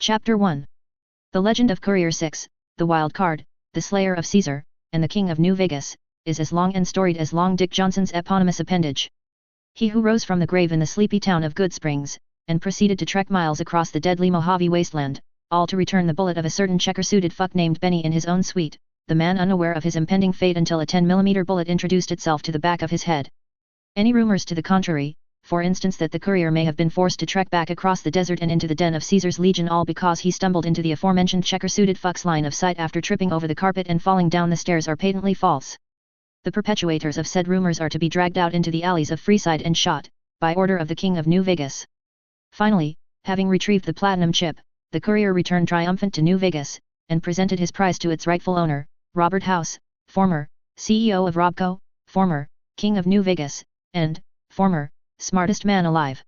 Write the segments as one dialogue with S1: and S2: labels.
S1: Chapter 1. The legend of Courier 6, the wild card, the slayer of Caesar, and the king of New Vegas, is as long and storied as Long Dick Johnson's eponymous appendage. He who rose from the grave in the sleepy town of Good Springs, and proceeded to trek miles across the deadly Mojave wasteland, all to return the bullet of a certain checker-suited fuck named Benny in his own suite, the man unaware of his impending fate until a 10mm bullet introduced itself to the back of his head. Any rumors to the contrary, for instance that the courier may have been forced to trek back across the desert and into the den of Caesar's legion all because he stumbled into the aforementioned checker-suited fuck's line of sight after tripping over the carpet and falling down the stairs are patently false. The perpetuators of said rumors are to be dragged out into the alleys of Freeside and shot, by order of the king of New Vegas. Finally, having retrieved the platinum chip, the courier returned triumphant to New Vegas, and presented his prize to its rightful owner, Robert House, former CEO of Robco, former king of New Vegas, and former smartest man alive.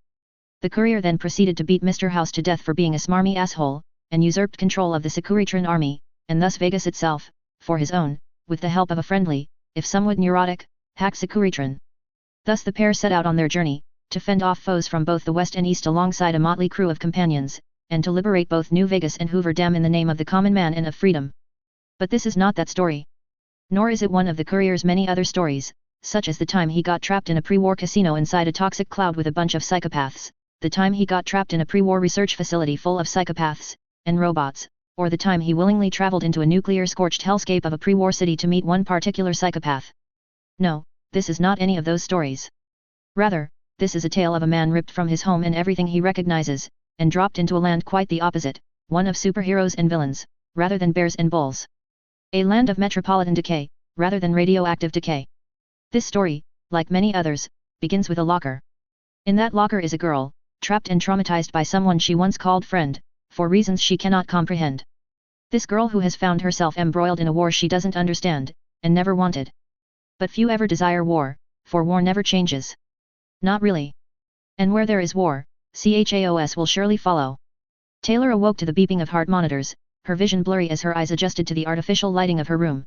S1: The courier then proceeded to beat Mr. House to death for being a smarmy asshole, and usurped control of the Securitron army, and thus Vegas itself, for his own, with the help of a friendly, if somewhat neurotic, hack Securitron. Thus the pair set out on their journey, to fend off foes from both the west and east alongside a motley crew of companions, and to liberate both New Vegas and Hoover Dam in the name of the common man and of freedom. But this is not that story. Nor is it one of the courier's many other stories, such as the time he got trapped in a pre-war casino inside a toxic cloud with a bunch of psychopaths, the time he got trapped in a pre-war research facility full of psychopaths and robots, or the time he willingly traveled into a nuclear-scorched hellscape of a pre-war city to meet one particular psychopath. No, this is not any of those stories. Rather, this is a tale of a man ripped from his home and everything he recognizes, and dropped into a land quite the opposite, one of superheroes and villains, rather than bears and bulls. A land of metropolitan decay, rather than radioactive decay. This story, like many others, begins with a locker. In that locker is a girl, trapped and traumatized by someone she once called friend, for reasons she cannot comprehend. This girl who has found herself embroiled in a war she doesn't understand, and never wanted. But few ever desire war, for war never changes. Not really. And where there is war, chaos will surely follow. Taylor awoke to the beeping of heart monitors, her vision blurry as her eyes adjusted to the artificial lighting of her room.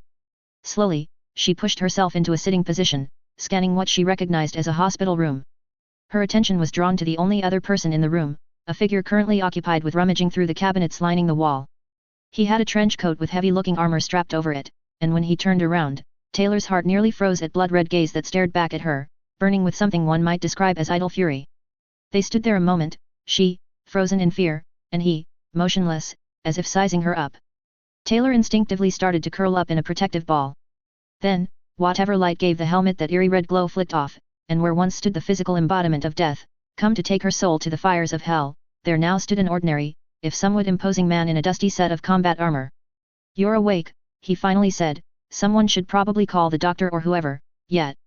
S1: Slowly, she pushed herself into a sitting position, scanning what she recognized as a hospital room. Her attention was drawn to the only other person in the room, a figure currently occupied with rummaging through the cabinets lining the wall. He had a trench coat with heavy-looking armor strapped over it, and when he turned around, Taylor's heart nearly froze at blood-red gaze that stared back at her, burning with something one might describe as idle fury. They stood there a moment, she, frozen in fear, and he, motionless, as if sizing her up. Taylor instinctively started to curl up in a protective ball. Then, whatever light gave the helmet that eerie red glow flicked off, and where once stood the physical embodiment of death, come to take her soul to the fires of hell, there now stood an ordinary, if somewhat imposing man in a dusty set of combat armor. "You're awake," he finally said, "someone should probably call the doctor or whoever, yet."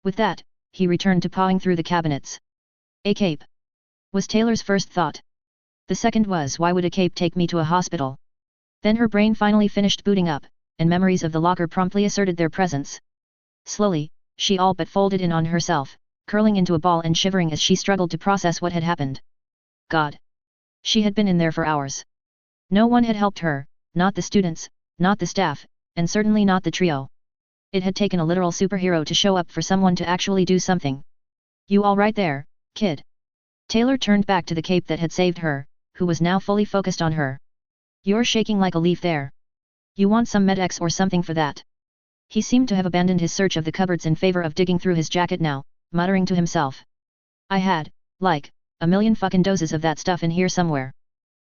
S1: With that, he returned to pawing through the cabinets. A cape was Taylor's first thought. The second was, why would a cape take me to a hospital? Then her brain finally finished booting up, and memories of the locker promptly asserted their presence. Slowly, she all but folded in on herself, curling into a ball and shivering as she struggled to process what had happened. God! She had been in there for hours. No one had helped her, not the students, not the staff, and certainly not the trio. It had taken a literal superhero to show up for someone to actually do something. "You all right there, kid?" Taylor turned back to the cape that had saved her, who was now fully focused on her. "You're shaking like a leaf there. You want some Med-X or something for that?" He seemed to have abandoned his search of the cupboards in favor of digging through his jacket now, muttering to himself. "I had, like, a million fucking doses of that stuff in here somewhere."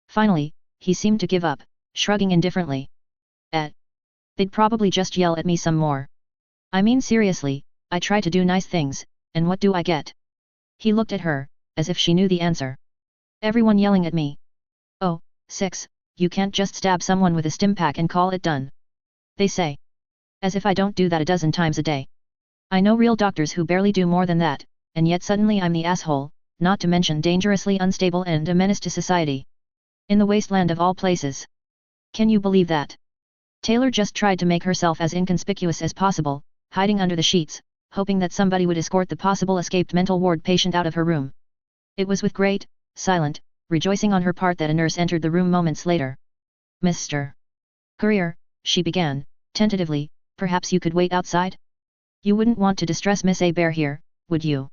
S1: Finally, he seemed to give up, shrugging indifferently. They'd probably just yell at me some more. I mean seriously, I try to do nice things, and what do I get?" He looked at her, as if she knew the answer. "Everyone yelling at me." "Oh, Six, you can't just stab someone with a stimpak and call it done. They say. As if I don't do that a dozen times a day. I know real doctors who barely do more than that, and yet suddenly I'm the asshole, not to mention dangerously unstable and a menace to society. In the wasteland of all places. Can you believe that?" Taylor just tried to make herself as inconspicuous as possible, hiding under the sheets, hoping that somebody would escort the possible escaped mental ward patient out of her room. It was with great, silent, rejoicing on her part that a nurse entered the room moments later. "Mr. Courier," she began, tentatively, "perhaps you could wait outside? You wouldn't want to distress Miss A. Bear here, would you?"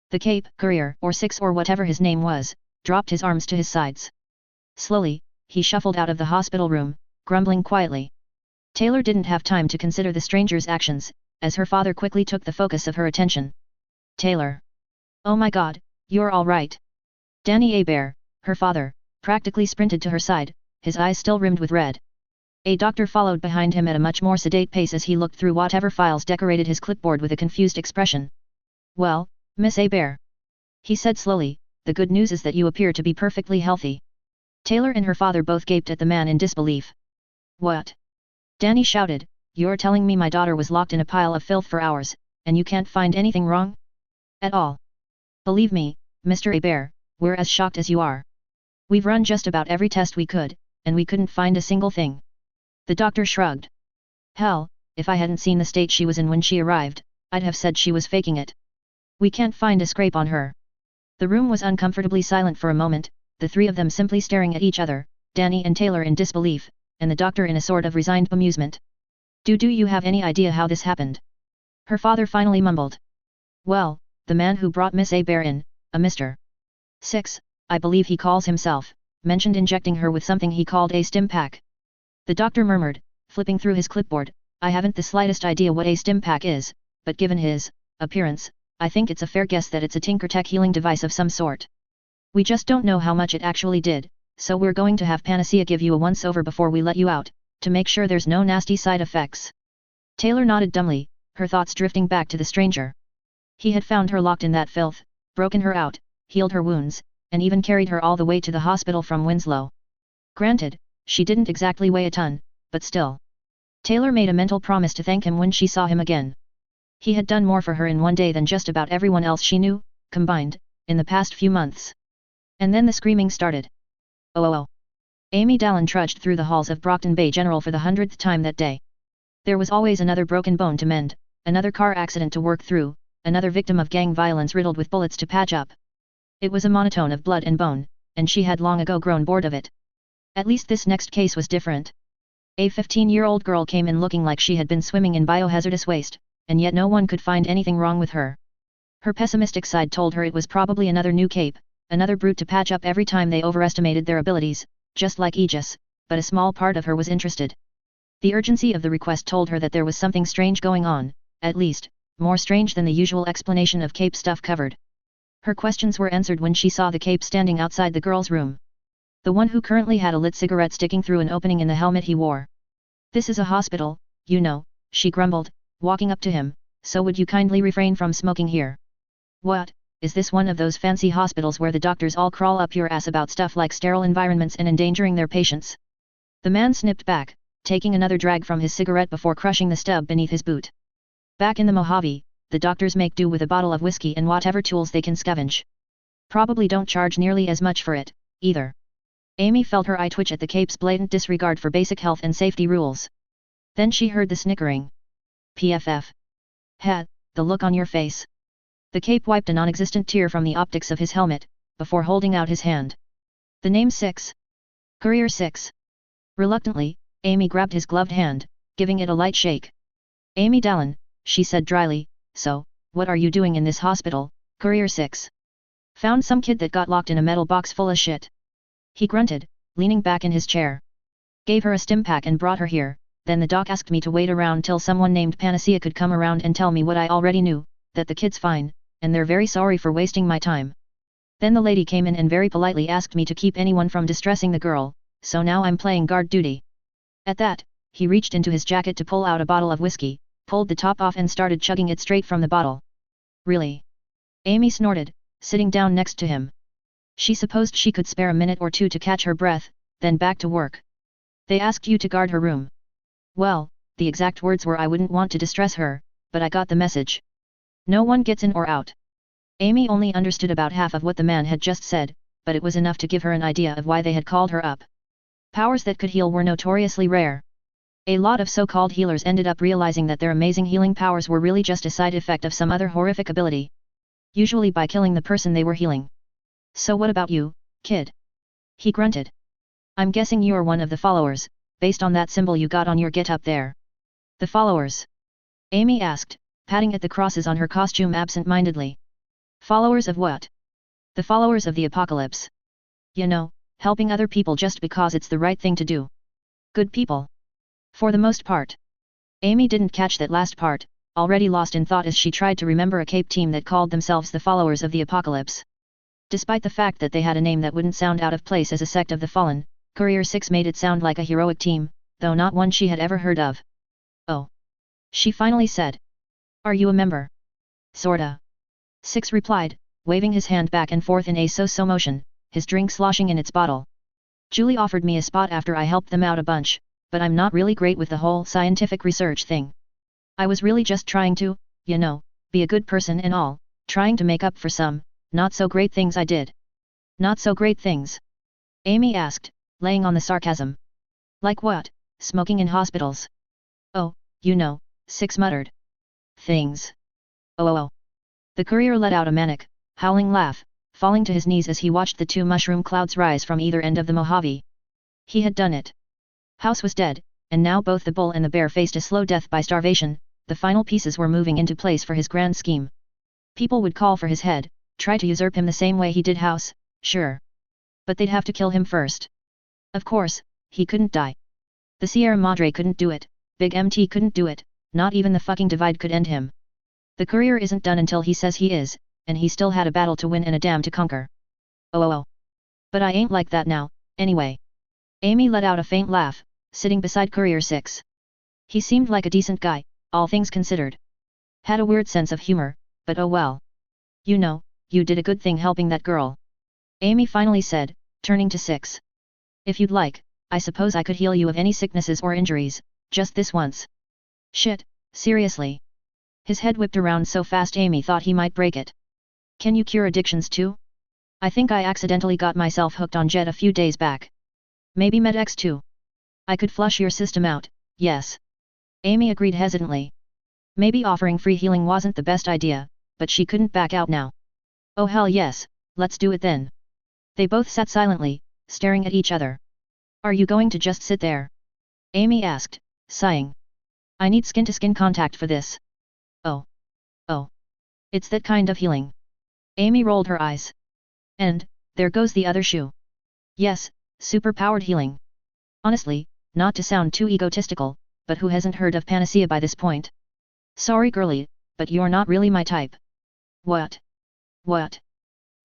S1: The cape, Courier, or Six or whatever his name was, dropped his arms to his sides. Slowly, he shuffled out of the hospital room, grumbling quietly. Taylor didn't have time to consider the stranger's actions, as her father quickly took the focus of her attention. Taylor. Oh my God, you're all right. Danny Hebert, her father, practically sprinted to her side, his eyes still rimmed with red. A doctor followed behind him at a much more sedate pace as he looked through whatever files decorated his clipboard with a confused expression. Well, Miss Hebert, he said slowly, the good news is that you appear to be perfectly healthy. Taylor and her father both gaped at the man in disbelief. What? Danny shouted, you're telling me my daughter was locked in a pile of filth for hours, and you can't find anything wrong? At all. Believe me, Mr. Hebert, we're as shocked as you are. We've run just about every test we could, and we couldn't find a single thing. The doctor shrugged. Hell, if I hadn't seen the state she was in when she arrived, I'd have said she was faking it. We can't find a scrape on her. The room was uncomfortably silent for a moment, the three of them simply staring at each other, Danny and Taylor in disbelief, and the doctor in a sort of resigned bemusement. Do you have any idea how this happened? Her father finally mumbled. Well, the man who brought Miss Hebert in, a Mr. Six, I believe he calls himself, mentioned injecting her with something he called a stim pack. The doctor murmured, flipping through his clipboard, I haven't the slightest idea what a stim pack is, but given his appearance, I think it's a fair guess that it's a Tinkertech healing device of some sort. We just don't know how much it actually did, so we're going to have Panacea give you a once-over before we let you out, to make sure there's no nasty side effects. Taylor nodded dumbly, her thoughts drifting back to the stranger. He had found her locked in that filth, broken her out, healed her wounds, and even carried her all the way to the hospital from Winslow. Granted, she didn't exactly weigh a ton, but still. Taylor made a mental promise to thank him when she saw him again. He had done more for her in one day than just about everyone else she knew, combined, in the past few months. And then the screaming started. Oh. Amy Dallin trudged through the halls of Brockton Bay General for the 100th time that day. There was always another broken bone to mend, another car accident to work through, another victim of gang violence riddled with bullets to patch up. It was a monotone of blood and bone, and she had long ago grown bored of it. At least this next case was different. A 15-year-old girl came in looking like she had been swimming in biohazardous waste, and yet no one could find anything wrong with her. Her pessimistic side told her it was probably another new cape, another brute to patch up every time they overestimated their abilities, just like Aegis, but a small part of her was interested. The urgency of the request told her that there was something strange going on, at least, more strange than the usual explanation of cape stuff covered. Her questions were answered when she saw the cape standing outside the girl's room. The one who currently had a lit cigarette sticking through an opening in the helmet he wore. This is a hospital, you know, she grumbled, walking up to him, so would you kindly refrain from smoking here? What? Is this one of those fancy hospitals where the doctors all crawl up your ass about stuff like sterile environments and endangering their patients? The man snipped back, taking another drag from his cigarette before crushing the stub beneath his boot. Back in the Mojave, the doctors make do with a bottle of whiskey and whatever tools they can scavenge. Probably don't charge nearly as much for it, either. Amy felt her eye twitch at the cape's blatant disregard for basic health and safety rules. Then she heard the snickering. PFF. Ha, the look on your face. The cape wiped a non-existent tear from the optics of his helmet, before holding out his hand. The name 6. Courier 6. Reluctantly, Amy grabbed his gloved hand, giving it a light shake. Amy Dallin, she said dryly, so, what are you doing in this hospital, Courier 6? Found some kid that got locked in a metal box full of shit. He grunted, leaning back in his chair. Gave her a stim pack and brought her here, then the doc asked me to wait around till someone named Panacea could come around and tell me what I already knew, that the kid's fine, and they're very sorry for wasting my time. Then the lady came in and very politely asked me to keep anyone from distressing the girl, so now I'm playing guard duty. At that, he reached into his jacket to pull out a bottle of whiskey, pulled the top off and started chugging it straight from the bottle. Really? Amy snorted, sitting down next to him. She supposed she could spare a minute or two to catch her breath, then back to work. They asked you to guard her room. Well, the exact words were I wouldn't want to distress her, but I got the message. No one gets in or out. Amy only understood about half of what the man had just said, but it was enough to give her an idea of why they had called her up. Powers that could heal were notoriously rare. A lot of so-called healers ended up realizing that their amazing healing powers were really just a side effect of some other horrific ability. Usually by killing the person they were healing. So what about you, kid? He grunted. I'm guessing you're one of the followers, based on that symbol you got on your get-up there. The followers? Amy asked, patting at the crosses on her costume absent-mindedly. Followers of what? The followers of the apocalypse. You know, helping other people just because it's the right thing to do. Good people. For the most part. Amy didn't catch that last part, already lost in thought as she tried to remember a Cape team that called themselves the Followers of the Apocalypse. Despite the fact that they had a name that wouldn't sound out of place as a sect of the fallen, Courier 6 made it sound like a heroic team, though not one she had ever heard of. Oh. She finally said. Are you a member? Sorta. Six replied, waving his hand back and forth in a so-so motion, his drink sloshing in its bottle. Julie offered me a spot after I helped them out a bunch, but I'm not really great with the whole scientific research thing. I was really just trying to, you know, be a good person and all, trying to make up for some, not so great things I did. Not so great things? Amy asked, laying on the sarcasm. Like what? Smoking in hospitals? Oh, you know, Six muttered. Things. Oh. The courier let out a manic, howling laugh, falling to his knees as he watched the two mushroom clouds rise from either end of the Mojave. He had done it. House was dead, and now both the bull and the bear faced a slow death by starvation. The final pieces were moving into place for his grand scheme. People would call for his head, try to usurp him the same way he did House, sure. But they'd have to kill him first. Of course, he couldn't die. The Sierra Madre couldn't do it, Big MT couldn't do it, not even the fucking Divide could end him. The courier isn't done until he says he is, and he still had a battle to win and a dam to conquer. Oh. But I ain't like that now, anyway. Amy let out a faint laugh, sitting beside Courier 6. He seemed like a decent guy, all things considered. Had a weird sense of humor, but oh well. You know, you did a good thing helping that girl. Amy finally said, turning to Six. If you'd like, I suppose I could heal you of any sicknesses or injuries, just this once. Shit, seriously. His head whipped around so fast Amy thought he might break it. Can you cure addictions too? I think I accidentally got myself hooked on Jet a few days back. Maybe Med-X too. I could flush your system out, yes. Amy agreed hesitantly. Maybe offering free healing wasn't the best idea, but she couldn't back out now. Oh hell yes, let's do it then. They both sat silently, staring at each other. Are you going to just sit there? Amy asked, sighing. I need skin-to-skin contact for this. Oh. It's that kind of healing. Amy rolled her eyes. And, there goes the other shoe. Yes, super-powered healing. Honestly, not to sound too egotistical, but who hasn't heard of Panacea by this point? Sorry girlie, but you're not really my type. What?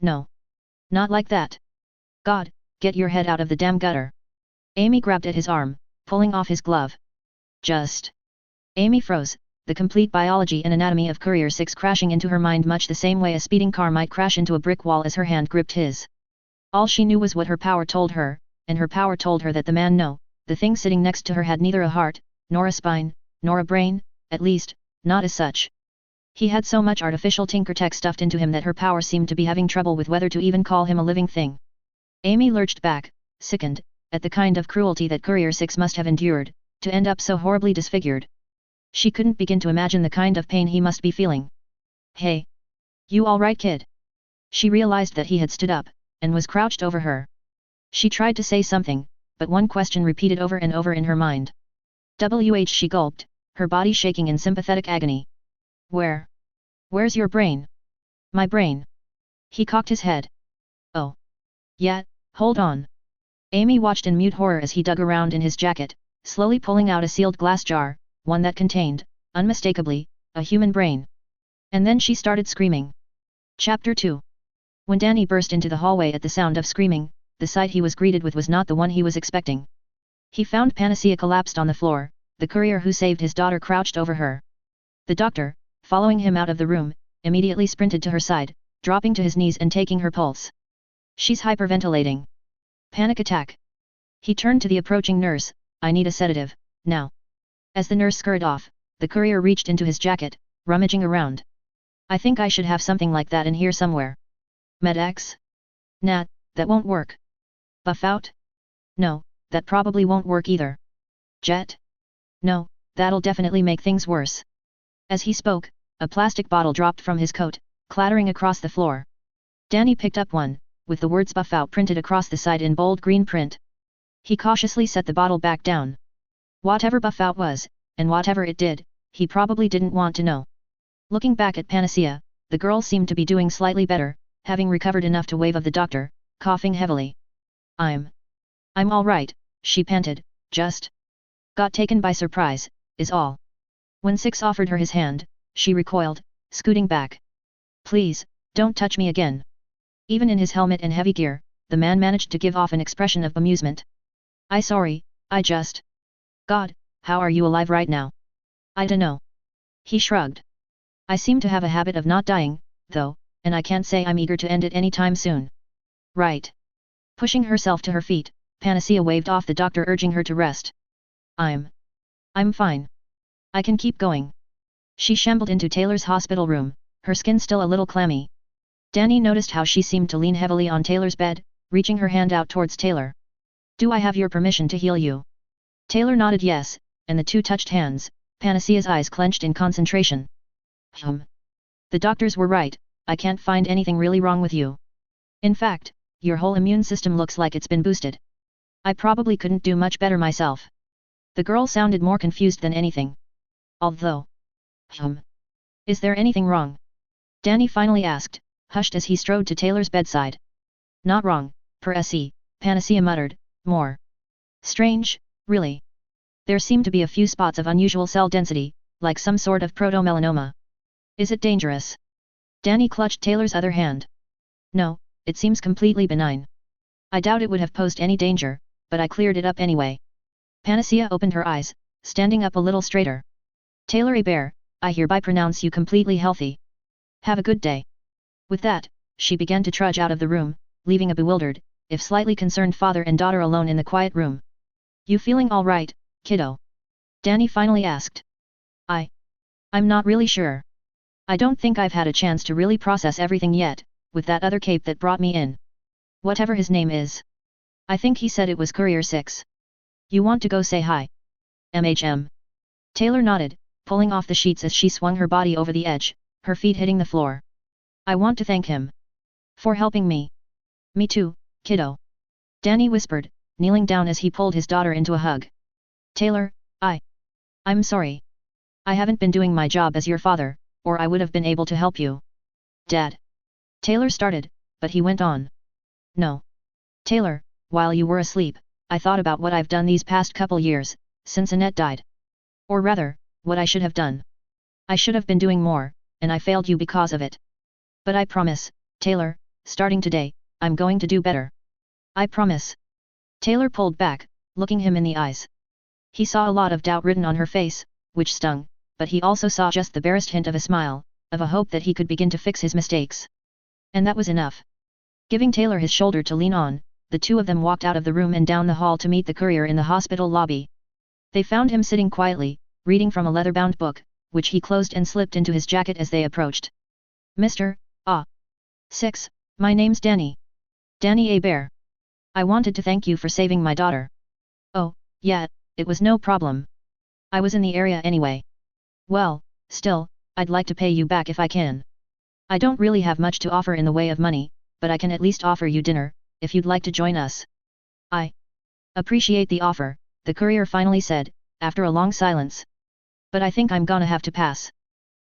S1: No. Not like that. God, get your head out of the damn gutter. Amy grabbed at his arm, pulling off his glove. Just. Amy froze, the complete biology and anatomy of Courier 6 crashing into her mind much the same way a speeding car might crash into a brick wall as her hand gripped his. All she knew was what her power told her, and her power told her that the man the thing sitting next to her had neither a heart, nor a spine, nor a brain, at least, not as such. He had so much artificial tinker tech stuffed into him that her power seemed to be having trouble with whether to even call him a living thing. Amy lurched back, sickened, at the kind of cruelty that Courier 6 must have endured, to end up so horribly disfigured. She couldn't begin to imagine the kind of pain he must be feeling. Hey! You alright kid? She realized that he had stood up, and was crouched over her. She tried to say something, but one question repeated over and over in her mind. She gulped, her body shaking in sympathetic agony. Where's your brain? My brain. He cocked his head. Oh. Yeah, hold on. Amy watched in mute horror as he dug around in his jacket, slowly pulling out a sealed glass jar, one that contained, unmistakably, a human brain. And then she started screaming. Chapter 2. When Danny burst into the hallway at the sound of screaming, the sight he was greeted with was not the one he was expecting. He found Panacea collapsed on the floor, the courier who saved his daughter crouched over her. The doctor, following him out of the room, immediately sprinted to her side, dropping to his knees and taking her pulse. She's hyperventilating. Panic attack. He turned to the approaching nurse. I need a sedative, now. As the nurse scurried off, the courier reached into his jacket, rummaging around. I think I should have something like that in here somewhere. Med-X? Nah, that won't work. Buff out? No, that probably won't work either. Jet? No, that'll definitely make things worse. As he spoke, a plastic bottle dropped from his coat, clattering across the floor. Danny picked up one, with the words Buff Out printed across the side in bold green print. He cautiously set the bottle back down. Whatever Buff Out was, and whatever it did, he probably didn't want to know. Looking back at Panacea, the girl seemed to be doing slightly better, having recovered enough to wave of the doctor, coughing heavily. I'm all right, she panted, just got taken by surprise, is all. When Six offered her his hand, she recoiled, scooting back. Please, don't touch me again. Even in his helmet and heavy gear, the man managed to give off an expression of amusement. Sorry, I just... God, how are you alive right now? I dunno. He shrugged. I seem to have a habit of not dying, though, and I can't say I'm eager to end it any time soon. Right. Pushing herself to her feet, Panacea waved off the doctor, urging her to rest. I'm fine. I can keep going. She shambled into Taylor's hospital room, her skin still a little clammy. Danny noticed how she seemed to lean heavily on Taylor's bed, reaching her hand out towards Taylor. Do I have your permission to heal you? Taylor nodded yes, and the two touched hands, Panacea's eyes clenched in concentration. The doctors were right, I can't find anything really wrong with you. In fact, your whole immune system looks like it's been boosted. I probably couldn't do much better myself. The girl sounded more confused than anything. Although... Is there anything wrong? Danny finally asked, hushed as he strode to Taylor's bedside. Not wrong, per se, Panacea muttered, more strange, really. There seem to be a few spots of unusual cell density, like some sort of protomelanoma. Is it dangerous? Danny clutched Taylor's other hand. No, it seems completely benign. I doubt it would have posed any danger, but I cleared it up anyway. Panacea opened her eyes, standing up a little straighter. Taylor Bear, I hereby pronounce you completely healthy. Have a good day. With that, she began to trudge out of the room, leaving a bewildered, if slightly concerned father and daughter alone in the quiet room. You feeling all right, kiddo? Danny finally asked. I'm not really sure. I don't think I've had a chance to really process everything yet, with that other cape that brought me in. Whatever his name is. I think he said it was Courier 6. You want to go say hi? MHM. Taylor nodded, pulling off the sheets as she swung her body over the edge, her feet hitting the floor. I want to thank him. For helping me. Me too, kiddo. Danny whispered, kneeling down as he pulled his daughter into a hug. Taylor, I'm sorry. I haven't been doing my job as your father, or I would have been able to help you. Dad. Taylor started, but he went on. No. Taylor, while you were asleep, I thought about what I've done these past couple years, since Annette died. Or rather, what I should have done. I should have been doing more, and I failed you because of it. But I promise, Taylor, starting today, I'm going to do better. I promise. Taylor pulled back, looking him in the eyes. He saw a lot of doubt written on her face, which stung, but he also saw just the barest hint of a smile, of a hope that he could begin to fix his mistakes. And that was enough. Giving Taylor his shoulder to lean on, the two of them walked out of the room and down the hall to meet the courier in the hospital lobby. They found him sitting quietly, reading from a leather-bound book, which he closed and slipped into his jacket as they approached. Mr. Six, my name's Danny. Danny A. Bear. I wanted to thank you for saving my daughter. Oh, yeah, it was no problem. I was in the area anyway. Well, still, I'd like to pay you back if I can. I don't really have much to offer in the way of money, but I can at least offer you dinner, if you'd like to join us. I appreciate the offer, the courier finally said, after a long silence. But I think I'm gonna have to pass.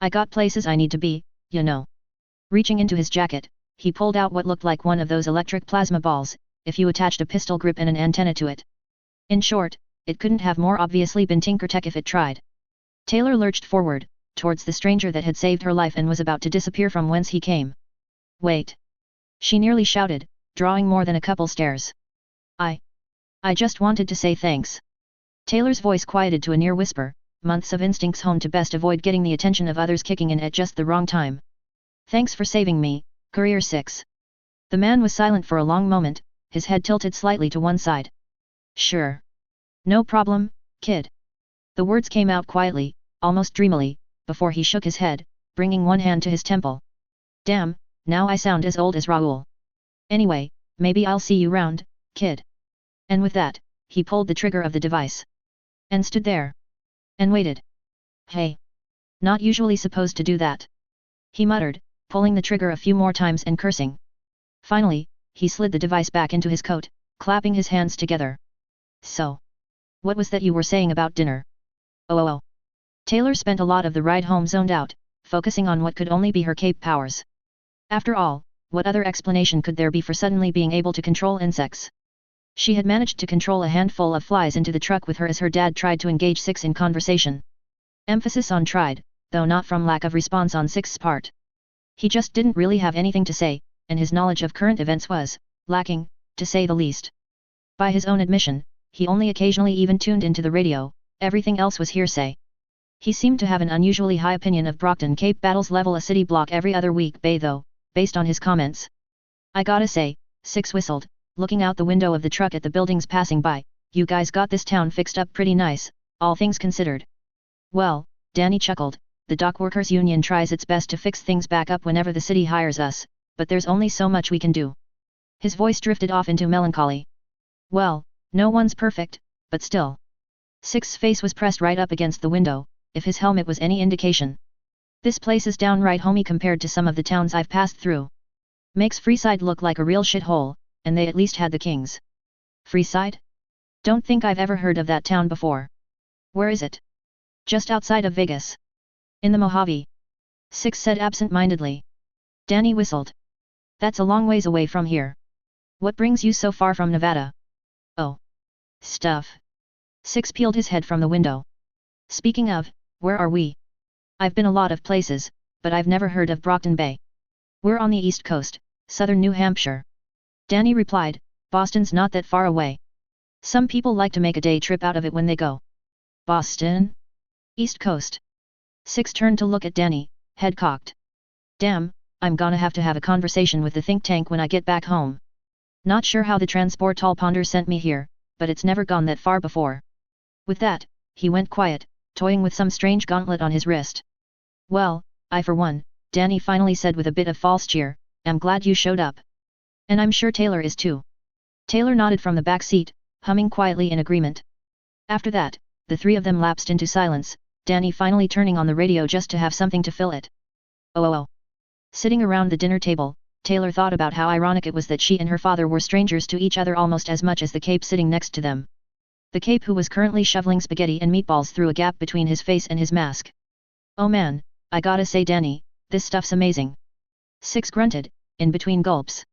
S1: I got places I need to be, you know. Reaching into his jacket, he pulled out what looked like one of those electric plasma balls, if you attached a pistol grip and an antenna to it. In short, it couldn't have more obviously been Tinker Tech if it tried. Taylor lurched forward, towards the stranger that had saved her life and was about to disappear from whence he came. Wait! She nearly shouted, drawing more than a couple stairs. I just wanted to say thanks. Taylor's voice quieted to a near whisper, months of instincts honed to best avoid getting the attention of others kicking in at just the wrong time. Thanks for saving me, Courier 6. The man was silent for a long moment, his head tilted slightly to one side. Sure. No problem, kid. The words came out quietly, almost dreamily, before he shook his head, bringing one hand to his temple. Damn, now I sound as old as Raoul. Anyway, maybe I'll see you round, kid. And with that, he pulled the trigger of the device. And stood there. And waited. Hey. Not usually supposed to do that. He muttered, pulling the trigger a few more times and cursing. Finally, he slid the device back into his coat, clapping his hands together. So. What was that you were saying about dinner? Oh. Taylor spent a lot of the ride home zoned out, focusing on what could only be her cape powers. After all, what other explanation could there be for suddenly being able to control insects? She had managed to control a handful of flies into the truck with her as her dad tried to engage Six in conversation. Emphasis on tried, though not from lack of response on Six's part. He just didn't really have anything to say, and his knowledge of current events was lacking, to say the least. By his own admission, he only occasionally even tuned into the radio, everything else was hearsay. He seemed to have an unusually high opinion of Brockton Cape battles level a city block every other week bay though, based on his comments. I gotta say, Six whistled, looking out the window of the truck at the buildings passing by, you guys got this town fixed up pretty nice, all things considered. Well, Danny chuckled, the dock workers union tries its best to fix things back up whenever the city hires us, but there's only so much we can do. His voice drifted off into melancholy. Well, no one's perfect, but still. Six's face was pressed right up against the window, if his helmet was any indication. This place is downright homey compared to some of the towns I've passed through. Makes Freeside look like a real shithole, and they at least had the kings. Freeside? Don't think I've ever heard of that town before. Where is it? Just outside of Vegas. In the Mojave. Six said absent-mindedly. Danny whistled. That's a long ways away from here. What brings you so far from Nevada? Oh. Stuff. Six peeled his head from the window. Speaking of, where are we? I've been a lot of places, but I've never heard of Brockton Bay. We're on the East Coast, southern New Hampshire. Danny replied, Boston's not that far away. Some people like to make a day trip out of it when they go. Boston? East Coast. Six turned to look at Danny, head cocked. Damn, I'm gonna have to have a conversation with the think tank when I get back home. Not sure how the transport tall ponder sent me here, but it's never gone that far before. With that, he went quiet, toying with some strange gauntlet on his wrist. Well, I for one, Danny finally said with a bit of false cheer, am glad you showed up. And I'm sure Taylor is too. Taylor nodded from the back seat, humming quietly in agreement. After that, the three of them lapsed into silence, Danny finally turning on the radio just to have something to fill it. Oh. Sitting around the dinner table, Taylor thought about how ironic it was that she and her father were strangers to each other almost as much as the Cape sitting next to them. The Cape who was currently shoveling spaghetti and meatballs through a gap between his face and his mask. Oh man, I gotta say Danny, this stuff's amazing. Six grunted, in between gulps.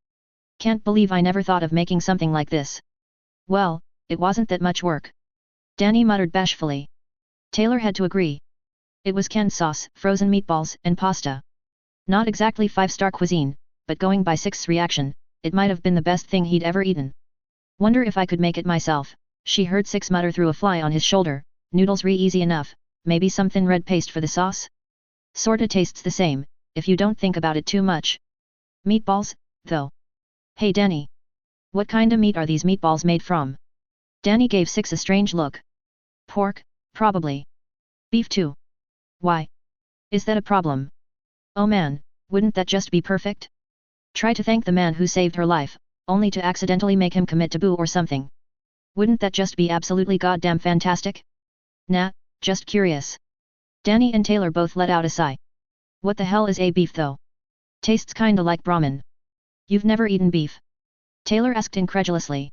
S1: Can't believe I never thought of making something like this. Well, it wasn't that much work. Danny muttered bashfully. Taylor had to agree. It was canned sauce, frozen meatballs, and pasta. Not exactly five-star cuisine, but going by Six's reaction, it might have been the best thing he'd ever eaten. Wonder if I could make it myself, she heard Six mutter through a fly on his shoulder, noodles re easy enough, maybe some thin red paste for the sauce? Sorta tastes the same, if you don't think about it too much. Meatballs, though. Hey Danny. What kinda meat are these meatballs made from? Danny gave Six a strange look. Pork, probably. Beef too. Why? Is that a problem? Oh man, wouldn't that just be perfect? Try to thank the man who saved her life, only to accidentally make him commit taboo or something. Wouldn't that just be absolutely goddamn fantastic? Nah, just curious. Danny and Taylor both let out a sigh. What the hell is a beef though? Tastes kinda like Brahmin. You've never eaten beef? Taylor asked incredulously.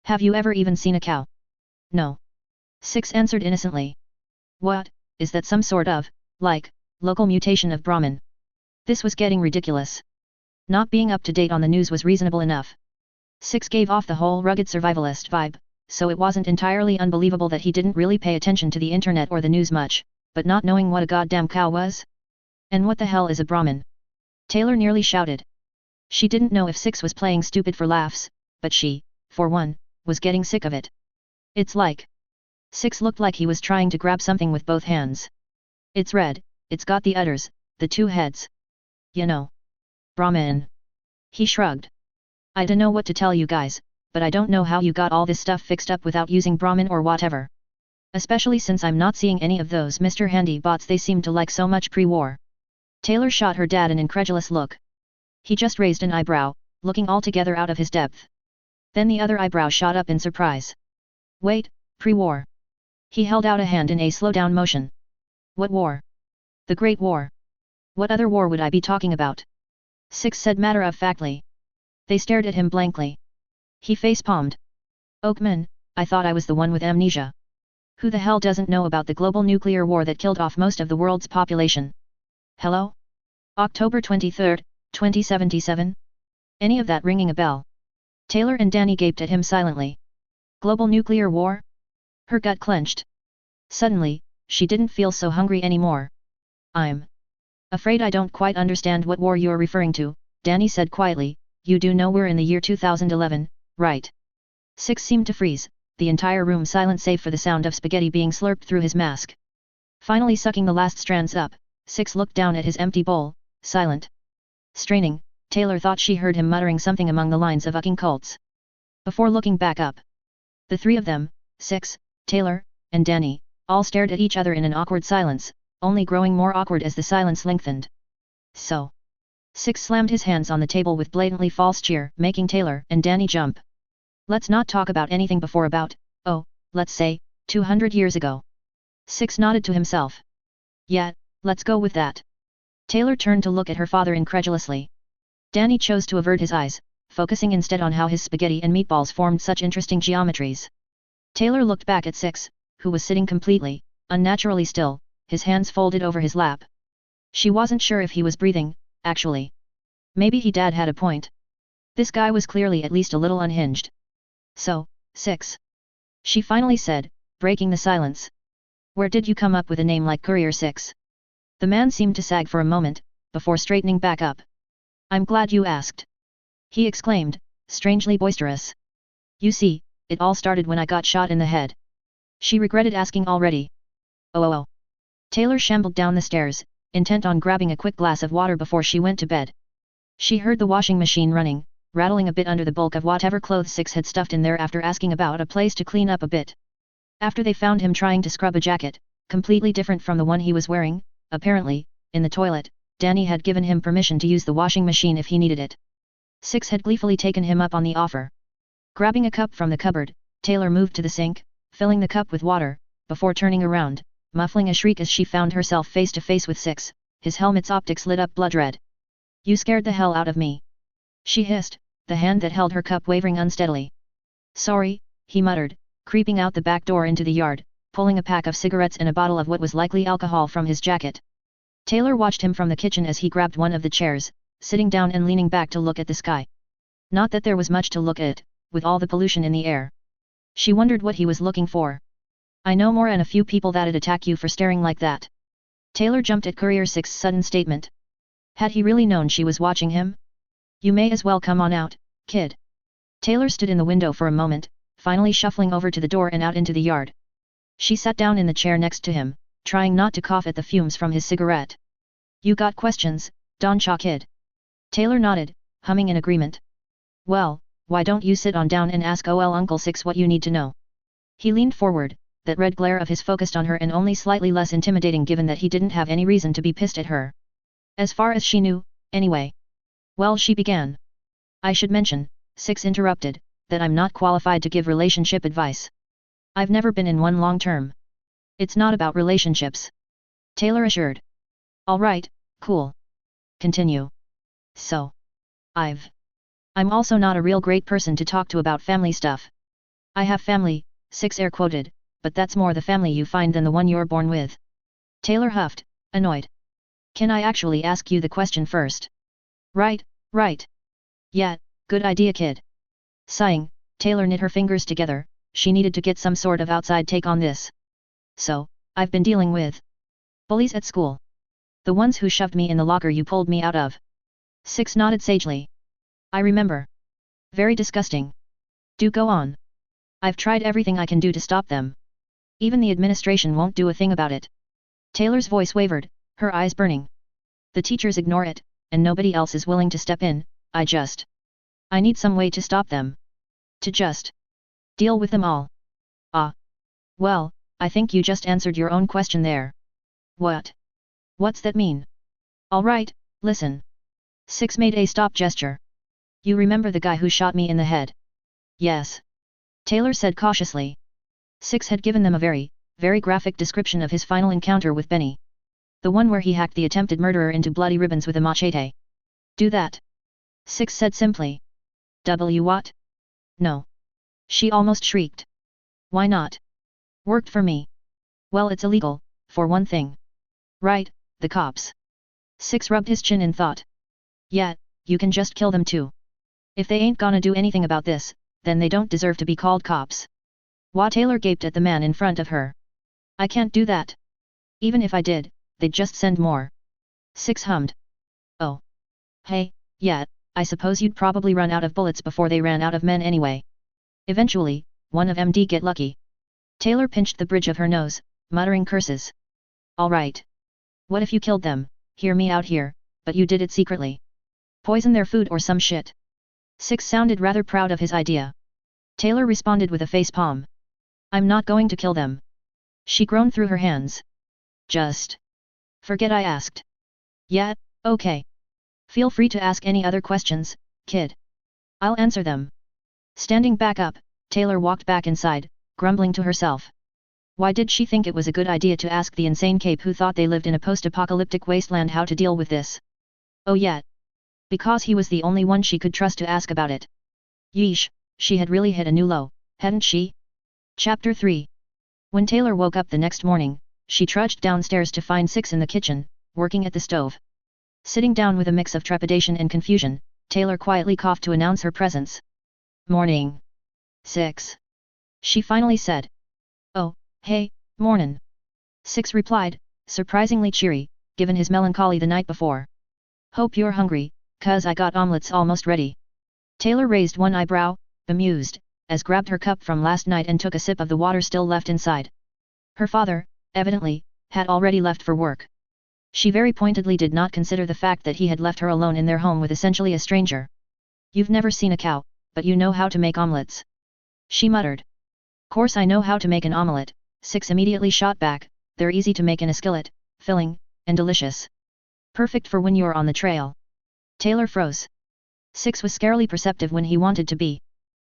S1: Have you ever even seen a cow? No. Six answered innocently. What, is that some sort of, like, local mutation of Brahmin? This was getting ridiculous. Not being up to date on the news was reasonable enough. Six gave off the whole rugged survivalist vibe, so it wasn't entirely unbelievable that he didn't really pay attention to the internet or the news much, but not knowing what a goddamn cow was? And what the hell is a Brahmin? Taylor nearly shouted. She didn't know if Six was playing stupid for laughs, but she, for one, was getting sick of it. It's like. Six looked like he was trying to grab something with both hands. It's red, it's got the udders, the two heads. You know. Brahmin. He shrugged. I dunno what to tell you guys, but I don't know how you got all this stuff fixed up without using Brahmin or whatever. Especially since I'm not seeing any of those Mr. Handy bots they seem to like so much pre-war. Taylor shot her dad an incredulous look. He just raised an eyebrow, looking altogether out of his depth. Then the other eyebrow shot up in surprise. Wait, pre-war. He held out a hand in a slow-down motion. What war? The Great War. What other war would I be talking about? Six said matter-of-factly. They stared at him blankly. He face-palmed. Oakman, I thought I was the one with amnesia. Who the hell doesn't know about the global nuclear war that killed off most of the world's population? Hello? October 23, 2077? Any of that ringing a bell? Taylor and Danny gaped at him silently. Global nuclear war? Her gut clenched. Suddenly, she didn't feel so hungry anymore. I'm afraid I don't quite understand what war you're referring to, Danny said quietly. You do know we're in the year 2011, right? Six seemed to freeze, the entire room silent save for the sound of spaghetti being slurped through his mask. Finally sucking the last strands up, Six looked down at his empty bowl, silent. Straining, Taylor thought she heard him muttering something among the lines of ucking cults. Before looking back up, the three of them, Six, Taylor, and Danny, all stared at each other in an awkward silence, only growing more awkward as the silence lengthened. So. Six slammed his hands on the table with blatantly false cheer, making Taylor and Danny jump. Let's not talk about anything before about, let's say, 200 years ago. Six nodded to himself. Yeah, let's go with that. Taylor turned to look at her father incredulously. Danny chose to avert his eyes, focusing instead on how his spaghetti and meatballs formed such interesting geometries. Taylor looked back at Six, who was sitting completely, unnaturally still, his hands folded over his lap. She wasn't sure if he was breathing, actually. Maybe he dad had a point. This guy was clearly at least a little unhinged. So, Six. She finally said, breaking the silence. Where did you come up with a name like Courier Six? The man seemed to sag for a moment, before straightening back up. I'm glad you asked. He exclaimed, strangely boisterous. You see, it all started when I got shot in the head. She regretted asking already. Oh. Taylor shambled down the stairs, intent on grabbing a quick glass of water before she went to bed. She heard the washing machine running, rattling a bit under the bulk of whatever clothes Six had stuffed in there after asking about a place to clean up a bit. After they found him trying to scrub a jacket, completely different from the one he was wearing, apparently, in the toilet, Danny had given him permission to use the washing machine if he needed it. Six had gleefully taken him up on the offer. Grabbing a cup from the cupboard, Taylor moved to the sink, filling the cup with water, before turning around, muffling a shriek as she found herself face to face with Six, his helmet's optics lit up blood red. You scared the hell out of me. She hissed, the hand that held her cup wavering unsteadily. Sorry, he muttered, creeping out the back door into the yard, pulling a pack of cigarettes and a bottle of what was likely alcohol from his jacket. Taylor watched him from the kitchen as he grabbed one of the chairs, sitting down and leaning back to look at the sky. Not that there was much to look at, with all the pollution in the air. She wondered what he was looking for. I know more and a few people that'd attack you for staring like that. Taylor jumped at Courier Six's sudden statement. Had he really known she was watching him? You may as well come on out, kid. Taylor stood in the window for a moment, finally shuffling over to the door and out into the yard. She sat down in the chair next to him, trying not to cough at the fumes from his cigarette. You got questions, Don Cha kid? Taylor nodded, humming in agreement. Well, why don't you sit on down and ask Uncle Six what you need to know? He leaned forward, that red glare of his focused on her and only slightly less intimidating given that he didn't have any reason to be pissed at her. As far as she knew, anyway. Well, she began. I should mention, Six interrupted, that I'm not qualified to give relationship advice. I've never been in one long term. It's not about relationships. Taylor assured. All right, cool. Continue. So. I'm also not a real great person to talk to about family stuff. I have family, Six air quoted, but that's more the family you find than the one you're born with. Taylor huffed, annoyed. Can I actually ask you the question first? Right. Yeah, good idea kid. Sighing, Taylor knit her fingers together, she needed to get some sort of outside take on this. So, I've been dealing with bullies at school. The ones who shoved me in the locker you pulled me out of. Six nodded sagely. I remember. Very disgusting. Do go on. I've tried everything I can do to stop them. Even the administration won't do a thing about it. Taylor's voice wavered, her eyes burning. The teachers ignore it, and nobody else is willing to step in. I need some way to stop them. To just deal with them all. Ah. Well, I think you just answered your own question there. What? What's that mean? All right, listen. Six made a stop gesture. You remember the guy who shot me in the head? Yes. Taylor said cautiously. Six had given them a very, very graphic description of his final encounter with Benny. The one where he hacked the attempted murderer into bloody ribbons with a machete. Do that. Six said simply. What? No. She almost shrieked. Why not? Worked for me. Well, it's illegal, for one thing. Right, the cops. Six rubbed his chin in thought. Yeah, you can just kill them too. If they ain't gonna do anything about this, then they don't deserve to be called cops. Wah Taylor gaped at the man in front of her. I can't do that. Even if I did, they'd just send more. Six hummed. Oh. Hey, yeah, I suppose you'd probably run out of bullets before they ran out of men anyway. Eventually, one of MD get lucky. Taylor pinched the bridge of her nose, muttering curses. Alright. What if you killed them? Hear me out here, but you did it secretly. Poison their food or some shit. Six sounded rather proud of his idea. Taylor responded with a face palm. I'm not going to kill them. She groaned through her hands. Just. Forget I asked. Yeah, okay. Feel free to ask any other questions, kid. I'll answer them. Standing back up, Taylor walked back inside, grumbling to herself. Why did she think it was a good idea to ask the insane cape who thought they lived in a post-apocalyptic wasteland how to deal with this? Oh yeah. Because he was the only one she could trust to ask about it. Yeesh, she had really hit a new low, hadn't she? Chapter 3. When Taylor woke up the next morning, she trudged downstairs to find Six in the kitchen, working at the stove. Sitting down with a mix of trepidation and confusion, Taylor quietly coughed to announce her presence. Morning. Six. She finally said. Oh, hey, mornin'. Six replied, surprisingly cheery, given his melancholy the night before. Hope you're hungry, 'cause I got omelets almost ready. Taylor raised one eyebrow, bemused, as grabbed her cup from last night and took a sip of the water still left inside. Her father, evidently, had already left for work. She very pointedly did not consider the fact that he had left her alone in their home with essentially a stranger. You've never seen a cow, but you know how to make omelets. She muttered. Course I know how to make an omelette, Six immediately shot back, they're easy to make in a skillet, filling, and delicious. Perfect for when you're on the trail. Taylor froze. Six was scarcely perceptive when he wanted to be.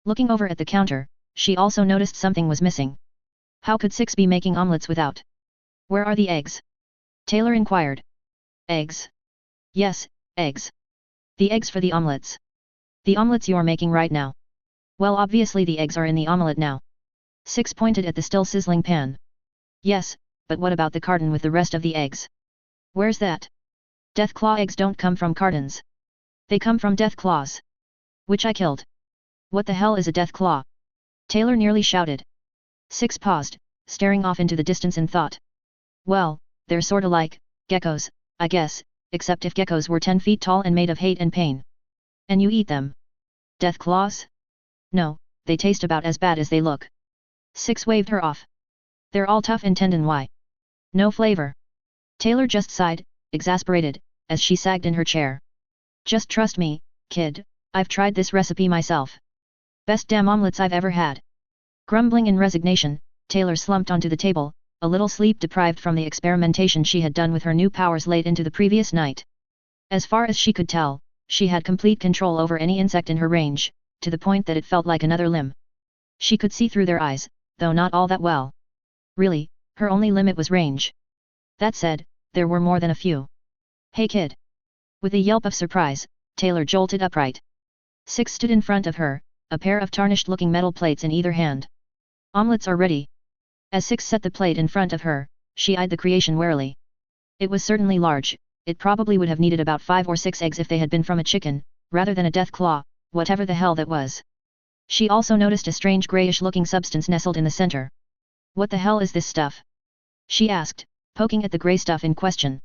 S1: Looking over at the counter, she also noticed something was missing. How could Six be making omelets without? Where are the eggs? Taylor inquired. Eggs? Yes, eggs. The eggs for the omelets. The omelets you're making right now. Well, obviously the eggs are in the omelette now. Six pointed at the still sizzling pan. Yes, but what about the carton with the rest of the eggs? Where's that? Deathclaw eggs don't come from cartons. They come from Deathclaws. Which I killed. What the hell is a Deathclaw? Taylor nearly shouted. Six paused, staring off into the distance in thought. Well, they're sorta like geckos, I guess, except if geckos were 10 feet tall and made of hate and pain. And you eat them. Deathclaws? No, they taste about as bad as they look. Six waved her off. They're all tough and tendon. Why? No flavor. Taylor just sighed, exasperated, as she sagged in her chair. Just trust me, kid, I've tried this recipe myself. Best damn omelets I've ever had. Grumbling in resignation, Taylor slumped onto the table, a little sleep deprived from the experimentation she had done with her new powers late into the previous night. As far as she could tell, she had complete control over any insect in her range, to the point that it felt like another limb. She could see through their eyes, though not all that well. Really, her only limit was range. That said, there were more than a few. Hey kid! With a yelp of surprise, Taylor jolted upright. Six stood in front of her, a pair of tarnished-looking metal plates in either hand. Omelets are ready. As Six set the plate in front of her, she eyed the creation warily. It was certainly large, it probably would have needed about 5 or 6 eggs if they had been from a chicken, rather than a Deathclaw, whatever the hell that was. She also noticed a strange grayish-looking substance nestled in the center. What the hell is this stuff? She asked, poking at the gray stuff in question.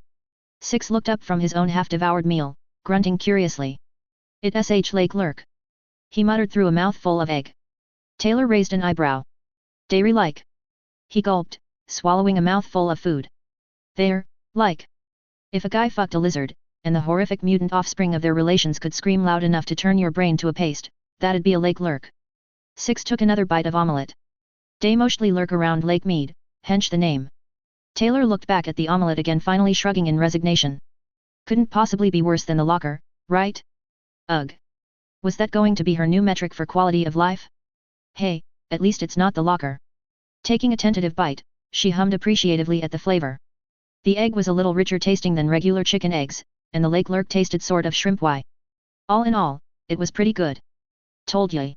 S1: Six looked up from his own half-devoured meal, grunting curiously. It's Lake Lurk. He muttered through a mouthful of egg. Taylor raised an eyebrow. Dairy-like. He gulped, swallowing a mouthful of food. They're like. If a guy fucked a lizard, and the horrific mutant offspring of their relations could scream loud enough to turn your brain to a paste, that'd be a lake lurk. Six took another bite of omelette. They mostly lurk around Lake Mead, hence the name. Taylor looked back at the omelette again, finally shrugging in resignation. Couldn't possibly be worse than the locker, right? Ugh. Was that going to be her new metric for quality of life? Hey, at least it's not the locker. Taking a tentative bite, she hummed appreciatively at the flavor. The egg was a little richer tasting than regular chicken eggs, and the lake lurk tasted sort of shrimp-y. All in all, it was pretty good. Told ya.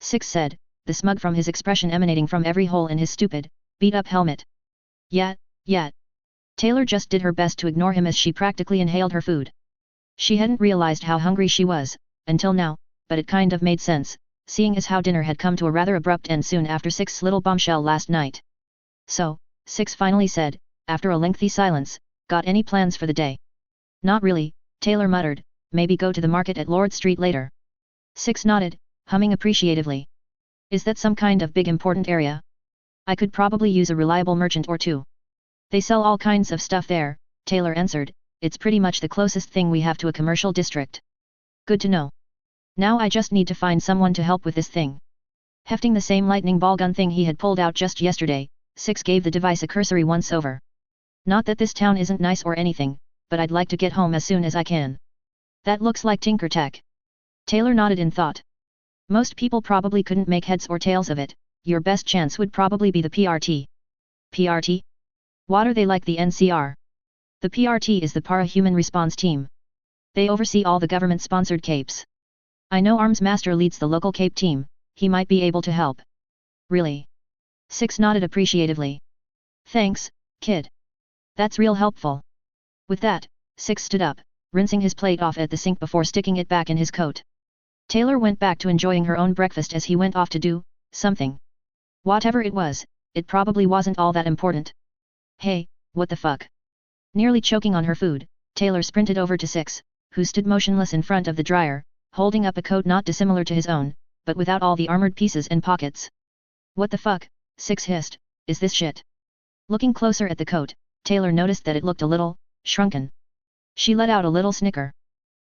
S1: Six said, the smug from his expression emanating from every hole in his stupid, beat-up helmet. Yeah. Taylor just did her best to ignore him as she practically inhaled her food. She hadn't realized how hungry she was, until now, but it kind of made sense, seeing as how dinner had come to a rather abrupt end soon after Six's little bombshell last night. So, Six finally said, after a lengthy silence, got any plans for the day? Not really, Taylor muttered, maybe go to the market at Lord Street later. Six nodded, humming appreciatively. Is that some kind of big important area? I could probably use a reliable merchant or two. They sell all kinds of stuff there, Taylor answered, it's pretty much the closest thing we have to a commercial district. Good to know. Now I just need to find someone to help with this thing. Hefting the same lightning ball gun thing he had pulled out just yesterday, Six gave the device a cursory once-over. Not that this town isn't nice or anything, but I'd like to get home as soon as I can. That looks like Tinker Tech. Taylor nodded in thought. Most people probably couldn't make heads or tails of it, your best chance would probably be the PRT. PRT? What are they like the NCR? The PRT is the Para-Human Response Team. They oversee all the government-sponsored capes. I know Arms Master leads the local cape team, he might be able to help. Really? Six nodded appreciatively. Thanks, kid. That's real helpful. With that, Six stood up, rinsing his plate off at the sink before sticking it back in his coat. Taylor went back to enjoying her own breakfast as he went off to do something. Whatever it was, it probably wasn't all that important. Hey, what the fuck? Nearly choking on her food, Taylor sprinted over to Six, who stood motionless in front of the dryer, holding up a coat not dissimilar to his own, but without all the armored pieces and pockets. What the fuck, Six hissed, is this shit? Looking closer at the coat, Taylor noticed that it looked a little shrunken. She let out a little snicker.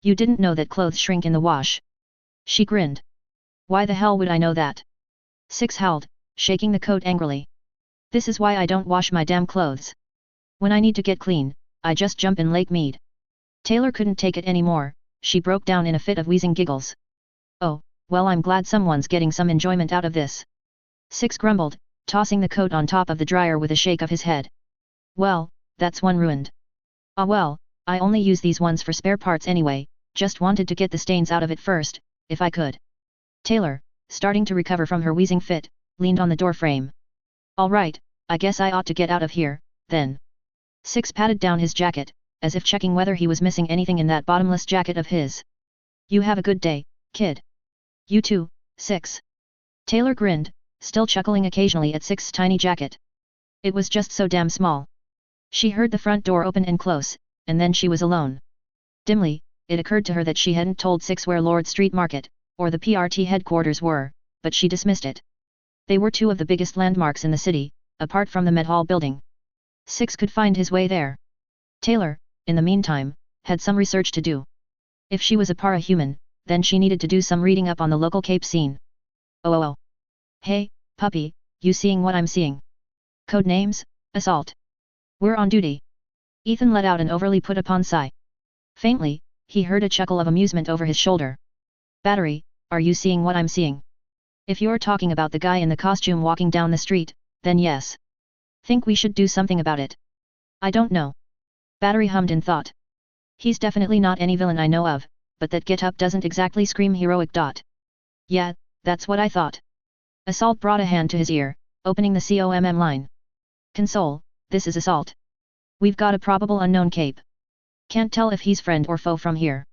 S1: You didn't know that clothes shrink in the wash? She grinned. Why the hell would I know that? Six howled, shaking the coat angrily. This is why I don't wash my damn clothes. When I need to get clean, I just jump in Lake Mead. Taylor couldn't take it anymore, she broke down in a fit of wheezing giggles. Oh, well I'm glad someone's getting some enjoyment out of this. Six grumbled, tossing the coat on top of the dryer with a shake of his head. Well, that's one ruined. Ah well, I only use these ones for spare parts anyway, just wanted to get the stains out of it first, if I could. Taylor, starting to recover from her wheezing fit, leaned on the door frame. All right, I guess I ought to get out of here, then. Six patted down his jacket, as if checking whether he was missing anything in that bottomless jacket of his. You have a good day, kid. You too, Six. Taylor grinned, still chuckling occasionally at Six's tiny jacket. It was just so damn small. She heard the front door open and close, and then she was alone. Dimly, it occurred to her that she hadn't told Six where Lord Street Market, or the PRT headquarters were, but she dismissed it. They were two of the biggest landmarks in the city, apart from the Met Hall building. Six could find his way there. Taylor, in the meantime, had some research to do. If she was a para-human, then she needed to do some reading up on the local cape scene. Oh. Hey, puppy, you seeing what I'm seeing? Code names, Assault. We're on duty. Ethan let out an overly put-upon sigh. Faintly, he heard a chuckle of amusement over his shoulder. Battery, are you seeing what I'm seeing? If you're talking about the guy in the costume walking down the street, then yes. Think we should do something about it? I don't know. Battery hummed in thought. He's definitely not any villain I know of, but that get-up doesn't exactly scream heroic. Yeah, that's what I thought. Assault brought a hand to his ear, opening the COMM line. Console, this is Assault. We've got a probable unknown cape. Can't tell if he's friend or foe from here.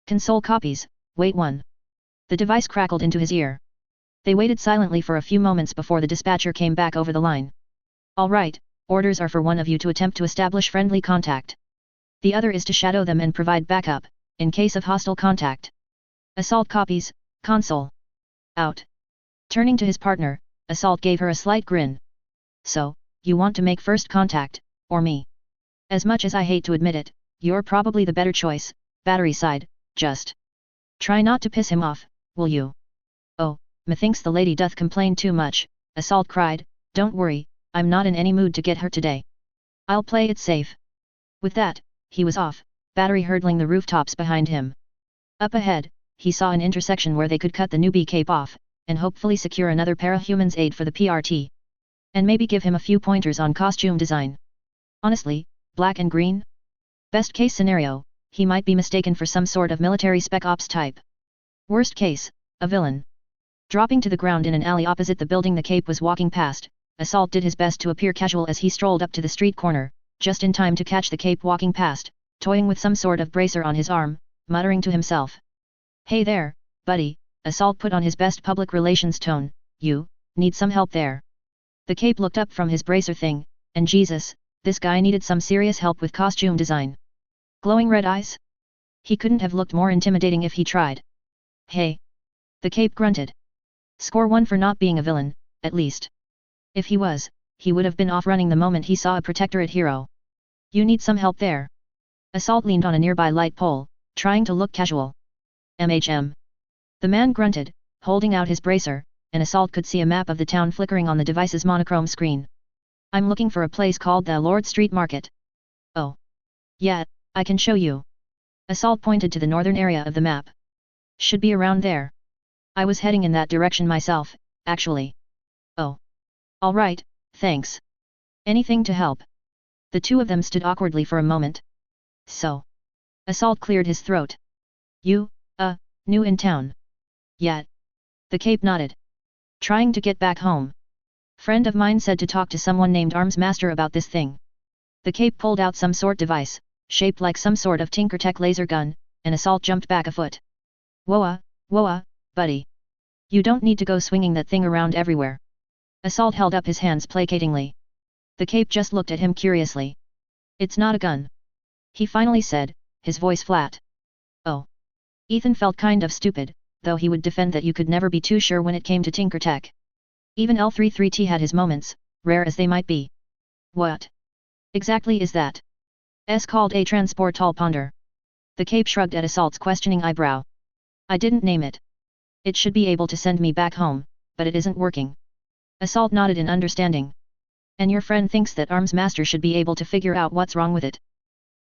S1: Console copies, wait one. The device crackled into his ear. They waited silently for a few moments before the dispatcher came back over the line. All right, orders are for one of you to attempt to establish friendly contact. The other is to shadow them and provide backup, in case of hostile contact. Assault copies, console. Out. Turning to his partner, Assault gave her a slight grin. So, you want to make first contact, or me? As much as I hate to admit it, you're probably the better choice, Battery sighed, just. Try not to piss him off, will you? Oh, methinks the lady doth complain too much, Assault cried, don't worry, I'm not in any mood to get her today. I'll play it safe. With that, he was off, Battery hurdling the rooftops behind him. Up ahead, he saw an intersection where they could cut the newbie cape off, and hopefully secure another para-human's aid for the PRT. And maybe give him a few pointers on costume design. Honestly, black and green? Best case scenario, he might be mistaken for some sort of military spec ops type. Worst case, a villain. Dropping to the ground in an alley opposite the building the cape was walking past, Assault did his best to appear casual as he strolled up to the street corner, just in time to catch the cape walking past, toying with some sort of bracer on his arm, muttering to himself. Hey there, buddy, Assault put on his best public relations tone, "You, need some help there." The Cape looked up from his bracer thing, and Jesus, this guy needed some serious help with costume design. Glowing red eyes? He couldn't have looked more intimidating if he tried. "Hey!" The Cape grunted. Score 1 for not being a villain, at least. If he was, he would have been off running the moment he saw a protectorate hero. "You need some help there?" Assault leaned on a nearby light pole, trying to look casual. "MHM." The man grunted, holding out his bracer, and Assault could see a map of the town flickering on the device's monochrome screen. "I'm looking for a place called the Lord Street Market." "Oh. Yeah, I can show you." Assault pointed to the northern area of the map. "Should be around there. I was heading in that direction myself, actually." "Oh. Alright, thanks. Anything to help?" The two of them stood awkwardly for a moment. "So." Assault cleared his throat. "You, new in town?" "Yeah." The Cape nodded. "Trying to get back home. Friend of mine said to talk to someone named Arms Master about this thing." The Cape pulled out some sort device, shaped like some sort of Tinkertech laser gun, and Assault jumped back a foot. Whoa, buddy. You don't need to go swinging that thing around everywhere." Assault held up his hands placatingly. The Cape just looked at him curiously. "It's not a gun," he finally said, his voice flat. "Oh." Ethan felt kind of stupid, though he would defend that you could never be too sure when it came to Tinkertech. Even L33T had his moments, rare as they might be. "What exactly is that?" Called a transportal ponder. The Cape shrugged at Assault's questioning eyebrow. "I didn't name it. It should be able to send me back home, but it isn't working." Assault nodded in understanding. "And your friend thinks that Arms Master should be able to figure out what's wrong with it.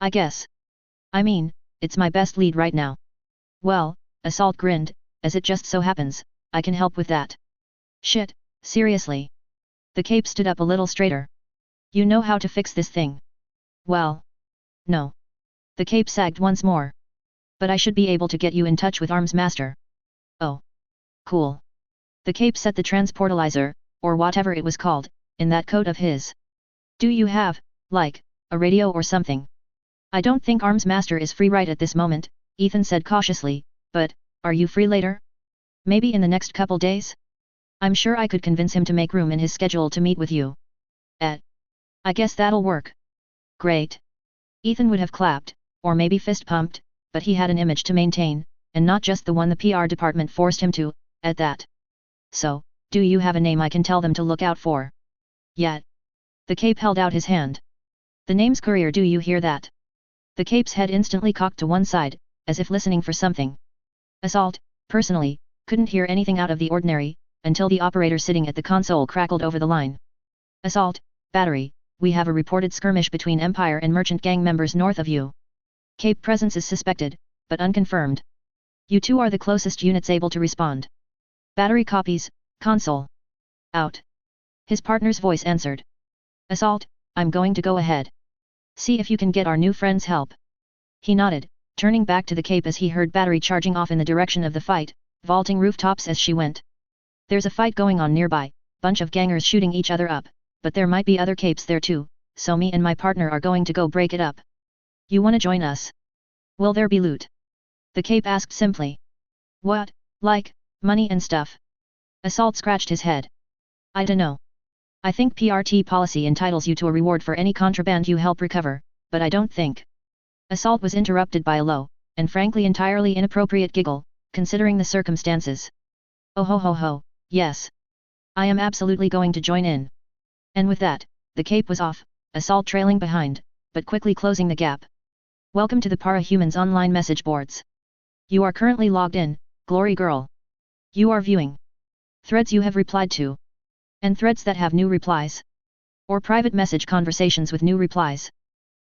S1: I guess. I mean, it's my best lead right now." "Well," Assault grinned, "as it just so happens, I can help with that." "Shit, seriously?" The Cape stood up a little straighter. "You know how to fix this thing?" "Well, no." The Cape sagged once more. "But I should be able to get you in touch with Arms Master." "Oh. Cool." The Cape set the transportalizer, or whatever it was called, in that coat of his. "Do you have, like, a radio or something?" "I don't think Arms Master is free right at this moment," Ethan said cautiously, "but, are you free later? Maybe in the next couple days? I'm sure I could convince him to make room in his schedule to meet with you." I guess that'll work." "Great." Ethan would have clapped, or maybe fist-pumped, but he had an image to maintain, and not just the one the PR department forced him to, at that. "So, do you have a name I can tell them to look out for?" "Yeah." The Cape held out his hand. "The name's Courier, do you hear that?" The Cape's head instantly cocked to one side, as if listening for something. Assault, personally, couldn't hear anything out of the ordinary, until the operator sitting at the console crackled over the line. "Assault, Battery, we have a reported skirmish between Empire and Merchant Gang members north of you. Cape presence is suspected, but unconfirmed. You two are the closest units able to respond." "Battery copies, console." "Out." His partner's voice answered. "Assault, I'm going to go ahead. See if you can get our new friends help." He nodded, turning back to the Cape as he heard Battery charging off in the direction of the fight, vaulting rooftops as she went. "There's a fight going on nearby, bunch of gangers shooting each other up, but there might be other Capes there too, so me and my partner are going to go break it up. You wanna join us?" "Will there be loot?" The Cape asked simply. "What, like, money and stuff?" Assault scratched his head. "I dunno. I think PRT policy entitles you to a reward for any contraband you help recover, but I don't think." Assault was interrupted by a low, and frankly entirely inappropriate giggle, considering the circumstances. "Oh ho ho ho, yes. I am absolutely going to join in." And with that, the Cape was off, Assault trailing behind, but quickly closing the gap. "Welcome to the Para-Humans online message boards. You are currently logged in, Glory Girl. You are viewing threads you have replied to, and threads that have new replies, or private message conversations with new replies.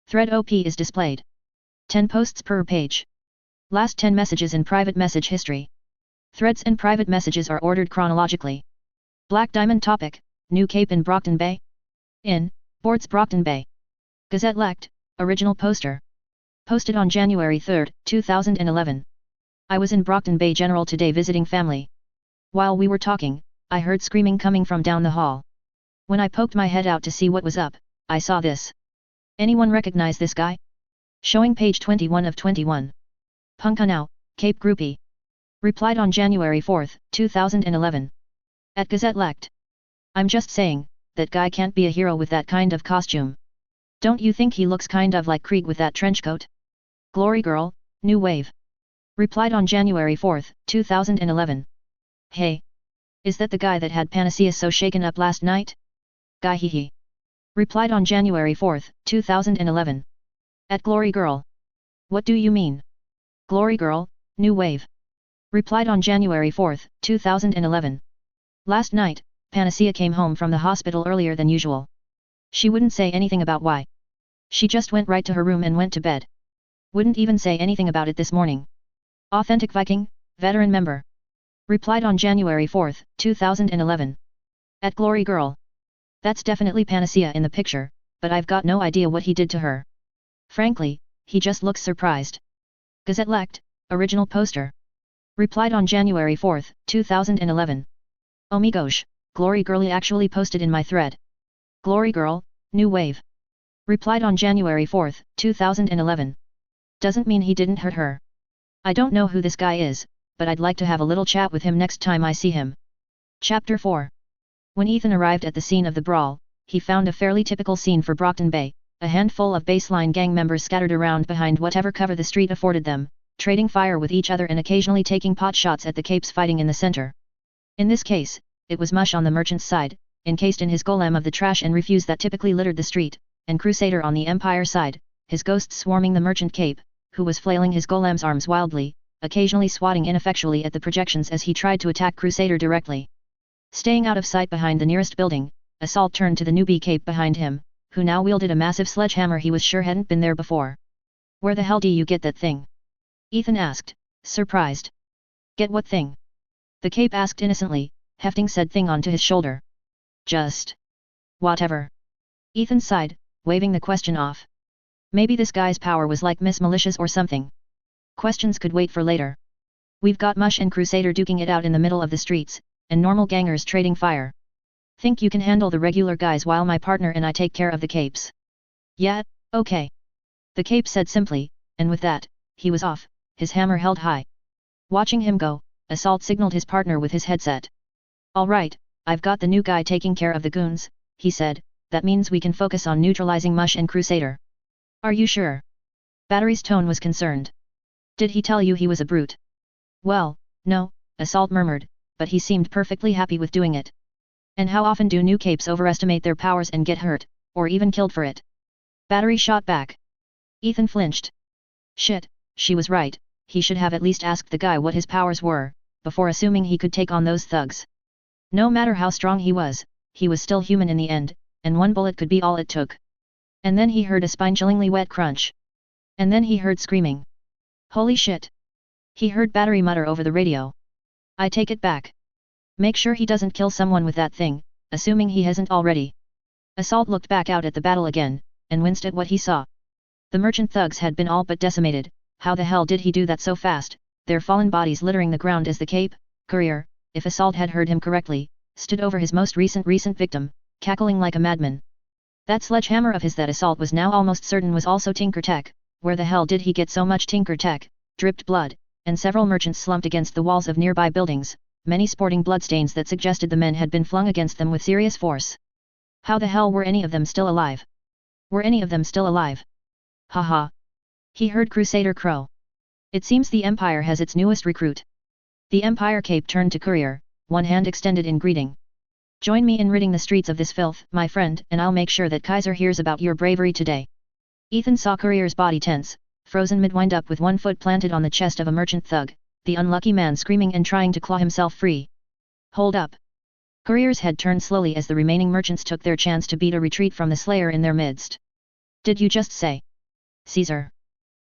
S1: Thread OP is displayed. 10 posts per page. Last 10 messages in private message history. Threads and private messages are ordered chronologically. Black Diamond topic, new Cape in Brockton Bay? Boards Brockton Bay. Gazette Lect, original poster. Posted on January 3, 2011. I was in Brockton Bay General today visiting family. While we were talking, I heard screaming coming from down the hall. When I poked my head out to see what was up, I saw this. Anyone recognize this guy? Showing page 21 of 21. Punka now, Cape Groupie. Replied on January 4, 2011. At Gazette Lect. I'm just saying, that guy can't be a hero with that kind of costume. Don't you think he looks kind of like Krieg with that trench coat? Glory girl, new wave. Replied on January 4, 2011. Hey! Is that the guy that had Panacea so shaken up last night? Guy hee. Replied on January 4, 2011. At Glory girl. What do you mean? Glory girl, new wave. Replied on January 4, 2011. Last night, Panacea came home from the hospital earlier than usual. She wouldn't say anything about why. She just went right to her room and went to bed. Wouldn't even say anything about it this morning. Authentic Viking, veteran member. Replied on January 4, 2011. At Glory girl. That's definitely Panacea in the picture, but I've got no idea what he did to her. Frankly, he just looks surprised. Gazette Lect, original poster. Replied on January 4, 2011. Oh my gosh, Glory girlie actually posted in my thread. Glory girl, new wave. Replied on January 4, 2011. Doesn't mean he didn't hurt her. I don't know who this guy is, but I'd like to have a little chat with him next time I see him. Chapter 4. When Ethan arrived at the scene of the brawl, he found a fairly typical scene for Brockton Bay, a handful of baseline gang members scattered around behind whatever cover the street afforded them, trading fire with each other and occasionally taking pot shots at the capes fighting in the center. In this case, it was Mush on the merchant's side, encased in his golem of the trash and refuse that typically littered the street, and Crusader on the Empire side, his ghosts swarming the merchant cape, who was flailing his golem's arms wildly, occasionally swatting ineffectually at the projections as he tried to attack Crusader directly. Staying out of sight behind the nearest building, Assault turned to the newbie cape behind him, who now wielded a massive sledgehammer he was sure hadn't been there before. Where the hell do you get that thing? Ethan asked, surprised. Get what thing? The cape asked innocently, hefting said thing onto his shoulder. Just whatever. Ethan sighed, waving the question off. Maybe this guy's power was like Miss Malicious or something. Questions could wait for later. We've got Mush and Crusader duking it out in the middle of the streets, and normal gangers trading fire. Think you can handle the regular guys while my partner and I take care of the capes? Yeah, okay. The cape said simply, and with that, he was off, his hammer held high. Watching him go, Assault signaled his partner with his headset. Alright, I've got the new guy taking care of the goons, he said, that means we can focus on neutralizing Mush and Crusader. Are you sure? Battery's tone was concerned. Did he tell you he was a brute? Well, no, Assault murmured, but he seemed perfectly happy with doing it. And how often do new capes overestimate their powers and get hurt, or even killed for it? Battery shot back. Ethan flinched. Shit, she was right, he should have at least asked the guy what his powers were, before assuming he could take on those thugs. No matter how strong he was still human in the end, and one bullet could be all it took. And then he heard a spine-chillingly wet crunch. And then he heard screaming. Holy shit! He heard Battery mutter over the radio. I take it back. Make sure he doesn't kill someone with that thing, assuming he hasn't already. Assault looked back out at the battle again, and winced at what he saw. The merchant thugs had been all but decimated. How the hell did he do that so fast, their fallen bodies littering the ground as the cape, Courier, if Assault had heard him correctly, stood over his most recent victim, cackling like a madman. That sledgehammer of his that Assault was now almost certain was also Tinker Tech. Where the hell did he get so much Tinker Tech? Dripped blood, and several merchants slumped against the walls of nearby buildings, many sporting bloodstains that suggested the men had been flung against them with serious force. How the hell were any of them still alive? Were any of them still alive? Haha. He heard Crusader crow. It seems the Empire has its newest recruit. The Empire cape turned to Courier, one hand extended in greeting. Join me in ridding the streets of this filth, my friend, and I'll make sure that Kaiser hears about your bravery today. Ethan saw Courier's body tense, frozen mid-wind up with one foot planted on the chest of a merchant thug, the unlucky man screaming and trying to claw himself free. Hold up. Courier's head turned slowly as the remaining merchants took their chance to beat a retreat from the slayer in their midst. Did you just say Caesar?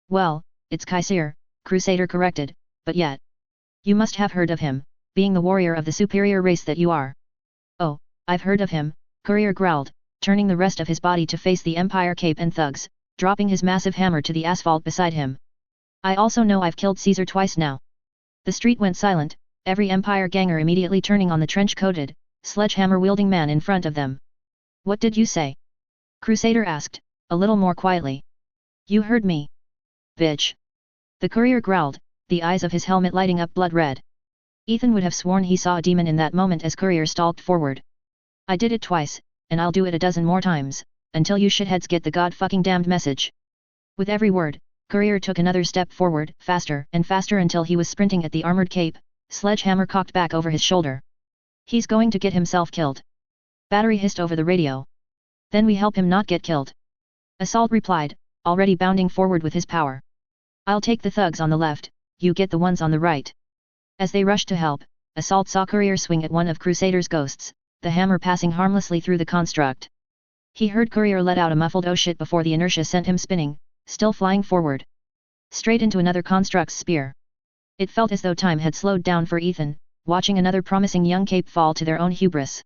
S1: Well, it's Kaiser, Crusader corrected, but yet. You must have heard of him, being the warrior of the superior race that you are. Oh, I've heard of him, Courier growled, turning the rest of his body to face the Empire cape and thugs, dropping his massive hammer to the asphalt beside him. I also know I've killed Caesar twice now. The street went silent, every Empire ganger immediately turning on the trench-coated, sledgehammer-wielding man in front of them. What did you say? Crusader asked, a little more quietly. You heard me. Bitch. The Courier growled, the eyes of his helmet lighting up blood red. Ethan would have sworn he saw a demon in that moment as Courier stalked forward. I did it twice, and I'll do it a dozen more times, until you shitheads get the god-fucking-damned message. With every word, Courier took another step forward, faster and faster until he was sprinting at the armored cape, sledgehammer cocked back over his shoulder. He's going to get himself killed. Battery hissed over the radio. Then we help him not get killed. Assault replied, already bounding forward with his power. I'll take the thugs on the left, you get the ones on the right. As they rushed to help, Assault saw Courier swing at one of Crusader's ghosts, the hammer passing harmlessly through the construct. He heard Courier let out a muffled oh shit before the inertia sent him spinning, still flying forward. Straight into another construct's spear. It felt as though time had slowed down for Ethan, watching another promising young cape fall to their own hubris.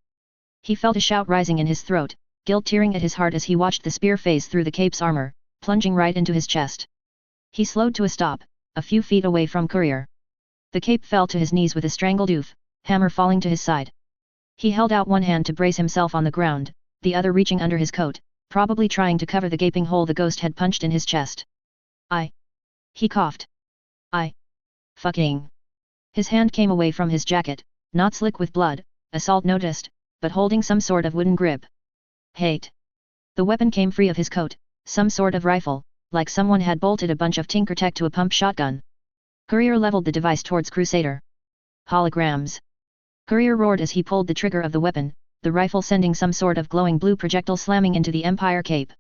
S1: He felt a shout rising in his throat, guilt tearing at his heart as he watched the spear phase through the cape's armor, plunging right into his chest. He slowed to a stop, a few feet away from Courier. The cape fell to his knees with a strangled oof, hammer falling to his side. He held out one hand to brace himself on the ground, the other reaching under his coat, probably trying to cover the gaping hole the ghost had punched in his chest. He coughed. Fucking. His hand came away from his jacket, not slick with blood, Assault noticed, but holding some sort of wooden grip. Hate. The weapon came free of his coat, some sort of rifle, like someone had bolted a bunch of Tinkertech to a pump shotgun. Courier leveled the device towards Crusader. Holograms. Courier roared as he pulled the trigger of the weapon, the rifle sending some sort of glowing blue projectile slamming into the Empire cape.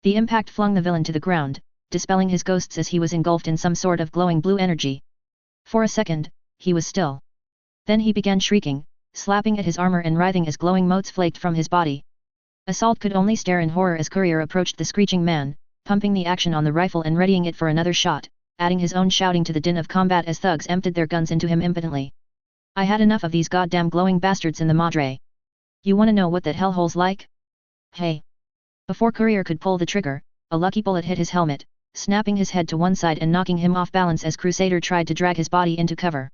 S1: The impact flung the villain to the ground, dispelling his ghosts as he was engulfed in some sort of glowing blue energy. For a second, he was still. Then he began shrieking, slapping at his armor and writhing as glowing motes flaked from his body. Assault could only stare in horror as Courier approached the screeching man, pumping the action on the rifle and readying it for another shot, adding his own shouting to the din of combat as thugs emptied their guns into him impotently. I had enough of these goddamn glowing bastards in the Madre. You wanna know what that hellhole's like? Hey! Before Courier could pull the trigger, a lucky bullet hit his helmet, snapping his head to one side and knocking him off balance as Crusader tried to drag his body into cover.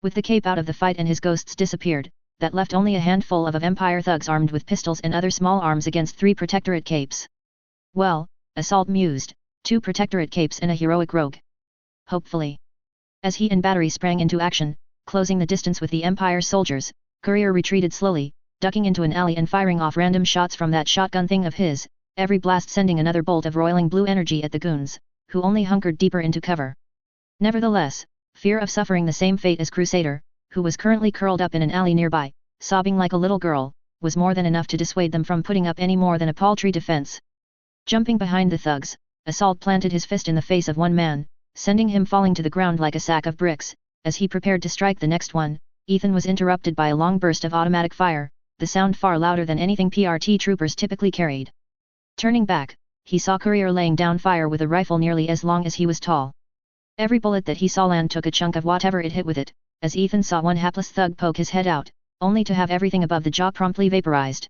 S1: With the cape out of the fight and his ghosts disappeared, that left only a handful of Empire thugs armed with pistols and other small arms against 3 Protectorate capes. Well, Assault mused, 2 Protectorate capes and a heroic rogue. Hopefully. As he and Battery sprang into action, closing the distance with the Empire soldiers, Courier retreated slowly, ducking into an alley and firing off random shots from that shotgun thing of his, every blast sending another bolt of roiling blue energy at the goons, who only hunkered deeper into cover. Nevertheless, fear of suffering the same fate as Crusader, who was currently curled up in an alley nearby, sobbing like a little girl, was more than enough to dissuade them from putting up any more than a paltry defense. Jumping behind the thugs, Assault planted his fist in the face of one man, sending him falling to the ground like a sack of bricks. As he prepared to strike the next one, Ethan was interrupted by a long burst of automatic fire, the sound far louder than anything PRT troopers typically carried. Turning back, he saw Courier laying down fire with a rifle nearly as long as he was tall. Every bullet that he saw land took a chunk of whatever it hit with it, as Ethan saw one hapless thug poke his head out, only to have everything above the jaw promptly vaporized.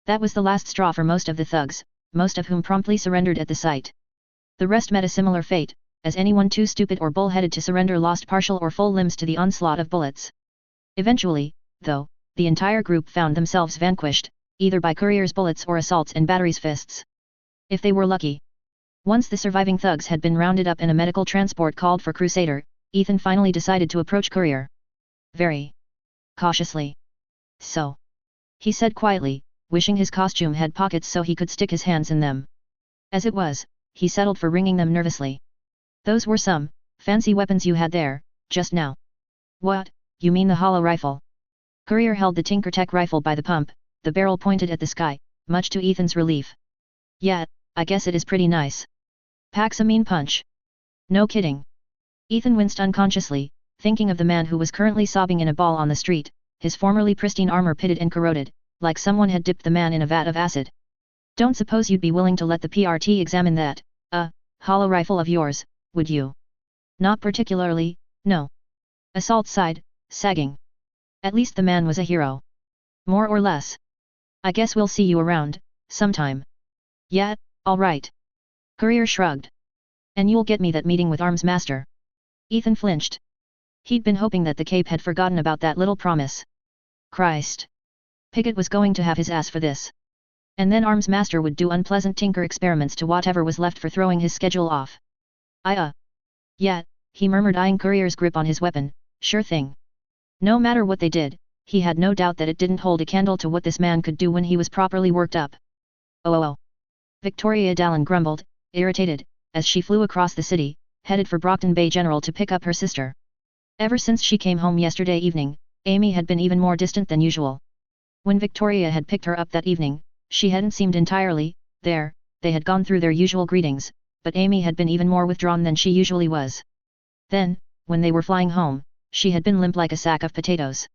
S1: That was the last straw for most of the thugs, most of whom promptly surrendered at the sight. The rest met a similar fate, as anyone too stupid or bull-headed to surrender lost partial or full limbs to the onslaught of bullets. Eventually, though, the entire group found themselves vanquished, either by Courier's bullets or Assault's and Battery's fists. If they were lucky. Once the surviving thugs had been rounded up and a medical transport called for Crusader, Ethan finally decided to approach Courier. Very cautiously. So, he said quietly, wishing his costume had pockets so he could stick his hands in them. As it was, he settled for wringing them nervously. Those were some fancy weapons you had there, just now. What, you mean the hollow rifle? Courier held the Tinkertech rifle by the pump, the barrel pointed at the sky, much to Ethan's relief. Yeah, I guess it is pretty nice. Packs a mean punch. No kidding. Ethan winced unconsciously, thinking of the man who was currently sobbing in a ball on the street, his formerly pristine armor pitted and corroded, like someone had dipped the man in a vat of acid. Don't suppose you'd be willing to let the PRT examine that, hollow rifle of yours, would you? Not particularly, no. Assault sighed, sagging. At least the man was a hero. More or less. I guess we'll see you around, sometime. Yeah, all right. Courier shrugged. And you'll get me that meeting with Arms Master. Ethan flinched. He'd been hoping that the cape had forgotten about that little promise. Christ. Piggott was going to have his ass for this. And then Arms Master would do unpleasant tinker experiments to whatever was left for throwing his schedule off. Yeah, he murmured, eyeing Courier's grip on his weapon. Sure thing. No matter what they did, he had no doubt that it didn't hold a candle to what this man could do when he was properly worked up. Oh. Victoria Dallin grumbled, irritated, as she flew across the city, headed for Brockton Bay General to pick up her sister. Ever since she came home yesterday evening, Amy had been even more distant than usual. When Victoria had picked her up that evening, she hadn't seemed entirely there. They had gone through their usual greetings, but Amy had been even more withdrawn than she usually was. Then, when they were flying home, she had been limp like a sack of potatoes.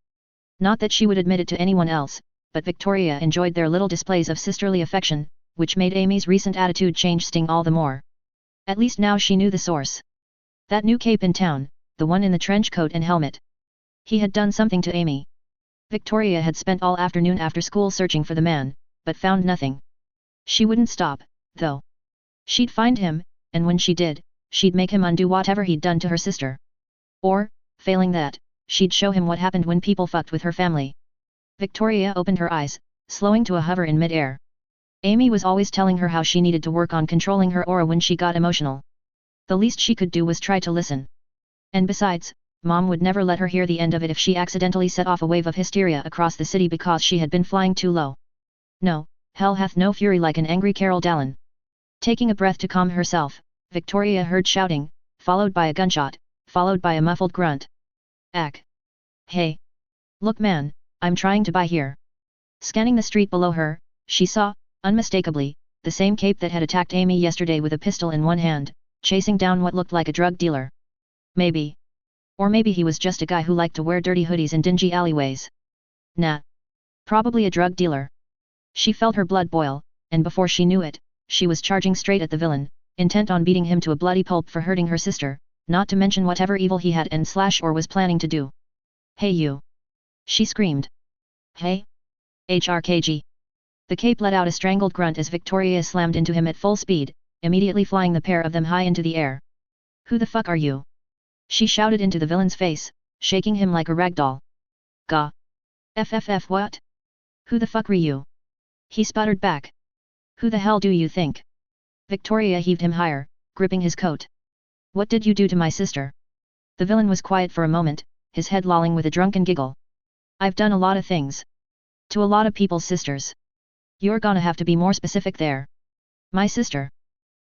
S1: Not that she would admit it to anyone else, but Victoria enjoyed their little displays of sisterly affection, which made Amy's recent attitude change sting all the more. At least now she knew the source. That new cape in town, the one in the trench coat and helmet. He had done something to Amy. Victoria had spent all afternoon after school searching for the man, but found nothing. She wouldn't stop, though. She'd find him, and when she did, she'd make him undo whatever he'd done to her sister. Or, failing that, she'd show him what happened when people fucked with her family. Victoria opened her eyes, slowing to a hover in mid-air. Amy was always telling her how she needed to work on controlling her aura when she got emotional. The least she could do was try to listen. And besides, Mom would never let her hear the end of it if she accidentally set off a wave of hysteria across the city because she had been flying too low. No, hell hath no fury like an angry Carol Dallin. Taking a breath to calm herself, Victoria heard shouting, followed by a gunshot, followed by a muffled grunt. Ack. Hey. Look man, I'm trying to buy here. Scanning the street below her, she saw, unmistakably, the same cape that had attacked Amy yesterday with a pistol in one hand, chasing down what looked like a drug dealer. Maybe. Or maybe he was just a guy who liked to wear dirty hoodies in dingy alleyways. Nah. Probably a drug dealer. She felt her blood boil, and before she knew it, she was charging straight at the villain, intent on beating him to a bloody pulp for hurting her sister, not to mention whatever evil he had and or was planning to do. Hey you! She screamed. Hey? HRKG. The cape let out a strangled grunt as Victoria slammed into him at full speed, immediately flying the pair of them high into the air. Who the fuck are you? She shouted into the villain's face, shaking him like a ragdoll. Gah. FFF what? Who the fuck are you? He sputtered back. Who the hell do you think? Victoria heaved him higher, gripping his coat. What did you do to my sister? The villain was quiet for a moment, his head lolling with a drunken giggle. I've done a lot of things. To a lot of people's sisters. You're gonna have to be more specific there. My sister.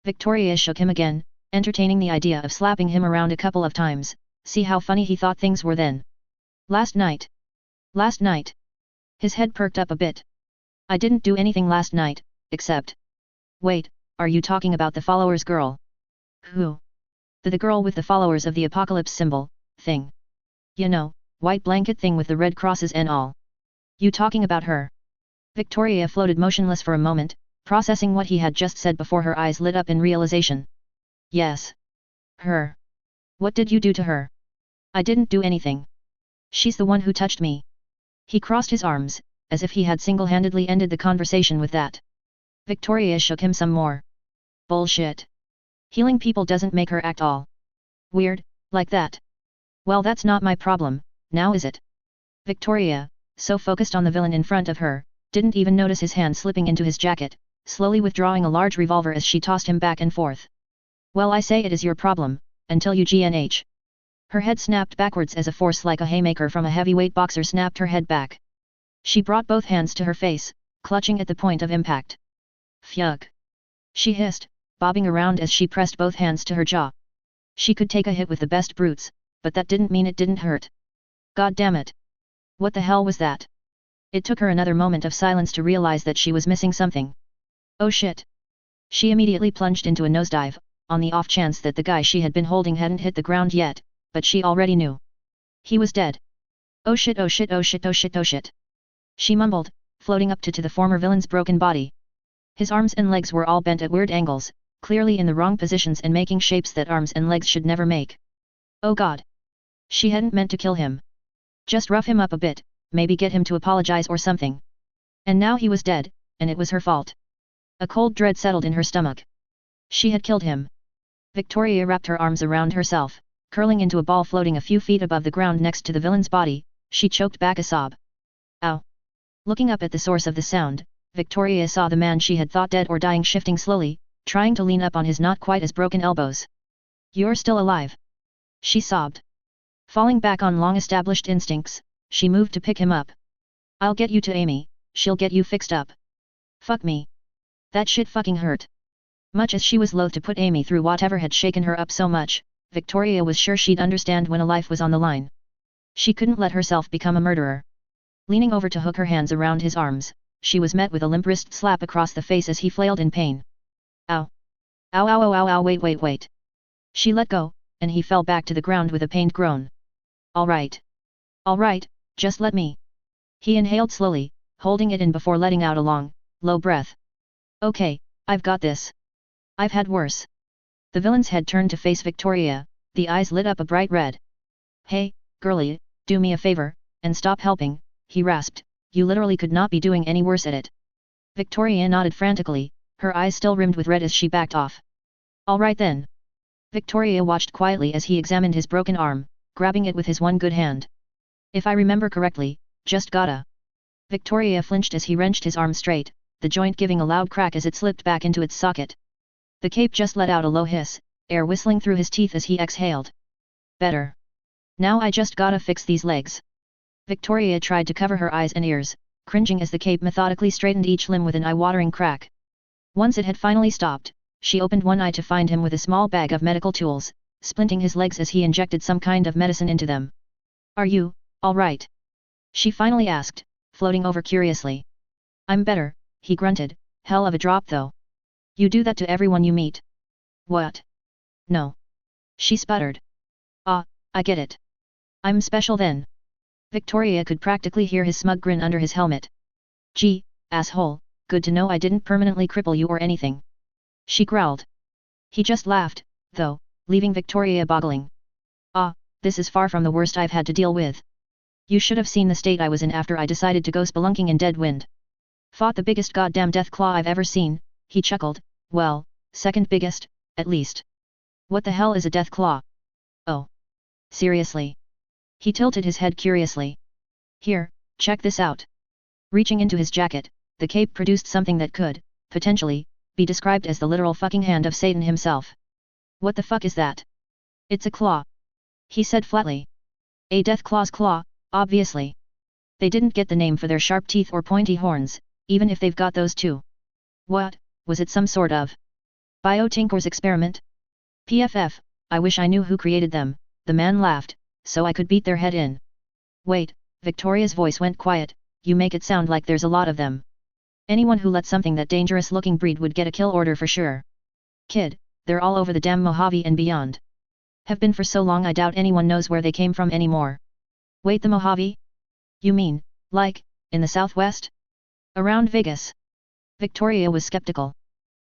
S1: Victoria shook him again, entertaining the idea of slapping him around a couple of times, see how funny he thought things were then. Last night. Last night. His head perked up a bit. I didn't do anything last night, except... Wait, are you talking about the followers girl? Who? The girl with the followers of the apocalypse symbol, thing. You know, white blanket thing with the red crosses and all. You talking about her? Victoria floated motionless for a moment, processing what he had just said before her eyes lit up in realization. Yes. Her. What did you do to her? I didn't do anything. She's the one who touched me. He crossed his arms, as if he had single-handedly ended the conversation with that. Victoria shook him some more. Bullshit. Healing people doesn't make her act all weird, like that. Well, that's not my problem, now is it? Victoria, so focused on the villain in front of her, didn't even notice his hand slipping into his jacket, slowly withdrawing a large revolver as she tossed him back and forth. Well, I say it is your problem, until you GNH. Her head snapped backwards as a force like a haymaker from a heavyweight boxer snapped her head back. She brought both hands to her face, clutching at the point of impact. Fuck. She hissed, bobbing around as she pressed both hands to her jaw. She could take a hit with the best brutes, but that didn't mean it didn't hurt. God damn it. What the hell was that? It took her another moment of silence to realize that she was missing something. Oh shit. She immediately plunged into a nosedive, on the off chance that the guy she had been holding hadn't hit the ground yet, but she already knew. He was dead. Oh shit, oh shit, oh shit, oh shit, oh shit. She mumbled, floating up to the former villain's broken body. His arms and legs were all bent at weird angles, clearly in the wrong positions and making shapes that arms and legs should never make. Oh god. She hadn't meant to kill him. Just rough him up a bit, maybe get him to apologize or something. And now he was dead, and it was her fault. A cold dread settled in her stomach. She had killed him. Victoria wrapped her arms around herself, curling into a ball floating a few feet above the ground next to the villain's body. She choked back a sob. Ow. Looking up at the source of the sound, Victoria saw the man she had thought dead or dying shifting slowly, trying to lean up on his not quite as broken elbows. You're still alive. She sobbed. Falling back on long-established instincts, she moved to pick him up. I'll get you to Amy, she'll get you fixed up. Fuck me. That shit fucking hurt. Much as she was loath to put Amy through whatever had shaken her up so much, Victoria was sure she'd understand when a life was on the line. She couldn't let herself become a murderer. Leaning over to hook her hands around his arms, she was met with a limp wrist slap across the face as he flailed in pain. Ow. Ow ow ow ow ow wait. She let go, and he fell back to the ground with a pained groan. All right, just let me. He inhaled slowly, holding it in before letting out a long, low breath. Okay, I've got this. I've had worse. The villain's head turned to face Victoria, the eyes lit up a bright red. Hey, girlie, do me a favor, and stop helping, he rasped, you literally could not be doing any worse at it. Victoria nodded frantically, her eyes still rimmed with red as she backed off. All right then. Victoria watched quietly as he examined his broken arm, grabbing it with his one good hand. If I remember correctly, just gotta. Victoria flinched as he wrenched his arm straight, the joint giving a loud crack as it slipped back into its socket. The cape just let out a low hiss, air whistling through his teeth as he exhaled. Better. Now I just gotta fix these legs. Victoria tried to cover her eyes and ears, cringing as the cape methodically straightened each limb with an eye-watering crack. Once it had finally stopped, she opened one eye to find him with a small bag of medical tools, splinting his legs as he injected some kind of medicine into them. Are you, all right? She finally asked, floating over curiously. I'm better, he grunted, hell of a drop though. You do that to everyone you meet. What? No. She sputtered. Ah, I get it. I'm special then. Victoria could practically hear his smug grin under his helmet. Gee, asshole, good to know I didn't permanently cripple you or anything. She growled. He just laughed, though, leaving Victoria boggling. Ah, this is far from the worst I've had to deal with. You should have seen the state I was in after I decided to go spelunking in dead wind. Fought the biggest goddamn death claw I've ever seen, he chuckled, well, second biggest, at least. What the hell is a death claw? Oh. Seriously? He tilted his head curiously. Here, check this out. Reaching into his jacket, the cape produced something that could, potentially, be described as the literal fucking hand of Satan himself. What the fuck is that? It's a claw. He said flatly. A death claw's claw, obviously. They didn't get the name for their sharp teeth or pointy horns, even if they've got those too. What, was it some sort of biotinker's experiment? PFF, I wish I knew who created them, the man laughed, so I could beat their head in. Wait, Victoria's voice went quiet, you make it sound like there's a lot of them. Anyone who let something that dangerous looking breed would get a kill order for sure. Kid, they're all over the damn Mojave and beyond. Have been for so long I doubt anyone knows where they came from anymore. Wait, the Mojave? You mean, like, in the southwest? Around Vegas? Victoria was skeptical.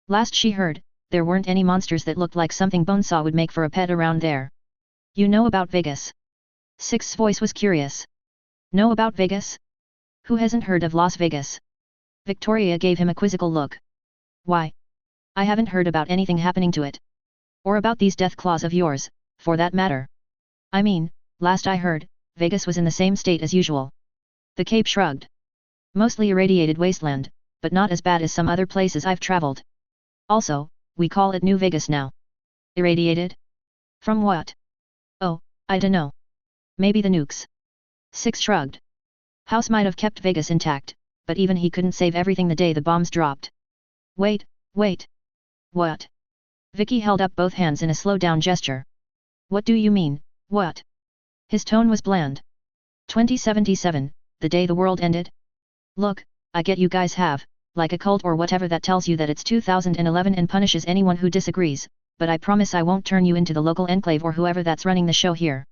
S1: Last she heard, there weren't any monsters that looked like something Bonesaw would make for a pet around there. You know about Vegas? Six's voice was curious. Know about Vegas? Who hasn't heard of Las Vegas? Victoria gave him a quizzical look. Why? I haven't heard about anything happening to it. Or about these death claws of yours, for that matter. I mean, last I heard, Vegas was in the same state as usual. The cape shrugged. Mostly irradiated wasteland, but not as bad as some other places I've traveled. Also, we call it New Vegas now. Irradiated? From what? Oh, I dunno. Maybe the nukes. Six shrugged. House might have kept Vegas intact, but even he couldn't save everything the day the bombs dropped. Wait. What? Vicky held up both hands in a slow-down gesture. What do you mean, what? His tone was bland. 2077, the day the world ended? Look, I get you guys have, like a cult or whatever that tells you that it's 2011 and punishes anyone who disagrees, but I promise I won't turn you into the local enclave or whoever that's running the show here.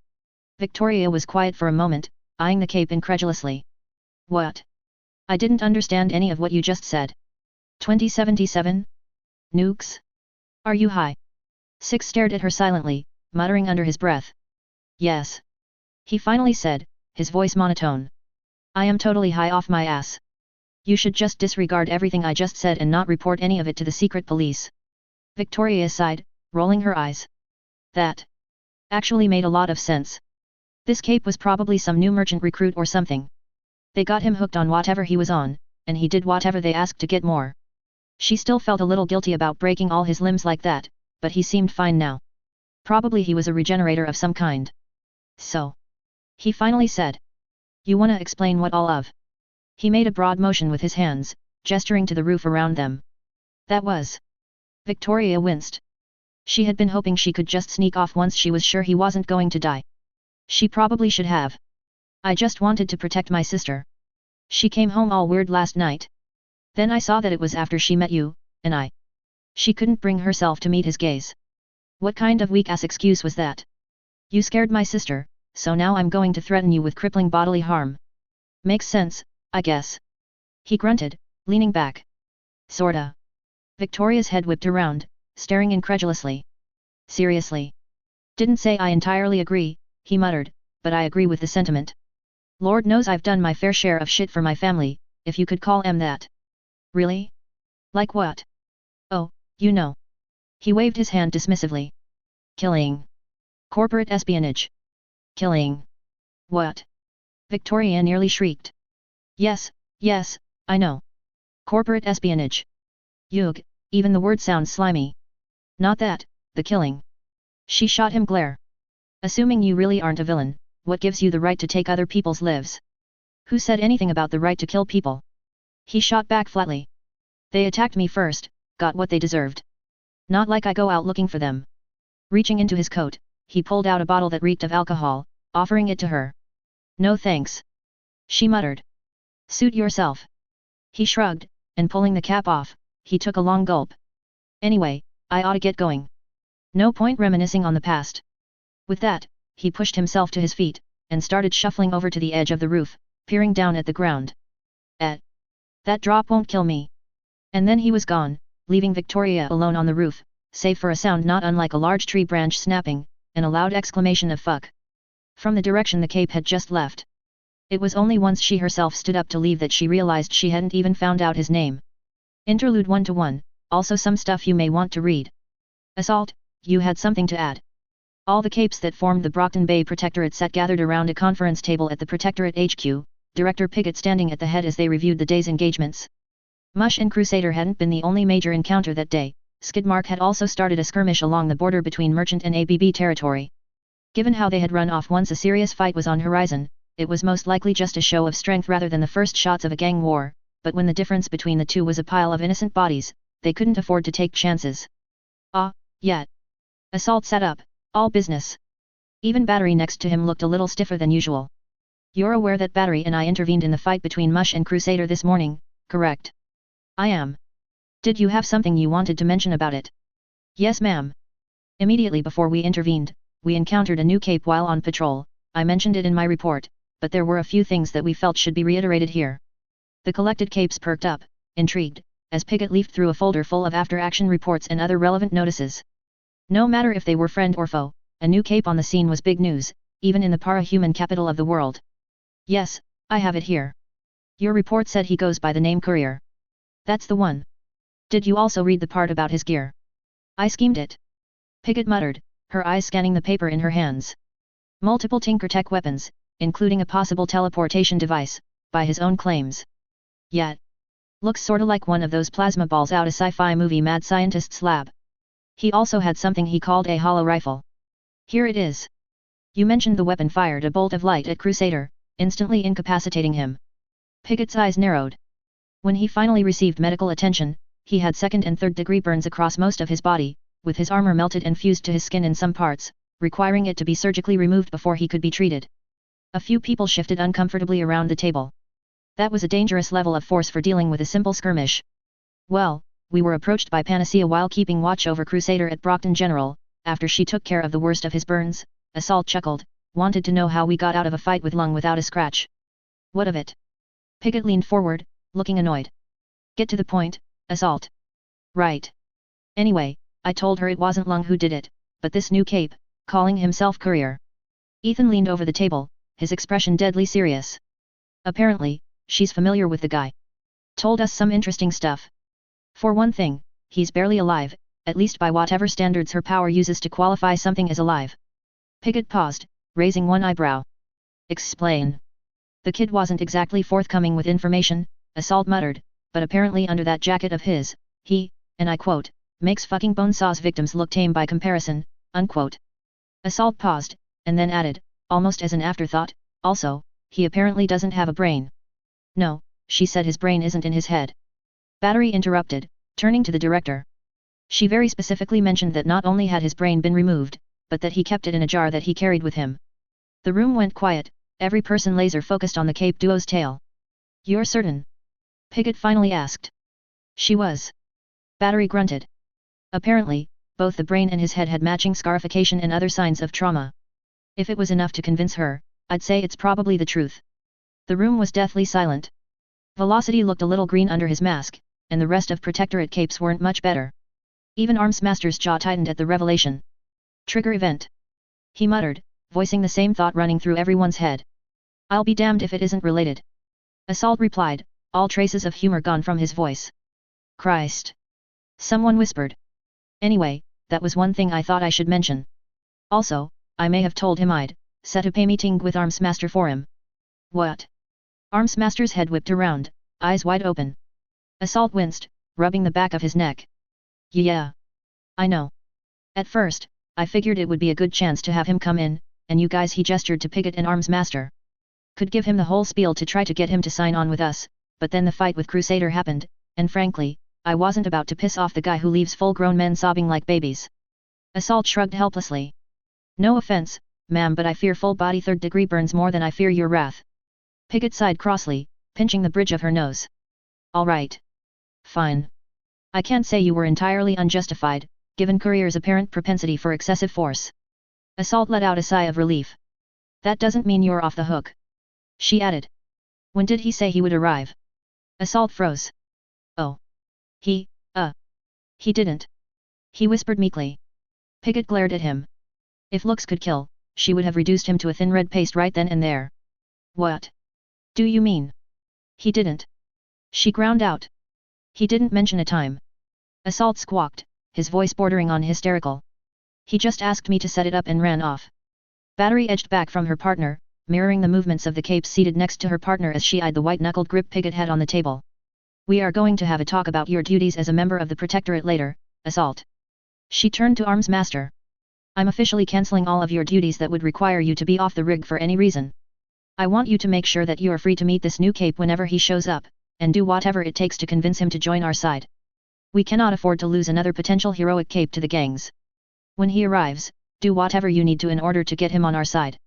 S1: Victoria was quiet for a moment, eyeing the cape incredulously. What? I didn't understand any of what you just said. 2077? Nukes? Are you high? Six stared at her silently, muttering under his breath. Yes. He finally said, his voice monotone. I am totally high off my ass. You should just disregard everything I just said and not report any of it to the secret police. Victoria sighed, rolling her eyes. That actually made a lot of sense. This cape was probably some new merchant recruit or something. They got him hooked on whatever he was on, and he did whatever they asked to get more. She still felt a little guilty about breaking all his limbs like that, but he seemed fine now. Probably he was a regenerator of some kind. So. He finally said. You wanna explain what all of? He made a broad motion with his hands, gesturing to the roof around them. That was. Victoria winced. She had been hoping she could just sneak off once she was sure he wasn't going to die. She probably should have. I just wanted to protect my sister. She came home all weird last night. Then I saw that it was after she met you, and I. She couldn't bring herself to meet his gaze. What kind of weak-ass excuse was that? You scared my sister, so now I'm going to threaten you with crippling bodily harm. Makes sense, I guess. He grunted, leaning back. Sorta. Victoria's head whipped around, staring incredulously. Seriously? Didn't say I entirely agree, he muttered, but I agree with the sentiment. Lord knows I've done my fair share of shit for my family, if you could call em that. Really? Like what? Oh, you know. He waved his hand dismissively. Killing. Corporate espionage. Killing. What? Victoria nearly shrieked. Yes, yes, I know. Corporate espionage. Yug, even the word sounds slimy. Not that, the killing. She shot him glare. Assuming you really aren't a villain, what gives you the right to take other people's lives? Who said anything about the right to kill people? He shot back flatly. They attacked me first, got what they deserved. Not like I go out looking for them. Reaching into his coat, he pulled out a bottle that reeked of alcohol, offering it to her. No thanks. She muttered. Suit yourself. He shrugged, and pulling the cap off, he took a long gulp. Anyway, I ought to get going. No point reminiscing on the past. With that, he pushed himself to his feet, and started shuffling over to the edge of the roof, peering down at the ground. That drop won't kill me. And then he was gone, leaving Victoria alone on the roof, save for a sound not unlike a large tree branch snapping, and a loud exclamation of fuck. From the direction the cape had just left. It was only once she herself stood up to leave that she realized she hadn't even found out his name. Interlude 1-1, also some stuff you may want to read. Assault, you had something to add. All the capes that formed the Brockton Bay Protectorate sat gathered around a conference table at the Protectorate HQ, Director Piggott standing at the head as they reviewed the day's engagements. Mush and Crusader hadn't been the only major encounter that day. Skidmark had also started a skirmish along the border between Merchant and ABB territory. Given how they had run off once a serious fight was on horizon, it was most likely just a show of strength rather than the first shots of a gang war, but when the difference between the two was a pile of innocent bodies, they couldn't afford to take chances. Yet. Assault sat up, all business. Even Battery next to him looked a little stiffer than usual. You're aware that Battery and I intervened in the fight between Mush and Crusader this morning, correct? I am. Did you have something you wanted to mention about it? Yes ma'am. Immediately before we intervened, we encountered a new cape while on patrol. I mentioned it in my report, but there were a few things that we felt should be reiterated here. The collected capes perked up, intrigued, as Piggott leafed through a folder full of after-action reports and other relevant notices. No matter if they were friend or foe, a new cape on the scene was big news, even in the para-human capital of the world. Yes, I have it here. Your report said he goes by the name Courier. That's the one. Did you also read the part about his gear? I schemed it. Piggott muttered, her eyes scanning the paper in her hands. Multiple Tinkertech weapons, including a possible teleportation device, by his own claims. Yet. Looks sorta like one of those plasma balls out a sci-fi movie mad scientist's lab. He also had something he called a hollow rifle. Here it is. You mentioned the weapon fired a bolt of light at Crusader, instantly incapacitating him. Piggott's eyes narrowed. When he finally received medical attention, he had second and third degree burns across most of his body, with his armor melted and fused to his skin in some parts, requiring it to be surgically removed before he could be treated. A few people shifted uncomfortably around the table. That was a dangerous level of force for dealing with a simple skirmish. Well, we were approached by Panacea while keeping watch over Crusader at Brockton General, after she took care of the worst of his burns. Assault chuckled, wanted to know how we got out of a fight with Lung without a scratch. What of it? Piggott leaned forward, looking annoyed. Get to the point, Assault. Right. Anyway, I told her it wasn't Lung who did it, but this new cape, calling himself Courier. Ethan leaned over the table, his expression deadly serious. Apparently, she's familiar with the guy. Told us some interesting stuff. For one thing, he's barely alive, at least by whatever standards her power uses to qualify something as alive. Piggott paused, raising one eyebrow. Explain. The kid wasn't exactly forthcoming with information, Assault muttered, but apparently under that jacket of his, he, and I quote, makes fucking Bonesaw's victims look tame by comparison, unquote. Assault paused, and then added, almost as an afterthought, also, he apparently doesn't have a brain. No, she said his brain isn't in his head. Battery interrupted, turning to the director. She very specifically mentioned that not only had his brain been removed, but that he kept it in a jar that he carried with him. The room went quiet, every person laser focused on the Cape duo's tail. You're certain? Piggott finally asked. She was. Battery grunted. Apparently, both the brain and his head had matching scarification and other signs of trauma. If it was enough to convince her, I'd say it's probably the truth. The room was deathly silent. Velocity looked a little green under his mask, and the rest of Protectorate capes weren't much better. Even Armsmaster's jaw tightened at the revelation. Trigger event. He muttered, voicing the same thought running through everyone's head. I'll be damned if it isn't related. Assault replied, all traces of humor gone from his voice. Christ. Someone whispered. Anyway, that was one thing I thought I should mention. Also, I may have told him I'd set up a meeting with Armsmaster for him. What? Armsmaster's head whipped around, eyes wide open. Assault winced, rubbing the back of his neck. Yeah. I know. At first, I figured it would be a good chance to have him come in, and you guys, he gestured to Piggott and Armsmaster, could give him the whole spiel to try to get him to sign on with us, but then the fight with Crusader happened, and frankly, I wasn't about to piss off the guy who leaves full-grown men sobbing like babies. Assault shrugged helplessly. No offense, ma'am, but I fear full-body third-degree burns more than I fear your wrath. Piggott sighed crossly, pinching the bridge of her nose. All right. Fine. I can't say you were entirely unjustified, given Courier's apparent propensity for excessive force. Assault let out a sigh of relief. That doesn't mean you're off the hook. She added. When did he say he would arrive? Assault froze. Oh. He didn't. He whispered meekly. Piggott glared at him. If looks could kill, she would have reduced him to a thin red paste right then and there. What? Do you mean? He didn't. She ground out. He didn't mention a time. Assault squawked, his voice bordering on hysterical. He just asked me to set it up and ran off. Battery edged back from her partner, mirroring the movements of the capes seated next to her partner as she eyed the white-knuckled grip Piggott had on the table. We are going to have a talk about your duties as a member of the Protectorate later, Assault. She turned to Armsmaster. I'm officially cancelling all of your duties that would require you to be off the rig for any reason. I want you to make sure that you are free to meet this new cape whenever he shows up, and do whatever it takes to convince him to join our side. We cannot afford to lose another potential heroic cape to the gangs. When he arrives, do whatever you need to in order to get him on our side.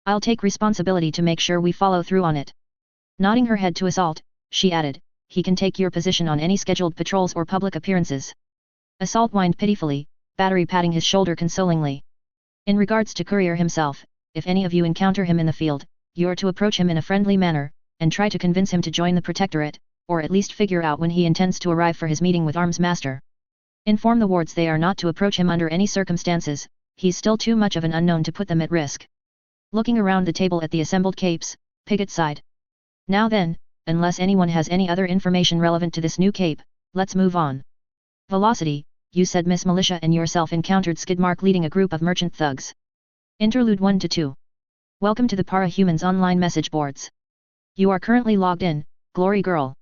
S1: I'll take responsibility to make sure we follow through on it. Nodding her head to Assault, she added, he can take your position on any scheduled patrols or public appearances. Assault whined pitifully, Battery patting his shoulder consolingly. In regards to Courier himself, if any of you encounter him in the field, you're to approach him in a friendly manner, and try to convince him to join the Protectorate, or at least figure out when he intends to arrive for his meeting with Armsmaster. Inform the wards they are not to approach him under any circumstances, he's still too much of an unknown to put them at risk. Looking around the table at the assembled capes, Piggott sighed. Now then, unless anyone has any other information relevant to this new cape, let's move on. Velocity, you said Miss Militia and yourself encountered Skidmark leading a group of merchant thugs. Interlude 1-2. Welcome to the Para-Humans online message boards. You are currently logged in, Glory Girl.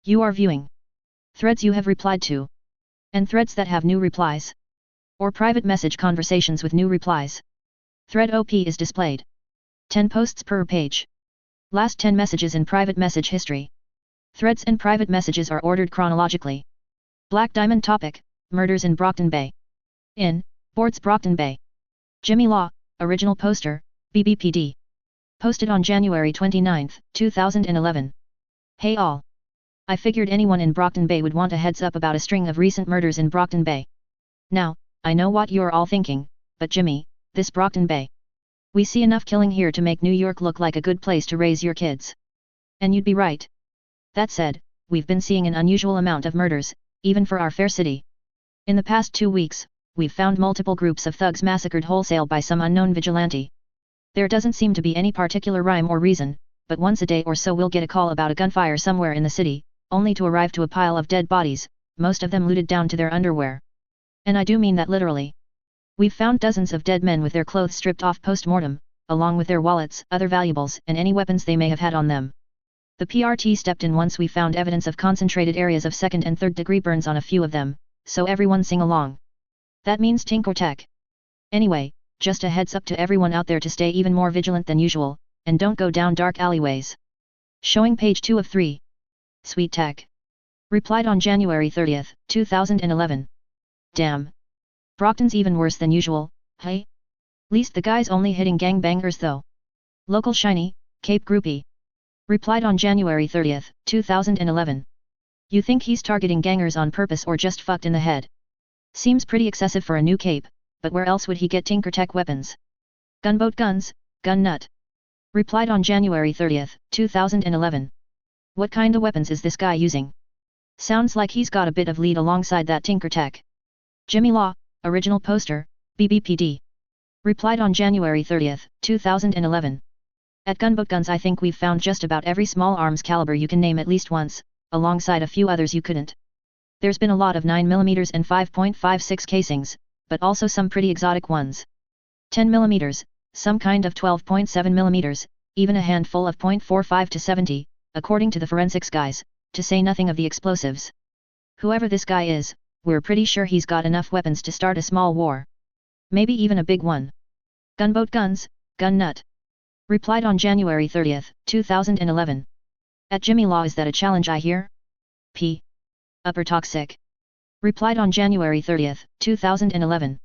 S1: You are viewing threads you have replied to, and threads that have new replies, or private message conversations with new replies. Thread OP is displayed. 10 posts per page. Last 10 messages in private message history. Threads and private messages are ordered chronologically. Black Diamond topic, murders in Brockton Bay. In, boards Brockton Bay. Jimmy Law, original poster, BBPD. Posted on January 29, 2011. Hey all. I figured anyone in Brockton Bay would want a heads up about a string of recent murders in Brockton Bay. Now, I know what you're all thinking, but Jimmy, this Brockton Bay. We see enough killing here to make New York look like a good place to raise your kids. And you'd be right. That said, we've been seeing an unusual amount of murders, even for our fair city. In the past 2 weeks, we've found multiple groups of thugs massacred wholesale by some unknown vigilante. There doesn't seem to be any particular rhyme or reason, but once a day or so we'll get a call about a gunfire somewhere in the city, only to arrive to a pile of dead bodies, most of them looted down to their underwear. And I do mean that literally. We've found dozens of dead men with their clothes stripped off post-mortem, along with their wallets, other valuables, and any weapons they may have had on them. The PRT stepped in once we found evidence of concentrated areas of second and third degree burns on a few of them, so everyone sing along. That means tink or tech. Anyway, Just a heads up to everyone out there to stay even more vigilant than usual, and don't go down dark alleyways. Showing page 2 of 3. Sweet tech. Replied on January 30, 2011. Damn. Brockton's even worse than usual, hey? Least the guy's only hitting gangbangers though. Local shiny, Cape groupie. Replied on January 30, 2011. You think he's targeting gangers on purpose or just fucked in the head? Seems pretty excessive for a new Cape, but where else would he get Tinker Tech weapons? Gunboat guns, gun nut. Replied on January 30, 2011. What kinda weapons is this guy using? Sounds like he's got a bit of lead alongside that Tinker Tech. Jimmy Law, original poster, BBPD. Replied on January 30, 2011. At Gunboat Guns I think we've found just about every small arms caliber you can name at least once, alongside a few others you couldn't. There's been a lot of 9mm and 5.56 casings, but also some pretty exotic ones. 10mm, some kind of 12.7mm, even a handful of .45 to 70, according to the forensics guys, to say nothing of the explosives. Whoever this guy is, we're pretty sure he's got enough weapons to start a small war. Maybe even a big one. Gunboat guns, gun nut. Replied on January 30, 2011. At Jimmy Law, is that a challenge I hear? P. Upper toxic. Replied on January 30, 2011.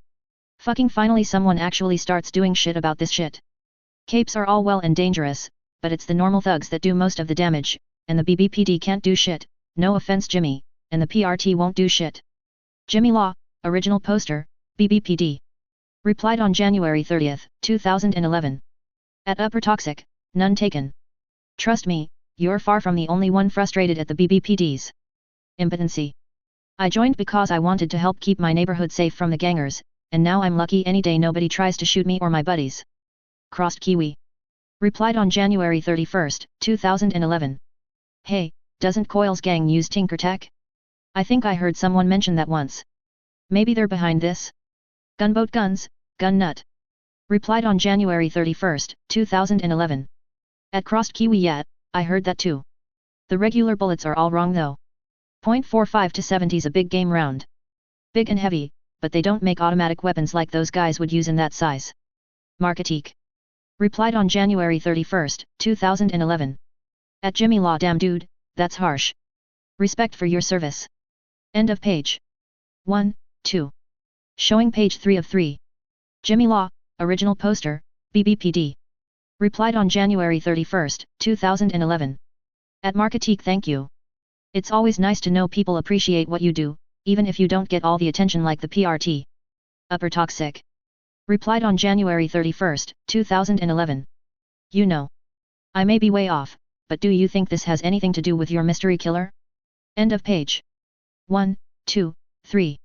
S1: Fucking finally someone actually starts doing shit about this shit. Capes are all well and dangerous, but it's the normal thugs that do most of the damage, and the BBPD can't do shit, no offense Jimmy, and the PRT won't do shit. Jimmy Law, original poster, BBPD. Replied on January 30, 2011. At Upper Toxic, none taken. Trust me, you're far from the only one frustrated at the BBPD's impotency. I joined because I wanted to help keep my neighborhood safe from the gangers, and now I'm lucky any day nobody tries to shoot me or my buddies. Crossed Kiwi. Replied on January 31, 2011. Hey, doesn't Coil's gang use Tinker Tech? I think I heard someone mention that once. Maybe they're behind this? Gunboat guns, gun nut. Replied on January 31, 2011. At Crossed Kiwi yet, I heard that too. The regular bullets are all wrong though. .45 to 70's a big game round. Big and heavy, but they don't make automatic weapons like those guys would use in that size. Marketique. Replied on January 31, 2011. At Jimmy Law, damn dude, that's harsh. Respect for your service. End of page. 1, 2. Showing page 3 of 3. Jimmy Law, original poster, BBPD. Replied on January 31, 2011. At Marketique, thank you. It's always nice to know people appreciate what you do, even if you don't get all the attention like the PRT. Upper Toxic. Replied on January 31, 2011. You know. I may be way off, but do you think this has anything to do with your mystery killer? End of page. 1, 2, 3.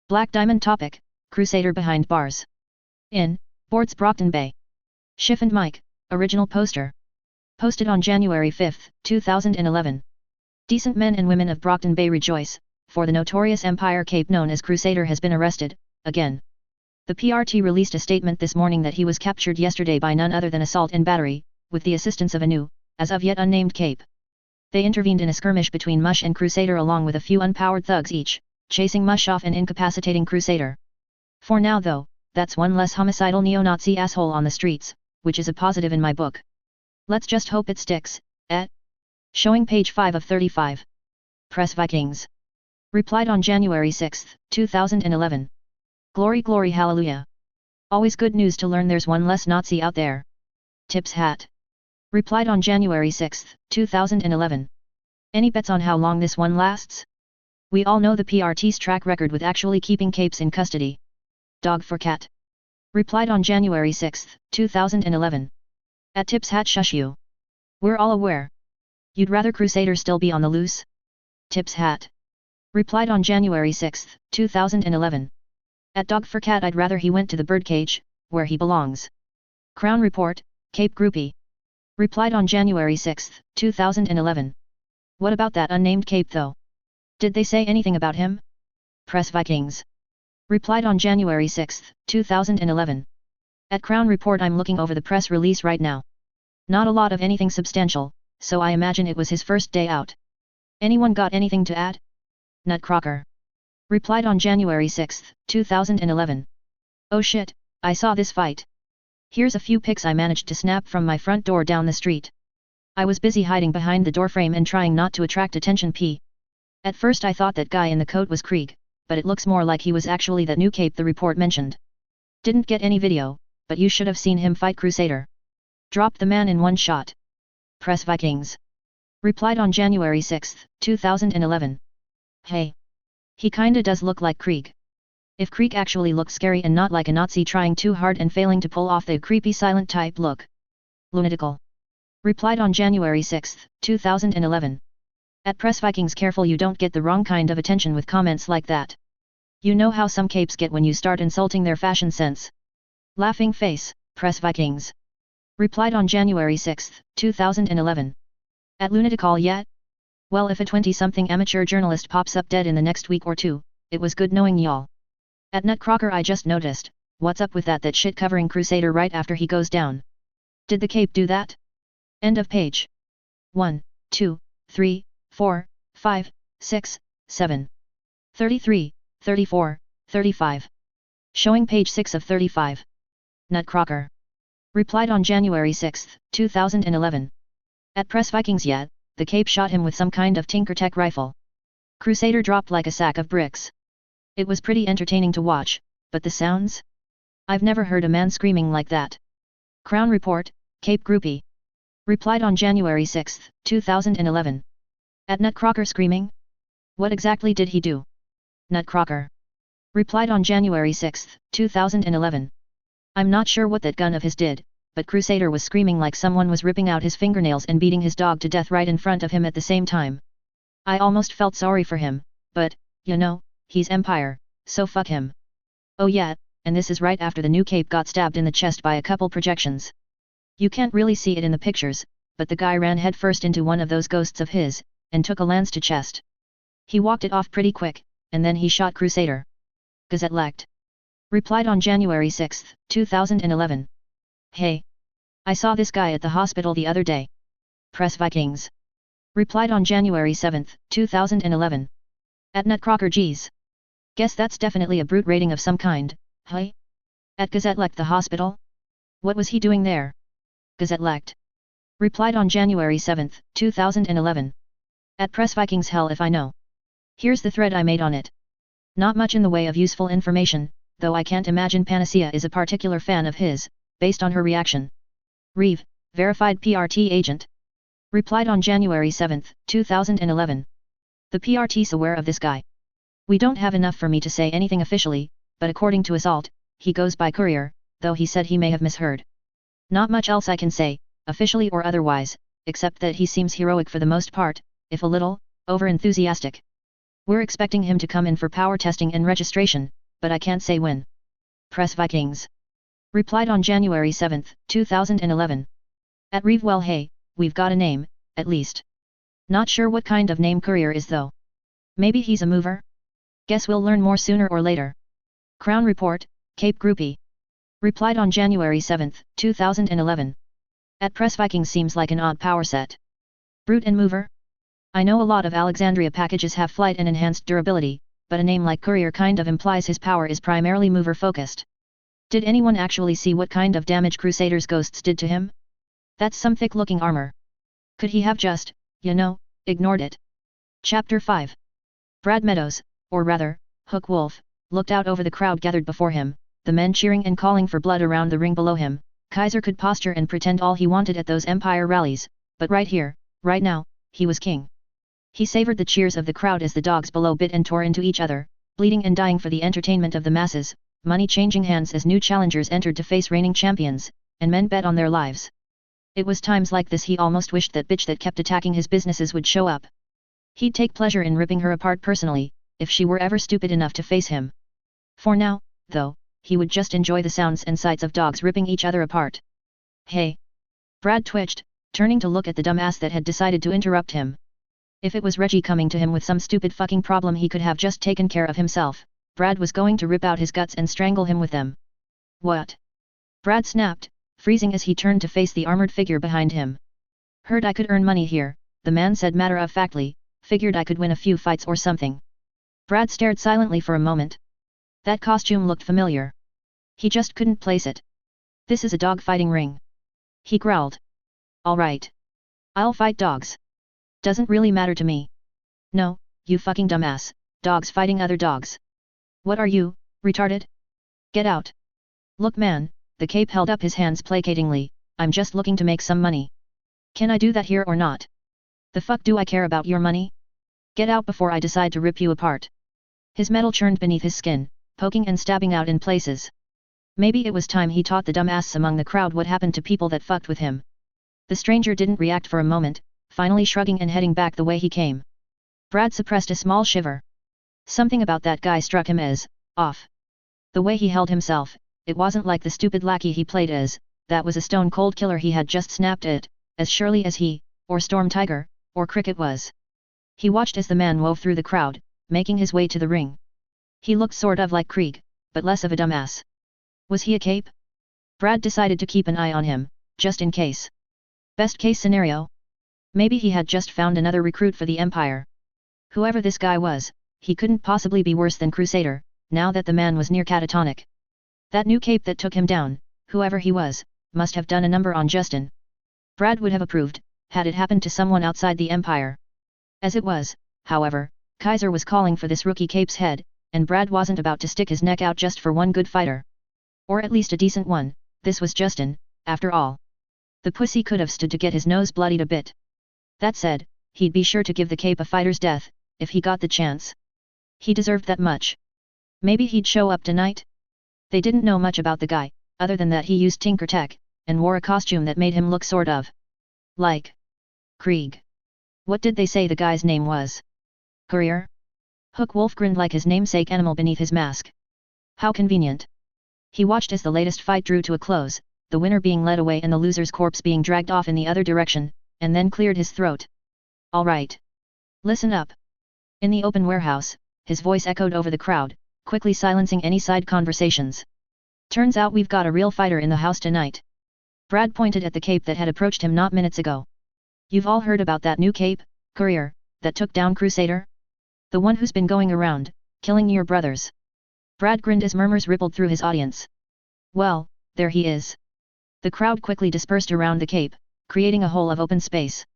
S1: Black Diamond topic, Crusader behind bars. In, Boards Brockton Bay. Schiff and Mike, original poster. Posted on January 5, 2011. Decent men and women of Brockton Bay rejoice, for the notorious Empire Cape known as Crusader has been arrested, again. The PRT released a statement this morning that he was captured yesterday by none other than assault and battery, with the assistance of a new, as of yet unnamed Cape. They intervened in a skirmish between Mush and Crusader along with a few unpowered thugs each, chasing Mush off and incapacitating Crusader. For now though, that's one less homicidal neo-Nazi asshole on the streets, which is a positive in my book. Let's just hope it sticks, eh? Showing page 5 of 35. Press Vikings. Replied on January 6, 2011. Glory glory hallelujah. Always good news to learn there's one less Nazi out there. Tips Hat. Replied on January 6, 2011. Any bets on how long this one lasts? We all know the PRT's track record with actually keeping capes in custody. Dog for cat. Replied on January 6, 2011. At Tips Hat shush you. We're all aware. You'd rather Crusader still be on the loose? Tips Hat. Replied on January 6, 2011. At Dog for Cat I'd rather he went to the birdcage, where he belongs. Crown Report, Cape Groupie. Replied on January 6, 2011. What about that unnamed Cape though? Did they say anything about him? Press Vikings. Replied on January 6, 2011. At Crown Report I'm looking over the press release right now. Not a lot of anything substantial, so I imagine it was his first day out. Anyone got anything to add? Nutcracker. Replied on January 6, 2011. Oh shit, I saw this fight. Here's a few pics I managed to snap from my front door down the street. I was busy hiding behind the doorframe and trying not to attract attention. At first I thought that guy in the coat was Krieg, but it looks more like he was actually that new cape the report mentioned. Didn't get any video, but you should have seen him fight Crusader. Dropped the man in one shot. Press Vikings. Replied on January 6, 2011. Hey. He kinda does look like Krieg. If Krieg actually looked scary and not like a Nazi trying too hard and failing to pull off the creepy silent type look. Lunatical. Replied on January 6, 2011. At Press Vikings, careful you don't get the wrong kind of attention with comments like that. You know how some capes get when you start insulting their fashion sense. Laughing face, Press Vikings. Replied on January 6, 2011. At Lunatical yet? Well, if a 20-something amateur journalist pops up dead in the next week or two, it was good knowing y'all. At Nutcracker, I just noticed, what's up with that shit covering Crusader right after he goes down? Did the cape do that? End of page. 1, 2, 3, 4, 5, 6, 7. 33, 34, 35. Showing page 6 of 35. Nutcracker. Replied on January 6, 2011. At Press Vikings yet, the cape shot him with some kind of Tinkertech rifle. Crusader dropped like a sack of bricks. It was pretty entertaining to watch, but the sounds? I've never heard a man screaming like that. Crown Report, Cape Groupie. Replied on January 6, 2011. At Nutcracker screaming? What exactly did he do? Nutcracker. Replied on January 6, 2011. I'm not sure what that gun of his did, but Crusader was screaming like someone was ripping out his fingernails and beating his dog to death right in front of him at the same time. I almost felt sorry for him, but, you know, he's Empire, so fuck him. Oh yeah, and this is right after the new cape got stabbed in the chest by a couple projections. You can't really see it in the pictures, but the guy ran headfirst into one of those ghosts of his, and took a lance to chest. He walked it off pretty quick, and then he shot Crusader. Gazette Lect. Replied on January 6, 2011. Hey. I saw this guy at the hospital the other day. Press Vikings. Replied on January 7, 2011. At Nutcracker, geez. Guess that's definitely a brute rating of some kind, hey? At Gazette Lect, the hospital? What was he doing there? Gazette Lect. Replied on January 7, 2011. At Press Vikings, hell if I know. Here's the thread I made on it. Not much in the way of useful information, though I can't imagine Panacea is a particular fan of his, based on her reaction. Reeve, verified PRT agent. Replied on January 7, 2011. The PRT's aware of this guy. We don't have enough for me to say anything officially, but according to Assault, he goes by Courier, though he said he may have misheard. Not much else I can say, officially or otherwise, except that he seems heroic for the most part, if a little, over-enthusiastic. We're expecting him to come in for power testing and registration, but I can't say when. Press Vikings. Replied on January 7, 2011. At Reeve, well hey, we've got a name, at least. Not sure what kind of name Courier is though. Maybe he's a mover? Guess we'll learn more sooner or later. Crown Report, Cape Groupie. Replied on January 7, 2011. At Press Vikings, seems like an odd power set. Brute and mover? I know a lot of Alexandria packages have flight and enhanced durability, but a name like Courier kind of implies his power is primarily mover focused. Did anyone actually see what kind of damage Crusader's ghosts did to him? That's some thick looking armor. Could he have just, you know, ignored it? Chapter 5. Brad Meadows, or rather, Hook Wolf, looked out over the crowd gathered before him, the men cheering and calling for blood around the ring below him. Kaiser could posture and pretend all he wanted at those Empire rallies, but right here, right now, he was king. He savored the cheers of the crowd as the dogs below bit and tore into each other, bleeding and dying for the entertainment of the masses, money changing hands as new challengers entered to face reigning champions, and men bet on their lives. It was times like this he almost wished that bitch that kept attacking his businesses would show up. He'd take pleasure in ripping her apart personally, if she were ever stupid enough to face him. For now, though, he would just enjoy the sounds and sights of dogs ripping each other apart. Hey! Brad twitched, turning to look at the dumbass that had decided to interrupt him. If it was Reggie coming to him with some stupid fucking problem he could have just taken care of himself, Brad was going to rip out his guts and strangle him with them. What? Brad snapped, freezing as he turned to face the armored figure behind him. Heard I could earn money here, the man said matter-of-factly, figured I could win a few fights or something. Brad stared silently for a moment. That costume looked familiar. He just couldn't place it. This is a dog fighting ring. He growled. Alright. I'll fight dogs. Doesn't really matter to me. No, you fucking dumbass, dogs fighting other dogs. What are you, retarded? Get out. Look man, the cape held up his hands placatingly, I'm just looking to make some money. Can I do that here or not? The fuck do I care about your money? Get out before I decide to rip you apart. His metal churned beneath his skin, poking and stabbing out in places. Maybe it was time he taught the dumbass among the crowd what happened to people that fucked with him. The stranger didn't react for a moment, finally shrugging and heading back the way he came. Brad suppressed a small shiver. Something about that guy struck him as off. The way he held himself, it wasn't like the stupid lackey he played as, that was a stone-cold killer he had just snapped at, as surely as he, or Storm Tiger, or Cricket was. He watched as the man wove through the crowd, making his way to the ring. He looked sort of like Krieg, but less of a dumbass. Was he a cape? Brad decided to keep an eye on him, just in case. Best case scenario? Maybe he had just found another recruit for the Empire. Whoever this guy was, he couldn't possibly be worse than Crusader, now that the man was near catatonic. That new cape that took him down, whoever he was, must have done a number on Justin. Brad would have approved, had it happened to someone outside the Empire. As it was, however, Kaiser was calling for this rookie cape's head, and Brad wasn't about to stick his neck out just for one good fighter. Or at least a decent one, this was Justin, after all. The pussy could have stood to get his nose bloodied a bit. That said, he'd be sure to give the cape a fighter's death, if he got the chance. He deserved that much. Maybe he'd show up tonight? They didn't know much about the guy, other than that he used Tinker Tech, and wore a costume that made him look sort of like Krieg. What did they say the guy's name was? Courier? Hook Wolf grinned like his namesake animal beneath his mask. How convenient. He watched as the latest fight drew to a close, the winner being led away and the loser's corpse being dragged off in the other direction, and then cleared his throat. All right. Listen up. In the open warehouse, his voice echoed over the crowd, quickly silencing any side conversations. Turns out we've got a real fighter in the house tonight. Brad pointed at the cape that had approached him not minutes ago. You've all heard about that new cape, Courier, that took down Crusader? The one who's been going around, killing your brothers. Brad grinned as murmurs rippled through his audience. Well, there he is. The crowd quickly dispersed around the cape, creating a hole of open space.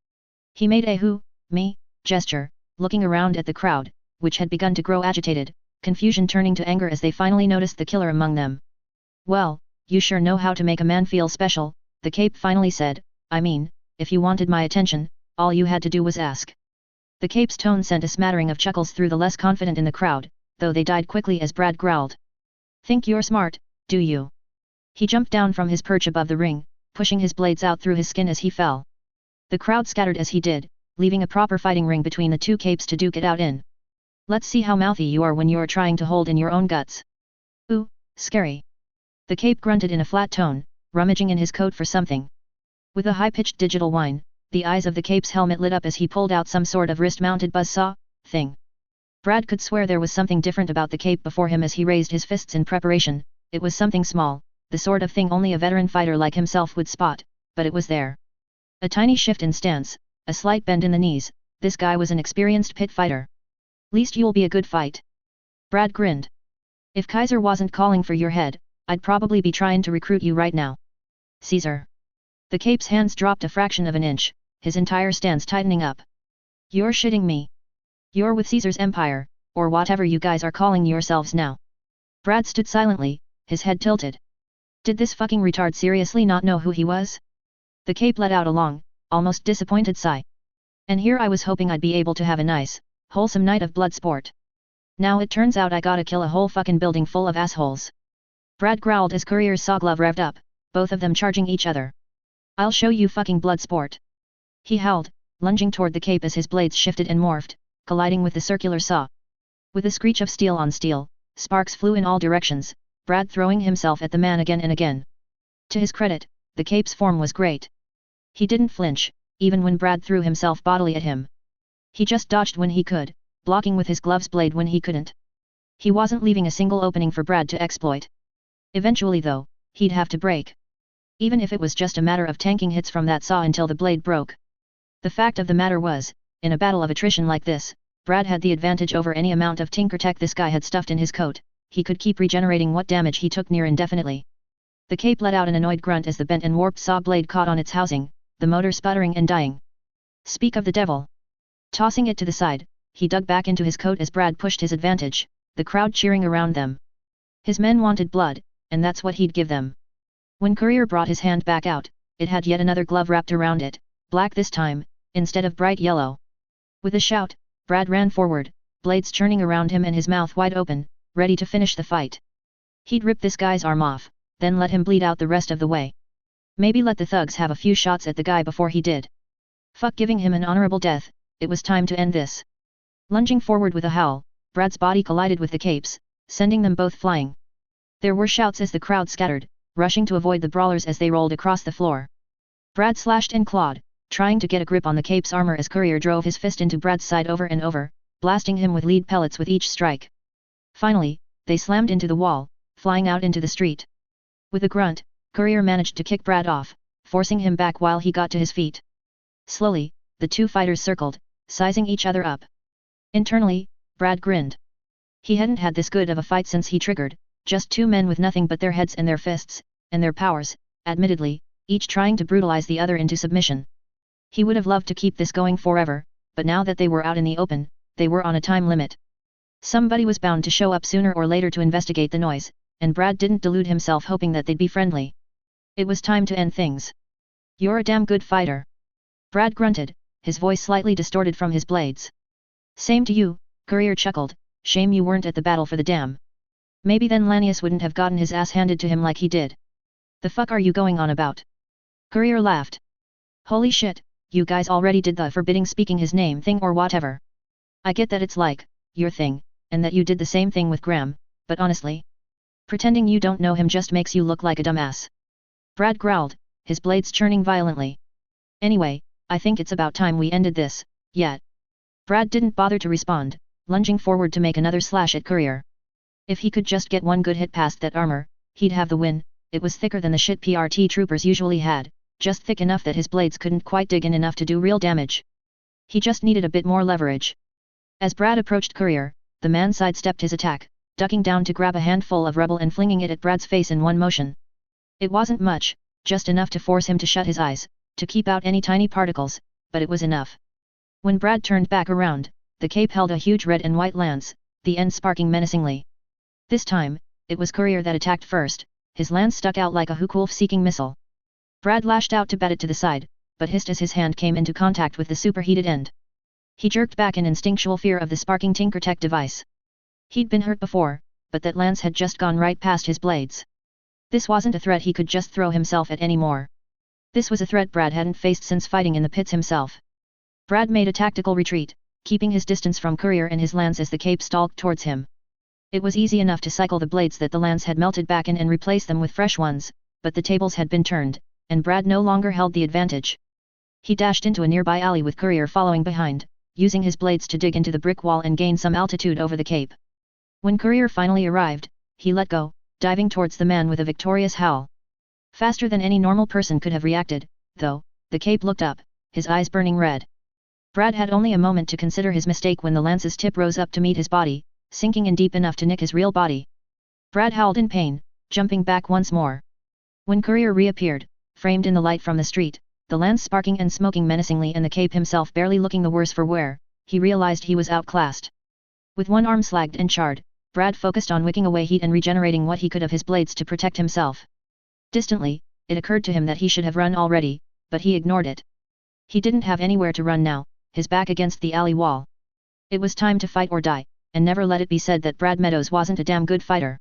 S1: He made a who, me, gesture, looking around at the crowd, which had begun to grow agitated, confusion turning to anger as they finally noticed the killer among them. Well, you sure know how to make a man feel special, the cape finally said, I mean, if you wanted my attention, all you had to do was ask. The cape's tone sent a smattering of chuckles through the less confident in the crowd, though they died quickly as Brad growled. Think you're smart, do you? He jumped down from his perch above the ring, pushing his blades out through his skin as he fell. The crowd scattered as he did, leaving a proper fighting ring between the two capes to duke it out in. Let's see how mouthy you are when you're trying to hold in your own guts. Ooh, scary. The cape grunted in a flat tone, rummaging in his coat for something. With a high-pitched digital whine, the eyes of the cape's helmet lit up as he pulled out some sort of wrist-mounted buzzsaw thing. Brad could swear there was something different about the cape before him as he raised his fists in preparation. It was something small, the sort of thing only a veteran fighter like himself would spot, but it was there. A tiny shift in stance, a slight bend in the knees, this guy was an experienced pit fighter. Least you'll be a good fight. Brad grinned. If Kaiser wasn't calling for your head, I'd probably be trying to recruit you right now. Caesar. The cape's hands dropped a fraction of an inch, his entire stance tightening up. You're shitting me. You're with Caesar's empire, or whatever you guys are calling yourselves now. Brad stood silently, his head tilted. Did this fucking retard seriously not know who he was? The cape let out a long, almost disappointed sigh. And here I was hoping I'd be able to have a nice, wholesome night of blood sport. Now it turns out I gotta kill a whole fucking building full of assholes. Brad growled as Courier's saw glove revved up, both of them charging each other. I'll show you fucking blood sport. He howled, lunging toward the cape as his blades shifted and morphed, colliding with the circular saw. With a screech of steel on steel, sparks flew in all directions, Brad throwing himself at the man again and again. To his credit, the cape's form was great. He didn't flinch, even when Brad threw himself bodily at him. He just dodged when he could, blocking with his glove's blade when he couldn't. He wasn't leaving a single opening for Brad to exploit. Eventually though, he'd have to break. Even if it was just a matter of tanking hits from that saw until the blade broke. The fact of the matter was, in a battle of attrition like this, Brad had the advantage over any amount of tinker tech this guy had stuffed in his coat, he could keep regenerating what damage he took near indefinitely. The cape let out an annoyed grunt as the bent and warped saw blade caught on its housing, the motor sputtering and dying. Speak of the devil! Tossing it to the side, he dug back into his coat as Brad pushed his advantage, the crowd cheering around them. His men wanted blood, and that's what he'd give them. When Courier brought his hand back out, it had yet another glove wrapped around it, black this time, instead of bright yellow. With a shout, Brad ran forward, blades churning around him and his mouth wide open, ready to finish the fight. He'd rip this guy's arm off, then let him bleed out the rest of the way. Maybe let the thugs have a few shots at the guy before he did. Fuck giving him an honorable death, it was time to end this. Lunging forward with a howl, Brad's body collided with the capes, sending them both flying. There were shouts as the crowd scattered, rushing to avoid the brawlers as they rolled across the floor. Brad slashed and clawed, trying to get a grip on the cape's armor as Courier drove his fist into Brad's side over and over, blasting him with lead pellets with each strike. Finally, they slammed into the wall, flying out into the street. With a grunt, Courier managed to kick Brad off, forcing him back while he got to his feet. Slowly, the two fighters circled, sizing each other up. Internally, Brad grinned. He hadn't had this good of a fight since he triggered, just two men with nothing but their heads and their fists, and their powers, admittedly, each trying to brutalize the other into submission. He would have loved to keep this going forever, but now that they were out in the open, they were on a time limit. Somebody was bound to show up sooner or later to investigate the noise, and Brad didn't delude himself hoping that they'd be friendly. It was time to end things. You're a damn good fighter. Brad grunted, his voice slightly distorted from his blades. Same to you, Courier chuckled, shame you weren't at the battle for the dam. Maybe then Lanius wouldn't have gotten his ass handed to him like he did. The fuck are you going on about? Courier laughed. Holy shit, you guys already did the forbidding speaking his name thing or whatever. I get that it's like, your thing, and that you did the same thing with Graham, but honestly, pretending you don't know him just makes you look like a dumbass. Brad growled, his blades churning violently. Anyway, I think it's about time we ended this, yet. Brad didn't bother to respond, lunging forward to make another slash at Courier. If he could just get one good hit past that armor, he'd have the win. It was thicker than the shit PRT troopers usually had, just thick enough that his blades couldn't quite dig in enough to do real damage. He just needed a bit more leverage. As Brad approached Courier, the man sidestepped his attack, ducking down to grab a handful of rubble and flinging it at Brad's face in one motion. It wasn't much, just enough to force him to shut his eyes, to keep out any tiny particles, but it was enough. When Brad turned back around, the cape held a huge red and white lance, the end sparking menacingly. This time, it was Courier that attacked first, his lance stuck out like a Hukulf-seeking missile. Brad lashed out to bat it to the side, but hissed as his hand came into contact with the superheated end. He jerked back in instinctual fear of the sparking Tinkertech device. He'd been hurt before, but that lance had just gone right past his blades. This wasn't a threat he could just throw himself at anymore. This was a threat Brad hadn't faced since fighting in the pits himself. Brad made a tactical retreat, keeping his distance from Courier and his lance as the cape stalked towards him. It was easy enough to cycle the blades that the lance had melted back in and replace them with fresh ones, but the tables had been turned, and Brad no longer held the advantage. He dashed into a nearby alley with Courier following behind, using his blades to dig into the brick wall and gain some altitude over the cape. When Courier finally arrived, he let go, diving towards the man with a victorious howl. Faster than any normal person could have reacted, though, the cape looked up, his eyes burning red. Brad had only a moment to consider his mistake when the lance's tip rose up to meet his body, sinking in deep enough to nick his real body. Brad howled in pain, jumping back once more. When Courier reappeared, framed in the light from the street, the lance sparking and smoking menacingly and the cape himself barely looking the worse for wear, he realized he was outclassed. With one arm slagged and charred, Brad focused on wicking away heat and regenerating what he could of his blades to protect himself. Distantly, it occurred to him that he should have run already, but he ignored it. He didn't have anywhere to run now, his back against the alley wall. It was time to fight or die, and never let it be said that Brad Meadows wasn't a damn good fighter.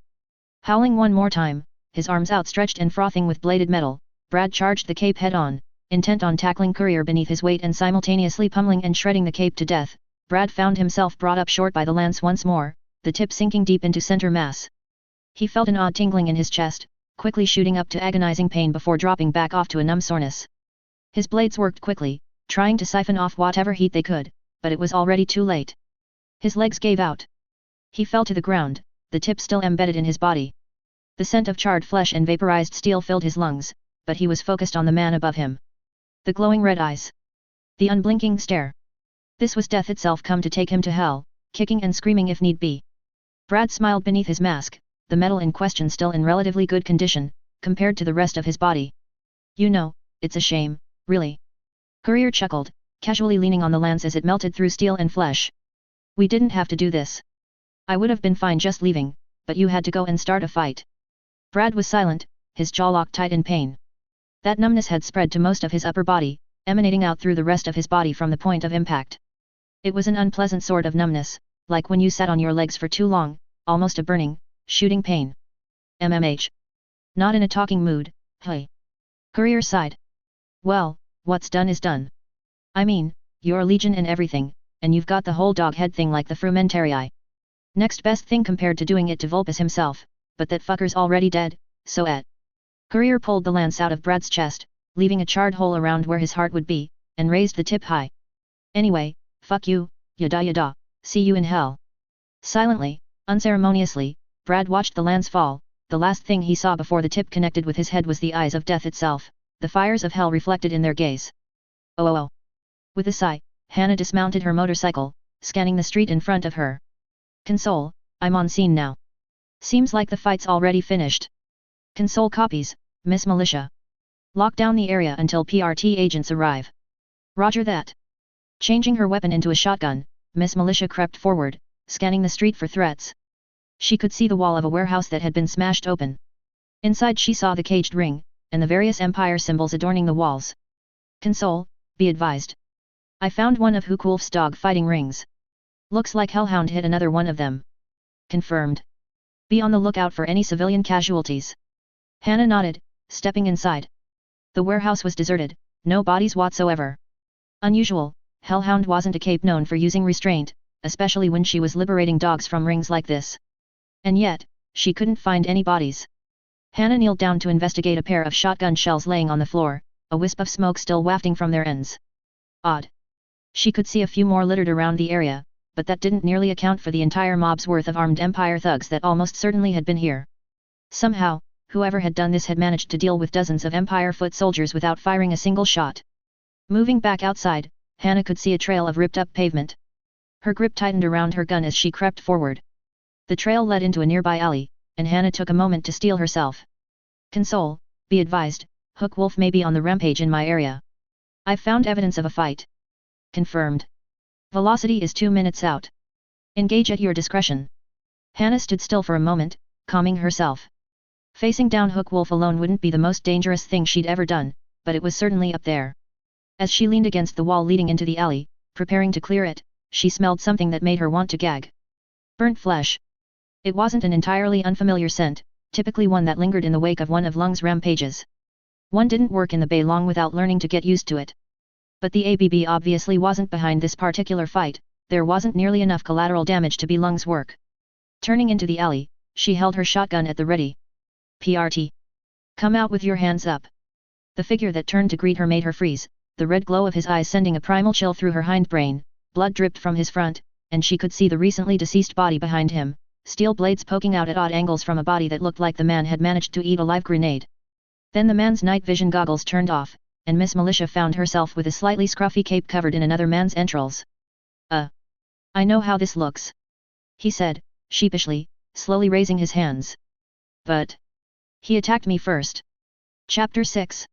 S1: Howling one more time, his arms outstretched and frothing with bladed metal, Brad charged the cape head-on, intent on tackling Courier beneath his weight and simultaneously pummeling and shredding the cape to death. Brad found himself brought up short by the lance once more, the tip sinking deep into center mass. He felt an odd tingling in his chest, quickly shooting up to agonizing pain before dropping back off to a numb soreness. His blades worked quickly, trying to siphon off whatever heat they could, but it was already too late. His legs gave out. He fell to the ground, the tip still embedded in his body. The scent of charred flesh and vaporized steel filled his lungs, but he was focused on the man above him. The glowing red eyes. The unblinking stare. This was death itself come to take him to hell, kicking and screaming if need be. Brad smiled beneath his mask, the metal in question still in relatively good condition, compared to the rest of his body. You know, it's a shame, really. Courier chuckled, casually leaning on the lance as it melted through steel and flesh. We didn't have to do this. I would have been fine just leaving, but you had to go and start a fight. Brad was silent, his jaw locked tight in pain. That numbness had spread to most of his upper body, emanating out through the rest of his body from the point of impact. It was an unpleasant sort of numbness, like when you sat on your legs for too long, almost a burning, shooting pain. MMH. Not in a talking mood, hey. Courier sighed. Well, what's done is done. I mean, you're Legion and everything, and you've got the whole dog head thing like the Frumentarii. Next best thing compared to doing it to Vulpes himself, but that fucker's already dead, so Courier pulled the lance out of Brad's chest, leaving a charred hole around where his heart would be, and raised the tip high. Anyway, fuck you, yada yada, see you in hell. Silently, unceremoniously, Brad watched the lance fall. The last thing he saw before the tip connected with his head was the eyes of death itself, the fires of hell reflected in their gaze. Oh. With a sigh, Hannah dismounted her motorcycle, scanning the street in front of her. Console, I'm on scene now. Seems like the fight's already finished. Console copies, Miss Militia. Lock down the area until PRT agents arrive. Roger that. Changing her weapon into a shotgun, Miss Militia crept forward, scanning the street for threats. She could see the wall of a warehouse that had been smashed open. Inside she saw the caged ring, and the various Empire symbols adorning the walls. Console, be advised. I found one of Hukulf's dog fighting rings. Looks like Hellhound hit another one of them. Confirmed. Be on the lookout for any civilian casualties. Hannah nodded, stepping inside. The warehouse was deserted, no bodies whatsoever. Unusual, Hellhound wasn't a cape known for using restraint, especially when she was liberating dogs from rings like this. And yet, she couldn't find any bodies. Hannah kneeled down to investigate a pair of shotgun shells laying on the floor, a wisp of smoke still wafting from their ends. Odd. She could see a few more littered around the area, but that didn't nearly account for the entire mob's worth of armed Empire thugs that almost certainly had been here. Somehow, whoever had done this had managed to deal with dozens of Empire foot soldiers without firing a single shot. Moving back outside, Hannah could see a trail of ripped-up pavement. Her grip tightened around her gun as she crept forward. The trail led into a nearby alley, and Hannah took a moment to steel herself. Console, be advised, Hook Wolf may be on the rampage in my area. I've found evidence of a fight. Confirmed. Velocity is 2 minutes out. Engage at your discretion. Hannah stood still for a moment, calming herself. Facing down Hook Wolf alone wouldn't be the most dangerous thing she'd ever done, but it was certainly up there. As she leaned against the wall leading into the alley, preparing to clear it, she smelled something that made her want to gag. Burnt flesh. It wasn't an entirely unfamiliar scent, typically one that lingered in the wake of one of Lung's rampages. One didn't work in the Bay long without learning to get used to it. But the ABB obviously wasn't behind this particular fight, there wasn't nearly enough collateral damage to be Lung's work. Turning into the alley, she held her shotgun at the ready. PRT. Come out with your hands up. The figure that turned to greet her made her freeze, the red glow of his eyes sending a primal chill through her hindbrain, blood dripped from his front, and she could see the recently deceased body behind him, steel blades poking out at odd angles from a body that looked like the man had managed to eat a live grenade. Then the man's night vision goggles turned off, and Miss Militia found herself with a slightly scruffy cape covered in another man's entrails. I know how this looks. He said, sheepishly, slowly raising his hands. But he attacked me first. Chapter 6.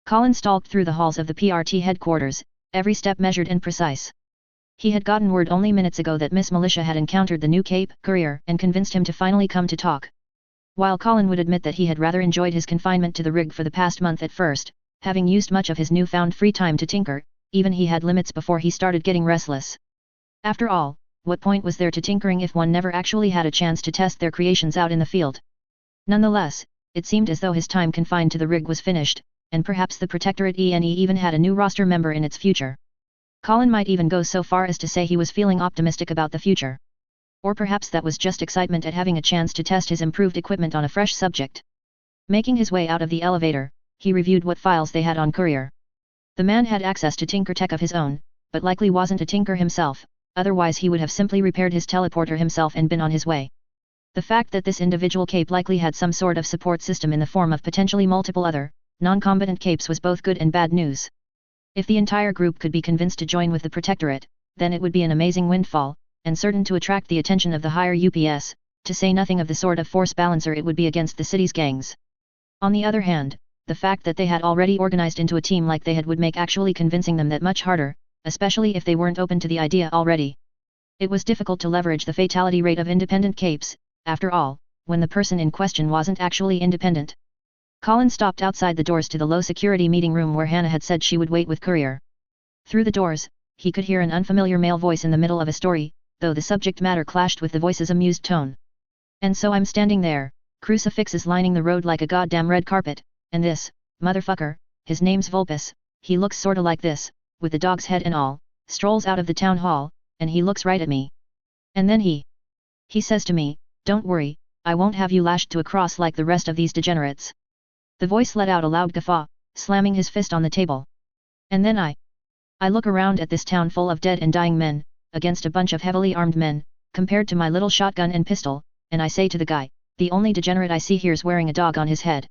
S1: Colin stalked through the halls of the PRT headquarters, every step measured and precise. He had gotten word only minutes ago that Miss Militia had encountered the new Cape Courier and convinced him to finally come to talk. While Colin would admit that he had rather enjoyed his confinement to the rig for the past month at first, having used much of his newfound free time to tinker, even he had limits before he started getting restless. After all, what point was there to tinkering if one never actually had a chance to test their creations out in the field? Nonetheless, it seemed as though his time confined to the rig was finished, and perhaps the Protectorate ENE even had a new roster member in its future. Colin might even go so far as to say he was feeling optimistic about the future. Or perhaps that was just excitement at having a chance to test his improved equipment on a fresh subject. Making his way out of the elevator, he reviewed what files they had on Courier. The man had access to tinker tech of his own, but likely wasn't a tinker himself, otherwise he would have simply repaired his teleporter himself and been on his way. The fact that this individual cape likely had some sort of support system in the form of potentially multiple other, non-combatant capes was both good and bad news. If the entire group could be convinced to join with the Protectorate, then it would be an amazing windfall, and certain to attract the attention of the higher UPS, to say nothing of the sort of force balancer it would be against the city's gangs. On the other hand, the fact that they had already organized into a team like they had would make actually convincing them that much harder, especially if they weren't open to the idea already. It was difficult to leverage the fatality rate of independent capes, after all, when the person in question wasn't actually independent. Colin stopped outside the doors to the low-security meeting room where Hannah had said she would wait with Courier. Through the doors, he could hear an unfamiliar male voice in the middle of a story, though the subject matter clashed with the voice's amused tone. And so I'm standing there, crucifixes lining the road like a goddamn red carpet, and this motherfucker, his name's Vulpes, he looks sorta like this, with the dog's head and all, strolls out of the town hall, and he looks right at me. And then he says to me, "Don't worry, I won't have you lashed to a cross like the rest of these degenerates." The voice let out a loud guffaw, slamming his fist on the table. And then I look around at this town full of dead and dying men, against a bunch of heavily armed men, compared to my little shotgun and pistol, and I say to the guy, "The only degenerate I see here's wearing a dog on his head."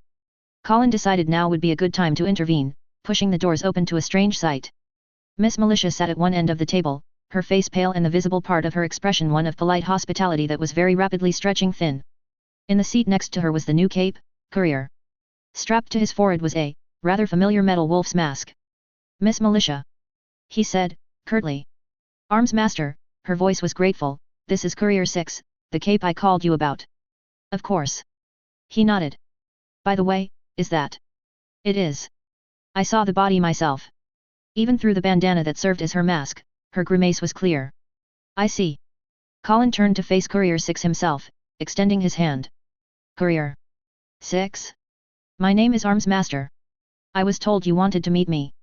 S1: Colin decided now would be a good time to intervene, pushing the doors open to a strange sight. Miss Militia sat at one end of the table, her face pale and the visible part of her expression one of polite hospitality that was very rapidly stretching thin. In the seat next to her was the new cape, Courier. Strapped to his forehead was a rather familiar metal wolf's mask. "Miss Militia," he said, curtly. "Arms Master," her voice was grateful, "this is Courier 6, the cape I called you about." "Of course." He nodded. "By the way, is that?" "It is. I saw the body myself." Even through the bandana that served as her mask, her grimace was clear. "I see." Colin turned to face Courier 6 himself, extending his hand. "Courier 6? My name is Arms Master. I was told you wanted to meet me."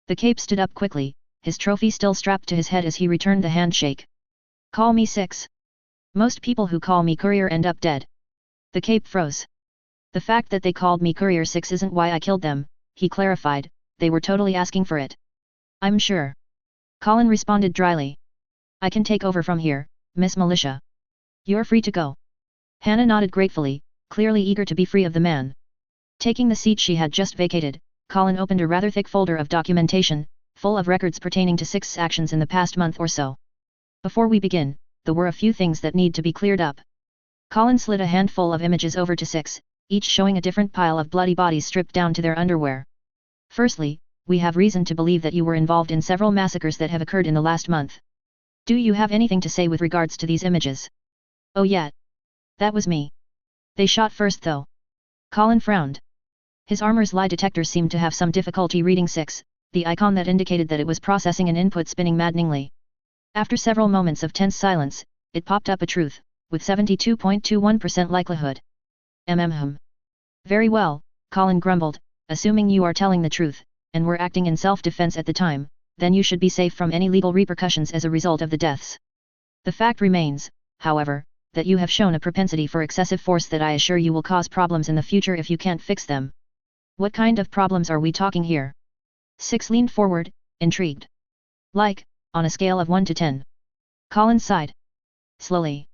S1: The cape stood up quickly, his trophy still strapped to his head as he returned the handshake. "Call me 6. Most people who call me Courier end up dead." The cape froze. "The fact that they called me Courier 6 isn't why I killed them," he clarified, "they were totally asking for it." "I'm sure." Colin responded dryly. "I can take over from here, Miss Militia. You're free to go." Hannah nodded gratefully, clearly eager to be free of the man. Taking the seat she had just vacated, Colin opened a rather thick folder of documentation, full of records pertaining to Six's actions in the past month or so. "Before we begin, there were a few things that need to be cleared up." Colin slid a handful of images over to Six, each showing a different pile of bloody bodies stripped down to their underwear. "Firstly, we have reason to believe that you were involved in several massacres that have occurred in the last month. Do you have anything to say with regards to these images?" "Oh yeah. That was me. They shot first though." Colin frowned. His armor's lie detector seemed to have some difficulty reading 6, the icon that indicated that it was processing an input spinning maddeningly. After several moments of tense silence, it popped up a truth, with 72.21% likelihood. Very well," Colin grumbled, "assuming you are telling the truth, and were acting in self-defense at the time, then you should be safe from any legal repercussions as a result of the deaths. The fact remains, however, that you have shown a propensity for excessive force that I assure you will cause problems in the future if you can't fix them." "What kind of problems are we talking here?" Six leaned forward, intrigued. "Like, on a scale of 1 to 10. Colin sighed. Slowly.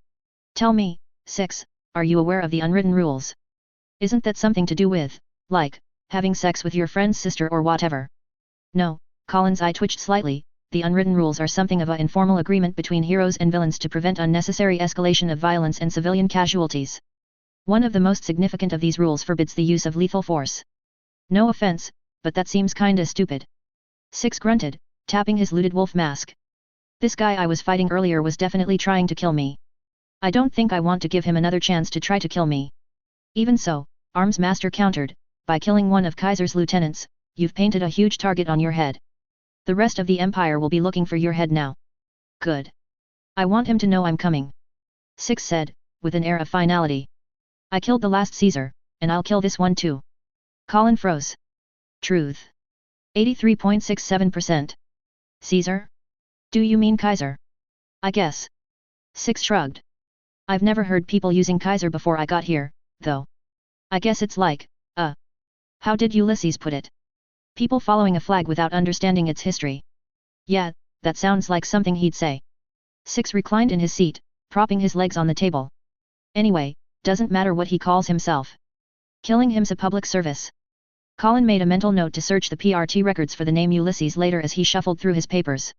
S1: "Tell me, 6, are you aware of the unwritten rules? Isn't that something to do with, like, having sex with your friend's sister or whatever?" "No," Colin's eye twitched slightly, "the unwritten rules are something of an informal agreement between heroes and villains to prevent unnecessary escalation of violence and civilian casualties. One of the most significant of these rules forbids the use of lethal force." "No offense, but that seems kinda stupid." Six grunted, tapping his looted wolf mask. "This guy I was fighting earlier was definitely trying to kill me. I don't think I want to give him another chance to try to kill me." "Even so," Arms Master countered, "by killing one of Kaiser's lieutenants, you've painted a huge target on your head. The rest of the Empire will be looking for your head now." "Good. I want him to know I'm coming," Six said, with an air of finality. "I killed the last Caesar, and I'll kill this one too." Colin froze. "Truth. 83.67%. Caesar? Do you mean Kaiser?" "I guess." Six shrugged. "I've never heard people using Kaiser before I got here, though. I guess it's like, how did Ulysses put it? People following a flag without understanding its history." "Yeah, that sounds like something he'd say." Six reclined in his seat, propping his legs on the table. "Anyway, doesn't matter what he calls himself. Killing him's a public service." Colin made a mental note to search the PRT records for the name Ulysses later as he shuffled through his papers.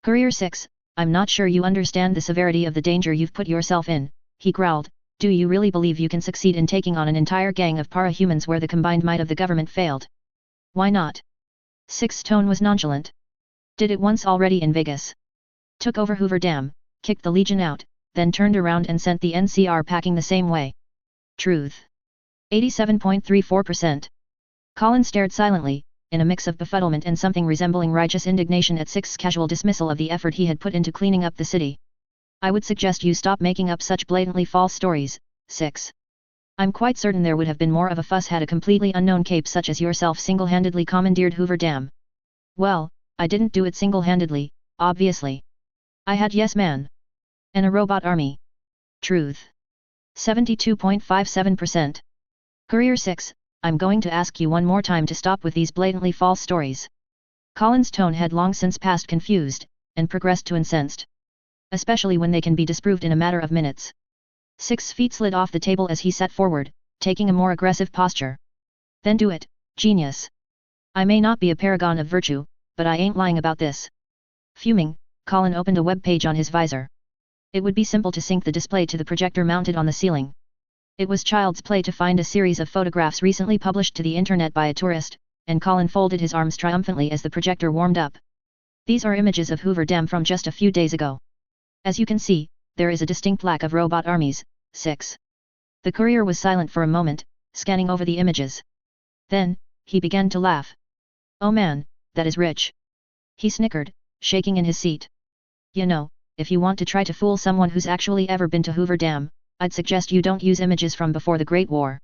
S1: "Courier 6, I'm not sure you understand the severity of the danger you've put yourself in," he growled, Do you really believe you can succeed in taking on an entire gang of para-humans where the combined might of the government failed? Why not? Six's tone was nonchalant. Did it once already in Vegas. Took over Hoover Dam, kicked the Legion out, then turned around and sent the NCR packing the same way. Truth. 87.34%. Colin stared silently, in a mix of befuddlement and something resembling righteous indignation at Six's casual dismissal of the effort he had put into cleaning up the city. I would suggest you stop making up such blatantly false stories, Six. I'm quite certain there would have been more of a fuss had a completely unknown cape such as yourself single-handedly commandeered Hoover Dam. Well, I didn't do it single-handedly, obviously. I had yes man. And a robot army. Truth. 72.57%. Courier 6, I'm going to ask you one more time to stop with these blatantly false stories. Colin's tone had long since passed confused, and progressed to incensed. Especially when they can be disproved in a matter of minutes. 6 feet slid off the table as he sat forward, taking a more aggressive posture. Then do it, genius. I may not be a paragon of virtue, but I ain't lying about this. Fuming, Colin opened a web page on his visor. It would be simple to sync the display to the projector mounted on the ceiling. It was child's play to find a series of photographs recently published to the internet by a tourist, and Colin folded his arms triumphantly as the projector warmed up. These are images of Hoover Dam from just a few days ago. As you can see, there is a distinct lack of robot armies. 6. The courier was silent for a moment, scanning over the images. Then, he began to laugh. Oh man, that is rich. He snickered, shaking in his seat. You know, if you want to try to fool someone who's actually ever been to Hoover Dam, I'd suggest you don't use images from before the Great War.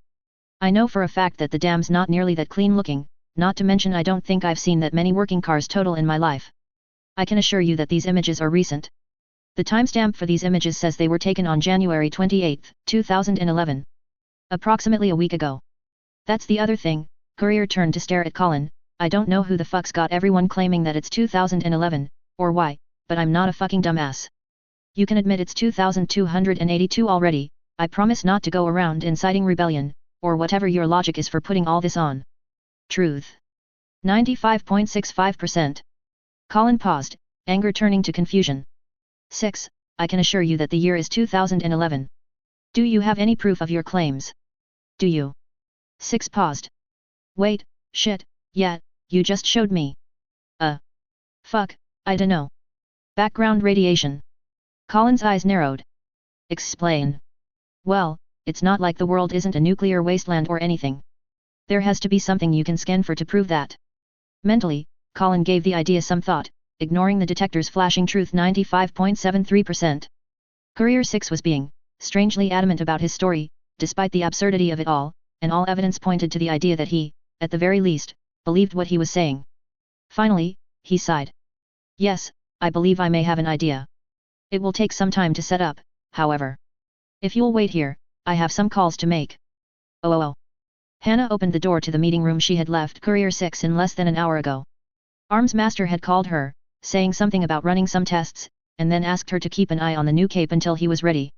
S1: I know for a fact that the dam's not nearly that clean looking, not to mention I don't think I've seen that many working cars total in my life. I can assure you that these images are recent. The timestamp for these images says they were taken on January 28, 2011. Approximately a week ago. That's the other thing, Courier turned to stare at Colin. I don't know who the fuck's got everyone claiming that it's 2011, or why, but I'm not a fucking dumbass. You can admit it's 2282 already. I promise not to go around inciting rebellion, or whatever your logic is for putting all this on. Truth. 95.65%. Colin paused, anger turning to confusion. 6. I can assure you that the year is 2011. Do you have any proof of your claims? Do you? 6 paused. Wait, shit, yeah, you just showed me. Fuck, I dunno. Background radiation. Colin's eyes narrowed. Explain. Well, it's not like the world isn't a nuclear wasteland or anything. There has to be something you can scan for to prove that. Mentally, Colin gave the idea some thought, ignoring the detector's flashing truth 95.73%. Courier 6 was being strangely adamant about his story, despite the absurdity of it all, and all evidence pointed to the idea that he, at the very least, believed what he was saying. Finally, he sighed. Yes, I believe I may have an idea. It will take some time to set up, however. If you'll wait here, I have some calls to make. Oh. Hannah opened the door to the meeting room she had left Courier 6 in less than an hour ago. Arms Master had called her, saying something about running some tests, and then asked her to keep an eye on the new cape until he was ready.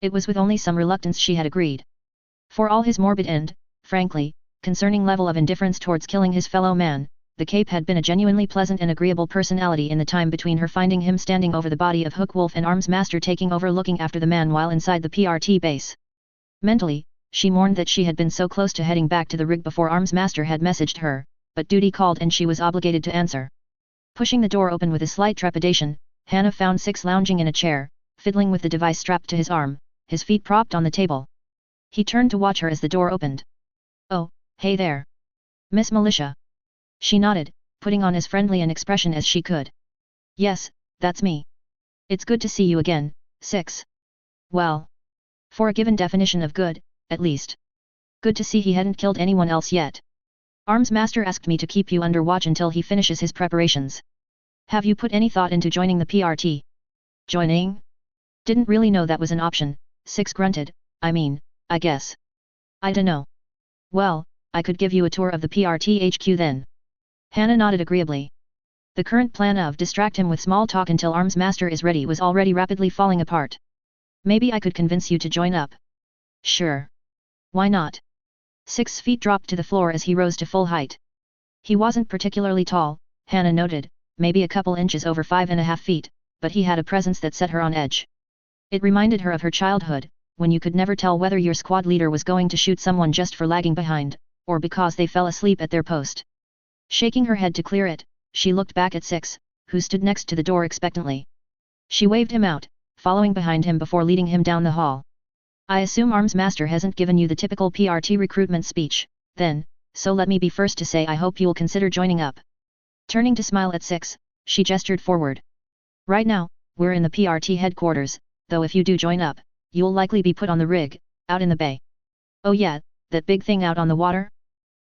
S1: It was with only some reluctance she had agreed. For all his morbid and, frankly, concerning level of indifference towards killing his fellow man, the cape had been a genuinely pleasant and agreeable personality in the time between her finding him standing over the body of Hook Wolf and Arms Master taking over looking after the man while inside the PRT base. Mentally, she mourned that she had been so close to heading back to the rig before Arms Master had messaged her, but duty called and she was obligated to answer. Pushing the door open with a slight trepidation, Hannah found Six lounging in a chair, fiddling with the device strapped to his arm, his feet propped on the table. He turned to watch her as the door opened. Oh, hey there. Miss Militia. She nodded, putting on as friendly an expression as she could. Yes, that's me. It's good to see you again, Six. Well. For a given definition of good, at least. Good to see he hadn't killed anyone else yet. Arms Master asked me to keep you under watch until he finishes his preparations. Have you put any thought into joining the PRT? Joining? Didn't really know that was an option, Six grunted. I guess. I dunno. Well, I could give you a tour of the PRT HQ then. Hannah nodded agreeably. The current plan of distract him with small talk until Arms Master is ready was already rapidly falling apart. Maybe I could convince you to join up. Sure. Why not? 6 feet dropped to the floor as he rose to full height. He wasn't particularly tall, Hannah noted, maybe a couple inches over 5.5 feet, but he had a presence that set her on edge. It reminded her of her childhood, when you could never tell whether your squad leader was going to shoot someone just for lagging behind, or because they fell asleep at their post. Shaking her head to clear it, she looked back at Six, who stood next to the door expectantly. She waved him out, following behind him before leading him down the hall. I assume Arms Master hasn't given you the typical PRT recruitment speech, then, so let me be first to say I hope you'll consider joining up. Turning to smile at Six, she gestured forward. Right now, we're in the PRT headquarters, though if you do join up, you'll likely be put on the rig, out in the bay. Oh yeah, that big thing out on the water?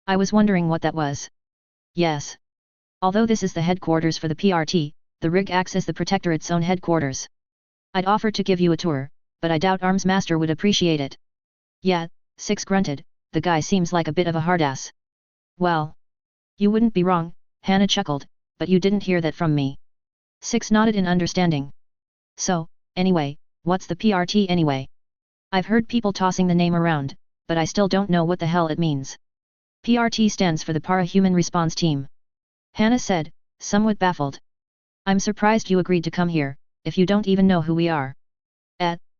S1: I was wondering what that was. Yes. Although this is the headquarters for the PRT, the rig acts as the Protectorate's own headquarters. I'd offer to give you a tour, but I doubt Arms Master would appreciate it. Yeah, Six grunted, the guy seems like a bit of a hardass. Well. You wouldn't be wrong, Hannah chuckled, but you didn't hear that from me. Six nodded in understanding. So, anyway, what's the PRT anyway? I've heard people tossing the name around, but I still don't know what the hell it means. PRT stands for the Para-Human Response Team. Hannah said, somewhat baffled. I'm surprised you agreed to come here, if you don't even know who we are.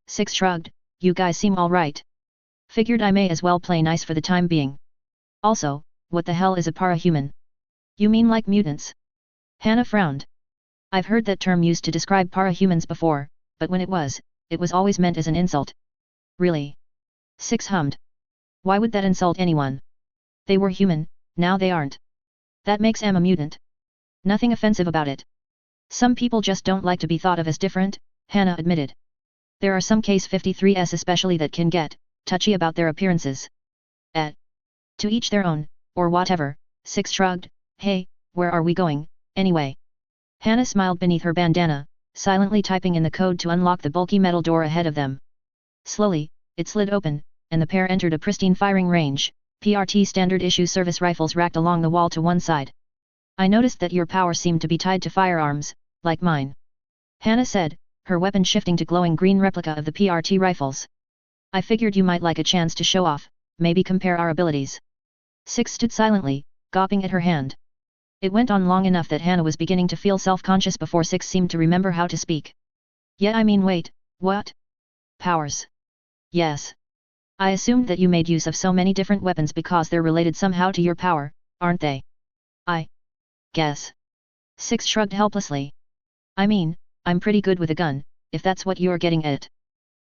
S1: Six shrugged, you guys seem alright. Figured I may as well play nice for the time being. Also, what the hell is a para-human? You mean like mutants? Hannah frowned. I've heard that term used to describe para-humans before, but when it was always meant as an insult. Really? Six hummed. Why would that insult anyone? They were human, now they aren't. That makes them a mutant. Nothing offensive about it. Some people just don't like to be thought of as different, Hannah admitted. There are some Case 53s especially that can get touchy about their appearances. To each their own, or whatever, Six shrugged, hey, where are we going, anyway? Hannah smiled beneath her bandana, silently typing in the code to unlock the bulky metal door ahead of them. Slowly, it slid open, and the pair entered a pristine firing range, PRT standard issue service rifles racked along the wall to one side. I noticed that your power seemed to be tied to firearms, like mine. Hannah said, her weapon shifting to glowing green replica of the PRT rifles. I figured you might like a chance to show off, maybe compare our abilities. Six stood silently, gawping at her hand. It went on long enough that Hannah was beginning to feel self-conscious before Six seemed to remember how to speak. Yeah, I mean wait, what? Powers. Yes. I assumed that you made use of so many different weapons because they're related somehow to your power, aren't they? I guess. Six shrugged helplessly. I mean, I'm pretty good with a gun, if that's what you're getting at.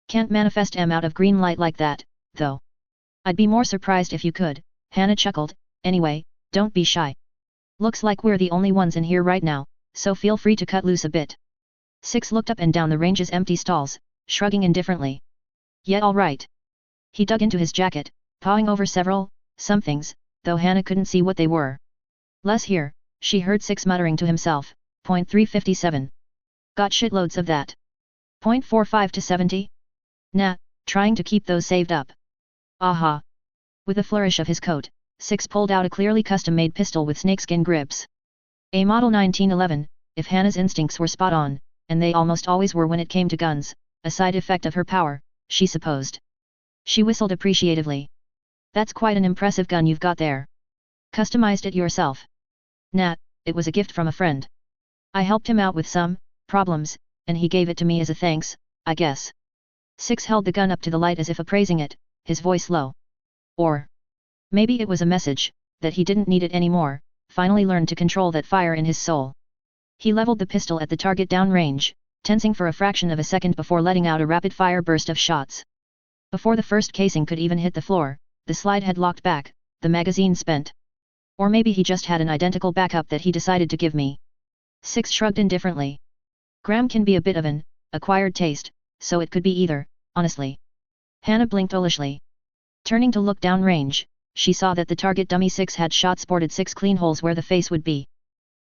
S1: Can't manifest M out of green light like that, though. I'd be more surprised if you could, Hannah chuckled, anyway, don't be shy. Looks like we're the only ones in here right now, so feel free to cut loose a bit. Six looked up and down the range's empty stalls, shrugging indifferently. Yeah, alright. He dug into his jacket, pawing over several somethings, though Hannah couldn't see what they were. Less here, she heard Six muttering to himself, .357. Got shitloads of that. .45 to 70? Nah, trying to keep those saved up. Aha. With a flourish of his coat, Six pulled out a clearly custom-made pistol with snakeskin grips. A model 1911, if Hannah's instincts were spot on, and they almost always were when it came to guns, a side effect of her power, she supposed. She whistled appreciatively. That's quite an impressive gun you've got there. Customized it yourself? Nah, it was a gift from a friend. I helped him out with some problems, and he gave it to me as a thanks, I guess. Six held the gun up to the light as if appraising it, his voice low. Or maybe it was a message, that he didn't need it anymore, finally learned to control that fire in his soul. He leveled the pistol at the target downrange, tensing for a fraction of a second before letting out a rapid-fire burst of shots. Before the first casing could even hit the floor, the slide had locked back, the magazine spent. Or maybe he just had an identical backup that he decided to give me. Six shrugged indifferently. Graham can be a bit of an acquired taste, so it could be either, honestly. Hannah blinked owlishly. Turning to look downrange, she saw that the target dummy Six had shot sported 6 clean holes where the face would be.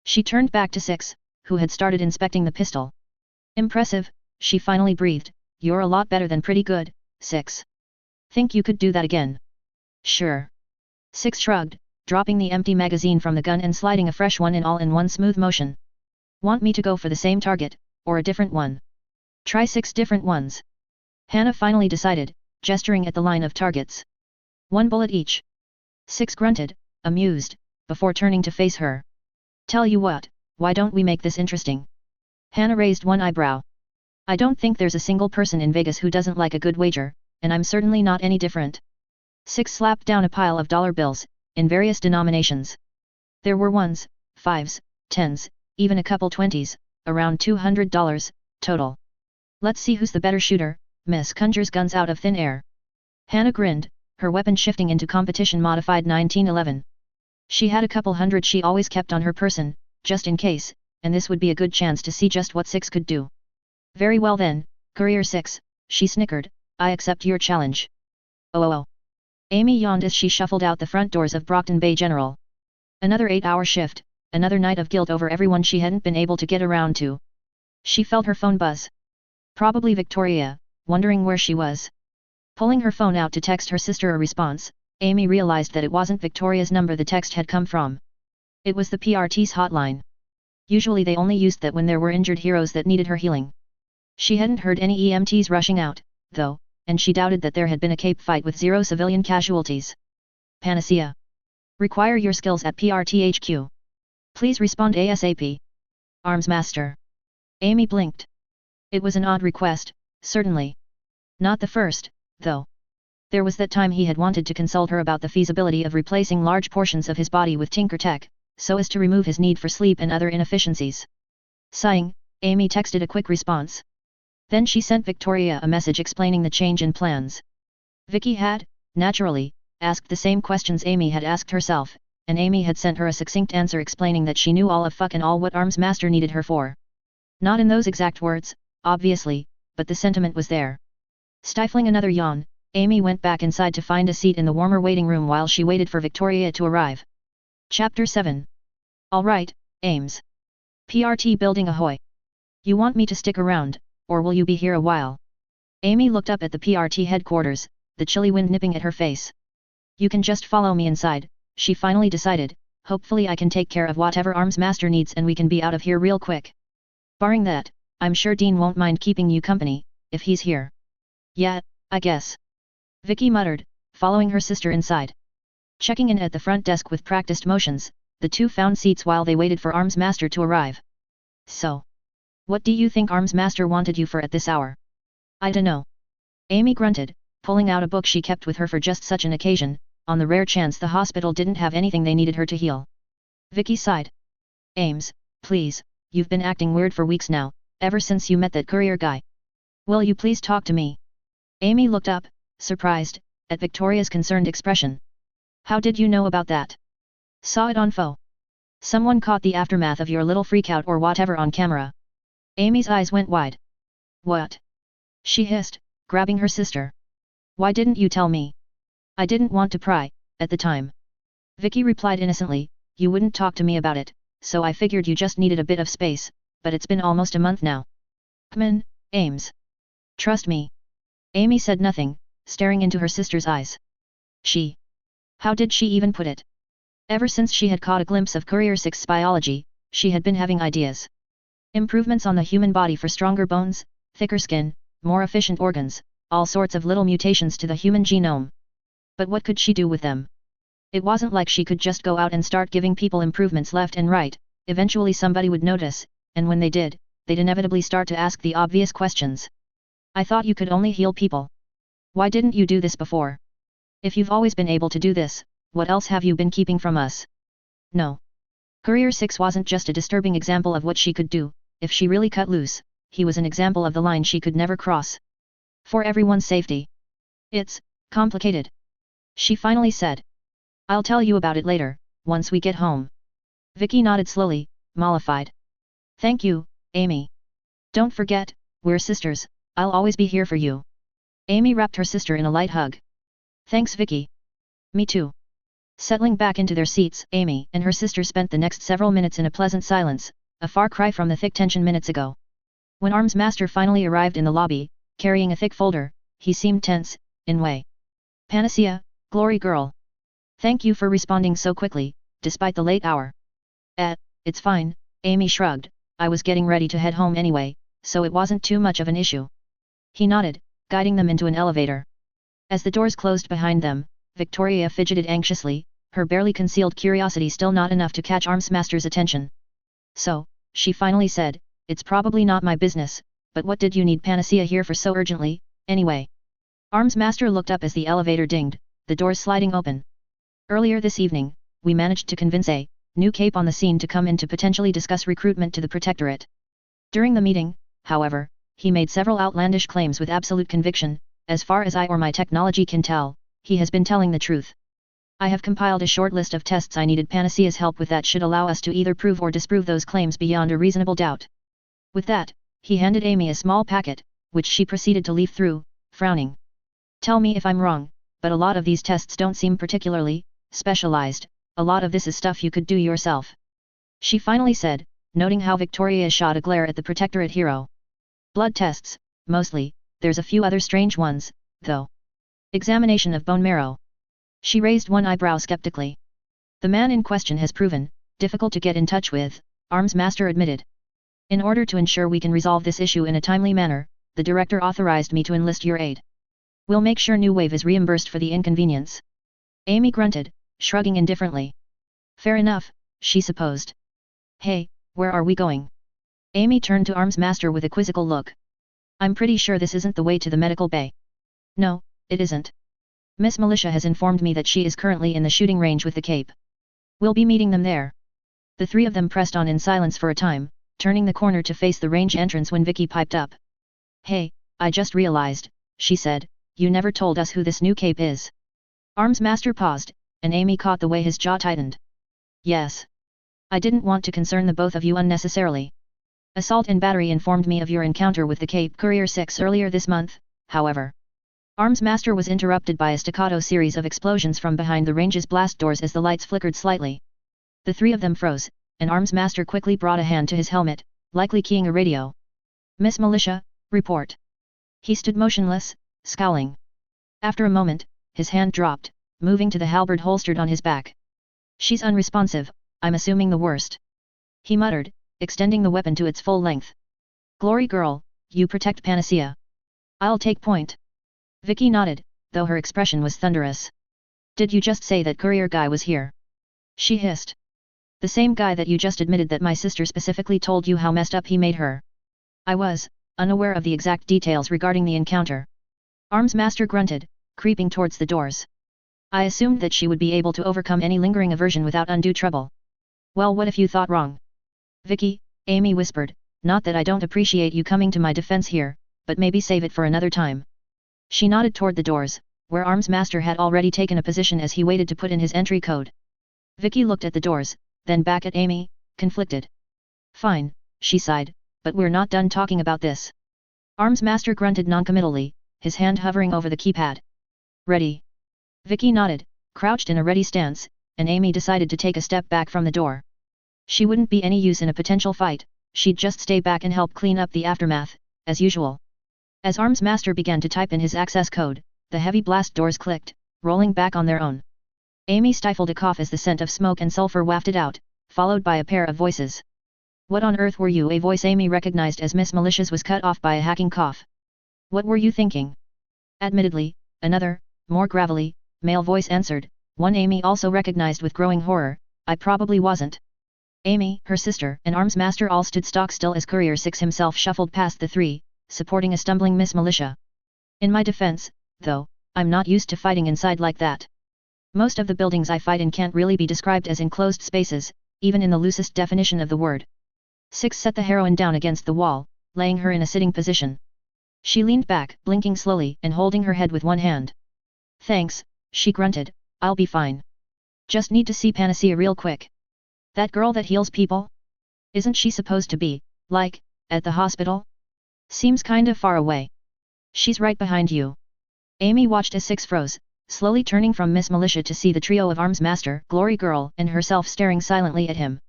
S1: She turned back to Six, who had started inspecting the pistol. Impressive, she finally breathed, you're a lot better than pretty good, Six. Think you could do that again? Sure. Six shrugged, dropping the empty magazine from the gun and sliding a fresh one in all in one smooth motion. Want me to go for the same target, or a different one? Try 6 different ones. Hannah finally decided, gesturing at the line of targets. 1 bullet each. Six grunted, amused, before turning to face her. Tell you what, why don't we make this interesting? Hannah raised one eyebrow. I don't think there's a single person in Vegas who doesn't like a good wager, and I'm certainly not any different. Six slapped down a pile of dollar bills, in various denominations. There were ones, fives, tens, even a couple twenties, around $200, total. Let's see who's the better shooter, Miss conjures guns out of thin air. Hannah grinned, her weapon shifting into competition modified 1911. She had a couple hundred she always kept on her person, just in case, and this would be a good chance to see just what Six could do. Very well then, Courier Six, she snickered, I accept your challenge. Oh. Amy yawned as she shuffled out the front doors of Brockton Bay General. Another 8-hour shift, another night of guilt over everyone she hadn't been able to get around to. She felt her phone buzz. Probably Victoria, wondering where she was. Pulling her phone out to text her sister a response, Amy realized that it wasn't Victoria's number the text had come from. It was the PRT's hotline. Usually they only used that when there were injured heroes that needed her healing. She hadn't heard any EMTs rushing out, though, and she doubted that there had been a Cape fight with 0 civilian casualties. Panacea. Require your skills at PRT HQ. Please respond ASAP. Arms Master. Amy blinked. It was an odd request, certainly. Not the first, though. There was that time he had wanted to consult her about the feasibility of replacing large portions of his body with Tinker Tech, so as to remove his need for sleep and other inefficiencies. Sighing, Amy texted a quick response. Then she sent Victoria a message explaining the change in plans. Vicky had, naturally, asked the same questions Amy had asked herself, and Amy had sent her a succinct answer explaining that she knew all of fucking all what Arms Master needed her for. Not in those exact words, obviously, but the sentiment was there. Stifling another yawn, Amy went back inside to find a seat in the warmer waiting room while she waited for Victoria to arrive. Chapter 7. All right, Ames. PRT building ahoy. You want me to stick around, or will you be here a while? Amy looked up at the PRT headquarters, the chilly wind nipping at her face. You can just follow me inside, she finally decided. Hopefully I can take care of whatever Arms Master needs and we can be out of here real quick. Barring that, I'm sure Dean won't mind keeping you company, if he's here. Yeah, I guess. Vicky muttered, following her sister inside. Checking in at the front desk with practiced motions, the two found seats while they waited for Arms Master to arrive. So. What do you think Arms Master wanted you for at this hour? I dunno. Amy grunted, pulling out a book she kept with her for just such an occasion, on the rare chance the hospital didn't have anything they needed her to heal. Vicky sighed. Ames, please, you've been acting weird for weeks now, ever since you met that courier guy. Will you please talk to me? Amy looked up, surprised, at Victoria's concerned expression. How did you know about that? Saw it on Fo. Someone caught the aftermath of your little freakout or whatever on camera. Amy's eyes went wide. What? She hissed, grabbing her sister. Why didn't you tell me? I didn't want to pry, at the time. Vicky replied innocently, you wouldn't talk to me about it, so I figured you just needed a bit of space, but it's been almost a month now. Come in, Ames. Trust me. Amy said nothing, staring into her sister's eyes. She. How did she even put it? Ever since she had caught a glimpse of Courier Six biology, she had been having ideas. Improvements on the human body for stronger bones, thicker skin, more efficient organs, all sorts of little mutations to the human genome. But what could she do with them? It wasn't like she could just go out and start giving people improvements left and right. Eventually somebody would notice, and when they did, they'd inevitably start to ask the obvious questions. I thought you could only heal people. Why didn't you do this before? If you've always been able to do this, what else have you been keeping from us? No. Courier Six wasn't just a disturbing example of what she could do. If she really cut loose, he was an example of the line she could never cross. For everyone's safety. It's complicated. She finally said. I'll tell you about it later, once we get home. Vicky nodded slowly, mollified. Thank you, Amy. Don't forget, we're sisters, I'll always be here for you. Amy wrapped her sister in a light hug. Thanks Vicky. Me too. Settling back into their seats, Amy and her sister spent the next several minutes in a pleasant silence, a far cry from the thick tension minutes ago. When Arms Master finally arrived in the lobby, carrying a thick folder, he seemed tense, in way. Panacea, Glory Girl. Thank you for responding so quickly, despite the late hour. It's fine, Amy shrugged, I was getting ready to head home anyway, so it wasn't too much of an issue. He nodded, guiding them into an elevator. As the doors closed behind them, Victoria fidgeted anxiously, her barely concealed curiosity still not enough to catch Arms Master's attention. So, she finally said, it's probably not my business, but what did you need Panacea here for so urgently, anyway? Arms Master looked up as the elevator dinged, the doors sliding open. Earlier this evening, we managed to convince a new cape on the scene to come in to potentially discuss recruitment to the Protectorate. During the meeting, however, he made several outlandish claims with absolute conviction. As far as I or my technology can tell, he has been telling the truth. I have compiled a short list of tests I needed Panacea's help with that should allow us to either prove or disprove those claims beyond a reasonable doubt. With that, he handed Amy a small packet, which she proceeded to leaf through, frowning. Tell me if I'm wrong, but a lot of these tests don't seem particularly specialized. A lot of this is stuff you could do yourself. She finally said, noting how Victoria shot a glare at the Protectorate hero. Blood tests, mostly. There's a few other strange ones, though. Examination of bone marrow. She raised one eyebrow skeptically. The man in question has proven difficult to get in touch with, Arms Master admitted. In order to ensure we can resolve this issue in a timely manner, the director authorized me to enlist your aid. We'll make sure New Wave is reimbursed for the inconvenience. Amy grunted, shrugging indifferently. Fair enough, she supposed. Hey, where are we going? Amy turned to Arms Master with a quizzical look. I'm pretty sure this isn't the way to the medical bay. No, it isn't. Miss Militia has informed me that she is currently in the shooting range with the cape. We'll be meeting them there. The three of them pressed on in silence for a time, turning the corner to face the range entrance when Vicky piped up. Hey, I just realized, she said, you never told us who this new cape is. Arms Master paused, and Amy caught the way his jaw tightened. Yes. I didn't want to concern the both of you unnecessarily. Assault and Battery informed me of your encounter with the Cape Courier 6 earlier this month, however. Arms Master was interrupted by a staccato series of explosions from behind the range's blast doors as the lights flickered slightly. The three of them froze, and Arms Master quickly brought a hand to his helmet, likely keying a radio. Miss Militia, report. He stood motionless, scowling. After a moment, his hand dropped, moving to the halberd holstered on his back. She's unresponsive, I'm assuming the worst. He muttered, extending the weapon to its full length. Glory girl, you protect Panacea. I'll take point. Vicky nodded, though her expression was thunderous. Did you just say that courier guy was here? She hissed. The same guy that you just admitted that my sister specifically told you how messed up he made her. I was, unaware of the exact details regarding the encounter. Arms Master grunted, creeping towards the doors. I assumed that she would be able to overcome any lingering aversion without undue trouble. Well, what if you thought wrong? Vicky, Amy whispered, not that I don't appreciate you coming to my defense here, but maybe save it for another time. She nodded toward the doors, where Arms Master had already taken a position as he waited to put in his entry code. Vicky looked at the doors, then back at Amy, conflicted. Fine, she sighed, but we're not done talking about this. Arms Master grunted noncommittally, his hand hovering over the keypad. Ready. Vicky nodded, crouched in a ready stance, and Amy decided to take a step back from the door. She wouldn't be any use in a potential fight, she'd just stay back and help clean up the aftermath, as usual. As Arms Master began to type in his access code, the heavy blast doors clicked, rolling back on their own. Amy stifled a cough as the scent of smoke and sulfur wafted out, followed by a pair of voices. What on earth were you? A voice Amy recognized as Miss Militia's was cut off by a hacking cough. What were you thinking? Admittedly, another, more gravelly, male voice answered, one Amy also recognized with growing horror, I probably wasn't. Amy, her sister, and Arms Master all stood stock still as Courier 6 himself shuffled past the three, supporting a stumbling Miss Militia. In my defense, though, I'm not used to fighting inside like that. Most of the buildings I fight in can't really be described as enclosed spaces, even in the loosest definition of the word. 6 set the heroine down against the wall, laying her in a sitting position. She leaned back, blinking slowly and holding her head with one hand. Thanks, she grunted, I'll be fine. Just need to see Panacea real quick. That girl that heals people? Isn't she supposed to be, like, at the hospital? Seems kinda far away. She's right behind you. Amy watched as 6 froze, slowly turning from Miss Militia to see the trio of Arms Master, Glory Girl, and herself staring silently at him.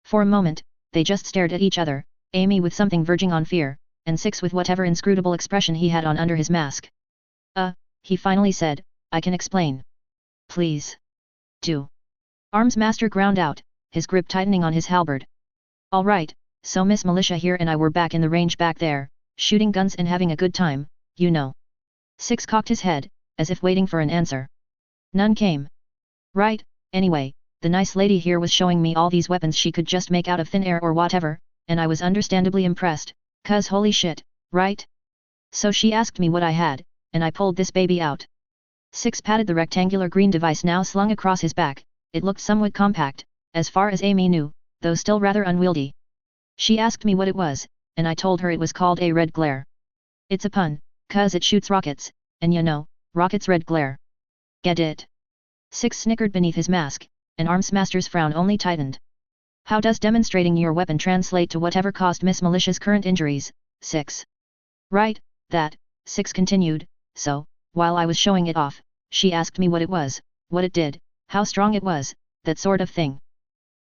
S1: For a moment, they just stared at each other, Amy with something verging on fear, and 6 with whatever inscrutable expression he had on under his mask. He finally said, I can explain. Please. Do. Arms Master ground out, his grip tightening on his halberd. All right, so Miss Militia here and I were back in the range back there, shooting guns and having a good time, you know. 6 cocked his head, as if waiting for an answer. None came. Right, anyway, the nice lady here was showing me all these weapons she could just make out of thin air or whatever, and I was understandably impressed, 'cause holy shit, right? So she asked me what I had, and I pulled this baby out. Six patted the rectangular green device now slung across his back. It looked somewhat compact, as far as Amy knew, though still rather unwieldy. She asked me what it was, and I told her it was called a red glare. It's a pun, 'cause it shoots rockets, and you know, rockets red glare. Get it? Six snickered beneath his mask, and Armsmaster's frown only tightened. How does demonstrating your weapon translate to whatever caused Miss Militia's current injuries, Six? Right, that, Six continued, so, while I was showing it off, she asked me what it was, what it did, how strong it was, that sort of thing.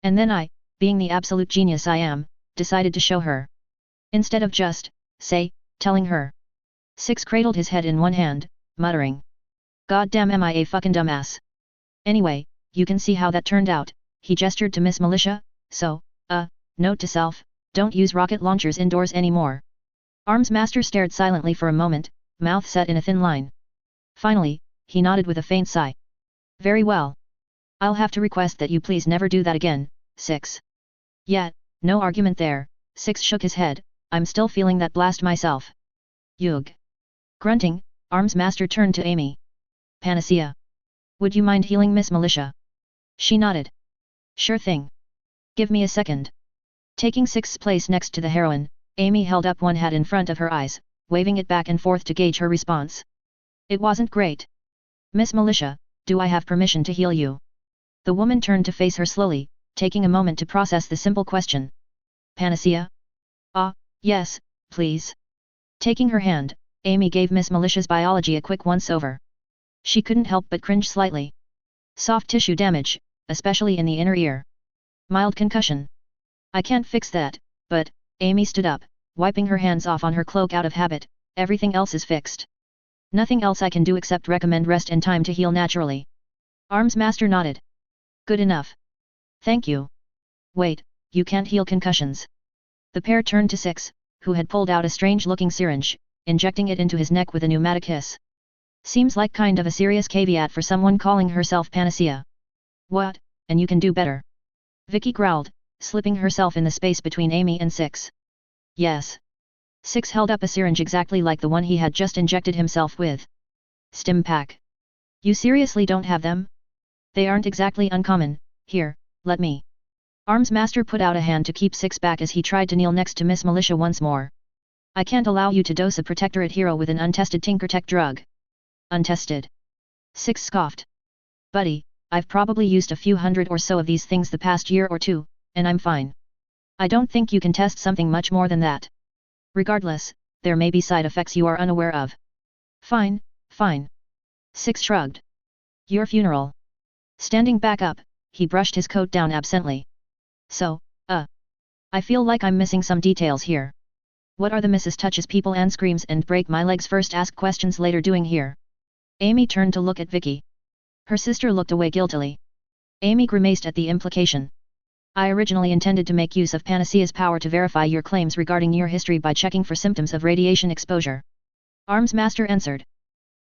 S1: And then I, being the absolute genius I am, decided to show her. Instead of just, say, telling her. Six cradled his head in one hand, muttering. God damn, am I a fucking dumbass. Anyway, you can see how that turned out. He gestured to Miss Militia, so, note to self, don't use rocket launchers indoors anymore. Armsmaster stared silently for a moment, mouth set in a thin line. Finally, he nodded with a faint sigh. Very well. I'll have to request that you please never do that again, Six. Yeah, no argument there. Six shook his head, I'm still feeling that blast myself. Yug. Grunting, Armsmaster turned to Amy. Panacea. Would you mind healing Miss Militia? She nodded. Sure thing. Give me a second. Taking Six's place next to the heroine, Amy held up one hand in front of her eyes, waving it back and forth to gauge her response. It wasn't great. Miss Militia, do I have permission to heal you? The woman turned to face her slowly, taking a moment to process the simple question. Panacea? Yes, please. Taking her hand, Amy gave Miss Militia's biology a quick once-over. She couldn't help but cringe slightly. Soft tissue damage, especially in the inner ear. Mild concussion. I can't fix that, but, Amy stood up, wiping her hands off on her cloak out of habit, everything else is fixed. Nothing else I can do except recommend rest and time to heal naturally. Armsmaster nodded. Good enough. Thank you. Wait, you can't heal concussions. The pair turned to Six, who had pulled out a strange-looking syringe, injecting it into his neck with a pneumatic hiss. Seems like kind of a serious caveat for someone calling herself Panacea. What, and you can do better? Vicky growled, slipping herself in the space between Amy and Six. Yes. Six held up a syringe exactly like the one he had just injected himself with. Stim pack. You seriously don't have them? They aren't exactly uncommon. Here, let me. Armsmaster put out a hand to keep Six back as he tried to kneel next to Miss Militia once more. I can't allow you to dose a protectorate hero with an untested Tinkertech drug. Untested. Six scoffed. Buddy, I've probably used a few hundred or so of these things the past year or two, and I'm fine. I don't think you can test something much more than that. Regardless, there may be side effects you are unaware of. Fine, fine. Six shrugged. Your funeral. Standing back up, he brushed his coat down absently. So, I feel like I'm missing some details here. What are the Mrs. Touches people and screams and break my legs first ask questions later doing here? Amy turned to look at Vicky. Her sister looked away guiltily. Amy grimaced at the implication. I originally intended to make use of Panacea's power to verify your claims regarding your history by checking for symptoms of radiation exposure. Armsmaster answered.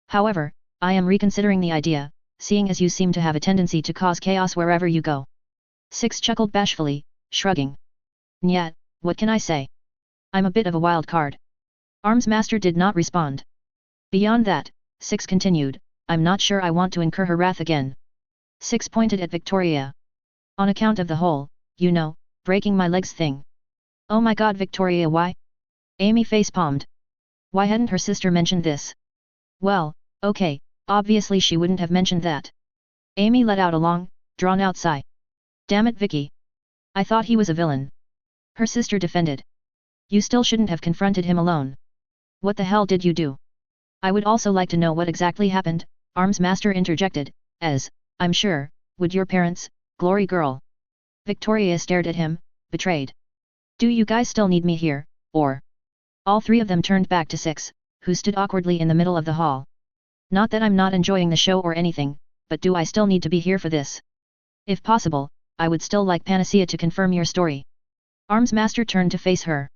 S1: However, I am reconsidering the idea, seeing as you seem to have a tendency to cause chaos wherever you go. Six chuckled bashfully, shrugging. Nyat, what can I say? I'm a bit of a wild card. Armsmaster did not respond. Beyond that, Six continued, I'm not sure I want to incur her wrath again. Six pointed at Victoria. On account of the whole, you know, breaking my legs thing. Oh my god, Victoria, why? Amy face-palmed. Why hadn't her sister mentioned this? Well, okay, obviously she wouldn't have mentioned that. Amy let out a long, drawn-out sigh. Damn it, Vicky. I thought he was a villain. Her sister defended. You still shouldn't have confronted him alone. What the hell did you do? I would also like to know what exactly happened, Armsmaster interjected, as, I'm sure, would your parents, Glory Girl. Victoria stared at him, betrayed. Do you guys still need me here, or? All three of them turned back to Six, who stood awkwardly in the middle of the hall. Not that I'm not enjoying the show or anything, but do I still need to be here for this? If possible, I would still like Panacea to confirm your story. Armsmaster turned to face her.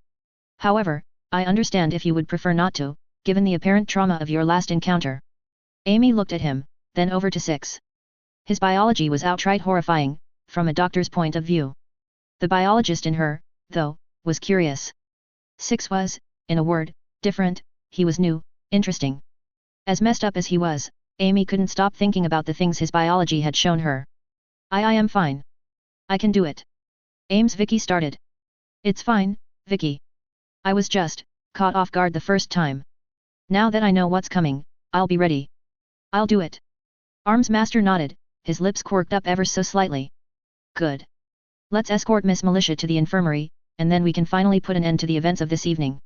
S1: However, I understand if you would prefer not to, given the apparent trauma of your last encounter. Amy looked at him, then over to Six. His biology was outright horrifying, from a doctor's point of view. The biologist in her, though, was curious. Six was, in a word, different, he was new, interesting. As messed up as he was, Amy couldn't stop thinking about the things his biology had shown her. I am fine. I can do it. Vicky started. It's fine, Vicky. I was just caught off guard the first time. Now that I know what's coming, I'll be ready. I'll do it. Master nodded, his lips quirked up ever so slightly. Good. Let's escort Miss Militia to the infirmary, and then we can finally put an end to the events of this evening.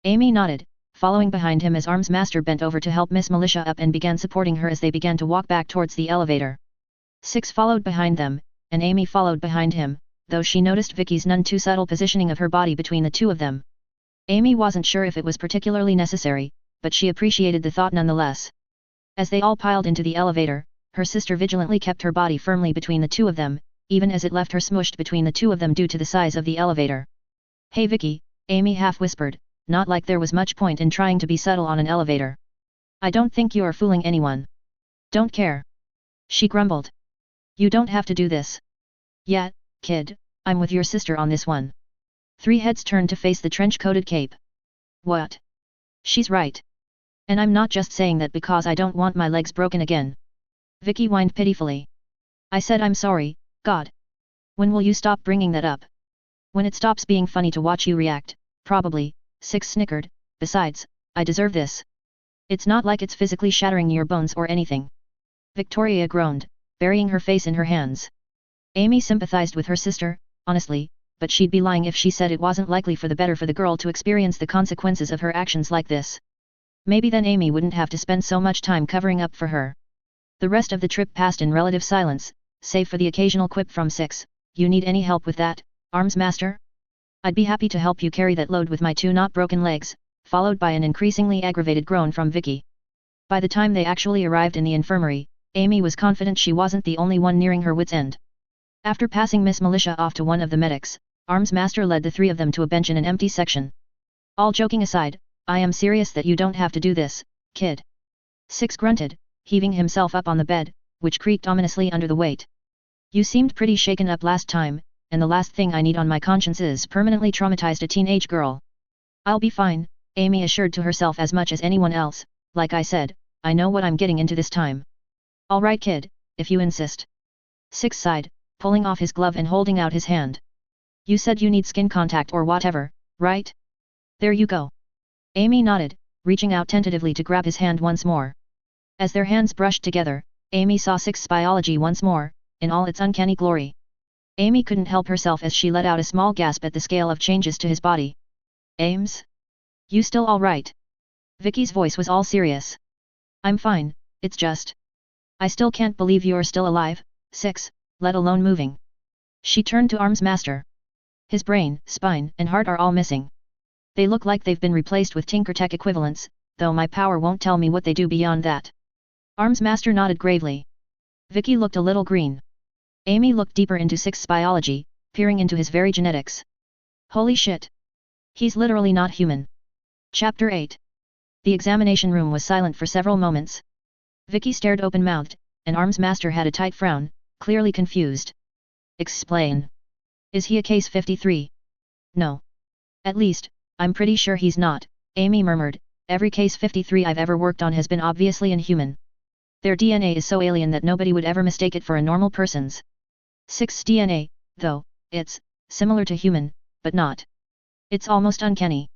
S1: Amy nodded, following behind him as Master bent over to help Miss Militia up and began supporting her as they began to walk back towards the elevator. Six followed behind them, and Amy followed behind him, though she noticed Vicky's none too subtle positioning of her body between the two of them. Amy wasn't sure if it was particularly necessary, but she appreciated the thought nonetheless. As they all piled into the elevator, her sister vigilantly kept her body firmly between the two of them, even as it left her smushed between the two of them due to the size of the elevator. Hey Vicky, Amy half whispered, not like there was much point in trying to be subtle on an elevator. I don't think you are fooling anyone. Don't care. She grumbled. You don't have to do this. Yeah, kid, I'm with your sister on this one. Three heads turned to face the trench-coated cape. What? She's right. And I'm not just saying that because I don't want my legs broken again. Vicky whined pitifully. I said I'm sorry, God. When will you stop bringing that up? When it stops being funny to watch you react, probably, Six snickered, besides, I deserve this. It's not like it's physically shattering your bones or anything. Victoria groaned, burying her face in her hands. Amy sympathized with her sister, honestly, but she'd be lying if she said it wasn't likely for the better for the girl to experience the consequences of her actions like this. Maybe then Amy wouldn't have to spend so much time covering up for her. The rest of the trip passed in relative silence, save for the occasional quip from Six. You need any help with that, Master? I'd be happy to help you carry that load with my two not broken legs, followed by an increasingly aggravated groan from Vicky. By the time they actually arrived in the infirmary, Amy was confident she wasn't the only one nearing her wit's end. After passing Miss Militia off to one of the medics, Master led the three of them to a bench in an empty section. All joking aside, I am serious that you don't have to do this, kid. Six grunted, heaving himself up on the bed, which creaked ominously under the weight. You seemed pretty shaken up last time, and the last thing I need on my conscience is permanently traumatized a teenage girl. I'll be fine, Amy assured to herself as much as anyone else. Like I said, I know what I'm getting into this time. All right kid, if you insist. Six sighed, pulling off his glove and holding out his hand. You said you need skin contact or whatever, right? There you go. Amy nodded, reaching out tentatively to grab his hand once more. As their hands brushed together, Amy saw Six's biology once more, in all its uncanny glory. Amy couldn't help herself as she let out a small gasp at the scale of changes to his body. Ames? You still all right? Vicky's voice was all serious. I'm fine, it's just. I still can't believe you're still alive, Six, let alone moving. She turned to Master. His brain, spine, and heart are all missing. They look like they've been replaced with Tinker Tech equivalents, though my power won't tell me what they do beyond that. Master nodded gravely. Vicky looked a little green. Amy looked deeper into Six's biology, peering into his very genetics. Holy shit! He's literally not human. Chapter 8. The examination room was silent for several moments. Vicky stared open-mouthed, and Master had a tight frown, clearly confused. Explain. Is he a case 53? No. At least, I'm pretty sure he's not, Amy murmured. Every case 53 I've ever worked on has been obviously inhuman. Their DNA is so alien that nobody would ever mistake it for a normal person's. Six's DNA, though, it's similar to human, but not. It's almost uncanny.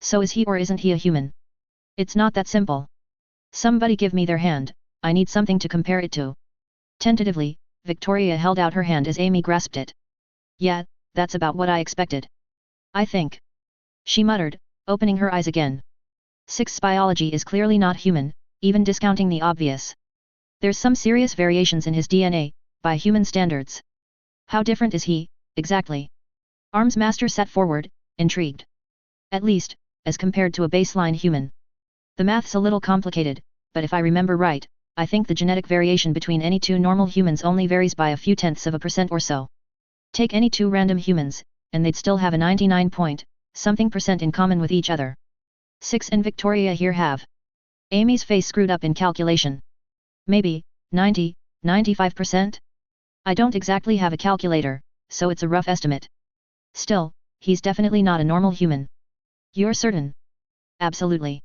S1: So is he or isn't he a human? It's not that simple. Somebody give me their hand, I need something to compare it to. Tentatively, Victoria held out her hand as Amy grasped it. Yeah, that's about what I expected. I think. She muttered, opening her eyes again. Six's biology is clearly not human, even discounting the obvious. There's some serious variations in his DNA, by human standards. How different is he, exactly? Master sat forward, intrigued. At least, as compared to a baseline human. The math's a little complicated, but if I remember right, I think the genetic variation between any two normal humans only varies by a few tenths of a percent or so. Take any two random humans, and they'd still have a 99% in common with each other. Six and Victoria here have. Amy's face screwed up in calculation. Maybe, 95%? I don't exactly have a calculator, so it's a rough estimate. Still, he's definitely not a normal human. You're certain? Absolutely.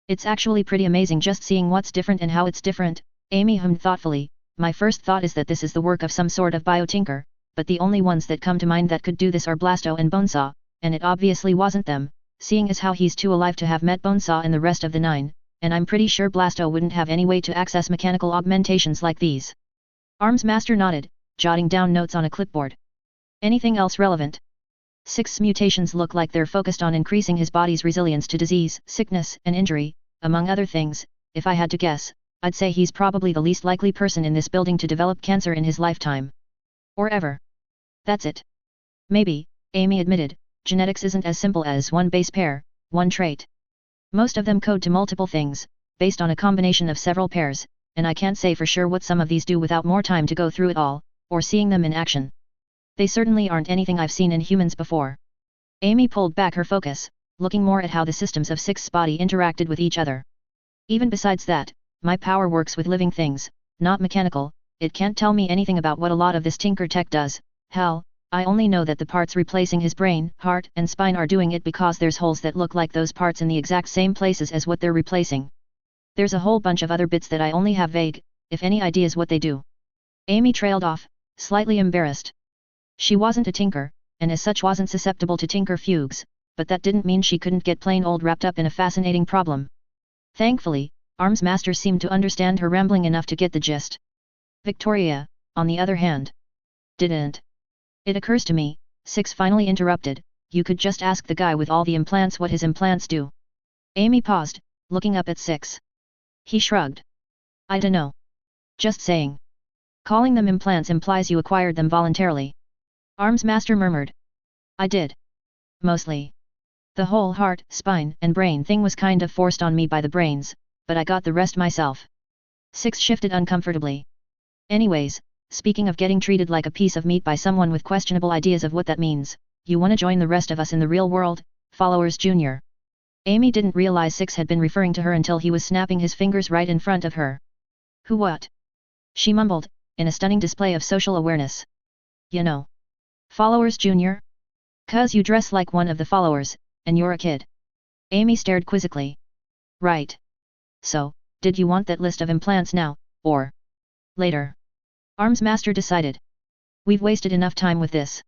S1: It's actually pretty amazing just seeing what's different and how it's different, Amy hummed thoughtfully. My first thought is that this is the work of some sort of biotinker, but the only ones that come to mind that could do this are Blasto and Bonesaw, and it obviously wasn't them, seeing as how he's too alive to have met Bonesaw and the rest of the 9, and I'm pretty sure Blasto wouldn't have any way to access mechanical augmentations like these. Armsmaster nodded, jotting down notes on a clipboard. Anything else relevant? 6's mutations look like they're focused on increasing his body's resilience to disease, sickness, and injury, among other things. If I had to guess, I'd say he's probably the least likely person in this building to develop cancer in his lifetime. Or ever. That's it. Maybe, Amy admitted, genetics isn't as simple as one base pair, one trait. Most of them code to multiple things, based on a combination of several pairs, and I can't say for sure what some of these do without more time to go through it all, or seeing them in action. They certainly aren't anything I've seen in humans before. Amy pulled back her focus, looking more at how the systems of 6's body interacted with each other. Even besides that, my power works with living things, not mechanical. It can't tell me anything about what a lot of this tinker tech does. Hell, I only know that the parts replacing his brain, heart, and spine are doing it because there's holes that look like those parts in the exact same places as what they're replacing. There's a whole bunch of other bits that I only have vague, if any ideas what they do. Amy trailed off, slightly embarrassed. She wasn't a tinker, and as such wasn't susceptible to tinker fugues, but that didn't mean she couldn't get plain old wrapped up in a fascinating problem. Thankfully, Armsmaster seemed to understand her rambling enough to get the gist. Victoria, on the other hand, didn't. It occurs to me, 6 finally interrupted, you could just ask the guy with all the implants what his implants do. Amy paused, looking up at 6. He shrugged. I dunno. Just saying. Calling them implants implies you acquired them voluntarily. Armsmaster murmured. I did. Mostly. The whole heart, spine, and brain thing was kind of forced on me by the brains, but I got the rest myself. 6 shifted uncomfortably. Anyways, speaking of getting treated like a piece of meat by someone with questionable ideas of what that means, you wanna join the rest of us in the real world, Followers Jr.? Amy didn't realize 6 had been referring to her until he was snapping his fingers right in front of her. Who what? She mumbled, in a stunning display of social awareness. You know. Followers Jr.? 'Cause you dress like one of the followers, and you're a kid. Amy stared quizzically. Right. So, did you want that list of implants now, or later? Armsmaster decided. We've wasted enough time with this.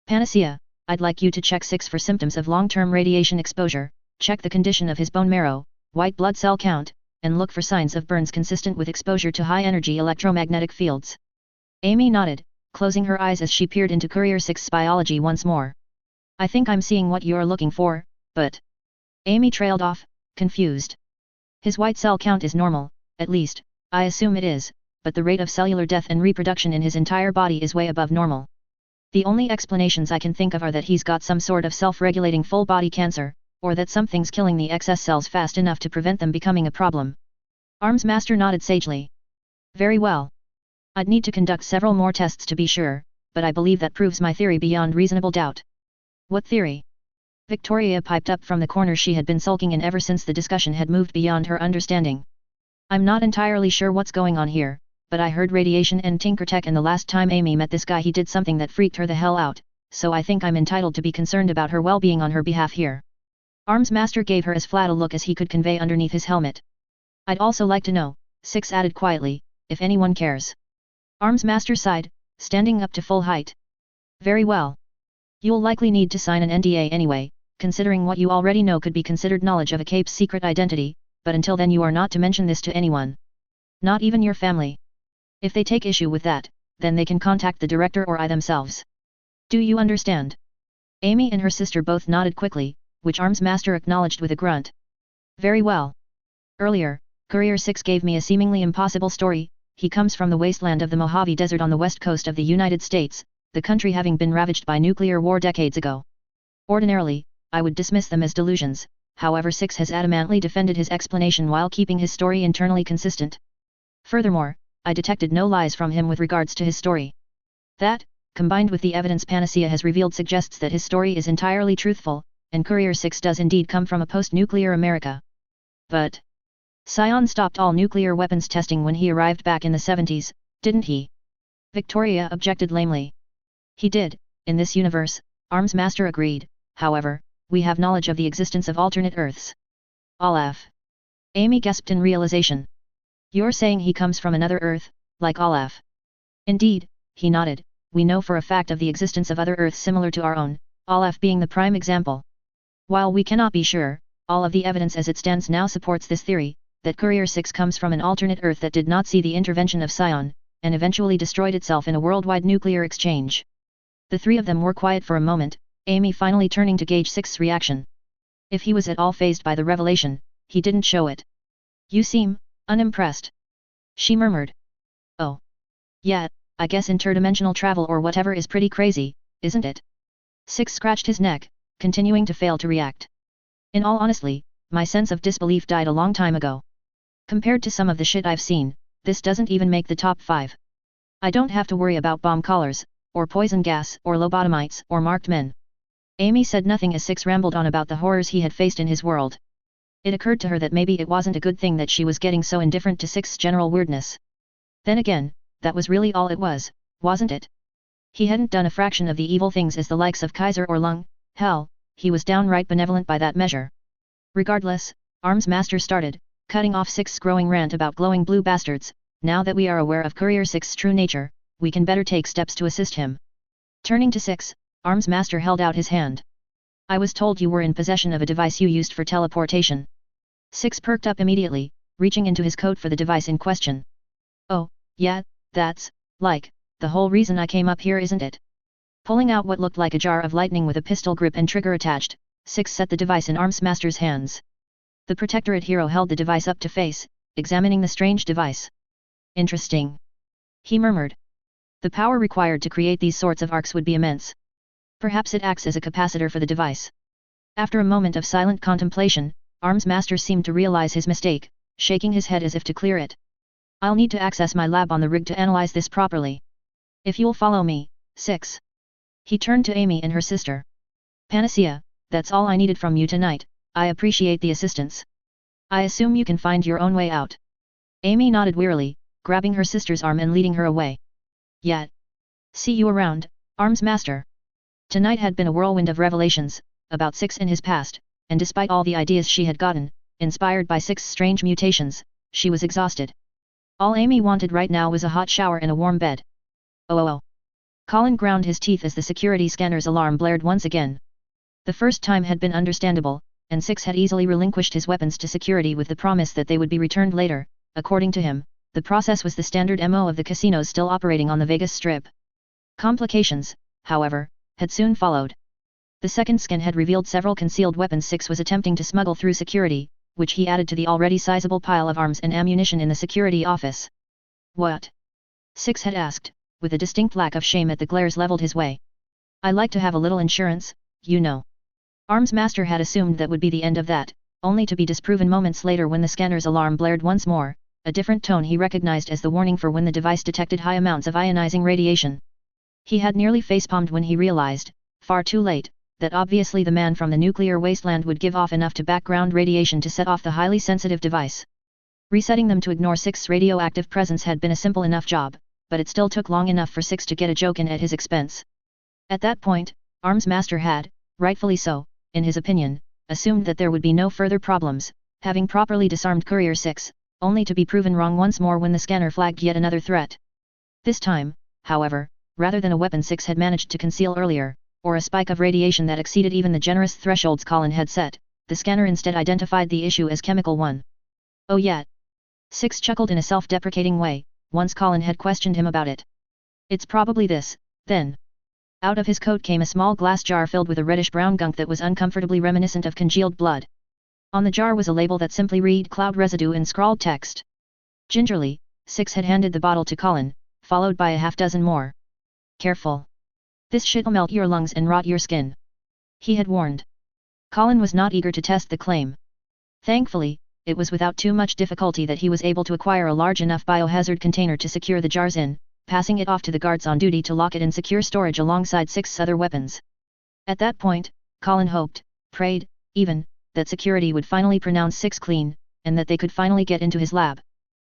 S1: Panacea, I'd like you to check 6 for symptoms of long-term radiation exposure, check the condition of his bone marrow, white blood cell count, and look for signs of burns consistent with exposure to high-energy electromagnetic fields. Amy nodded, closing her eyes as she peered into Courier 6's biology once more. I think I'm seeing what you're looking for, but... Amy trailed off, confused. His white cell count is normal, at least, I assume it is, but the rate of cellular death and reproduction in his entire body is way above normal. The only explanations I can think of are that he's got some sort of self-regulating full-body cancer, or that something's killing the excess cells fast enough to prevent them becoming a problem. Armsmaster nodded sagely. Very well. I'd need to conduct several more tests to be sure, but I believe that proves my theory beyond reasonable doubt. What theory? Victoria piped up from the corner she had been sulking in ever since the discussion had moved beyond her understanding. I'm not entirely sure what's going on here, but I heard radiation and tinker tech, and the last time Amy met this guy he did something that freaked her the hell out, so I think I'm entitled to be concerned about her well-being on her behalf here. Armsmaster gave her as flat a look as he could convey underneath his helmet. I'd also like to know, 6 added quietly, if anyone cares. Armsmaster sighed, standing up to full height. Very well. You'll likely need to sign an NDA anyway, considering what you already know could be considered knowledge of a cape's secret identity, but until then you are not to mention this to anyone. Not even your family. If they take issue with that, then they can contact the director or I themselves. Do you understand? Amy and her sister both nodded quickly, which Armsmaster acknowledged with a grunt. Very well. Earlier, Courier 6 gave me a seemingly impossible story. He comes from the wasteland of the Mojave Desert on the west coast of the United States, the country having been ravaged by nuclear war decades ago. Ordinarily, I would dismiss them as delusions, however 6 has adamantly defended his explanation while keeping his story internally consistent. Furthermore, I detected no lies from him with regards to his story. That, combined with the evidence Panacea has revealed, suggests that his story is entirely truthful, and Courier 6 does indeed come from a post-nuclear America. But... Scion stopped all nuclear weapons testing when he arrived back in the 70s, didn't he? Victoria objected lamely. He did, in this universe, Armsmaster agreed. However, we have knowledge of the existence of alternate Earths. All F. Amy gasped in realization. You're saying he comes from another Earth, like Olaf? Indeed, he nodded, we know for a fact of the existence of other Earths similar to our own, Olaf being the prime example. While we cannot be sure, all of the evidence as it stands now supports this theory, that Courier 6 comes from an alternate Earth that did not see the intervention of Sion, and eventually destroyed itself in a worldwide nuclear exchange. The three of them were quiet for a moment, Amy finally turning to gauge Six's reaction. If he was at all fazed by the revelation, he didn't show it. You seem unimpressed, she murmured. Oh. Yeah, I guess interdimensional travel or whatever is pretty crazy, isn't it? Six scratched his neck, continuing to fail to react. In all honesty, my sense of disbelief died a long time ago. Compared to some of the shit I've seen, this doesn't even make the top 5. I don't have to worry about bomb collars, or poison gas, or lobotomites, or marked men. Amy said nothing as Six rambled on about the horrors he had faced in his world. It occurred to her that maybe it wasn't a good thing that she was getting so indifferent to Six's general weirdness. Then again, that was really all it was, wasn't it? He hadn't done a fraction of the evil things as the likes of Kaiser or Lung, hell, he was downright benevolent by that measure. Regardless, Arms Master started, cutting off Six's growing rant about glowing blue bastards. Now that we are aware of Courier 6's true nature, we can better take steps to assist him. Turning to Six, Arms Master held out his hand. I was told you were in possession of a device you used for teleportation. Six perked up immediately, reaching into his coat for the device in question. Oh, yeah, that's, like, the whole reason I came up here, isn't it? Pulling out what looked like a jar of lightning with a pistol grip and trigger attached, Six set the device in Arms Master's hands. The Protectorate hero held the device up to face, examining the strange device. Interesting, he murmured. The power required to create these sorts of arcs would be immense. Perhaps it acts as a capacitor for the device. After a moment of silent contemplation, Arms Master seemed to realize his mistake, shaking his head as if to clear it. I'll need to access my lab on the rig to analyze this properly. If you'll follow me, Six. He turned to Amy and her sister. Panacea, that's all I needed from you tonight, I appreciate the assistance. I assume you can find your own way out. Amy nodded wearily, grabbing her sister's arm and leading her away. Yeah. See you around, Arms Master. Tonight had been a whirlwind of revelations, about Six in his past, and despite all the ideas she had gotten, inspired by Six's strange mutations, she was exhausted. All Amy wanted right now was a hot shower and a warm bed. Oh. Colin ground his teeth as the security scanner's alarm blared once again. The first time had been understandable, and Six had easily relinquished his weapons to security with the promise that they would be returned later. According to him, the process was the standard MO of the casinos still operating on the Vegas Strip. Complications, however, had soon followed. The second scan had revealed several concealed weapons Six was attempting to smuggle through security, which he added to the already sizable pile of arms and ammunition in the security office. What? Six had asked, with a distinct lack of shame at the glares leveled his way. I like to have a little insurance, you know. Arms Master had assumed that would be the end of that, only to be disproven moments later when the scanner's alarm blared once more, a different tone he recognized as the warning for when the device detected high amounts of ionizing radiation. He had nearly facepalmed when he realized, far too late, that obviously the man from the nuclear wasteland would give off enough to background radiation to set off the highly sensitive device. Resetting them to ignore Six's radioactive presence had been a simple enough job, but it still took long enough for Six to get a joke in at his expense. At that point, Arms Master had, rightfully so, in his opinion, assumed that there would be no further problems, having properly disarmed Courier 6, only to be proven wrong once more when the scanner flagged yet another threat. This time, however, rather than a weapon Six had managed to conceal earlier, or a spike of radiation that exceeded even the generous thresholds Colin had set, the scanner instead identified the issue as chemical one. Oh yeah. Six chuckled in a self-deprecating way, once Colin had questioned him about it. It's probably this, then. Out of his coat came a small glass jar filled with a reddish-brown gunk that was uncomfortably reminiscent of congealed blood. On the jar was a label that simply read cloud residue in scrawled text. Gingerly, Six had handed the bottle to Colin, followed by a half-dozen more. Careful. This shit'll melt your lungs and rot your skin. He had warned. Colin was not eager to test the claim. Thankfully, it was without too much difficulty that he was able to acquire a large enough biohazard container to secure the jars in, passing it off to the guards on duty to lock it in secure storage alongside Six's other weapons. At that point, Colin hoped, prayed, even, that security would finally pronounce Six clean, and that they could finally get into his lab.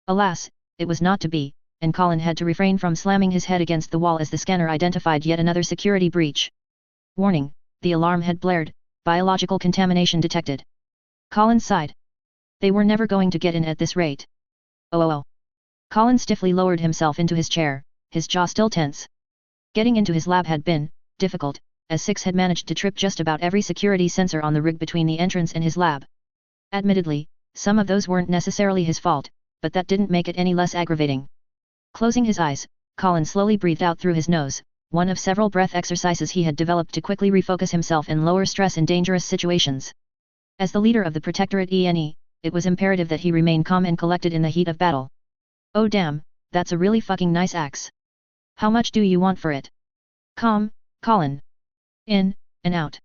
S1: Alas, it was not to be, and Colin had to refrain from slamming his head against the wall as the scanner identified yet another security breach. Warning, the alarm had blared, biological contamination detected. Colin sighed. They were never going to get in at this rate. Oh. Colin stiffly lowered himself into his chair, his jaw still tense. Getting into his lab had been difficult, as Six had managed to trip just about every security sensor on the rig between the entrance and his lab. Admittedly, some of those weren't necessarily his fault, but that didn't make it any less aggravating. Closing his eyes, Colin slowly breathed out through his nose, one of several breath exercises he had developed to quickly refocus himself and lower stress in dangerous situations. As the leader of the Protectorate ENE, it was imperative that he remain calm and collected in the heat of battle. Oh damn, that's a really fucking nice axe. How much do you want for it? Calm, Colin. In, and out.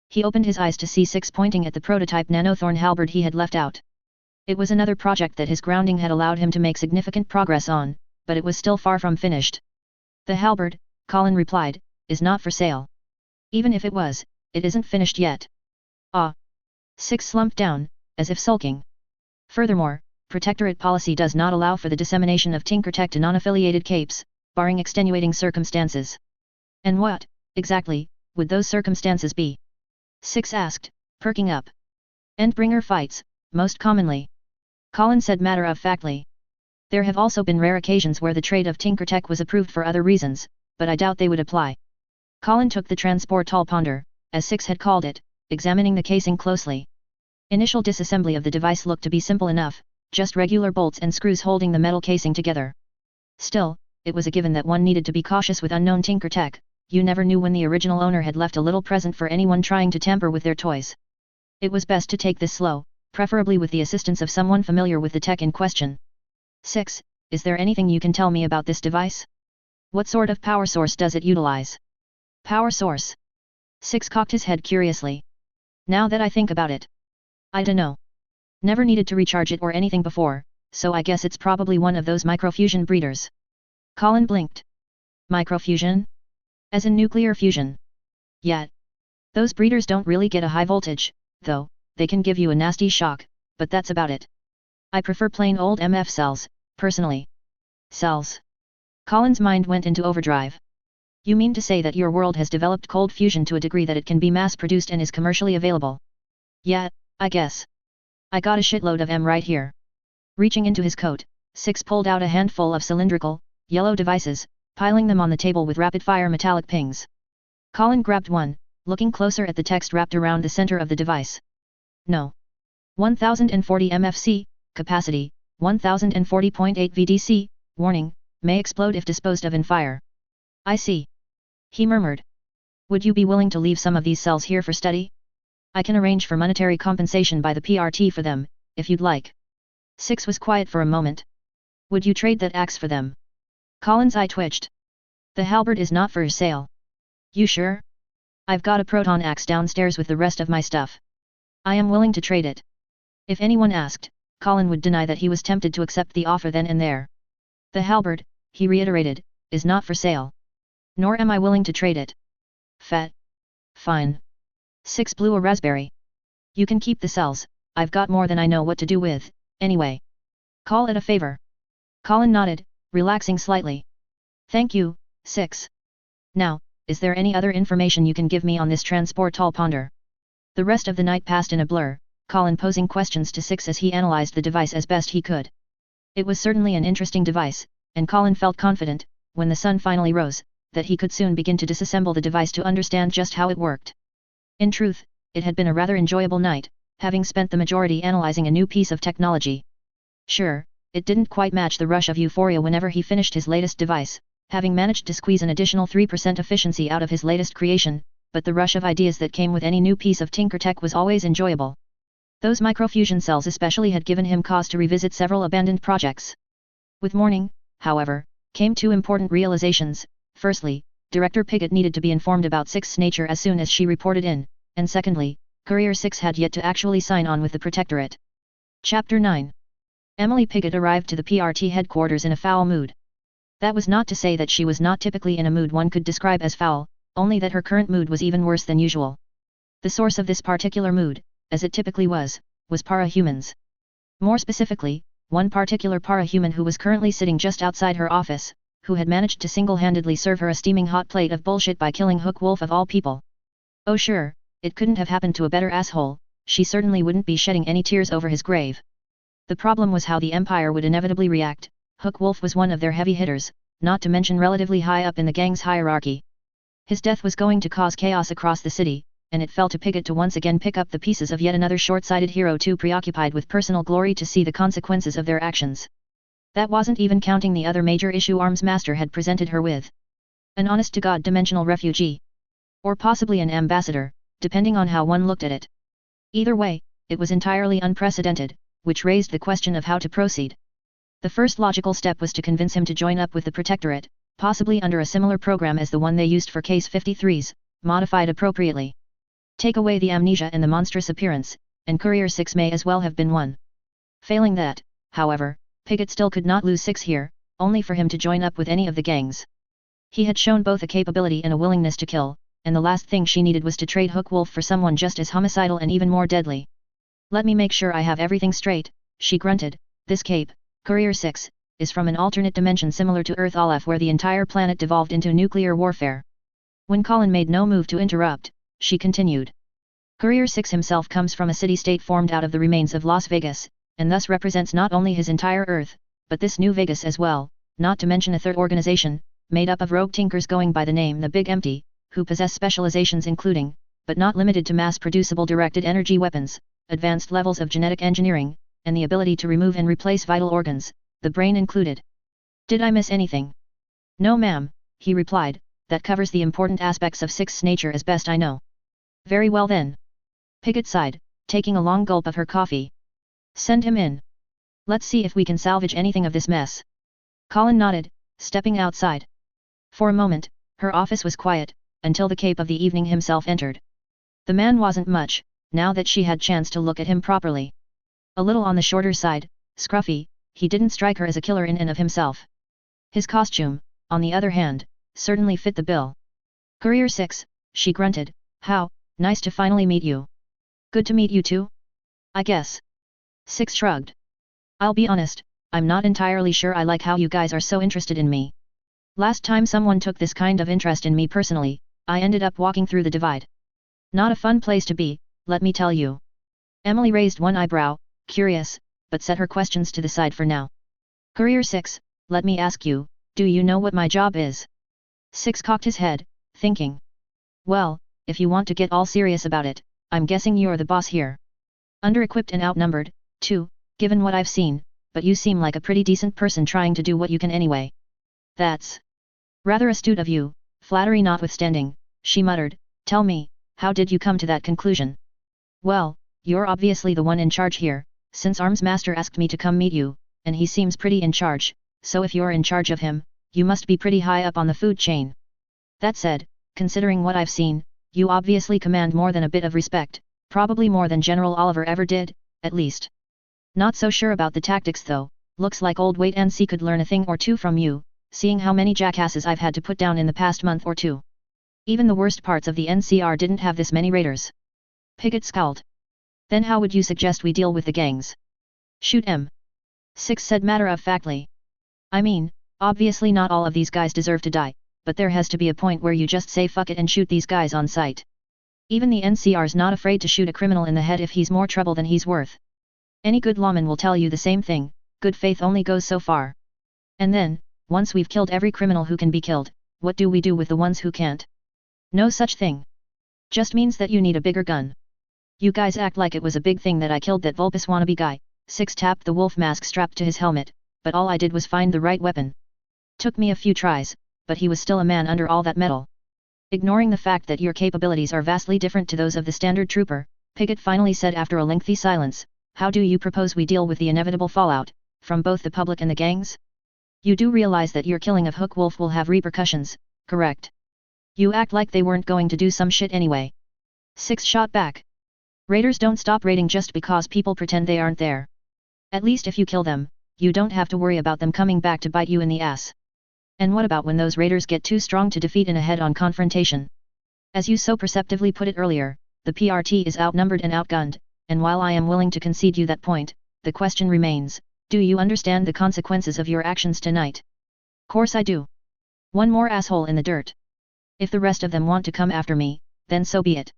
S1: He opened his eyes to see Six pointing at the prototype nanothorn halberd he had left out. It was another project that his grounding had allowed him to make significant progress on, but it was still far from finished. The halberd, Colin replied, is not for sale. Even if it was, it isn't finished yet. Ah. Six slumped down, as if sulking. Furthermore, Protectorate policy does not allow for the dissemination of tinkertech to non-affiliated capes, barring extenuating circumstances. And what, exactly, would those circumstances be? Six asked, perking up. Endbringer fights, most commonly. Colin said matter-of-factly. There have also been rare occasions where the trade of tinkertech was approved for other reasons, but I doubt they would apply. Colin took the transport ponder, as Six had called it, examining the casing closely. Initial disassembly of the device looked to be simple enough, just regular bolts and screws holding the metal casing together. Still, it was a given that one needed to be cautious with unknown tinkertech. You never knew when the original owner had left a little present for anyone trying to tamper with their toys. It was best to take this slow, preferably with the assistance of someone familiar with the tech in question. Six, is there anything you can tell me about this device? What sort of power source does it utilize? Power source? Six cocked his head curiously. Now that I think about it. I dunno. Never needed to recharge it or anything before, so I guess it's probably one of those microfusion breeders. Colin blinked. Microfusion? As in nuclear fusion. Yet. Those breeders don't really get a high voltage, though, they can give you a nasty shock, but that's about it. I prefer plain old MF cells, personally. Cells. Colin's mind went into overdrive. You mean to say that your world has developed cold fusion to a degree that it can be mass-produced and is commercially available? Yeah, I guess. I got a shitload of M right here. Reaching into his coat, Six pulled out a handful of cylindrical, yellow devices, piling them on the table with rapid-fire metallic pings. Colin grabbed one, looking closer at the text wrapped around the center of the device. No. 1040 MFC, capacity, 1040.8 VDC, warning, may explode if disposed of in fire. I see. He murmured. Would you be willing to leave some of these cells here for study? I can arrange for monetary compensation by the PRT for them, if you'd like. Six was quiet for a moment. Would you trade that axe for them? Colin's eye twitched. The halberd is not for sale. You sure? I've got a proton axe downstairs with the rest of my stuff. I am willing to trade it. If anyone asked, Colin would deny that he was tempted to accept the offer then and there. The halberd, he reiterated, is not for sale. Nor am I willing to trade it. Fine. Six blew a raspberry. You can keep the cells, I've got more than I know what to do with, anyway. Call it a favor. Colin nodded, relaxing slightly. Thank you, Six. Now, is there any other information you can give me on this transport ponder? The rest of the night passed in a blur, Colin posing questions to Six as he analyzed the device as best he could. It was certainly an interesting device, and Colin felt confident, when the sun finally rose, that he could soon begin to disassemble the device to understand just how it worked. In truth, it had been a rather enjoyable night, having spent the majority analyzing a new piece of technology. Sure, it didn't quite match the rush of euphoria whenever he finished his latest device, having managed to squeeze an additional 3% efficiency out of his latest creation, but the rush of ideas that came with any new piece of tinkertech was always enjoyable. Those microfusion cells especially had given him cause to revisit several abandoned projects. With morning, however, came two important realizations. Firstly, Director Piggott needed to be informed about Six's nature as soon as she reported in, and secondly, Courier 6 had yet to actually sign on with the Protectorate. Chapter 9. Emily Piggott arrived to the PRT headquarters in a foul mood. That was not to say that she was not typically in a mood one could describe as foul, only that her current mood was even worse than usual. The source of this particular mood, as it typically was parahumans. More specifically, one particular parahuman who was currently sitting just outside her office, who had managed to single-handedly serve her a steaming hot plate of bullshit by killing Hook Wolf of all people. Oh sure, it couldn't have happened to a better asshole, she certainly wouldn't be shedding any tears over his grave. The problem was how the Empire would inevitably react. Hook Wolf was one of their heavy hitters, not to mention relatively high up in the gang's hierarchy. His death was going to cause chaos across the city, and it fell to Pigott to once again pick up the pieces of yet another short-sighted hero too preoccupied with personal glory to see the consequences of their actions. That wasn't even counting the other major issue Armsmaster had presented her with. An honest-to-God dimensional refugee. Or possibly an ambassador, depending on how one looked at it. Either way, it was entirely unprecedented, which raised the question of how to proceed. The first logical step was to convince him to join up with the Protectorate, possibly under a similar program as the one they used for Case 53s, modified appropriately. Take away the amnesia and the monstrous appearance, and Courier 6 may as well have been one. Failing that, however, Pigott still could not lose 6 here, only for him to join up with any of the gangs. He had shown both a capability and a willingness to kill, and the last thing she needed was to trade Hook Wolf for someone just as homicidal and even more deadly. Let me make sure I have everything straight, she grunted. This cape, Courier 6, is from an alternate dimension similar to Earth Aleph where the entire planet devolved into nuclear warfare. When Colin made no move to interrupt, she continued. Courier 6 himself comes from a city-state formed out of the remains of Las Vegas, and thus represents not only his entire Earth, but this new Vegas as well, not to mention a third organization, made up of rogue tinkers going by the name The Big Empty, who possess specializations including, but not limited to mass-producible directed energy weapons, advanced levels of genetic engineering, and the ability to remove and replace vital organs, the brain included. Did I miss anything? No ma'am, he replied, that covers the important aspects of Six's nature as best I know. Very well then. Pigott sighed, taking a long gulp of her coffee. Send him in. Let's see if we can salvage anything of this mess. Colin nodded, stepping outside. For a moment, her office was quiet, until the Cape of the Evening himself entered. The man wasn't much, now that she had chance to look at him properly. A little on the shorter side, scruffy, he didn't strike her as a killer in and of himself. His costume, on the other hand, certainly fit the bill. Courier 6, she grunted, how, nice to finally meet you. Good to meet you too? I guess. 6 shrugged. I'll be honest, I'm not entirely sure I like how you guys are so interested in me. Last time someone took this kind of interest in me personally, I ended up walking through the divide. Not a fun place to be, let me tell you. Emily raised one eyebrow, curious, but set her questions to the side for now. Courier 6, let me ask you, do you know what my job is? 6 cocked his head, thinking. Well, if you want to get all serious about it, I'm guessing you're the boss here. Under-equipped and outnumbered, too, given what I've seen, but you seem like a pretty decent person trying to do what you can anyway. That's rather astute of you, flattery notwithstanding, she muttered. Tell me, how did you come to that conclusion? Well, you're obviously the one in charge here, since Armsmaster asked me to come meet you, and he seems pretty in charge, so if you're in charge of him, you must be pretty high up on the food chain. That said, considering what I've seen, you obviously command more than a bit of respect, probably more than General Oliver ever did, at least. Not so sure about the tactics though, looks like old Wait and See could learn a thing or two from you, seeing how many jackasses I've had to put down in the past month or two. Even the worst parts of the NCR didn't have this many raiders. Pigott scowled. Then how would you suggest we deal with the gangs? Shoot 'em. 6 said matter-of-factly. I mean, obviously not all of these guys deserve to die, but there has to be a point where you just say fuck it and shoot these guys on sight. Even the NCR's not afraid to shoot a criminal in the head if he's more trouble than he's worth. Any good lawman will tell you the same thing, good faith only goes so far. And then, once we've killed every criminal who can be killed, what do we do with the ones who can't? No such thing. Just means that you need a bigger gun. You guys act like it was a big thing that I killed that Vulpus wannabe guy. 6 tapped the wolf mask strapped to his helmet, but all I did was find the right weapon. Took me a few tries, but he was still a man under all that metal. Ignoring the fact that your capabilities are vastly different to those of the standard trooper, Pigott finally said after a lengthy silence, how do you propose we deal with the inevitable fallout, from both the public and the gangs? You do realize that your killing of Hook Wolf will have repercussions, correct? You act like they weren't going to do some shit anyway. 6 shot back. Raiders don't stop raiding just because people pretend they aren't there. At least if you kill them, you don't have to worry about them coming back to bite you in the ass. And what about when those raiders get too strong to defeat in a head-on confrontation? As you so perceptively put it earlier, the PRT is outnumbered and outgunned, and while I am willing to concede you that point, the question remains, do you understand the consequences of your actions tonight? Course I do. One more asshole in the dirt. If the rest of them want to come after me, then so be it.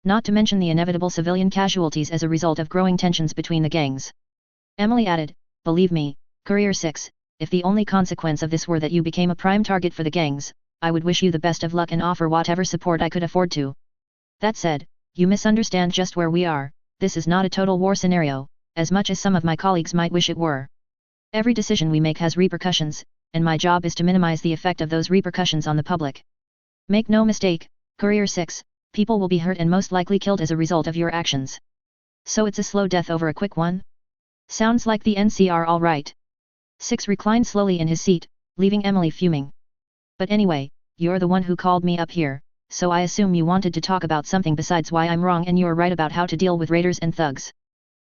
S1: Not to mention the inevitable civilian casualties as a result of growing tensions between the gangs. Emily added, believe me, Courier 6, if the only consequence of this were that you became a prime target for the gangs, I would wish you the best of luck and offer whatever support I could afford to. That said, you misunderstand just where we are. This is not a total war scenario, as much as some of my colleagues might wish it were. Every decision we make has repercussions, and my job is to minimize the effect of those repercussions on the public. Make no mistake, Courier 6, people will be hurt and most likely killed as a result of your actions. So it's a slow death over a quick one? Sounds like the NCR all right. 6 reclined slowly in his seat, leaving Emily fuming. But anyway, you're the one who called me up here, so I assume you wanted to talk about something besides why I'm wrong and you're right about how to deal with raiders and thugs.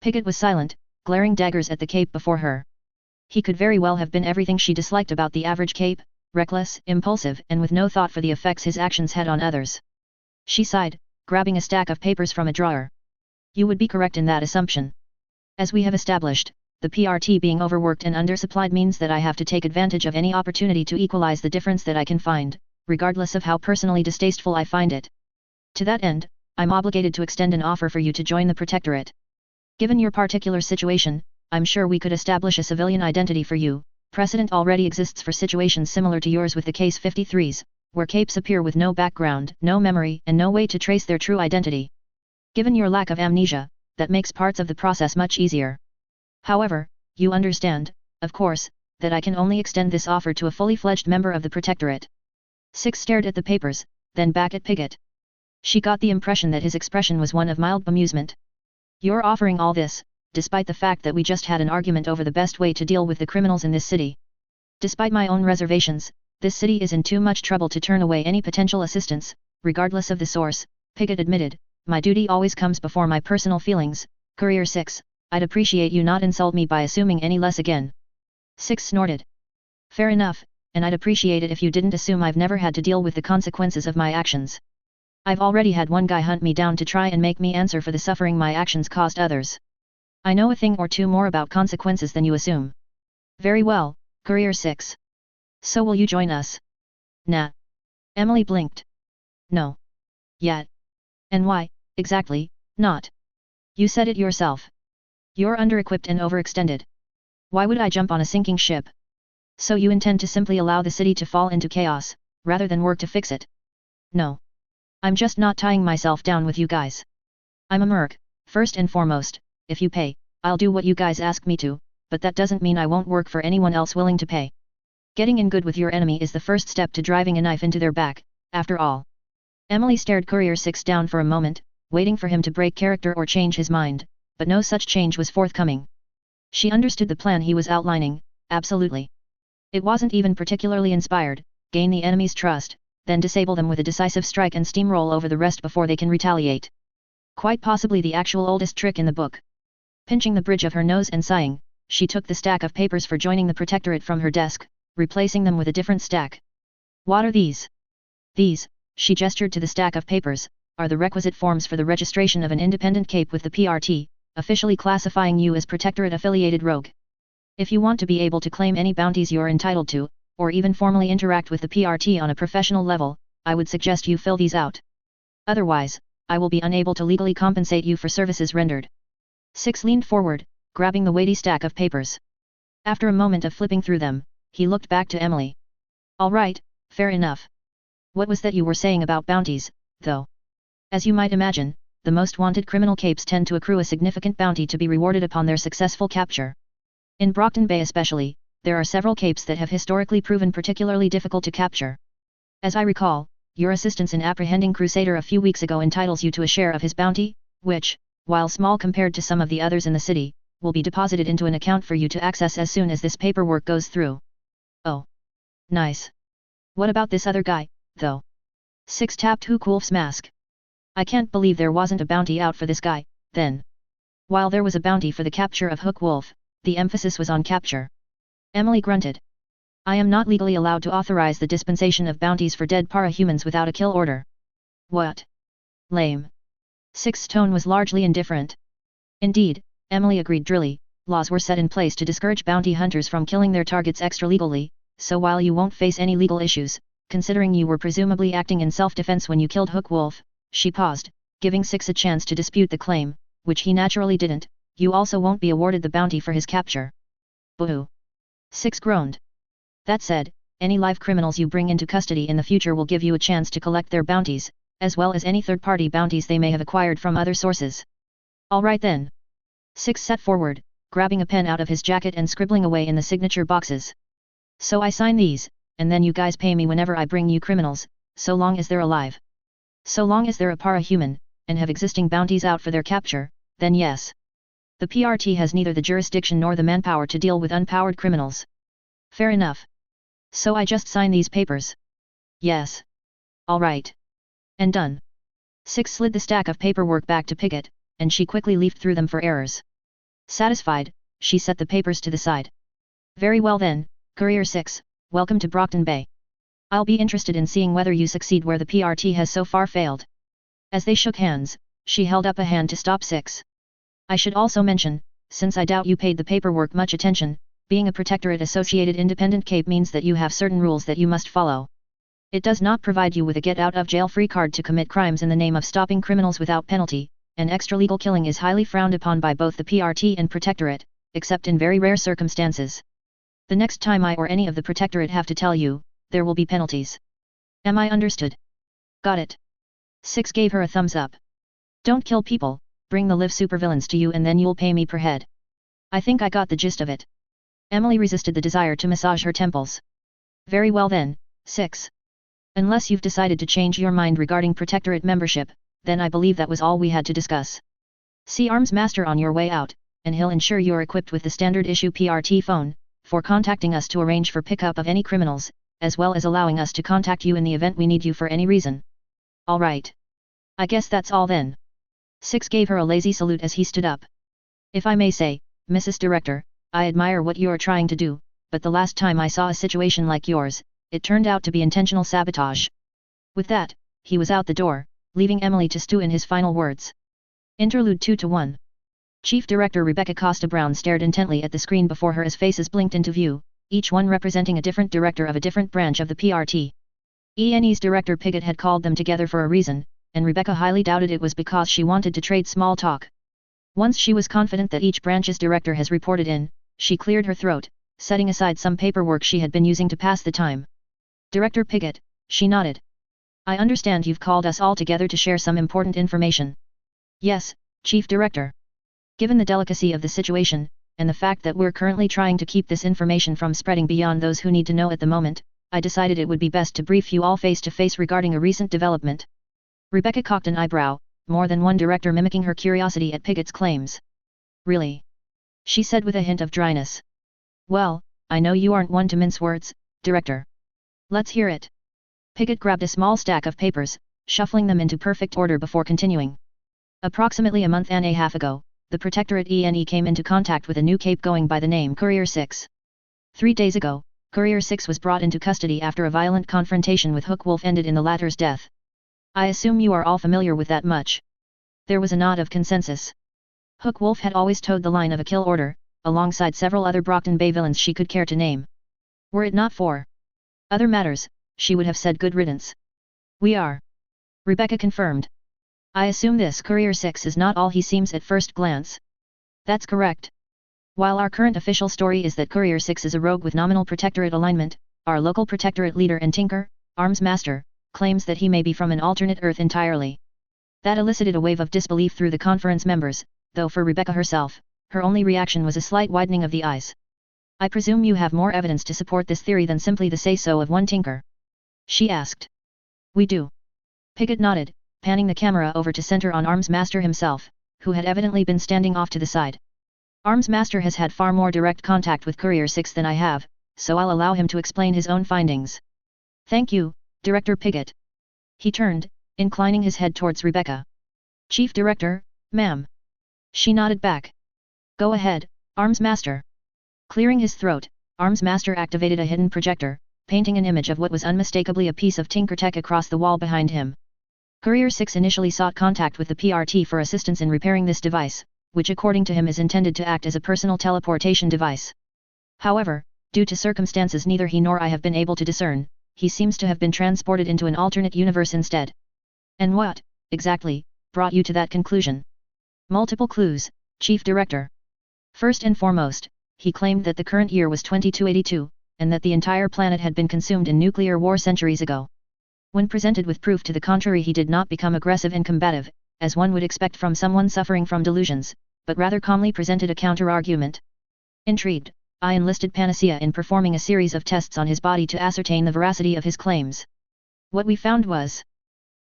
S1: Piggott was silent, glaring daggers at the cape before her. He could very well have been everything she disliked about the average cape, reckless, impulsive and with no thought for the effects his actions had on others. She sighed, grabbing a stack of papers from a drawer. You would be correct in that assumption. As we have established, the PRT being overworked and undersupplied means that I have to take advantage of any opportunity to equalize the difference that I can find, regardless of how personally distasteful I find it. To that end, I'm obligated to extend an offer for you to join the Protectorate. Given your particular situation, I'm sure we could establish a civilian identity for you. Precedent already exists for situations similar to yours with the Case 53s, where capes appear with no background, no memory and no way to trace their true identity. Given your lack of amnesia, that makes parts of the process much easier. However, you understand, of course, that I can only extend this offer to a fully fledged member of the Protectorate. 6 stared at the papers, then back at Piggott. She got the impression that his expression was one of mild bemusement. You're offering all this, despite the fact that we just had an argument over the best way to deal with the criminals in this city. Despite my own reservations, this city is in too much trouble to turn away any potential assistance, regardless of the source, Piggott admitted. My duty always comes before my personal feelings. Courier 6, I'd appreciate you not insult me by assuming any less again. 6 snorted. Fair enough, and I'd appreciate it if you didn't assume I've never had to deal with the consequences of my actions. I've already had one guy hunt me down to try and make me answer for the suffering my actions caused others. I know a thing or two more about consequences than you assume. Very well, Courier 6. So will you join us? Nah. Emily blinked. No. Yet. And why, exactly, not? You said it yourself. You're under-equipped and overextended. Why would I jump on a sinking ship? So you intend to simply allow the city to fall into chaos, rather than work to fix it? No. I'm just not tying myself down with you guys. I'm a merc, first and foremost. If you pay, I'll do what you guys ask me to, but that doesn't mean I won't work for anyone else willing to pay. Getting in good with your enemy is the first step to driving a knife into their back, after all. Emily stared Courier 6 down for a moment, waiting for him to break character or change his mind, but no such change was forthcoming. She understood the plan he was outlining, absolutely. It wasn't even particularly inspired: gain the enemy's trust, then disable them with a decisive strike and steamroll over the rest before they can retaliate. Quite possibly the actual oldest trick in the book. Pinching the bridge of her nose and sighing, she took the stack of papers for joining the Protectorate from her desk, replacing them with a different stack. What are these? These, she gestured to the stack of papers, are the requisite forms for the registration of an independent cape with the PRT, officially classifying you as Protectorate-affiliated rogue. If you want to be able to claim any bounties you're entitled to, or even formally interact with the PRT on a professional level, I would suggest you fill these out. Otherwise, I will be unable to legally compensate you for services rendered. 6 leaned forward, grabbing the weighty stack of papers. After a moment of flipping through them, he looked back to Emily. All right, fair enough. What was that you were saying about bounties, though? As you might imagine, the most wanted criminal capes tend to accrue a significant bounty to be rewarded upon their successful capture. In Brockton Bay especially, there are several capes that have historically proven particularly difficult to capture. As I recall, your assistance in apprehending Crusader a few weeks ago entitles you to a share of his bounty, which, while small compared to some of the others in the city, will be deposited into an account for you to access as soon as this paperwork goes through. Oh. Nice. What about this other guy, though? 6 tapped Hook Wolf's mask. I can't believe there wasn't a bounty out for this guy, then. While there was a bounty for the capture of Hook Wolf, the emphasis was on capture. Emily grunted. I am not legally allowed to authorize the dispensation of bounties for dead para-humans without a kill order. What? Lame. 6's tone was largely indifferent. Indeed, Emily agreed drily, laws were set in place to discourage bounty hunters from killing their targets extra-legally, so while you won't face any legal issues, considering you were presumably acting in self-defense when you killed Hook Wolf, she paused, giving 6 a chance to dispute the claim, which he naturally didn't, you also won't be awarded the bounty for his capture. Boo! 6 groaned. That said, any live criminals you bring into custody in the future will give you a chance to collect their bounties, as well as any third-party bounties they may have acquired from other sources. Alright then. 6 set forward, grabbing a pen out of his jacket and scribbling away in the signature boxes. So I sign these, and then you guys pay me whenever I bring you criminals, so long as they're alive. So long as they're a para-human, and have existing bounties out for their capture, then yes. The PRT has neither the jurisdiction nor the manpower to deal with unpowered criminals. Fair enough. So I just sign these papers? Yes. Alright. And done. 6 slid the stack of paperwork back to Pickett, and she quickly leafed through them for errors. Satisfied, she set the papers to the side. Very well then, Courier 6, welcome to Brockton Bay. I'll be interested in seeing whether you succeed where the PRT has so far failed. As they shook hands, she held up a hand to stop 6. I should also mention, since I doubt you paid the paperwork much attention, being a Protectorate Associated Independent Cape means that you have certain rules that you must follow. It does not provide you with a get-out-of-jail-free card to commit crimes in the name of stopping criminals without penalty, and extralegal killing is highly frowned upon by both the PRT and Protectorate, except in very rare circumstances. The next time I or any of the Protectorate have to tell you, there will be penalties. Am I understood? Got it. 6 gave her a thumbs up. Don't kill people, bring the live supervillains to you and then you'll pay me per head. I think I got the gist of it. Emily resisted the desire to massage her temples. Very well then, 6. Unless you've decided to change your mind regarding Protectorate membership, then I believe that was all we had to discuss. See Arms Master on your way out, and he'll ensure you're equipped with the standard issue PRT phone, for contacting us to arrange for pickup of any criminals, as well as allowing us to contact you in the event we need you for any reason. Alright. I guess that's all then. 6 gave her a lazy salute as he stood up. If I may say, Mrs. Director, I admire what you're trying to do, but the last time I saw a situation like yours, it turned out to be intentional sabotage. With that, he was out the door, leaving Emily to stew in his final words. Interlude 2-1. Chief Director Rebecca Costa Brown stared intently at the screen before her as faces blinked into view, each one representing a different director of a different branch of the PRT. ENE's Director Pickett had called them together for a reason, and Rebecca highly doubted it was because she wanted to trade small talk. Once she was confident that each branch's director has reported in, she cleared her throat, setting aside some paperwork she had been using to pass the time. Director Pickett, she nodded. I understand you've called us all together to share some important information. Yes, Chief Director. Given the delicacy of the situation, and the fact that we're currently trying to keep this information from spreading beyond those who need to know at the moment, I decided it would be best to brief you all face to face regarding a recent development. Rebecca cocked an eyebrow, more than one director mimicking her curiosity at Pickett's claims. Really? She said with a hint of dryness. Well, I know you aren't one to mince words, Director. Let's hear it. Pickett grabbed a small stack of papers, shuffling them into perfect order before continuing. Approximately a month and a half ago, the Protectorate ENE came into contact with a new cape going by the name Courier 6. 3 days ago, Courier 6 was brought into custody after a violent confrontation with Hook Wolf ended in the latter's death. I assume you are all familiar with that much. There was a nod of consensus. Hook Wolf had always towed the line of a kill order, alongside several other Brockton Bay villains she could care to name. Were it not for other matters, she would have said good riddance. We are. Rebecca confirmed. I assume this Courier 6 is not all he seems at first glance. That's correct. While our current official story is that Courier 6 is a rogue with nominal Protectorate alignment, our local Protectorate leader and tinker, Arms Master, claims that he may be from an alternate Earth entirely. That elicited a wave of disbelief through the conference members, though for Rebecca herself, her only reaction was a slight widening of the eyes. I presume you have more evidence to support this theory than simply the say-so of one tinker? She asked. We do. Pickett nodded, panning the camera over to center on Arms Master himself, who had evidently been standing off to the side. Arms Master has had far more direct contact with Courier 6 than I have, so I'll allow him to explain his own findings. Thank you, Director Pickett. He turned, inclining his head towards Rebecca. Chief Director, ma'am. She nodded back. Go ahead, Arms Master. Clearing his throat, Arms Master activated a hidden projector, painting an image of what was unmistakably a piece of tinker tech across the wall behind him. Courier 6 initially sought contact with the PRT for assistance in repairing this device, which according to him is intended to act as a personal teleportation device. However, due to circumstances neither he nor I have been able to discern, he seems to have been transported into an alternate universe instead. And what, exactly, brought you to that conclusion? Multiple clues, Chief Director. First and foremost, he claimed that the current year was 2282, and that the entire planet had been consumed in nuclear war centuries ago. When presented with proof to the contrary, he did not become aggressive and combative, as one would expect from someone suffering from delusions, but rather calmly presented a counter-argument. Intrigued, I enlisted Panacea in performing a series of tests on his body to ascertain the veracity of his claims. What we found was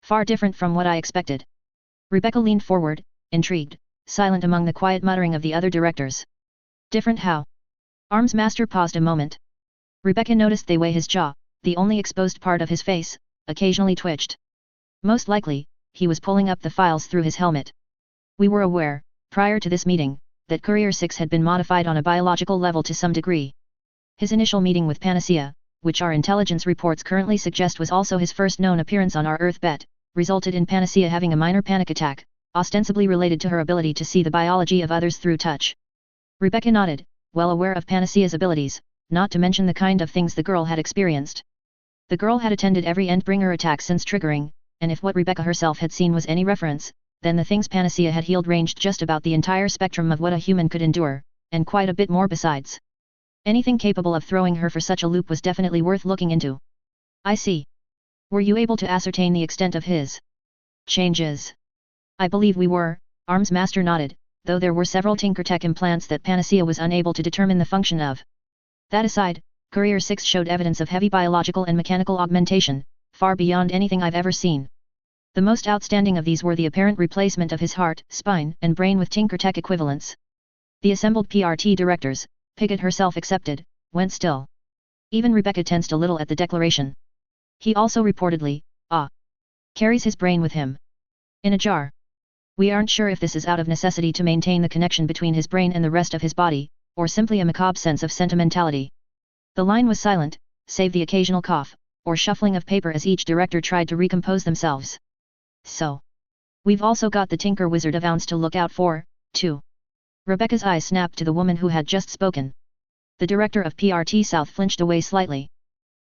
S1: far different from what I expected. Rebecca leaned forward, intrigued, silent among the quiet muttering of the other directors. Different how? Arms Master paused a moment. Rebecca noticed the way his jaw, the only exposed part of his face, occasionally twitched. Most likely, he was pulling up the files through his helmet. We were aware, prior to this meeting, that Courier 6 had been modified on a biological level to some degree. His initial meeting with Panacea, which our intelligence reports currently suggest was also his first known appearance on our Earth bet, resulted in Panacea having a minor panic attack, ostensibly related to her ability to see the biology of others through touch. Rebecca nodded, well aware of Panacea's abilities, not to mention the kind of things the girl had experienced. The girl had attended every Endbringer attack since triggering, and if what Rebecca herself had seen was any reference, then the things Panacea had healed ranged just about the entire spectrum of what a human could endure, and quite a bit more besides. Anything capable of throwing her for such a loop was definitely worth looking into. I see. Were you able to ascertain the extent of his changes? I believe we were, Arms Master nodded, though there were several Tinkertech implants that Panacea was unable to determine the function of. That aside, Courier 6 showed evidence of heavy biological and mechanical augmentation, far beyond anything I've ever seen. The most outstanding of these were the apparent replacement of his heart, spine, and brain with Tinkertech equivalents. The assembled PRT directors, Piggott herself excepted, went still. Even Rebecca tensed a little at the declaration. He also reportedly, carries his brain with him. In a jar. We aren't sure if this is out of necessity to maintain the connection between his brain and the rest of his body, or simply a macabre sense of sentimentality. The line was silent, save the occasional cough, or shuffling of paper as each director tried to recompose themselves. So. We've also got the Tinker Wizard of Ounce to look out for, too. Rebecca's eyes snapped to the woman who had just spoken. The director of PRT South flinched away slightly.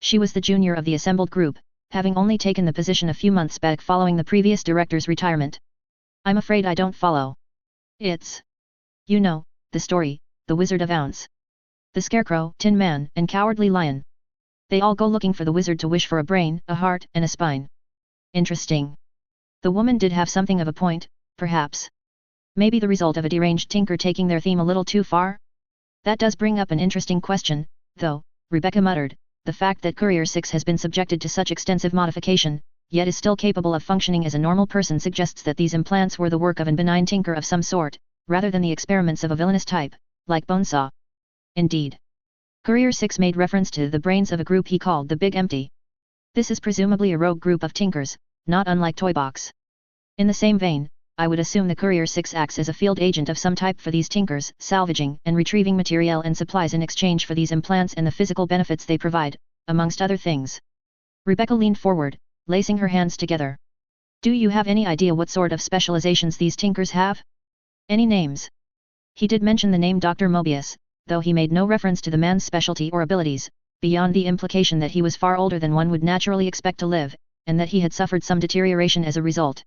S1: She was the junior of the assembled group, having only taken the position a few months back following the previous director's retirement. I'm afraid I don't follow. It's, you know, the story, the Wizard of Ounce. The Scarecrow, Tin Man, and Cowardly Lion. They all go looking for the wizard to wish for a brain, a heart, and a spine. Interesting. The woman did have something of a point, perhaps. Maybe the result of a deranged tinker taking their theme a little too far? That does bring up an interesting question, though, Rebecca muttered, the fact that Courier 6 has been subjected to such extensive modification, yet is still capable of functioning as a normal person suggests that these implants were the work of a benign tinker of some sort, rather than the experiments of a villainous type, like Bonesaw. Indeed. Courier 6 made reference to the brains of a group he called the Big Empty. This is presumably a rogue group of tinkers, not unlike Toybox. In the same vein, I would assume the Courier 6 acts as a field agent of some type for these tinkers, salvaging and retrieving materiel and supplies in exchange for these implants and the physical benefits they provide, amongst other things. Rebecca leaned forward, lacing her hands together. Do you have any idea what sort of specializations these tinkers have? Any names? He did mention the name Dr. Mobius, though he made no reference to the man's specialty or abilities, beyond the implication that he was far older than one would naturally expect to live, and that he had suffered some deterioration as a result.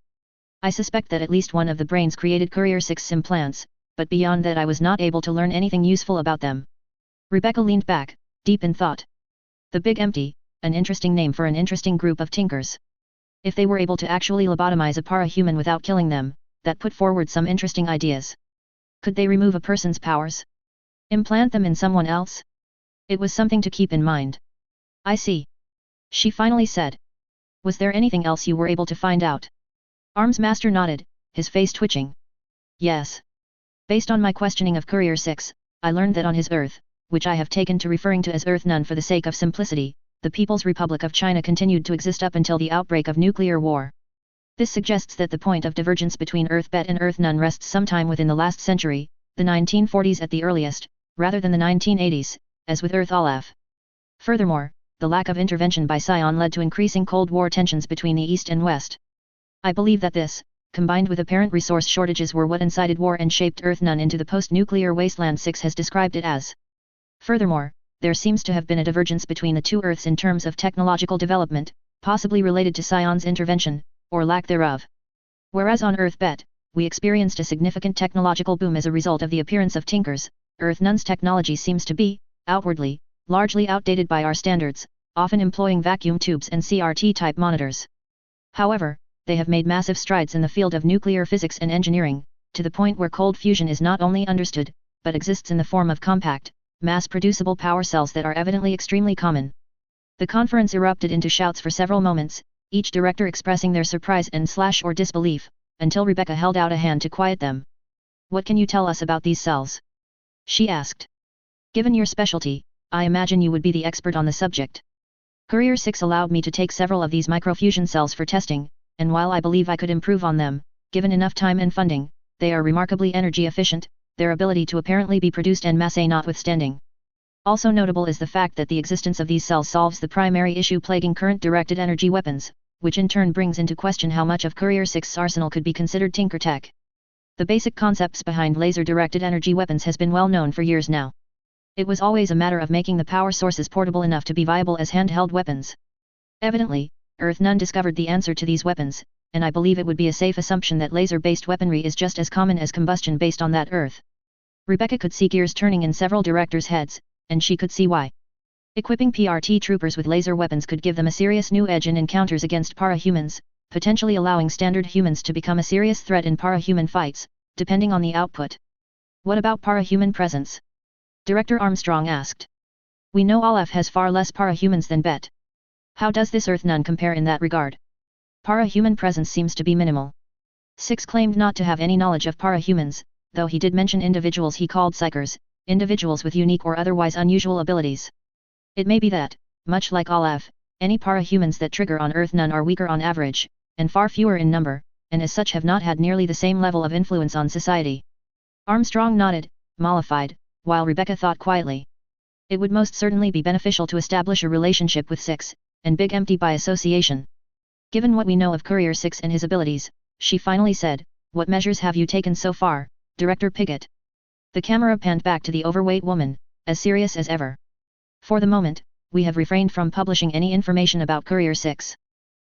S1: I suspect that at least one of the brains created Courier 6 implants, but beyond that I was not able to learn anything useful about them. Rebecca leaned back, deep in thought. The Big Empty, an interesting name for an interesting group of tinkers. If they were able to actually lobotomize a para-human without killing them, that put forward some interesting ideas. Could they remove a person's powers? Implant them in someone else? It was something to keep in mind. I see. She finally said. Was there anything else you were able to find out? Arms Master nodded, his face twitching. Yes. Based on my questioning of Courier 6, I learned that on his Earth, which I have taken to referring to as Earth None for the sake of simplicity, the People's Republic of China continued to exist up until the outbreak of nuclear war. This suggests that the point of divergence between Earth Bet and Earth None rests sometime within the last century, the 1940s at the earliest, rather than the 1980s, as with Earth Olaf. Furthermore, the lack of intervention by Scion led to increasing Cold War tensions between the East and West. I believe that this, combined with apparent resource shortages, were what incited war and shaped Earth None into the post-nuclear wasteland 6 has described it as. Furthermore, there seems to have been a divergence between the two Earths in terms of technological development, possibly related to Scion's intervention, or lack thereof. Whereas on Earth Bet, we experienced a significant technological boom as a result of the appearance of Tinkers. Earth-Nun's technology seems to be, outwardly, largely outdated by our standards, often employing vacuum tubes and CRT-type monitors. However, they have made massive strides in the field of nuclear physics and engineering, to the point where cold fusion is not only understood, but exists in the form of compact, mass-producible power cells that are evidently extremely common. The conference erupted into shouts for several moments, each director expressing their surprise and/or disbelief, until Rebecca held out a hand to quiet them. "What can you tell us about these cells?" she asked. "Given your specialty, I imagine you would be the expert on the subject." Courier 6 allowed me to take several of these microfusion cells for testing, and while I believe I could improve on them, given enough time and funding, they are remarkably energy efficient, their ability to apparently be produced en masse notwithstanding. Also notable is the fact that the existence of these cells solves the primary issue plaguing current directed energy weapons, which in turn brings into question how much of Courier 6's arsenal could be considered Tinker tech. The basic concepts behind laser-directed energy weapons has been well known for years now. It was always a matter of making the power sources portable enough to be viable as handheld weapons. Evidently, Earth-Nun discovered the answer to these weapons, and I believe it would be a safe assumption that laser-based weaponry is just as common as combustion based on that Earth. Rebecca could see gears turning in several directors' heads, and she could see why. Equipping PRT troopers with laser weapons could give them a serious new edge in encounters against para-humans, potentially allowing standard humans to become a serious threat in para-human fights, depending on the output. "What about para-human presence?" Director Armstrong asked. "We know Aleph has far less para-humans than Bet. How does this Earth-Nun compare in that regard?" "Para-human presence seems to be minimal." Six claimed not to have any knowledge of para-humans, though he did mention individuals he called psychers, individuals with unique or otherwise unusual abilities. It may be that, much like Aleph, any para-humans that trigger on Earth-Nun are weaker on average, and far fewer in number, and as such have not had nearly the same level of influence on society. Armstrong nodded, mollified, while Rebecca thought quietly. It would most certainly be beneficial to establish a relationship with Six, and Big Empty by association. Given what we know of Courier 6 and his abilities, she finally said, "What measures have you taken so far, Director Piggott?" The camera panned back to the overweight woman, as serious as ever. "For the moment, we have refrained from publishing any information about Courier 6.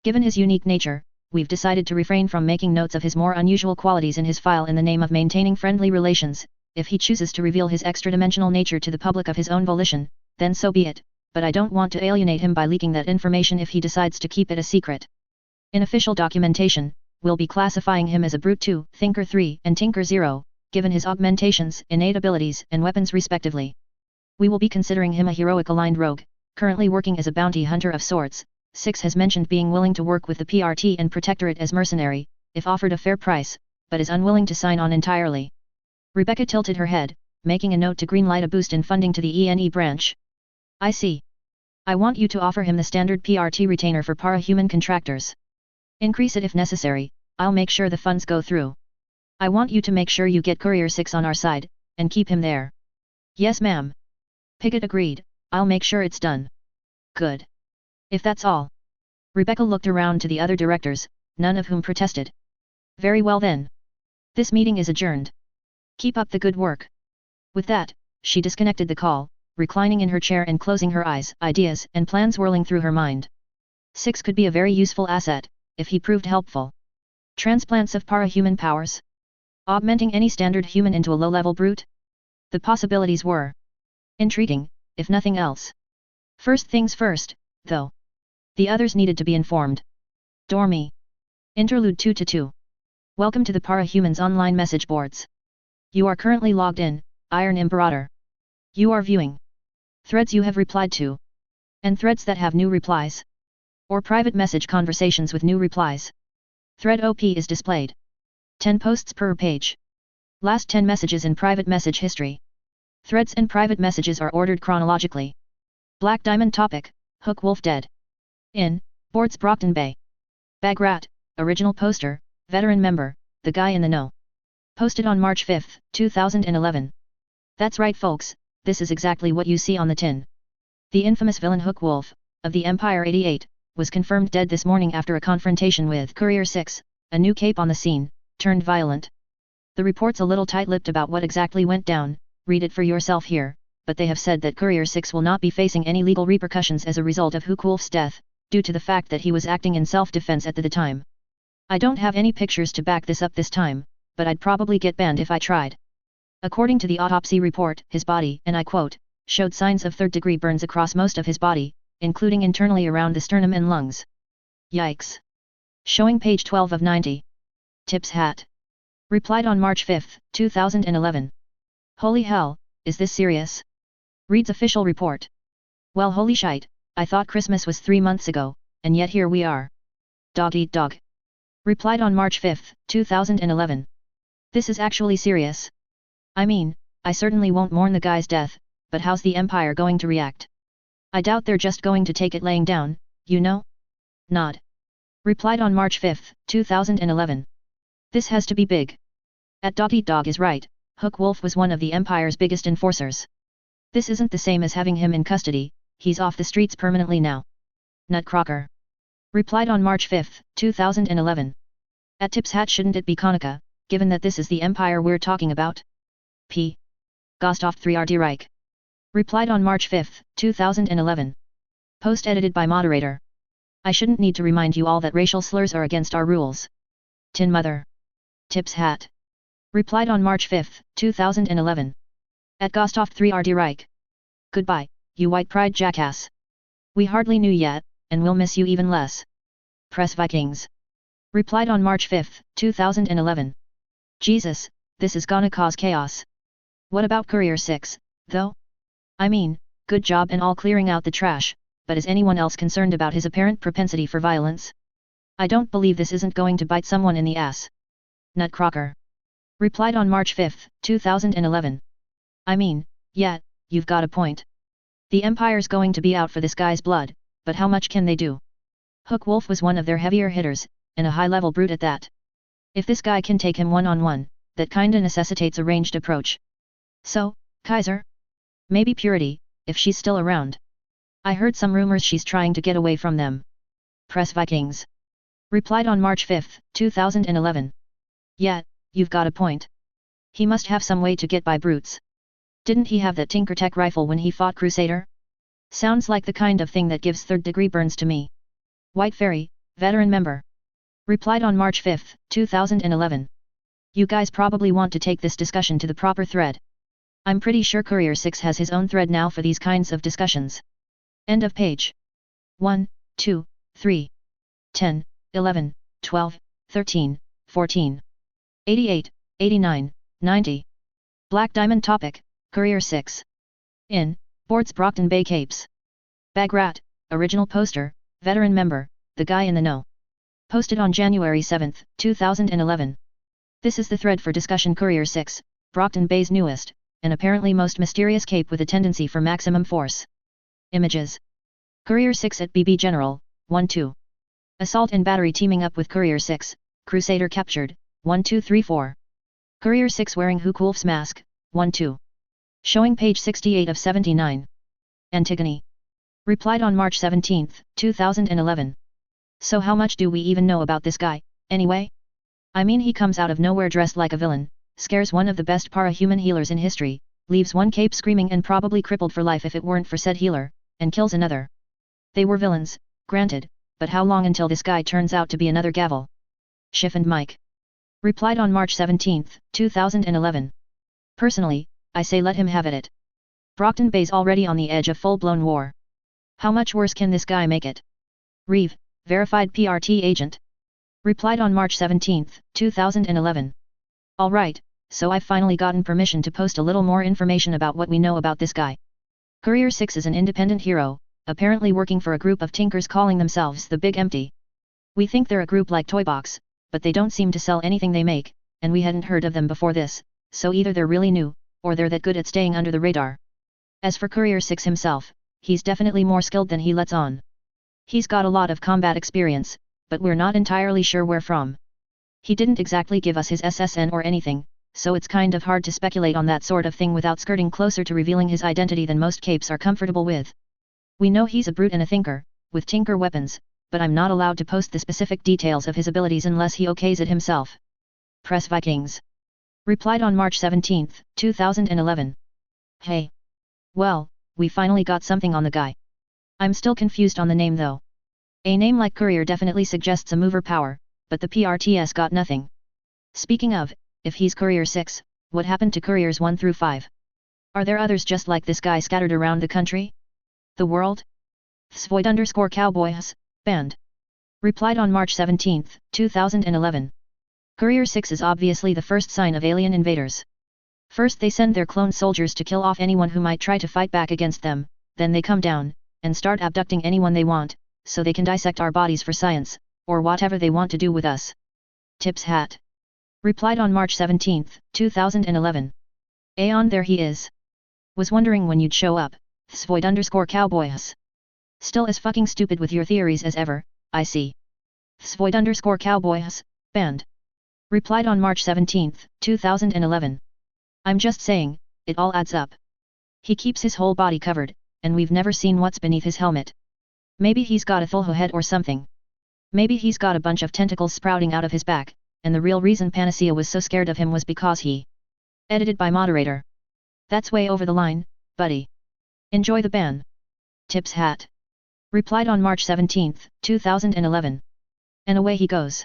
S1: Given his unique nature, we've decided to refrain from making notes of his more unusual qualities in his file in the name of maintaining friendly relations. If he chooses to reveal his extra-dimensional nature to the public of his own volition, then so be it, but I don't want to alienate him by leaking that information if he decides to keep it a secret. In official documentation, we'll be classifying him as a Brute 2, Thinker 3, and Tinker 0, given his augmentations, innate abilities, and weapons respectively. We will be considering him a heroic-aligned rogue, currently working as a bounty hunter of sorts. Six has mentioned being willing to work with the PRT and Protectorate as mercenary, if offered a fair price, but is unwilling to sign on entirely." Rebecca tilted her head, making a note to greenlight a boost in funding to the ENE branch. "I see. I want you to offer him the standard PRT retainer for para-human contractors. Increase it if necessary, I'll make sure the funds go through. I want you to make sure you get Courier 6 on our side, and keep him there." "Yes ma'am." Piggott agreed, "I'll make sure it's done." "Good. If that's all." Rebecca looked around to the other directors, none of whom protested. "Very well then. This meeting is adjourned. Keep up the good work." With that, she disconnected the call, reclining in her chair and closing her eyes, ideas and plans whirling through her mind. Six could be a very useful asset, if he proved helpful. Transplants of para-human powers? Augmenting any standard human into a low-level brute? The possibilities were intriguing, if nothing else. First things first, though. The others needed to be informed. Dormy. Interlude 2-2. Welcome to the Para-Humans online message boards. You are currently logged in, Iron Imperator. You are viewing threads you have replied to, and threads that have new replies, or private message conversations with new replies. Thread OP is displayed. 10 posts per page. Last 10 messages in private message history. Threads and private messages are ordered chronologically. Black Diamond topic, Hook Wolf dead. In, boards Brockton Bay. Bagrat, original poster, veteran member, the guy in the know. Posted on March 5, 2011. That's right folks, this is exactly what you see on the tin. The infamous villain Hook Wolf, of the Empire 88, was confirmed dead this morning after a confrontation with Courier 6, a new cape on the scene, turned violent. The report's a little tight-lipped about what exactly went down, read it for yourself here, but they have said that Courier 6 will not be facing any legal repercussions as a result of Hook Wolf's death, due to the fact that he was acting in self-defense at the time. I don't have any pictures to back this up this time, but I'd probably get banned if I tried. According to the autopsy report, his body, and I quote, showed signs of third-degree burns across most of his body, including internally around the sternum and lungs. Yikes. Showing page 12 of 90. Tips hat. Replied on March 5, 2011. Holy hell, is this serious? Reads official report. Well, holy shite, I thought Christmas was 3 months ago, and yet here we are. Dog eat dog. Replied on March 5, 2011. This is actually serious. I mean, I certainly won't mourn the guy's death, but how's the Empire going to react? I doubt they're just going to take it laying down, you know? Nod. Replied on March 5, 2011. This has to be big. At Dog Eat Dog is right, Hook Wolf was one of the Empire's biggest enforcers. This isn't the same as having him in custody, he's off the streets permanently now. Nutcracker. Replied on March 5, 2011. At Tips hat, shouldn't it be Konica, given that this is the Empire we're talking about? P. Gostov 3RD Reich. Replied on March 5, 2011. Post edited by moderator. I shouldn't need to remind you all that racial slurs are against our rules. Tin Mother. Tips hat. Replied on March 5, 2011. At Gostov 3RD Reich. Goodbye, you white pride jackass. We hardly knew yet, and we'll miss you even less. Press Vikings. Replied on March 5, 2011. Jesus, this is gonna cause chaos. What about Courier 6, though? I mean, good job and all clearing out the trash, but is anyone else concerned about his apparent propensity for violence? I don't believe this isn't going to bite someone in the ass. Nutcracker. Replied on March 5, 2011. I mean, yeah, you've got a point. The Empire's going to be out for this guy's blood, but how much can they do? Hook Wolf was one of their heavier hitters, and a high-level brute at that. If this guy can take him one-on-one, that kinda necessitates a ranged approach. So, Kaiser? Maybe Purity, if she's still around. I heard some rumors she's trying to get away from them. Press Vikings. Replied on March 5, 2011. Yeah, you've got a point. He must have some way to get by brutes. Didn't he have that Tinkertech rifle when he fought Crusader? Sounds like the kind of thing that gives third-degree burns to me. White Fairy, veteran member. Replied on March 5, 2011. You guys probably want to take this discussion to the proper thread. I'm pretty sure Courier 6 has his own thread now for these kinds of discussions. End of page. 1, 2, 3, 10, 11, 12, 13, 14, 88, 89, 90. Black Diamond topic, Courier 6. In, boards Brockton Bay Capes. Bagrat, original poster, veteran member, the guy in the know. Posted on January 7, 2011. This is the thread for discussion. Courier 6, Brockton Bay's newest, and apparently most mysterious cape with a tendency for maximum force. Images. Courier 6 at BB General, 1-2. Assault and battery teaming up with Courier 6, Crusader captured, 1-2-3-4. Courier 6 wearing Hook Wolf's mask, 1-2. Showing page 68 of 79. Antigone. Replied on March 17, 2011. So how much do we even know about this guy, anyway? I mean, he comes out of nowhere dressed like a villain, scares one of the best para-human healers in history, leaves one cape screaming and probably crippled for life if it weren't for said healer, and kills another. They were villains, granted, but how long until this guy turns out to be another Gavel? Schiff and Mike. Replied on March 17, 2011. Personally, I say let him have it. Brockton Bay's already on the edge of full-blown war. How much worse can this guy make it? Reeve, verified PRT agent. Replied on March 17, 2011. Alright, so I've finally gotten permission to post a little more information about what we know about this guy. Courier 6 is an independent hero, apparently working for a group of tinkers calling themselves the Big Empty. We think they're a group like Toybox, but they don't seem to sell anything they make, and we hadn't heard of them before this, so either they're really new, or they're that good at staying under the radar. As for Courier 6 himself, he's definitely more skilled than he lets on. He's got a lot of combat experience, but we're not entirely sure where from. He didn't exactly give us his SSN or anything, so it's kind of hard to speculate on that sort of thing without skirting closer to revealing his identity than most capes are comfortable with. We know he's a brute and a thinker, with tinker weapons, but I'm not allowed to post the specific details of his abilities unless he okays it himself. Press Vikings. Replied on March 17, 2011. Hey. Well, we finally got something on the guy. I'm still confused on the name though. A name like Courier definitely suggests a mover power, but the PRTS got nothing. Speaking of, if he's Courier 6, what happened to Couriers 1 through 5? Are there others just like this guy scattered around the country? The world? _Cowboys, band. Replied on March 17, 2011. Courier 6 is obviously the first sign of alien invaders. First they send their clone soldiers to kill off anyone who might try to fight back against them, then they come down, and start abducting anyone they want, so they can dissect our bodies for science, or whatever they want to do with us. Tips hat. Replied on March 17, 2011. Aeon, there he is. Was wondering when you'd show up, _Cowboys. Still as fucking stupid with your theories as ever, I see. _Cowboys, band. Replied on March 17, 2011. I'm just saying, it all adds up. He keeps his whole body covered, and we've never seen what's beneath his helmet. Maybe he's got a full head or something. Maybe he's got a bunch of tentacles sprouting out of his back, and the real reason Panacea was so scared of him was because he... Edited by moderator. That's way over the line, buddy. Enjoy the ban. Tips hat. Replied on March 17, 2011. And away he goes.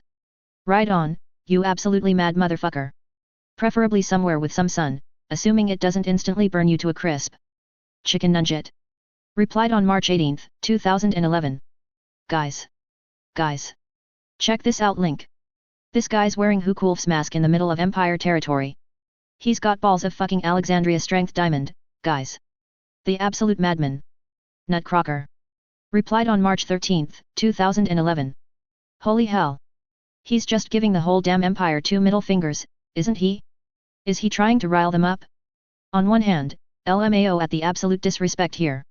S1: Right on, you absolutely mad motherfucker. Preferably somewhere with some sun, assuming it doesn't instantly burn you to a crisp. Chicken nugget. Replied on March 18, 2011. Guys. Check this out link. This guy's wearing Hukulf's mask in the middle of Empire territory. He's got balls of fucking Alexandria strength diamond, guys. The absolute madman. Nutcracker. Replied on March 13, 2011. Holy hell. He's just giving the whole damn Empire 2 middle fingers, isn't he? Is he trying to rile them up? On one hand, LMAO at the absolute disrespect here.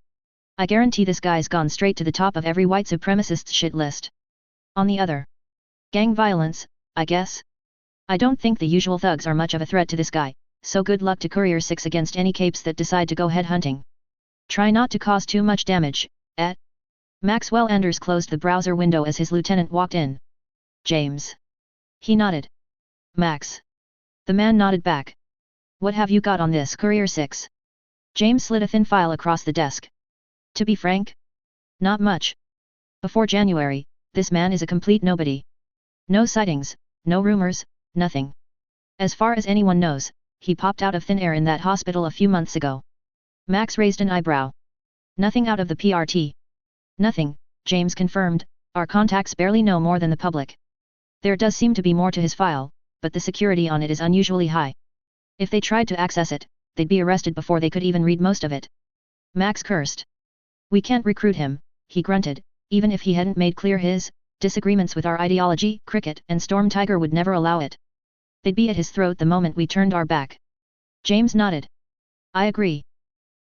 S1: I guarantee this guy's gone straight to the top of every white supremacist's shit list. On the other, gang violence, I guess? I don't think the usual thugs are much of a threat to this guy, so good luck to Courier 6 against any capes that decide to go headhunting. Try not to cause too much damage, eh? Maxwell Anders closed the browser window as his lieutenant walked in. James. He nodded. Max. The man nodded back. What have you got on this, Courier 6? James slid a thin file across the desk. To be frank? Not much. Before January, this man is a complete nobody. No sightings, no rumors, nothing. As far as anyone knows, he popped out of thin air in that hospital a few months ago. Max raised an eyebrow. Nothing out of the PRT. Nothing, James confirmed, our contacts barely know more than the public. There does seem to be more to his file, but the security on it is unusually high. If they tried to access it, they'd be arrested before they could even read most of it. Max cursed. We can't recruit him, he grunted, even if he hadn't made clear his disagreements with our ideology. Cricket and Storm Tiger would never allow it. They'd be at his throat the moment we turned our back. James nodded. I agree.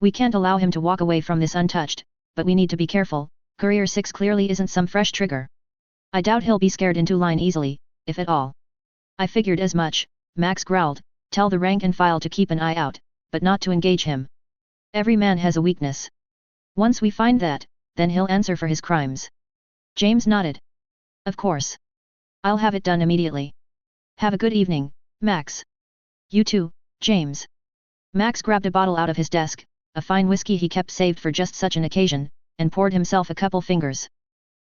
S1: We can't allow him to walk away from this untouched, but we need to be careful. Courier 6 clearly isn't some fresh trigger. I doubt he'll be scared into line easily, if at all. I figured as much, Max growled. Tell the rank and file to keep an eye out, but not to engage him. Every man has a weakness. Once we find that, then he'll answer for his crimes. James nodded. Of course. I'll have it done immediately. Have a good evening, Max. You too, James. Max grabbed a bottle out of his desk, a fine whiskey he kept saved for just such an occasion, and poured himself a couple fingers.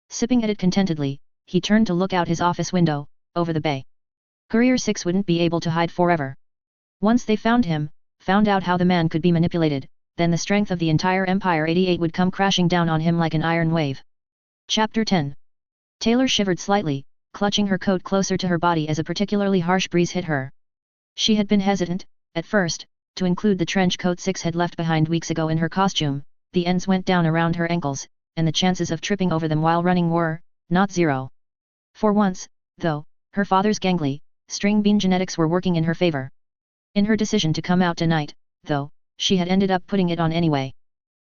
S1: Sipping at it contentedly, he turned to look out his office window, over the bay. Courier 6 wouldn't be able to hide forever. Once they found him, found out how the man could be manipulated, then the strength of the entire Empire 88 would come crashing down on him like an iron wave. Chapter 10. Taylor shivered slightly, clutching her coat closer to her body as a particularly harsh breeze hit her. She had been hesitant, at first, to include the trench coat 6 had left behind weeks ago in her costume. The ends went down around her ankles, and the chances of tripping over them while running were, not zero. For once, though, her father's gangly, string bean genetics were working in her favor. In her decision to come out tonight, though, she had ended up putting it on anyway.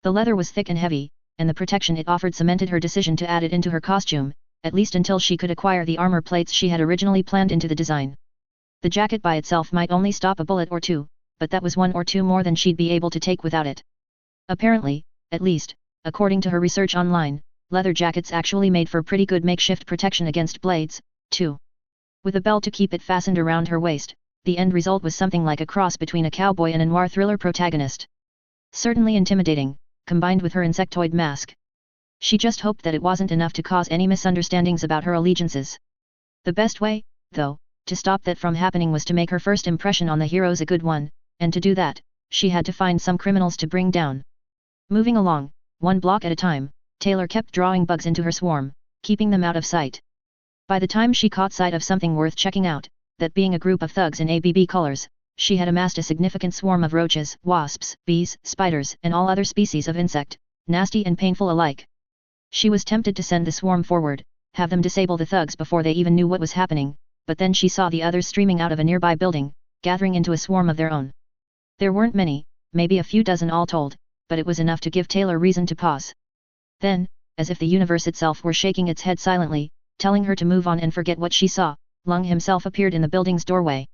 S1: The leather was thick and heavy, and the protection it offered cemented her decision to add it into her costume, at least until she could acquire the armor plates she had originally planned into the design. The jacket by itself might only stop a bullet or two, but that was one or two more than she'd be able to take without it. Apparently, at least, according to her research online, leather jackets actually made for pretty good makeshift protection against blades, too. With a belt to keep it fastened around her waist, the end result was something like a cross between a cowboy and a noir thriller protagonist. Certainly intimidating, combined with her insectoid mask. She just hoped that it wasn't enough to cause any misunderstandings about her allegiances. The best way, though, To stop that from happening was to make her first impression on the heroes a good one, and to do that, she had to find some criminals to bring down. Moving along, one block at a time, Taylor kept drawing bugs into her swarm, keeping them out of sight. By the time she caught sight of something worth checking out, that being a group of thugs in ABB colors, she had amassed a significant swarm of roaches, wasps, bees, spiders, and all other species of insect, nasty and painful alike. She was tempted to send the swarm forward, have them disable the thugs before they even knew what was happening, but then she saw the others streaming out of a nearby building, gathering into a swarm of their own. There weren't many, maybe a few dozen all told, but it was enough to give Taylor reason to pause. Then, as if the universe itself were shaking its head silently, telling her to move on and forget what she saw, Lung himself appeared in the building's doorway.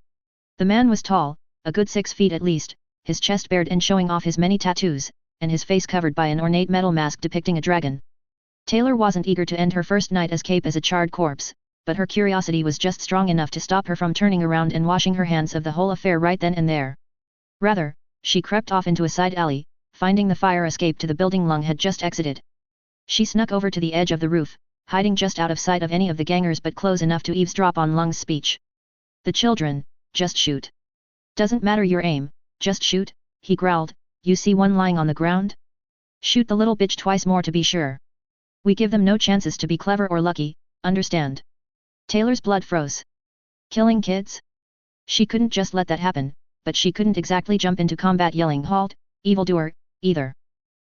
S1: The man was tall, a good 6 feet at least, his chest bared and showing off his many tattoos, and his face covered by an ornate metal mask depicting a dragon. Taylor wasn't eager to end her first night as Cape as a charred corpse, but her curiosity was just strong enough to stop her from turning around and washing her hands of the whole affair right then and there. Rather, she crept off into a side alley, finding the fire escape to the building Lung had just exited. She snuck over to the edge of the roof, hiding just out of sight of any of the gangers but close enough to eavesdrop on Lung's speech. "The children, just shoot. Doesn't matter your aim, just shoot," he growled. "You see one lying on the ground? Shoot the little bitch twice more to be sure. We give them no chances to be clever or lucky, understand?" Taylor's blood froze. Killing kids? She couldn't just let that happen, but she couldn't exactly jump into combat yelling "Halt, evildoer," either.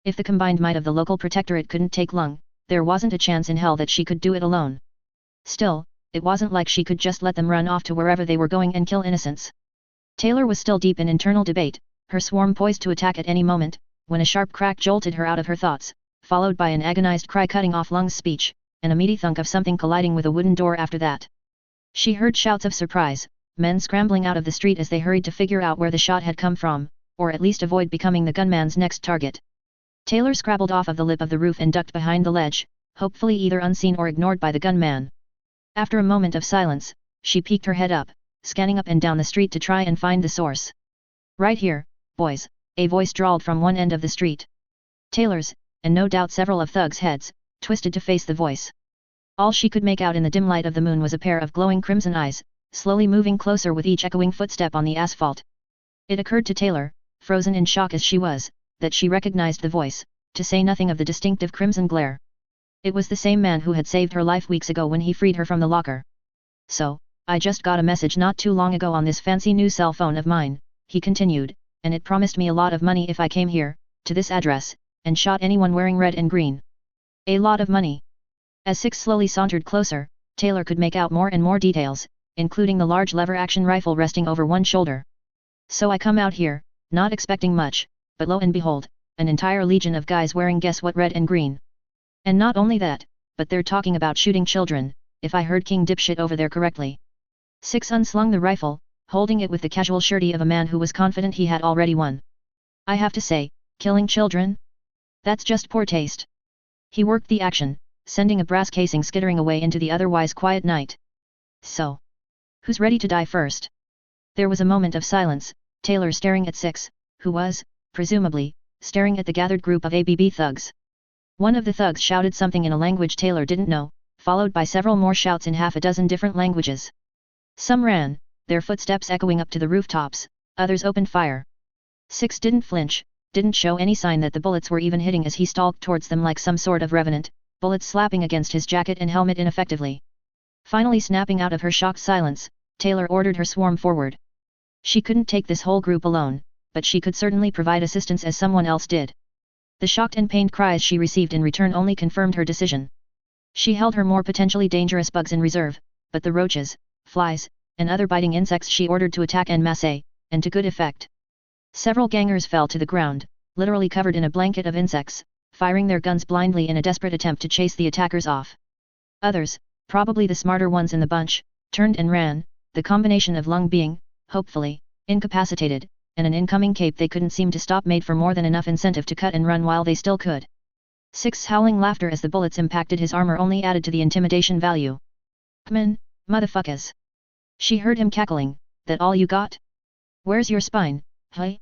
S1: If the combined might of the local protectorate couldn't take Lung, there wasn't a chance in hell that she could do it alone. Still, it wasn't like she could just let them run off to wherever they were going and kill innocents. Taylor was still deep in internal debate, her swarm poised to attack at any moment, when a sharp crack jolted her out of her thoughts, followed by an agonized cry cutting off Lung's speech, and a meaty thunk of something colliding with a wooden door after that. She heard shouts of surprise, men scrambling out of the street as they hurried to figure out where the shot had come from, or at least avoid becoming the gunman's next target. Taylor scrabbled off of the lip of the roof and ducked behind the ledge, hopefully either unseen or ignored by the gunman. After a moment of silence, she peeked her head up, scanning up and down the street to try and find the source. "Right here, boys," a voice drawled from one end of the street. Taylor's, and no doubt several of thugs' heads, twisted to face the voice. All she could make out in the dim light of the moon was a pair of glowing crimson eyes, slowly moving closer with each echoing footstep on the asphalt. It occurred to Taylor, frozen in shock as she was, that she recognized the voice, to say nothing of the distinctive crimson glare. It was the same man who had saved her life weeks ago when he freed her from the locker. "So, I just got a message not too long ago on this fancy new cell phone of mine," he continued, "and it promised me a lot of money if I came here, to this address, and shot anyone wearing red and green. A lot of money." As Six slowly sauntered closer, Taylor could make out more and more details, including the large lever-action rifle resting over one shoulder. "So I come out here, not expecting much, but lo and behold, an entire legion of guys wearing guess what red and green. And not only that, but they're talking about shooting children, if I heard King Dipshit over there correctly." Six unslung the rifle, holding it with the casual surety of a man who was confident he had already won. "I have to say, killing children? That's just poor taste." He worked the action, sending a brass casing skittering away into the otherwise quiet night. "So, who's ready to die first?" There was a moment of silence, Taylor staring at Six, who was, presumably, staring at the gathered group of ABB thugs. One of the thugs shouted something in a language Taylor didn't know, followed by several more shouts in half a dozen different languages. Some ran, their footsteps echoing up to the rooftops, others opened fire. Six didn't flinch, didn't show any sign that the bullets were even hitting as he stalked towards them like some sort of revenant, bullets slapping against his jacket and helmet ineffectively. Finally snapping out of her shocked silence, Taylor ordered her swarm forward. She couldn't take this whole group alone, but she could certainly provide assistance as someone else did. The shocked and pained cries she received in return only confirmed her decision. She held her more potentially dangerous bugs in reserve, but the roaches, flies, and other biting insects she ordered to attack en masse, and to good effect. Several gangers fell to the ground, literally covered in a blanket of insects, firing their guns blindly in a desperate attempt to chase the attackers off. Others, probably the smarter ones in the bunch, turned and ran, the combination of Lung being, hopefully, incapacitated, and an incoming Cape they couldn't seem to stop made for more than enough incentive to cut and run while they still could. Six's howling laughter as the bullets impacted his armor only added to the intimidation value. "C'mon, motherfuckers!" She heard him cackling, "That all you got? Where's your spine, hey?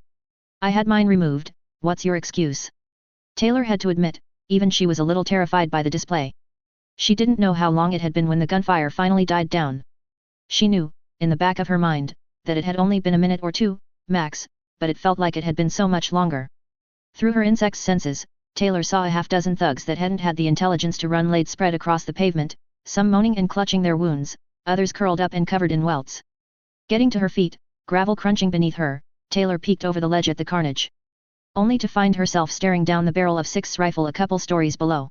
S1: I had mine removed, what's your excuse?" Taylor had to admit, even she was a little terrified by the display. She didn't know how long it had been when the gunfire finally died down. She knew, in the back of her mind, that it had only been a minute or two, max, but it felt like it had been so much longer. Through her insect's senses, Taylor saw a half-dozen thugs that hadn't had the intelligence to run laid spread across the pavement, some moaning and clutching their wounds, others curled up and covered in welts. Getting to her feet, gravel crunching beneath her, Taylor peeked over the ledge at the carnage. Only to find herself staring down the barrel of Six's rifle a couple stories below.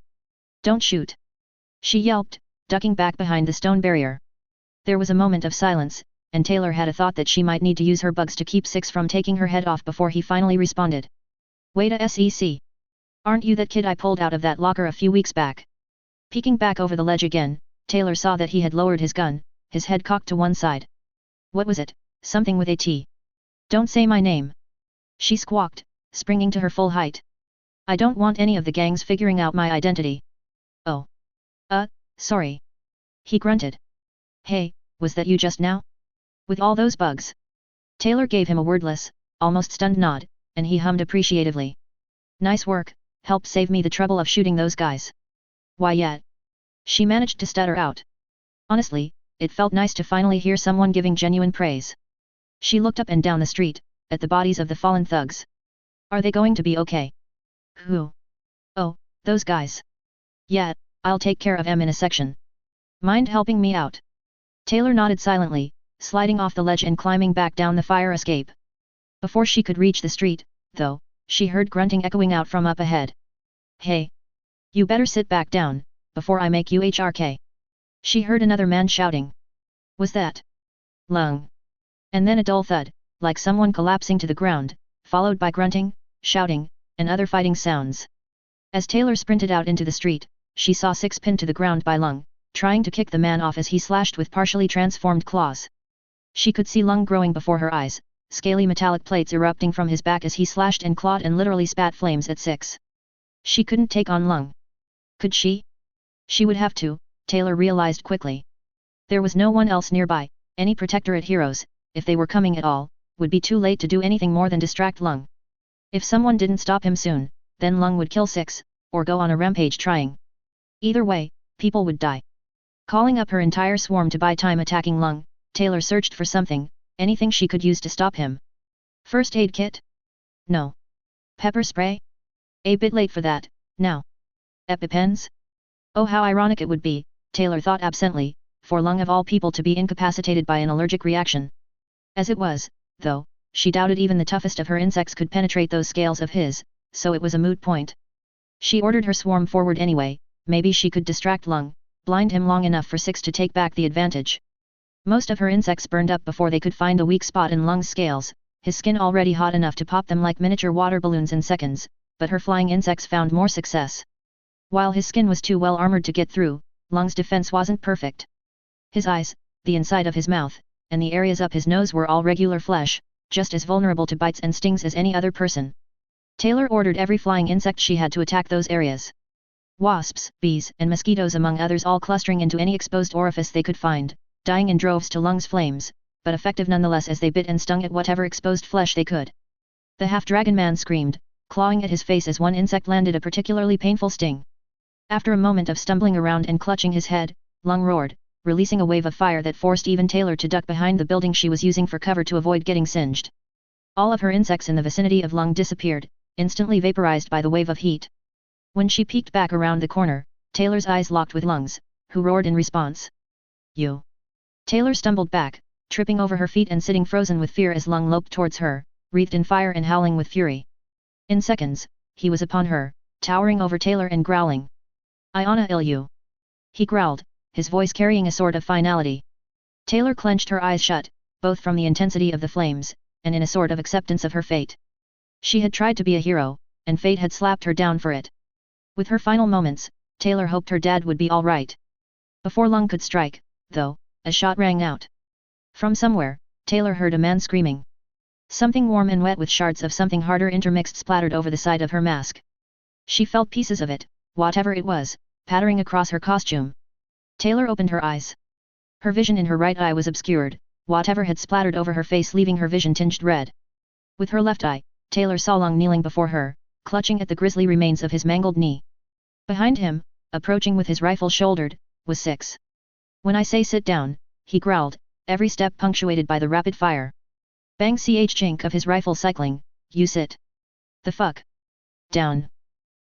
S1: "Don't shoot!" she yelped, ducking back behind the stone barrier. There was a moment of silence, and Taylor had a thought that she might need to use her bugs to keep Six from taking her head off before he finally responded. "Wait a sec. Aren't you that kid I pulled out of that locker a few weeks back?" Peeking back over the ledge again, Taylor saw that he had lowered his gun, his head cocked to one side. "What was it? Something with a T." "Don't say my name," she squawked, springing to her full height. "I don't want any of the gangs figuring out my identity." "Oh. Sorry." He grunted. "Hey, was that you just now? With all those bugs?" Taylor gave him a wordless, almost stunned nod, and he hummed appreciatively. "Nice work, helped save me the trouble of shooting those guys." "Why yet?" she managed to stutter out. Honestly, it felt nice to finally hear someone giving genuine praise. She looked up and down the street, at the bodies of the fallen thugs. "Are they going to be okay?" "Who?" "Oh, those guys." "Yeah, I'll take care of 'em in a section. Mind helping me out?" Taylor nodded silently, sliding off the ledge and climbing back down the fire escape. Before she could reach the street, though, she heard grunting echoing out from up ahead. "Hey! You better sit back down, before I make you HRK." She heard another man shouting. Was that Lung? And then a dull thud, like someone collapsing to the ground, followed by grunting, shouting, and other fighting sounds. As Taylor sprinted out into the street, she saw Six pinned to the ground by Lung, trying to kick the man off as he slashed with partially transformed claws. She could see Lung growing before her eyes, scaly metallic plates erupting from his back as he slashed and clawed and literally spat flames at Six. She couldn't take on Lung. Could she? She would have to, Taylor realized quickly. There was no one else nearby. Any protectorate heroes, if they were coming at all, would be too late to do anything more than distract Lung. If someone didn't stop him soon, then Lung would kill Six, or go on a rampage trying. Either way, people would die. Calling up her entire swarm to buy time attacking Lung, Taylor searched for something, anything she could use to stop him. First aid kit? No. Pepper spray? A bit late for that, now. EpiPens? Oh, how ironic it would be, Taylor thought absently, for Lung of all people to be incapacitated by an allergic reaction. As it was, though, she doubted even the toughest of her insects could penetrate those scales of his, so it was a moot point. She ordered her swarm forward anyway, maybe she could distract Lung, blind him long enough for Six to take back the advantage. Most of her insects burned up before they could find a weak spot in Lung's scales, his skin already hot enough to pop them like miniature water balloons in seconds, but her flying insects found more success. While his skin was too well armored to get through, Lung's defense wasn't perfect. His eyes, the inside of his mouth, and the areas up his nose were all regular flesh, just as vulnerable to bites and stings as any other person. Taylor ordered every flying insect she had to attack those areas. Wasps, bees, and mosquitoes among others all clustering into any exposed orifice they could find, dying in droves to Lung's flames, but effective nonetheless as they bit and stung at whatever exposed flesh they could. The half-dragon man screamed, clawing at his face as one insect landed a particularly painful sting. After a moment of stumbling around and clutching his head, Lung roared, releasing a wave of fire that forced even Taylor to duck behind the building she was using for cover to avoid getting singed. All of her insects in the vicinity of Lung disappeared, instantly vaporized by the wave of heat. When she peeked back around the corner, Taylor's eyes locked with Lung's, who roared in response. "You!" Taylor stumbled back, tripping over her feet and sitting frozen with fear as Lung loped towards her, wreathed in fire and howling with fury. In seconds, he was upon her, towering over Taylor and growling. "I wanna ill you!" he growled, his voice carrying a sort of finality. Taylor clenched her eyes shut, both from the intensity of the flames, and in a sort of acceptance of her fate. She had tried to be a hero, and fate had slapped her down for it. With her final moments, Taylor hoped her dad would be all right. Before Lung could strike, though, a shot rang out. From somewhere, Taylor heard a man screaming. Something warm and wet with shards of something harder intermixed splattered over the side of her mask. She felt pieces of it, whatever it was, pattering across her costume. Taylor opened her eyes. Her vision in her right eye was obscured, whatever had splattered over her face leaving her vision tinged red. With her left eye, Taylor saw Lung kneeling before her, clutching at the grisly remains of his mangled knee. Behind him, approaching with his rifle shouldered, was Six. "When I say sit down," he growled, every step punctuated by the rapid fire. Bang chink of his rifle cycling, you sit. The fuck? Down.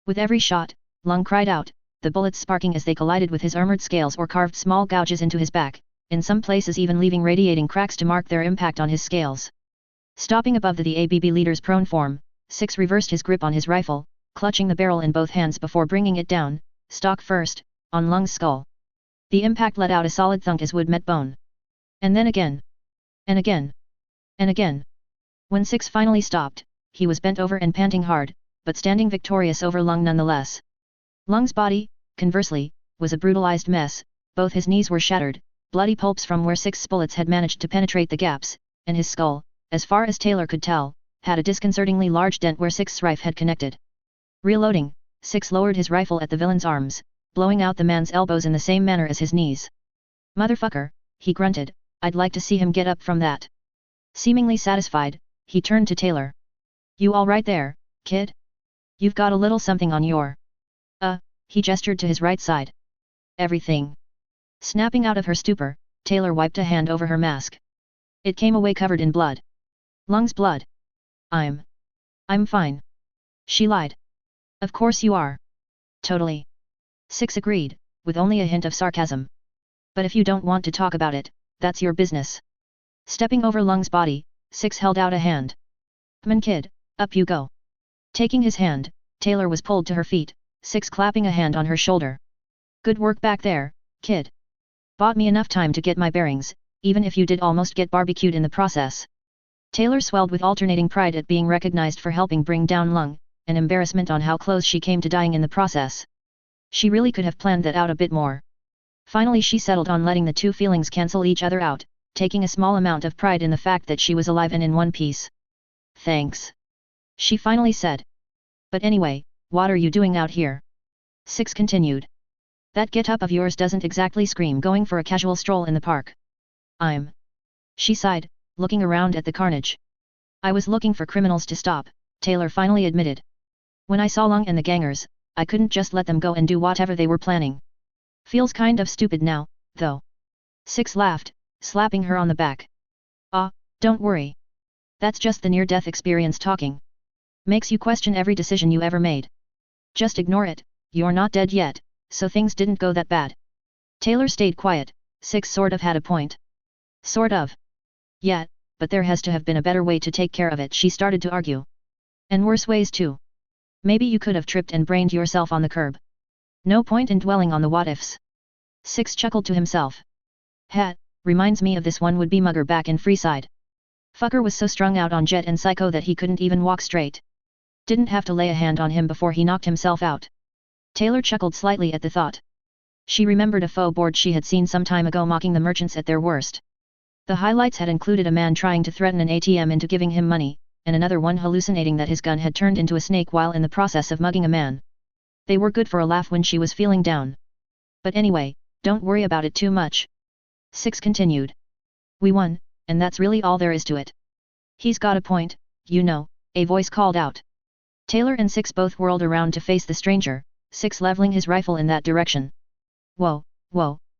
S1: With every shot, Lung cried out, the bullets sparking as they collided with his armored scales or carved small gouges into his back, in some places even leaving radiating cracks to mark their impact on his scales. Stopping above the ABB leader's prone form, Six reversed his grip on his rifle, clutching the barrel in both hands before bringing it down, stock first, on Lung's skull. The impact let out a solid thunk as wood met bone. And then again. And again. And again. When Six finally stopped, he was bent over and panting hard, but standing victorious over Lung nonetheless. Lung's body, conversely, was a brutalized mess, both his knees were shattered, bloody pulps from where Six's bullets had managed to penetrate the gaps, and his skull, as far as Taylor could tell, had a disconcertingly large dent where Six's rifle had connected. Reloading, Six lowered his rifle at the villain's arms, blowing out the man's elbows in the same manner as his knees. Motherfucker, he grunted, I'd like to see him get up from that. Seemingly satisfied, he turned to Taylor. You all right there, kid? You've got a little something on your... he gestured to his right side. Everything. Snapping out of her stupor, Taylor wiped a hand over her mask. It came away covered in blood. Lung's blood. I'm fine. She lied. Of course you are. Totally. Six agreed, with only a hint of sarcasm. But if you don't want to talk about it, that's your business. Stepping over Lung's body, Six held out a hand. Come on kid, up you go. Taking his hand, Taylor was pulled to her feet, Six clapping a hand on her shoulder. Good work back there, kid. Bought me enough time to get my bearings, even if you did almost get barbecued in the process. Taylor swelled with alternating pride at being recognized for helping bring down Lung, and embarrassment on how close she came to dying in the process. She really could have planned that out a bit more. Finally she settled on letting the two feelings cancel each other out, taking a small amount of pride in the fact that she was alive and in one piece. Thanks. She finally said. But anyway, what are you doing out here? Six continued. That get-up of yours doesn't exactly scream going for a casual stroll in the park. She sighed, looking around at the carnage. I was looking for criminals to stop, Taylor finally admitted. When I saw Lung and the gangers, I couldn't just let them go and do whatever they were planning. Feels kind of stupid now, though. Six laughed, slapping her on the back. Don't worry. That's just the near-death experience talking. Makes you question every decision you ever made. Just ignore it, you're not dead yet, so things didn't go that bad. Taylor stayed quiet. Six sort of had a point. Sort of. Yeah, but there has to have been a better way to take care of it, she started to argue. And worse ways too. Maybe you could have tripped and brained yourself on the curb. No point in dwelling on the what-ifs. Six chuckled to himself. Reminds me of this one would-be mugger back in Freeside. Fucker was so strung out on jet and psycho that he couldn't even walk straight. Didn't have to lay a hand on him before he knocked himself out. Taylor chuckled slightly at the thought. She remembered a faux board she had seen some time ago mocking the merchants at their worst. The highlights had included a man trying to threaten an ATM into giving him money, and another one hallucinating that his gun had turned into a snake while in the process of mugging a man. They were good for a laugh when she was feeling down. But anyway, don't worry about it too much. Six continued. We won, and that's really all there is to it. He's got a point, you know, a voice called out. Taylor and Six both whirled around to face the stranger, Six leveling his rifle in that direction. Whoa,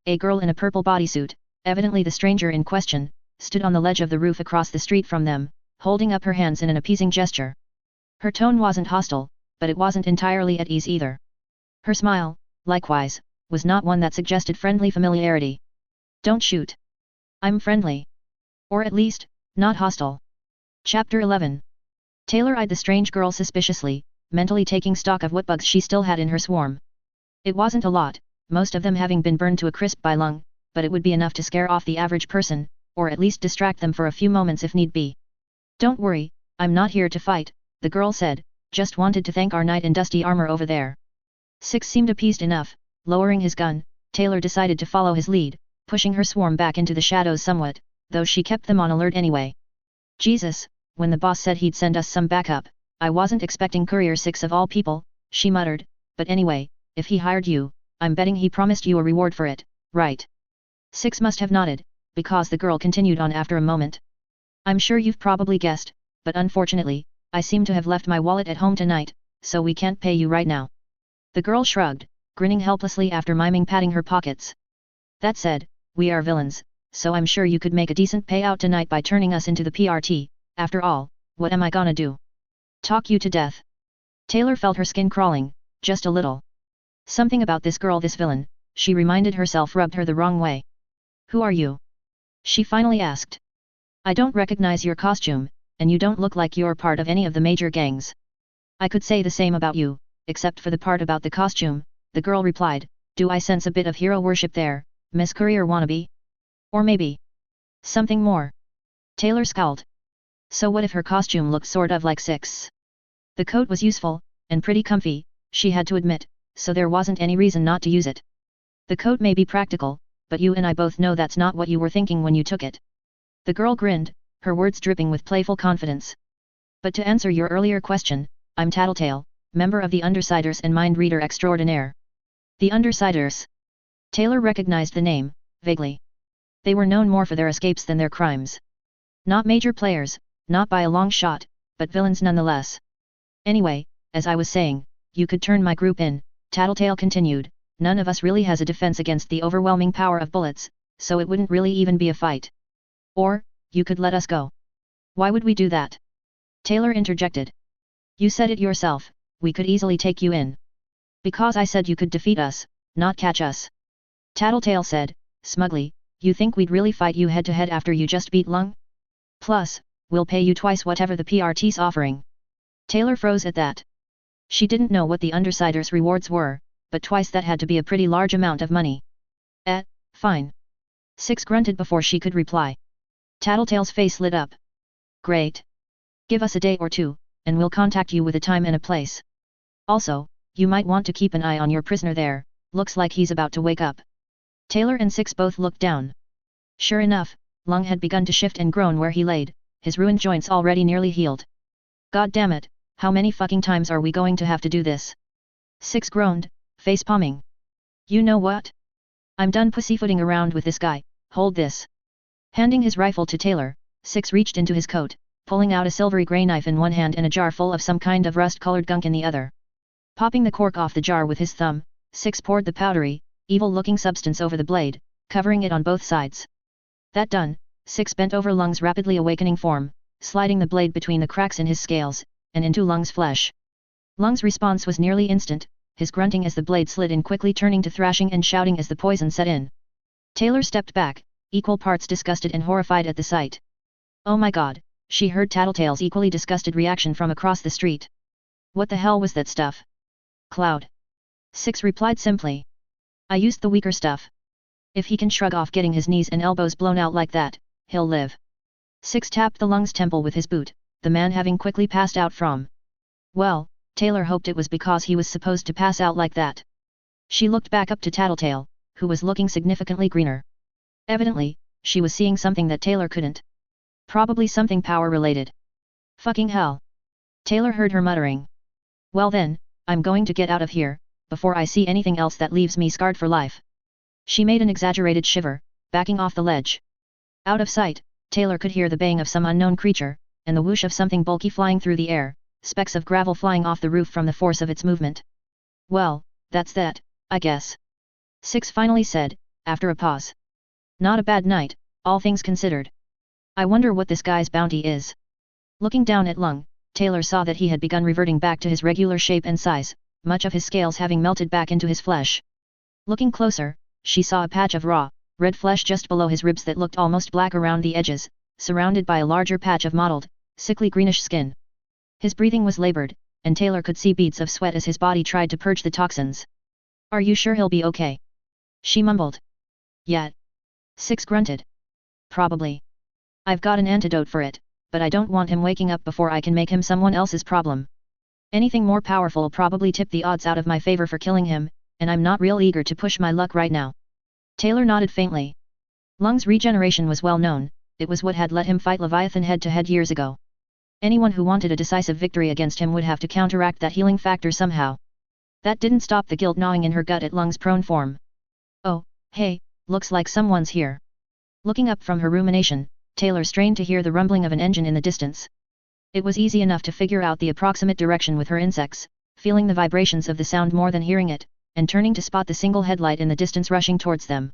S1: a girl in a purple bodysuit, evidently the stranger in question, stood on the ledge of the roof across the street from them, holding up her hands in an appeasing gesture. Her tone wasn't hostile, but it wasn't entirely at ease either. Her smile, likewise, was not one that suggested friendly familiarity. Don't shoot. I'm friendly. Or at least, not hostile. Chapter 11. Taylor eyed the strange girl suspiciously, mentally taking stock of what bugs she still had in her swarm. It wasn't a lot, most of them having been burned to a crisp by Lung, but it would be enough to scare off the average person, or at least distract them for a few moments if need be. Don't worry, I'm not here to fight, the girl said, just wanted to thank our knight in dusty armor over there. Six seemed appeased enough. Lowering his gun, Taylor decided to follow his lead, pushing her swarm back into the shadows somewhat, though she kept them on alert anyway. Jesus, when the boss said he'd send us some backup, I wasn't expecting Courier Six of all people, she muttered, but anyway, if he hired you, I'm betting he promised you a reward for it, right? Six must have nodded, because the girl continued on after a moment. I'm sure you've probably guessed, but unfortunately, I seem to have left my wallet at home tonight, so we can't pay you right now. The girl shrugged, grinning helplessly after miming patting her pockets. That said, we are villains, so I'm sure you could make a decent payout tonight by turning us into the PRT, after all, what am I gonna do? Talk you to death? Taylor felt her skin crawling, just a little. Something about this girl, this villain, she reminded herself, rubbed her the wrong way. Who are you? She finally asked. I don't recognize your costume, and you don't look like you're part of any of the major gangs. I could say the same about you, except for the part about the costume, the girl replied. Do I sense a bit of hero worship there, Miss Courier wannabe? Or maybe something more? Taylor scowled. So what if her costume looked sort of like Six? The coat was useful, and pretty comfy, she had to admit, so there wasn't any reason not to use it. The coat may be practical, but you and I both know that's not what you were thinking when you took it. The girl grinned, her words dripping with playful confidence. But to answer your earlier question, I'm Tattletale, member of the Undersiders and mind reader extraordinaire. The Undersiders. Taylor recognized the name, vaguely. They were known more for their escapes than their crimes. Not major players, not by a long shot, but villains nonetheless. Anyway, as I was saying, you could turn my group in, Tattletale continued. None of us really has a defense against the overwhelming power of bullets, so it wouldn't really even be a fight. Or, you could let us go. Why would we do that? Taylor interjected. You said it yourself, we could easily take you in. Because I said you could defeat us, not catch us. Tattletale said, smugly, you think we'd really fight you head to head after you just beat Lung? Plus, we'll pay you twice whatever the PRT's offering. Taylor froze at that. She didn't know what the Undersiders' rewards were, but twice that had to be a pretty large amount of money. Fine. Six grunted before she could reply. Tattletale's face lit up. Great. Give us a day or two, and we'll contact you with a time and a place. Also, you might want to keep an eye on your prisoner there, looks like he's about to wake up. Taylor and Six both looked down. Sure enough, Lung had begun to shift and groan where he laid, his ruined joints already nearly healed. God damn it, how many fucking times are we going to have to do this? Six groaned, face palming. You know what? I'm done pussyfooting around with this guy, hold this. Handing his rifle to Taylor, Six reached into his coat, pulling out a silvery grey knife in one hand and a jar full of some kind of rust-colored gunk in the other. Popping the cork off the jar with his thumb, Six poured the powdery, evil-looking substance over the blade, covering it on both sides. That done, Six bent over Lung's rapidly awakening form, sliding the blade between the cracks in his scales, and into Lung's flesh. Lung's response was nearly instant, his grunting as the blade slid in, quickly turning to thrashing and shouting as the poison set in. Taylor stepped back, equal parts disgusted and horrified at the sight. Oh my god, she heard Tattletale's equally disgusted reaction from across the street. What the hell was that stuff? Cloud. Six replied simply. I used the weaker stuff. If he can shrug off getting his knees and elbows blown out like that, he'll live. Six tapped the Lung's temple with his boot, the man having quickly passed out from. Well, Taylor hoped it was because he was supposed to pass out like that. She looked back up to Tattletale, who was looking significantly greener. Evidently, she was seeing something that Taylor couldn't. Probably something power-related. Fucking hell. Taylor heard her muttering. Well then, I'm going to get out of here, before I see anything else that leaves me scarred for life. She made an exaggerated shiver, backing off the ledge. Out of sight, Taylor could hear the baying of some unknown creature, and the whoosh of something bulky flying through the air, specks of gravel flying off the roof from the force of its movement. Well, that's that, I guess. Six finally said, after a pause. Not a bad night, all things considered. I wonder what this guy's bounty is. Looking down at Lung, Taylor saw that he had begun reverting back to his regular shape and size, much of his scales having melted back into his flesh. Looking closer, she saw a patch of raw, red flesh just below his ribs that looked almost black around the edges, surrounded by a larger patch of mottled, sickly greenish skin. His breathing was labored, and Taylor could see beads of sweat as his body tried to purge the toxins. Are you sure he'll be okay? She mumbled. Yeah. Six grunted. Probably. I've got an antidote for it, but I don't want him waking up before I can make him someone else's problem. Anything more powerful probably tip the odds out of my favor for killing him, and I'm not real eager to push my luck right now. Taylor nodded faintly. Lung's regeneration was well known, it was what had let him fight Leviathan head-to-head years ago. Anyone who wanted a decisive victory against him would have to counteract that healing factor somehow. That didn't stop the guilt gnawing in her gut at Lung's prone form. Oh, hey, looks like someone's here. Looking up from her rumination, Taylor strained to hear the rumbling of an engine in the distance. It was easy enough to figure out the approximate direction with her insects, feeling the vibrations of the sound more than hearing it, and turning to spot the single headlight in the distance rushing towards them.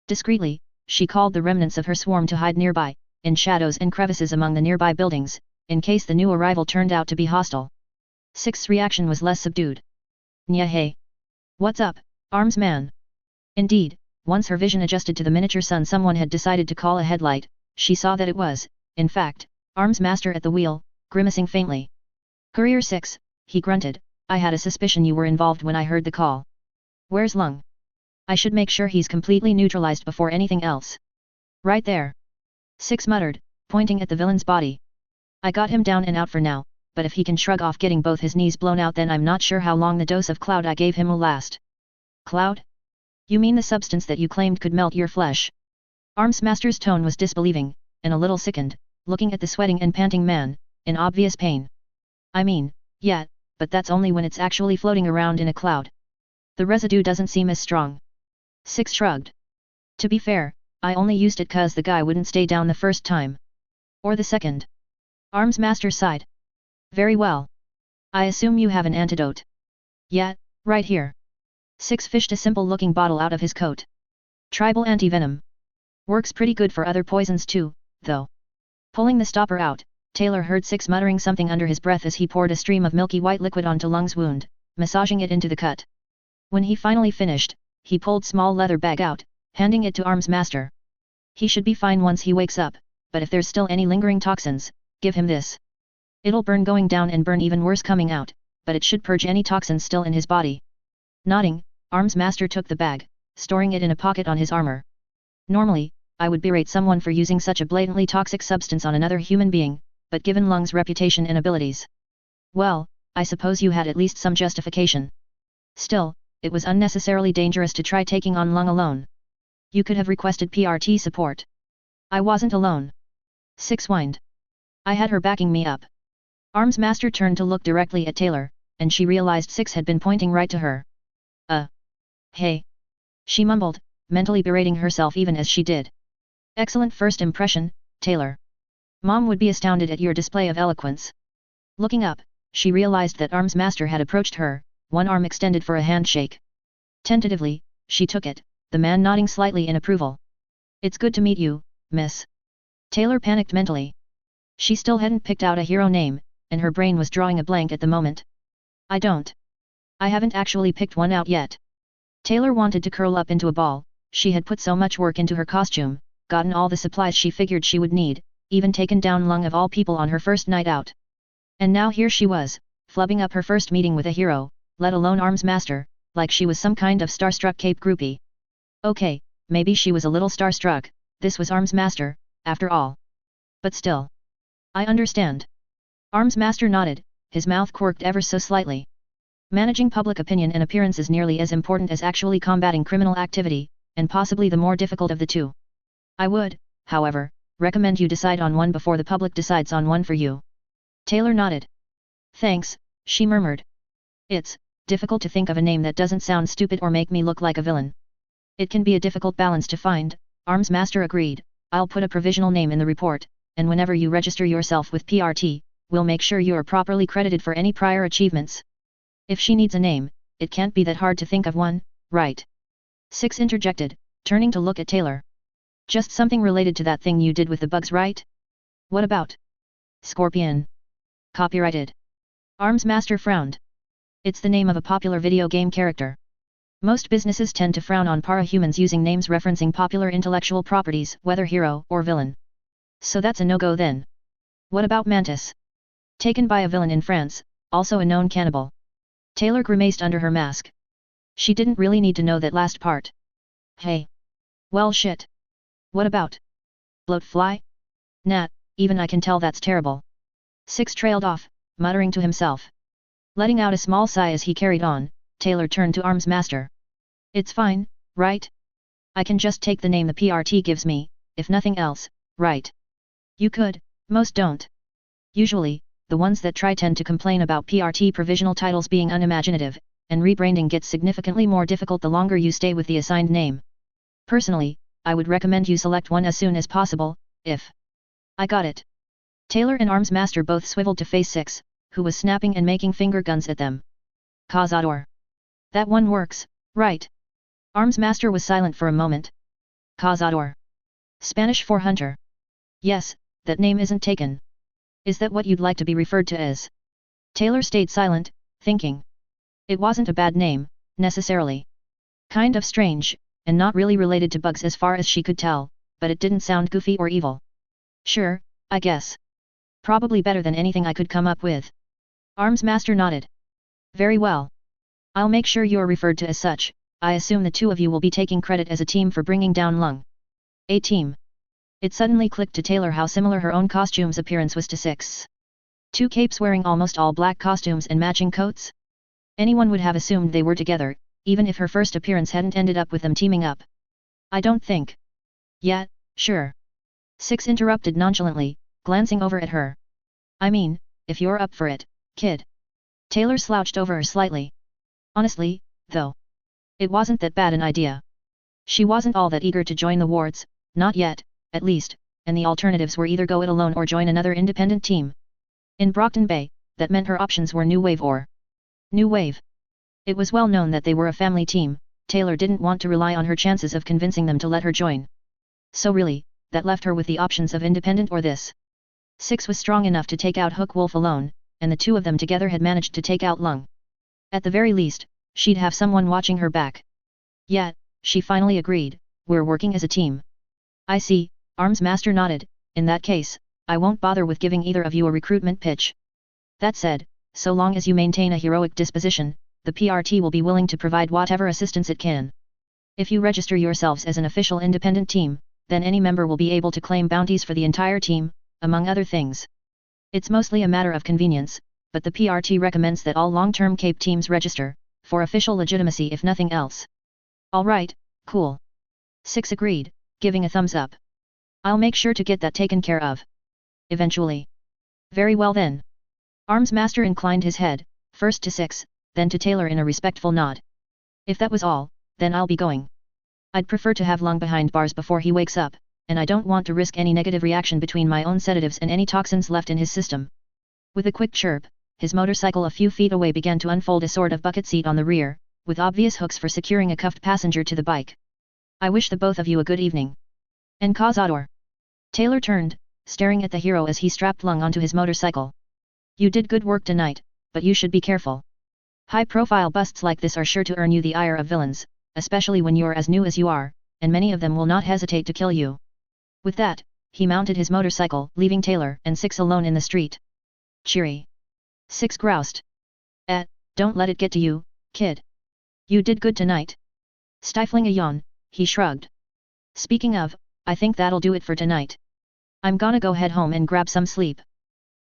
S1: Discreetly, she called the remnants of her swarm to hide nearby, in shadows and crevices among the nearby buildings, in case the new arrival turned out to be hostile. Six's reaction was less subdued. "Nya hey. What's up, arms man?" Indeed, once her vision adjusted to the miniature sun someone had decided to call a headlight, she saw that it was, in fact, Arms Master at the wheel, grimacing faintly. "Courier 6, he grunted, "I had a suspicion you were involved when I heard the call. Where's Lung? I should make sure he's completely neutralized before anything else." "Right there." Six muttered, pointing at the villain's body. "I got him down and out for now, but if he can shrug off getting both his knees blown out then I'm not sure how long the dose of cloud I gave him will last." "Cloud? You mean the substance that you claimed could melt your flesh?" Arms Master's tone was disbelieving, and a little sickened, looking at the sweating and panting man, in obvious pain. "I mean, yeah, but that's only when it's actually floating around in a cloud. The residue doesn't seem as strong." Six shrugged. "To be fair, I only used it 'cause the guy wouldn't stay down the first time. Or the second." Arms Master sighed. "Very well. I assume you have an antidote." "Yeah, right here." Six fished a simple-looking bottle out of his coat. "Tribal anti-venom. Works pretty good for other poisons too, though." Pulling the stopper out, Taylor heard Six muttering something under his breath as he poured a stream of milky white liquid onto Lung's wound, massaging it into the cut. When he finally finished, he pulled small leather bag out, handing it to Arms Master. "He should be fine once he wakes up, but if there's still any lingering toxins, give him this. It'll burn going down and burn even worse coming out, but it should purge any toxins still in his body." Nodding, Arms Master took the bag, storing it in a pocket on his armor. "Normally, I would berate someone for using such a blatantly toxic substance on another human being, but given Lung's reputation and abilities, well, I suppose you had at least some justification. Still, it was unnecessarily dangerous to try taking on Lung alone. You could have requested PRT support." "I wasn't alone." Six whined. "I had her backing me up." Arms Master turned to look directly at Taylor, and she realized Six had been pointing right to her. Hey." She mumbled, mentally berating herself even as she did. "Excellent first impression, Taylor. Mom would be astounded at your display of eloquence." Looking up, she realized that Arms Master had approached her, one arm extended for a handshake. Tentatively, she took it, the man nodding slightly in approval. "It's good to meet you, miss." Taylor panicked mentally. She still hadn't picked out a hero name, and her brain was drawing a blank at the moment. I haven't actually picked one out yet." Taylor wanted to curl up into a ball. She had put so much work into her costume, gotten all the supplies she figured she would need, even taken down Lung of all people on her first night out. And now here she was, flubbing up her first meeting with a hero, let alone Arms Master, like she was some kind of starstruck Cape groupie. Okay, maybe she was a little starstruck, this was Arms Master, after all. But still. "I understand." Arms Master nodded, his mouth quirked ever so slightly. "Managing public opinion and appearance is nearly as important as actually combating criminal activity, and possibly the more difficult of the two. I would, however, recommend you decide on one before the public decides on one for you." Taylor nodded. "Thanks," she murmured. "It's difficult to think of a name that doesn't sound stupid or make me look like a villain." "It can be a difficult balance to find," Arms Master agreed. "I'll put a provisional name in the report, and whenever you register yourself with PRT, we'll make sure you are properly credited for any prior achievements." "If she needs a name, it can't be that hard to think of one, right?" Six interjected, turning to look at Taylor. "Just something related to that thing you did with the bugs, right?" "What about?" "Scorpion. Copyrighted." Arms Master frowned. "It's the name of a popular video game character. Most businesses tend to frown on para-humans using names referencing popular intellectual properties, whether hero or villain. So that's a no-go then." "What about Mantis?" "Taken by a villain in France, also a known cannibal." Taylor grimaced under her mask. She didn't really need to know that last part. "Hey. Well shit. What about bloatfly?" "Nah, even I can tell that's terrible." Six trailed off, muttering to himself. Letting out a small sigh as he carried on, Taylor turned to Arms Master. "It's fine, right? I can just take the name the PRT gives me, if nothing else, right?" "You could, most don't. Usually, the ones that try tend to complain about PRT provisional titles being unimaginative, and rebranding gets significantly more difficult the longer you stay with the assigned name. Personally, I would recommend you select one as soon as possible, if." "I got it." Taylor and Arms Master both swiveled to face Six, who was snapping and making finger guns at them. "Cazador. That one works, right?" Arms Master was silent for a moment. "Cazador. Spanish for hunter. Yes, that name isn't taken. Is that what you'd like to be referred to as? Taylor stayed silent, thinking. It wasn't a bad name, necessarily. Kind of strange, and not really related to bugs as far as she could tell, but it didn't sound goofy or evil. Sure, I guess. Probably better than anything I could come up with. Armsmaster nodded. Very well. I'll make sure you're referred to as such. I assume the two of you will be taking credit as a team for bringing down Lung. A team. It suddenly clicked to Taylor how similar her own costume's appearance was to Six. Two capes wearing almost all black costumes and matching coats? Anyone would have assumed they were together, even if her first appearance hadn't ended up with them teaming up. I don't think. Yeah, sure. Six interrupted nonchalantly, glancing over at her. I mean, if you're up for it, kid. Taylor slouched over her slightly. Honestly, though. It wasn't that bad an idea. She wasn't all that eager to join the wards, not yet, at least, and the alternatives were either go it alone or join another independent team. In Brockton Bay, that meant her options were New Wave or New Wave. It was well known that they were a family team. Taylor didn't want to rely on her chances of convincing them to let her join. So really, that left her with the options of independent or this. Six was strong enough to take out Hook Wolf alone, and the two of them together had managed to take out Lung. At the very least, she'd have someone watching her back. Yeah, she finally agreed, we're working as a team. I see, Armsmaster nodded. In that case, I won't bother with giving either of you a recruitment pitch. That said, so long as you maintain a heroic disposition, the PRT will be willing to provide whatever assistance it can. If you register yourselves as an official independent team, then any member will be able to claim bounties for the entire team, among other things. It's mostly a matter of convenience, but the PRT recommends that all long-term Cape teams register, for official legitimacy if nothing else. Alright, cool. Six agreed, giving a thumbs up. I'll make sure to get that taken care of. Eventually. Very well then. Armsmaster inclined his head, first to Six, then to Taylor in a respectful nod. If that was all, then I'll be going. I'd prefer to have Lung behind bars before he wakes up, and I don't want to risk any negative reaction between my own sedatives and any toxins left in his system. With a quick chirp, his motorcycle a few feet away began to unfold a sort of bucket seat on the rear, with obvious hooks for securing a cuffed passenger to the bike. I wish the both of you a good evening. And Cazador. Taylor turned, staring at the hero as he strapped Lung onto his motorcycle. You did good work tonight, but you should be careful. High-profile busts like this are sure to earn you the ire of villains, especially when you're as new as you are, and many of them will not hesitate to kill you. With that, he mounted his motorcycle, leaving Taylor and Six alone in the street. Cheery. Six groused. Don't let it get to you, kid. You did good tonight. Stifling a yawn, he shrugged. Speaking of, I think that'll do it for tonight. I'm gonna go head home and grab some sleep.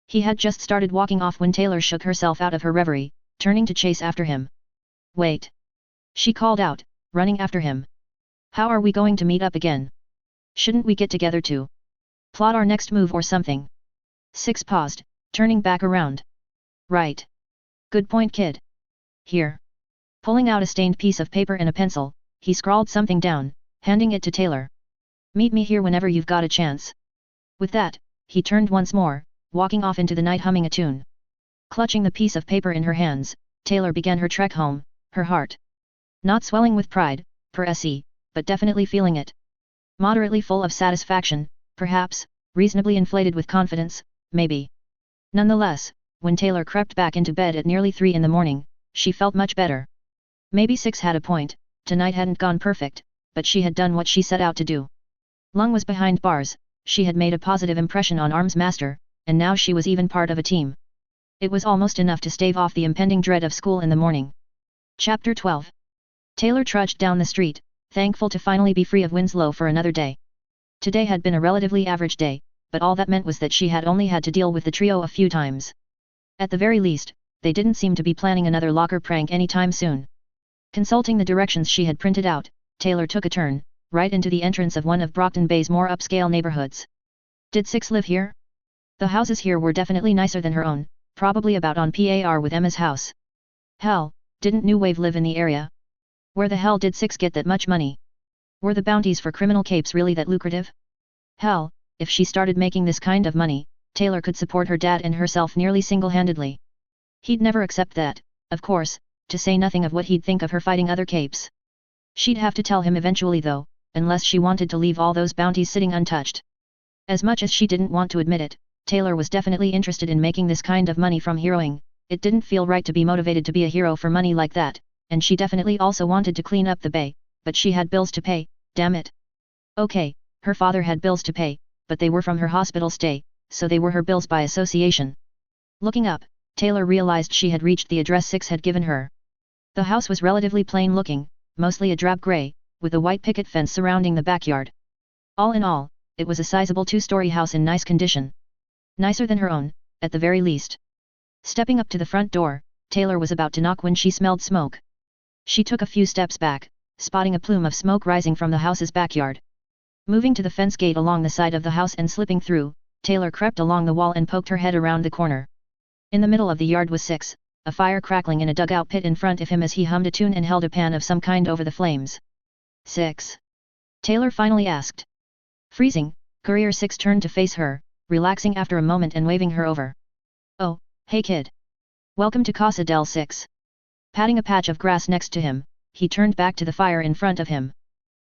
S1: He had just started walking off when Taylor shook herself out of her reverie, turning to chase after him. Wait. She called out, running after him. How are we going to meet up again? Shouldn't we get together to plot our next move or something? Six paused, turning back around. Right. Good point, kid. Here. Pulling out a stained piece of paper and a pencil, he scrawled something down, handing it to Taylor. Meet me here whenever you've got a chance. With that, he turned once more, walking off into the night humming a tune. Clutching the piece of paper in her hands, Taylor began her trek home, her heart not swelling with pride, per se, but definitely feeling it. Moderately full of satisfaction, perhaps, reasonably inflated with confidence, maybe. Nonetheless, when Taylor crept back into bed at nearly 3 in the morning, she felt much better. Maybe Six had a point, tonight hadn't gone perfect, but she had done what she set out to do. Lung was behind bars, she had made a positive impression on Armsmaster, and now she was even part of a team. It was almost enough to stave off the impending dread of school in the morning. Chapter 12. Taylor trudged down the street, thankful to finally be free of Winslow for another day. Today had been a relatively average day, but all that meant was that she had only had to deal with the trio a few times. At the very least, they didn't seem to be planning another locker prank anytime soon. Consulting the directions she had printed out, Taylor took a turn, right into the entrance of one of Brockton Bay's more upscale neighborhoods. Did Six live here? The houses here were definitely nicer than her own, probably about on par with Emma's house. Hell, didn't New Wave live in the area? Where the hell did Six get that much money? Were the bounties for criminal capes really that lucrative? Hell, if she started making this kind of money, Taylor could support her dad and herself nearly single-handedly. He'd never accept that, of course, to say nothing of what he'd think of her fighting other capes. She'd have to tell him eventually though, unless she wanted to leave all those bounties sitting untouched. As much as she didn't want to admit it, Taylor was definitely interested in making this kind of money from heroing. It didn't feel right to be motivated to be a hero for money like that, and she definitely also wanted to clean up the bay, but she had bills to pay, damn it. Okay, her father had bills to pay, but they were from her hospital stay, so they were her bills by association. Looking up, Taylor realized she had reached the address Six had given her. The house was relatively plain looking, mostly a drab grey, with a white picket fence surrounding the backyard. All in all, it was a sizable two-story house in nice condition. Nicer than her own, at the very least. Stepping up to the front door, Taylor was about to knock when she smelled smoke. She took a few steps back, spotting a plume of smoke rising from the house's backyard. Moving to the fence gate along the side of the house and slipping through, Taylor crept along the wall and poked her head around the corner. In the middle of the yard was Six, a fire crackling in a dugout pit in front of him as he hummed a tune and held a pan of some kind over the flames. Six? Taylor finally asked. Freezing, Courier Six turned to face her, relaxing after a moment and waving her over. Oh, hey kid. Welcome to Cazador 6. Patting a patch of grass next to him, he turned back to the fire in front of him.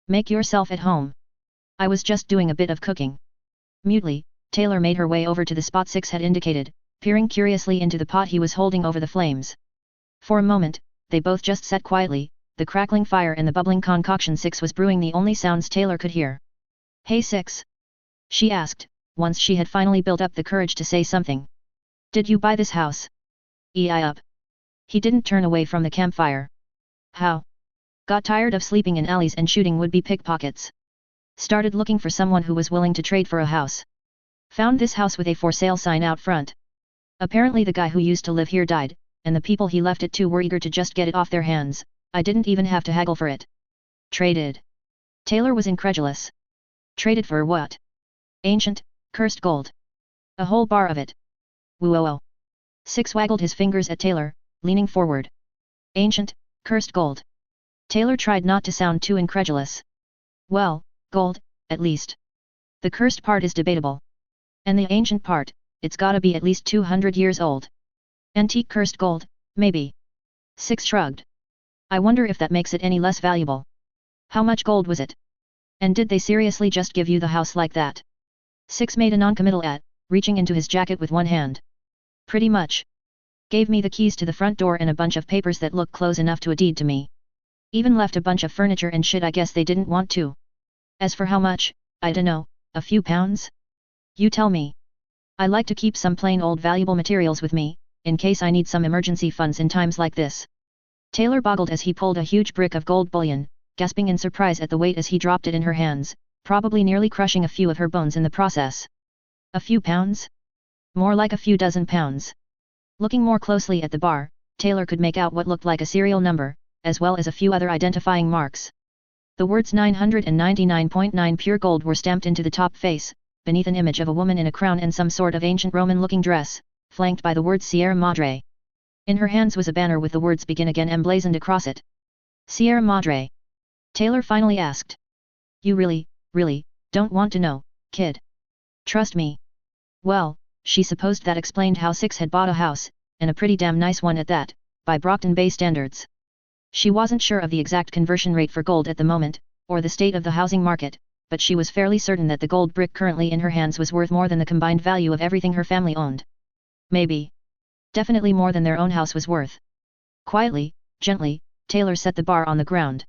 S1: Make yourself at home. I was just doing a bit of cooking. Mutely, Taylor made her way over to the spot Six had indicated, peering curiously into the pot he was holding over the flames. For a moment, they both just sat quietly, the crackling fire and the bubbling concoction Six was brewing the only sounds Taylor could hear. Hey Six? She asked, once she had finally built up the courage to say something. Did you buy this house? Up. He didn't turn away from the campfire. How? Got tired of sleeping in alleys and shooting would-be pickpockets. Started looking for someone who was willing to trade for a house. Found this house with a for sale sign out front. Apparently the guy who used to live here died, and the people he left it to were eager to just get it off their hands. I didn't even have to haggle for it. Traded. Taylor was incredulous. Traded for what? Ancient, cursed gold. A whole bar of it. Whoa. Six waggled his fingers at Taylor, leaning forward. Ancient, cursed gold. Taylor tried not to sound too incredulous. Well, gold, at least. The cursed part is debatable. And the ancient part, it's gotta be at least 200 years old. Antique cursed gold, maybe. Six shrugged. I wonder if that makes it any less valuable. How much gold was it? And did they seriously just give you the house like that? Six made a non-committal at, reaching into his jacket with one hand. Pretty much. Gave me the keys to the front door and a bunch of papers that look close enough to a deed to me. Even left a bunch of furniture and shit I guess they didn't want to. As for how much, I dunno, a few pounds? You tell me. I like to keep some plain old valuable materials with me, in case I need some emergency funds in times like this. Taylor boggled as he pulled a huge brick of gold bullion, gasping in surprise at the weight as he dropped it in her hands, probably nearly crushing a few of her bones in the process. A few pounds? More like a few dozen pounds. Looking more closely at the bar, Taylor could make out what looked like a serial number, as well as a few other identifying marks. The words 999.9 pure gold were stamped into the top face, beneath an image of a woman in a crown and some sort of ancient Roman-looking dress, flanked by the words Sierra Madre. In her hands was a banner with the words Begin Again emblazoned across it. Sierra Madre? Taylor finally asked. You really, don't want to know, kid? Trust me. Well, she supposed that explained how Six had bought a house, and a pretty damn nice one at that, by Brockton Bay standards. She wasn't sure of the exact conversion rate for gold at the moment, or the state of the housing market, but she was fairly certain that the gold brick currently in her hands was worth more than the combined value of everything her family owned. Maybe. Definitely more than their own house was worth. Quietly, gently, Taylor set the bar on the ground.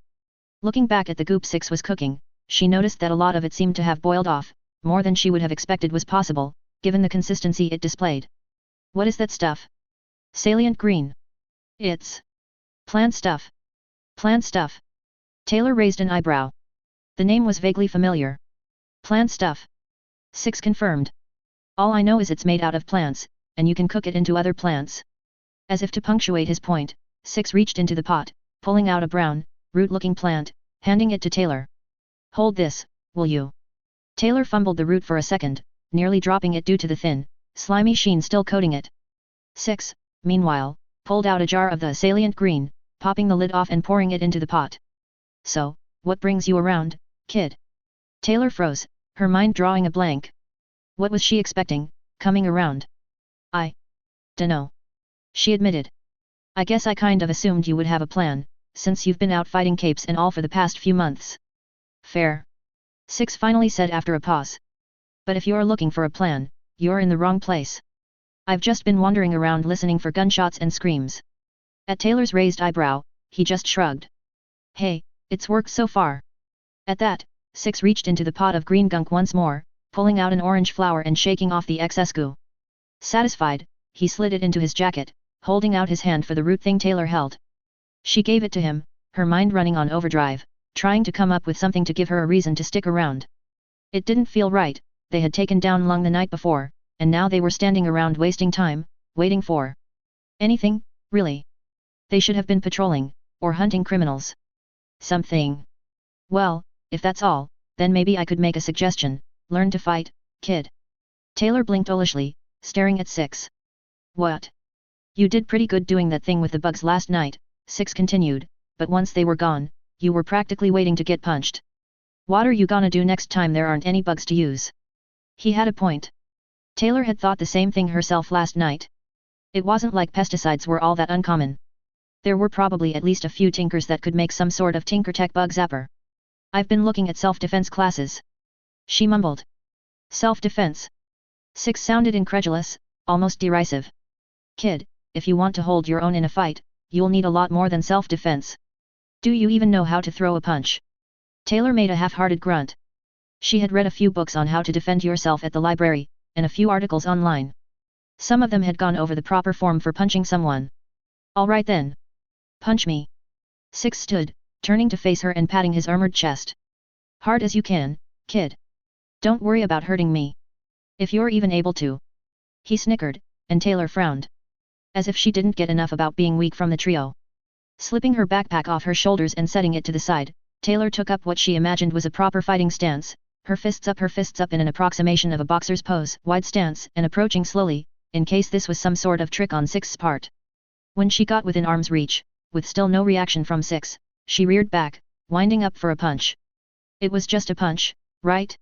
S1: Looking back at the goop Six was cooking, she noticed that a lot of it seemed to have boiled off, more than she would have expected was possible, given the consistency it displayed. What is that stuff? Salient green. It's plant stuff. Plant stuff. Taylor raised an eyebrow. The name was vaguely familiar. Plant stuff. Six confirmed. All I know is it's made out of plants, and you can cook it into other plants. As if to punctuate his point, Six reached into the pot, pulling out a brown, root-looking plant, handing it to Taylor. Hold this, will you? Taylor fumbled the root for a second, nearly dropping it due to the thin, slimy sheen still coating it. Six, meanwhile, pulled out a jar of the salient green, popping the lid off and pouring it into the pot. So, what brings you around, kid? Taylor froze, her mind drawing a blank. What was she expecting, coming around? I dunno. She admitted. I guess I kind of assumed you would have a plan, since you've been out fighting capes and all for the past few months. Fair. Six finally said after a pause. But if you're looking for a plan, you're in the wrong place. I've just been wandering around listening for gunshots and screams. At Taylor's raised eyebrow, he just shrugged. Hey, it's worked so far. At that, Six reached into the pot of green gunk once more, pulling out an orange flower and shaking off the excess goo. Satisfied, he slid it into his jacket, holding out his hand for the root thing Taylor held. She gave it to him, her mind running on overdrive, trying to come up with something to give her a reason to stick around. It didn't feel right, they had taken down Lung the night before, and now they were standing around wasting time, waiting for anything, really. They should have been patrolling, or hunting criminals. Something. Well, if that's all, then maybe I could make a suggestion, learn to fight, kid. Taylor blinked owlishly, staring at Six. What? You did pretty good doing that thing with the bugs last night, Six continued, but once they were gone, you were practically waiting to get punched. What are you gonna do next time there aren't any bugs to use? He had a point. Taylor had thought the same thing herself last night. It wasn't like pesticides were all that uncommon. There were probably at least a few tinkers that could make some sort of tinker-tech bug zapper. I've been looking at self-defense classes. She mumbled. Self-defense. Six sounded incredulous, almost derisive. Kid, if you want to hold your own in a fight, you'll need a lot more than self-defense. Do you even know how to throw a punch? Taylor made a half-hearted grunt. She had read a few books on how to defend yourself at the library, and a few articles online. Some of them had gone over the proper form for punching someone. All right then. Punch me. Six stood, turning to face her and patting his armored chest. Hard as you can, kid. Don't worry about hurting me. If you're even able to. He snickered, and Taylor frowned. As if she didn't get enough about being weak from the trio. Slipping her backpack off her shoulders and setting it to the side, Taylor took up what she imagined was a proper fighting stance, her fists up in an approximation of a boxer's pose, wide stance, and approaching slowly, in case this was some sort of trick on Six's part. When she got within arm's reach, with still no reaction from Six, she reared back, winding up for a punch. It was just a punch, right?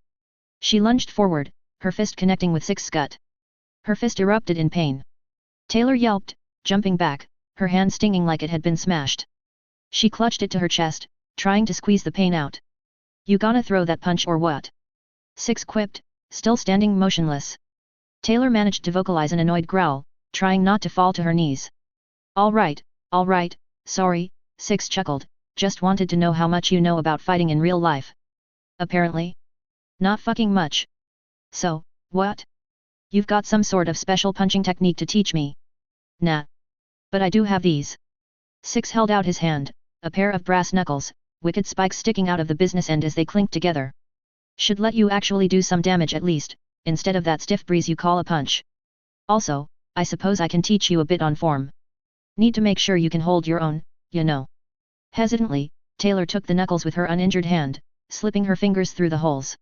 S1: She lunged forward, her fist connecting with Six's gut. Her fist erupted in pain. Taylor yelped, jumping back, her hand stinging like it had been smashed. She clutched it to her chest, trying to squeeze the pain out. You gonna throw that punch or what? Six quipped, still standing motionless. Taylor managed to vocalize an annoyed growl, trying not to fall to her knees. All right, sorry, Six chuckled, just wanted to know how much you know about fighting in real life. Apparently. Not fucking much. So, what? You've got some sort of special punching technique to teach me? Nah. But I do have these. Six held out his hand, a pair of brass knuckles, wicked spikes sticking out of the business end as they clinked together. Should let you actually do some damage at least, instead of that stiff breeze you call a punch. Also, I suppose I can teach you a bit on form. Need to make sure you can hold your own, you know. Hesitantly, Taylor took the knuckles with her uninjured hand, slipping her fingers through the holes.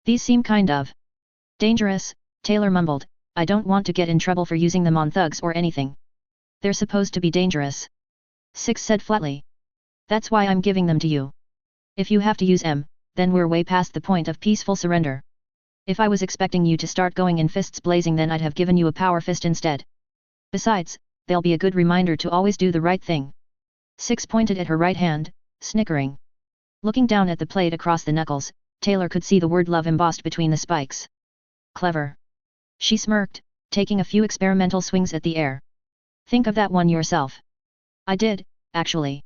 S1: These seem kind of dangerous, Taylor mumbled. I don't want to get in trouble for using them on thugs or anything. They're supposed to be dangerous. Six said flatly. That's why I'm giving them to you. If you have to use them, then we're way past the point of peaceful surrender. If I was expecting you to start going in fists blazing, then I'd have given you a power fist instead. Besides, they'll be a good reminder to always do the right thing. Six pointed at her right hand, snickering. Looking down at the plate across the knuckles, Taylor could see the word love embossed between the spikes. Clever. She smirked, taking a few experimental swings at the air. Think of that one yourself. I did, actually.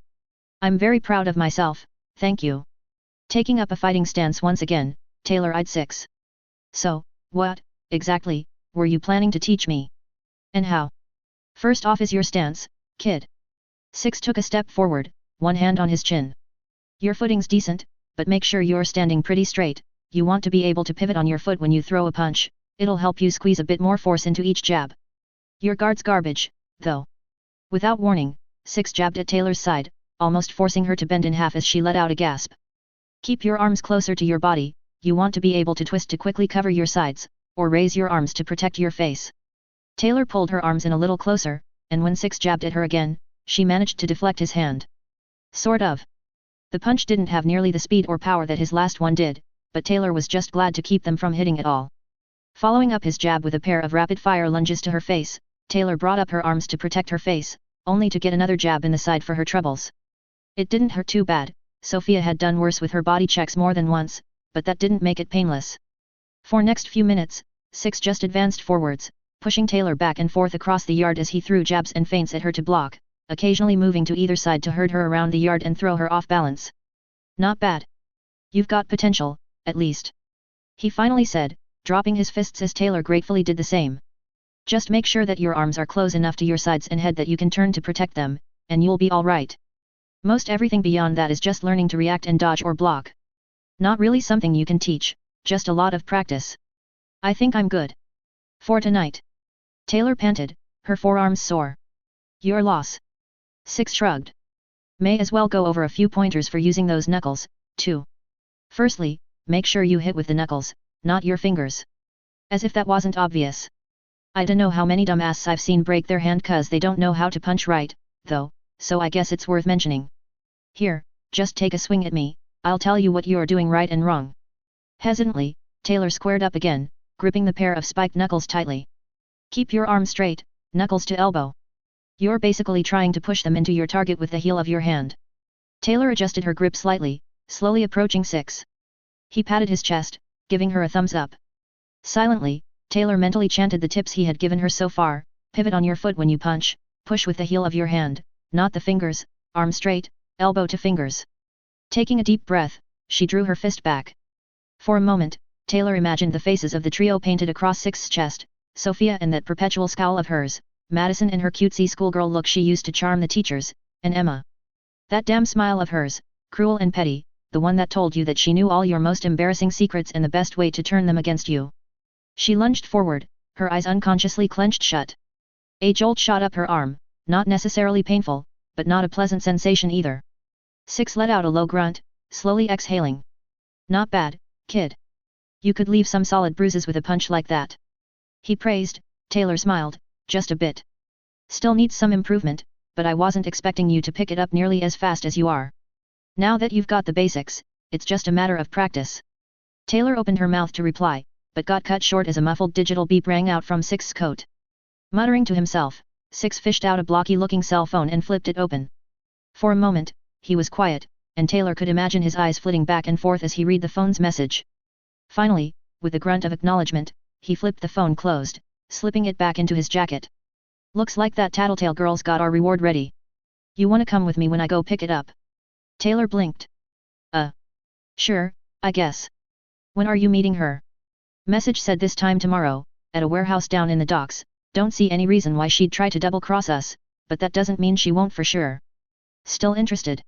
S1: I'm very proud of myself, thank you. Taking up a fighting stance once again, Taylor eyed Six. So, what, exactly, were you planning to teach me? And how? First off is your stance, kid. Six took a step forward, one hand on his chin. Your footing's decent, but make sure you're standing pretty straight. You want to be able to pivot on your foot when you throw a punch, it'll help you squeeze a bit more force into each jab. Your guard's garbage, though. Without warning, Six jabbed at Taylor's side, almost forcing her to bend in half as she let out a gasp. Keep your arms closer to your body, you want to be able to twist to quickly cover your sides, or raise your arms to protect your face. Taylor pulled her arms in a little closer, and when Six jabbed at her again, she managed to deflect his hand. Sort of. The punch didn't have nearly the speed or power that his last one did, but Taylor was just glad to keep them from hitting at all. Following up his jab with a pair of rapid-fire lunges to her face, Taylor brought up her arms to protect her face, only to get another jab in the side for her troubles. It didn't hurt too bad. Sophia had done worse with her body checks more than once, but that didn't make it painless. For next few minutes, Six just advanced forwards, pushing Taylor back and forth across the yard as he threw jabs and feints at her to block, occasionally moving to either side to herd her around the yard and throw her off balance. Not bad. You've got potential, at least. He finally said, dropping his fists as Taylor gratefully did the same. Just make sure that your arms are close enough to your sides and head that you can turn to protect them, and you'll be all right. Most everything beyond that is just learning to react and dodge or block. Not really something you can teach, just a lot of practice. I think I'm good. For tonight. Taylor panted, her forearms sore. Your loss. Six shrugged. May as well go over a few pointers for using those knuckles, too. Firstly, make sure you hit with the knuckles, not your fingers. As if that wasn't obvious. I dunno how many dumbasses I've seen break their hand cause they don't know how to punch right, though, so I guess it's worth mentioning. Here, just take a swing at me, I'll tell you what you're doing right and wrong. Hesitantly, Taylor squared up again, gripping the pair of spiked knuckles tightly. Keep your arm straight, knuckles to elbow. You're basically trying to push them into your target with the heel of your hand. Taylor adjusted her grip slightly, slowly approaching Six. He patted his chest, giving her a thumbs up. Silently, Taylor mentally chanted the tips he had given her so far: pivot on your foot when you punch, push with the heel of your hand, not the fingers, arm straight, elbow to fingers. Taking a deep breath, she drew her fist back. For a moment, Taylor imagined the faces of the trio painted across Six's chest, Sophia and that perpetual scowl of hers, Madison and her cutesy schoolgirl look she used to charm the teachers, and Emma. That damn smile of hers, cruel and petty, the one that told you that she knew all your most embarrassing secrets and the best way to turn them against you. She lunged forward, her eyes unconsciously clenched shut. A jolt shot up her arm, not necessarily painful, but not a pleasant sensation either. Six let out a low grunt, slowly exhaling. Not bad, kid. You could leave some solid bruises with a punch like that. He praised. Taylor smiled, just a bit. Still needs some improvement, but I wasn't expecting you to pick it up nearly as fast as you are. Now that you've got the basics, it's just a matter of practice. Taylor opened her mouth to reply, but got cut short as a muffled digital beep rang out from Six's coat. Muttering to himself, Six fished out a blocky-looking cell phone and flipped it open. For a moment, he was quiet, and Taylor could imagine his eyes flitting back and forth as he read the phone's message. Finally, with a grunt of acknowledgement, he flipped the phone closed, slipping it back into his jacket. Looks like that tattletale girl's got our reward ready. You wanna come with me when I go pick it up? Taylor blinked. Sure, I guess. When are you meeting her? Message said this time tomorrow, at a warehouse down in the docks. Don't see any reason why she'd try to double-cross us, but that doesn't mean she won't for sure. Still interested?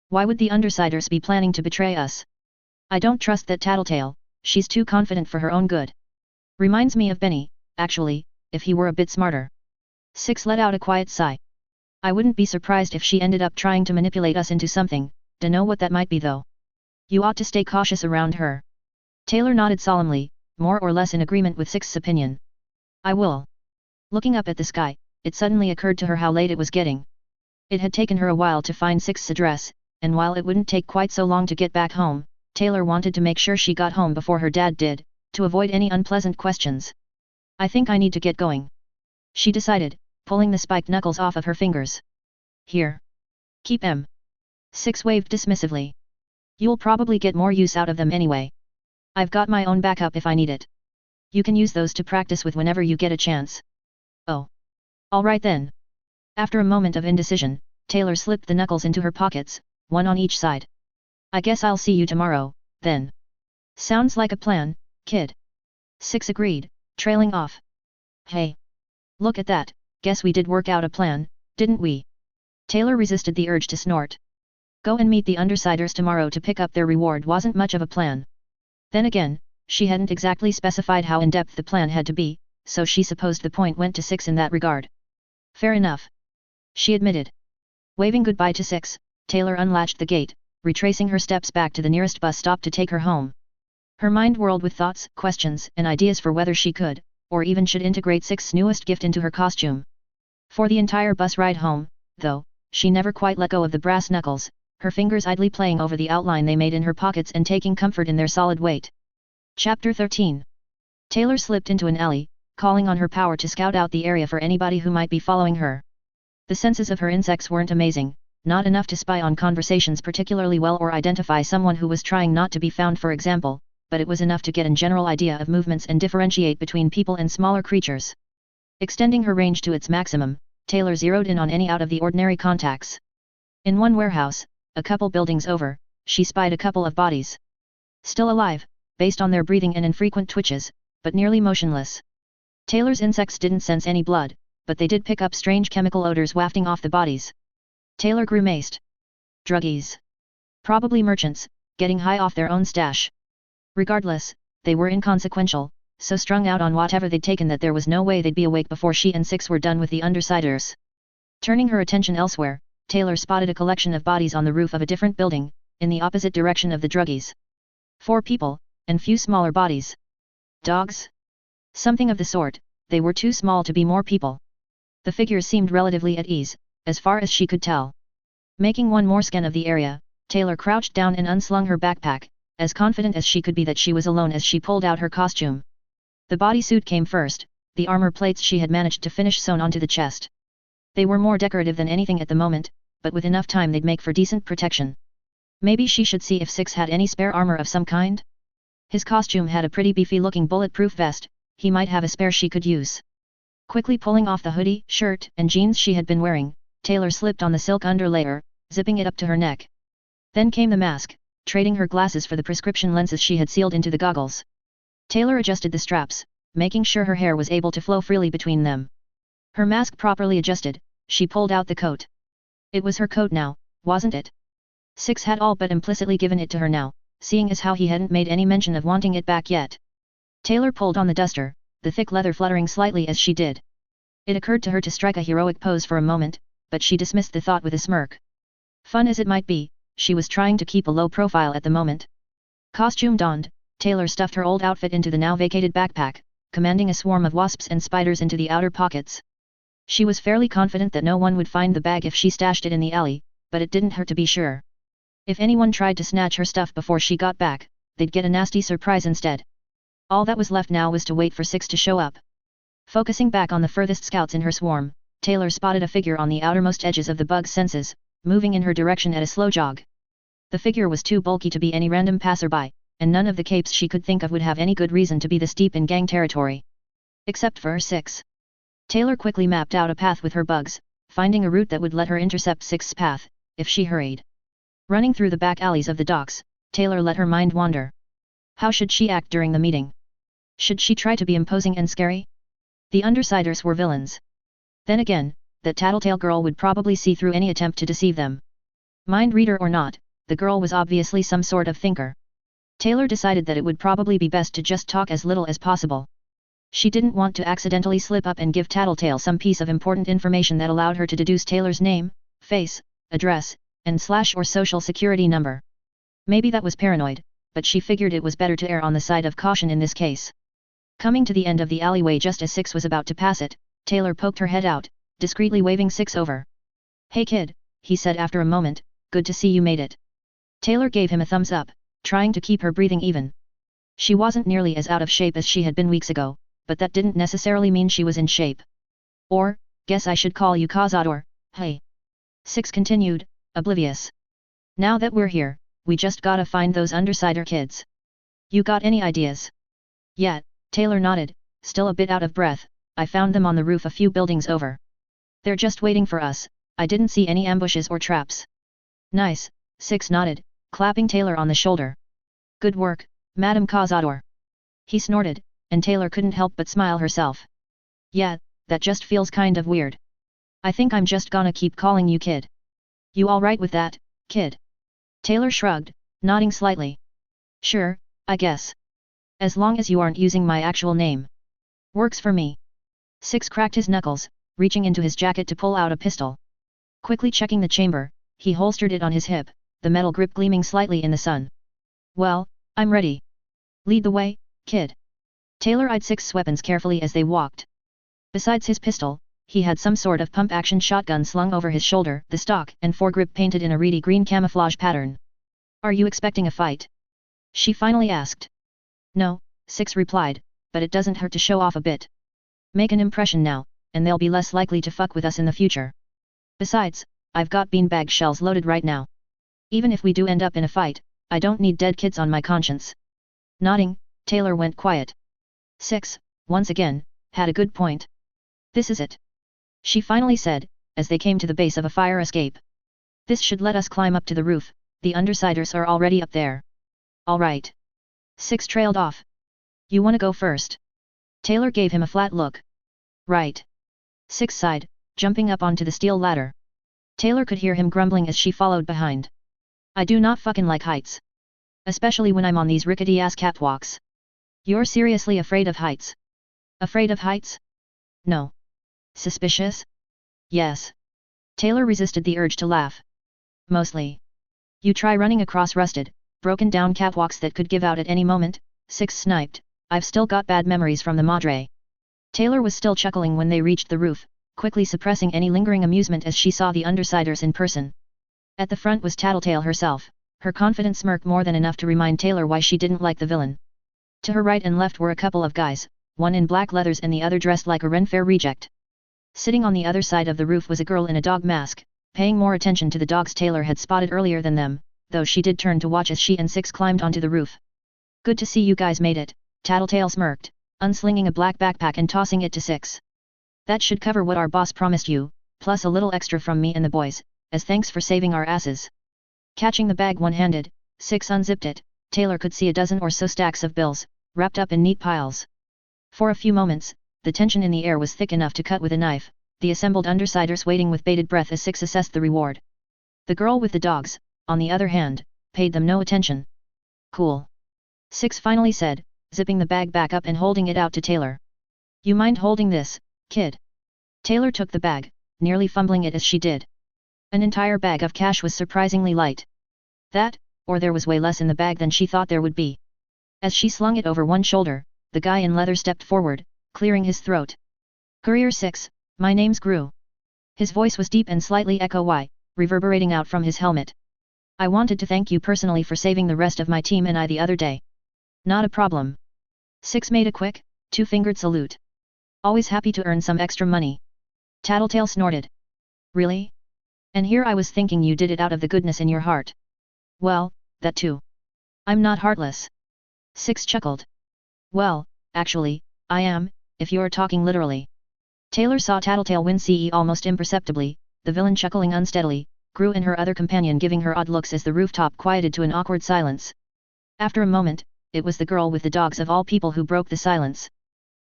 S1: Why would the Undersiders be planning to betray us? I don't trust that tattletale, she's too confident for her own good. Reminds me of Benny, actually, if he were a bit smarter. Six let out a quiet sigh. I wouldn't be surprised if she ended up trying to manipulate us into something, dunno what that might be though. You ought to stay cautious around her. Taylor nodded solemnly, more or less in agreement with Six's opinion. I will. Looking up at the sky, it suddenly occurred to her how late it was getting. It had taken her a while to find Six's address, and while it wouldn't take quite so long to get back home, Taylor wanted to make sure she got home before her dad did, to avoid any unpleasant questions. I think I need to get going. She decided, pulling the spiked knuckles off of her fingers. Here. Keep 'em. Six waved dismissively. You'll probably get more use out of them anyway. I've got my own backup if I need it. You can use those to practice with whenever you get a chance. Oh. All right then. After a moment of indecision, Taylor slipped the knuckles into her pockets, one on each side. I guess I'll see you tomorrow, then. Sounds like a plan, kid. Six agreed, trailing off. Hey. Look at that, guess we did work out a plan, didn't we? Taylor resisted the urge to snort. Go and meet the Undersiders tomorrow to pick up their reward wasn't much of a plan. Then again, she hadn't exactly specified how in-depth the plan had to be, so she supposed the point went to Six in that regard. Fair enough. She admitted. Waving goodbye to Six, Taylor unlatched the gate, retracing her steps back to the nearest bus stop to take her home. Her mind whirled with thoughts, questions, and ideas for whether she could, or even should integrate Six's newest gift into her costume. For the entire bus ride home, though, she never quite let go of the brass knuckles, her fingers idly playing over the outline they made in her pockets and taking comfort in their solid weight. Chapter 13. Taylor slipped into an alley, calling on her power to scout out the area for anybody who might be following her. The senses of her insects weren't amazing, not enough to spy on conversations particularly well or identify someone who was trying not to be found for example, but it was enough to get a general idea of movements and differentiate between people and smaller creatures. Extending her range to its maximum, Taylor zeroed in on any out-of-the-ordinary contacts. In one warehouse, a couple buildings over, she spied a couple of bodies. Still alive, based on their breathing and infrequent twitches, but nearly motionless. Taylor's insects didn't sense any blood, but they did pick up strange chemical odors wafting off the bodies. Taylor grimaced. Druggies. Probably merchants, getting high off their own stash. Regardless, they were inconsequential, so strung out on whatever they'd taken that there was no way they'd be awake before she and Six were done with the Undersiders. Turning her attention elsewhere, Taylor spotted a collection of bodies on the roof of a different building, in the opposite direction of the druggies. 4 people, and few smaller bodies. Dogs? Something of the sort, they were too small to be more people. The figures seemed relatively at ease, as far as she could tell. Making one more scan of the area, Taylor crouched down and unslung her backpack, as confident as she could be that she was alone as she pulled out her costume. The bodysuit came first, the armor plates she had managed to finish sewn onto the chest. They were more decorative than anything at the moment, but with enough time they'd make for decent protection. Maybe she should see if Six had any spare armor of some kind? His costume had a pretty beefy-looking bulletproof vest, he might have a spare she could use. Quickly pulling off the hoodie, shirt, and jeans she had been wearing, Taylor slipped on the silk underlayer, zipping it up to her neck. Then came the mask, trading her glasses for the prescription lenses she had sealed into the goggles. Taylor adjusted the straps, making sure her hair was able to flow freely between them. Her mask properly adjusted, she pulled out the coat. It was her coat now, wasn't it? Six had all but implicitly given it to her now, seeing as how he hadn't made any mention of wanting it back yet. Taylor pulled on the duster, the thick leather fluttering slightly as she did. It occurred to her to strike a heroic pose for a moment, but she dismissed the thought with a smirk. Fun as it might be, she was trying to keep a low profile at the moment. Costume donned, Taylor stuffed her old outfit into the now vacated backpack, commanding a swarm of wasps and spiders into the outer pockets. She was fairly confident that no one would find the bag if she stashed it in the alley, but it didn't hurt to be sure. If anyone tried to snatch her stuff before she got back, they'd get a nasty surprise instead. All that was left now was to wait for Six to show up. Focusing back on the furthest scouts in her swarm, Taylor spotted a figure on the outermost edges of the bug's senses, moving in her direction at a slow jog. The figure was too bulky to be any random passerby, and none of the capes she could think of would have any good reason to be this deep in gang territory. Except for her Six. Taylor quickly mapped out a path with her bugs, finding a route that would let her intercept Six's path, if she hurried. Running through the back alleys of the docks, Taylor let her mind wander. How should she act during the meeting? Should she try to be imposing and scary? The Undersiders were villains. Then again, that tattletale girl would probably see through any attempt to deceive them. Mind reader or not, the girl was obviously some sort of thinker. Taylor decided that it would probably be best to just talk as little as possible. She didn't want to accidentally slip up and give Tattletale some piece of important information that allowed her to deduce Taylor's name, face, address, and / or social security number. Maybe that was paranoid, but she figured it was better to err on the side of caution in this case. Coming to the end of the alleyway just as Six was about to pass it, Taylor poked her head out, discreetly waving Six over. "Hey kid," he said after a moment, "good to see you made it." Taylor gave him a thumbs up, trying to keep her breathing even. She wasn't nearly as out of shape as she had been weeks ago, but that didn't necessarily mean she was in shape. "Or, guess I should call you Cazador, hey?" Six continued, oblivious. "Now that we're here, we just gotta find those Undersider kids. You got any ideas?" "Yeah," Taylor nodded, still a bit out of breath, "I found them on the roof a few buildings over. They're just waiting for us, I didn't see any ambushes or traps." "Nice," Six nodded, clapping Taylor on the shoulder. "Good work, Madam Cazador." He snorted, and Taylor couldn't help but smile herself. "Yeah, that just feels kind of weird. I think I'm just gonna keep calling you kid." "You alright with that, kid?" Taylor shrugged, nodding slightly. "Sure, I guess. As long as you aren't using my actual name. Works for me." Six cracked his knuckles, reaching into his jacket to pull out a pistol. Quickly checking the chamber, he holstered it on his hip, the metal grip gleaming slightly in the sun. "Well, I'm ready. Lead the way, kid." Taylor eyed Six's weapons carefully as they walked. Besides his pistol, he had some sort of pump-action shotgun slung over his shoulder, the stock and foregrip painted in a reedy green camouflage pattern. "Are you expecting a fight?" she finally asked. "No," Six replied, "but it doesn't hurt to show off a bit. Make an impression now, and they'll be less likely to fuck with us in the future. Besides, I've got beanbag shells loaded right now. Even if we do end up in a fight, I don't need dead kids on my conscience. Nodding, Taylor went quiet. 6, once again, had a good point. This is it. She finally said, as they came to the base of a fire escape. This should let us climb up to the roof, the Undersiders are already up there. All right. 6 trailed off. You wanna go first? Taylor gave him a flat look. Right. 6 sighed, jumping up onto the steel ladder. Taylor could hear him grumbling as she followed behind. I do not fucking like heights. Especially when I'm on these rickety-ass catwalks. You're seriously afraid of heights? Afraid of heights? No. Suspicious? Yes. Taylor resisted the urge to laugh. Mostly. You try running across rusted, broken-down catwalks that could give out at any moment, 6 sniped, I've still got bad memories from the Madre. Taylor was still chuckling when they reached the roof, quickly suppressing any lingering amusement as she saw the Undersiders in person. At the front was Tattletale herself, her confident smirk more than enough to remind Taylor why she didn't like the villain. To her right and left were a couple of guys, one in black leathers and the other dressed like a Ren Fair reject. Sitting on the other side of the roof was a girl in a dog mask, paying more attention to the dogs Taylor had spotted earlier than them, though she did turn to watch as she and 6 climbed onto the roof. Good to see you guys made it, Tattletale smirked, unslinging a black backpack and tossing it to 6. That should cover what our boss promised you, plus a little extra from me and the boys, as thanks for saving our asses. Catching the bag one-handed, 6 unzipped it, Taylor could see a dozen or so stacks of bills, wrapped up in neat piles. For a few moments, the tension in the air was thick enough to cut with a knife, the assembled Undersiders waiting with bated breath as 6 assessed the reward. The girl with the dogs, on the other hand, paid them no attention. Cool. 6 finally said, zipping the bag back up and holding it out to Taylor. You mind holding this, kid? Taylor took the bag, nearly fumbling it as she did. An entire bag of cash was surprisingly light. That, or there was way less in the bag than she thought there would be. As she slung it over one shoulder, the guy in leather stepped forward, clearing his throat. Courier 6, my name's Gru. His voice was deep and slightly echo-y, reverberating out from his helmet. I wanted to thank you personally for saving the rest of my team and I the other day. Not a problem. 6 made a quick, 2-fingered salute. Always happy to earn some extra money. Tattletale snorted. Really? And here I was thinking you did it out of the goodness in your heart. Well, that too. I'm not heartless. 6 chuckled. Well, actually, I am, if you're talking literally. Taylor saw Tattletale wince almost imperceptibly, the villain chuckling unsteadily, Gru and her other companion giving her odd looks as the rooftop quieted to an awkward silence. After a moment, it was the girl with the dogs of all people who broke the silence.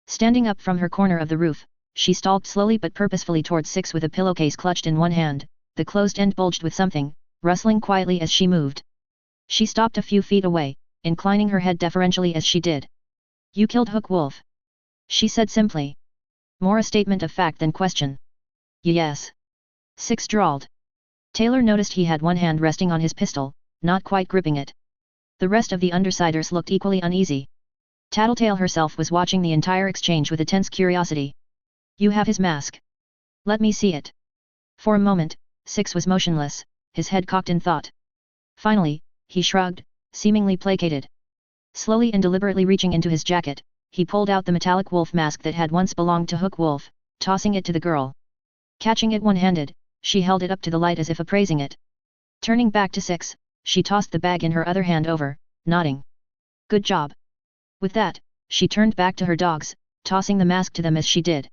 S1: Standing up from her corner of the roof, she stalked slowly but purposefully towards 6 with a pillowcase clutched in one hand, the closed end bulged with something, rustling quietly as she moved. She stopped a few feet away, inclining her head deferentially as she did. You killed Hook Wolf. She said simply. More a statement of fact than question. Yes. 6 drawled. Taylor noticed he had one hand resting on his pistol, not quite gripping it. The rest of the Undersiders looked equally uneasy. Tattletale herself was watching the entire exchange with intense curiosity. You have his mask. Let me see it. For a moment, 6 was motionless, his head cocked in thought. Finally, he shrugged, seemingly placated. Slowly and deliberately reaching into his jacket, he pulled out the metallic wolf mask that had once belonged to Hook Wolf, tossing it to the girl. Catching it one-handed, she held it up to the light as if appraising it. Turning back to 6, she tossed the bag in her other hand over, nodding. Good job. With that, she turned back to her dogs, tossing the mask to them as she did.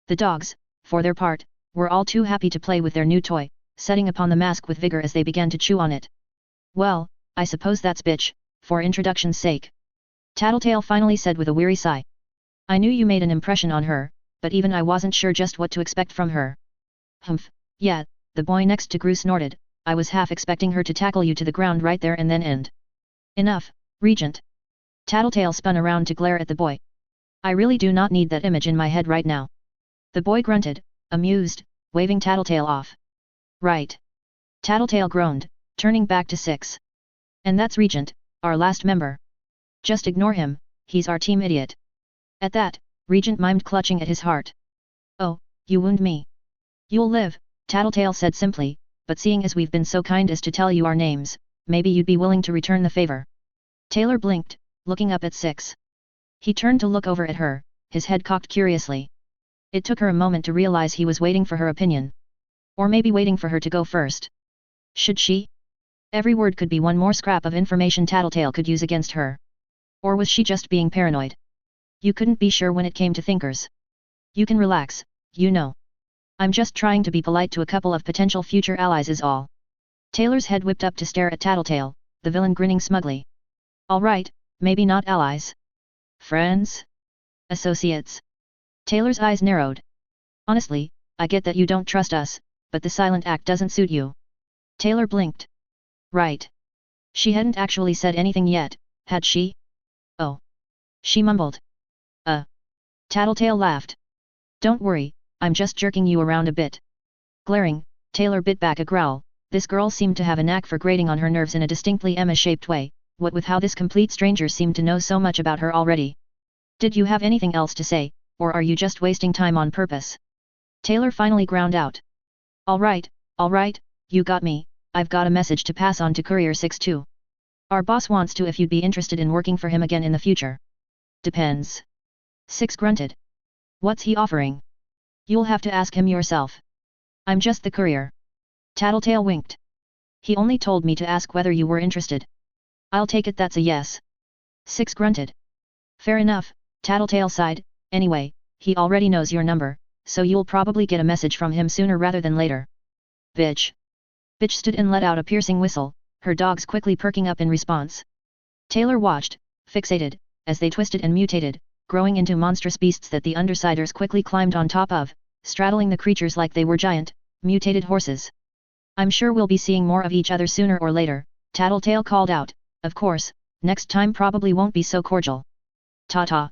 S1: The dogs, for their part, were all too happy to play with their new toy, setting upon the mask with vigor as they began to chew on it. Well, I suppose that's bitch, for introduction's sake. Tattletale finally said with a weary sigh. I knew you made an impression on her, but even I wasn't sure just what to expect from her. Humph, yeah, the boy next to Gru snorted, I was half expecting her to tackle you to the ground right there and then end. Enough, Regent. Tattletale spun around to glare at the boy. I really do not need that image in my head right now. The boy grunted, amused, waving Tattletale off. Right. Tattletale groaned, turning back to 6. And that's Regent, our last member. Just ignore him, he's our team idiot. At that, Regent mimed clutching at his heart. Oh, you wound me. You'll live, Tattletale said simply, but seeing as we've been so kind as to tell you our names, maybe you'd be willing to return the favor. Taylor blinked, looking up at 6. He turned to look over at her, his head cocked curiously. It took her a moment to realize he was waiting for her opinion. Or maybe waiting for her to go first. Should she? Every word could be one more scrap of information Tattletale could use against her. Or was she just being paranoid? You couldn't be sure when it came to thinkers. You can relax, you know. I'm just trying to be polite to a couple of potential future allies is all. Taylor's head whipped up to stare at Tattletale, the villain grinning smugly. All right, maybe not allies. Friends? Associates? Taylor's eyes narrowed. Honestly, I get that you don't trust us, but the silent act doesn't suit you. Taylor blinked. Right. She hadn't actually said anything yet, had she? Oh. She mumbled. Tattletale laughed. Don't worry, I'm just jerking you around a bit. Glaring, Taylor bit back a growl. This girl seemed to have a knack for grating on her nerves in a distinctly Emma-shaped way, what with how this complete stranger seemed to know so much about her already. Did you have anything else to say, or are you just wasting time on purpose? Taylor finally ground out. All right, you got me, I've got a message to pass on to Courier 6 too. Our boss wants to if you'd be interested in working for him again in the future. Depends. 6 grunted. What's he offering? You'll have to ask him yourself. I'm just the courier. Tattletale winked. He only told me to ask whether you were interested. I'll take it that's a yes. 6 grunted. Fair enough, Tattletale sighed. Anyway, he already knows your number, so you'll probably get a message from him sooner rather than later. Bitch. Bitch stood and let out a piercing whistle, her dogs quickly perking up in response. Taylor watched, fixated, as they twisted and mutated, growing into monstrous beasts that the Undersiders quickly climbed on top of, straddling the creatures like they were giant, mutated horses. I'm sure we'll be seeing more of each other sooner or later, Tattletale called out. Of course, next time probably won't be so cordial. Ta-ta.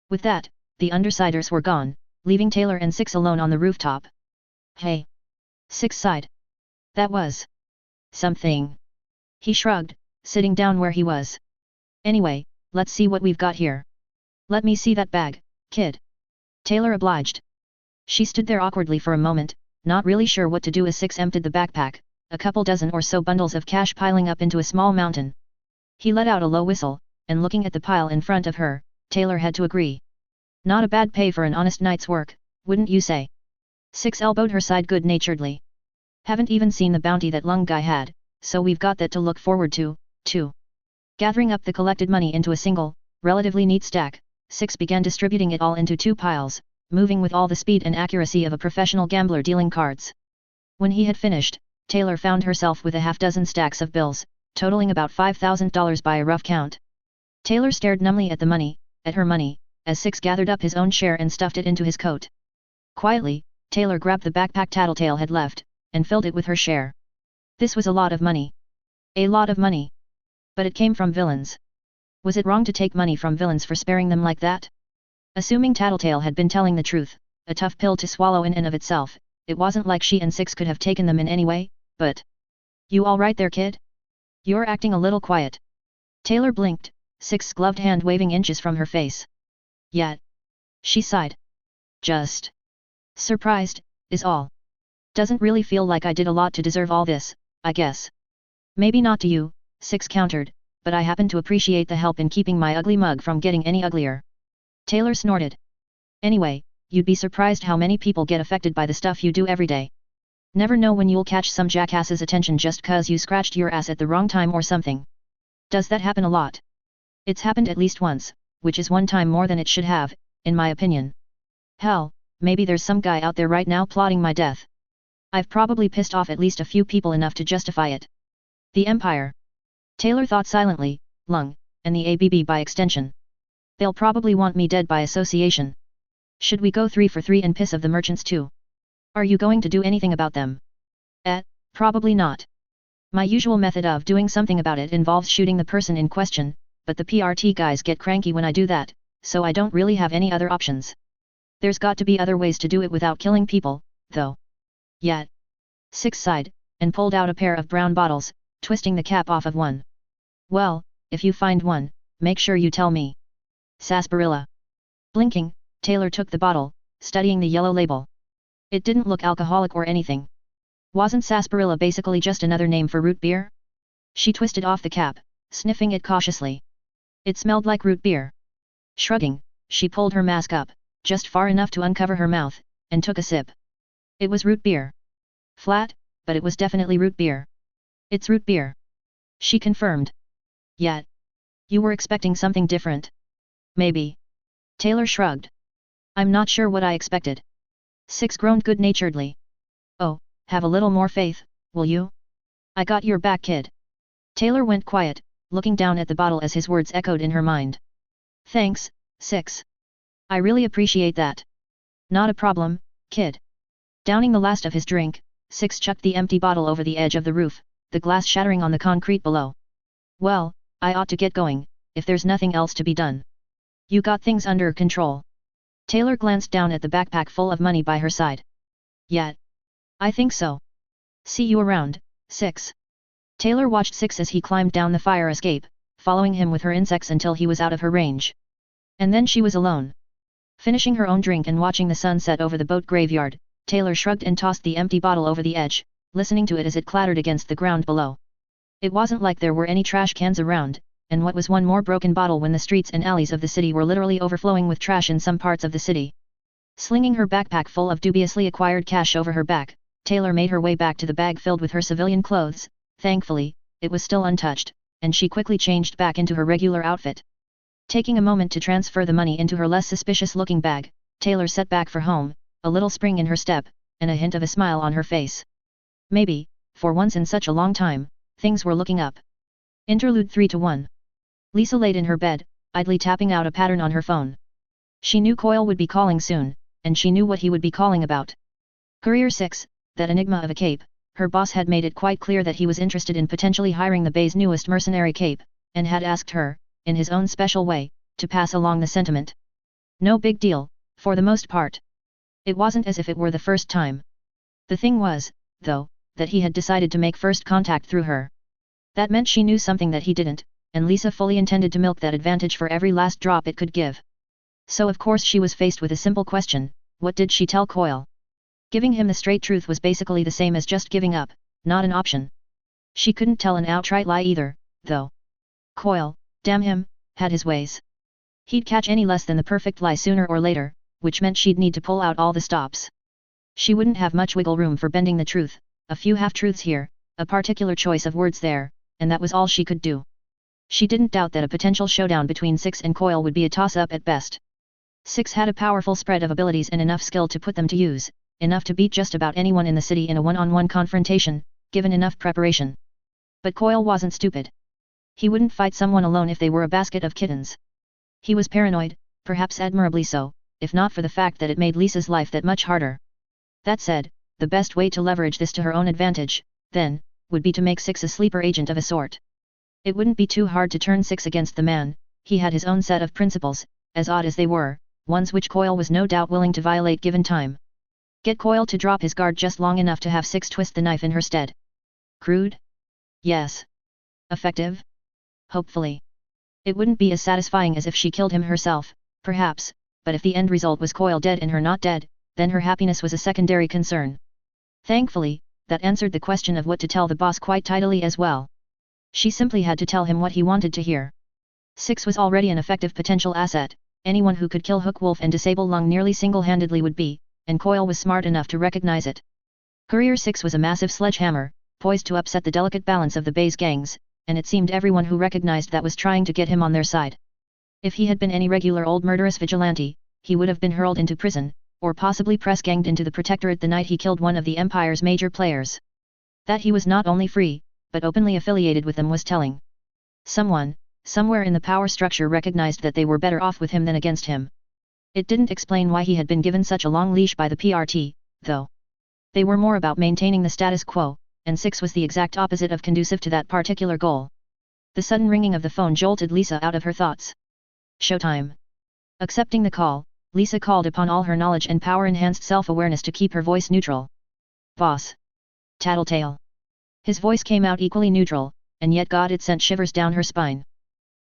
S1: With that, the Undersiders were gone, leaving Taylor and 6 alone on the rooftop. Hey. 6 sighed. That was something. He shrugged, sitting down where he was. Anyway, let's see what we've got here. Let me see that bag, kid. Taylor obliged. She stood there awkwardly for a moment, not really sure what to do as 6 emptied the backpack, a couple dozen or so bundles of cash piling up into a small mountain. He let out a low whistle, and looking at the pile in front of her, Taylor had to agree. Not a bad pay for an honest night's work, wouldn't you say? 6 elbowed her side good-naturedly. Haven't even seen the bounty that Lung Guy had, so we've got that to look forward to, too. Gathering up the collected money into a single, relatively neat stack, 6 began distributing it all into 2 piles, moving with all the speed and accuracy of a professional gambler dealing cards. When he had finished, Taylor found herself with a half-dozen stacks of bills, totaling about $5,000 by a rough count. Taylor stared numbly at the money, at her money, as 6 gathered up his own share and stuffed it into his coat. Quietly, Taylor grabbed the backpack Tattletale had left, and filled it with her share. This was a lot of money. A lot of money. But it came from villains. Was it wrong to take money from villains for sparing them like that? Assuming Tattletale had been telling the truth, a tough pill to swallow in and of itself, it wasn't like she and 6 could have taken them in any way, but... You all right there, kid? You're acting a little quiet. Taylor blinked, 6's gloved hand waving inches from her face. Yet. She sighed. Just. Surprised, is all. Doesn't really feel like I did a lot to deserve all this, I guess. Maybe not to you, 6 countered, but I happen to appreciate the help in keeping my ugly mug from getting any uglier. Taylor snorted. Anyway, you'd be surprised how many people get affected by the stuff you do every day. Never know when you'll catch some jackass's attention just 'cause you scratched your ass at the wrong time or something. Does that happen a lot? It's happened at least once, which is 1 time more than it should have, in my opinion. Hell, maybe there's some guy out there right now plotting my death. I've probably pissed off at least a few people enough to justify it. The Empire. Taylor thought silently, Lung, and the ABB by extension. They'll probably want me dead by association. Should we go 3 for 3 and piss of the merchants too? Are you going to do anything about them? Probably not. My usual method of doing something about it involves shooting the person in question, but the PRT guys get cranky when I do that, so I don't really have any other options. There's got to be other ways to do it without killing people, though. Yet. 6 sighed, and pulled out a pair of brown bottles, twisting the cap off of one. Well, if you find one, make sure you tell me. Sarsaparilla. Blinking, Taylor took the bottle, studying the yellow label. It didn't look alcoholic or anything. Wasn't sarsaparilla basically just another name for root beer? She twisted off the cap, sniffing it cautiously. It smelled like root beer. Shrugging, she pulled her mask up, just far enough to uncover her mouth, and took a sip. It was root beer. Flat, but it was definitely root beer. It's root beer. She confirmed. Yet. You were expecting something different. Maybe. Taylor shrugged. I'm not sure what I expected. Six groaned good-naturedly. Oh, have a little more faith, will you? I got your back, kid. Taylor went quiet, looking down at the bottle as his words echoed in her mind. Thanks, Six. I really appreciate that. Not a problem, kid. Downing the last of his drink, Six chucked the empty bottle over the edge of the roof, the glass shattering on the concrete below. Well, I ought to get going, if there's nothing else to be done. You got things under control. Taylor glanced down at the backpack full of money by her side. Yet. I think so. See you around, Six. Taylor watched Six as he climbed down the fire escape, following him with her insects until he was out of her range. And then she was alone. Finishing her own drink and watching the sun set over the boat graveyard, Taylor shrugged and tossed the empty bottle over the edge, listening to it as it clattered against the ground below. It wasn't like there were any trash cans around, and what was one more broken bottle when the streets and alleys of the city were literally overflowing with trash in some parts of the city. Slinging her backpack full of dubiously acquired cash over her back, Taylor made her way back to the bag filled with her civilian clothes. Thankfully, it was still untouched, and she quickly changed back into her regular outfit. Taking a moment to transfer the money into her less suspicious-looking bag, Taylor set back for home, a little spring in her step, and a hint of a smile on her face. Maybe, for once in such a long time, things were looking up. Interlude 3-1. Lisa laid in her bed, idly tapping out a pattern on her phone. She knew Coyle would be calling soon, and she knew what he would be calling about. Courier 6, that enigma of a cape. Her boss had made it quite clear that he was interested in potentially hiring the Bay's newest mercenary cape, and had asked her, in his own special way, to pass along the sentiment. No big deal, for the most part. It wasn't as if it were the first time. The thing was, though, that he had decided to make first contact through her. That meant she knew something that he didn't, and Lisa fully intended to milk that advantage for every last drop it could give. So of course she was faced with a simple question: what did she tell Coyle? Giving him the straight truth was basically the same as just giving up, not an option. She couldn't tell an outright lie either, though. Coyle, damn him, had his ways. He'd catch any less than the perfect lie sooner or later, which meant she'd need to pull out all the stops. She wouldn't have much wiggle room for bending the truth, a few half-truths here, a particular choice of words there, and that was all she could do. She didn't doubt that a potential showdown between Six and Coyle would be a toss-up at best. Six had a powerful spread of abilities and enough skill to put them to use, enough to beat just about anyone in the city in a one-on-one confrontation, given enough preparation. But Coyle wasn't stupid. He wouldn't fight someone alone if they were a basket of kittens. He was paranoid, perhaps admirably so, if not for the fact that it made Lisa's life that much harder. That said, the best way to leverage this to her own advantage, then, would be to make Six a sleeper agent of a sort. It wouldn't be too hard to turn Six against the man. He had his own set of principles, as odd as they were, ones which Coyle was no doubt willing to violate given time. Get Coyle to drop his guard just long enough to have Six twist the knife in her stead. Crude? Yes. Effective? Hopefully. It wouldn't be as satisfying as if she killed him herself, perhaps, but if the end result was Coyle dead and her not dead, then her happiness was a secondary concern. Thankfully, that answered the question of what to tell the boss quite tidily as well. She simply had to tell him what he wanted to hear. Six was already an effective potential asset. Anyone who could kill Hook Wolf and disable Lung nearly single-handedly would be, and Coyle was smart enough to recognize it. Courier 6 was a massive sledgehammer, poised to upset the delicate balance of the Bay's gangs, and it seemed everyone who recognized that was trying to get him on their side. If he had been any regular old murderous vigilante, he would have been hurled into prison, or possibly press-ganged into the Protectorate the night he killed one of the Empire's major players. That he was not only free, but openly affiliated with them was telling. Someone, somewhere in the power structure recognized that they were better off with him than against him. It didn't explain why he had been given such a long leash by the PRT, though. They were more about maintaining the status quo, and Six was the exact opposite of conducive to that particular goal. The sudden ringing of the phone jolted Lisa out of her thoughts. Showtime. Accepting the call, Lisa called upon all her knowledge and power-enhanced self-awareness to keep her voice neutral. Boss. Tattletale. His voice came out equally neutral, and yet God, it sent shivers down her spine.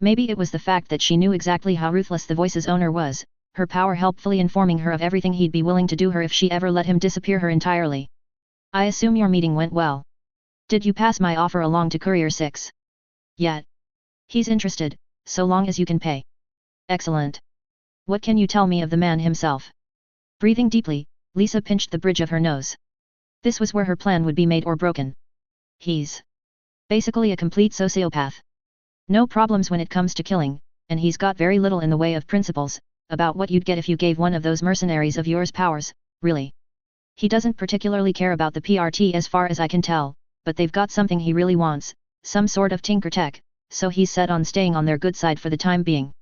S1: Maybe it was the fact that she knew exactly how ruthless the voice's owner was, her power helpfully informing her of everything he'd be willing to do her if she ever let him disappear her entirely. I assume your meeting went well. Did you pass my offer along to Courier 6? Yet. He's interested, so long as you can pay. Excellent. What can you tell me of the man himself? Breathing deeply, Lisa pinched the bridge of her nose. This was where her plan would be made or broken. He's basically a complete sociopath. No problems when it comes to killing, and he's got very little in the way of principles, about what you'd get if you gave one of those mercenaries of yours powers, really. He doesn't particularly care about the PRT as far as I can tell, but they've got something he really wants, some sort of tinker tech, so he's set on staying on their good side for the time being.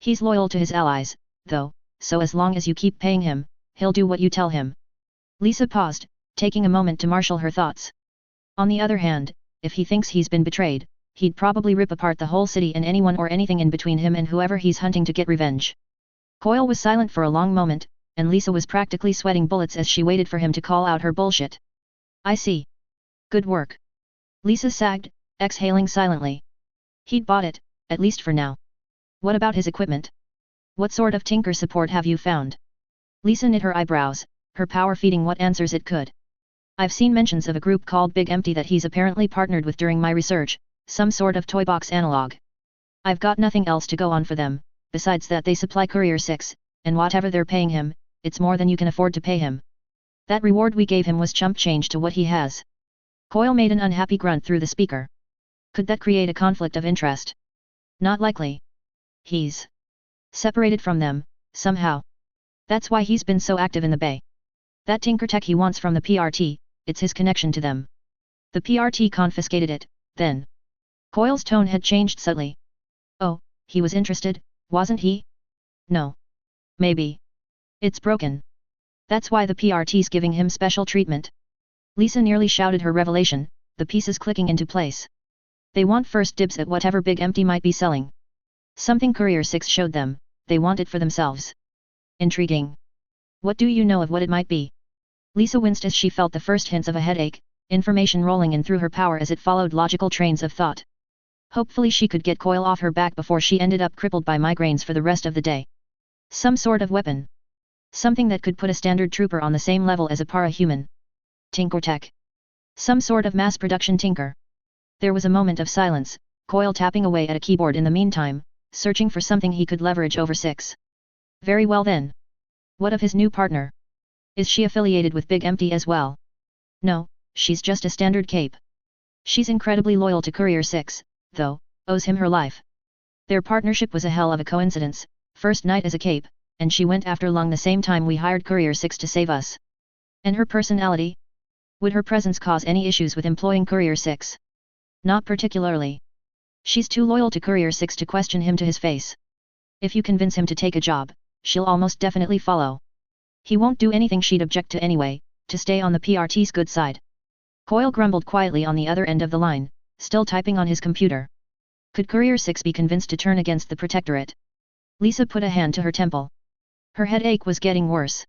S1: He's loyal to his allies, though, so as long as you keep paying him, he'll do what you tell him. Lisa paused, taking a moment to marshal her thoughts. On the other hand, if he thinks he's been betrayed, he'd probably rip apart the whole city and anyone or anything in between him and whoever he's hunting to get revenge. Coyle was silent for a long moment, and Lisa was practically sweating bullets as she waited for him to call out her bullshit. I see. Good work. Lisa sagged, exhaling silently. He'd bought it, at least for now. What about his equipment? What sort of tinker support have you found? Lisa knit her eyebrows, her power feeding what answers it could. I've seen mentions of a group called Big Empty that he's apparently partnered with during my research, some sort of toy box analog. I've got nothing else to go on for them, besides that they supply Courier 6, and whatever they're paying him, it's more than you can afford to pay him. That reward we gave him was chump change to what he has. Coyle made an unhappy grunt through the speaker. Could that create a conflict of interest? Not likely. He's separated from them, somehow. That's why he's been so active in the Bay. That tinker tech he wants from the PRT, it's his connection to them. The PRT confiscated it, then. Coyle's tone had changed subtly. Oh, he was interested, wasn't he? No. Maybe. It's broken. That's why the PRT's giving him special treatment. Lisa nearly shouted her revelation, the pieces clicking into place. They want first dibs at whatever Big Empty might be selling. Something Courier 6 showed them, they want it for themselves. Intriguing. What do you know of what it might be? Lisa winced as she felt the first hints of a headache, information rolling in through her power as it followed logical trains of thought. Hopefully she could get Coyle off her back before she ended up crippled by migraines for the rest of the day. Some sort of weapon. Something that could put a standard trooper on the same level as a para-human. Tinker tech. Some sort of mass production tinker. There was a moment of silence, Coyle tapping away at a keyboard in the meantime, searching for something he could leverage over 6. Very well then. What of his new partner? Is she affiliated with Big Empty as well? No, she's just a standard cape. She's incredibly loyal to Courier 6, though, owes him her life. Their partnership was a hell of a coincidence, first night as a cape, and she went after Lung the same time we hired Courier 6 to save us. And her personality? Would her presence cause any issues with employing Courier 6? Not particularly. She's too loyal to Courier 6 to question him to his face. If you convince him to take a job, she'll almost definitely follow. He won't do anything she'd object to anyway, to stay on the PRT's good side. Coyle grumbled quietly on the other end of the line, still typing on his computer. Could Courier 6 be convinced to turn against the Protectorate? Lisa put a hand to her temple. Her headache was getting worse.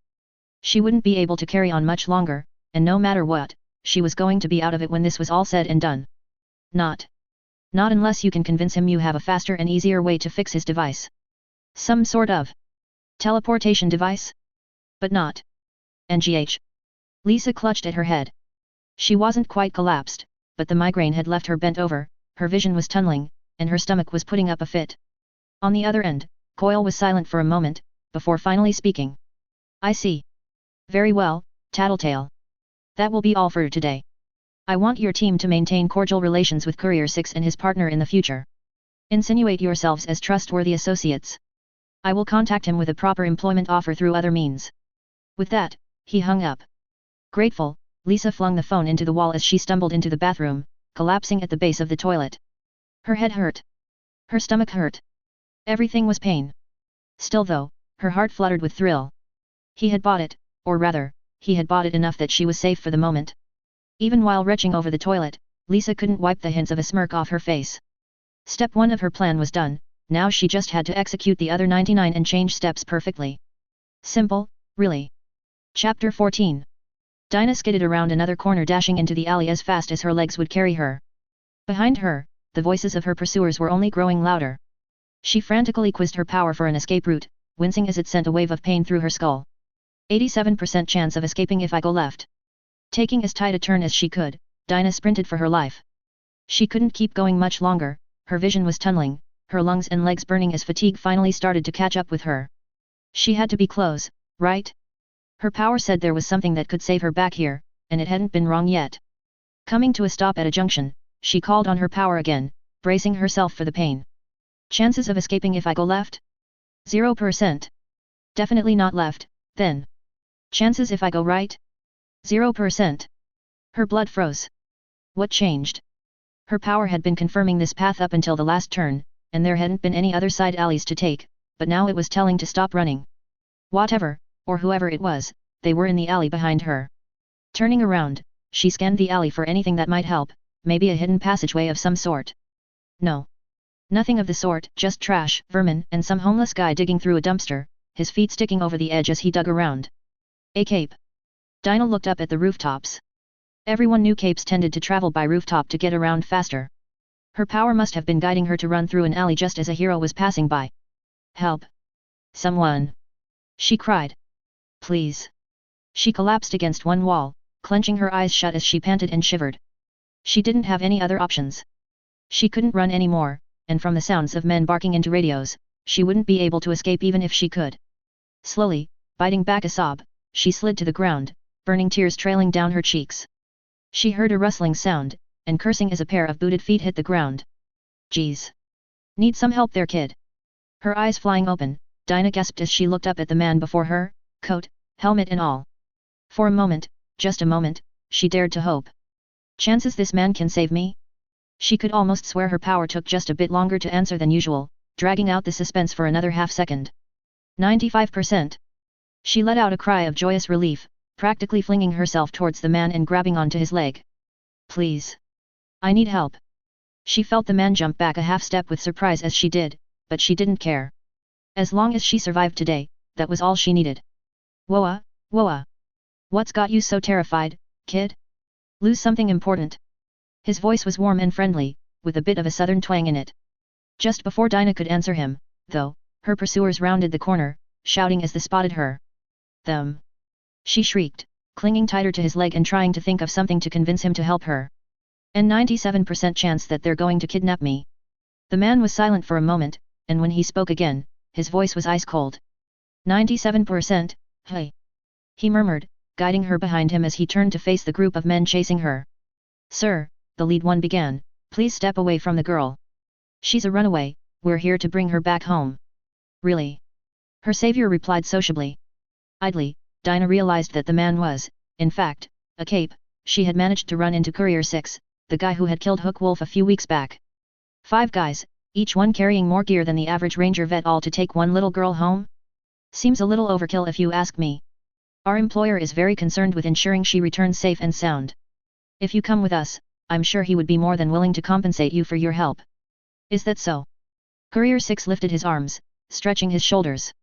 S1: She wouldn't be able to carry on much longer, and no matter what, she was going to be out of it when this was all said and done. Not unless you can convince him you have a faster and easier way to fix his device. Some sort of teleportation device? But not. NGH. Lisa clutched at her head. She wasn't quite collapsed, but the migraine had left her bent over, her vision was tunneling, and her stomach was putting up a fit. On the other end, Coyle was silent for a moment, before finally speaking. I see. Very well, Tattletale. That will be all for today. I want your team to maintain cordial relations with Courier 6 and his partner in the future. Insinuate yourselves as trustworthy associates. I will contact him with a proper employment offer through other means. With that, he hung up. Grateful, Lisa flung the phone into the wall as she stumbled into the bathroom, collapsing at the base of the toilet. Her head hurt. Her stomach hurt. Everything was pain. Still though, her heart fluttered with thrill. He had bought it, or rather, he had bought it enough that she was safe for the moment. Even while retching over the toilet, Lisa couldn't wipe the hints of a smirk off her face. Step 1 of her plan was done, now she just had to execute the other 99 and change steps perfectly. Simple, really. Chapter 14. Dinah skidded around another corner, dashing into the alley as fast as her legs would carry her. Behind her, the voices of her pursuers were only growing louder. She frantically quizzed her power for an escape route, wincing as it sent a wave of pain through her skull. 87% chance of escaping if I go left. Taking as tight a turn as she could, Dinah sprinted for her life. She couldn't keep going much longer, her vision was tunneling, her lungs and legs burning as fatigue finally started to catch up with her. She had to be close, right? Her power said there was something that could save her back here, and it hadn't been wrong yet. Coming to a stop at a junction, she called on her power again, bracing herself for the pain. Chances of escaping if I go left? 0%. Definitely not left, then. Chances if I go right? 0%. Her blood froze. What changed? Her power had been confirming this path up until the last turn, and there hadn't been any other side alleys to take, but now it was telling to stop running. Whatever, or whoever it was, they were in the alley behind her. Turning around, she scanned the alley for anything that might help, maybe a hidden passageway of some sort. No. Nothing of the sort, just trash, vermin, and some homeless guy digging through a dumpster, his feet sticking over the edge as he dug around. A cape. Dinah looked up at the rooftops. Everyone knew capes tended to travel by rooftop to get around faster. Her power must have been guiding her to run through an alley just as a hero was passing by. Help! Someone! She cried. Please! She collapsed against one wall, clenching her eyes shut as she panted and shivered. She didn't have any other options. She couldn't run anymore, and from the sounds of men barking into radios, she wouldn't be able to escape even if she could. Slowly, biting back a sob, she slid to the ground, burning tears trailing down her cheeks. She heard a rustling sound, and cursing as a pair of booted feet hit the ground. Geez. Need some help there, kid. Her eyes flying open, Dinah gasped as she looked up at the man before her, coat, helmet and all. For a moment, just a moment, she dared to hope. Chances this man can save me? She could almost swear her power took just a bit longer to answer than usual, dragging out the suspense for another half-second. 95%. She let out a cry of joyous relief, practically flinging herself towards the man and grabbing onto his leg. Please. I need help. She felt the man jump back a half-step with surprise as she did, but she didn't care. As long as she survived today, that was all she needed. Whoa, whoa. What's got you so terrified, kid? Lose something important? His voice was warm and friendly, with a bit of a southern twang in it. Just before Dinah could answer him, though, her pursuers rounded the corner, shouting as they spotted her. Them! She shrieked, clinging tighter to his leg and trying to think of something to convince him to help her. And 97% chance that they're going to kidnap me. The man was silent for a moment, and when he spoke again, his voice was ice cold. 97%, hey! He murmured, guiding her behind him as he turned to face the group of men chasing her. Sir, the lead one began, please step away from the girl. She's a runaway, we're here to bring her back home. Really? Her savior replied sociably. Idly, Dinah realized that the man was, in fact, a cape. She had managed to run into Courier 6, the guy who had killed Hook Wolf a few weeks back. 5 guys, each one carrying more gear than the average ranger vet, all to take one little girl home? Seems a little overkill if you ask me. Our employer is very concerned with ensuring she returns safe and sound. If you come with us, I'm sure he would be more than willing to compensate you for your help. Is that so? Courier 6 lifted his arms, stretching his shoulders.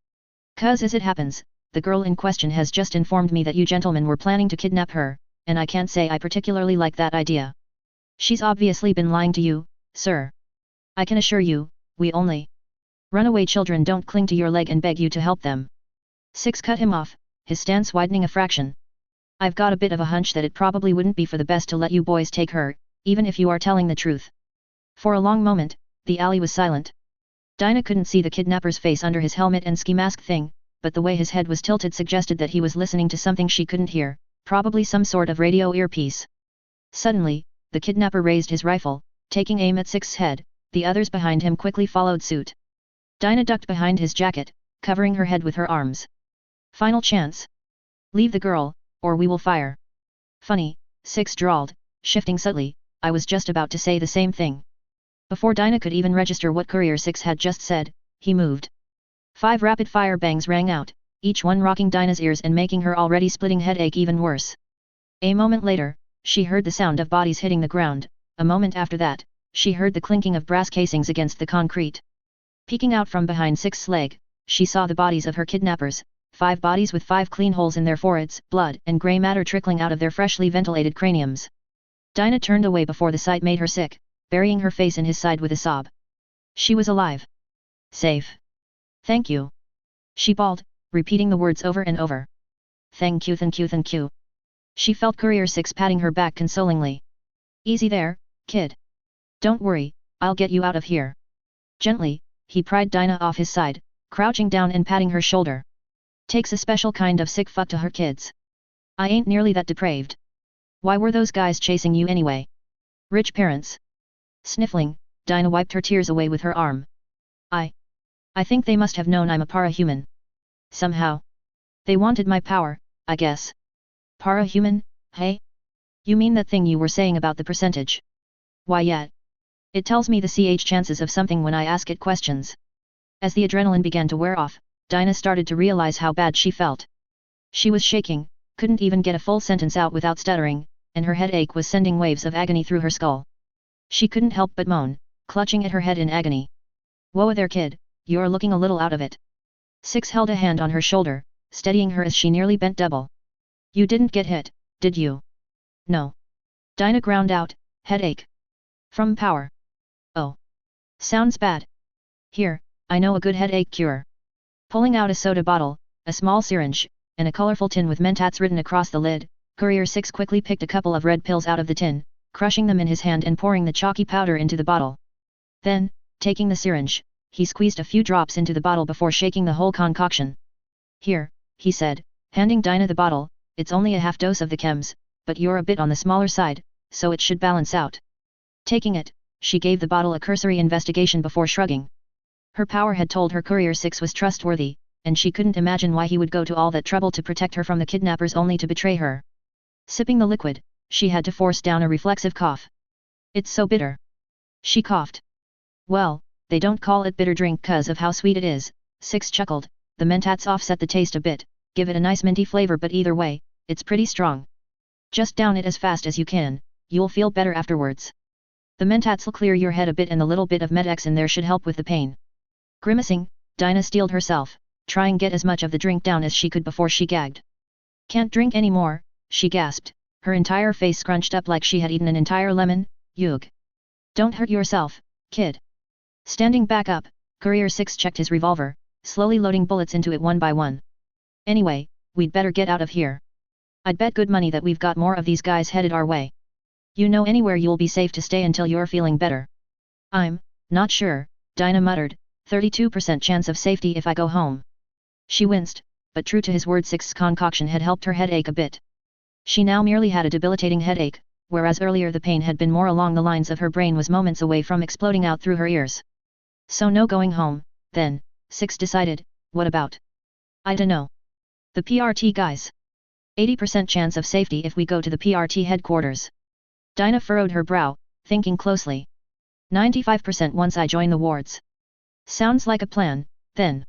S1: 'Cause as it happens, the girl in question has just informed me that you gentlemen were planning to kidnap her, and I can't say I particularly like that idea. She's obviously been lying to you, sir. I can assure you, we only runaway children don't cling to your leg and beg you to help them. 6 cut him off, his stance widening a fraction. I've got a bit of a hunch that it probably wouldn't be for the best to let you boys take her, even if you are telling the truth. For a long moment, the alley was silent. Dinah couldn't see the kidnapper's face under his helmet and ski mask thing, but the way his head was tilted suggested that he was listening to something she couldn't hear, probably some sort of radio earpiece. Suddenly, the kidnapper raised his rifle, taking aim at 6's head, the others behind him quickly followed suit. Dinah ducked behind his jacket, covering her head with her arms. Final chance. Leave the girl, or we will fire. Funny, 6 drawled, shifting subtly, I was just about to say the same thing. Before Dinah could even register what Courier 6 had just said, he moved. 5 rapid-fire bangs rang out, each one rocking Dinah's ears and making her already splitting headache even worse. A moment later, she heard the sound of bodies hitting the ground. A moment after that, she heard the clinking of brass casings against the concrete. Peeking out from behind 6's leg, she saw the bodies of her kidnappers, 5 bodies with 5 clean holes in their foreheads, blood and grey matter trickling out of their freshly ventilated craniums. Dinah turned away before the sight made her sick, burying her face in his side with a sob. She was alive. Safe. Thank you. She bawled, repeating the words over and over. Thank you, thank you, thank you. She felt Courier 6 patting her back consolingly. Easy there, kid. Don't worry, I'll get you out of here. Gently, he pried Dinah off his side, crouching down and patting her shoulder. Takes a special kind of sick fuck to her kids. I ain't nearly that depraved. Why were those guys chasing you anyway? Rich parents. Sniffling, Dinah wiped her tears away with her arm. I think they must have known I'm a para-human. Somehow. They wanted my power, I guess. Para-human, hey? You mean that thing you were saying about the percentage? Why yet? It tells me the chances of something when I ask it questions. As the adrenaline began to wear off, Dinah started to realize how bad she felt. She was shaking, couldn't even get a full sentence out without stuttering, and her headache was sending waves of agony through her skull. She couldn't help but moan, clutching at her head in agony. Whoa there kid, you're looking a little out of it. Six held a hand on her shoulder, steadying her as she nearly bent double. You didn't get hit, did you? No. Dinah ground out, headache. From power. Oh. Sounds bad. Here, I know a good headache cure. Pulling out a soda bottle, a small syringe, and a colorful tin with Mentats written across the lid, Courier Six quickly picked a couple of red pills out of the tin, crushing them in his hand and pouring the chalky powder into the bottle. Then, taking the syringe, he squeezed a few drops into the bottle before shaking the whole concoction. Here, he said, handing Dinah the bottle, it's only a half dose of the chems, but you're a bit on the smaller side, so it should balance out. Taking it, she gave the bottle a cursory investigation before shrugging. Her power had told her Courier Six was trustworthy, and she couldn't imagine why he would go to all that trouble to protect her from the kidnappers only to betray her. Sipping the liquid, she had to force down a reflexive cough. It's so bitter. She coughed. Well, they don't call it bitter drink 'cause of how sweet it is, Six chuckled, the Mentats offset the taste a bit, give it a nice minty flavor but either way, it's pretty strong. Just down it as fast as you can, you'll feel better afterwards. The Mentats'll clear your head a bit and the little bit of Med-X in there should help with the pain. Grimacing, Dinah steeled herself, trying get as much of the drink down as she could before she gagged. Can't drink any more, she gasped, her entire face scrunched up like she had eaten an entire lemon. Yug. Don't hurt yourself, kid. Standing back up, Courier Six checked his revolver, slowly loading bullets into it one by one. Anyway, we'd better get out of here. I'd bet good money that we've got more of these guys headed our way. You know anywhere you'll be safe to stay until you're feeling better? I'm not sure, Dinah muttered, 32% chance of safety if I go home. She winced, but true to his word Six's concoction had helped her headache a bit. She now merely had a debilitating headache, whereas earlier the pain had been more along the lines of her brain was moments away from exploding out through her ears. So no going home, then, Six decided. What about? I dunno. The PRT guys. 80% chance of safety if we go to the PRT headquarters. Dinah furrowed her brow, thinking closely. 95% once I join the wards. Sounds like a plan, then.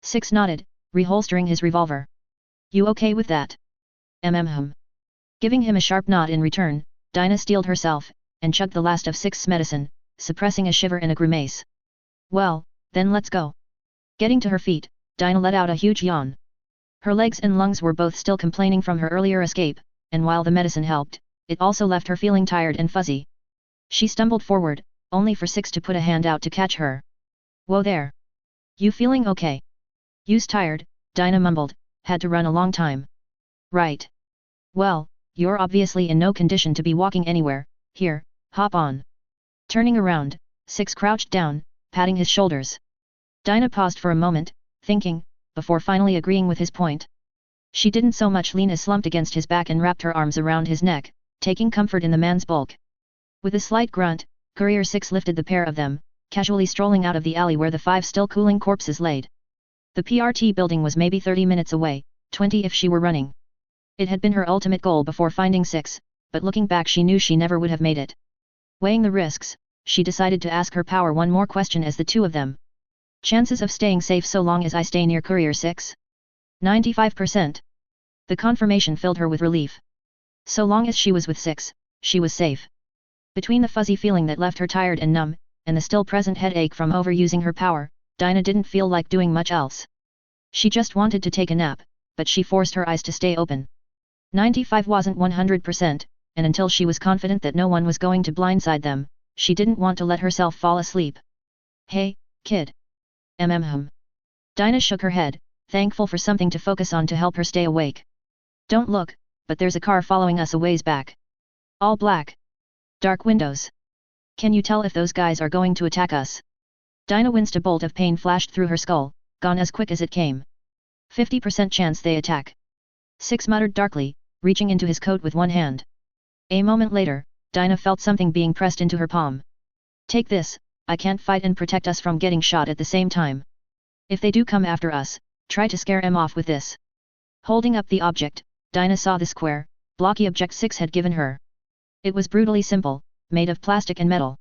S1: Six nodded, reholstering his revolver. You okay with that? Giving him a sharp nod in return, Dinah steeled herself, and chugged the last of Six's medicine, suppressing a shiver and a grimace. Well, then let's go. Getting to her feet, Dinah let out a huge yawn. Her legs and lungs were both still complaining from her earlier escape, and while the medicine helped, it also left her feeling tired and fuzzy. She stumbled forward, only for Six to put a hand out to catch her. Whoa there. You feeling okay? You's tired, Dinah mumbled, had to run a long time. Right. Well, you're obviously in no condition to be walking anywhere, here, hop on. Turning around, Six crouched down, patting his shoulders. Dinah paused for a moment, thinking, before finally agreeing with his point. She didn't so much lean as slumped against his back and wrapped her arms around his neck, taking comfort in the man's bulk. With a slight grunt, Courier Six lifted the pair of them, casually strolling out of the alley where the 5 still cooling corpses laid. The PRT building was maybe 30 minutes away, 20 if she were running. It had been her ultimate goal before finding Six, but looking back she knew she never would have made it. Weighing the risks, she decided to ask her power one more question as the two of them. Chances of staying safe so long as I stay near Courier Six? 95%. The confirmation filled her with relief. So long as she was with Six, she was safe. Between the fuzzy feeling that left her tired and numb, and the still present headache from overusing her power, Dinah didn't feel like doing much else. She just wanted to take a nap, but she forced her eyes to stay open. 95 wasn't 100%, and until she was confident that no one was going to blindside them, she didn't want to let herself fall asleep. Hey, kid. Dinah shook her head, thankful for something to focus on to help her stay awake. Don't look, but there's a car following us a ways back. All black. Dark windows. Can you tell if those guys are going to attack us? Dinah winced. A bolt of pain flashed through her skull, gone as quick as it came. 50% chance they attack. Six muttered darkly, reaching into his coat with one hand. A moment later, Dinah felt something being pressed into her palm. Take this, I can't fight and protect us from getting shot at the same time. If they do come after us, try to scare 'em off with this. Holding up the object, Dinah saw the square, blocky object Six had given her. It was brutally simple, made of plastic and metal.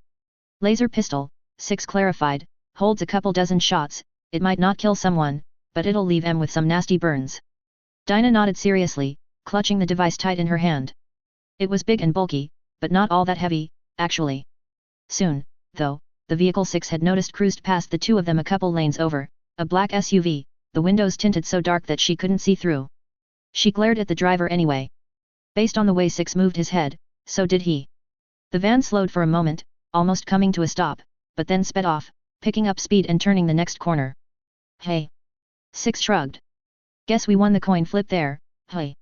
S1: Laser pistol, Six clarified, holds a couple dozen shots, it might not kill someone, but it'll leave 'em with some nasty burns. Dinah nodded seriously, clutching the device tight in her hand. It was big and bulky, but not all that heavy, actually. Soon, though, the vehicle Six had noticed cruised past the two of them a couple lanes over, a black SUV, the windows tinted so dark that she couldn't see through. She glared at the driver anyway. Based on the way Six moved his head, so did he. The van slowed for a moment, almost coming to a stop, but then sped off, picking up speed and turning the next corner. Hey! Six shrugged. Guess we won the coin flip there, hey!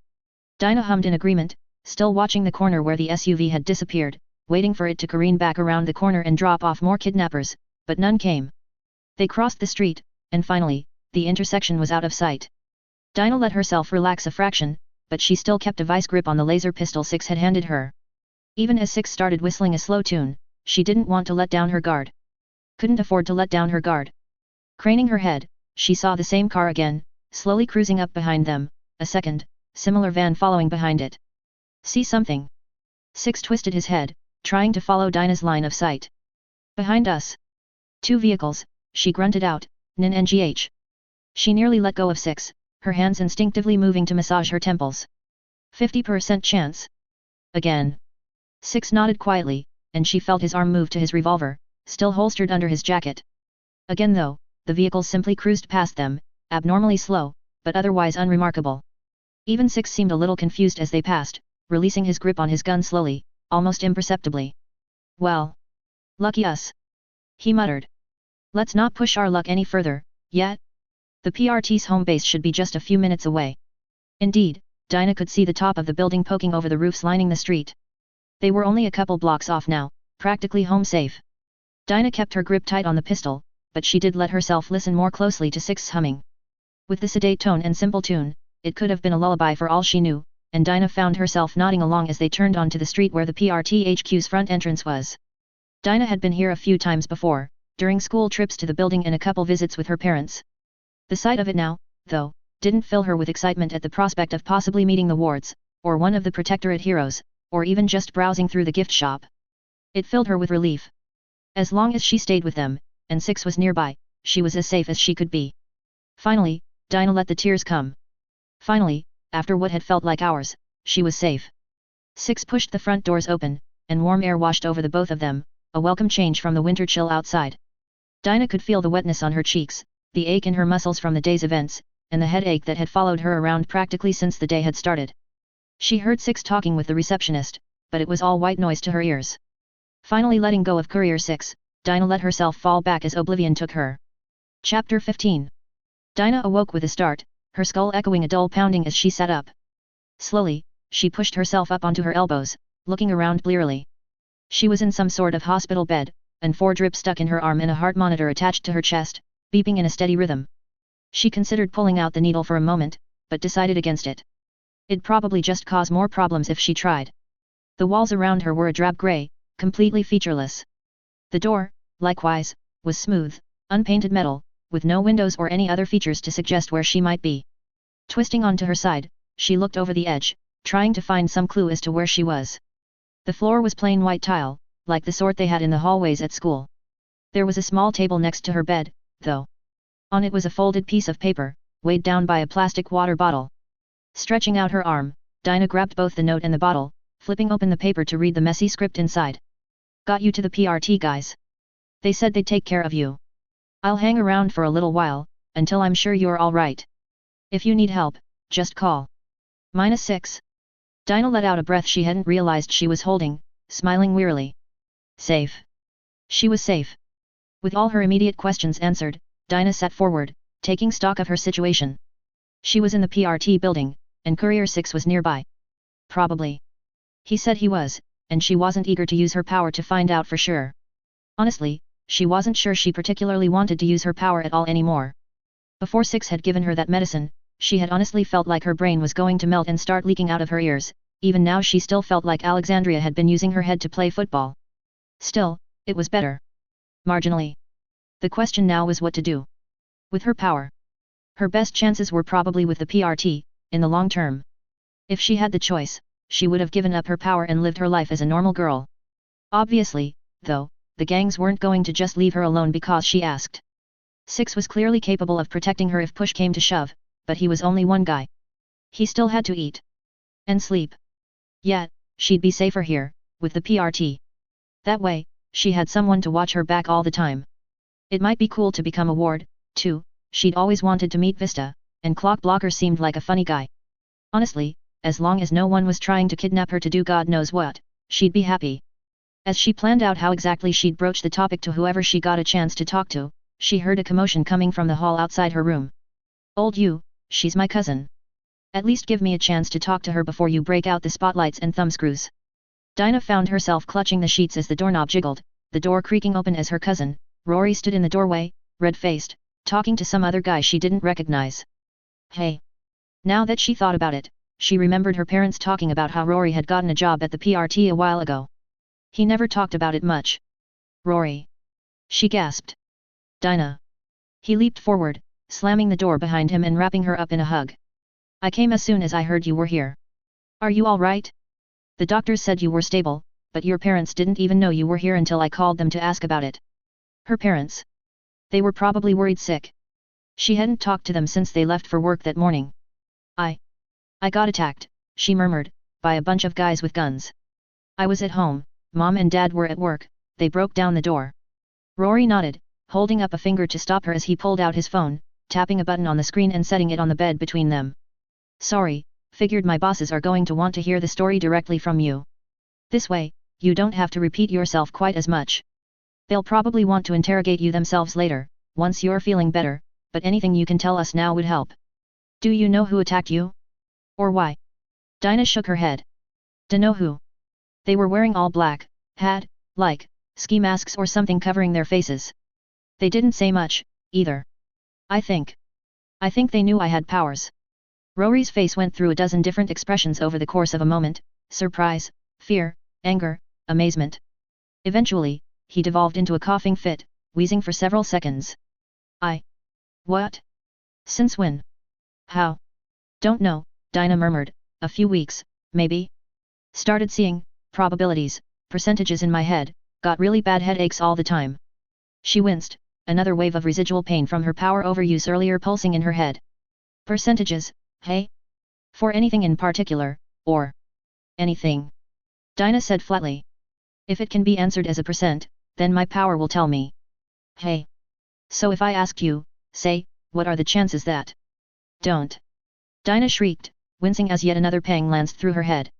S1: Dinah hummed in agreement, still watching the corner where the SUV had disappeared, waiting for it to careen back around the corner and drop off more kidnappers, but none came. They crossed the street, and finally, the intersection was out of sight. Dinah let herself relax a fraction, but she still kept a vice grip on the laser pistol Six had handed her. Even as Six started whistling a slow tune, she didn't want to let down her guard. Couldn't afford to let down her guard. Craning her head, she saw the same car again, slowly cruising up behind them, a second, similar van following behind it. See something? Six twisted his head, trying to follow Dinah's line of sight. Behind us. Two vehicles, she grunted out, NGH. She nearly let go of Six, her hands instinctively moving to massage her temples. 50% chance. Again. Six nodded quietly, and she felt his arm move to his revolver, still holstered under his jacket. Again though, the vehicles simply cruised past them, abnormally slow, but otherwise unremarkable. Even Six seemed a little confused as they passed, releasing his grip on his gun slowly, almost imperceptibly. Well. Lucky us. He muttered. Let's not push our luck any further, yet. The PRT's home base should be just a few minutes away. Indeed, Dinah could see the top of the building poking over the roofs lining the street. They were only a couple blocks off now, practically home safe. Dinah kept her grip tight on the pistol, but she did let herself listen more closely to Six's humming. With the sedate tone and simple tune, it could have been a lullaby for all she knew, and Dinah found herself nodding along as they turned onto the street where the PRT HQ's front entrance was. Dinah had been here a few times before, during school trips to the building and a couple visits with her parents. The sight of it now, though, didn't fill her with excitement at the prospect of possibly meeting the wards, or one of the Protectorate heroes, or even just browsing through the gift shop. It filled her with relief. As long as she stayed with them, and Six was nearby, she was as safe as she could be. Finally, Dinah let the tears come. Finally, after what had felt like hours, she was safe. Six pushed the front doors open, and warm air washed over the both of them, a welcome change from the winter chill outside. Dinah could feel the wetness on her cheeks, the ache in her muscles from the day's events, and the headache that had followed her around practically since the day had started. She heard Six talking with the receptionist, but it was all white noise to her ears. Finally letting go of Courier 6, Dinah let herself fall back as oblivion took her. Chapter 15. Dinah awoke with a start, her skull echoing a dull pounding as she sat up. Slowly, she pushed herself up onto her elbows, looking around blearily. She was in some sort of hospital bed, and 4 drips stuck in her arm and a heart monitor attached to her chest, beeping in a steady rhythm. She considered pulling out the needle for a moment, but decided against it. It'd probably just cause more problems if she tried. The walls around her were a drab grey, completely featureless. The door, likewise, was smooth, unpainted metal, with no windows or any other features to suggest where she might be. Twisting onto her side, she looked over the edge, trying to find some clue as to where she was. The floor was plain white tile, like the sort they had in the hallways at school. There was a small table next to her bed, though. On it was a folded piece of paper, weighed down by a plastic water bottle. Stretching out her arm, Dinah grabbed both the note and the bottle, flipping open the paper to read the messy script inside. Got you to the PRT guys. They said they'd take care of you. I'll hang around for a little while, until I'm sure you're all right. If you need help, just call. -6. Dinah let out a breath she hadn't realized she was holding, smiling wearily. Safe. She was safe. With all her immediate questions answered, Dinah sat forward, taking stock of her situation. She was in the PRT building, and Courier 6 was nearby. Probably. He said he was, and she wasn't eager to use her power to find out for sure. Honestly, she wasn't sure she particularly wanted to use her power at all anymore. Before 6 had given her that medicine, she had honestly felt like her brain was going to melt and start leaking out of her ears, even now she still felt like Alexandria had been using her head to play football. Still, it was better. Marginally. The question now was what to do. With her power. Her best chances were probably with the PRT, in the long term. If she had the choice, she would have given up her power and lived her life as a normal girl. Obviously, though, the gangs weren't going to just leave her alone because she asked. Six was clearly capable of protecting her if push came to shove, but he was only one guy. He still had to eat. And sleep. Yet, she'd be safer here, with the PRT. That way, she had someone to watch her back all the time. It might be cool to become a ward, too. She'd always wanted to meet Vista, and Clock Blocker seemed like a funny guy. Honestly, as long as no one was trying to kidnap her to do God knows what, she'd be happy. As she planned out how exactly she'd broach the topic to whoever she got a chance to talk to, she heard a commotion coming from the hall outside her room. "Old you, she's my cousin. At least give me a chance to talk to her before you break out the spotlights and thumbscrews." Dinah found herself clutching the sheets as the doorknob jiggled, the door creaking open as her cousin, Rory, stood in the doorway, red-faced, talking to some other guy she didn't recognize. Hey! Now that she thought about it, she remembered her parents talking about how Rory had gotten a job at the PRT a while ago. He never talked about it much. "Rory!" she gasped. "Dinah!" He leaped forward, slamming the door behind him and wrapping her up in a hug. "I came as soon as I heard you were here. Are you all right? The doctors said you were stable, but your parents didn't even know you were here until I called them to ask about it." Her parents. They were probably worried sick. She hadn't talked to them since they left for work that morning. I got attacked," she murmured, "by a bunch of guys with guns. I was at home, Mom and Dad were at work, they broke down the door." Rory nodded, holding up a finger to stop her as he pulled out his phone, tapping a button on the screen and setting it on the bed between them. "Sorry, figured my bosses are going to want to hear the story directly from you. This way, you don't have to repeat yourself quite as much. They'll probably want to interrogate you themselves later, once you're feeling better, but anything you can tell us now would help." "Do you know who attacked you? Or why?" Dinah shook her head. "Dunno who. They were wearing all black, had, like, ski masks or something covering their faces. They didn't say much, either. I think they knew I had powers." Rory's face went through a dozen different expressions over the course of a moment: surprise, fear, anger, amazement. Eventually, he devolved into a coughing fit, wheezing for several seconds. What? Since when? How? Don't know," Dinah murmured. "A few weeks, maybe. Started seeing probabilities, percentages in my head, got really bad headaches all the time." She winced, another wave of residual pain from her power overuse earlier pulsing in her head. "Percentages, hey? For anything in particular, or anything?" Dinah said flatly. "If it can be answered as a percent, then my power will tell me." "Hey. So if I asked you, say, what are the chances that don't?" Dinah shrieked, wincing as yet another pang lanced through her head.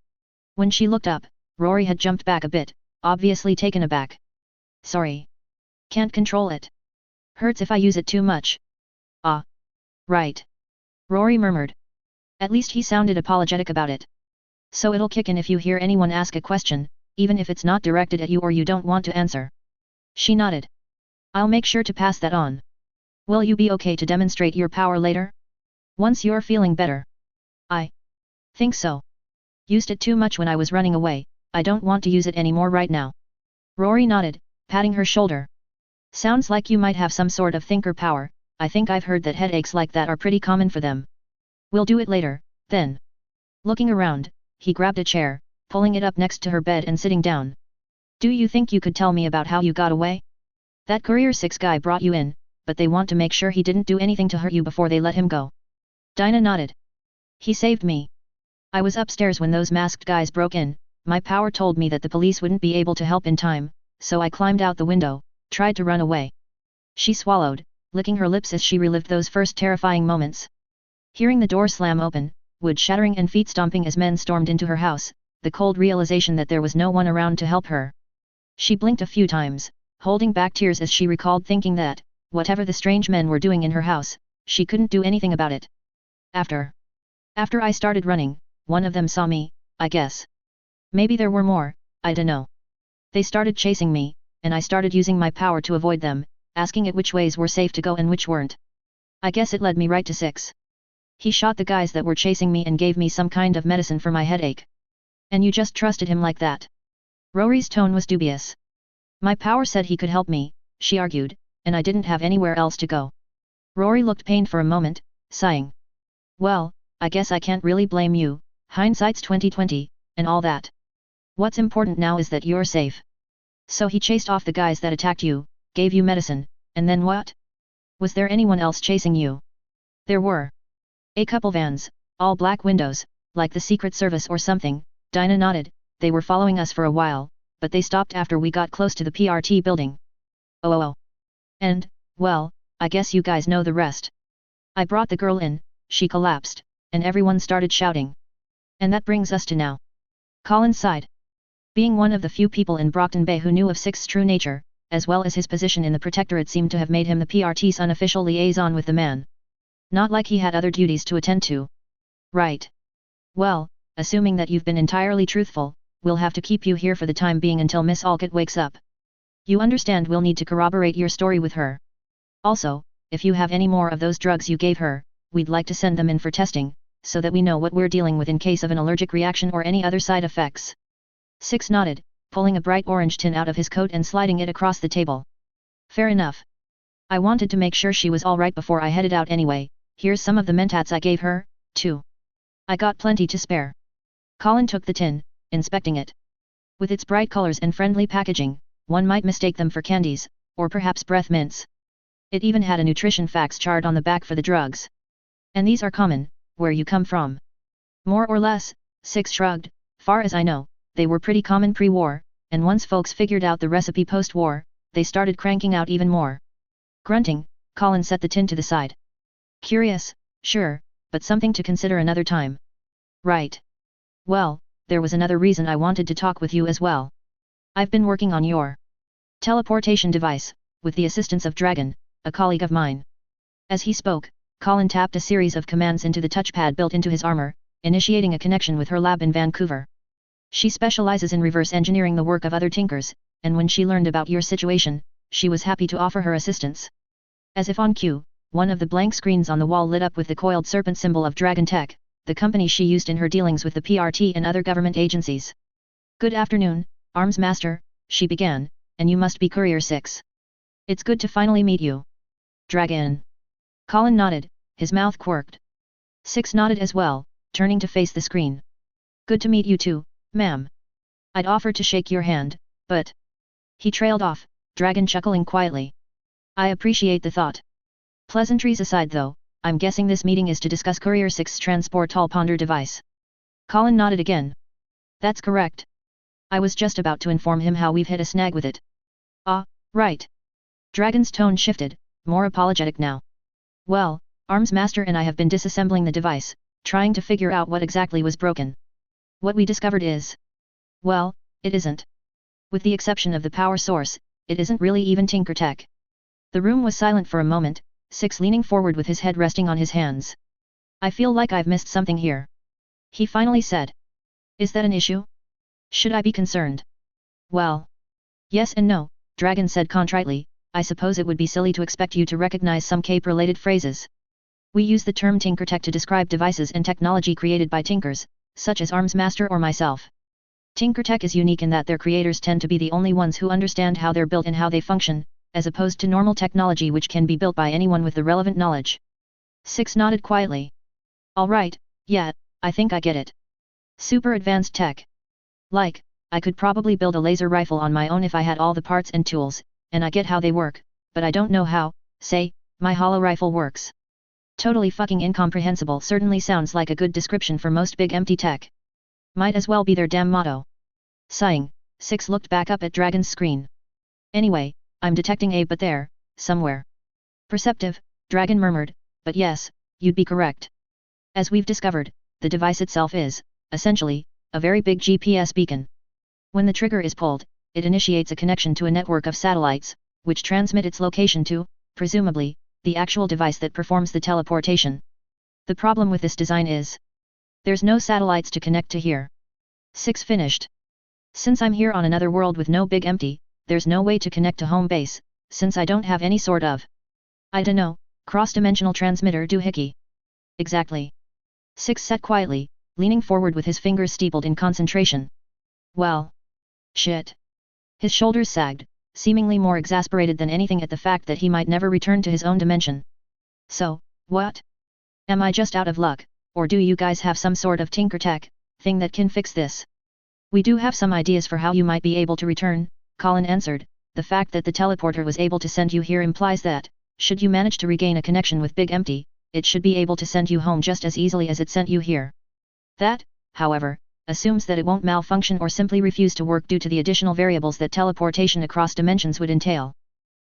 S1: When she looked up, Rory had jumped back a bit, obviously taken aback. "Sorry. Can't control it. Hurts if I use it too much." "Ah. Right." Rory murmured. At least he sounded apologetic about it. "So it'll kick in if you hear anyone ask a question, even if it's not directed at you or you don't want to answer." She nodded. "I'll make sure to pass that on. Will you be okay to demonstrate your power later? Once you're feeling better?" "I think so. Used it too much when I was running away, I don't want to use it anymore right now." Rory nodded, patting her shoulder. "Sounds like you might have some sort of thinker power. I think I've heard that headaches like that are pretty common for them. We'll do it later, then." Looking around, he grabbed a chair, pulling it up next to her bed and sitting down. "Do you think you could tell me about how you got away? That Courier Six guy brought you in, but they want to make sure he didn't do anything to hurt you before they let him go." Dinah nodded. "He saved me. I was upstairs when those masked guys broke in, my power told me that the police wouldn't be able to help in time, so I climbed out the window, tried to run away." She swallowed, licking her lips as she relived those first terrifying moments. Hearing the door slam open, wood shattering and feet stomping as men stormed into her house, the cold realization that there was no one around to help her. She blinked a few times, holding back tears as she recalled thinking that, whatever the strange men were doing in her house, she couldn't do anything about it. After I started running, one of them saw me, I guess. Maybe there were more, I dunno. They started chasing me, and I started using my power to avoid them, asking it which ways were safe to go and which weren't. I guess it led me right to Six. He shot the guys that were chasing me and gave me some kind of medicine for my headache. And you just trusted him like that? Rory's tone was dubious. My power said he could help me, she argued, and I didn't have anywhere else to go. Rory looked pained for a moment, sighing. Well, I guess I can't really blame you, hindsight's 20/20, and all that. What's important now is that you're safe. So he chased off the guys that attacked you, gave you medicine, and then what? Was there anyone else chasing you? There were. A couple vans, all black windows, like the Secret Service or something, Dinah nodded. They were following us for a while, but they stopped after we got close to the PRT building. Oh. And, well, I guess you guys know the rest. I brought the girl in, she collapsed, and everyone started shouting. And that brings us to now. Colin sighed. Being one of the few people in Brockton Bay who knew of Six's true nature, as well as his position in the Protectorate, seemed to have made him the PRT's unofficial liaison with the man. Not like he had other duties to attend to. Right. Well, assuming that you've been entirely truthful, we'll have to keep you here for the time being until Miss Alcott wakes up. You understand we'll need to corroborate your story with her. Also, if you have any more of those drugs you gave her, we'd like to send them in for testing, so that we know what we're dealing with in case of an allergic reaction or any other side effects. Six nodded, pulling a bright orange tin out of his coat and sliding it across the table. Fair enough. I wanted to make sure she was all right before I headed out anyway. Here's some of the mentats I gave her, too. I got plenty to spare. Colin took the tin, inspecting it. With its bright colors and friendly packaging, one might mistake them for candies, or perhaps breath mints. It even had a nutrition facts chart on the back for the drugs. And these are common, where you come from. More or less, Six shrugged. Far as I know, they were pretty common pre-war, and once folks figured out the recipe post-war, they started cranking out even more. Grunting, Colin set the tin to the side. Curious, sure, but something to consider another time. Right. Well, there was another reason I wanted to talk with you as well. I've been working on your teleportation device, with the assistance of Dragon, a colleague of mine. As he spoke, Colin tapped a series of commands into the touchpad built into his armor, initiating a connection with her lab in Vancouver. She specializes in reverse engineering the work of other tinkers, and when she learned about your situation, she was happy to offer her assistance. As if on cue, one of the blank screens on the wall lit up with the coiled serpent symbol of Dragon Tech, the company she used in her dealings with the PRT and other government agencies. Good afternoon, Arms Master, she began, and you must be Courier 6. It's good to finally meet you. Dragon. Colin nodded, his mouth quirked. Six nodded as well, turning to face the screen. Good to meet you too, ma'am. I'd offer to shake your hand, but... He trailed off, Dragon chuckling quietly. I appreciate the thought. Pleasantries aside though, I'm guessing this meeting is to discuss Courier 6's transport tall ponder device. Colin nodded again. That's correct. I was just about to inform him how we've hit a snag with it. Ah, right. Dragon's tone shifted, more apologetic now. Well, Arms Master and I have been disassembling the device, trying to figure out what exactly was broken. What we discovered is... Well, it isn't. With the exception of the power source, it isn't really even Tinker Tech. The room was silent for a moment, Six leaning forward with his head resting on his hands. I feel like I've missed something here. He finally said. Is that an issue? Should I be concerned? Well... Yes and no, Dragon said contritely. I suppose it would be silly to expect you to recognize some Cape-related phrases. We use the term Tinker Tech to describe devices and technology created by tinkers, such as Arms Master or myself. Tinker Tech is unique in that their creators tend to be the only ones who understand how they're built and how they function, as opposed to normal technology which can be built by anyone with the relevant knowledge. Six nodded quietly. All right, yeah, I think I get it. Super advanced tech. Like, I could probably build a laser rifle on my own if I had all the parts and tools, and I get how they work, but I don't know how, say, my hollow rifle works. Totally fucking incomprehensible certainly sounds like a good description for most big empty tech. Might as well be their damn motto. Sighing, Six looked back up at Dragon's screen. Anyway, I'm detecting a but there, somewhere. Perceptive, Dragon murmured, but yes, you'd be correct. As we've discovered, the device itself is, essentially, a very big GPS beacon. When the trigger is pulled, it initiates a connection to a network of satellites, which transmit its location to, presumably, the actual device that performs the teleportation. The problem with this design is... There's no satellites to connect to here. Six finished. Since I'm here on another world with no big empty, there's no way to connect to home base, since I don't have any sort of... I dunno, cross-dimensional transmitter doohickey. Exactly. Six said quietly, leaning forward with his fingers steepled in concentration. Well. Shit. His shoulders sagged, seemingly more exasperated than anything at the fact that he might never return to his own dimension. So, what? Am I just out of luck, or do you guys have some sort of tinker tech thing that can fix this? We do have some ideas for how you might be able to return, Colin answered. The fact that the teleporter was able to send you here implies that, should you manage to regain a connection with Big Empty, it should be able to send you home just as easily as it sent you here. That, however, assumes that it won't malfunction or simply refuse to work due to the additional variables that teleportation across dimensions would entail.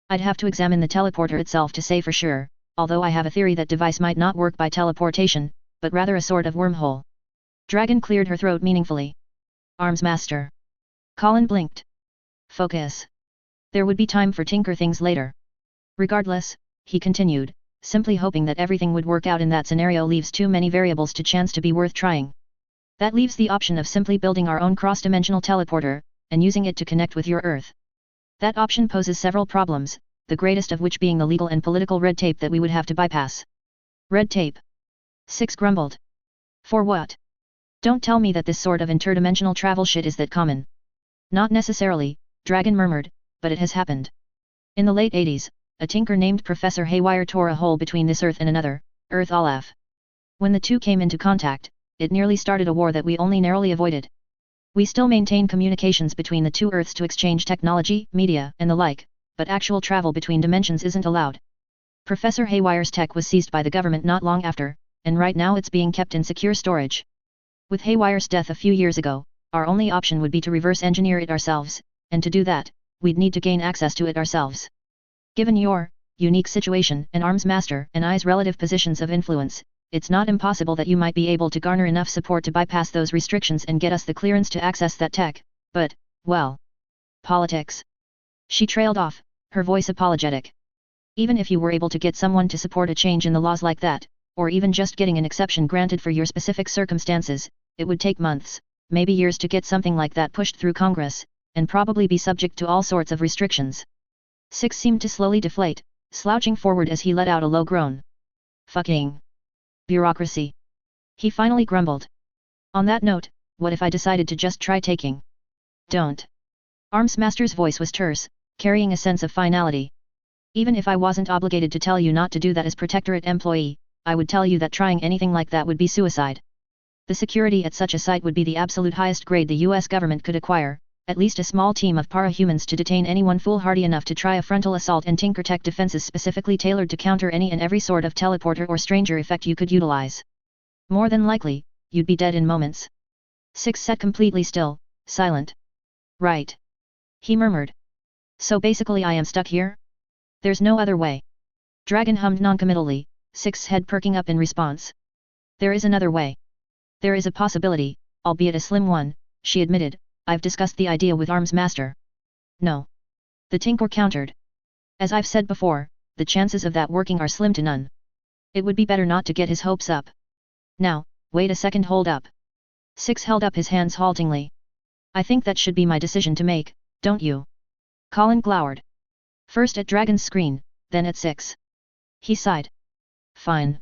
S1: I'd have to examine the teleporter itself to say for sure, although I have a theory that device might not work by teleportation, but rather a sort of wormhole. Dragon cleared her throat meaningfully. Arms Master. Colin blinked. Focus. There would be time for tinker things later. Regardless, he continued, simply hoping that everything would work out in that scenario leaves too many variables to chance to be worth trying. That leaves the option of simply building our own cross-dimensional teleporter, and using it to connect with your Earth. That option poses several problems, the greatest of which being the legal and political red tape that we would have to bypass. Red tape? Six grumbled. For what? Don't tell me that this sort of interdimensional travel shit is that common. Not necessarily, Dragon murmured, but it has happened. In the late 80s, a tinker named Professor Haywire tore a hole between this Earth and another, Earth Olaf. When the two came into contact, it nearly started a war that we only narrowly avoided. We still maintain communications between the two Earths to exchange technology, media, and the like, but actual travel between dimensions isn't allowed. Professor Haywire's tech was seized by the government not long after, and right now it's being kept in secure storage. With Haywire's death a few years ago, our only option would be to reverse engineer it ourselves, and to do that, we'd need to gain access to it ourselves. Given your unique situation and Arms Master and I's relative positions of influence, it's not impossible that you might be able to garner enough support to bypass those restrictions and get us the clearance to access that tech, but, well. Politics. She trailed off, her voice apologetic. Even if you were able to get someone to support a change in the laws like that, or even just getting an exception granted for your specific circumstances, it would take months, maybe years to get something like that pushed through Congress, and probably be subject to all sorts of restrictions. Six seemed to slowly deflate, slouching forward as he let out a low groan. Fucking bureaucracy. He finally grumbled. On that note, what if I decided to just try taking? Don't. Arms Master's voice was terse, carrying a sense of finality. Even if I wasn't obligated to tell you not to do that as Protectorate employee, I would tell you that trying anything like that would be suicide. The security at such a site would be the absolute highest grade the US government could acquire, at least a small team of para-humans to detain anyone foolhardy enough to try a frontal assault and tinker tech defenses specifically tailored to counter any and every sort of teleporter or stranger effect you could utilize. More than likely, you'd be dead in moments. Six sat completely still, silent. Right. He murmured. So basically I am stuck here? There's no other way. Dragon hummed noncommittally, Six's head perking up in response. There is another way. There is a possibility, albeit a slim one, she admitted. I've discussed the idea with Arms Master. No. The tinker countered. As I've said before, the chances of that working are slim to none. It would be better not to get his hopes up. Now, wait a second, hold up. Six held up his hands haltingly. I think that should be my decision to make, don't you? Colin glowered. First at Dragon's screen, then at Six. He sighed. Fine.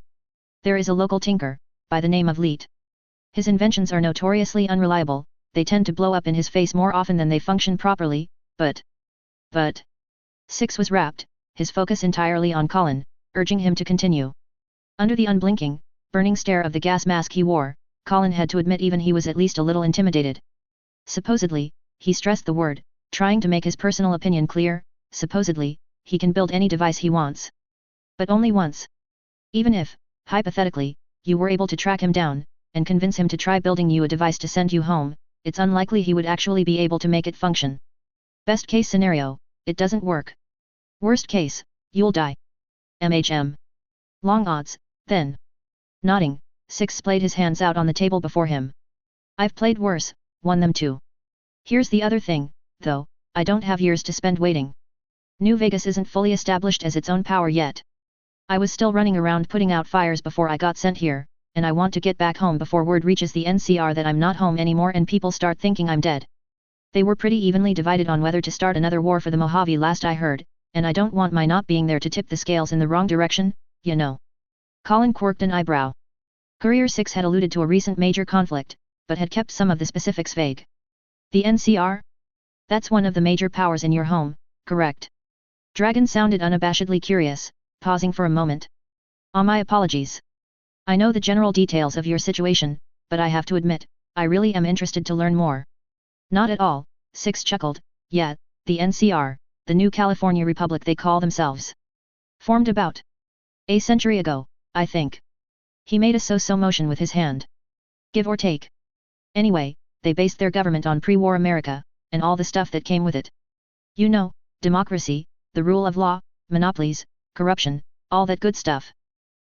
S1: There is a local tinker, by the name of Leet. His inventions are notoriously unreliable, they tend to blow up in his face more often than they function properly, but... Six was rapt, his focus entirely on Colin, urging him to continue. Under the unblinking, burning stare of the gas mask he wore, Colin had to admit even he was at least a little intimidated. Supposedly, he stressed the word, trying to make his personal opinion clear, supposedly, he can build any device he wants. But only once. Even if, hypothetically, you were able to track him down, and convince him to try building you a device to send you home, it's unlikely he would actually be able to make it function. Best case scenario, it doesn't work. Worst case, you'll die. MHM. Long odds, then. Nodding, Six splayed his hands out on the table before him. I've played worse, won them too. Here's the other thing, though, I don't have years to spend waiting. New Vegas isn't fully established as its own power yet. I was still running around putting out fires before I got sent here, and I want to get back home before word reaches the NCR that I'm not home anymore and people start thinking I'm dead. They were pretty evenly divided on whether to start another war for the Mojave last I heard, and I don't want my not being there to tip the scales in the wrong direction, you know. Colin quirked an eyebrow. Courier 6 had alluded to a recent major conflict, but had kept some of the specifics vague. The NCR? That's one of the major powers in your home, correct? Dragon sounded unabashedly curious, pausing for a moment. My apologies. I know the general details of your situation, but I have to admit, I really am interested to learn more. Not at all, Six chuckled. Yeah, the NCR, the new California Republic they call themselves. Formed about a century ago, I think. He made a so-so motion with his hand. Give or take. Anyway, they based their government on pre-war America, and all the stuff that came with it. You know, democracy, the rule of law, monopolies, corruption, all that good stuff.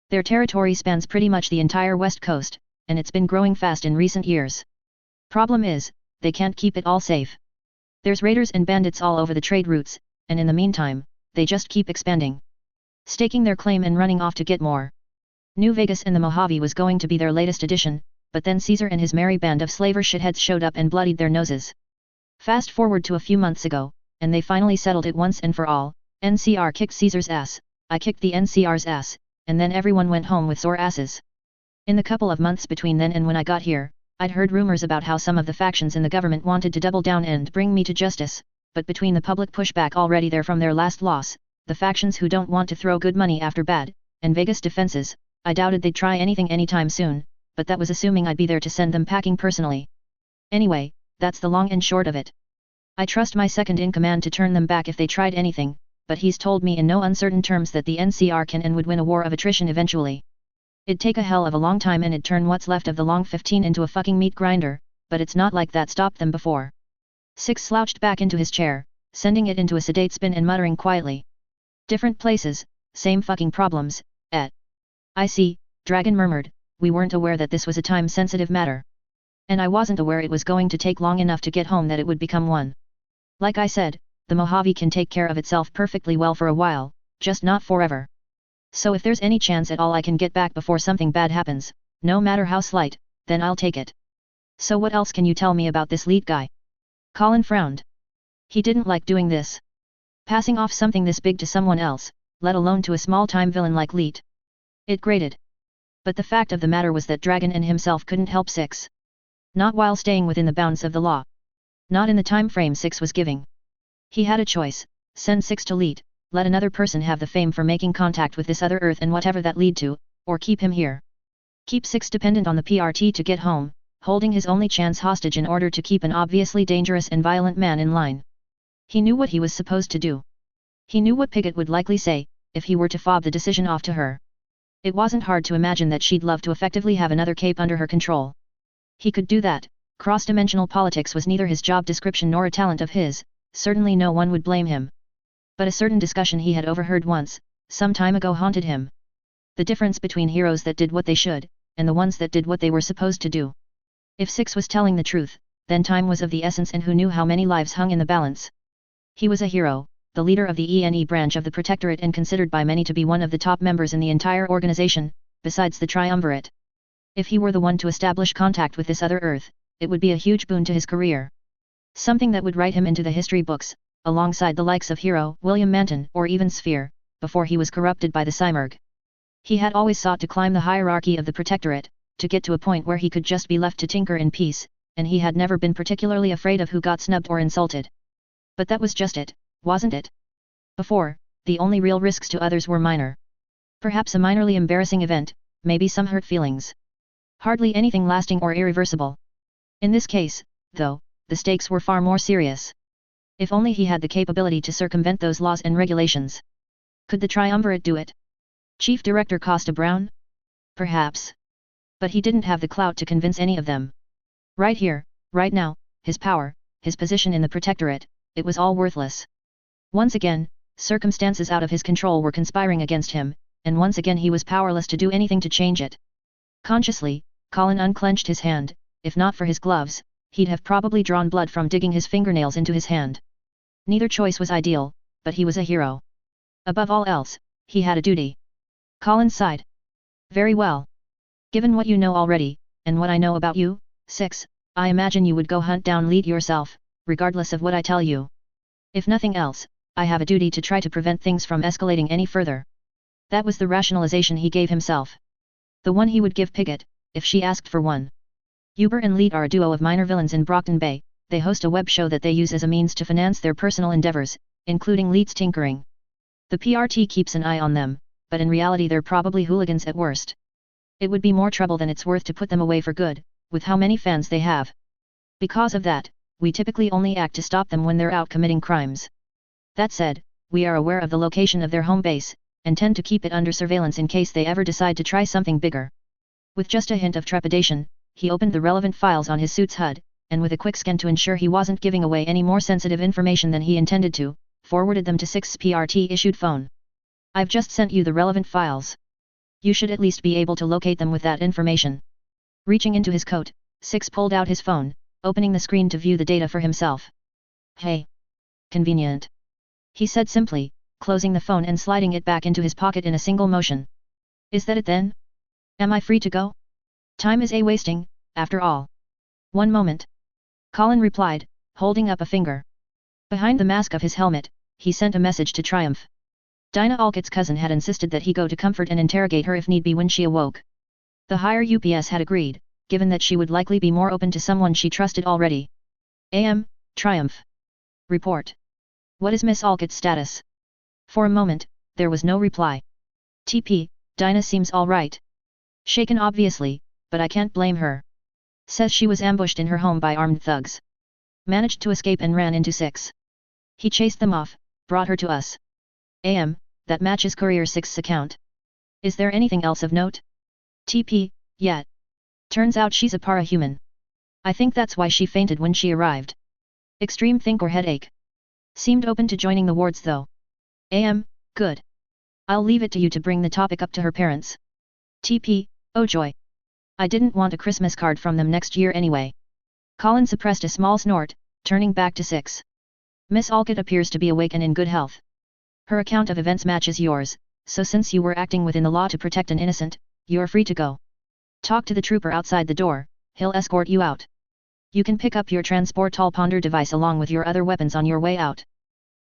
S1: Their territory spans pretty much the entire West Coast, and it's been growing fast in recent years. Problem is, they can't keep it all safe. There's raiders and bandits all over the trade routes, and in the meantime, they just keep expanding. Staking their claim and running off to get more. New Vegas and the Mojave was going to be their latest addition, but then Caesar and his merry band of slaver shitheads showed up and bloodied their noses. Fast forward to a few months ago, and they finally settled it once and for all. NCR kicked Caesar's ass, I kicked the NCR's ass, and then everyone went home with sore asses. In the couple of months between then and when I got here, I'd heard rumors about how some of the factions in the government wanted to double down and bring me to justice, but between the public pushback already there from their last loss, the factions who don't want to throw good money after bad, and Vegas defenses, I doubted they'd try anything anytime soon, but that was assuming I'd be there to send them packing personally. Anyway, that's the long and short of it. I trust my second-in-command to turn them back if they tried anything, but he's told me in no uncertain terms that the NCR can and would win a war of attrition eventually. It'd take a hell of a long time and it'd turn what's left of the Long 15 into a fucking meat grinder, but it's not like that stopped them before. Six slouched back into his chair, sending it into a sedate spin and muttering quietly. Different places, same fucking problems, I see, Dragon murmured, we weren't aware that this was a time-sensitive matter. And I wasn't aware it was going to take long enough to get home that it would become one. Like I said, the Mojave can take care of itself perfectly well for a while, just not forever. So if there's any chance at all I can get back before something bad happens, no matter how slight, then I'll take it. So what else can you tell me about this lead guy? Colin frowned. He didn't like doing this. Passing off something this big to someone else, let alone to a small-time villain like Leet. It grated. But the fact of the matter was that Dragon and himself couldn't help Six. Not while staying within the bounds of the law. Not in the time frame Six was giving. He had a choice, send Six to Leet, let another person have the fame for making contact with this other Earth and whatever that lead to, or keep him here. Keep Six dependent on the PRT to get home, holding his only chance hostage in order to keep an obviously dangerous and violent man in line. He knew what he was supposed to do. He knew what Piggott would likely say, if he were to fob the decision off to her. It wasn't hard to imagine that she'd love to effectively have another cape under her control. He could do that. Cross-dimensional politics was neither his job description nor a talent of his, certainly no one would blame him. But a certain discussion he had overheard once, some time ago haunted him. The difference between heroes that did what they should, and the ones that did what they were supposed to do. If Six was telling the truth, then time was of the essence and who knew how many lives hung in the balance. He was a hero, the leader of the ENE branch of the Protectorate and considered by many to be one of the top members in the entire organization, besides the Triumvirate. If he were the one to establish contact with this other Earth, it would be a huge boon to his career. Something that would write him into the history books, alongside the likes of Hero, William Manton, or even Sphere, before he was corrupted by the Cymurg. He had always sought to climb the hierarchy of the Protectorate, to get to a point where he could just be left to tinker in peace, and he had never been particularly afraid of who got snubbed or insulted. But that was just it, wasn't it? Before, the only real risks to others were minor. Perhaps a minorly embarrassing event, maybe some hurt feelings. Hardly anything lasting or irreversible. In this case, though, the stakes were far more serious. If only he had the capability to circumvent those laws and regulations. Could the Triumvirate do it? Chief Director Costa Brown? Perhaps. But he didn't have the clout to convince any of them. Right here, right now, his power, his position in the Protectorate, it was all worthless. Once again, circumstances out of his control were conspiring against him, and once again he was powerless to do anything to change it. Consciously, Colin unclenched his hand. If not for his gloves, he'd have probably drawn blood from digging his fingernails into his hand. Neither choice was ideal, but he was a hero. Above all else, he had a duty. Colin sighed. Very well. Given what you know already, and what I know about you, Six, I imagine you would go hunt down Leet yourself, regardless of what I tell you. If nothing else, I have a duty to try to prevent things from escalating any further. That was the rationalization he gave himself. The one he would give Piggott, if she asked for one. Uber and Leet are a duo of minor villains in Brockton Bay. They host a web show that they use as a means to finance their personal endeavors, including Leet's tinkering. The PRT keeps an eye on them, but in reality they're probably hooligans at worst. It would be more trouble than it's worth to put them away for good, with how many fans they have. Because of that, we typically only act to stop them when they're out committing crimes. That said, we are aware of the location of their home base, and tend to keep it under surveillance in case they ever decide to try something bigger. With just a hint of trepidation, he opened the relevant files on his suit's HUD, and with a quick scan to ensure he wasn't giving away any more sensitive information than he intended to, forwarded them to Six's PRT-issued phone. I've just sent you the relevant files. You should at least be able to locate them with that information. Reaching into his coat, Six pulled out his phone, opening the screen to view the data for himself. Hey. Convenient. He said simply, closing the phone and sliding it back into his pocket in a single motion. Is that it then? Am I free to go? Time is wasting, after all. One moment. Colin replied, holding up a finger. Behind the mask of his helmet, he sent a message to Triumph. Dinah Alcott's cousin had insisted that he go to comfort and interrogate her if need be when she awoke. The higher UPS had agreed, given that she would likely be more open to someone she trusted already. Triumph. Report. What is Miss Alcott's status? For a moment, there was no reply. TP, Dinah seems all right. Shaken obviously, but I can't blame her. Says she was ambushed in her home by armed thugs. Managed to escape and ran into Six. He chased them off, brought her to us. That matches Courier Six's account. Is there anything else of note? TP, yeah. Turns out she's a para-human. I think that's why she fainted when she arrived. Extreme think or headache. Seemed open to joining the wards though. Good. I'll leave it to you to bring the topic up to her parents. TP, oh joy. I didn't want a Christmas card from them next year anyway. Colin suppressed a small snort, turning back to Six. Miss Alcott appears to be awake and in good health. Her account of events matches yours, so since you were acting within the law to protect an innocent, you're free to go. Talk to the trooper outside the door, he'll escort you out. You can pick up your transport ponder device along with your other weapons on your way out.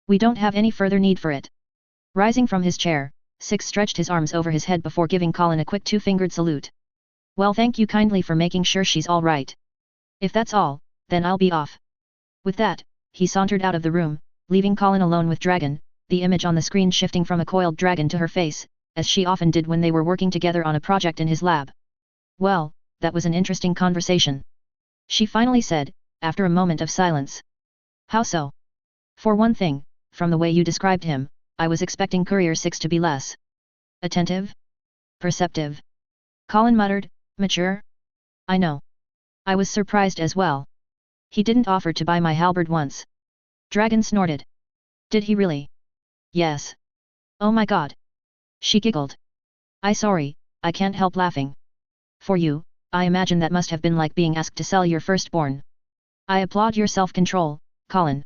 S1: We don't have any further need for it. Rising from his chair, Six stretched his arms over his head before giving Colin a quick two-fingered salute. Well, thank you kindly for making sure she's all right. If that's all, then I'll be off. With that, he sauntered out of the room, leaving Colin alone with Dragon, the image on the screen shifting from a coiled dragon to her face, as she often did when they were working together on a project in his lab. Well, that was an interesting conversation. She finally said, after a moment of silence. How so? For one thing, from the way you described him, I was expecting Courier Six to be less attentive? Perceptive? Colin muttered, mature? I know. I was surprised as well. He didn't offer to buy my halberd once. Dragon snorted. Did he really? Yes. Oh my god. She giggled. Sorry, I can't help laughing. For you, I imagine that must have been like being asked to sell your firstborn. I applaud your self-control, Colin.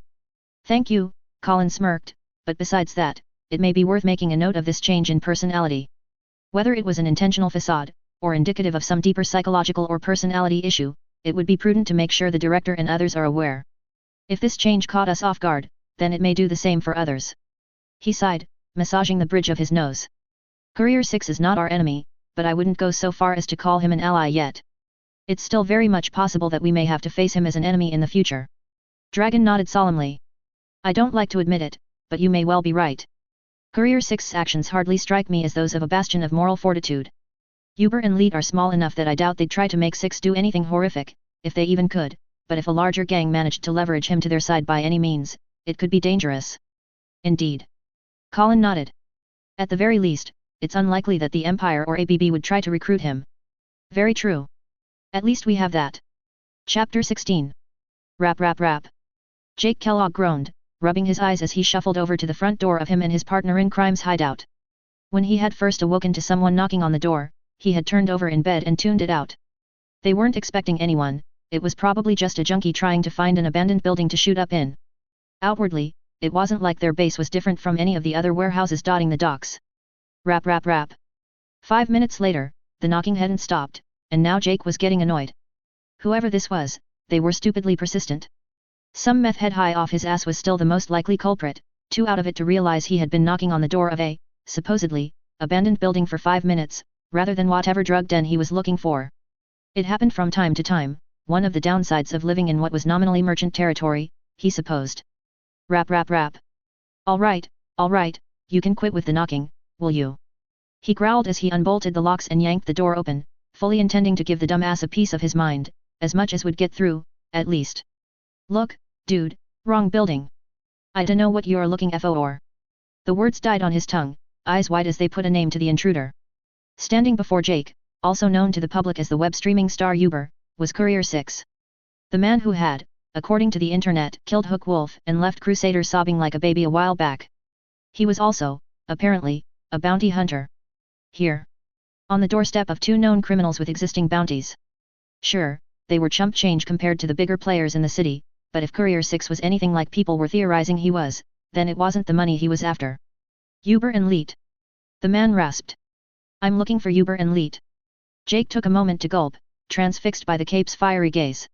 S1: Thank you, Colin smirked, but besides that, it may be worth making a note of this change in personality. Whether it was an intentional facade, or indicative of some deeper psychological or personality issue, it would be prudent to make sure the director and others are aware. If this change caught us off guard, then it may do the same for others. He sighed, massaging the bridge of his nose. Courier Six is not our enemy, but I wouldn't go so far as to call him an ally yet. It's still very much possible that we may have to face him as an enemy in the future. Dragon nodded solemnly. I don't like to admit it, but you may well be right. Courier Six's actions hardly strike me as those of a bastion of moral fortitude. Uber and Leet are small enough that I doubt they'd try to make Six do anything horrific, if they even could, but if a larger gang managed to leverage him to their side by any means, it could be dangerous. Indeed. Colin nodded. At the very least, it's unlikely that the Empire or ABB would try to recruit him. Very true. At least we have that. Chapter 16. Rap. Jake Kellogg groaned, rubbing his eyes as he shuffled over to the front door of him and his partner in crime's hideout. When he had first awoken to someone knocking on the door, he had turned over in bed and tuned it out. They weren't expecting anyone, it was probably just a junkie trying to find an abandoned building to shoot up in. Outwardly, it wasn't like their base was different from any of the other warehouses dotting the docks. Rap. 5 minutes later, the knocking hadn't stopped, and now Jake was getting annoyed. Whoever this was, they were stupidly persistent. Some meth head high off his ass was still the most likely culprit, too out of it to realize he had been knocking on the door of a, supposedly, abandoned building for 5 minutes, rather than whatever drug den he was looking for. It happened from time to time, one of the downsides of living in what was nominally merchant territory, he supposed. Rap rap rap. All right, you can quit with the knocking, will you? He growled as he unbolted the locks and yanked the door open, fully intending to give the dumbass a piece of his mind, as much as would get through, at least. Look, dude, wrong building. I dunno what you're looking for. The words died on his tongue, eyes wide as they put a name to the intruder. Standing before Jake, also known to the public as the web streaming star Uber, was Courier 6. The man who had, according to the internet, killed Hook Wolf and left Crusader sobbing like a baby a while back. He was also, apparently, a bounty hunter. Here. On the doorstep of two known criminals with existing bounties. Sure, they were chump change compared to the bigger players in the city, but if Courier 6 was anything like people were theorizing he was, then it wasn't the money he was after. Uber and Leet. The man rasped. I'm looking for Uber and Leet. Jake took a moment to gulp, transfixed by the cape's fiery gaze.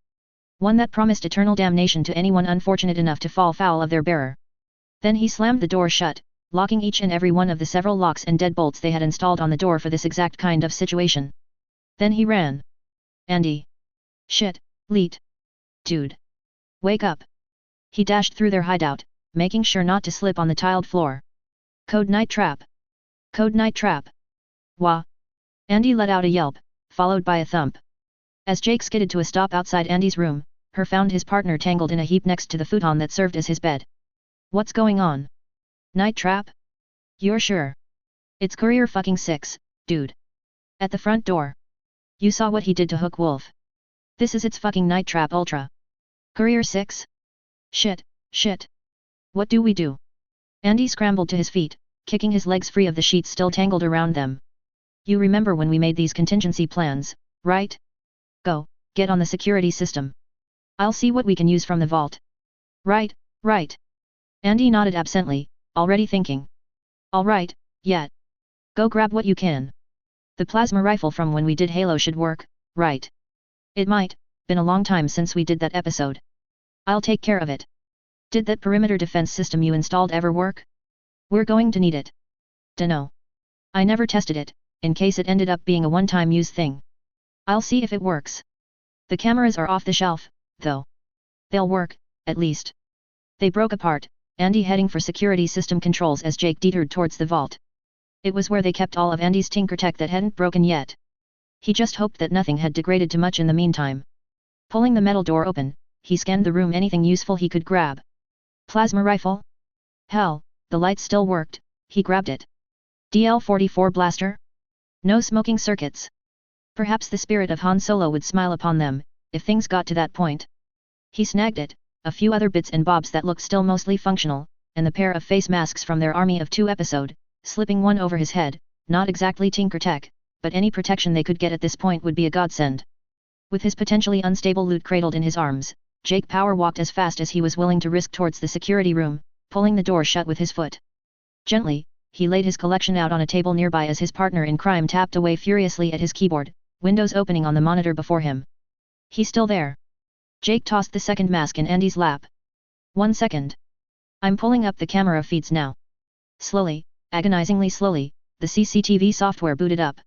S1: One that promised eternal damnation to anyone unfortunate enough to fall foul of their bearer. Then he slammed the door shut, locking each and every one of the several locks and deadbolts they had installed on the door for this exact kind of situation. Then he ran. Andy. Shit, Leet. Dude. Wake up. He dashed through their hideout, making sure not to slip on the tiled floor. Code Night Trap. Code Night Trap. Wah. Andy let out a yelp, followed by a thump. As Jake skidded to a stop outside Andy's room, Her found his partner tangled in a heap next to the futon that served as his bed. What's going on? Night trap? You're sure? It's Courier fucking 6, dude. At the front door. You saw what he did to Hook Wolf. This is its fucking night trap ultra. Courier 6? Shit. What do we do? Andy scrambled to his feet, kicking his legs free of the sheets still tangled around them. You remember when we made these contingency plans, right? Go, get on the security system. I'll see what we can use from the vault. Right. Andy nodded absently, already thinking. Alright, yeah. Go grab what you can. The plasma rifle from when we did Halo should work, right? It might, been a long time since we did that episode. I'll take care of it. Did that perimeter defense system you installed ever work? We're going to need it. Dunno. I never tested it, in case it ended up being a one-time use thing. I'll see if it works. The cameras are off the shelf, though. They'll work, at least. They broke apart, Andy heading for security system controls as Jake detoured towards the vault. It was where they kept all of Andy's Tinker Tech that hadn't broken yet. He just hoped that nothing had degraded too much in the meantime. Pulling the metal door open, he scanned the room, anything useful he could grab. Plasma rifle? Hell, the light still worked, he grabbed it. DL-44 blaster? No smoking circuits. Perhaps the spirit of Han Solo would smile upon them, if things got to that point. He snagged it, a few other bits and bobs that looked still mostly functional, and the pair of face masks from their Army of Two episode, slipping one over his head, not exactly Tinker Tech, but any protection they could get at this point would be a godsend. With his potentially unstable loot cradled in his arms, Jake power walked as fast as he was willing to risk towards the security room, pulling the door shut with his foot. Gently, he laid his collection out on a table nearby as his partner in crime tapped away furiously at his keyboard, windows opening on the monitor before him. He's still there. Jake tossed the second mask in Andy's lap. 1 second. I'm pulling up the camera feeds now. Slowly, agonizingly slowly, the CCTV software booted up.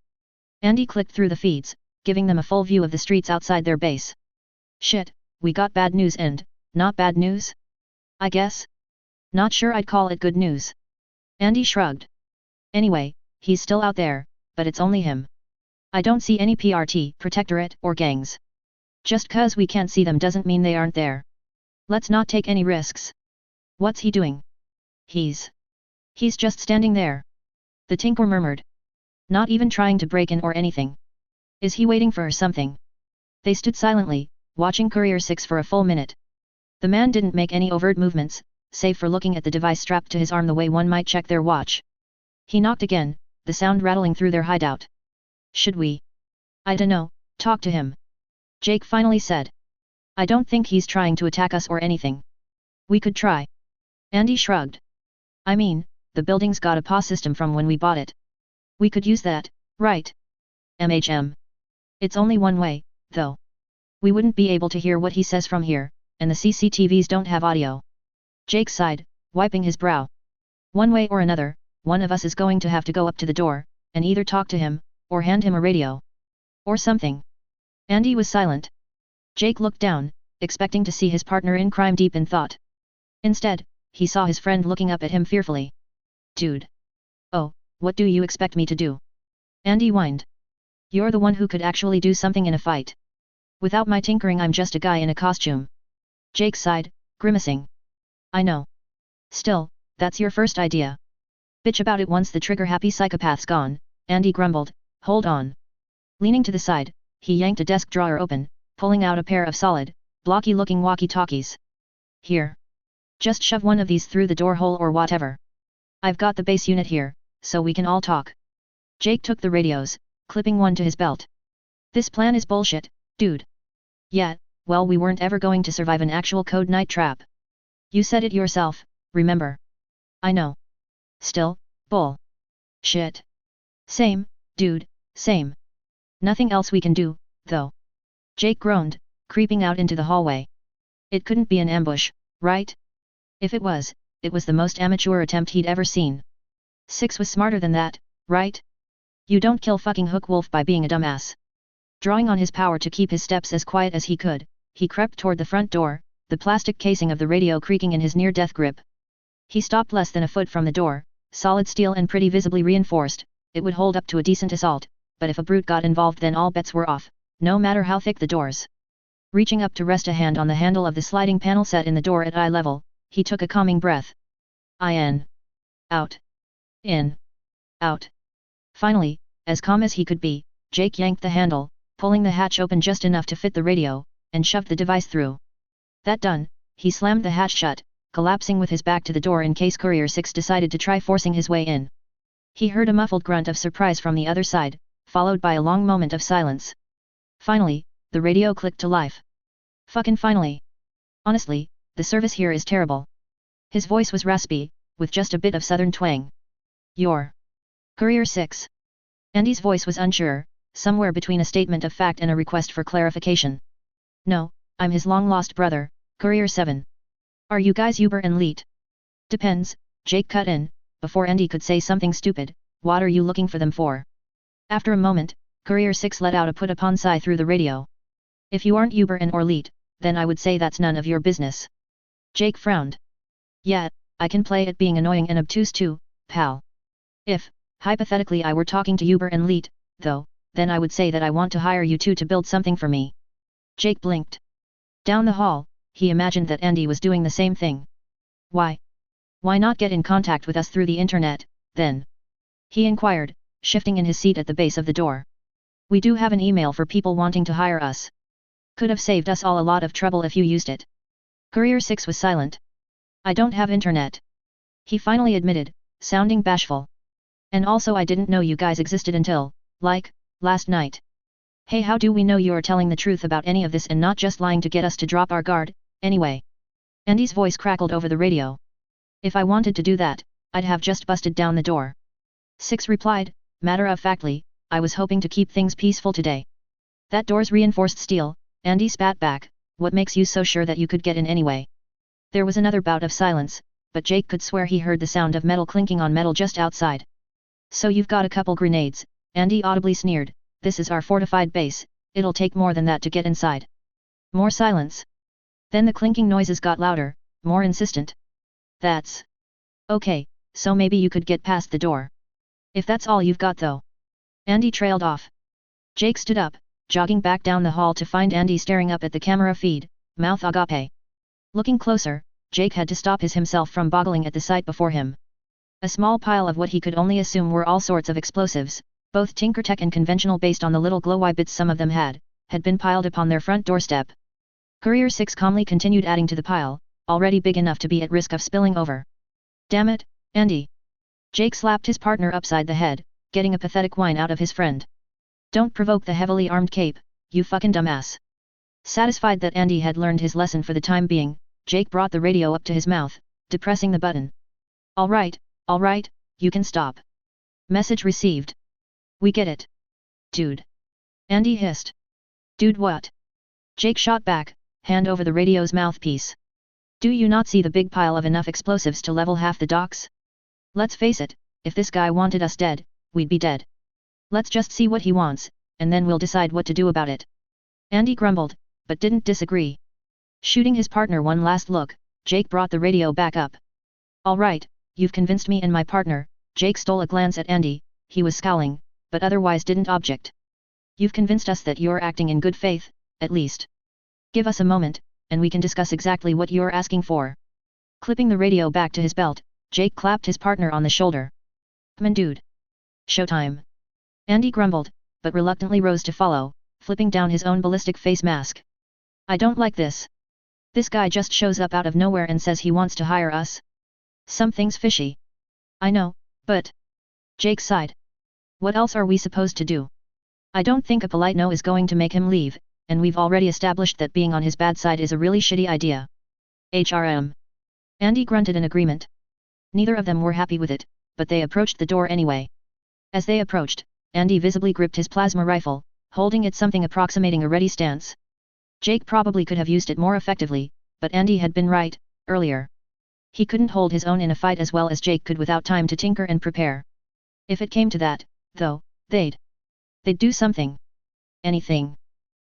S1: Andy clicked through the feeds, giving them a full view of the streets outside their base. Shit, we got bad news and, not bad news? I guess? Not sure I'd call it good news. Andy shrugged. Anyway, he's still out there, but it's only him. I don't see any PRT, Protectorate, or gangs. Just 'cause we can't see them doesn't mean they aren't there. Let's not take any risks. What's he doing? He's just standing there. The Tinker murmured. Not even trying to break in or anything. Is he waiting for something? They stood silently, watching Courier 6 for a full minute. The man didn't make any overt movements, save for looking at the device strapped to his arm the way one might check their watch. He knocked again, the sound rattling through their hideout. Should we? I dunno, talk to him. Jake finally said. I don't think he's trying to attack us or anything. We could try. Andy shrugged. I mean, the building's got a PA system from when we bought it. We could use that, right? It's only one way, though. We wouldn't be able to hear what he says from here, and the CCTVs don't have audio. Jake sighed, wiping his brow. One way or another, one of us is going to have to go up to the door, and either talk to him, or hand him a radio. Or something. Andy was silent. Jake looked down, expecting to see his partner in crime deep in thought. Instead, he saw his friend looking up at him fearfully. Dude. Oh, what do you expect me to do? Andy whined. You're the one who could actually do something in a fight. Without my tinkering, I'm just a guy in a costume. Jake sighed, grimacing. I know. Still, that's your first idea. Bitch about it once the trigger-happy psychopath's gone, Andy grumbled. Hold on. Leaning to the side, he yanked a desk drawer open, pulling out a pair of solid, blocky-looking walkie-talkies. Here. Just shove one of these through the door hole or whatever. I've got the base unit here, so we can all talk. Jake took the radios, clipping one to his belt. This plan is bullshit, dude. Yeah, well, we weren't ever going to survive an actual code night trap. You said it yourself, remember? I know. Still, bull. Shit. Same, dude, same. Nothing else we can do, though. Jake groaned, creeping out into the hallway. It couldn't be an ambush, right? If it was the most amateur attempt he'd ever seen. Six was smarter than that, right? You don't kill fucking Hook Wolf by being a dumbass. Drawing on his power to keep his steps as quiet as he could, he crept toward the front door, the plastic casing of the radio creaking in his near-death grip. He stopped less than a foot from the door, solid steel and pretty visibly reinforced. It would hold up to a decent assault, but if a brute got involved then all bets were off, no matter how thick the doors. Reaching up to rest a hand on the handle of the sliding panel set in the door at eye level, he took a calming breath. In. Out. In. Out. Finally, as calm as he could be, Jake yanked the handle, pulling the hatch open just enough to fit the radio, and shoved the device through. That done, he slammed the hatch shut, collapsing with his back to the door in case Courier 6 decided to try forcing his way in. He heard a muffled grunt of surprise from the other side, followed by a long moment of silence. Finally, the radio clicked to life. Fucking finally. Honestly, the service here is terrible. His voice was raspy, with just a bit of southern twang. You're Courier 6. Andy's voice was unsure, somewhere between a statement of fact and a request for clarification. No, I'm his long-lost brother, Courier 7. Are you guys Uber and Elite? Depends, Jake cut in, before Andy could say something stupid. What are you looking for them for? After a moment, Courier 6 let out a put-upon sigh through the radio. If you aren't Uber and or Elite, then I would say that's none of your business. Jake frowned. Yeah, I can play at being annoying and obtuse too, pal. If, hypothetically I were talking to Uber and Elite, though, then I would say that I want to hire you two to build something for me. Jake blinked. Down the hall, he imagined that Andy was doing the same thing. Why? Why not get in contact with us through the internet, then? He inquired, shifting in his seat at the base of the door. We do have an email for people wanting to hire us. Could have saved us all a lot of trouble if you used it. Courier 6 was silent. I don't have internet. He finally admitted, sounding bashful. And also I didn't know you guys existed until, like, last night. Hey, how do we know you're telling the truth about any of this and not just lying to get us to drop our guard, anyway? Andy's voice crackled over the radio. If I wanted to do that, I'd have just busted down the door. 6 replied, matter-of-factly, I was hoping to keep things peaceful today. That door's reinforced steel, Andy spat back, what makes you so sure that you could get in anyway? There was another bout of silence, but Jake could swear he heard the sound of metal clinking on metal just outside. So you've got a couple grenades, Andy audibly sneered. This is our fortified base, it'll take more than that to get inside. More silence. Then the clinking noises got louder, more insistent. That's okay, so maybe you could get past the door. If that's all you've got though. Andy trailed off. Jake stood up, jogging back down the hall to find Andy staring up at the camera feed, mouth agape. Looking closer, Jake had to stop himself from boggling at the sight before him. A small pile of what he could only assume were all sorts of explosives, both Tinkertech and conventional based on the little glow-eye bits some of them had been piled upon their front doorstep. Courier 6 calmly continued adding to the pile, already big enough to be at risk of spilling over. Damn it, Andy. Jake slapped his partner upside the head, getting a pathetic whine out of his friend. Don't provoke the heavily armed cape, you fucking dumbass. Satisfied that Andy had learned his lesson for the time being, Jake brought the radio up to his mouth, depressing the button. All right, you can stop. Message received. We get it. Dude. Andy hissed. Dude what? Jake shot back, hand over the radio's mouthpiece. Do you not see the big pile of enough explosives to level half the docks? Let's face it, if this guy wanted us dead, we'd be dead. Let's just see what he wants, and then we'll decide what to do about it. Andy grumbled, but didn't disagree. Shooting his partner one last look, Jake brought the radio back up. All right, you've convinced me and my partner. Jake stole a glance at Andy. He was scowling, but otherwise didn't object. You've convinced us that you're acting in good faith, at least. Give us a moment, and we can discuss exactly what you're asking for. Clipping the radio back to his belt, Jake clapped his partner on the shoulder. Come on, dude. Showtime. Andy grumbled, but reluctantly rose to follow, flipping down his own ballistic face mask. I don't like this. This guy just shows up out of nowhere and says he wants to hire us. Something's fishy. I know, but... Jake sighed. What else are we supposed to do? I don't think a polite no is going to make him leave, and we've already established that being on his bad side is a really shitty idea. HRM. Andy grunted in agreement. Neither of them were happy with it, but they approached the door anyway. As they approached, Andy visibly gripped his plasma rifle, holding it something approximating a ready stance. Jake probably could have used it more effectively, but Andy had been right, earlier. He couldn't hold his own in a fight as well as Jake could without time to tinker and prepare. If it came to that, though, they'd do something. Anything.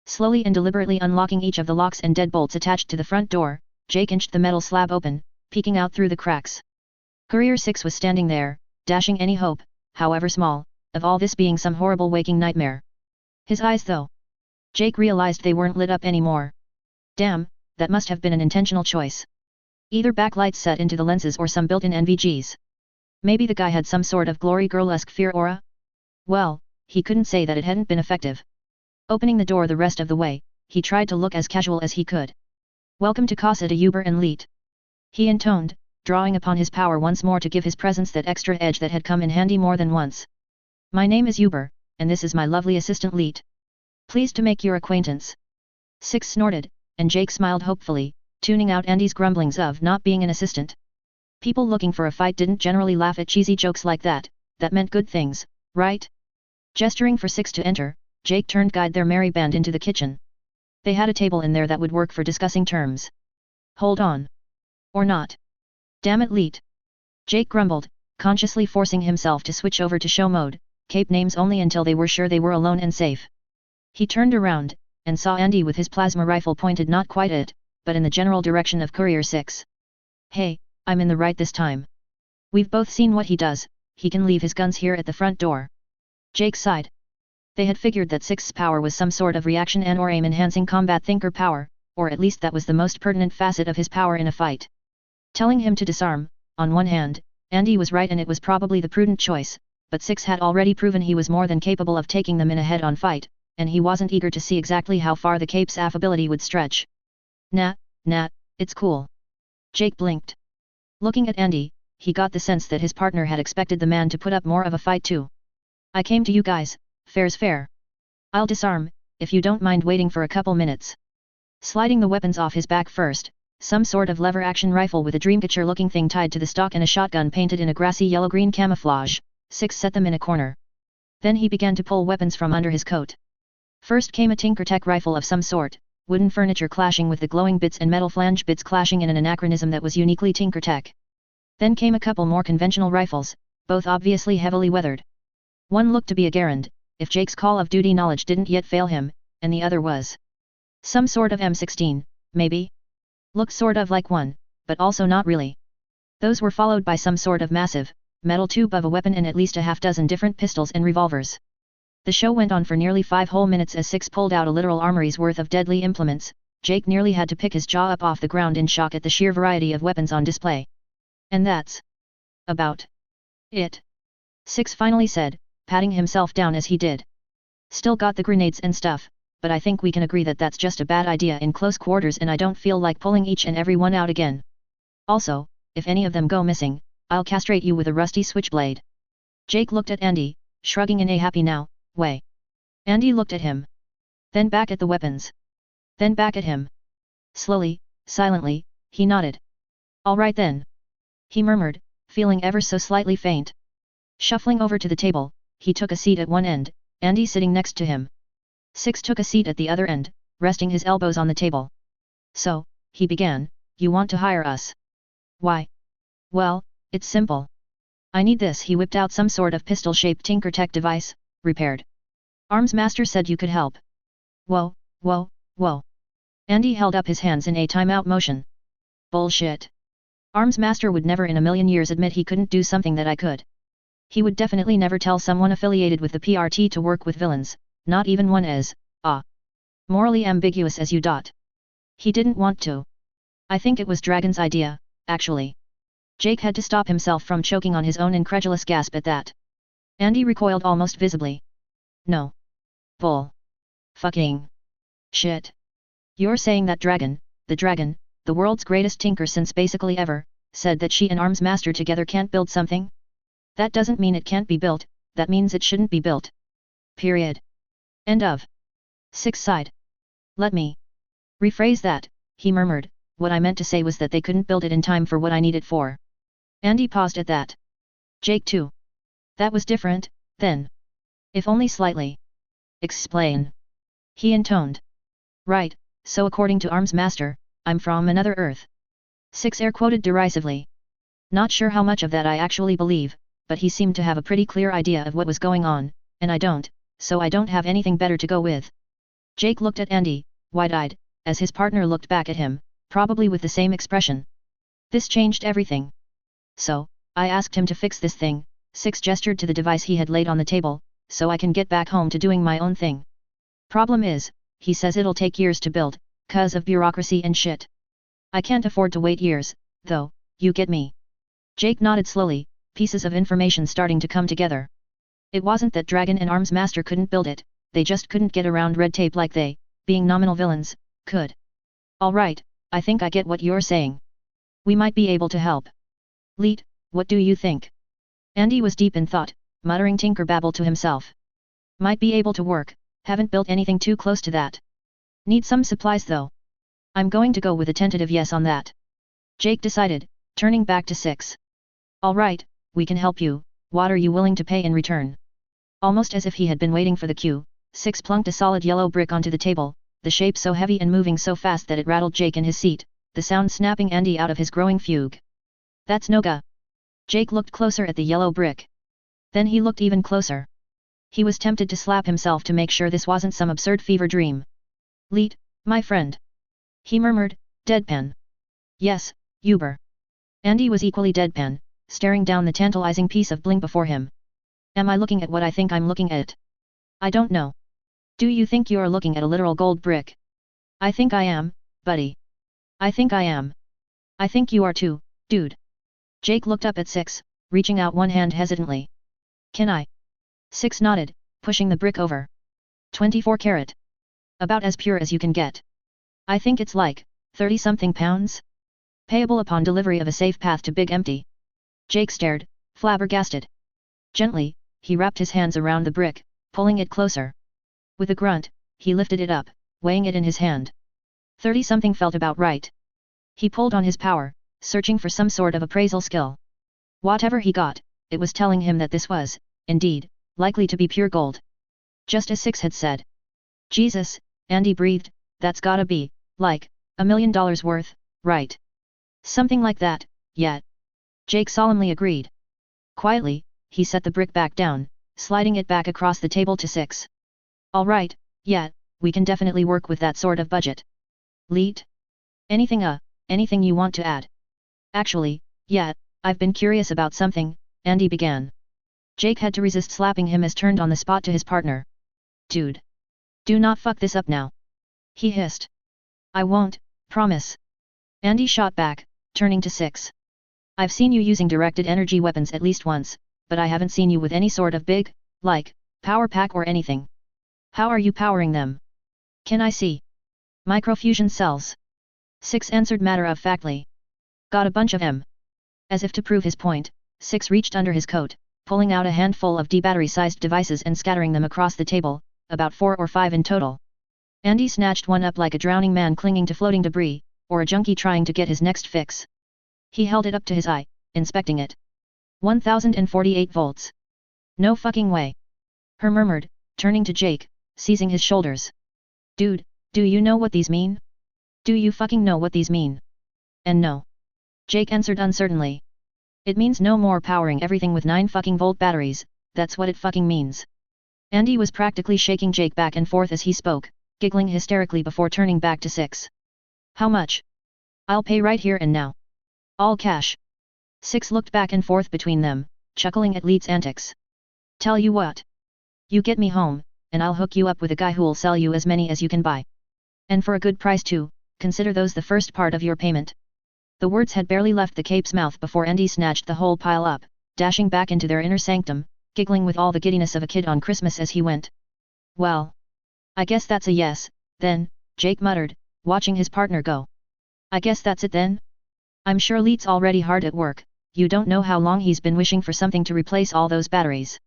S1: Slowly and deliberately unlocking each of the locks and deadbolts attached to the front door, Jake inched the metal slab open, peeking out through the cracks. Courier 6 was standing there, dashing any hope, however small, of all this being some horrible waking nightmare. His eyes though. Jake realized they weren't lit up anymore. Damn, that must have been an intentional choice. Either backlights set into the lenses or some built-in NVGs. Maybe the guy had some sort of glory girl-esque fear aura? Well, he couldn't say that it hadn't been effective. Opening the door the rest of the way, he tried to look as casual as he could. Welcome to Cazador Uber and Leet. He intoned, drawing upon his power once more to give his presence that extra edge that had come in handy more than once. My name is Uber, and this is my lovely assistant Leet. Pleased to make your acquaintance. Six snorted, and Jake smiled hopefully, tuning out Andy's grumblings of not being an assistant. People looking for a fight didn't generally laugh at cheesy jokes like that, that meant good things, right? Gesturing for Six to enter, Jake turned guide their merry band into the kitchen. They had a table in there that would work for discussing terms. Hold on. Or not. Damn it, Leet. Jake grumbled, consciously forcing himself to switch over to show mode, cape names only until they were sure they were alone and safe. He turned around, and saw Andy with his plasma rifle pointed not quite at it, but in the general direction of Courier 6. Hey, I'm in the right this time. We've both seen what he does, he can leave his guns here at the front door. Jake sighed. They had figured that Six's power was some sort of reaction and or aim-enhancing combat thinker power, or at least that was the most pertinent facet of his power in a fight. Telling him to disarm, on one hand, Andy was right and it was probably the prudent choice, but Six had already proven he was more than capable of taking them in a head-on fight, and he wasn't eager to see exactly how far the cape's affability would stretch. Nah, it's cool. Jake blinked. Looking at Andy, he got the sense that his partner had expected the man to put up more of a fight too. I came to you guys, fair's fair. I'll disarm, if you don't mind waiting for a couple minutes. Sliding the weapons off his back first, some sort of lever-action rifle with a Dreamcatcher-looking thing tied to the stock and a shotgun painted in a grassy yellow-green camouflage, Six set them in a corner. Then he began to pull weapons from under his coat. First came a Tinkertech rifle of some sort, wooden furniture clashing with the glowing bits and metal flange bits clashing in an anachronism that was uniquely Tinkertech. Then came a couple more conventional rifles, both obviously heavily weathered. One looked to be a Garand, if Jake's Call of Duty knowledge didn't yet fail him, and the other was some sort of M16, maybe? Looked sort of like one, but also not really. Those were followed by some sort of massive, metal tube of a weapon and at least a half-dozen different pistols and revolvers. The show went on for nearly 5 whole minutes as Six pulled out a literal armory's worth of deadly implements. Jake nearly had to pick his jaw up off the ground in shock at the sheer variety of weapons on display. And that's about it. Six finally said, patting himself down as he did. Still got the grenades and stuff, but I think we can agree that that's just a bad idea in close quarters and I don't feel like pulling each and every one out again. Also, if any of them go missing, I'll castrate you with a rusty switchblade. Jake looked at Andy, shrugging in a happy now way. Andy looked at him. Then back at the weapons. Then back at him. Slowly, silently, he nodded. All right then. He murmured, feeling ever so slightly faint. Shuffling over to the table, he took a seat at one end, Andy sitting next to him. Six took a seat at the other end, resting his elbows on the table. So, he began, you want to hire us? Why? Well, it's simple. I need this. He whipped out some sort of pistol-shaped Tinkertech device, repaired. Arms Master said you could help. Whoa, Whoa, whoa. Andy held up his hands in a timeout motion. Bullshit. Arms Master would never in a million years admit he couldn't do something that I could. He would definitely never tell someone affiliated with the PRT to work with villains, not even one as, morally ambiguous as you. He didn't want to. I think it was Dragon's idea, actually. Jake had to stop himself from choking on his own incredulous gasp at that. Andy recoiled almost visibly. No. Bull. Fucking. Shit. You're saying that the world's greatest tinker since basically ever, said that she and Arms Master together can't build something? That doesn't mean it can't be built, that means it shouldn't be built. Period. End of. Six sighed. Let me rephrase that, he murmured, what I meant to say was that they couldn't build it in time for what I need it for. Andy paused at that. Jake too. That was different, then. If only slightly. Explain. He intoned. Right, so according to Arms Master, I'm from another Earth. Six air quoted derisively. Not sure how much of that I actually believe, but he seemed to have a pretty clear idea of what was going on, and I don't, so I don't have anything better to go with. Jake looked at Andy, wide-eyed, as his partner looked back at him, probably with the same expression. This changed everything. So, I asked him to fix this thing, Six gestured to the device he had laid on the table, so I can get back home to doing my own thing. Problem is, he says it'll take years to build, 'cause of bureaucracy and shit. I can't afford to wait years, though, you get me. Jake nodded slowly, pieces of information starting to come together. It wasn't that Dragon and Arms Master couldn't build it, they just couldn't get around red tape like they, being nominal villains, could. Alright, I think I get what you're saying. We might be able to help. Leet, what do you think? Andy was deep in thought, muttering tinker babble to himself. Might be able to work, haven't built anything too close to that. Need some supplies though. I'm going to go with a tentative yes on that. Jake decided, turning back to Six. Alright, we can help you, what are you willing to pay in return? Almost as if he had been waiting for the cue, Six plunked a solid yellow brick onto the table, the shape so heavy and moving so fast that it rattled Jake in his seat, the sound snapping Andy out of his growing fugue. That's Noga. Jake looked closer at the yellow brick. Then he looked even closer. He was tempted to slap himself to make sure this wasn't some absurd fever dream. Leet, my friend. He murmured, deadpan. Yes, Uber. Andy was equally deadpan, staring down the tantalizing piece of bling before him. Am I looking at what I think I'm looking at? I don't know. Do you think you're looking at a literal gold brick? I think I am, buddy. I think I am. I think you are too, dude. Jake looked up at Six, reaching out one hand hesitantly. Can I? Six nodded, pushing the brick over. 24 karat. About as pure as you can get. I think it's like 30-something pounds? Payable upon delivery of a safe path to Big Empty. Jake stared, flabbergasted. Gently, he wrapped his hands around the brick, pulling it closer. With a grunt, he lifted it up, weighing it in his hand. 30-something felt about right. He pulled on his power, searching for some sort of appraisal skill. Whatever he got, it was telling him that this was, indeed, likely to be pure gold. Just as Six had said. Jesus, Andy breathed, that's gotta be, like, $1 million worth, right? Something like that, yeah. Jake solemnly agreed. Quietly, he set the brick back down, sliding it back across the table to Six. Alright, yeah, we can definitely work with that sort of budget. Leet? Anything you want to add? Actually, yeah, I've been curious about something, Andy began. Jake had to resist slapping him as turned on the spot to his partner. Dude. Do not fuck this up now. He hissed. I won't, promise. Andy shot back, turning to Six. I've seen you using directed energy weapons at least once, but I haven't seen you with any sort of big, like, power pack or anything. How are you powering them? Can I see? Microfusion cells. Six answered matter-of-factly. Got a bunch of them. As if to prove his point, Six reached under his coat, pulling out a handful of D-battery-sized devices and scattering them across the table, about 4 or 5 in total. Andy snatched one up like a drowning man clinging to floating debris, or a junkie trying to get his next fix. He held it up to his eye, inspecting it. 1048 volts. No fucking way. Her murmured, turning to Jake, seizing his shoulders. Dude, do you know what these mean? Do you fucking know what these mean? And no. Jake answered uncertainly. It means no more powering everything with 9 fucking volt batteries, that's what it fucking means. Andy was practically shaking Jake back and forth as he spoke, giggling hysterically before turning back to Six. How much? I'll pay right here and now. All cash. Six looked back and forth between them, chuckling at Leet's antics. Tell you what. You get me home, and I'll hook you up with a guy who'll sell you as many as you can buy. And for a good price too, consider those the first part of your payment. The words had barely left the cape's mouth before Andy snatched the whole pile up, dashing back into their inner sanctum, giggling with all the giddiness of a kid on Christmas as he went. Well. I guess that's a yes, then, Jake muttered, watching his partner go. I guess that's it then? I'm sure Leet's already hard at work, you don't know how long he's been wishing for something to replace all those batteries.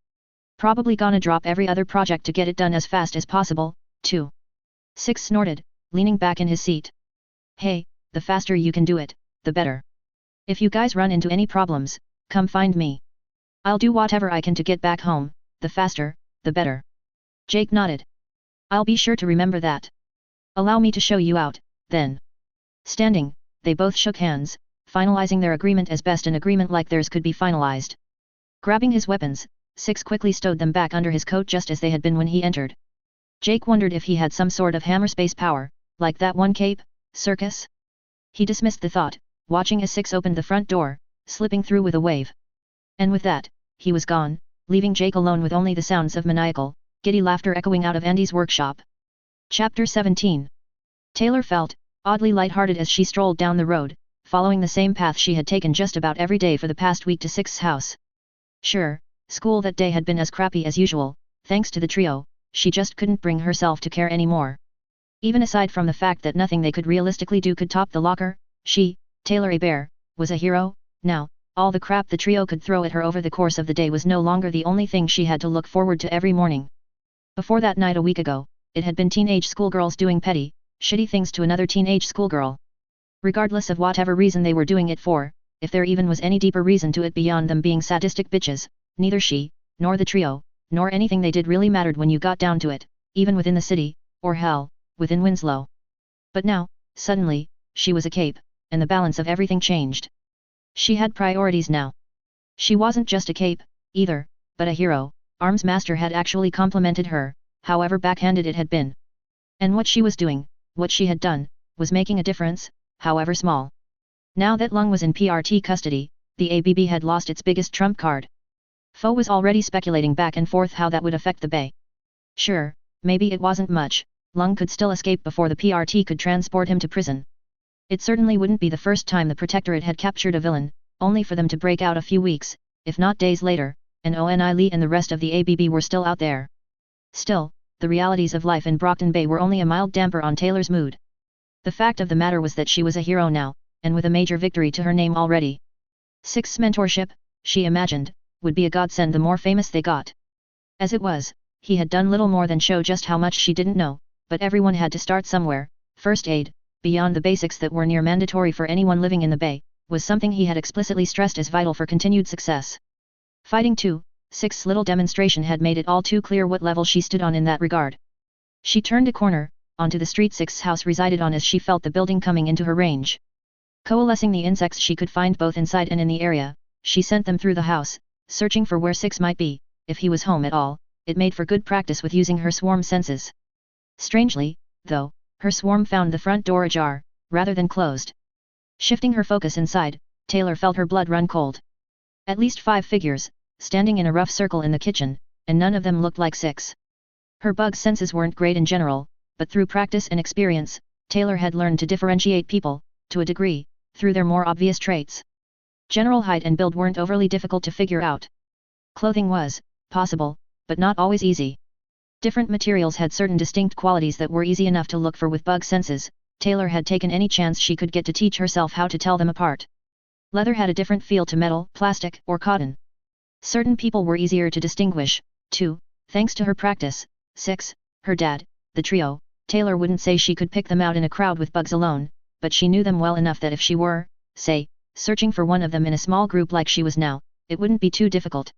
S1: Probably gonna drop every other project to get it done as fast as possible, too. Six snorted, leaning back in his seat. Hey, the faster you can do it, the better. If you guys run into any problems, come find me. I'll do whatever I can to get back home, the faster, the better. Jake nodded. I'll be sure to remember that. Allow me to show you out, then. Standing, they both shook hands, finalizing their agreement as best an agreement like theirs could be finalized. Grabbing his weapons, Six quickly stowed them back under his coat just as they had been when he entered. Jake wondered if he had some sort of hammer space power, like that one cape, circus? He dismissed the thought, watching as Six opened the front door, slipping through with a wave. And with that, he was gone, leaving Jake alone with only the sounds of maniacal, giddy laughter echoing out of Andy's workshop. Chapter 17. Taylor felt oddly light-hearted as she strolled down the road, following the same path she had taken just about every day for the past week to Six's house. Sure, school that day had been as crappy as usual, thanks to the trio, she just couldn't bring herself to care anymore. Even aside from the fact that nothing they could realistically do could top the locker, she, Taylor a Bear, was a hero. Now, all the crap the trio could throw at her over the course of the day was no longer the only thing she had to look forward to every morning. Before that night a week ago, it had been teenage schoolgirls doing petty, shitty things to another teenage schoolgirl. Regardless of whatever reason they were doing it for, if there even was any deeper reason to it beyond them being sadistic bitches, neither she, nor the trio, nor anything they did really mattered when you got down to it, even within the city, or hell, within Winslow. But now, suddenly, she was a cape, and the balance of everything changed. She had priorities now. She wasn't just a cape, either, but a hero. Arms Master had actually complimented her, however backhanded it had been. And what she was doing, what she had done, was making a difference, however small. Now that Lung was in PRT custody, the ABB had lost its biggest trump card. Foe was already speculating back and forth how that would affect the Bay. Sure, maybe it wasn't much, Lung could still escape before the PRT could transport him to prison. It certainly wouldn't be the first time the Protectorate had captured a villain, only for them to break out a few weeks, if not days later, and Oni Lee and the rest of the ABB were still out there. Still, the realities of life in Brockton Bay were only a mild damper on Taylor's mood. The fact of the matter was that she was a hero now, and with a major victory to her name already. Six's mentorship, she imagined, would be a godsend the more famous they got. As it was, he had done little more than show just how much she didn't know, but everyone had to start somewhere. First aid, beyond the basics that were near mandatory for anyone living in the Bay, was something he had explicitly stressed as vital for continued success. Fighting too, Six's little demonstration had made it all too clear what level she stood on in that regard. She turned a corner, onto the street Six's house resided on as she felt the building coming into her range. Coalescing the insects she could find both inside and in the area, she sent them through the house, searching for where Six might be. If he was home at all, it made for good practice with using her swarm senses. Strangely, though, her swarm found the front door ajar, rather than closed. Shifting her focus inside, Taylor felt her blood run cold. At least 5 figures, standing in a rough circle in the kitchen, and none of them looked like Six. Her bug senses weren't great in general, but through practice and experience, Taylor had learned to differentiate people, to a degree, through their more obvious traits. General height and build weren't overly difficult to figure out. Clothing was possible, but not always easy. Different materials had certain distinct qualities that were easy enough to look for with bug senses. Taylor had taken any chance she could get to teach herself how to tell them apart. Leather had a different feel to metal, plastic, or cotton. Certain people were easier to distinguish, too, thanks to her practice. Six, her dad, the trio. Taylor wouldn't say she could pick them out in a crowd with bugs alone, but she knew them well enough that if she were, say, searching for one of them in a small group like she was now, it wouldn't be too difficult.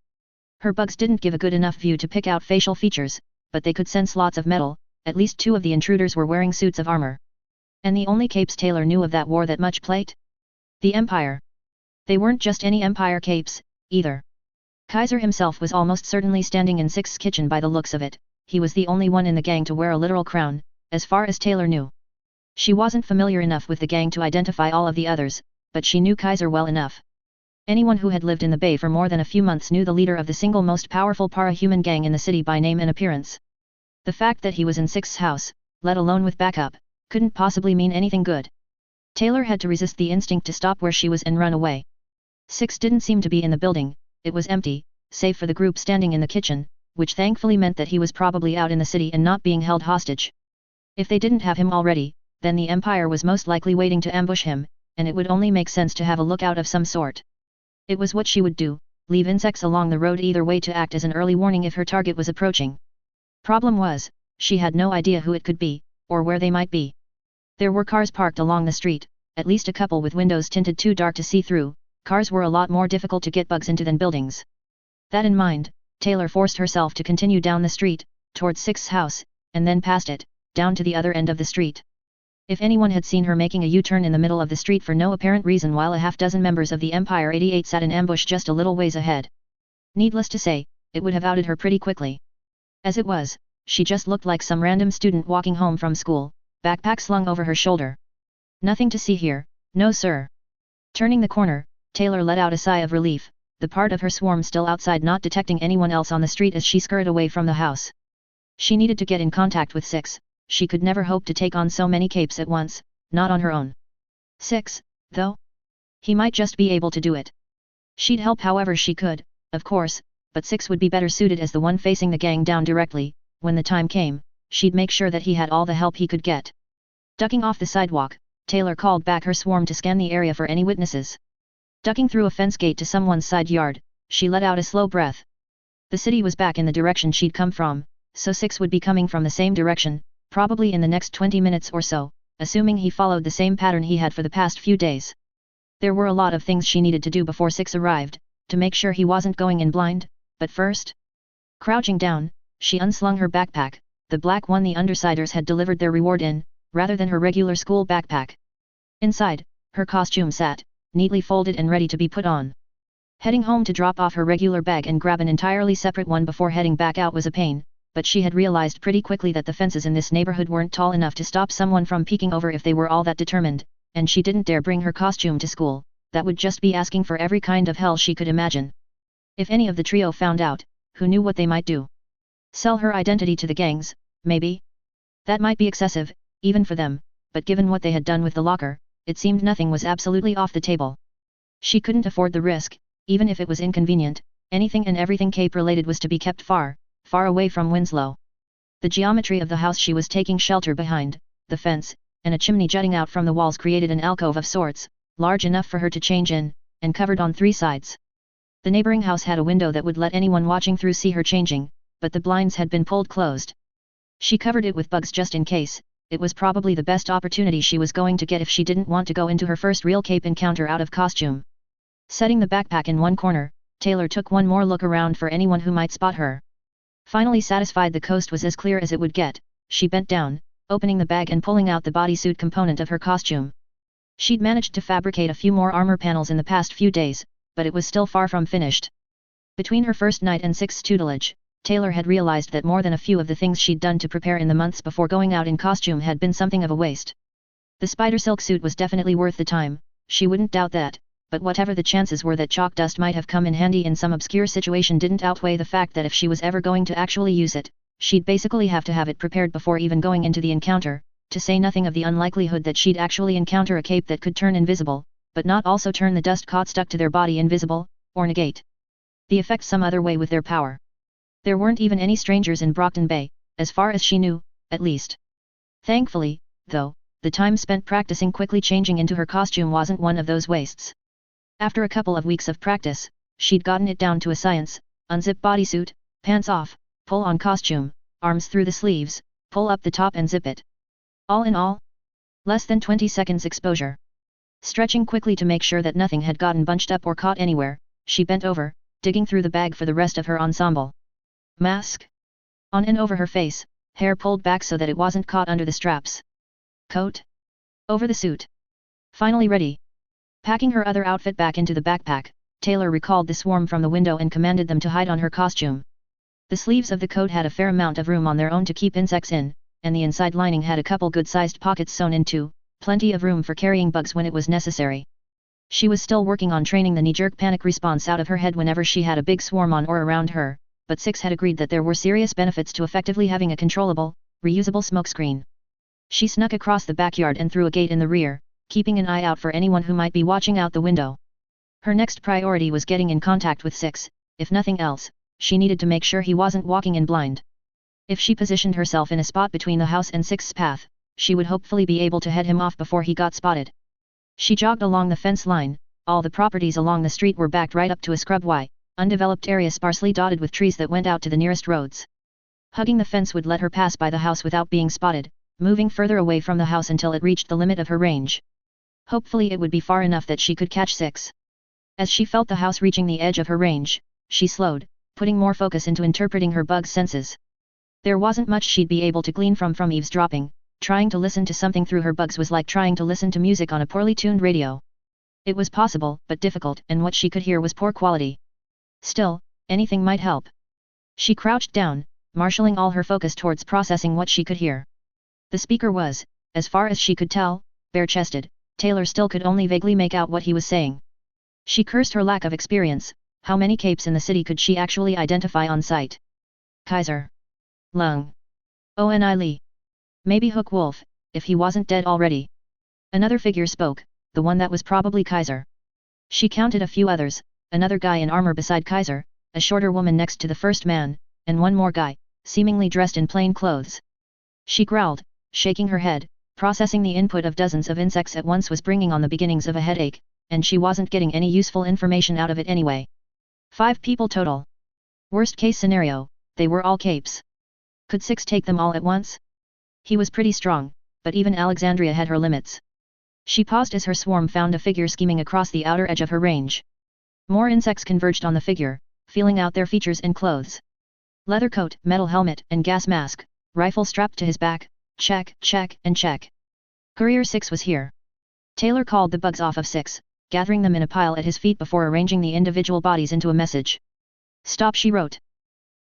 S1: Her bugs didn't give a good enough view to pick out facial features, but they could sense lots of metal. At least 2 of the intruders were wearing suits of armor. And the only capes Taylor knew of that wore that much plate? The Empire. They weren't just any Empire capes, either. Kaiser himself was almost certainly standing in Six's kitchen by the looks of it. He was the only one in the gang to wear a literal crown, as far as Taylor knew. She wasn't familiar enough with the gang to identify all of the others, but she knew Kaiser well enough. Anyone who had lived in the Bay for more than a few months knew the leader of the single most powerful para-human gang in the city by name and appearance. The fact that he was in Six's house, let alone with backup, couldn't possibly mean anything good. Taylor had to resist the instinct to stop where she was and run away. Six didn't seem to be in the building, it was empty, save for the group standing in the kitchen, which thankfully meant that he was probably out in the city and not being held hostage. If they didn't have him already, then the Empire was most likely waiting to ambush him, and it would only make sense to have a lookout of some sort. It was what she would do, leave insects along the road either way to act as an early warning if her target was approaching. Problem was, she had no idea who it could be, or where they might be. There were cars parked along the street, at least a couple with windows tinted too dark to see through. Cars were a lot more difficult to get bugs into than buildings. That in mind, Taylor forced herself to continue down the street, towards Six's house, and then past it, down to the other end of the street. If anyone had seen her making a U-turn in the middle of the street for no apparent reason while a half-dozen members of the Empire 88 sat in ambush just a little ways ahead. Needless to say, it would have outed her pretty quickly. As it was, she just looked like some random student walking home from school, backpack slung over her shoulder. Nothing to see here, no sir. Turning the corner, Taylor let out a sigh of relief, the part of her swarm still outside not detecting anyone else on the street as she scurried away from the house. She needed to get in contact with Six. She could never hope to take on so many capes at once, not on her own. Six, though? He might just be able to do it. She'd help however she could, of course, but Six would be better suited as the one facing the gang down directly. When the time came, she'd make sure that he had all the help he could get. Ducking off the sidewalk, Taylor called back her swarm to scan the area for any witnesses. Ducking through a fence gate to someone's side yard, she let out a slow breath. The city was back in the direction she'd come from, so Six would be coming from the same direction, probably in the next 20 minutes or so, assuming he followed the same pattern he had for the past few days. There were a lot of things she needed to do before Six arrived, to make sure he wasn't going in blind, but first... Crouching down, she unslung her backpack, the black one the Undersiders had delivered their reward in, rather than her regular school backpack. Inside, her costume sat, neatly folded and ready to be put on. Heading home to drop off her regular bag and grab an entirely separate one before heading back out was a pain, but she had realized pretty quickly that the fences in this neighborhood weren't tall enough to stop someone from peeking over if they were all that determined, and she didn't dare bring her costume to school. That would just be asking for every kind of hell she could imagine. If any of the trio found out, who knew what they might do? Sell her identity to the gangs, maybe? That might be excessive, even for them, but given what they had done with the locker, it seemed nothing was absolutely off the table. She couldn't afford the risk, even if it was inconvenient. Anything and everything cape-related was to be kept far away from Winslow. The geometry of the house she was taking shelter behind, the fence, and a chimney jutting out from the walls created an alcove of sorts, large enough for her to change in, and covered on 3 sides. The neighboring house had a window that would let anyone watching through see her changing, but the blinds had been pulled closed. She covered it with bugs just in case. It was probably the best opportunity she was going to get if she didn't want to go into her first real cape encounter out of costume. Setting the backpack in one corner, Taylor took one more look around for anyone who might spot her. Finally satisfied the coast was as clear as it would get, she bent down, opening the bag and pulling out the bodysuit component of her costume. She'd managed to fabricate a few more armor panels in the past few days, but it was still far from finished. Between her first night and Six's tutelage, Taylor had realized that more than a few of the things she'd done to prepare in the months before going out in costume had been something of a waste. The spider silk suit was definitely worth the time, she wouldn't doubt that, but whatever the chances were that chalk dust might have come in handy in some obscure situation didn't outweigh the fact that if she was ever going to actually use it, she'd basically have to have it prepared before even going into the encounter, to say nothing of the unlikelihood that she'd actually encounter a cape that could turn invisible, but not also turn the dust caught stuck to their body invisible, or negate the effect some other way with their power. There weren't even any strangers in Brockton Bay, as far as she knew, at least. Thankfully, though, the time spent practicing quickly changing into her costume wasn't one of those wastes. After a couple of weeks of practice, she'd gotten it down to a science: unzip bodysuit, pants off, pull on costume, arms through the sleeves, pull up the top and zip it. All in all, less than 20 seconds exposure. Stretching quickly to make sure that nothing had gotten bunched up or caught anywhere, she bent over, digging through the bag for the rest of her ensemble. Mask on and over her face, hair pulled back so that it wasn't caught under the straps. Coat over the suit. Finally ready. Packing her other outfit back into the backpack, Taylor recalled the swarm from the window and commanded them to hide on her costume. The sleeves of the coat had a fair amount of room on their own to keep insects in, and the inside lining had a couple good-sized pockets sewn into, plenty of room for carrying bugs when it was necessary. She was still working on training the knee-jerk panic response out of her head whenever she had a big swarm on or around her, but Six had agreed that there were serious benefits to effectively having a controllable, reusable smokescreen. She snuck across the backyard and through a gate in the rear, keeping an eye out for anyone who might be watching out the window. Her next priority was getting in contact with Six. If nothing else, she needed to make sure he wasn't walking in blind. If she positioned herself in a spot between the house and Six's path, she would hopefully be able to head him off before he got spotted. She jogged along the fence line. All the properties along the street were backed right up to a scrub-y, undeveloped area sparsely dotted with trees that went out to the nearest roads. Hugging the fence would let her pass by the house without being spotted, moving further away from the house until it reached the limit of her range. Hopefully it would be far enough that she could catch Six. As she felt the house reaching the edge of her range, she slowed, putting more focus into interpreting her bug's senses. There wasn't much she'd be able to glean from eavesdropping. Trying to listen to something through her bugs was like trying to listen to music on a poorly tuned radio. It was possible, but difficult, and what she could hear was poor quality. Still, anything might help. She crouched down, marshalling all her focus towards processing what she could hear. The speaker was, as far as she could tell, bare-chested. Taylor still could only vaguely make out what he was saying. She cursed her lack of experience. How many capes in the city could she actually identify on sight? Kaiser. Lung. Oni Lee. Maybe Hook Wolf, if he wasn't dead already. Another figure spoke, the one that was probably Kaiser. She counted a few others, another guy in armor beside Kaiser, a shorter woman next to the first man, and one more guy, seemingly dressed in plain clothes. She growled, shaking her head. Processing the input of dozens of insects at once was bringing on the beginnings of a headache, and she wasn't getting any useful information out of it anyway. 5 people total. Worst case scenario, they were all capes. Could Six take them all at once? He was pretty strong, but even Alexandria had her limits. She paused as her swarm found a figure scheming across the outer edge of her range. More insects converged on the figure, feeling out their features and clothes. Leather coat, metal helmet, and gas mask, rifle strapped to his back, check, check, and check. Courier 6 was here. Taylor called the bugs off of Six, gathering them in a pile at his feet before arranging the individual bodies into a message. Stop, she wrote.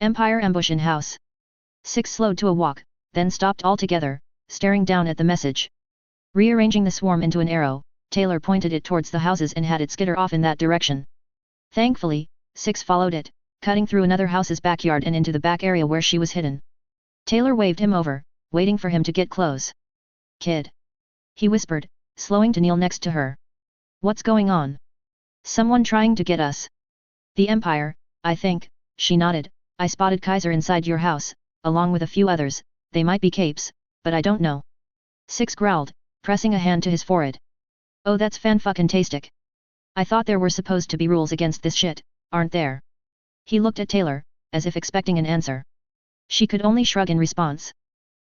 S1: Empire ambush in house. Six slowed to a walk, then stopped altogether, staring down at the message. Rearranging the swarm into an arrow, Taylor pointed it towards the houses and had it skitter off in that direction. Thankfully, Six followed it, cutting through another house's backyard and into the back area where she was hidden. Taylor waved him over, waiting for him to get close. Kid. He whispered, slowing to kneel next to her. What's going on? Someone trying to get us? The Empire, I think, she nodded. I spotted Kaiser inside your house, along with a few others. They might be capes, but I don't know. Six growled, pressing a hand to his forehead. Oh, that's fan-fucking-tastic. I thought there were supposed to be rules against this shit, aren't there? He looked at Taylor, as if expecting an answer. She could only shrug in response.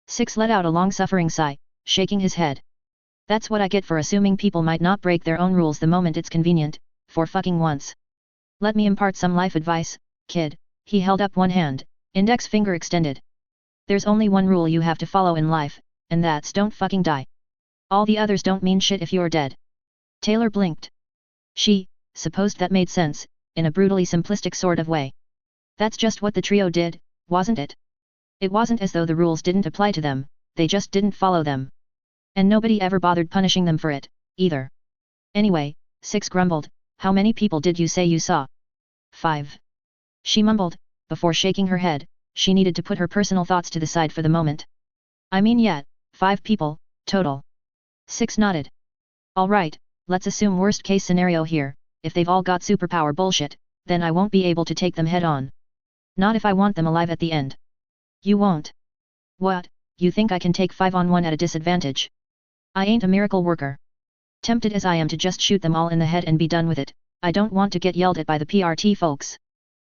S1: Six let out a long-suffering sigh, shaking his head. That's what I get for assuming people might not break their own rules the moment it's convenient, for fucking once. Let me impart some life advice, kid. He held up one hand, index finger extended. There's only one rule you have to follow in life, and that's don't fucking die. All the others don't mean shit if you're dead. Taylor blinked. She supposed that made sense, in a brutally simplistic sort of way. That's just what the trio did, wasn't it? It wasn't as though the rules didn't apply to them, they just didn't follow them. And nobody ever bothered punishing them for it, either. Anyway, Six grumbled, how many people did you say you saw? 5. She mumbled, before shaking her head. She needed to put her personal thoughts to the side for the moment. I mean, yeah, 5 people, total. Six nodded. Alright, let's assume worst case scenario here. If they've all got superpower bullshit, then I won't be able to take them head on. Not if I want them alive at the end. You won't. What, you think I can take 5 on 1 at a disadvantage? I ain't a miracle worker. Tempted as I am to just shoot them all in the head and be done with it, I don't want to get yelled at by the PRT folks.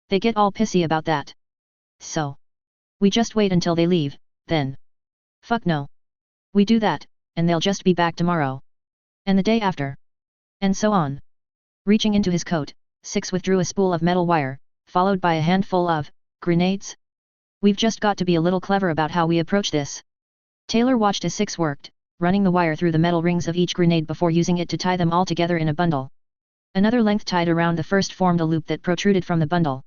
S1: They get all pissy about that. So. We just wait until they leave, then. Fuck no. We do that, and they'll just be back tomorrow. And the day after. And so on. Reaching into his coat, Six withdrew a spool of metal wire, followed by a handful of grenades. We've just got to be a little clever about how we approach this. Taylor watched as Six worked, running the wire through the metal rings of each grenade before using it to tie them all together in a bundle. Another length tied around the first formed a loop that protruded from the bundle.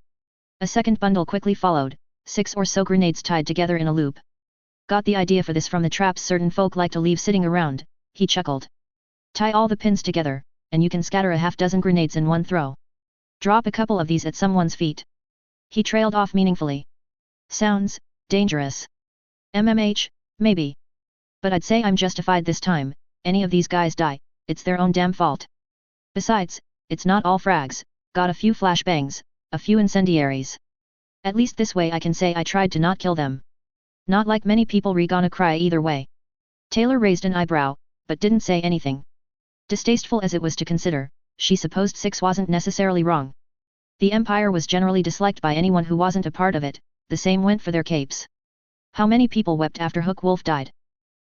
S1: A second bundle quickly followed, 6 or so grenades tied together in a loop. Got the idea for this from the traps certain folk like to leave sitting around, he chuckled. Tie all the pins together, and you can scatter a half-dozen grenades in one throw. Drop a couple of these at someone's feet. He trailed off meaningfully. Sounds dangerous. Maybe. But I'd say I'm justified this time. Any of these guys die, it's their own damn fault. Besides, it's not all frags, got a few flashbangs, a few incendiaries. At least this way I can say I tried to not kill them. Not like many people gonna cry either way. Taylor raised an eyebrow, but didn't say anything. Distasteful as it was to consider, she supposed Six wasn't necessarily wrong. The Empire was generally disliked by anyone who wasn't a part of it, the same went for their capes. How many people wept after Hookwolf died?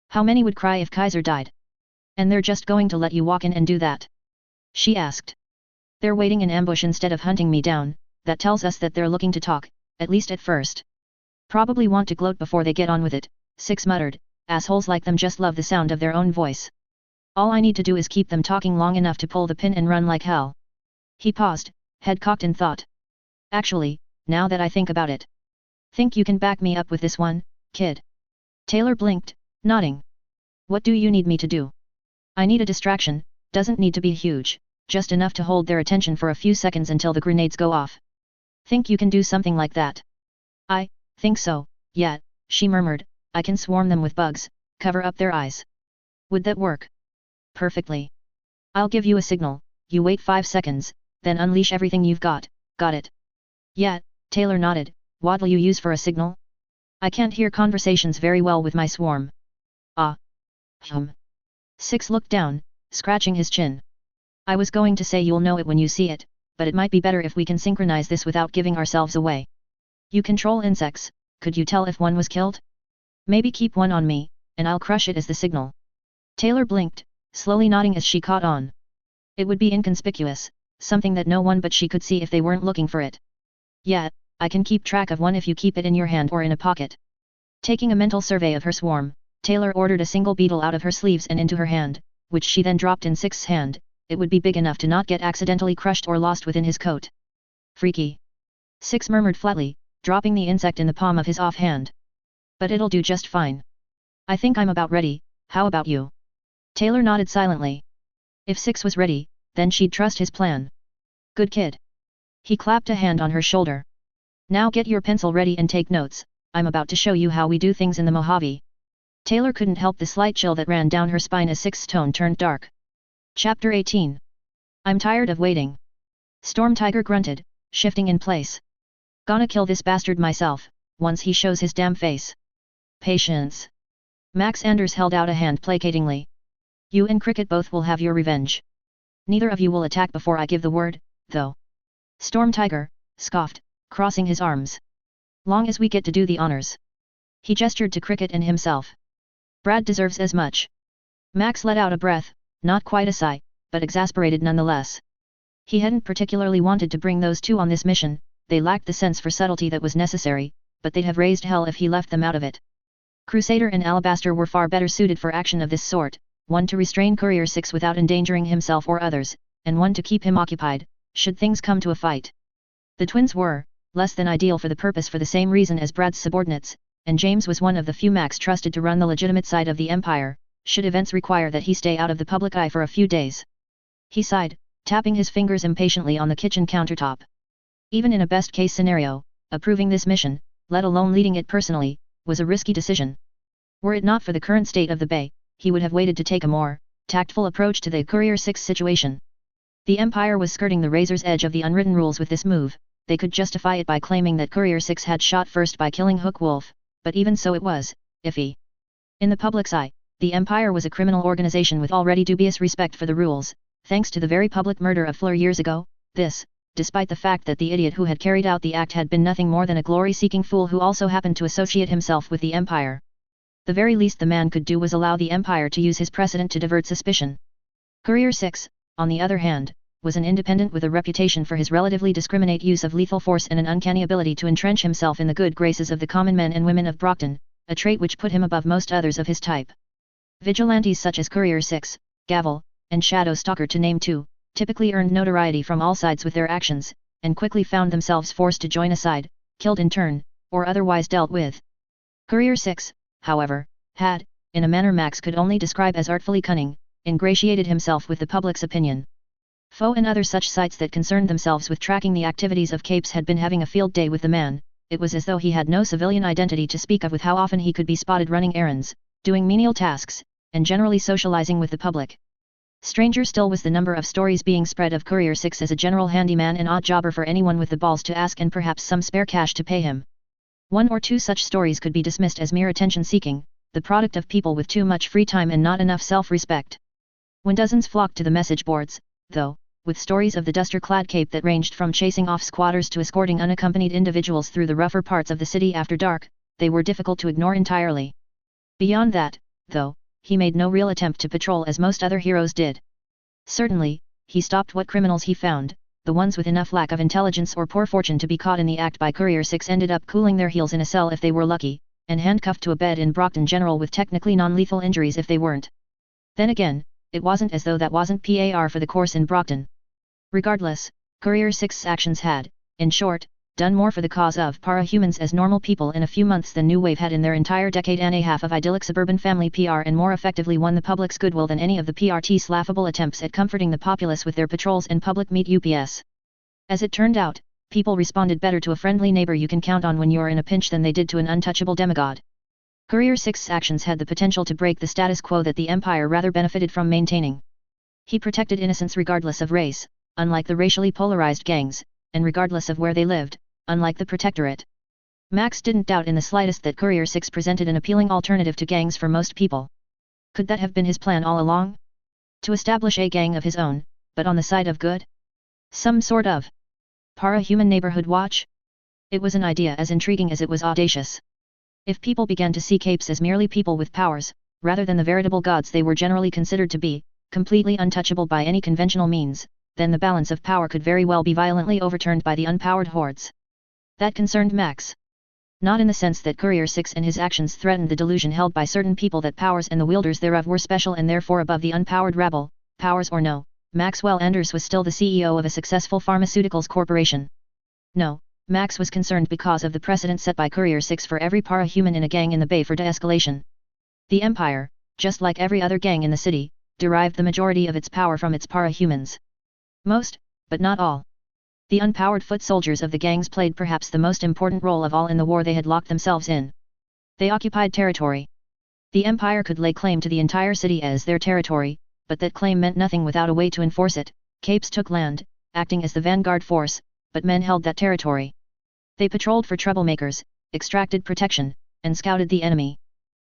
S1: How many would cry if Kaiser died? And they're just going to let you walk in and do that? She asked. They're waiting in ambush instead of hunting me down, that tells us that they're looking to talk, at least at first. Probably want to gloat before they get on with it, Six muttered, assholes like them just love the sound of their own voice. All I need to do is keep them talking long enough to pull the pin and run like hell. He paused, head cocked in thought. Actually, now that I think about it. Think you can back me up with this one, kid? Taylor blinked, nodding. What do you need me to do? I need a distraction, doesn't need to be huge, just enough to hold their attention for a few seconds until the grenades go off. Think you can do something like that? I think so, yeah, she murmured, I can swarm them with bugs, cover up their eyes. Would that work? Perfectly. I'll give you a signal, you wait 5 seconds, then unleash everything you've got it? Yeah, Taylor nodded, what'll you use for a signal? I can't hear conversations very well with my swarm. Ah. Six looked down, scratching his chin. I was going to say you'll know it when you see it, but it might be better if we can synchronize this without giving ourselves away. You control insects, could you tell if one was killed? Maybe keep one on me, and I'll crush it as the signal. Taylor blinked, slowly nodding as she caught on. It would be inconspicuous, something that no one but she could see if they weren't looking for it. Yeah, I can keep track of one if you keep it in your hand or in a pocket. Taking a mental survey of her swarm, Taylor ordered a single beetle out of her sleeves and into her hand, which she then dropped in Six's hand. It would be big enough to not get accidentally crushed or lost within his coat. Freaky. Six murmured flatly, dropping the insect in the palm of his offhand. But it'll do just fine. I think I'm about ready, how about you? Taylor nodded silently. If Six was ready, then she'd trust his plan. Good kid. He clapped a hand on her shoulder. Now get your pencil ready and take notes, I'm about to show you how we do things in the Mojave. Taylor couldn't help the slight chill that ran down her spine as Six's tone turned dark. Chapter 18. I'm tired of waiting. Storm Tiger grunted, shifting in place. Gonna kill this bastard myself, once he shows his damn face. Patience. Max Anders held out a hand placatingly. You and Cricket both will have your revenge. Neither of you will attack before I give the word, though. Storm Tiger scoffed, crossing his arms. Long as we get to do the honors. He gestured to Cricket and himself. Brad deserves as much. Max let out a breath, not quite a sigh, but exasperated nonetheless. He hadn't particularly wanted to bring those two on this mission, they lacked the sense for subtlety that was necessary, but they'd have raised hell if he left them out of it. Crusader and Alabaster were far better suited for action of this sort, one to restrain Courier 6 without endangering himself or others, and one to keep him occupied, should things come to a fight. The twins were, less than ideal for the purpose for the same reason as Brad's subordinates, and James was one of the few Max trusted to run the legitimate side of the Empire, should events require that he stay out of the public eye for a few days. He sighed, tapping his fingers impatiently on the kitchen countertop. Even in a best-case scenario, approving this mission, let alone leading it personally, was a risky decision. Were it not for the current state of the Bay, he would have waited to take a more tactful approach to the Courier 6 situation. The Empire was skirting the razor's edge of the unwritten rules with this move. They could justify it by claiming that Courier 6 had shot first by killing Hookwolf, but even so it was iffy. In the public's eye, the Empire was a criminal organization with already dubious respect for the rules, thanks to the very public murder of Fleur years ago, this, despite the fact that the idiot who had carried out the act had been nothing more than a glory-seeking fool who also happened to associate himself with the Empire. The very least the man could do was allow the Empire to use his precedent to divert suspicion. Courier 6, on the other hand, was an independent with a reputation for his relatively discriminate use of lethal force and an uncanny ability to entrench himself in the good graces of the common men and women of Brockton, a trait which put him above most others of his type. Vigilantes such as Courier 6, Gavel, and Shadow Stalker to name two, typically earned notoriety from all sides with their actions, and quickly found themselves forced to join a side, killed in turn, or otherwise dealt with. Courier 6, however, had, in a manner Max could only describe as artfully cunning, ingratiated himself with the public's opinion. Foe and other such sites that concerned themselves with tracking the activities of Capes had been having a field day with the man. It was as though he had no civilian identity to speak of, with how often he could be spotted running errands, doing menial tasks, and generally socializing with the public. Stranger still was the number of stories being spread of Courier Six as a general handyman and odd jobber for anyone with the balls to ask, and perhaps some spare cash to pay him. One or two such stories could be dismissed as mere attention-seeking, the product of people with too much free time and not enough self-respect. When dozens flocked to the message boards, though, with stories of the duster-clad Cape that ranged from chasing off squatters to escorting unaccompanied individuals through the rougher parts of the city after dark, they were difficult to ignore entirely. Beyond that, though, he made no real attempt to patrol as most other heroes did. Certainly, he stopped what criminals he found. The ones with enough lack of intelligence or poor fortune to be caught in the act by Courier Six ended up cooling their heels in a cell if they were lucky, and handcuffed to a bed in Brockton General with technically non-lethal injuries if they weren't. Then again, it wasn't as though that wasn't par for the course in Brockton. Regardless, Courier Six's actions had, in short, done more for the cause of para-humans as normal people in a few months than New Wave had in their entire decade and a half of idyllic suburban family PR, and more effectively won the public's goodwill than any of the PRT's laughable attempts at comforting the populace with their patrols and public meet UPS. As it turned out, people responded better to a friendly neighbor you can count on when you're in a pinch than they did to an untouchable demigod. Courier Six's actions had the potential to break the status quo that the Empire rather benefited from maintaining. He protected innocents regardless of race, unlike the racially polarized gangs, and regardless of where they lived, unlike the Protectorate. Max didn't doubt in the slightest that Courier Six presented an appealing alternative to gangs for most people. Could that have been his plan all along? To establish a gang of his own, but on the side of good? Some sort of para-human neighborhood watch? It was an idea as intriguing as it was audacious. If people began to see Capes as merely people with powers, rather than the veritable gods they were generally considered to be, completely untouchable by any conventional means, then the balance of power could very well be violently overturned by the unpowered hordes. That concerned Max. Not in the sense that Courier Six and his actions threatened the delusion held by certain people that powers and the wielders thereof were special and therefore above the unpowered rabble. Powers or no, Maxwell Anders was still the CEO of a successful pharmaceuticals corporation. No, Max was concerned because of the precedent set by Courier Six for every para-human in a gang in the Bay for de-escalation. The Empire, just like every other gang in the city, derived the majority of its power from its para-humans. Most, but not all. The unpowered foot soldiers of the gangs played perhaps the most important role of all in the war they had locked themselves in. They occupied territory. The Empire could lay claim to the entire city as their territory, but that claim meant nothing without a way to enforce it. Capes took land, acting as the vanguard force, but men held that territory. They patrolled for troublemakers, extracted protection, and scouted the enemy.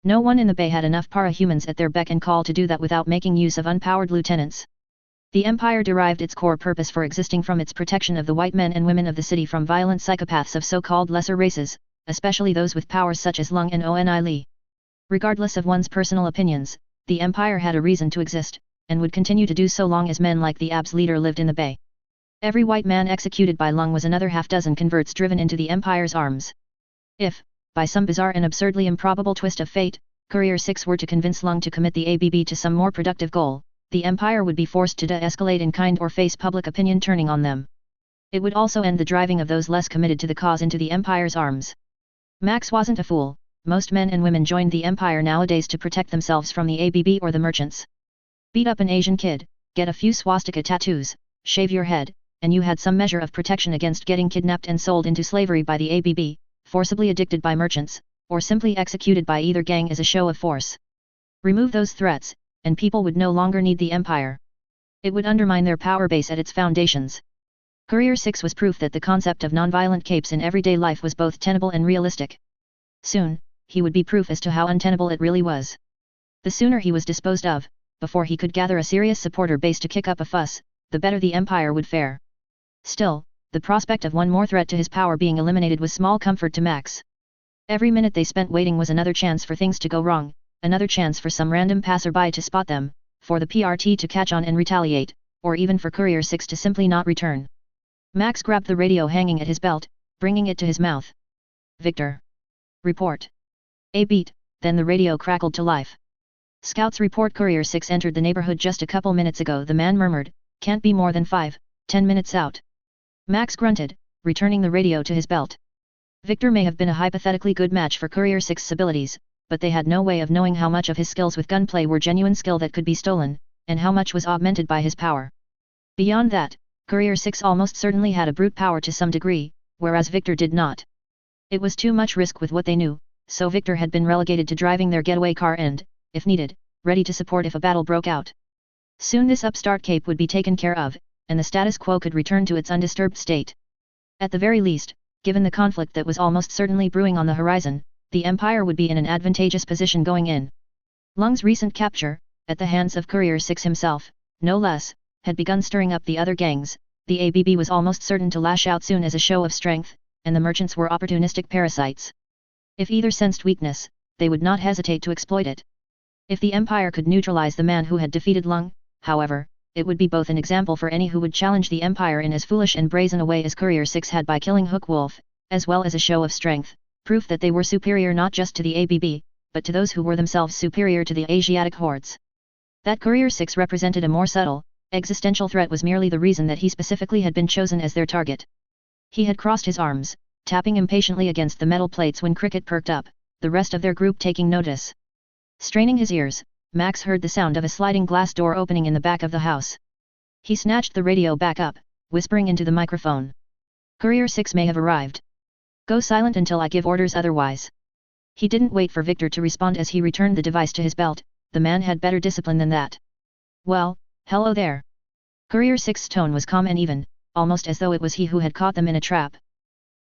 S1: No one in the Bay had enough para-humans at their beck and call to do that without making use of unpowered lieutenants. The Empire derived its core purpose for existing from its protection of the white men and women of the city from violent psychopaths of so-called lesser races, especially those with powers such as Lung and Oni Lee. Regardless of one's personal opinions, the Empire had a reason to exist, and would continue to do so long as men like the AB's leader lived in the Bay. Every white man executed by Lung was another half-dozen converts driven into the Empire's arms. If, by some bizarre and absurdly improbable twist of fate, Courier Six were to convince Lung to commit the ABB to some more productive goal, the Empire would be forced to de-escalate in kind or face public opinion turning on them. It would also end the driving of those less committed to the cause into the Empire's arms. Max wasn't a fool. Most men and women joined the Empire nowadays to protect themselves from the ABB or the merchants. Beat up an Asian kid, get a few swastika tattoos, shave your head, and you had some measure of protection against getting kidnapped and sold into slavery by the ABB, forcibly addicted by merchants, or simply executed by either gang as a show of force. Remove those threats, and people would no longer need the Empire. It would undermine their power base at its foundations. Courier Six was proof that the concept of nonviolent capes in everyday life was both tenable and realistic. Soon, he would be proof as to how untenable it really was. The sooner he was disposed of, before he could gather a serious supporter base to kick up a fuss, the better the Empire would fare. Still, the prospect of one more threat to his power being eliminated was small comfort to Max. Every minute they spent waiting was another chance for things to go wrong, another chance for some random passerby to spot them, for the PRT to catch on and retaliate, or even for Courier Six to simply not return. Max grabbed the radio hanging at his belt, bringing it to his mouth. Victor. Report. A beat, then the radio crackled to life. Scouts report Courier Six entered the neighborhood just a couple minutes ago, the man murmured, can't be more than 5-10 minutes out. Max grunted, returning the radio to his belt. Victor may have been a hypothetically good match for Courier Six's abilities, but they had no way of knowing how much of his skills with gunplay were genuine skill that could be stolen, and how much was augmented by his power. Beyond that, Courier 6 almost certainly had a brute power to some degree, whereas Victor did not. It was too much risk with what they knew, so Victor had been relegated to driving their getaway car and, if needed, ready to support if a battle broke out. Soon this upstart cape would be taken care of, and the status quo could return to its undisturbed state. At the very least, given the conflict that was almost certainly brewing on the horizon, the Empire would be in an advantageous position going in. Lung's recent capture, at the hands of Courier 6 himself, no less, had begun stirring up the other gangs. The ABB was almost certain to lash out soon as a show of strength, and the merchants were opportunistic parasites. If either sensed weakness, they would not hesitate to exploit it. If the Empire could neutralize the man who had defeated Lung, however, it would be both an example for any who would challenge the Empire in as foolish and brazen a way as Courier 6 had by killing Hook Wolf, as well as a show of strength, proof that they were superior not just to the ABB, but to those who were themselves superior to the Asiatic hordes. That Courier 6 represented a more subtle, existential threat was merely the reason that he specifically had been chosen as their target. He had crossed his arms, tapping impatiently against the metal plates when Cricket perked up, the rest of their group taking notice. Straining his ears, Max heard the sound of a sliding glass door opening in the back of the house. He snatched the radio back up, whispering into the microphone. Courier 6 may have arrived. Go silent until I give orders otherwise. He didn't wait for Victor to respond as he returned the device to his belt. The man had better discipline than that. Well, hello there. Courier 6's tone was calm and even, almost as though it was he who had caught them in a trap.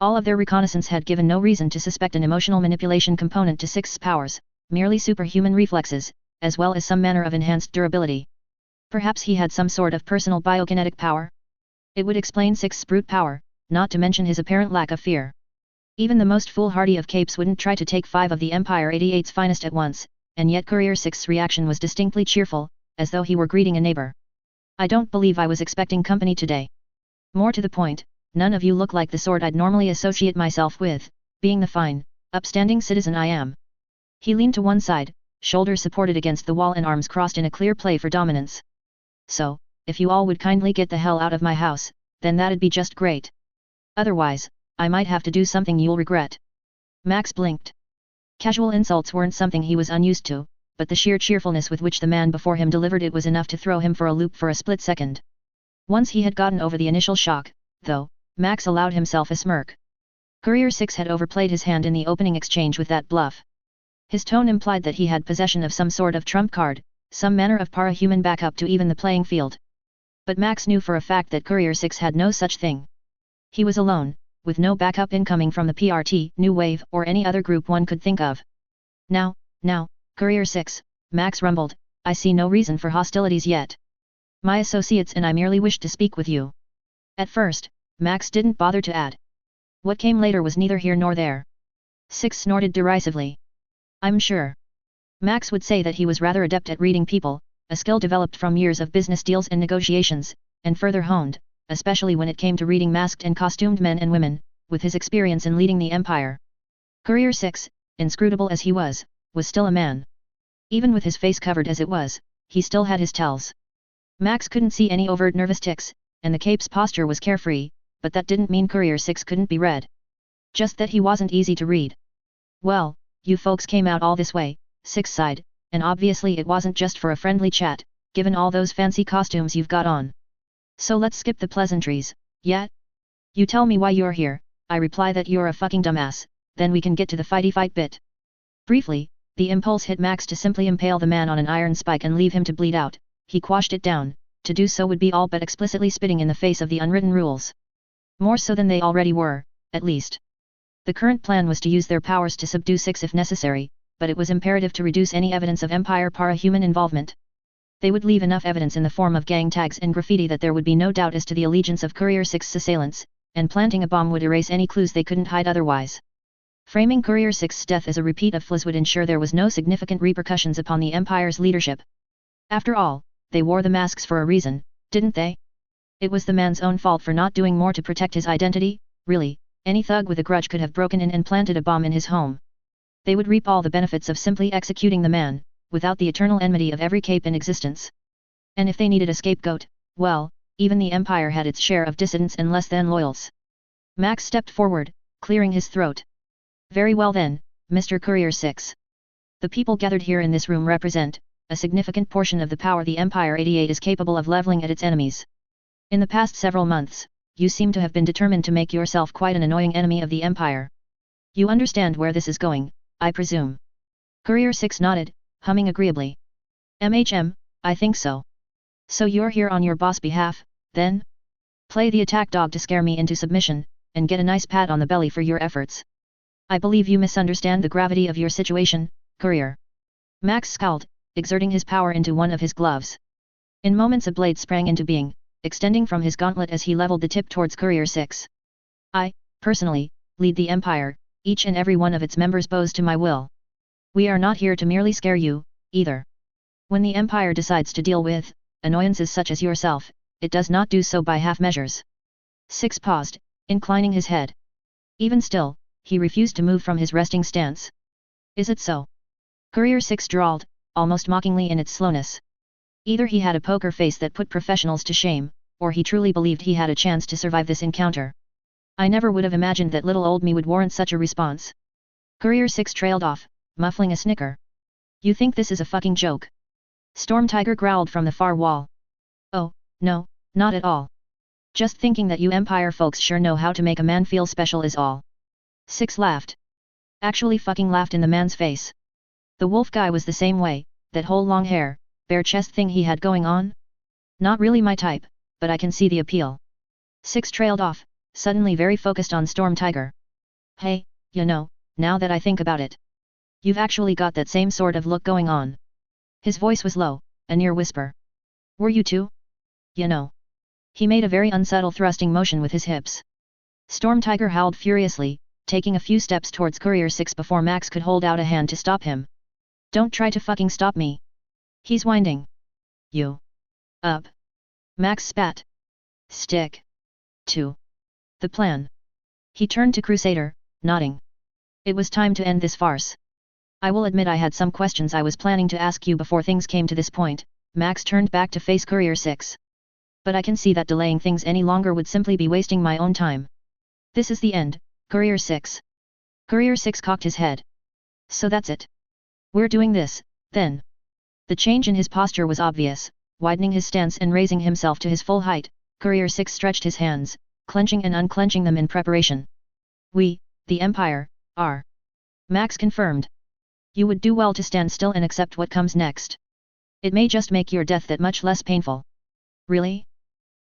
S1: All of their reconnaissance had given no reason to suspect an emotional manipulation component to 6's powers, merely superhuman reflexes, as well as some manner of enhanced durability. Perhaps he had some sort of personal biokinetic power? It would explain 6's brute power, not to mention his apparent lack of fear. Even the most foolhardy of capes wouldn't try to take 5 of the Empire 88's finest at once, and yet Courier 6's reaction was distinctly cheerful, as though he were greeting a neighbor. I don't believe I was expecting company today. More to the point, none of you look like the sort I'd normally associate myself with, being the fine, upstanding citizen I am. He leaned to one side, shoulders supported against the wall and arms crossed in a clear play for dominance. So, if you all would kindly get the hell out of my house, then that'd be just great. Otherwise, I might have to do something you'll regret. Max blinked. Casual insults weren't something he was unused to, but the sheer cheerfulness with which the man before him delivered it was enough to throw him for a loop for a split second. Once he had gotten over the initial shock, though, Max allowed himself a smirk. Courier 6 had overplayed his hand in the opening exchange with that bluff. His tone implied that he had possession of some sort of trump card, some manner of para-human backup to even the playing field. But Max knew for a fact that Courier 6 had no such thing. He was alone, with no backup incoming from the PRT, New Wave, or any other group one could think of. Now, Courier 6, Max rumbled, I see no reason for hostilities yet. My associates and I merely wished to speak with you. At first, Max didn't bother to add. What came later was neither here nor there. 6 snorted derisively. I'm sure. Max would say that he was rather adept at reading people, a skill developed from years of business deals and negotiations, and further honed, especially when it came to reading masked and costumed men and women, with his experience in leading the Empire. Courier 6, inscrutable as he was still a man. Even with his face covered as it was, he still had his tells. Max couldn't see any overt nervous tics, and the cape's posture was carefree, but that didn't mean Courier 6 couldn't be read. Just that he wasn't easy to read. Well, you folks came out all this way, 6 sighed, and obviously it wasn't just for a friendly chat, given all those fancy costumes you've got on. So let's skip the pleasantries, yeah? You tell me why you're here, I reply that you're a fucking dumbass, then we can get to the fight bit. Briefly, the impulse hit Max to simply impale the man on an iron spike and leave him to bleed out. He quashed it down. To do so would be all but explicitly spitting in the face of the unwritten rules. More so than they already were, at least. The current plan was to use their powers to subdue 6 if necessary, but it was imperative to reduce any evidence of Empire para-human involvement. They would leave enough evidence in the form of gang tags and graffiti that there would be no doubt as to the allegiance of Courier 6's assailants, and planting a bomb would erase any clues they couldn't hide otherwise. Framing Courier 6's death as a repeat of Fliss would ensure there was no significant repercussions upon the Empire's leadership. After all, they wore the masks for a reason, didn't they? It was the man's own fault for not doing more to protect his identity. Really, any thug with a grudge could have broken in and planted a bomb in his home. They would reap all the benefits of simply executing the man, without the eternal enmity of every cape in existence. And if they needed a scapegoat, well, even the Empire had its share of dissidents and less than loyals. Max stepped forward, clearing his throat. Very well then, Mr. Courier 6. The people gathered here in this room represent a significant portion of the power the Empire 88 is capable of leveling at its enemies. In the past several months, you seem to have been determined to make yourself quite an annoying enemy of the Empire. You understand where this is going, I presume. Courier 6 nodded, humming agreeably. I think so. So you're here on your boss' behalf, then? Play the attack dog to scare me into submission, and get a nice pat on the belly for your efforts. I believe you misunderstand the gravity of your situation, Courier. Max scowled, exerting his power into one of his gloves. In moments a blade sprang into being, extending from his gauntlet as he leveled the tip towards Courier 6. I, personally, lead the Empire, each and every one of its members bows to my will. We are not here to merely scare you, either. When the Empire decides to deal with annoyances such as yourself, it does not do so by half measures. 6 paused, inclining his head. Even still, he refused to move from his resting stance. Is it so? Courier 6 drawled, almost mockingly in its slowness. Either he had a poker face that put professionals to shame, or he truly believed he had a chance to survive this encounter. I never would have imagined that little old me would warrant such a response. Courier 6 trailed off, muffling a snicker. You think this is a fucking joke? Storm Tiger growled from the far wall. Oh, no, not at all. Just thinking that you Empire folks sure know how to make a man feel special is all. 6 laughed. Actually fucking laughed in the man's face. The wolf guy was the same way, that whole long hair, bare chest thing he had going on? Not really my type, but I can see the appeal. 6 trailed off, suddenly very focused on Storm Tiger. Hey, you know, now that I think about it. You've actually got that same sort of look going on. His voice was low, a near whisper. Were you too? You know. He made a very unsubtle thrusting motion with his hips. Storm Tiger howled furiously, taking a few steps towards Courier 6 before Max could hold out a hand to stop him. Don't try to fucking stop me. He's whining. You. Up. Max spat. Stick. To. The plan. He turned to Crusader, nodding. It was time to end this farce. I will admit I had some questions I was planning to ask you before things came to this point. Max turned back to face Courier 6. But I can see that delaying things any longer would simply be wasting my own time. This is the end, Courier 6. Courier 6 cocked his head. So that's it. We're doing this, then. The change in his posture was obvious, widening his stance and raising himself to his full height. Courier 6 stretched his hands, clenching and unclenching them in preparation. We, the Empire, are. Max confirmed. You would do well to stand still and accept what comes next. It may just make your death that much less painful. Really?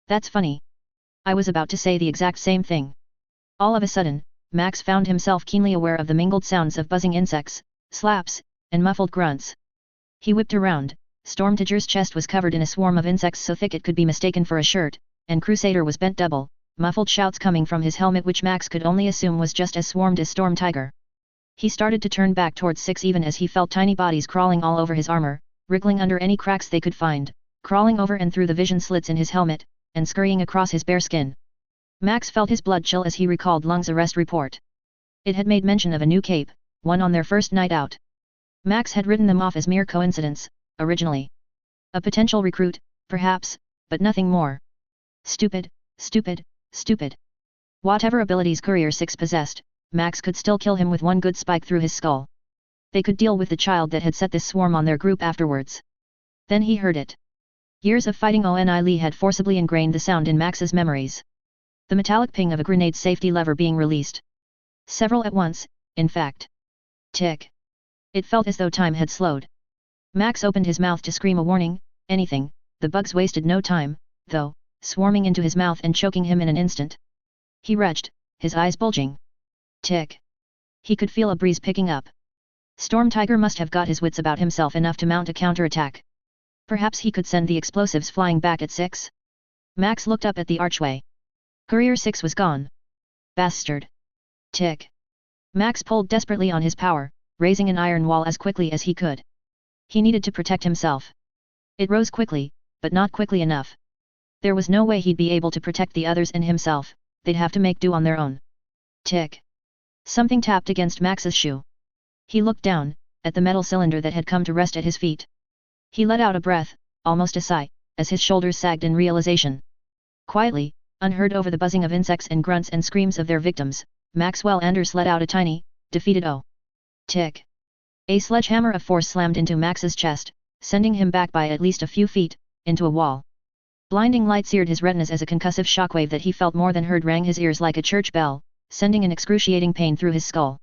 S1: That's funny. I was about to say the exact same thing. All of a sudden, Max found himself keenly aware of the mingled sounds of buzzing insects, slaps, and muffled grunts. He whipped around. Storm Tiger's chest was covered in a swarm of insects so thick it could be mistaken for a shirt, and Crusader was bent double, muffled shouts coming from his helmet which Max could only assume was just as swarmed as Storm Tiger. He started to turn back towards 6 even as he felt tiny bodies crawling all over his armor, wriggling under any cracks they could find, crawling over and through the vision slits in his helmet, and scurrying across his bare skin. Max felt his blood chill as he recalled Lung's arrest report. It had made mention of a new cape, one on their first night out. Max had written them off as mere coincidence, originally. A potential recruit, perhaps, but nothing more. Stupid, stupid, stupid. Whatever abilities Courier 6 possessed, Max could still kill him with one good spike through his skull. They could deal with the child that had set this swarm on their group afterwards. Then he heard it. Years of fighting Oni Lee had forcibly ingrained the sound in Max's memories. The metallic ping of a grenade safety lever being released. Several at once, in fact. Tick. It felt as though time had slowed. Max opened his mouth to scream a warning, anything. The bugs wasted no time, though, swarming into his mouth and choking him in an instant. He retched, his eyes bulging. Tick. He could feel a breeze picking up. Storm Tiger must have got his wits about himself enough to mount a counterattack. Perhaps he could send the explosives flying back at 6? Max looked up at the archway. Courier 6 was gone. Bastard. Tick. Max pulled desperately on his power, raising an iron wall as quickly as he could. He needed to protect himself. It rose quickly, but not quickly enough. There was no way he'd be able to protect the others and himself, they'd have to make do on their own. Tick. Something tapped against Max's shoe. He looked down, at the metal cylinder that had come to rest at his feet. He let out a breath, almost a sigh, as his shoulders sagged in realization. Quietly, unheard over the buzzing of insects and grunts and screams of their victims, Maxwell Anders let out a tiny, defeated "oh." Tick. A sledgehammer of force slammed into Max's chest, sending him back by at least a few feet, into a wall. Blinding light seared his retinas as a concussive shockwave that he felt more than heard rang his ears like a church bell, sending an excruciating pain through his skull.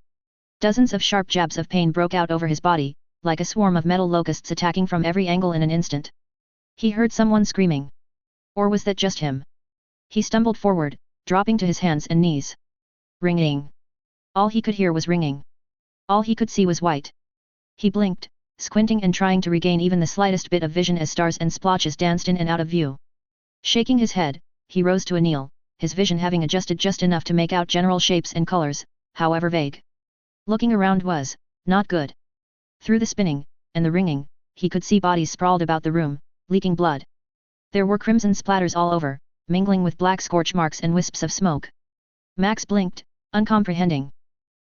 S1: Dozens of sharp jabs of pain broke out over his body, like a swarm of metal locusts attacking from every angle in an instant. He heard someone screaming. Or was that just him? He stumbled forward, dropping to his hands and knees. Ringing. All he could hear was ringing. All he could see was white. He blinked, squinting and trying to regain even the slightest bit of vision as stars and splotches danced in and out of view. Shaking his head, he rose to a kneel, his vision having adjusted just enough to make out general shapes and colors, however vague. Looking around was not good. Through the spinning and the ringing, he could see bodies sprawled about the room, leaking blood. There were crimson splatters all over, mingling with black scorch marks and wisps of smoke. Max blinked, uncomprehending.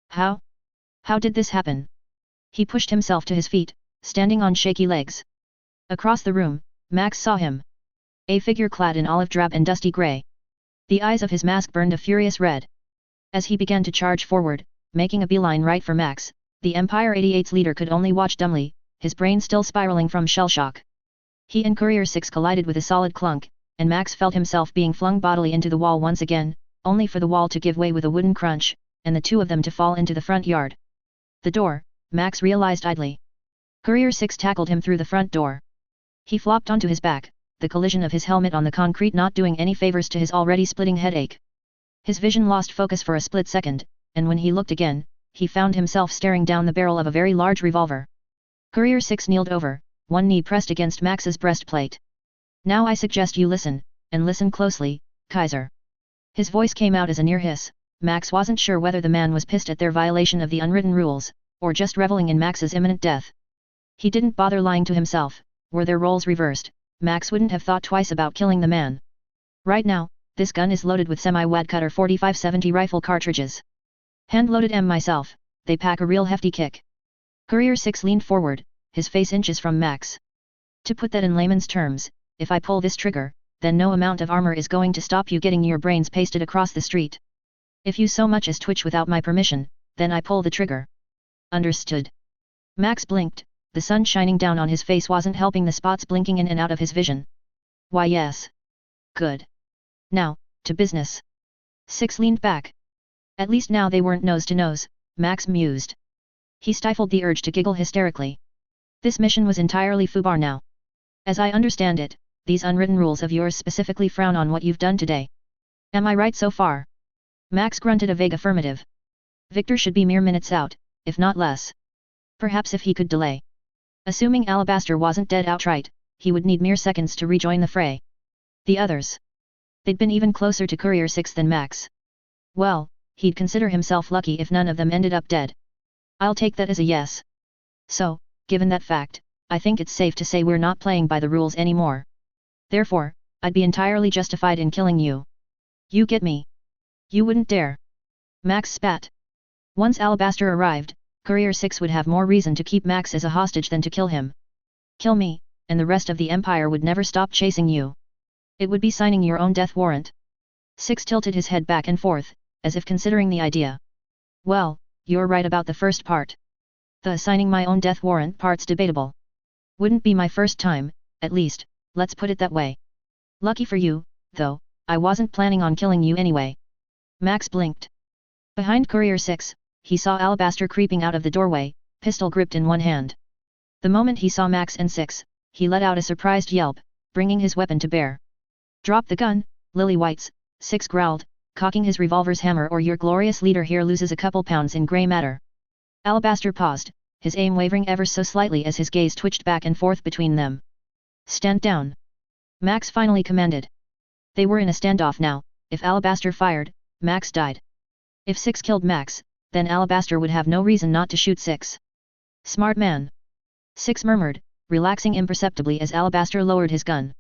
S1: How? How did this happen? He pushed himself to his feet, standing on shaky legs. Across the room, Max saw him. A figure clad in olive drab and dusty grey. The eyes of his mask burned a furious red. As he began to charge forward, making a beeline right for Max, the Empire 88's leader could only watch dumbly, his brain still spiraling from shell shock. He and Courier 6 collided with a solid clunk, and Max felt himself being flung bodily into the wall once again, only for the wall to give way with a wooden crunch, and the two of them to fall into the front yard. The door, Max realized idly. Courier 6 tackled him through the front door. He flopped onto his back, the collision of his helmet on the concrete not doing any favors to his already splitting headache. His vision lost focus for a split second, and when he looked again, he found himself staring down the barrel of a very large revolver. Courier 6 kneeled over, one knee pressed against Max's breastplate. Now I suggest you listen, and listen closely, Kaiser. His voice came out as a near hiss. Max wasn't sure whether the man was pissed at their violation of the unwritten rules, or just reveling in Max's imminent death. He didn't bother lying to himself. Were their roles reversed, Max wouldn't have thought twice about killing the man. Right now, this gun is loaded with semi-wad cutter 45-70 rifle cartridges. Hand-loaded myself, they pack a real hefty kick. Courier 6 leaned forward, his face inches from Max. To put that in layman's terms, if I pull this trigger, then no amount of armor is going to stop you getting your brains pasted across the street. If you so much as twitch without my permission, then I pull the trigger. Understood. Max blinked. The sun shining down on his face wasn't helping the spots blinking in and out of his vision. Why yes. Good. Now, to business. 6 leaned back. At least now they weren't nose to nose, Max mused. He stifled the urge to giggle hysterically. This mission was entirely foobar now. As I understand it, these unwritten rules of yours specifically frown on what you've done today. Am I right so far? Max grunted a vague affirmative. Victor should be mere minutes out, if not less. Perhaps if he could delay. Assuming Alabaster wasn't dead outright, he would need mere seconds to rejoin the fray. The others. They'd been even closer to Courier 6 than Max. Well, he'd consider himself lucky if none of them ended up dead. I'll take that as a yes. So, given that fact, I think it's safe to say we're not playing by the rules anymore. Therefore, I'd be entirely justified in killing you. You get me? You wouldn't dare. Max spat. Once Alabaster arrived, Courier 6 would have more reason to keep Max as a hostage than to kill him. Kill me, and the rest of the Empire would never stop chasing you. It would be signing your own death warrant. 6 tilted his head back and forth, as if considering the idea. Well, you're right about the first part. The signing my own death warrant part's debatable. Wouldn't be my first time, at least, let's put it that way. Lucky for you, though, I wasn't planning on killing you anyway. Max blinked. Behind Courier 6, he saw Alabaster creeping out of the doorway, pistol gripped in one hand. The moment he saw Max and 6, he let out a surprised yelp, bringing his weapon to bear. Drop the gun, Lily Whites, 6 growled, cocking his revolver's hammer, or your glorious leader here loses a couple pounds in grey matter. Alabaster paused, his aim wavering ever so slightly as his gaze twitched back and forth between them. Stand down. Max finally commanded. They were in a standoff now. If Alabaster fired, Max died. If 6 killed Max, then Alabaster would have no reason not to shoot 6. Smart man. 6 murmured, relaxing imperceptibly as Alabaster lowered his gun.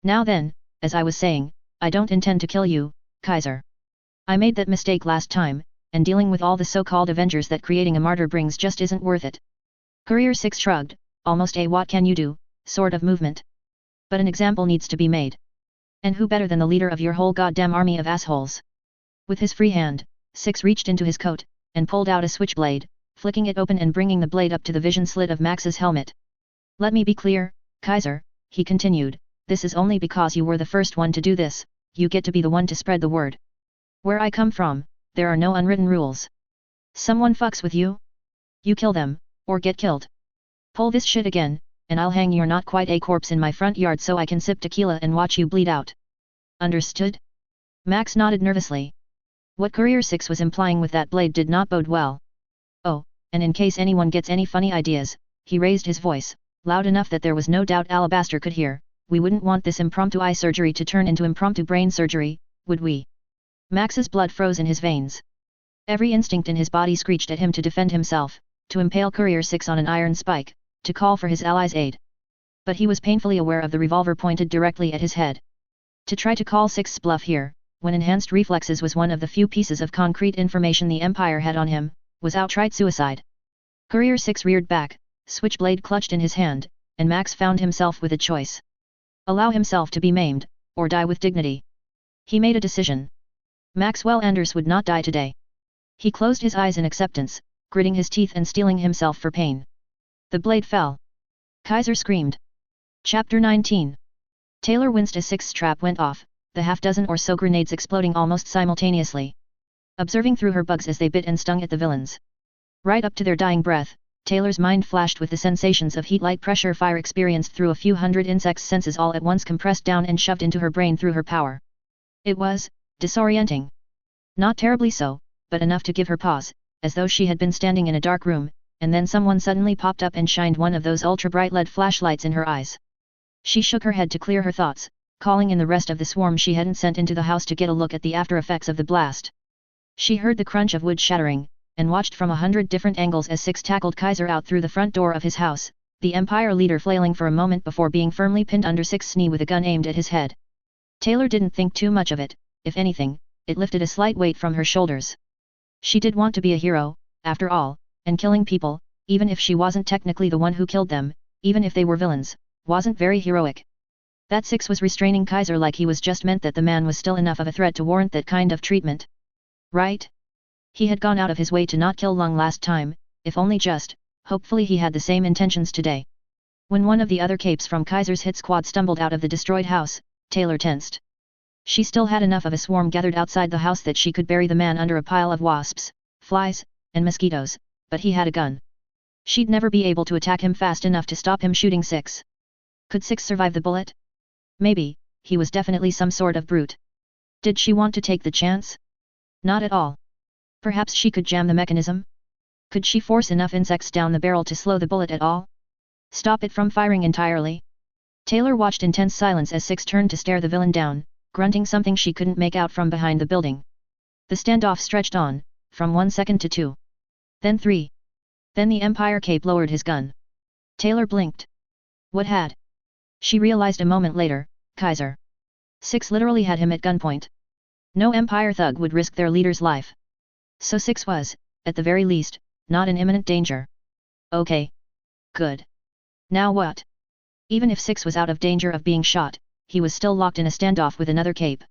S1: Now then, as I was saying, I don't intend to kill you, Kaiser. I made that mistake last time, and dealing with all the so-called Avengers that creating a martyr brings just isn't worth it. Courier 6 shrugged, almost a what can you do, sort of movement. But an example needs to be made. And who better than the leader of your whole goddamn army of assholes? With his free hand, 6 reached into his coat, and pulled out a switchblade, flicking it open and bringing the blade up to the vision slit of Max's helmet. Let me be clear, Kaiser, he continued, this is only because you were the first one to do this, you get to be the one to spread the word. Where I come from, there are no unwritten rules. Someone fucks with you? You kill them, or get killed. Pull this shit again, and I'll hang your not quite a corpse in my front yard so I can sip tequila and watch you bleed out. Understood? Max nodded nervously. What Courier 6 was implying with that blade did not bode well. Oh, and in case anyone gets any funny ideas, he raised his voice, loud enough that there was no doubt Alabaster could hear, we wouldn't want this impromptu eye surgery to turn into impromptu brain surgery, would we? Max's blood froze in his veins. Every instinct in his body screeched at him to defend himself, to impale Courier 6 on an iron spike, to call for his allies' aid. But he was painfully aware of the revolver pointed directly at his head. To try to call 6's bluff here, when enhanced reflexes was one of the few pieces of concrete information the Empire had on him, was outright suicide. Courier 6 reared back, switchblade clutched in his hand, and Max found himself with a choice. Allow himself to be maimed, or die with dignity. He made a decision. Maxwell Anders would not die today. He closed his eyes in acceptance, gritting his teeth and steeling himself for pain. The blade fell. Kaiser screamed. Chapter 19. Taylor winced as 6's trap went off, the half-dozen or so grenades exploding almost simultaneously. Observing through her bugs as they bit and stung at the villains. Right up to their dying breath, Taylor's mind flashed with the sensations of heat, light, pressure, fire experienced through a few hundred insects' senses all at once compressed down and shoved into her brain through her power. It was disorienting. Not terribly so, but enough to give her pause, as though she had been standing in a dark room, and then someone suddenly popped up and shined one of those ultra-bright LED flashlights in her eyes. She shook her head to clear her thoughts, calling in the rest of the swarm she hadn't sent into the house to get a look at the after effects of the blast. She heard the crunch of wood shattering, and watched from 100 different angles as 6 tackled Kaiser out through the front door of his house, the Empire leader flailing for a moment before being firmly pinned under 6's knee with a gun aimed at his head. Taylor didn't think too much of it, if anything, it lifted a slight weight from her shoulders. She did want to be a hero, after all, and killing people, even if she wasn't technically the one who killed them, even if they were villains, wasn't very heroic. That 6 was restraining Kaiser like he was just meant that the man was still enough of a threat to warrant that kind of treatment. Right? He had gone out of his way to not kill Lung last time, if only just, hopefully he had the same intentions today. When one of the other capes from Kaiser's hit squad stumbled out of the destroyed house, Taylor tensed. She still had enough of a swarm gathered outside the house that she could bury the man under a pile of wasps, flies, and mosquitoes, but he had a gun. She'd never be able to attack him fast enough to stop him shooting 6. Could 6 survive the bullet? Maybe, he was definitely some sort of brute. Did she want to take the chance? Not at all. Perhaps she could jam the mechanism? Could she force enough insects down the barrel to slow the bullet at all? Stop it from firing entirely? Taylor watched in tense silence as 6 turned to stare the villain down, grunting something she couldn't make out from behind the building. The standoff stretched on, from 1 second to 2. Then 3. Then the Empire cape lowered his gun. Taylor blinked. What had? She realized a moment later, Kaiser. 6 literally had him at gunpoint. No Empire thug would risk their leader's life. So 6 was, at the very least, not in imminent danger. Okay. Good. Now what? Even if 6 was out of danger of being shot, he was still locked in a standoff with another cape.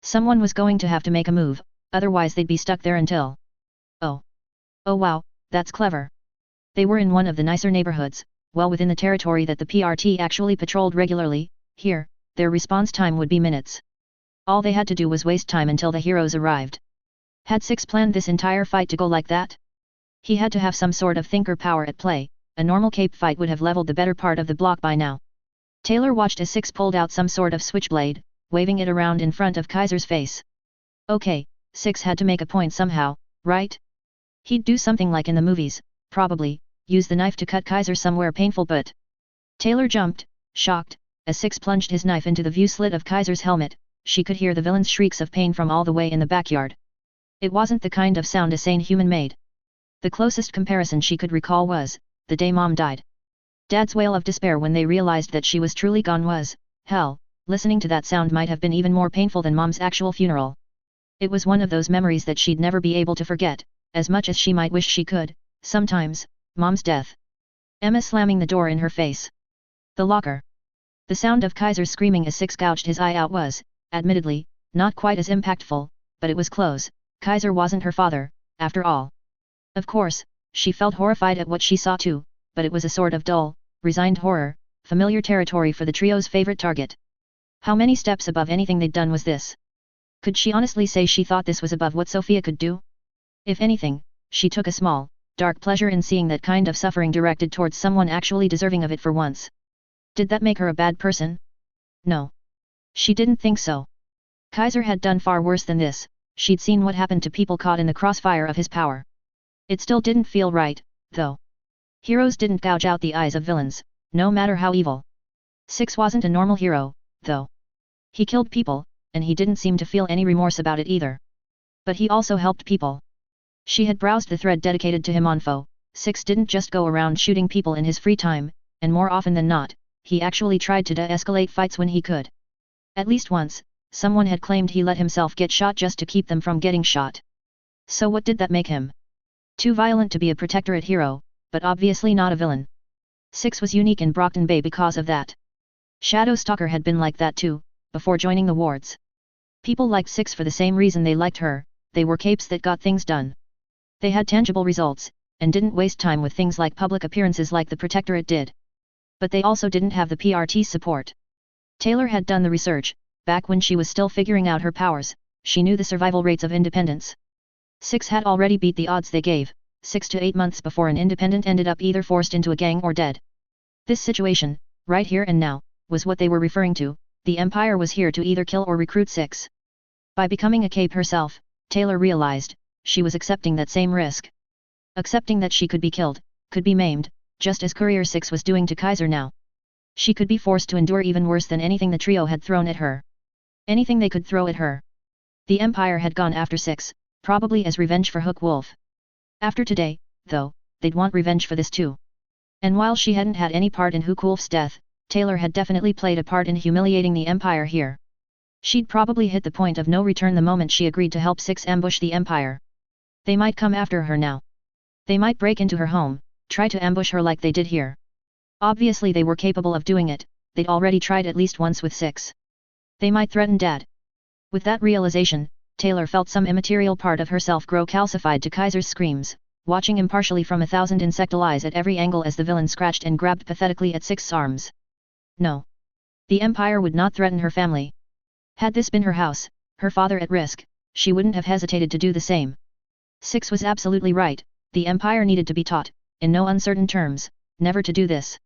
S1: Someone was going to have to make a move, otherwise they'd be stuck there until... Oh. Oh wow, that's clever. They were in one of the nicer neighborhoods, well within the territory that the PRT actually patrolled regularly. Here, their response time would be minutes. All they had to do was waste time until the heroes arrived. Had 6 planned this entire fight to go like that? He had to have some sort of thinker power at play. A normal cape fight would have leveled the better part of the block by now. Taylor watched as 6 pulled out some sort of switchblade, waving it around in front of Kaiser's face. Okay, 6 had to make a point somehow, right? He'd do something like in the movies, probably, use the knife to cut Kaiser somewhere painful but... Taylor jumped, shocked, as 6 plunged his knife into the view slit of Kaiser's helmet. She could hear the villain's shrieks of pain from all the way in the backyard. It wasn't the kind of sound a sane human made. The closest comparison she could recall was, the day Mom died. Dad's wail of despair when they realized that she was truly gone was, hell, listening to that sound might have been even more painful than Mom's actual funeral. It was one of those memories that she'd never be able to forget, as much as she might wish she could. Sometimes, Mom's death. Emma slamming the door in her face. The locker. The sound of Kaiser screaming as 6 gouged his eye out was, admittedly, not quite as impactful, but it was close. Kaiser wasn't her father, after all. Of course, She felt horrified at what she saw too, but it was a sort of dull, resigned horror, familiar territory for the trio's favorite target. How many steps above anything they'd done was this? Could she honestly say she thought this was above what Sophia could do? If anything, she took a small, dark pleasure in seeing that kind of suffering directed towards someone actually deserving of it for once. Did that make her a bad person? No. She didn't think so. Kaiser had done far worse than this. She'd seen what happened to people caught in the crossfire of his power. It still didn't feel right, though. Heroes didn't gouge out the eyes of villains, no matter how evil. Six wasn't a normal hero, though. He killed people, and he didn't seem to feel any remorse about it either. But he also helped people. She had browsed the thread dedicated to him on Info. Six didn't just go around shooting people in his free time, and more often than not, he actually tried to de-escalate fights when he could. At least once, someone had claimed he let himself get shot just to keep them from getting shot. So what did that make him? Too violent to be a protectorate hero, but obviously not a villain. Six was unique in Brockton Bay because of that. Shadow Stalker had been like that too, before joining the wards. People liked Six for the same reason they liked her, they were capes that got things done. They had tangible results, and didn't waste time with things like public appearances like the Protectorate did. But they also didn't have the PRT's support. Taylor had done the research, back when she was still figuring out her powers, she knew the survival rates of independents. Six had already beat the odds they gave, 6 to 8 months before an independent ended up either forced into a gang or dead. This situation, right here and now, was what they were referring to. The Empire was here to either kill or recruit Six. By becoming a cape herself, Taylor realized, she was accepting that same risk. Accepting that she could be killed, could be maimed, just as Courier 6 was doing to Kaiser now. She could be forced to endure even worse than anything the trio had thrown at her. Anything they could throw at her. The Empire had gone after Six, probably as revenge for Hook Wolf. After today, though, they'd want revenge for this too. And while she hadn't had any part in Hook Wolf's death, Taylor had definitely played a part in humiliating the Empire here. She'd probably hit the point of no return the moment she agreed to help Six ambush the Empire. They might come after her now. They might break into her home, try to ambush her like they did here. Obviously they were capable of doing it, they'd already tried at least once with Six. They might threaten Dad. With that realization, Taylor felt some immaterial part of herself grow calcified to Kaiser's screams, watching impartially from 1,000 insectal eyes at every angle as the villain scratched and grabbed pathetically at Six's arms. No. The Empire would not threaten her family. Had this been her house, her father at risk, she wouldn't have hesitated to do the same. Six was absolutely right, the Empire needed to be taught, in no uncertain terms, never to do this.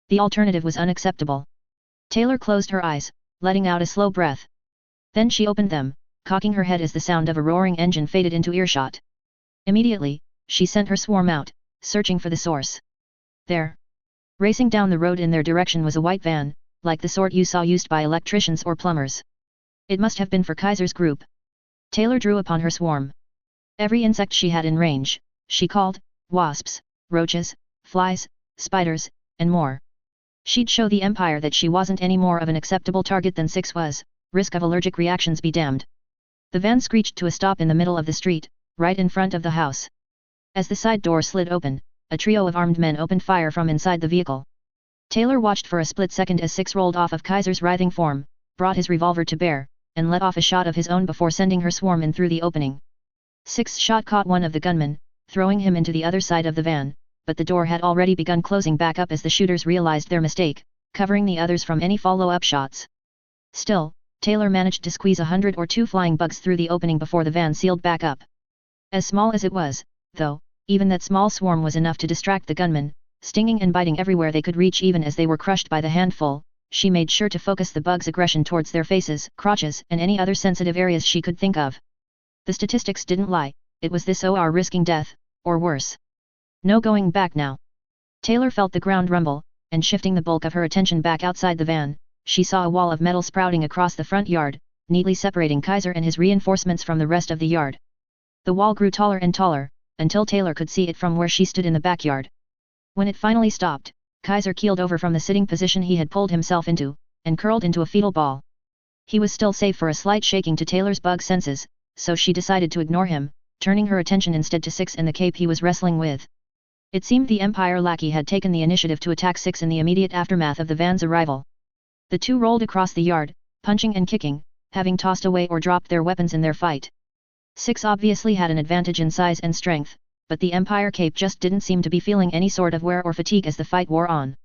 S1: The alternative was unacceptable. Taylor closed her eyes, letting out a slow breath. Then she opened them, cocking her head as the sound of a roaring engine faded into earshot. Immediately, she sent her swarm out, searching for the source. There. Racing down the road in their direction was a white van, like the sort you saw used by electricians or plumbers. It must have been for Kaiser's group. Taylor drew upon her swarm. Every insect she had in range, she called, wasps, roaches, flies, spiders, and more. She'd show the Empire that she wasn't any more of an acceptable target than Six was, risk of allergic reactions be damned. The van screeched to a stop in the middle of the street, right in front of the house. As the side door slid open, a trio of armed men opened fire from inside the vehicle. Taylor watched for a split second as Six rolled off of Kaiser's writhing form, brought his revolver to bear, and let off a shot of his own before sending her swarm in through the opening. Six's shot caught one of the gunmen, throwing him into the other side of the van, but the door had already begun closing back up as the shooters realized their mistake, covering the others from any follow-up shots. Still, Taylor managed to squeeze 100 or 2 flying bugs through the opening before the van sealed back up. As small as it was, though, even that small swarm was enough to distract the gunmen, stinging and biting everywhere they could reach even as they were crushed by the handful. She made sure to focus the bugs' aggression towards their faces, crotches, and any other sensitive areas she could think of. The statistics didn't lie, it was this OR risking death, or worse. No going back now. Taylor felt the ground rumble, and shifting the bulk of her attention back outside the van, she saw a wall of metal sprouting across the front yard, neatly separating Kaiser and his reinforcements from the rest of the yard. The wall grew taller and taller, until Taylor could see it from where she stood in the backyard. When it finally stopped, Kaiser keeled over from the sitting position he had pulled himself into, and curled into a fetal ball. He was still safe for a slight shaking to Taylor's bug senses, so she decided to ignore him, turning her attention instead to Six and the cape he was wrestling with. It seemed the Empire lackey had taken the initiative to attack Six in the immediate aftermath of the van's arrival. The two rolled across the yard, punching and kicking, having tossed away or dropped their weapons in their fight. Six obviously had an advantage in size and strength, but the Empire Cape just didn't seem to be feeling any sort of wear or fatigue as the fight wore on.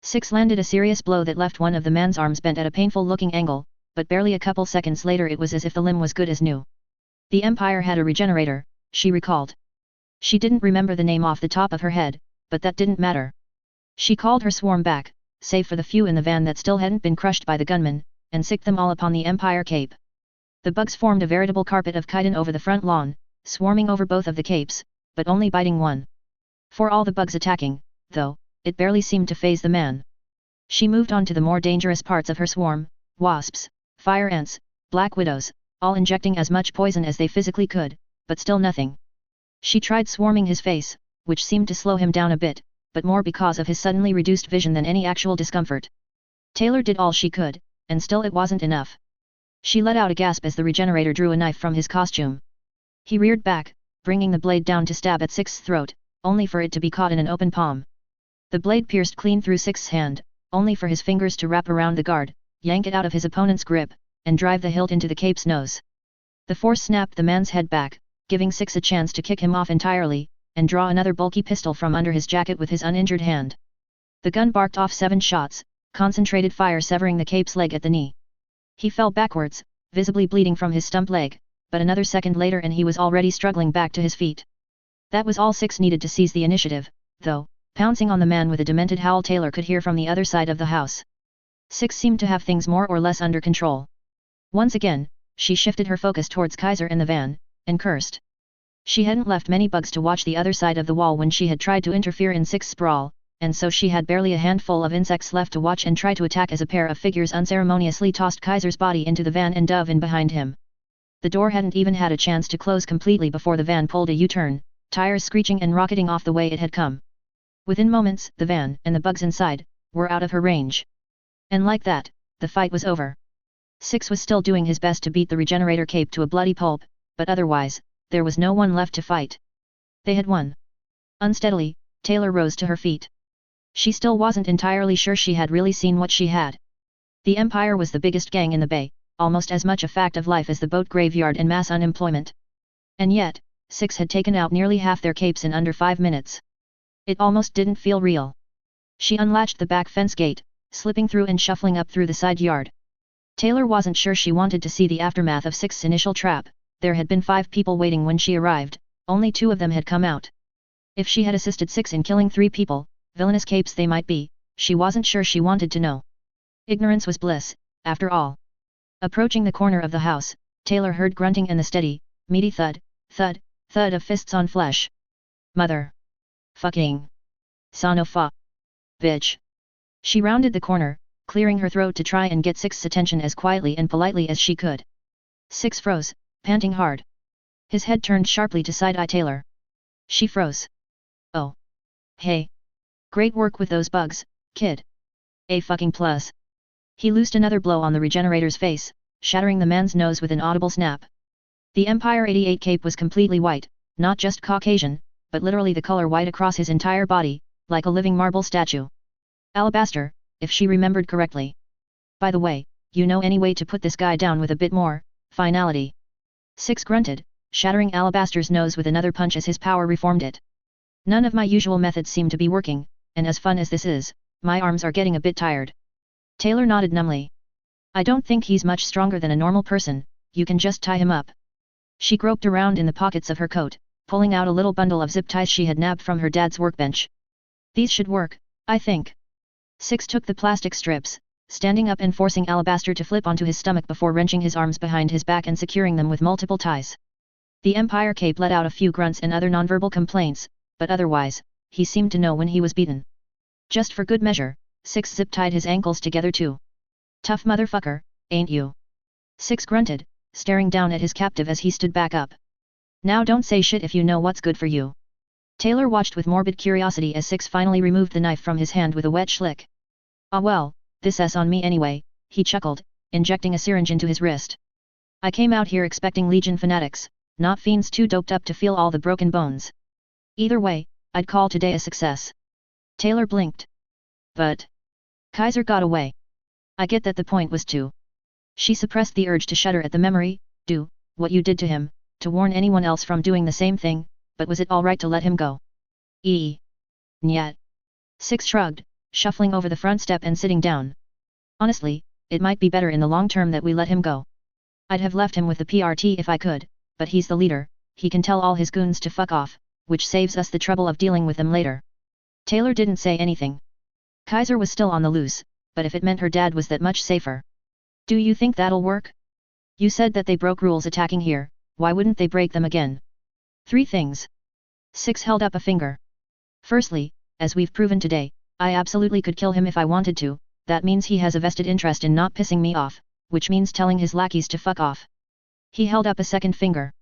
S1: Six landed a serious blow that left one of the man's arms bent at a painful-looking angle, but barely a couple seconds later it was as if the limb was good as new. The Empire had a regenerator, she recalled. She didn't remember the name off the top of her head, but that didn't matter. She called her swarm back, save for the few in the van that still hadn't been crushed by the gunmen, and sicked them all upon the Empire Cape. The bugs formed a veritable carpet of chitin over the front lawn, swarming over both of the capes, but only biting one. For all the bugs attacking, though, it barely seemed to faze the man. She moved on to the more dangerous parts of her swarm, wasps, fire ants, black widows, all injecting as much poison as they physically could, but still nothing. She tried swarming his face, which seemed to slow him down a bit, but more because of his suddenly reduced vision than any actual discomfort. Taylor did all she could, and still it wasn't enough. She let out a gasp as the regenerator drew a knife from his costume. He reared back, bringing the blade down to stab at Six's throat, only for it to be caught in an open palm. The blade pierced clean through Six's hand, only for his fingers to wrap around the guard, yank it out of his opponent's grip, and drive the hilt into the cape's nose. The force snapped the man's head back, giving Six a chance to kick him off entirely, and draw another bulky pistol from under his jacket with his uninjured hand. The gun barked off 7 shots, concentrated fire severing the cape's leg at the knee. He fell backwards, visibly bleeding from his stump leg, but another second later and he was already struggling back to his feet. That was all Six needed to seize the initiative, though, pouncing on the man with a demented howl Taylor could hear from the other side of the house. Six seemed to have things more or less under control. Once again, she shifted her focus towards Kaiser and the van, and cursed. She hadn't left many bugs to watch the other side of the wall when she had tried to interfere in Six's sprawl, and so she had barely a handful of insects left to watch and try to attack as a pair of figures unceremoniously tossed Kaiser's body into the van and dove in behind him. The door hadn't even had a chance to close completely before the van pulled a U-turn, tires screeching and rocketing off the way it had come. Within moments, the van, and the bugs inside, were out of her range. And like that, the fight was over. Six was still doing his best to beat the regenerator cape to a bloody pulp, but otherwise, there was no one left to fight. They had won. Unsteadily, Taylor rose to her feet. She still wasn't entirely sure she had really seen what she had. The Empire was the biggest gang in the bay, almost as much a fact of life as the boat graveyard and mass unemployment. And yet, Six had taken out nearly half their capes in under 5 minutes. It almost didn't feel real. She unlatched the back fence gate, slipping through and shuffling up through the side yard. Taylor wasn't sure she wanted to see the aftermath of Six's initial trap. There had been 5 people waiting when she arrived, only 2 of them had come out. If she had assisted Six in killing 3 people, villainous capes they might be, she wasn't sure she wanted to know. Ignorance was bliss, after all. Approaching the corner of the house, Taylor heard grunting and the steady, meaty thud, thud, thud of fists on flesh. Mother. Fucking. Son of a. Bitch. She rounded the corner, clearing her throat to try and get Six's attention as quietly and politely as she could. Six froze, panting hard. His head turned sharply to side-eye Taylor. She froze. Oh. Hey. Great work with those bugs, kid. A fucking plus. He loosed another blow on the regenerator's face, shattering the man's nose with an audible snap. The Empire 88 cape was completely white, not just Caucasian, but literally the color white across his entire body, like a living marble statue. Alabaster, if she remembered correctly. By the way, you know any way to put this guy down with a bit more finality? Six grunted, shattering Alabaster's nose with another punch as his power reformed it. None of my usual methods seem to be working, and as fun as this is, my arms are getting a bit tired. Taylor nodded numbly. I don't think he's much stronger than a normal person, you can just tie him up. She groped around in the pockets of her coat, pulling out a little bundle of zip ties she had nabbed from her dad's workbench. These should work, I think. Six took the plastic strips, standing up and forcing Alabaster to flip onto his stomach before wrenching his arms behind his back and securing them with multiple ties. The Empire cape let out a few grunts and other nonverbal complaints, but otherwise, he seemed to know when he was beaten. Just for good measure, Six zip-tied his ankles together too. Tough motherfucker, ain't you? Six grunted, staring down at his captive as he stood back up. Now don't say shit if you know what's good for you. Taylor watched with morbid curiosity as Six finally removed the knife from his hand with a wet schlick. Ah well, this is on me anyway, he chuckled, injecting a syringe into his wrist. I came out here expecting Legion fanatics, not fiends too doped up to feel all the broken bones. Either way, I'd call today a success. Taylor blinked. But Kaiser got away. I get that the point was to. She suppressed the urge to shudder at the memory, do what you did to him, to warn anyone else from doing the same thing, but was it alright to let him go? Nyat. 6 shrugged, shuffling over the front step and sitting down. Honestly, it might be better in the long term that we let him go. I'd have left him with the PRT if I could, but he's the leader, he can tell all his goons to fuck off, which saves us the trouble of dealing with them later. Taylor didn't say anything. Kaiser was still on the loose, but if it meant her dad was that much safer. Do you think that'll work? You said that they broke rules attacking here, why wouldn't they break them again? 3 things. 6 held up a finger. Firstly, as we've proven today, I absolutely could kill him if I wanted to, that means he has a vested interest in not pissing me off, which means telling his lackeys to fuck off. He held up a second finger.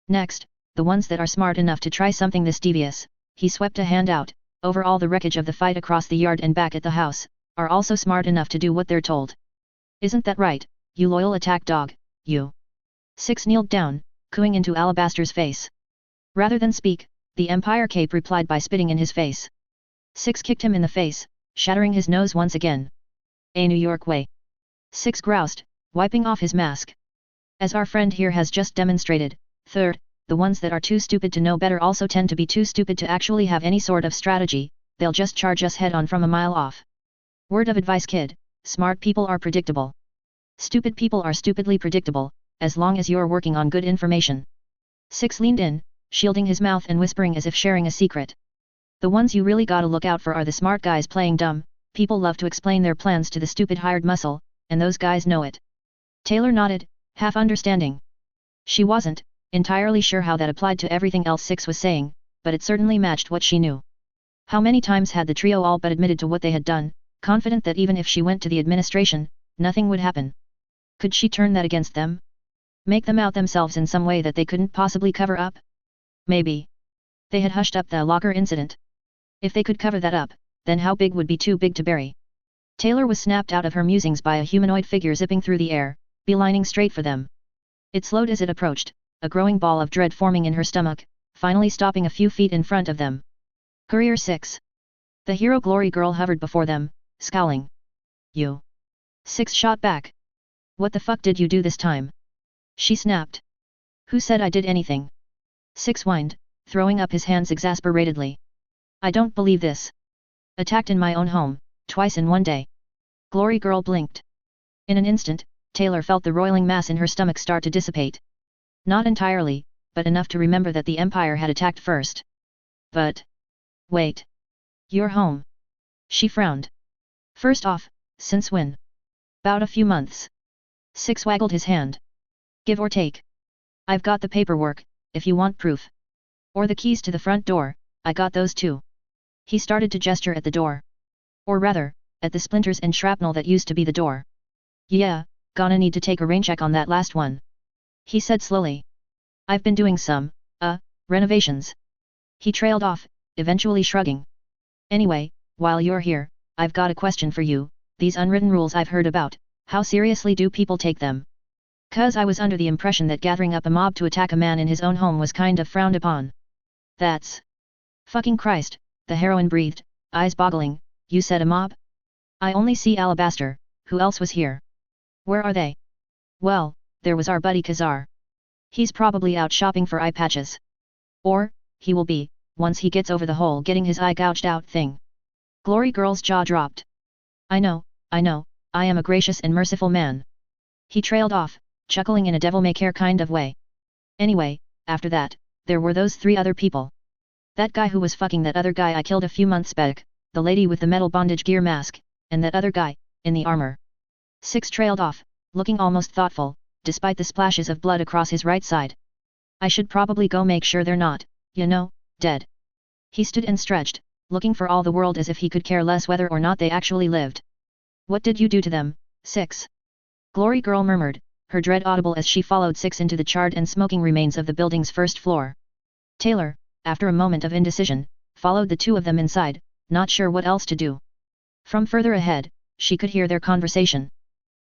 S1: Next, the ones that are smart enough to try something this devious, he swept a hand out, over all the wreckage of the fight across the yard and back at the house, are also smart enough to do what they're told. Isn't that right, you loyal attack dog, you? 6 kneeled down, cooing into Alabaster's face. Rather than speak, the Empire Cape replied by spitting in his face. 6 kicked him in the face, shattering his nose once again. A New York way. 6 groused, wiping off his mask. As our friend here has just demonstrated, third, the ones that are too stupid to know better also tend to be too stupid to actually have any sort of strategy, they'll just charge us head on from a mile off. Word of advice kid, smart people are predictable. Stupid people are stupidly predictable, as long as you're working on good information. 6 leaned in, shielding his mouth and whispering as if sharing a secret. The ones you really gotta look out for are the smart guys playing dumb, people love to explain their plans to the stupid hired muscle, and those guys know it. Taylor nodded, half understanding. She wasn't entirely sure how that applied to everything else 6 was saying, but it certainly matched what she knew. How many times had the trio all but admitted to what they had done, confident that even if she went to the administration, nothing would happen? Could she turn that against them? Make them out themselves in some way that they couldn't possibly cover up? Maybe. They had hushed up the locker incident. If they could cover that up, then how big would be too big to bury? Taylor was snapped out of her musings by a humanoid figure zipping through the air, beelining straight for them. It slowed as it approached, a growing ball of dread forming in her stomach, finally stopping a few feet in front of them. Courier 6. The hero Glory Girl hovered before them, scowling. You. 6 shot back. What the fuck did you do this time? She snapped. Who said I did anything? 6 whined, throwing up his hands exasperatedly. I don't believe this. Attacked in my own home, twice in one day. Glory Girl blinked. In an instant, Taylor felt the roiling mass in her stomach start to dissipate. Not entirely, but enough to remember that the Empire had attacked first. But... wait. You're home. She frowned. First off, since when? About a few months. 6 waggled his hand. Give or take. I've got the paperwork, if you want proof. Or the keys to the front door, I got those too. He started to gesture at the door. Or rather, at the splinters and shrapnel that used to be the door. Yeah, gonna need to take a rain check on that last one. He said slowly. I've been doing some, renovations. He trailed off, eventually shrugging. Anyway, while you're here, I've got a question for you, these unwritten rules I've heard about, how seriously do people take them? 'Cause I was under the impression that gathering up a mob to attack a man in his own home was kind of frowned upon. That's... fucking Christ, the heroine breathed, eyes boggling, you said a mob? I only see Alabaster, who else was here? Where are they? Well, there was our buddy Cazador. He's probably out shopping for eye patches. Or, he will be, once he gets over the whole getting his eye gouged out thing. Glory Girl's jaw dropped. I know, I am a gracious and merciful man. He trailed off, chuckling in a devil-may-care kind of way. Anyway, after that, there were those 3 other people. That guy who was fucking that other guy I killed a few months back, the lady with the metal bondage gear mask, and that other guy, in the armor. 6 trailed off, looking almost thoughtful, despite the splashes of blood across his right side. I should probably go make sure they're not, dead. He stood and stretched, looking for all the world as if he could care less whether or not they actually lived. What did you do to them, 6? Glory Girl murmured, her dread audible as she followed 6 into the charred and smoking remains of the building's first floor. Taylor, after a moment of indecision, followed the 2 of them inside, not sure what else to do. From further ahead, she could hear their conversation.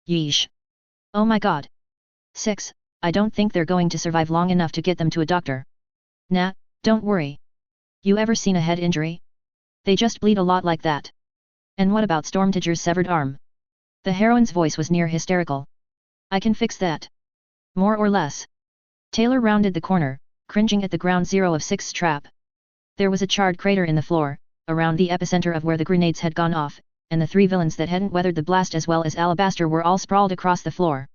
S1: Yeesh. Oh my god. 6, I don't think they're going to survive long enough to get them to a doctor. Nah, don't worry. You ever seen a head injury? They just bleed a lot like that. And what about Stormtiger's severed arm? The heroine's voice was near hysterical. I can fix that. More or less. Taylor rounded the corner, cringing at the ground zero of Six's trap. There was a charred crater in the floor, around the epicenter of where the grenades had gone off, and the 3 villains that hadn't weathered the blast as well as Alabaster were all sprawled across the floor.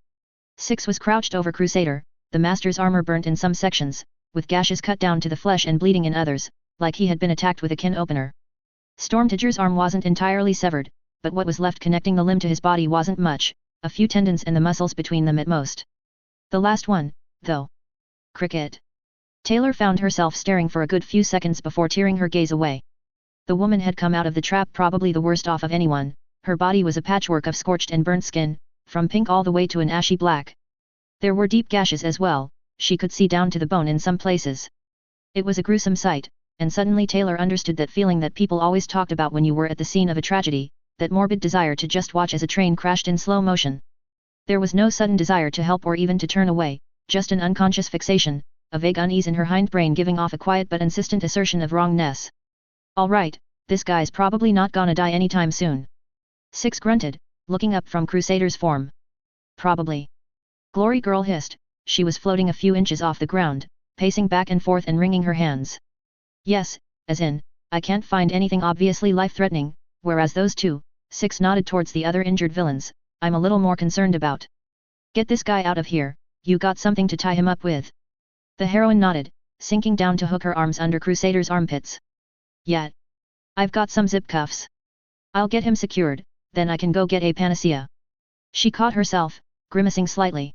S1: Six was crouched over Crusader, the master's armor burnt in some sections, with gashes cut down to the flesh and bleeding in others, like he had been attacked with a can opener. Stormtiger's arm wasn't entirely severed, but what was left connecting the limb to his body wasn't much, a few tendons and the muscles between them at most. The last one, though. Cricket. Taylor found herself staring for a good few seconds before tearing her gaze away. The woman had come out of the trap probably the worst off of anyone, her body was a patchwork of scorched and burnt skin, from pink all the way to an ashy black. There were deep gashes as well, she could see down to the bone in some places. It was a gruesome sight, and suddenly Taylor understood that feeling that people always talked about when you were at the scene of a tragedy, that morbid desire to just watch as a train crashed in slow motion. There was no sudden desire to help or even to turn away, just an unconscious fixation, a vague unease in her hindbrain giving off a quiet but insistent assertion of wrongness. All right, this guy's probably not gonna die anytime soon. Six grunted, looking up from Crusader's form. Probably. Glory Girl hissed, she was floating a few inches off the ground, pacing back and forth and wringing her hands. Yes, as in, I can't find anything obviously life-threatening, whereas those two, Six nodded towards the other injured villains, I'm a little more concerned about. Get this guy out of here, you got something to tie him up with. The heroine nodded, sinking down to hook her arms under Crusader's armpits. Yeah. I've got some zip cuffs. I'll get him secured, then I can go get a panacea. She caught herself, grimacing slightly.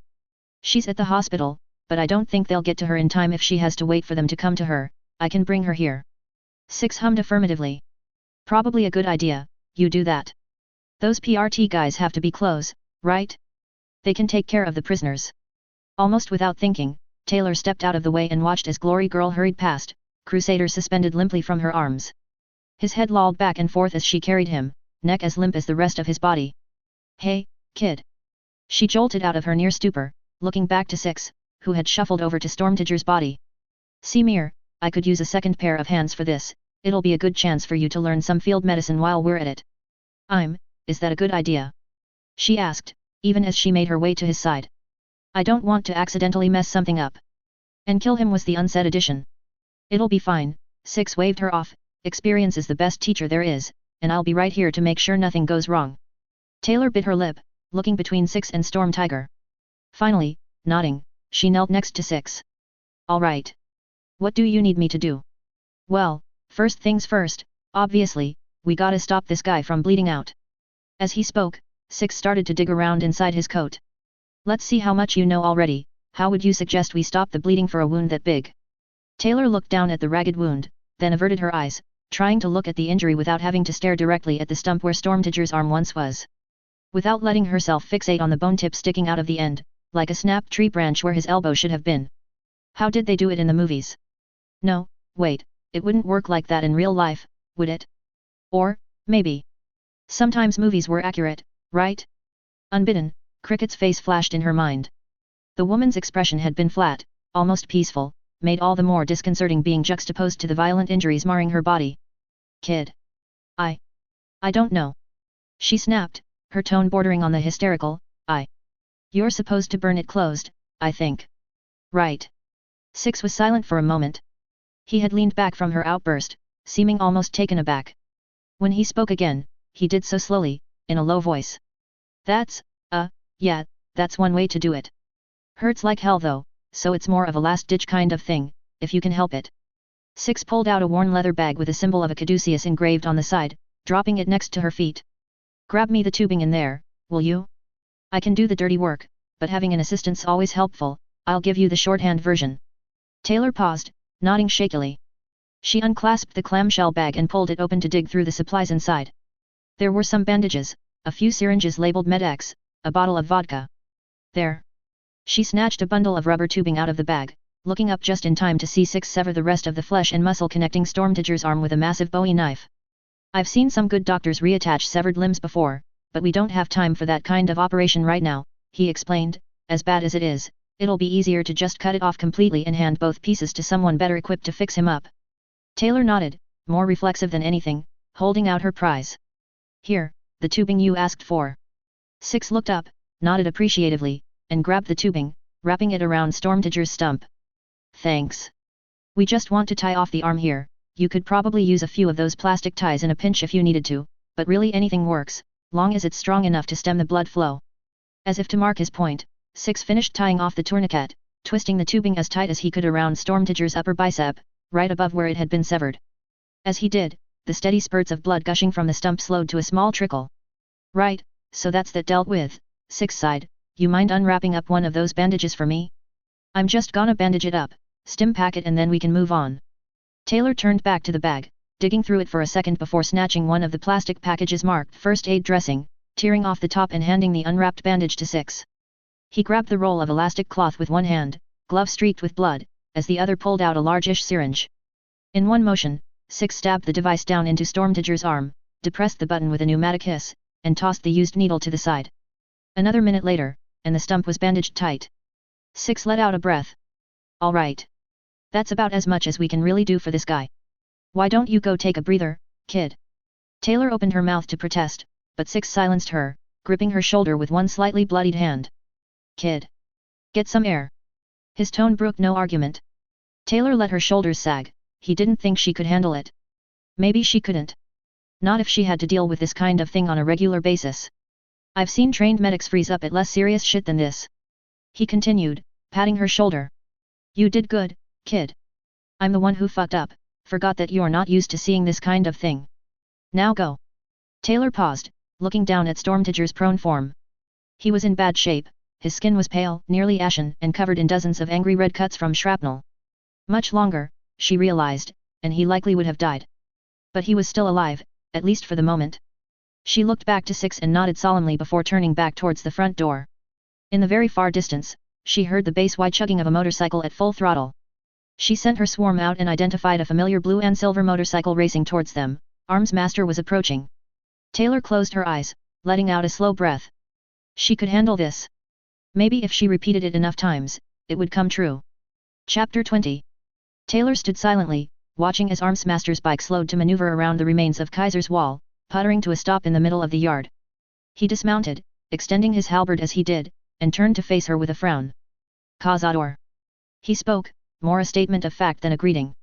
S1: She's at the hospital, but I don't think they'll get to her in time if she has to wait for them to come to her, I can bring her here. Six hummed affirmatively. Probably a good idea, you do that. Those PRT guys have to be close, right? They can take care of the prisoners. Almost without thinking, Taylor stepped out of the way and watched as Glory Girl hurried past, Crusader suspended limply from her arms. His head lolled back and forth as she carried him, neck as limp as the rest of his body. Hey, kid. She jolted out of her near stupor, looking back to Six, who had shuffled over to Stormtiger's body. See Mir, I could use a second pair of hands for this, it'll be a good chance for you to learn some field medicine while we're at it. Is that a good idea? She asked, even as she made her way to his side. I don't want to accidentally mess something up. And kill him was the unsaid addition. It'll be fine, Six waved her off, experience is the best teacher there is, and I'll be right here to make sure nothing goes wrong. Taylor bit her lip, looking between Six and Storm Tiger. Finally, nodding, she knelt next to Six. All right. What do you need me to do? Well, first things first, obviously, we gotta stop this guy from bleeding out. As he spoke, Six started to dig around inside his coat. Let's see how much you know already, how would you suggest we stop the bleeding for a wound that big? Taylor looked down at the ragged wound, then averted her eyes, trying to look at the injury without having to stare directly at the stump where Stormtiger's arm once was. Without letting herself fixate on the bone tip sticking out of the end, like a snapped tree branch where his elbow should have been. How did they do it in the movies? No, wait, it wouldn't work like that in real life, would it? Or, maybe. Sometimes movies were accurate, right? Unbidden, Cricket's face flashed in her mind. The woman's expression had been flat, almost peaceful, made all the more disconcerting being juxtaposed to the violent injuries marring her body. Kid. I don't know. She snapped, her tone bordering on the hysterical, You're supposed to burn it closed, I think. Right. Six was silent for a moment. He had leaned back from her outburst, seeming almost taken aback. When he spoke again, he did so slowly, in a low voice. Yeah, that's one way to do it. Hurts like hell though, so it's more of a last-ditch kind of thing, if you can help it. Six pulled out a worn leather bag with a symbol of a caduceus engraved on the side, dropping it next to her feet. Grab me the tubing in there, will you? I can do the dirty work, but having an assistant's always helpful, I'll give you the shorthand version. Taylor paused, nodding shakily. She unclasped the clamshell bag and pulled it open to dig through the supplies inside. There were some bandages, a few syringes labeled Med-X, a bottle of vodka. There. She snatched a bundle of rubber tubing out of the bag, looking up just in time to see Six sever the rest of the flesh and muscle connecting Stormtiger's arm with a massive Bowie knife. I've seen some good doctors reattach severed limbs before, but we don't have time for that kind of operation right now, he explained. As bad as it is, it'll be easier to just cut it off completely and hand both pieces to someone better equipped to fix him up. Taylor nodded, more reflexive than anything, holding out her prize. Here, the tubing you asked for. Six looked up, nodded appreciatively, and grabbed the tubing, wrapping it around Stormtiger's stump. Thanks. We just want to tie off the arm here. You could probably use a few of those plastic ties in a pinch if you needed to, but really anything works, long as it's strong enough to stem the blood flow. As if to mark his point, Six finished tying off the tourniquet, twisting the tubing as tight as he could around Stormtiger's upper bicep, right above where it had been severed. As he did, the steady spurts of blood gushing from the stump slowed to a small trickle. Right, so that's that dealt with, Six sighed. You mind unwrapping up one of those bandages for me? I'm just gonna bandage it up, stim pack it and then we can move on. Taylor turned back to the bag, digging through it for a second before snatching one of the plastic packages marked first aid dressing, tearing off the top and handing the unwrapped bandage to Six. He grabbed the roll of elastic cloth with one hand, glove streaked with blood, as the other pulled out a largish syringe. In one motion, Six stabbed the device down into Stormtiger's arm, depressed the button with a pneumatic hiss, and tossed the used needle to the side. Another minute later, and the stump was bandaged tight. Six let out a breath. All right. That's about as much as we can really do for this guy. Why don't you go take a breather, kid? Taylor opened her mouth to protest, but Six silenced her, gripping her shoulder with one slightly bloodied hand. Kid. Get some air. His tone brooked no argument. Taylor let her shoulders sag. He didn't think she could handle it. Maybe she couldn't. Not if she had to deal with this kind of thing on a regular basis. I've seen trained medics freeze up at less serious shit than this. He continued, patting her shoulder. You did good, kid. I'm the one who fucked up, forgot that you're not used to seeing this kind of thing. Now go. Taylor paused, looking down at Stormtiger's prone form. He was in bad shape, his skin was pale, nearly ashen, and covered in dozens of angry red cuts from shrapnel. Much longer, she realized, and he likely would have died. But he was still alive, at least for the moment. She looked back to Six and nodded solemnly before turning back towards the front door. In the very far distance, she heard the bass-wide chugging of a motorcycle at full throttle. She sent her swarm out and identified a familiar blue and silver motorcycle racing towards them. Arms Master was approaching. Taylor closed her eyes, letting out a slow breath. She could handle this. Maybe if she repeated it enough times, it would come true. Chapter 20. Taylor stood silently, watching as Arms Master's bike slowed to maneuver around the remains of Kaiser's wall, puttering to a stop in the middle of the yard. He dismounted, extending his halberd as he did, and turned to face her with a frown. Cazador. He spoke, more a statement of fact than a greeting.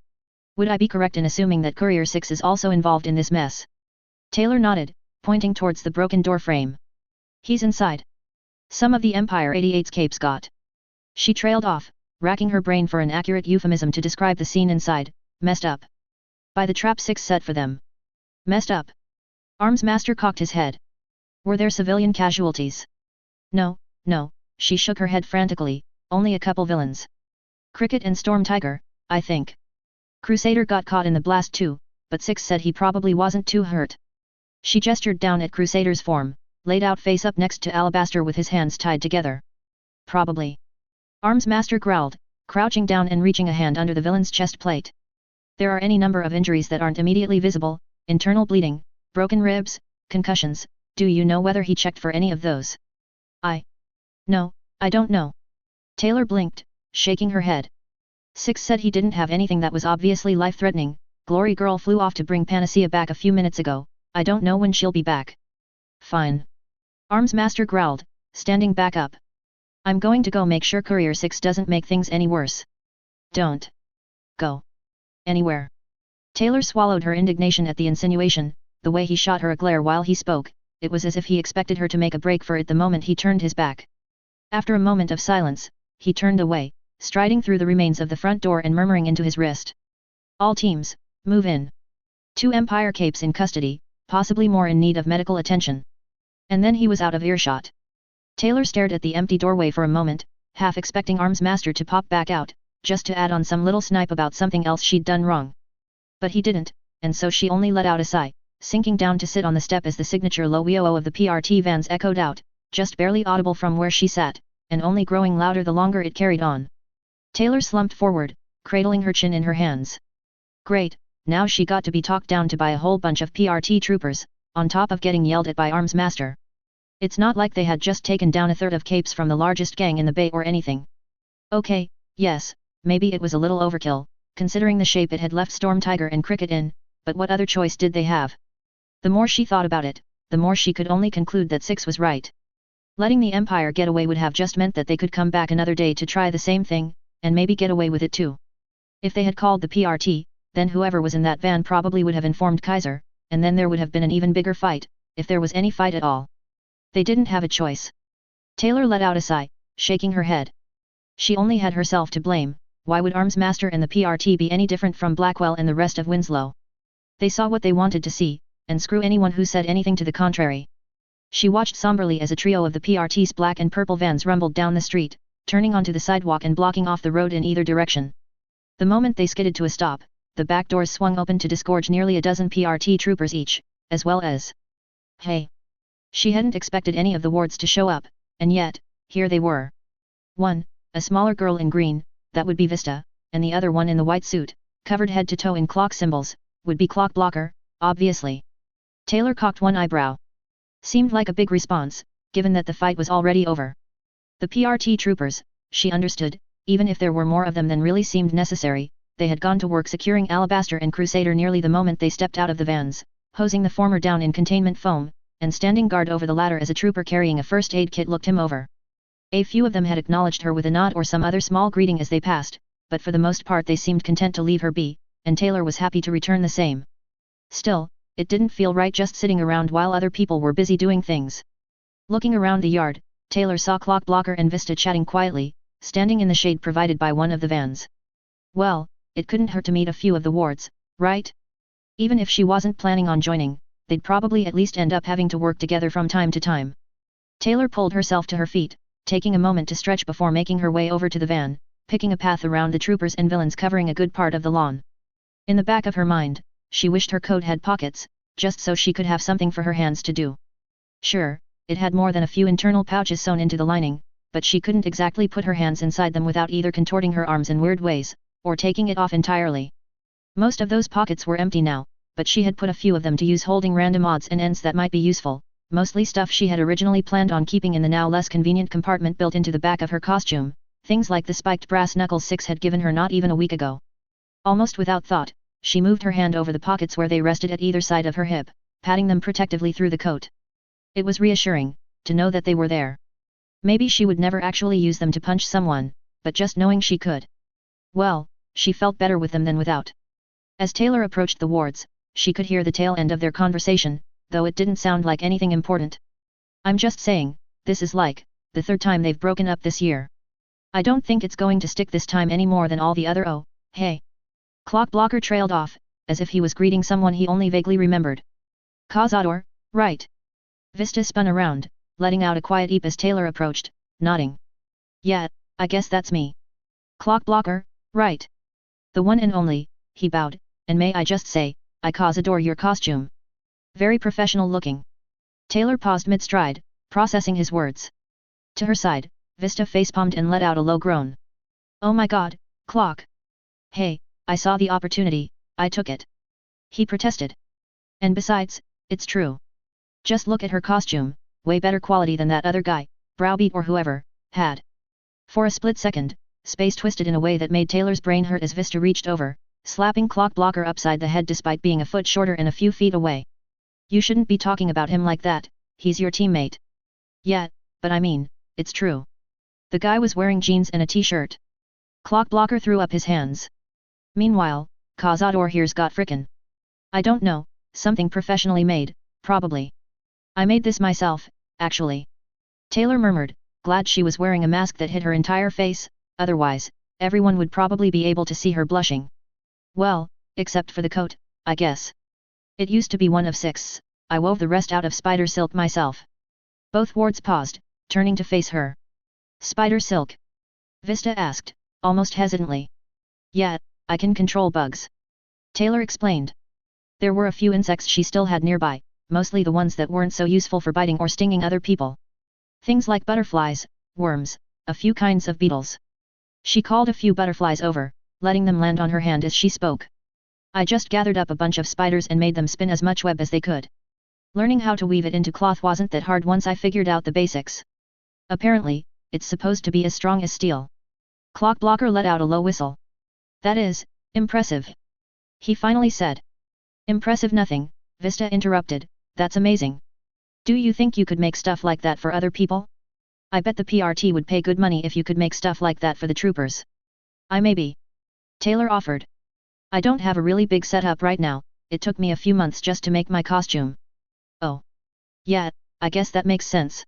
S1: Would I be correct in assuming that Courier 6 is also involved in this mess? Taylor nodded, pointing towards the broken door frame. He's inside. Some of the Empire 88's capes got. She trailed off, racking her brain for an accurate euphemism to describe the scene inside. Messed up. By the trap Six set for them. Messed up. Arms Master cocked his head. Were there civilian casualties? No, she shook her head frantically, only a couple villains. Cricket and Storm Tiger, I think. Crusader got caught in the blast too, but Six said he probably wasn't too hurt. She gestured down at Crusader's form, laid out face up next to Alabaster with his hands tied together. Probably. Arms Master growled, crouching down and reaching a hand under the villain's chest plate. There are any number of injuries that aren't immediately visible, internal bleeding, broken ribs, concussions. Do you know whether he checked for any of those? No, I don't know. Taylor blinked, shaking her head. Six said he didn't have anything that was obviously life-threatening. Glory Girl flew off to bring Panacea back a few minutes ago. I don't know when she'll be back. Fine. Arms Master growled, standing back up. I'm going to go make sure Courier 6 doesn't make things any worse. Don't go anywhere. Taylor swallowed her indignation at the insinuation. The way he shot her a glare while he spoke, it was as if he expected her to make a break for it the moment he turned his back. After a moment of silence, he turned away, striding through the remains of the front door and murmuring into his wrist. All teams, move in. 2 Empire capes in custody, possibly more in need of medical attention. And then he was out of earshot. Taylor stared at the empty doorway for a moment, half expecting Arms Master to pop back out, just to add on some little snipe about something else she'd done wrong. But he didn't, and so she only let out a sigh, sinking down to sit on the step as the signature low wee-oh of the PRT vans echoed out, just barely audible from where she sat, and only growing louder the longer it carried on. Taylor slumped forward, cradling her chin in her hands. Great, now she got to be talked down to by a whole bunch of PRT troopers, on top of getting yelled at by Arms Master. It's not like they had just taken down a third of capes from the largest gang in the Bay or anything. Okay, yes, maybe it was a little overkill, considering the shape it had left Storm Tiger and Cricket in, but what other choice did they have? The more she thought about it, the more she could only conclude that Six was right. Letting the Empire get away would have just meant that they could come back another day to try the same thing, and maybe get away with it too. If they had called the PRT, then whoever was in that van probably would have informed Kaiser, and then there would have been an even bigger fight, if there was any fight at all. They didn't have a choice. Taylor let out a sigh, shaking her head. She only had herself to blame. Why would Armsmaster and the PRT be any different from Blackwell and the rest of Winslow? They saw what they wanted to see, and screw anyone who said anything to the contrary. She watched somberly as a trio of the PRT's black and purple vans rumbled down the street, turning onto the sidewalk and blocking off the road in either direction. The moment they skidded to a stop, the back doors swung open to disgorge nearly a dozen PRT troopers each, as well as... Hey! She hadn't expected any of the wards to show up, and yet, here they were. One, a smaller girl in green, that would be Vista, and the other one in the white suit, covered head to toe in clock symbols, would be Clock Blocker, obviously. Taylor cocked one eyebrow. Seemed like a big response, given that the fight was already over. The PRT troopers, she understood, even if there were more of them than really seemed necessary, they had gone to work securing Alabaster and Crusader nearly the moment they stepped out of the vans, hosing the former down in containment foam, and standing guard over the latter as a trooper carrying a first aid kit looked him over. A few of them had acknowledged her with a nod or some other small greeting as they passed, but for the most part they seemed content to leave her be, and Taylor was happy to return the same. Still, it didn't feel right just sitting around while other people were busy doing things. Looking around the yard, Taylor saw Clock Blocker and Vista chatting quietly, standing in the shade provided by one of the vans. Well, it couldn't hurt to meet a few of the wards, right? Even if she wasn't planning on joining, they'd probably at least end up having to work together from time to time. Taylor pulled herself to her feet, taking a moment to stretch before making her way over to the van, picking a path around the troopers and villains covering a good part of the lawn. In the back of her mind, she wished her coat had pockets, just so she could have something for her hands to do. Sure, it had more than a few internal pouches sewn into the lining, but she couldn't exactly put her hands inside them without either contorting her arms in weird ways, or taking it off entirely. Most of those pockets were empty now, but she had put a few of them to use holding random odds and ends that might be useful, mostly stuff she had originally planned on keeping in the now less convenient compartment built into the back of her costume, things like the spiked brass knuckles Six had given her not even a week ago. Almost without thought, she moved her hand over the pockets where they rested at either side of her hip, patting them protectively through the coat. It was reassuring, to know that they were there. Maybe she would never actually use them to punch someone, but just knowing she could. Well, she felt better with them than without. As Taylor approached the wards, she could hear the tail end of their conversation, though it didn't sound like anything important. I'm just saying, this is like the third time they've broken up this year. I don't think it's going to stick this time any more than all the other. Oh, hey. Clock Blocker trailed off, as if he was greeting someone he only vaguely remembered. Cazador, right? Vista spun around, letting out a quiet eep as Taylor approached, nodding. Yeah, I guess that's me. Clock Blocker, right? The one and only, he bowed, and may I just say, I Cazador your costume. Very professional looking. Taylor paused mid-stride, processing his words. To her side, Vista facepalmed and let out a low groan. Oh my god, Clock. Hey, I saw the opportunity, I took it. He protested. And besides, it's true. Just look at her costume, way better quality than that other guy, Browbeat or whoever, had. For a split second, space twisted in a way that made Taylor's brain hurt as Vista reached over, slapping Clock Blocker upside the head despite being a foot shorter and a few feet away. You shouldn't be talking about him like that, he's your teammate. Yeah, but I mean, it's true. The guy was wearing jeans and a t-shirt. Clock Blocker threw up his hands. Meanwhile, Cazador here's got frickin'. I don't know, something professionally made, probably. I made this myself, actually. Taylor murmured, glad she was wearing a mask that hid her entire face, otherwise, everyone would probably be able to see her blushing. Well, except for the coat, I guess. It used to be one of 6, I wove the rest out of spider silk myself. Both wards paused, turning to face her. Spider silk? Vista asked, almost hesitantly. Yeah, I can control bugs. Taylor explained. There were a few insects she still had nearby, mostly the ones that weren't so useful for biting or stinging other people. Things like butterflies, worms, a few kinds of beetles. She called a few butterflies over, letting them land on her hand as she spoke. I just gathered up a bunch of spiders and made them spin as much web as they could. Learning how to weave it into cloth wasn't that hard once I figured out the basics. Apparently, it's supposed to be as strong as steel. Clock Blocker let out a low whistle. That is, impressive. He finally said. Impressive nothing, Vista interrupted, that's amazing. Do you think you could make stuff like that for other people? I bet the PRT would pay good money if you could make stuff like that for the troopers. I maybe. Taylor offered. I don't have a really big setup right now, it took me a few months just to make my costume. Oh. Yeah, I guess that makes sense.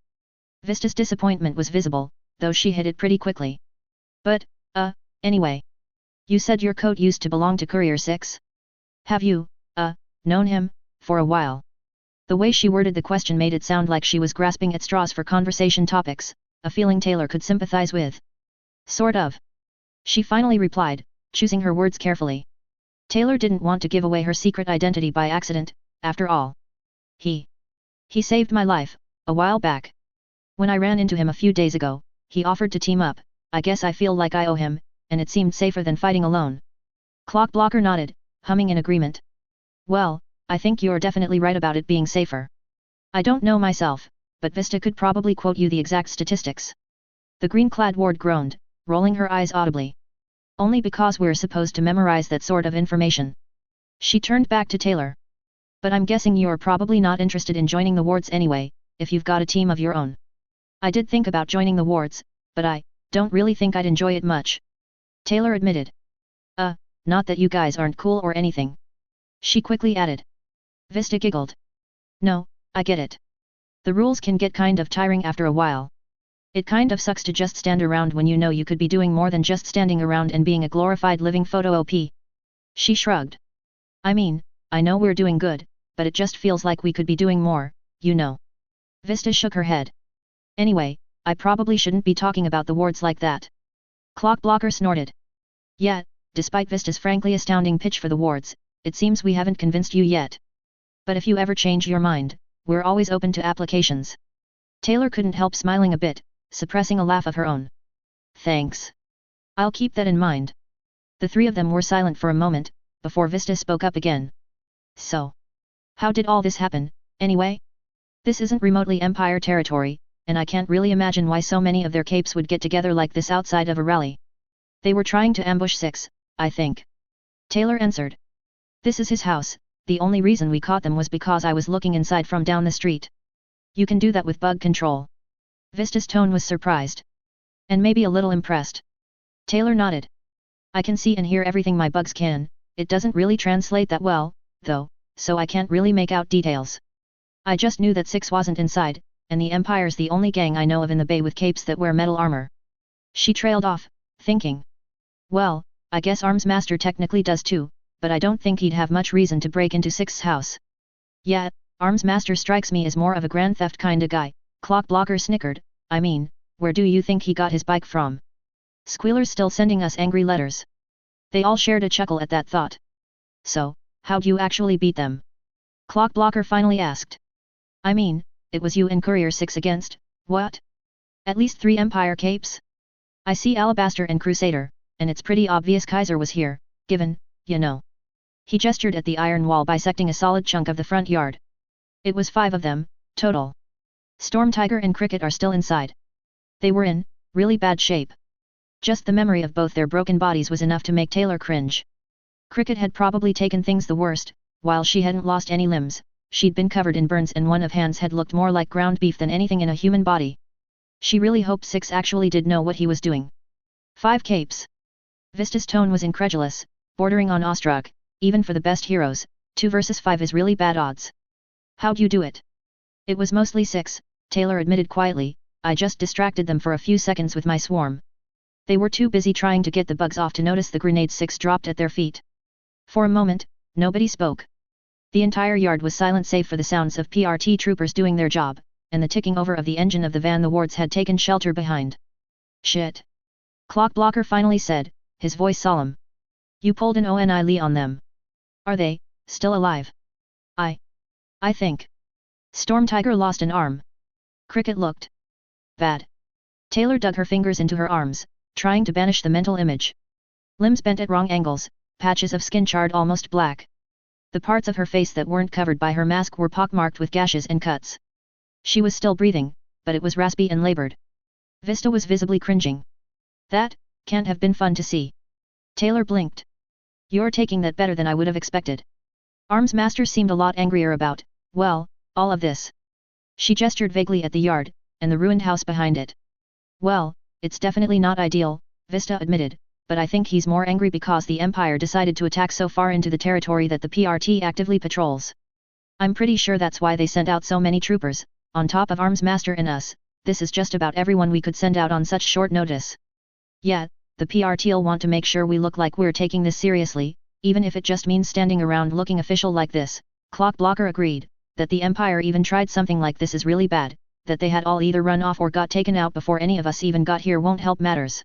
S1: Vista's disappointment was visible, though she hid it pretty quickly. But, anyway. You said your coat used to belong to Courier Six? Have you, known him, for a while? The way she worded the question made it sound like she was grasping at straws for conversation topics, a feeling Taylor could sympathize with. Sort of. She finally replied, choosing her words carefully. Taylor didn't want to give away her secret identity by accident, after all. He saved my life, a while back. When I ran into him a few days ago, he offered to team up. I guess I feel like I owe him, and it seemed safer than fighting alone. Clockblocker nodded, humming in agreement. Well, I think you're definitely right about it being safer. I don't know myself, but Vista could probably quote you the exact statistics. The green-clad ward groaned, rolling her eyes audibly. Only because we're supposed to memorize that sort of information. She turned back to Taylor. But I'm guessing you're probably not interested in joining the wards anyway, if you've got a team of your own. I did think about joining the wards, but I don't really think I'd enjoy it much. Taylor admitted. Not that you guys aren't cool or anything. She quickly added. Vista giggled. No, I get it. The rules can get kind of tiring after a while. It kind of sucks to just stand around when you know you could be doing more than just standing around and being a glorified living photo op. She shrugged. I mean, I know we're doing good, but it just feels like we could be doing more, you know. Vista shook her head. Anyway, I probably shouldn't be talking about the wards like that. Clockblocker snorted. Yeah, despite Vista's frankly astounding pitch for the wards, it seems we haven't convinced you yet. But if you ever change your mind, we're always open to applications. Taylor couldn't help smiling a bit, suppressing a laugh of her own. Thanks. I'll keep that in mind. The three of them were silent for a moment, before Vista spoke up again. So. How did all this happen, anyway? This isn't remotely Empire territory, and I can't really imagine why so many of their capes would get together like this outside of a rally. They were trying to ambush Six, I think. Taylor answered. This is his house, the only reason we caught them was because I was looking inside from down the street. You can do that with bug control. Vista's tone was surprised. And maybe a little impressed. Taylor nodded. I can see and hear everything my bugs can, it doesn't really translate that well, though, so I can't really make out details. I just knew that Six wasn't inside, and the Empire's the only gang I know of in the bay with capes that wear metal armor. She trailed off, thinking. Well, I guess Arms Master technically does too, but I don't think he'd have much reason to break into Six's house. Yeah, Arms Master strikes me as more of a grand theft kinda guy, Clockblocker snickered. I mean, where do you think he got his bike from? Squealer's still sending us angry letters. They all shared a chuckle at that thought. So, how'd you actually beat them? Clockblocker finally asked. I mean, it was you and Courier Six against, what? At least 3 Empire capes? I see Alabaster and Crusader, and it's pretty obvious Kaiser was here, given, you know. He gestured at the iron wall bisecting a solid chunk of the front yard. It was 5 of them, total. Storm Tiger and Cricket are still inside. They were in really bad shape. Just the memory of both their broken bodies was enough to make Taylor cringe. Cricket had probably taken things the worst, while she hadn't lost any limbs, she'd been covered in burns and one of hands had looked more like ground beef than anything in a human body. She really hoped Six actually did know what he was doing. 5 capes. Vista's tone was incredulous, bordering on awestruck. Even for the best heroes, 2 versus 5 is really bad odds. How'd you do it? It was mostly Six, Taylor admitted quietly, I just distracted them for a few seconds with my swarm. They were too busy trying to get the bugs off to notice the grenade Six dropped at their feet. For a moment, nobody spoke. The entire yard was silent save for the sounds of PRT troopers doing their job, and the ticking over of the engine of the van the wards had taken shelter behind. Shit. Clockblocker finally said, his voice solemn. You pulled an ONI Lee on them. Are they still alive? I think. Storm Tiger lost an arm. Cricket looked bad. Taylor dug her fingers into her arms, trying to banish the mental image. Limbs bent at wrong angles, patches of skin charred almost black. The parts of her face that weren't covered by her mask were pockmarked with gashes and cuts. She was still breathing, but it was raspy and labored. Vista was visibly cringing. That can't have been fun to see. Taylor blinked. You're taking that better than I would have expected. Arms Master seemed a lot angrier about, well, all of this. She gestured vaguely at the yard, and the ruined house behind it. Well, it's definitely not ideal, Vista admitted, but I think he's more angry because the Empire decided to attack so far into the territory that the PRT actively patrols. I'm pretty sure that's why they sent out so many troopers, on top of Arms Master and us. This is just about everyone we could send out on such short notice. Yeah, the PRT'll want to make sure we look like we're taking this seriously, even if it just means standing around looking official like this. Clock Blocker agreed, that the Empire even tried something like this is really bad, that they had all either run off or got taken out before any of us even got here won't help matters.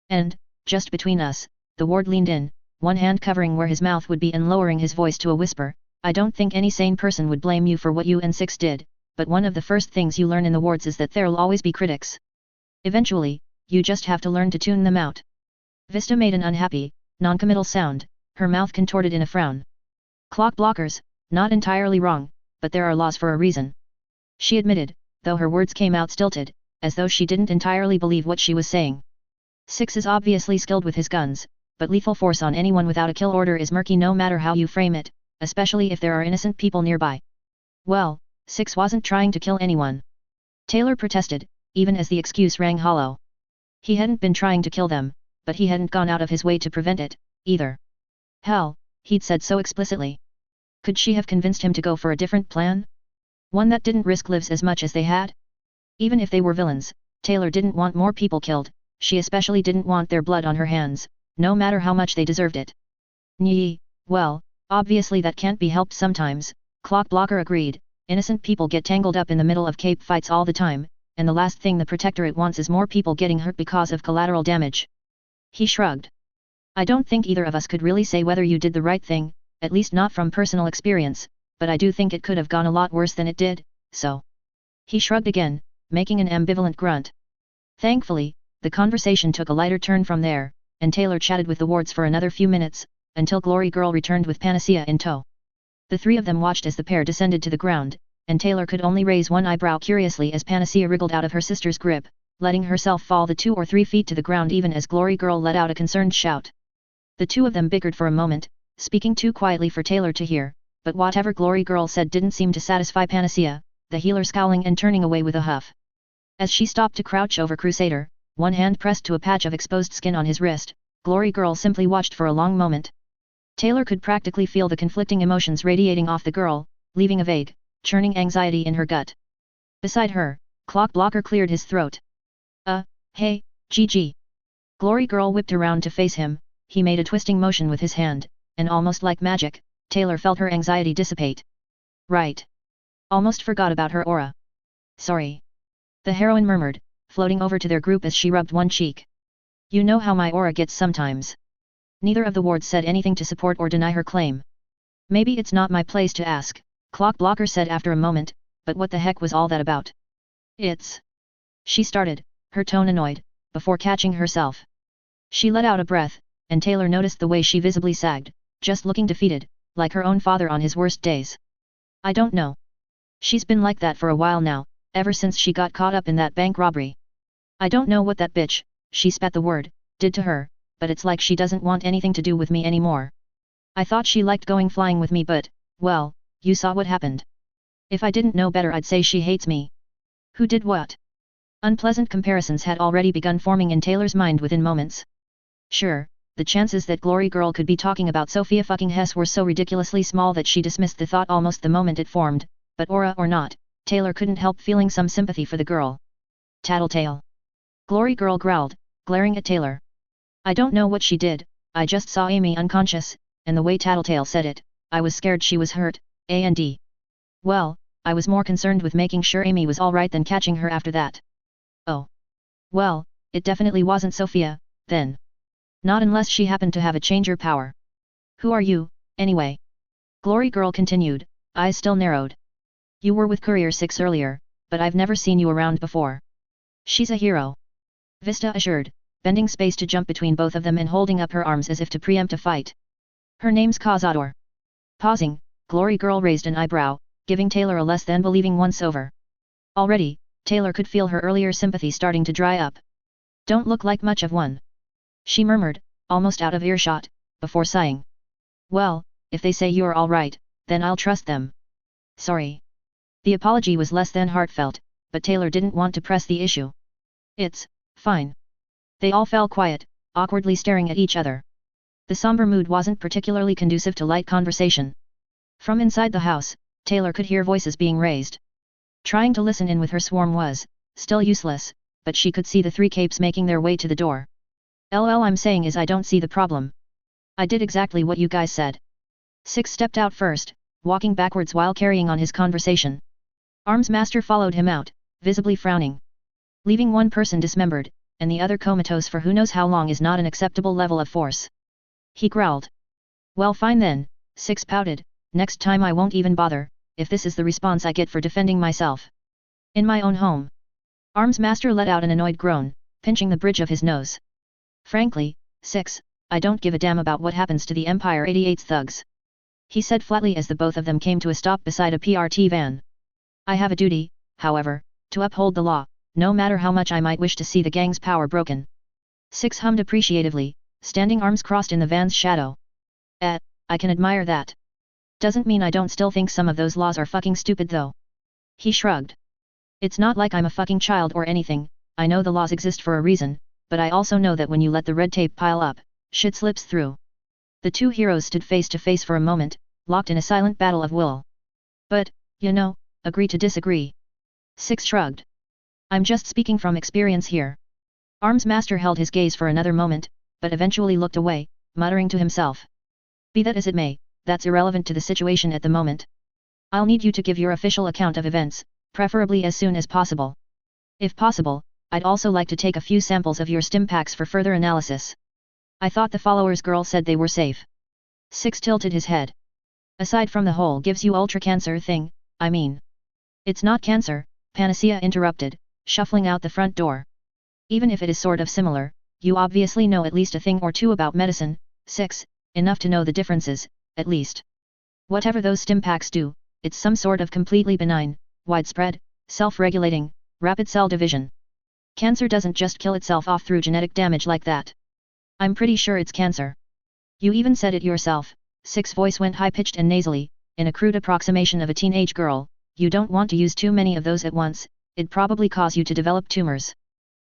S1: And, just between us, the ward leaned in, one hand covering where his mouth would be and lowering his voice to a whisper, I don't think any sane person would blame you for what you and Six did, but one of the first things you learn in the wards is that there'll always be critics. Eventually, you just have to learn to tune them out. Vista made an unhappy, non-committal sound, her mouth contorted in a frown. Clock blockers, not entirely wrong, but there are laws for a reason. She admitted, though her words came out stilted, as though she didn't entirely believe what she was saying. Six is obviously skilled with his guns, but lethal force on anyone without a kill order is murky no matter how you frame it, especially if there are innocent people nearby. Well, Six wasn't trying to kill anyone. Taylor protested, even as the excuse rang hollow. He hadn't been trying to kill them, but he hadn't gone out of his way to prevent it, either. Hell, he'd said so explicitly. Could she have convinced him to go for a different plan? One that didn't risk lives as much as they had? Even if they were villains, Taylor didn't want more people killed, she especially didn't want their blood on her hands, no matter how much they deserved it. Nee, well, obviously that can't be helped sometimes, Clock Blocker agreed. Innocent people get tangled up in the middle of cape fights all the time, and the last thing the Protectorate wants is more people getting hurt because of collateral damage. He shrugged. I don't think either of us could really say whether you did the right thing, at least not from personal experience, but I do think it could have gone a lot worse than it did, so. He shrugged again, making an ambivalent grunt. Thankfully, the conversation took a lighter turn from there, and Taylor chatted with the wards for another few minutes, until Glory Girl returned with Panacea in tow. The three of them watched as the pair descended to the ground, and Taylor could only raise one eyebrow curiously as Panacea wriggled out of her sister's grip, letting herself fall the 2 or 3 feet to the ground even as Glory Girl let out a concerned shout. The two of them bickered for a moment, speaking too quietly for Taylor to hear, but whatever Glory Girl said didn't seem to satisfy Panacea, the healer scowling and turning away with a huff. As she stopped to crouch over Crusader, one hand pressed to a patch of exposed skin on his wrist, Glory Girl simply watched for a long moment. Taylor could practically feel the conflicting emotions radiating off the girl, leaving a vague, churning anxiety in her gut. Beside her, Clock Blocker cleared his throat. Hey, GG. Glory Girl whipped around to face him, he made a twisting motion with his hand, and almost like magic, Taylor felt her anxiety dissipate. Right. Almost forgot about her aura. Sorry. The heroine murmured, floating over to their group as she rubbed one cheek. You know how my aura gets sometimes. Neither of the wards said anything to support or deny her claim. Maybe it's not my place to ask, Clock Blocker said after a moment, but what the heck was all that about? It's... She started, her tone annoyed, before catching herself. She let out a breath, and Taylor noticed the way she visibly sagged, just looking defeated, like her own father on his worst days. I don't know. She's been like that for a while now, ever since she got caught up in that bank robbery. I don't know what that bitch, she spat the word, did to her, but it's like she doesn't want anything to do with me anymore. I thought she liked going flying with me but, well, you saw what happened. If I didn't know better I'd say she hates me. Who did what? Unpleasant comparisons had already begun forming in Taylor's mind within moments. Sure, the chances that Glory Girl could be talking about Sophia fucking Hess were so ridiculously small that she dismissed the thought almost the moment it formed, but aura or not, Taylor couldn't help feeling some sympathy for the girl. Tattletale. Glory Girl growled, glaring at Taylor. I don't know what she did, I just saw Amy unconscious, and the way Tattletale said it, I was scared she was hurt, and well, I was more concerned with making sure Amy was alright than catching her after that. Oh. Well, it definitely wasn't Sophia, then. Not unless she happened to have a changer power. Who are you, anyway? Glory Girl continued, eyes still narrowed. You were with Courier 6 earlier, but I've never seen you around before. She's a hero. Vista assured, bending space to jump between both of them and holding up her arms as if to preempt a fight. Her name's Cazador. Pausing, Glory Girl raised an eyebrow, giving Taylor a less than believing once-over. Already, Taylor could feel her earlier sympathy starting to dry up. Don't look like much of one. She murmured, almost out of earshot, before sighing. Well, if they say you're alright, then I'll trust them. Sorry. The apology was less than heartfelt, but Taylor didn't want to press the issue. It's fine. They all fell quiet, awkwardly staring at each other. The somber mood wasn't particularly conducive to light conversation. From inside the house, Taylor could hear voices being raised. Trying to listen in with her swarm was, still useless, but she could see the three capes making their way to the door. "LOL, I'm saying is I don't see the problem. I did exactly what you guys said." Six stepped out first, walking backwards while carrying on his conversation. Armsmaster followed him out, visibly frowning. Leaving one person dismembered, and the other comatose for who knows how long is not an acceptable level of force. He growled. "Well, fine then," Six pouted, "next time I won't even bother, if this is the response I get for defending myself. In my own home." Armsmaster let out an annoyed groan, pinching the bridge of his nose. "Frankly, Six, I don't give a damn about what happens to the Empire 88's thugs," he said flatly as the both of them came to a stop beside a PRT van. "I have a duty, however, to uphold the law, no matter how much I might wish to see the gang's power broken." Six hummed appreciatively, standing arms crossed in the van's shadow. I can admire that. Doesn't mean I don't still think some of those laws are fucking stupid though." He shrugged. "It's not like I'm a fucking child or anything, I know the laws exist for a reason, but I also know that when you let the red tape pile up, shit slips through." The two heroes stood face to face for a moment, locked in a silent battle of will. "But, you know, agree to disagree." Six shrugged. "I'm just speaking from experience here." Armsmaster held his gaze for another moment, but eventually looked away, muttering to himself. "Be that as it may, that's irrelevant to the situation at the moment. I'll need you to give your official account of events, preferably as soon as possible. If possible, I'd also like to take a few samples of your stim packs for further analysis." "I thought the followers girl said they were safe." Six tilted his head. "Aside from the whole gives you ultra cancer thing, I mean." "It's not cancer," Panacea interrupted, shuffling out the front door. "Even if it is sort of similar, you obviously know at least a thing or two about medicine, Six, enough to know the differences, at least. Whatever those stim packs do, it's some sort of completely benign, widespread, self-regulating, rapid cell division. Cancer doesn't just kill itself off through genetic damage like that. I'm pretty sure it's cancer. You even said it yourself." Six's voice went high-pitched and nasally, in a crude approximation of a teenage girl. "You don't want to use too many of those at once, it'd probably cause you to develop tumors."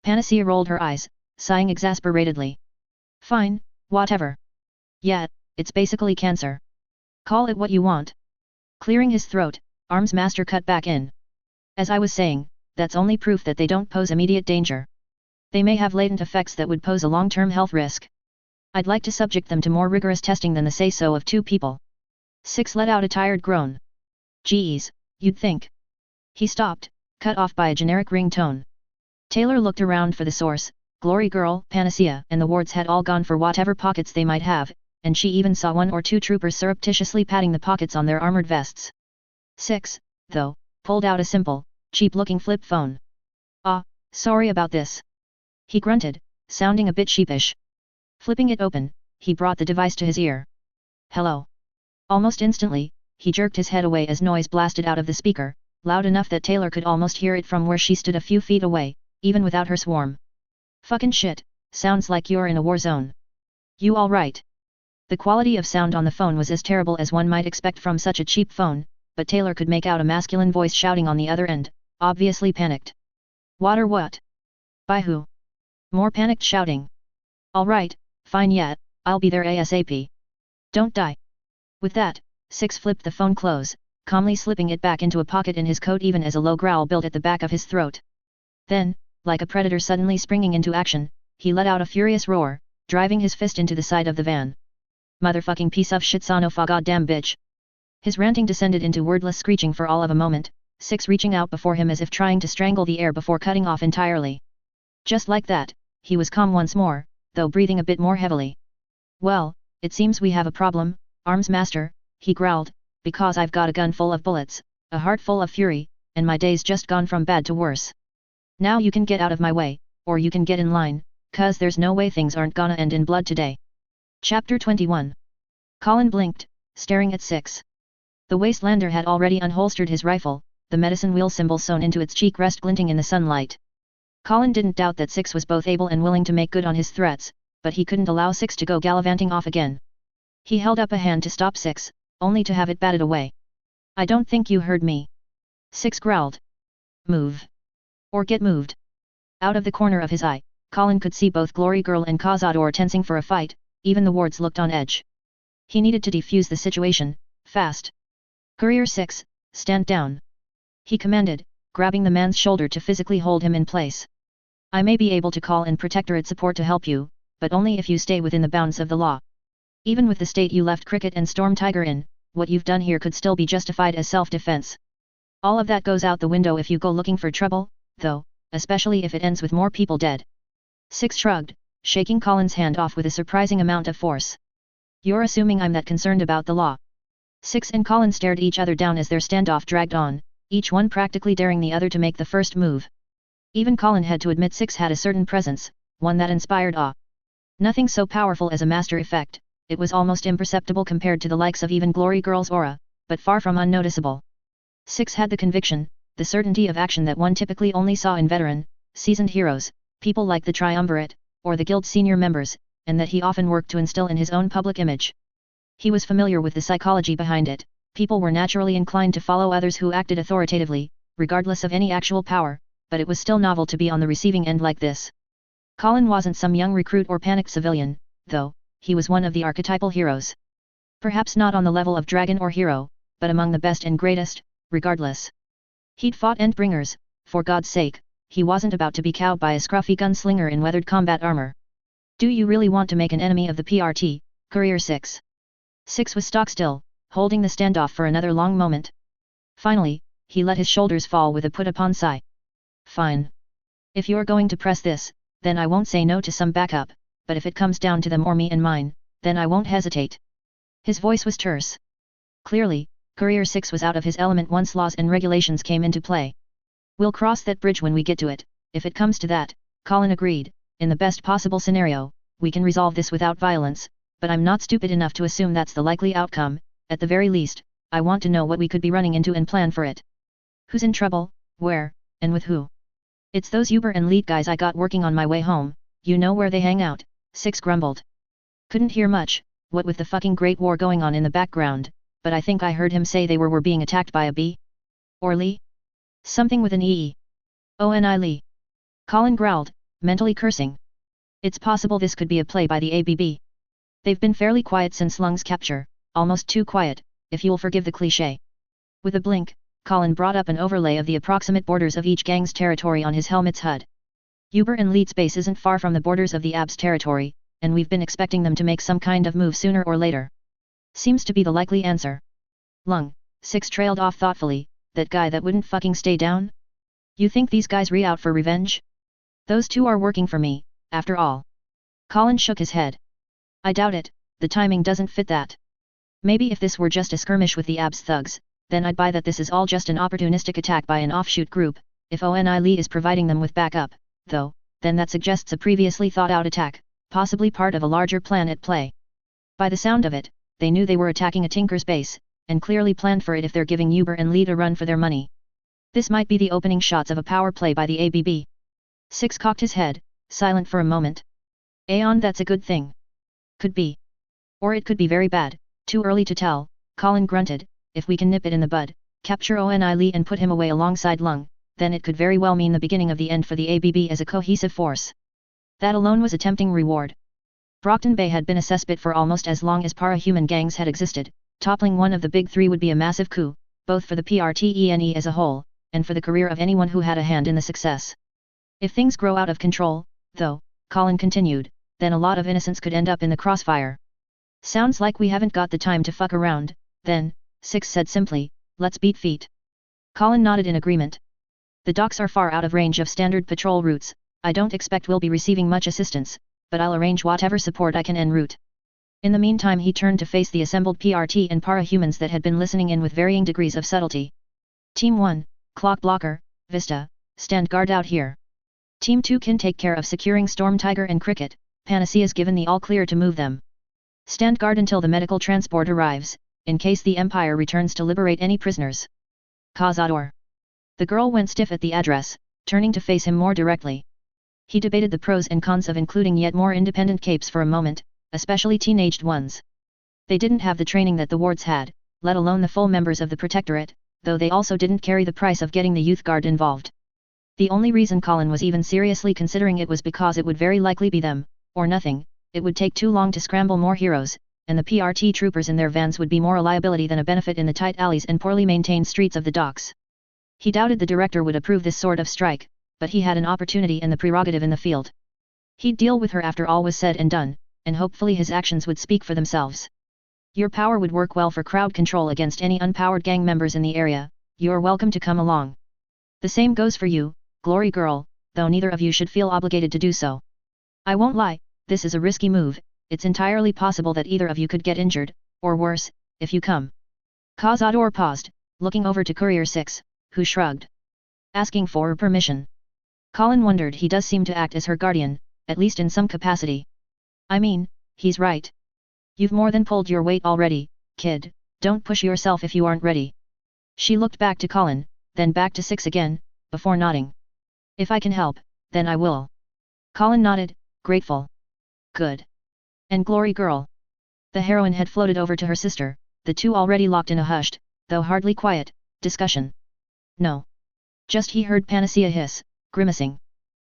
S1: Panacea rolled her eyes, sighing exasperatedly. "Fine, whatever. Yeah, it's basically cancer. Call it what you want." Clearing his throat, Armsmaster cut back in. "As I was saying, that's only proof that they don't pose immediate danger. They may have latent effects that would pose a long-term health risk. I'd like to subject them to more rigorous testing than the say-so of two people." Six let out a tired groan. "Geez, you'd think." He stopped, cut off by a generic ringtone. Taylor looked around for the source. Glory Girl, Panacea, and the wards had all gone for whatever pockets they might have, and she even saw one or two troopers surreptitiously patting the pockets on their armored vests. Six, though, pulled out a simple, cheap-looking flip phone. "Ah, sorry about this." He grunted, sounding a bit sheepish. Flipping it open, he brought the device to his ear. "Hello." Almost instantly, he jerked his head away as noise blasted out of the speaker, loud enough that Taylor could almost hear it from where she stood a few feet away, even without her swarm. "Fucking shit, sounds like you're in a war zone. You all right?" The quality of sound on the phone was as terrible as one might expect from such a cheap phone, but Taylor could make out a masculine voice shouting on the other end, obviously panicked. "What or what? By who?" More panicked shouting. "All right, fine yet, I'll be there ASAP. Don't die." With that, Six flipped the phone close, calmly slipping it back into a pocket in his coat even as a low growl built at the back of his throat. Then, like a predator suddenly springing into action, he let out a furious roar, driving his fist into the side of the van. "Motherfucking piece of shit son of a goddamn bitch." His ranting descended into wordless screeching for all of a moment, Six reaching out before him as if trying to strangle the air before cutting off entirely. Just like that, he was calm once more, though breathing a bit more heavily. "Well, it seems we have a problem, Armsmaster," he growled, "because I've got a gun full of bullets, a heart full of fury, and my day's just gone from bad to worse. Now you can get out of my way, or you can get in line, 'cause there's no way things aren't gonna end in blood today." Chapter 21. Colin blinked, staring at Six. The Wastelander had already unholstered his rifle, the medicine wheel symbol sewn into its cheek rest glinting in the sunlight. Colin didn't doubt that Six was both able and willing to make good on his threats, but he couldn't allow Six to go gallivanting off again. He held up a hand to stop Six, only to have it batted away. "I don't think you heard me." Six growled. "Move. Or get moved." Out of the corner of his eye, Colin could see both Glory Girl and Cazador tensing for a fight, even the wards looked on edge. He needed to defuse the situation, fast. Courier 6, stand down. He commanded, grabbing the man's shoulder to physically hold him in place. I may be able to call in Protectorate support to help you, but only if you stay within the bounds of the law. Even with the state you left Cricket and Storm Tiger in, what you've done here could still be justified as self-defense. All of that goes out the window if you go looking for trouble, though, especially if it ends with more people dead. 6 shrugged, shaking Colin's hand off with a surprising amount of force. You're assuming I'm that concerned about the law. 6 and Colin stared each other down as their standoff dragged on, each one practically daring the other to make the first move. Even Colin had to admit 6 had a certain presence, one that inspired awe. Nothing so powerful as a master effect, it was almost imperceptible compared to the likes of even Glory Girl's aura, but far from unnoticeable. 6 had the conviction, the certainty of action that one typically only saw in veteran, seasoned heroes, people like the Triumvirate, or the Guild's senior members, and that he often worked to instill in his own public image. He was familiar with the psychology behind it. People were naturally inclined to follow others who acted authoritatively, regardless of any actual power, but it was still novel to be on the receiving end like this. Colin wasn't some young recruit or panicked civilian, though, he was one of the archetypal heroes. Perhaps not on the level of dragon or hero, but among the best and greatest, regardless. He'd fought Endbringers, for God's sake, he wasn't about to be cowed by a scruffy gunslinger in weathered combat armor. Do you really want to make an enemy of the PRT, Courier 6? 6 was stock still, holding the standoff for another long moment. Finally, he let his shoulders fall with a put-upon sigh. Fine. If you're going to press this, then I won't say no to some backup, but if it comes down to them or me and mine, then I won't hesitate. His voice was terse. Clearly, Courier 6 was out of his element once laws and regulations came into play. We'll cross that bridge when we get to it, if it comes to that, Colin agreed. In the best possible scenario, we can resolve this without violence, but I'm not stupid enough to assume that's the likely outcome. At the very least, I want to know what we could be running into and plan for it. Who's in trouble, where, and with who? It's those Uber and lead guys I got working on my way home, you know where they hang out, 6 grumbled. Couldn't hear much, what with the fucking Great War going on in the background, but I think I heard him say they were being attacked by a bee? Or Lee? Something with an E. O-N-I Lee. Colin growled, mentally cursing. It's possible this could be a play by the ABB. They've been fairly quiet since Lung's capture, almost too quiet, if you'll forgive the cliché. With a blink, Colin brought up an overlay of the approximate borders of each gang's territory on his helmet's HUD. Uber and Lead's base isn't far from the borders of the AB's territory, and we've been expecting them to make some kind of move sooner or later. Seems to be the likely answer. Lung, 6 trailed off thoughtfully, that guy that wouldn't fucking stay down? You think these guys re-out for revenge? Those 2 are working for me, after all. Colin shook his head. I doubt it, the timing doesn't fit that. Maybe if this were just a skirmish with the AB's thugs, then I'd buy that this is all just an opportunistic attack by an offshoot group. If O.N.I. Lee is providing them with backup, though, then that suggests a previously thought-out attack, possibly part of a larger plan at play. By the sound of it, they knew they were attacking a Tinker's base, and clearly planned for it if they're giving Uber and Lead a run for their money. This might be the opening shots of a power play by the ABB. 6 cocked his head, silent for a moment. Aeon, that's a good thing. Could be. Or it could be very bad, too early to tell, Colin grunted. If we can nip it in the bud, capture O.N.I. Lee and put him away alongside Lung, then it could very well mean the beginning of the end for the ABB as a cohesive force. That alone was a tempting reward. Brockton Bay had been a cesspit for almost as long as para-human gangs had existed. Toppling one of the big 3 would be a massive coup, both for the PRTENE as a whole, and for the career of anyone who had a hand in the success. If things grow out of control, though, Colin continued, then a lot of innocents could end up in the crossfire. Sounds like we haven't got the time to fuck around, then, 6 said simply, let's beat feet. Colin nodded in agreement. The docks are far out of range of standard patrol routes. I don't expect we'll be receiving much assistance, but I'll arrange whatever support I can en route. In the meantime he turned to face the assembled PRT and para-humans that had been listening in with varying degrees of subtlety. Team 1, Clock Blocker, Vista, stand guard out here. Team 2 can take care of securing Storm Tiger and Cricket, Panacea's given the all-clear to move them. Stand guard until the medical transport arrives, in case the Empire returns to liberate any prisoners. Cazador. The girl went stiff at the address, turning to face him more directly. He debated the pros and cons of including yet more independent capes for a moment, especially teenaged ones. They didn't have the training that the wards had, let alone the full members of the Protectorate, though they also didn't carry the price of getting the youth guard involved. The only reason Colin was even seriously considering it was because it would very likely be them, or nothing. It would take too long to scramble more heroes, and the PRT troopers in their vans would be more a liability than a benefit in the tight alleys and poorly maintained streets of the docks. He doubted the director would approve this sort of strike, but he had an opportunity and the prerogative in the field. He'd deal with her after all was said and done, and hopefully his actions would speak for themselves. Your power would work well for crowd control against any unpowered gang members in the area. You're welcome to come along. The same goes for you, Glory Girl, though neither of you should feel obligated to do so. I won't lie, this is a risky move. It's entirely possible that either of you could get injured, or worse, if you come. Cazador paused, looking over to Courier 6, who shrugged. Asking for permission. Colin wondered. He does seem to act as her guardian, at least in some capacity. I mean, he's right. You've more than pulled your weight already, kid, don't push yourself if you aren't ready. She looked back to Colin, then back to 6 again, before nodding. If I can help, then I will. Colin nodded, grateful. Good. And Glory Girl? The heroine had floated over to her sister, the two already locked in a hushed, though hardly quiet, discussion. No. Just he heard Panacea hiss, grimacing.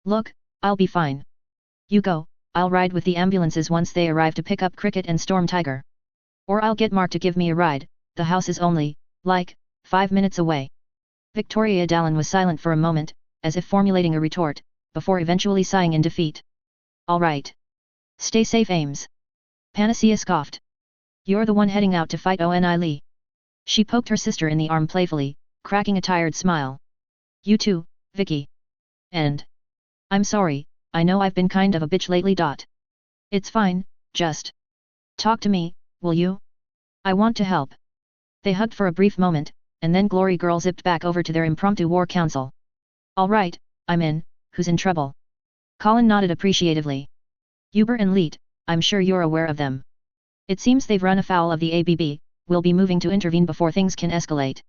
S1: Look, I'll be fine. You go, I'll ride with the ambulances once they arrive to pick up Cricket and Storm Tiger. Or I'll get Mark to give me a ride, the house is only, 5 minutes away. Victoria Dallin was silent for a moment, as if formulating a retort, before eventually sighing in defeat. All right. Stay safe, Ames. Panacea scoffed. You're the one heading out to fight Oni Lee. She poked her sister in the arm playfully, cracking a tired smile. You too, Vicky. And? I'm sorry, I know I've been kind of a bitch lately. It's fine, just talk to me, will you? I want to help. They hugged for a brief moment, and then Glory Girl zipped back over to their impromptu war council. All right, I'm in. Who's in trouble? Colin nodded appreciatively. Uber and Leet, I'm sure you're aware of them. It seems they've run afoul of the ABB, we'll be moving to intervene before things can escalate.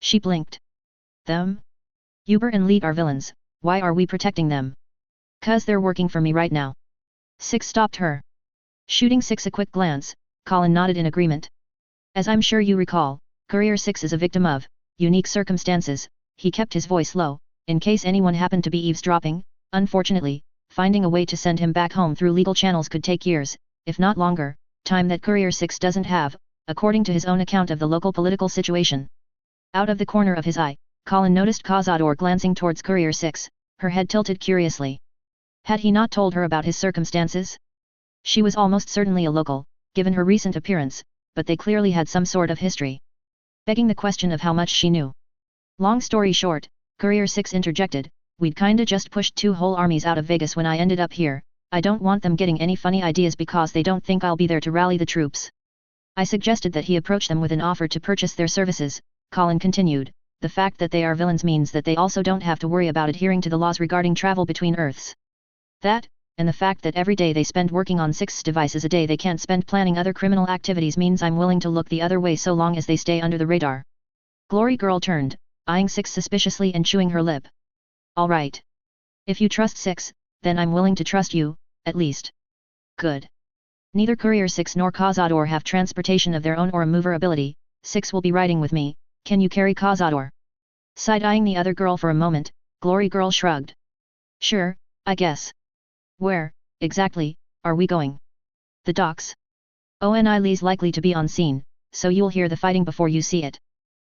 S1: She blinked. Them? Uber and Leet are villains, why are we protecting them? 'Cause they're working for me right now. 6 stopped her. Shooting 6 a quick glance, Colin nodded in agreement. As I'm sure you recall, Courier 6 is a victim of unique circumstances. He kept his voice low, in case anyone happened to be eavesdropping. Unfortunately, finding a way to send him back home through legal channels could take years, if not longer, time that Courier 6 doesn't have, according to his own account of the local political situation. Out of the corner of his eye, Colin noticed Cazador glancing towards Courier 6, her head tilted curiously. Had he not told her about his circumstances? She was almost certainly a local, given her recent appearance, but they clearly had some sort of history. Begging the question of how much she knew. Long story short, Courier 6 interjected, we'd kinda just pushed 2 whole armies out of Vegas when I ended up here. I don't want them getting any funny ideas because they don't think I'll be there to rally the troops. I suggested that he approach them with an offer to purchase their services. Colin continued, the fact that they are villains means that they also don't have to worry about adhering to the laws regarding travel between Earths. That, and the fact that every day they spend working on 6 devices a day they can't spend planning other criminal activities means I'm willing to look the other way so long as they stay under the radar. Glory Girl turned, eyeing 6 suspiciously and chewing her lip. All right. If you trust 6, then I'm willing to trust you, at least. Good. Neither Courier 6 nor Cazador have transportation of their own or a mover ability. 6 will be riding with me. Can you carry Cazador? Side-eyeing the other girl for a moment, Glory Girl shrugged. Sure, I guess. Where, exactly, are we going? The docks. Oni Lee's likely to be on scene, so you'll hear the fighting before you see it.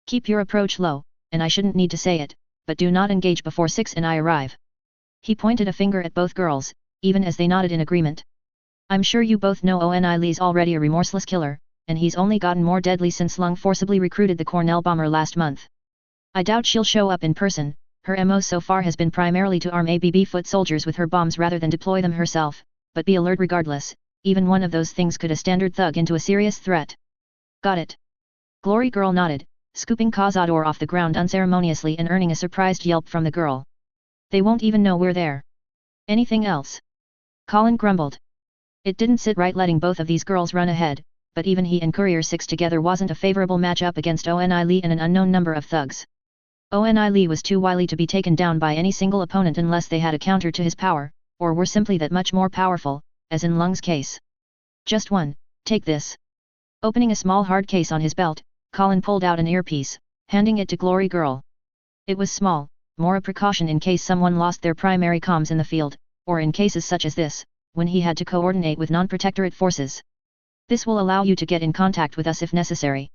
S1: Keep your approach low, and I shouldn't need to say it, but do not engage before 6 and I arrive. He pointed a finger at both girls, even as they nodded in agreement. I'm sure you both know Oni Lee's already a remorseless killer, and he's only gotten more deadly since Lung forcibly recruited the Cornell bomber last month. I doubt she'll show up in person. Her MO so far has been primarily to arm ABB foot soldiers with her bombs rather than deploy them herself, but be alert regardless, even one of those things could a standard thug into a serious threat. Got it. Glory Girl nodded, scooping Cazador off the ground unceremoniously and earning a surprised yelp from the girl. They won't even know we're there. Anything else? Colin grumbled. It didn't sit right letting both of these girls run ahead, but even he and Courier 6 together wasn't a favorable matchup against Oni Lee and an unknown number of thugs. Oni Lee was too wily to be taken down by any single opponent unless they had a counter to his power, or were simply that much more powerful, as in Lung's case. Just one, take this. Opening a small hard case on his belt, Colin pulled out an earpiece, handing it to Glory Girl. It was small, more a precaution in case someone lost their primary comms in the field, or in cases such as this, when he had to coordinate with non-protectorate forces. This will allow you to get in contact with us if necessary.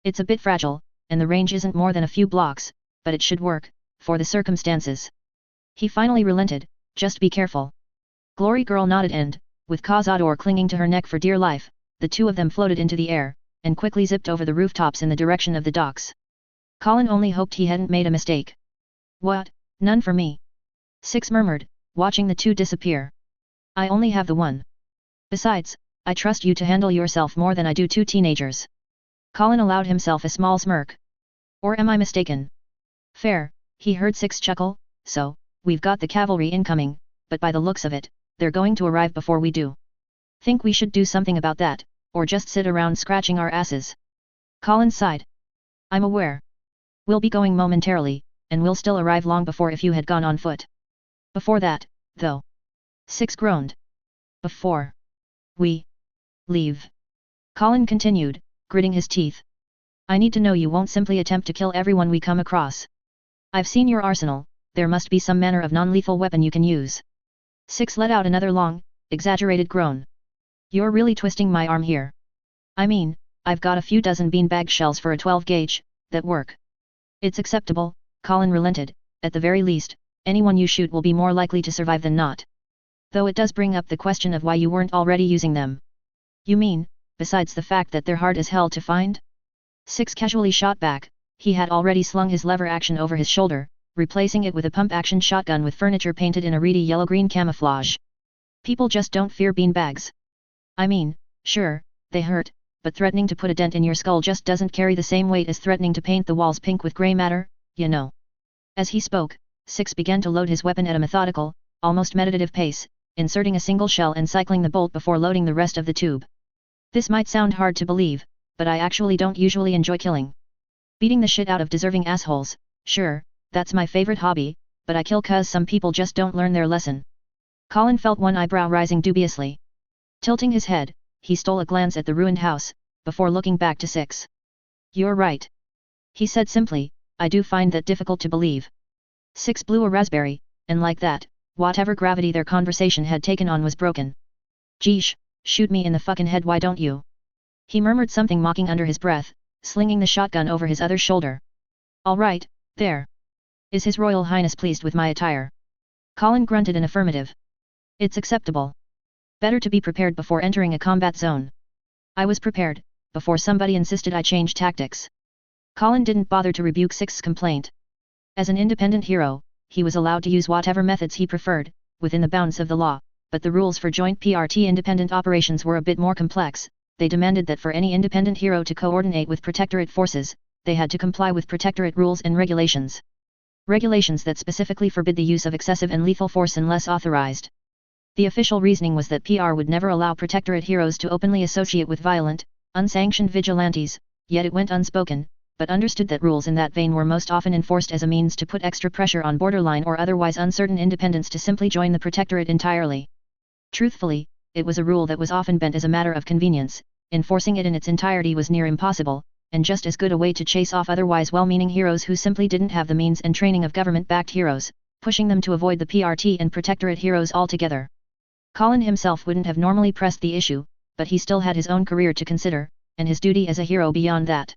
S1: It's a bit fragile, and the range isn't more than a few blocks, but it should work, for the circumstances. He finally relented, just be careful. Glory Girl nodded and, with Cazador clinging to her neck for dear life, the two of them floated into the air, and quickly zipped over the rooftops in the direction of the docks. Colin only hoped he hadn't made a mistake. What, none for me? Six murmured, watching the two disappear. I only have the one. Besides, I trust you to handle yourself more than I do two teenagers. Colin allowed himself a small smirk. Or am I mistaken? Fair, he heard Six chuckle, so, we've got the cavalry incoming, but by the looks of it, they're going to arrive before we do. Think we should do something about that, or just sit around scratching our asses? Colin sighed. I'm aware. We'll be going momentarily, and we'll still arrive long before if you had gone on foot. Before that, though. Six groaned. Before we leave. Colin continued, gritting his teeth. I need to know you won't simply attempt to kill everyone we come across. I've seen your arsenal, there must be some manner of non-lethal weapon you can use. Six let out another long, exaggerated groan. You're really twisting my arm here. I mean, I've got a few dozen beanbag shells for a 12-gauge, that work. It's acceptable, Colin relented, at the very least, anyone you shoot will be more likely to survive than not. Though it does bring up the question of why you weren't already using them. You mean, besides the fact that they're hard as hell to find? Six casually shot back, he had already slung his lever action over his shoulder, replacing it with a pump-action shotgun with furniture painted in a reedy yellow-green camouflage. People just don't fear beanbags. I mean, sure, they hurt, but threatening to put a dent in your skull just doesn't carry the same weight as threatening to paint the walls pink with grey matter, you know. As he spoke, Six began to load his weapon at a methodical, almost meditative pace, inserting a single shell and cycling the bolt before loading the rest of the tube. This might sound hard to believe, but I actually don't usually enjoy killing. Beating the shit out of deserving assholes, sure, that's my favorite hobby, but I kill 'cause some people just don't learn their lesson. Colin felt one eyebrow rising dubiously. Tilting his head, he stole a glance at the ruined house, before looking back to Six. You're right. He said simply, I do find that difficult to believe. Six blew a raspberry, and like that, whatever gravity their conversation had taken on was broken. Geesh, shoot me in the fucking head, why don't you? He murmured something mocking under his breath, slinging the shotgun over his other shoulder. All right, there. Is His Royal Highness pleased with my attire? Colin grunted an affirmative. It's acceptable. Better to be prepared before entering a combat zone. I was prepared, before somebody insisted I change tactics. Colin didn't bother to rebuke Six's complaint. As an independent hero, he was allowed to use whatever methods he preferred, within the bounds of the law, but the rules for joint PRT independent operations were a bit more complex. They demanded that for any independent hero to coordinate with Protectorate forces, they had to comply with Protectorate rules and regulations. Regulations that specifically forbid the use of excessive and lethal force unless authorized. The official reasoning was that PR would never allow Protectorate heroes to openly associate with violent, unsanctioned vigilantes, yet it went unspoken, but understood that rules in that vein were most often enforced as a means to put extra pressure on borderline or otherwise uncertain independents to simply join the Protectorate entirely. Truthfully, it was a rule that was often bent as a matter of convenience, enforcing it in its entirety was near impossible, and just as good a way to chase off otherwise well-meaning heroes who simply didn't have the means and training of government-backed heroes, pushing them to avoid the PRT and Protectorate heroes altogether. Colin himself wouldn't have normally pressed the issue, but he still had his own career to consider, and his duty as a hero beyond that.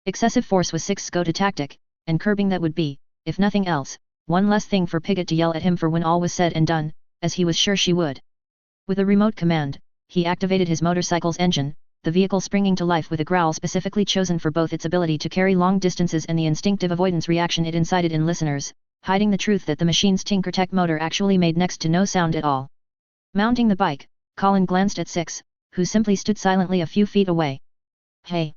S1: Excessive force was Six's go-to tactic, and curbing that would be, if nothing else, one less thing for Pigott to yell at him for when all was said and done, as he was sure she would. With a remote command, he activated his motorcycle's engine, the vehicle springing to life with a growl specifically chosen for both its ability to carry long distances and the instinctive avoidance reaction it incited in listeners, hiding the truth that the machine's TinkerTech motor actually made next to no sound at all. Mounting the bike, Colin glanced at Six, who simply stood silently a few feet away. Hey!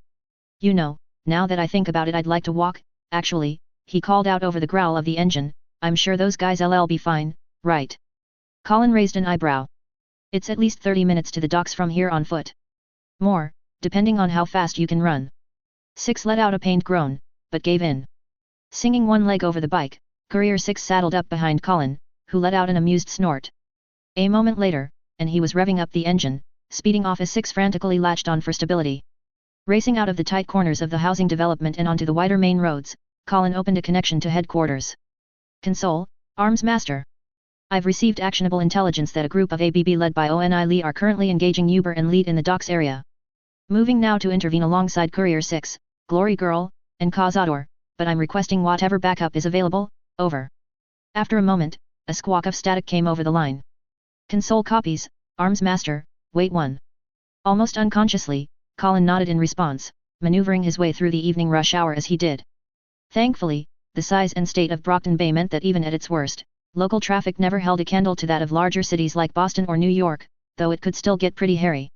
S1: You know, now that I think about it, I'd like to walk. Actually, he called out over the growl of the engine, I'm sure those guys'll be fine, right? Colin raised an eyebrow. It's at least 30 minutes to the docks from here on foot. More, depending on how fast you can run. Six let out a pained groan, but gave in. Singing one leg over the bike, Courier Six saddled up behind Colin, who let out an amused snort. A moment later, and he was revving up the engine, speeding off as Six frantically latched on for stability. Racing out of the tight corners of the housing development and onto the wider main roads, Colin opened a connection to headquarters. Console, Arms Master. I've received actionable intelligence that a group of ABB led by ONI Lee are currently engaging Uber and Lead in the docks area. Moving now to intervene alongside Courier 6, Glory Girl, and Cazador, but I'm requesting whatever backup is available, over. After a moment, a squawk of static came over the line. Console copies, Arms Master, wait 1. Almost unconsciously, Colin nodded in response, maneuvering his way through the evening rush hour as he did. Thankfully, the size and state of Brockton Bay meant that even at its worst, local traffic never held a candle to that of larger cities like Boston or New York, though it could still get pretty hairy.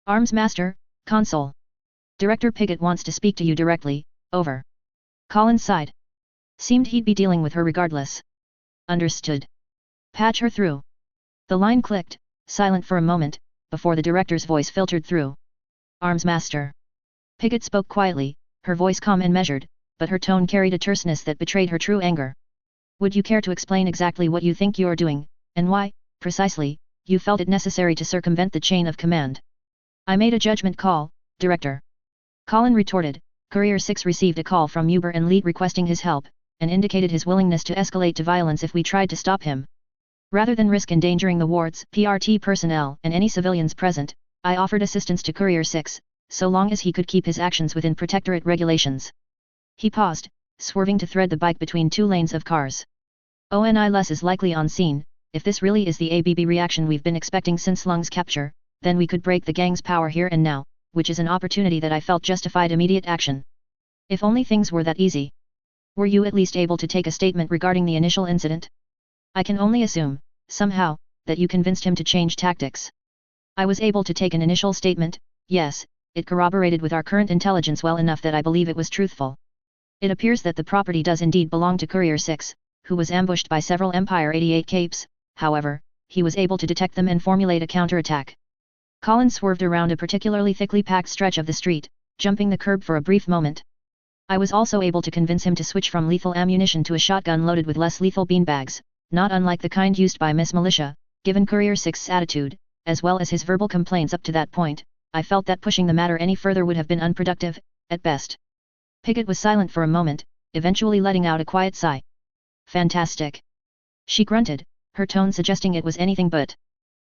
S1: Arms Master, Console. Director Piggott wants to speak to you directly, over. Colin sighed. Seemed he'd be dealing with her regardless. Understood. Patch her through. The line clicked, silent for a moment, before the director's voice filtered through. Arms Master. Piggott spoke quietly, her voice calm and measured, but her tone carried a terseness that betrayed her true anger. Would you care to explain exactly what you think you're doing, and why, precisely, you felt it necessary to circumvent the chain of command? I made a judgment call, Director. Colin retorted. Courier 6 received a call from Uber and Lead requesting his help, and indicated his willingness to escalate to violence if we tried to stop him. Rather than risk endangering the wards, PRT personnel, and any civilians present, I offered assistance to Courier 6, so long as he could keep his actions within Protectorate regulations. He paused, swerving to thread the bike between two lanes of cars. ONI less is likely on scene. If this really is the ABB reaction we've been expecting since Lung's capture, then we could break the gang's power here and now, which is an opportunity that I felt justified immediate action. If only things were that easy. Were you at least able to take a statement regarding the initial incident? I can only assume, somehow, that you convinced him to change tactics. I was able to take an initial statement, yes, it corroborated with our current intelligence well enough that I believe it was truthful. It appears that the property does indeed belong to Courier 6, who was ambushed by several Empire 88 capes, however, he was able to detect them and formulate a counterattack. Colin swerved around a particularly thickly packed stretch of the street, jumping the curb for a brief moment. I was also able to convince him to switch from lethal ammunition to a shotgun loaded with less lethal beanbags, not unlike the kind used by Miss Militia. Given Courier 6's attitude, as well as his verbal complaints up to that point, I felt that pushing the matter any further would have been unproductive, at best. Piggott was silent for a moment, eventually letting out a quiet sigh. Fantastic. She grunted, her tone suggesting it was anything but.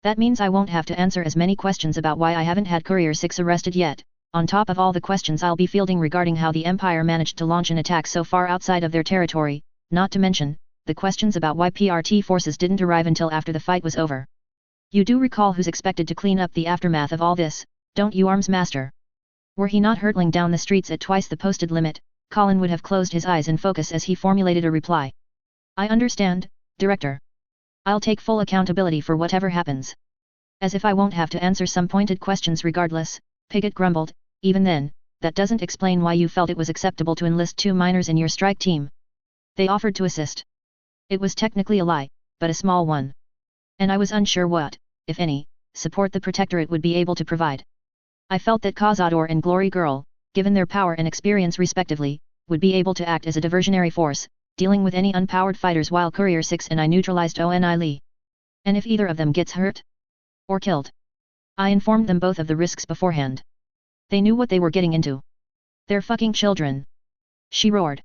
S1: That means I won't have to answer as many questions about why I haven't had Courier 6 arrested yet, on top of all the questions I'll be fielding regarding how the Empire managed to launch an attack so far outside of their territory, not to mention, the questions about why PRT forces didn't arrive until after the fight was over. You do recall who's expected to clean up the aftermath of all this, don't you, Arms Master? Were he not hurtling down the streets at twice the posted limit, Colin would have closed his eyes in focus as he formulated a reply. I understand, Director. I'll take full accountability for whatever happens. As if I won't have to answer some pointed questions regardless, Piggott grumbled. Even then, that doesn't explain why you felt it was acceptable to enlist 2 minors in your strike team. They offered to assist. It was technically a lie, but a small one. And I was unsure what, if any, support the Protectorate would be able to provide. I felt that Cazador and Glory Girl, given their power and experience respectively, would be able to act as a diversionary force, dealing with any unpowered fighters while Courier 6 and I neutralized ONI Lee. And if either of them gets hurt? Or killed? I informed them both of the risks beforehand. They knew what they were getting into. They're fucking children. She roared.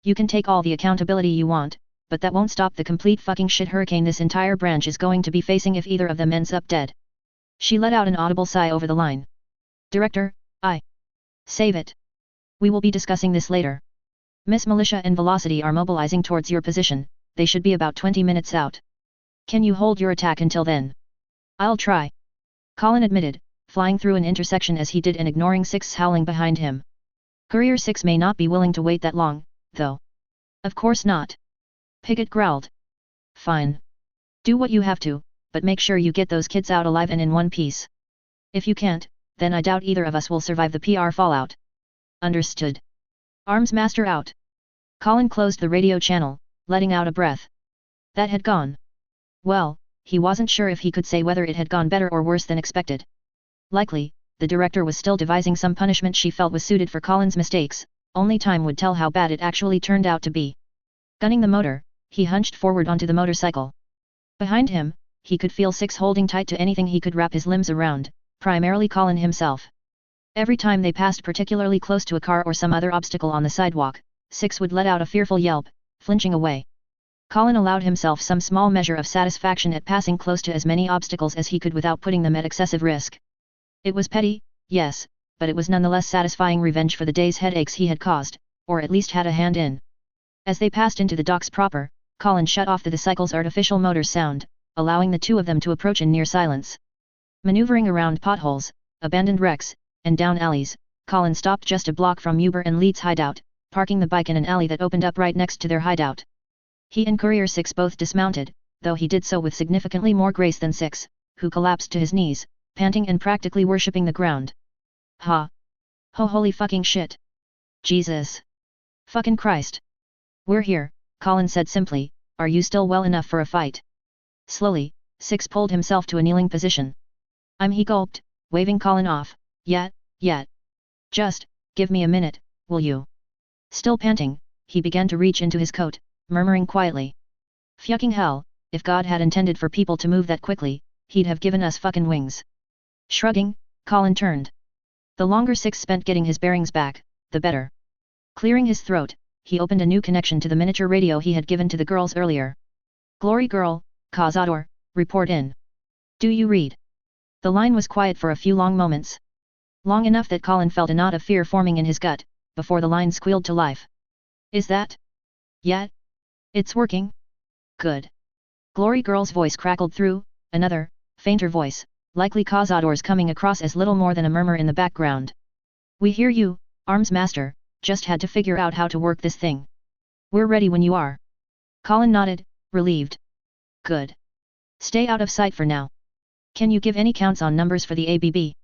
S1: You can take all the accountability you want, but that won't stop the complete fucking shit hurricane this entire branch is going to be facing if either of them ends up dead. She let out an audible sigh over the line. Director, save it. We will be discussing this later. Miss Militia and Velocity are mobilizing towards your position, they should be about 20 minutes out. Can you hold your attack until then? I'll try. Colin admitted, flying through an intersection as he did and ignoring 6 howling behind him. Courier 6 may not be willing to wait that long, though. Of course not. Piggott growled. Fine. Do what you have to, but make sure you get those kids out alive and in one piece. If you can't, then I doubt either of us will survive the PR fallout. Understood. Arms Master out. Colin closed the radio channel, letting out a breath. That had gone. Well, he wasn't sure if he could say whether it had gone better or worse than expected. Likely, the director was still devising some punishment she felt was suited for Colin's mistakes, only time would tell how bad it actually turned out to be. Gunning the motor, he hunched forward onto the motorcycle. Behind him, he could feel 6 holding tight to anything he could wrap his limbs around, primarily Colin himself. Every time they passed particularly close to a car or some other obstacle on the sidewalk, 6 would let out a fearful yelp, flinching away. Colin allowed himself some small measure of satisfaction at passing close to as many obstacles as he could without putting them at excessive risk. It was petty, yes, but it was nonetheless satisfying revenge for the day's headaches he had caused, or at least had a hand in. As they passed into the docks proper, Colin shut off the cycle's artificial motor sound, allowing the two of them to approach in near silence. Maneuvering around potholes, abandoned wrecks, and down alleys, Colin stopped just a block from Uber and Leeds' hideout, parking the bike in an alley that opened up right next to their hideout. He and Courier Six both dismounted, though he did so with significantly more grace than Six, who collapsed to his knees, panting and practically worshipping the ground. Ha! Ho, holy fucking shit! Jesus! Fucking Christ! We're here, Colin said simply. Are you still well enough for a fight? Slowly, Six pulled himself to a kneeling position. He gulped, waving Colin off. Yet. Just, give me a minute, will you? Still panting, he began to reach into his coat, murmuring quietly. Fucking hell, if God had intended for people to move that quickly, he'd have given us fucking wings. Shrugging, Colin turned. The longer Six spent getting his bearings back, the better. Clearing his throat, he opened a new connection to the miniature radio he had given to the girls earlier. Glory girl, Cazador, report in. Do you read? The line was quiet for a few long moments. Long enough that Colin felt a knot of fear forming in his gut, before the line squealed to life. Is that? Yet? It's working? Good. Glory girl's voice crackled through, another, fainter voice, likely Cazador's, coming across as little more than a murmur in the background. We hear you, Arms Master, just had to figure out how to work this thing. We're ready when you are. Colin nodded, relieved. Good. Stay out of sight for now. Can you give any counts on numbers for the ABB?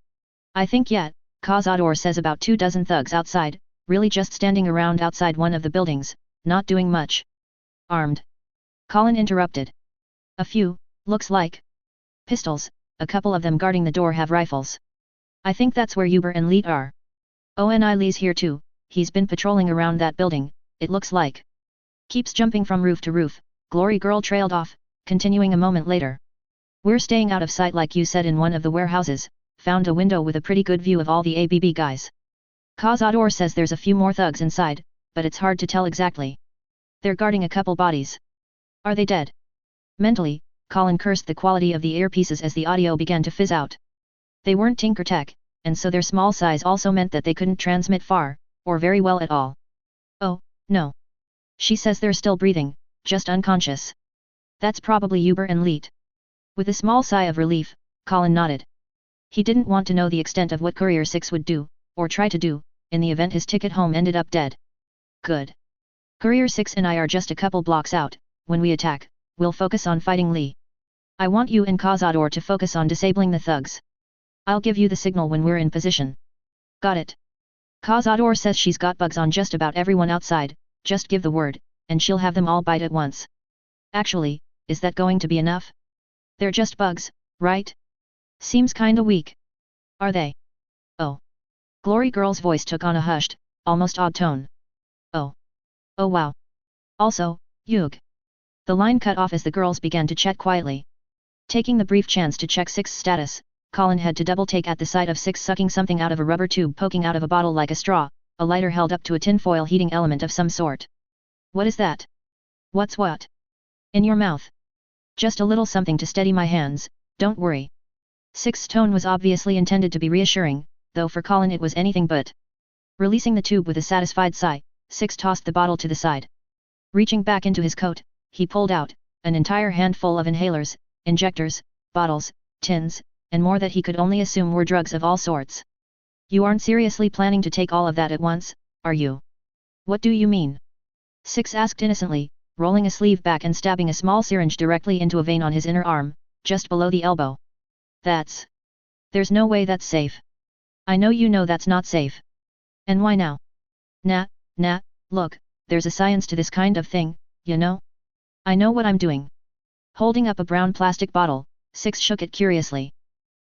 S1: I think yet, Cazador says about 24 thugs outside, really just standing around outside one of the buildings, not doing much. Armed? Colin interrupted. A few, looks like. Pistols, a couple of them guarding the door have rifles. I think that's where Uber and Leet are. Lee's here too, he's been patrolling around that building, it looks like. Keeps jumping from roof to roof, Glory girl trailed off, continuing a moment later. We're staying out of sight like you said in one of the warehouses, found a window with a pretty good view of all the ABB guys. Cazador says there's a few more thugs inside, but it's hard to tell exactly. They're guarding a couple bodies. Are they dead? Mentally, Colin cursed the quality of the earpieces as the audio began to fizz out. They weren't Tinker Tech, and so their small size also meant that they couldn't transmit far, or very well at all. Oh, no. She says they're still breathing, just unconscious. That's probably Uber and Leet. With a small sigh of relief, Colin nodded. He didn't want to know the extent of what Courier Six would do, or try to do, in the event his ticket home ended up dead. Good. Courier 6 and I are just a couple blocks out. When we attack, we'll focus on fighting Lee. I want you and Cazador to focus on disabling the thugs. I'll give you the signal when we're in position. Got it. Cazador says she's got bugs on just about everyone outside, just give the word, and she'll have them all bite at once. Actually, is that going to be enough? They're just bugs, right? Seems kinda weak. Are they? Oh. Glory girl's voice took on a hushed, almost odd tone. Oh. Oh wow. Also, Yug. The line cut off as the girls began to chat quietly. Taking the brief chance to check Six's status, Colin had to double-take at the sight of Six sucking something out of a rubber tube poking out of a bottle like a straw, a lighter held up to a tinfoil heating element of some sort. What is that? What's what? In your mouth. Just a little something to steady my hands, don't worry. Six's tone was obviously intended to be reassuring, though for Colin it was anything but. Releasing the tube with a satisfied sigh, Six tossed the bottle to the side. Reaching back into his coat, he pulled out an entire handful of inhalers, injectors, bottles, tins, and more that he could only assume were drugs of all sorts. You aren't seriously planning to take all of that at once, are you? What do you mean? Six asked innocently, rolling a sleeve back and stabbing a small syringe directly into a vein on his inner arm, just below the elbow. There's no way that's safe. I know you know that's not safe. And why now? Nah, look, there's a science to this kind of thing, you know? I know what I'm doing. Holding up a brown plastic bottle, Six shook it curiously.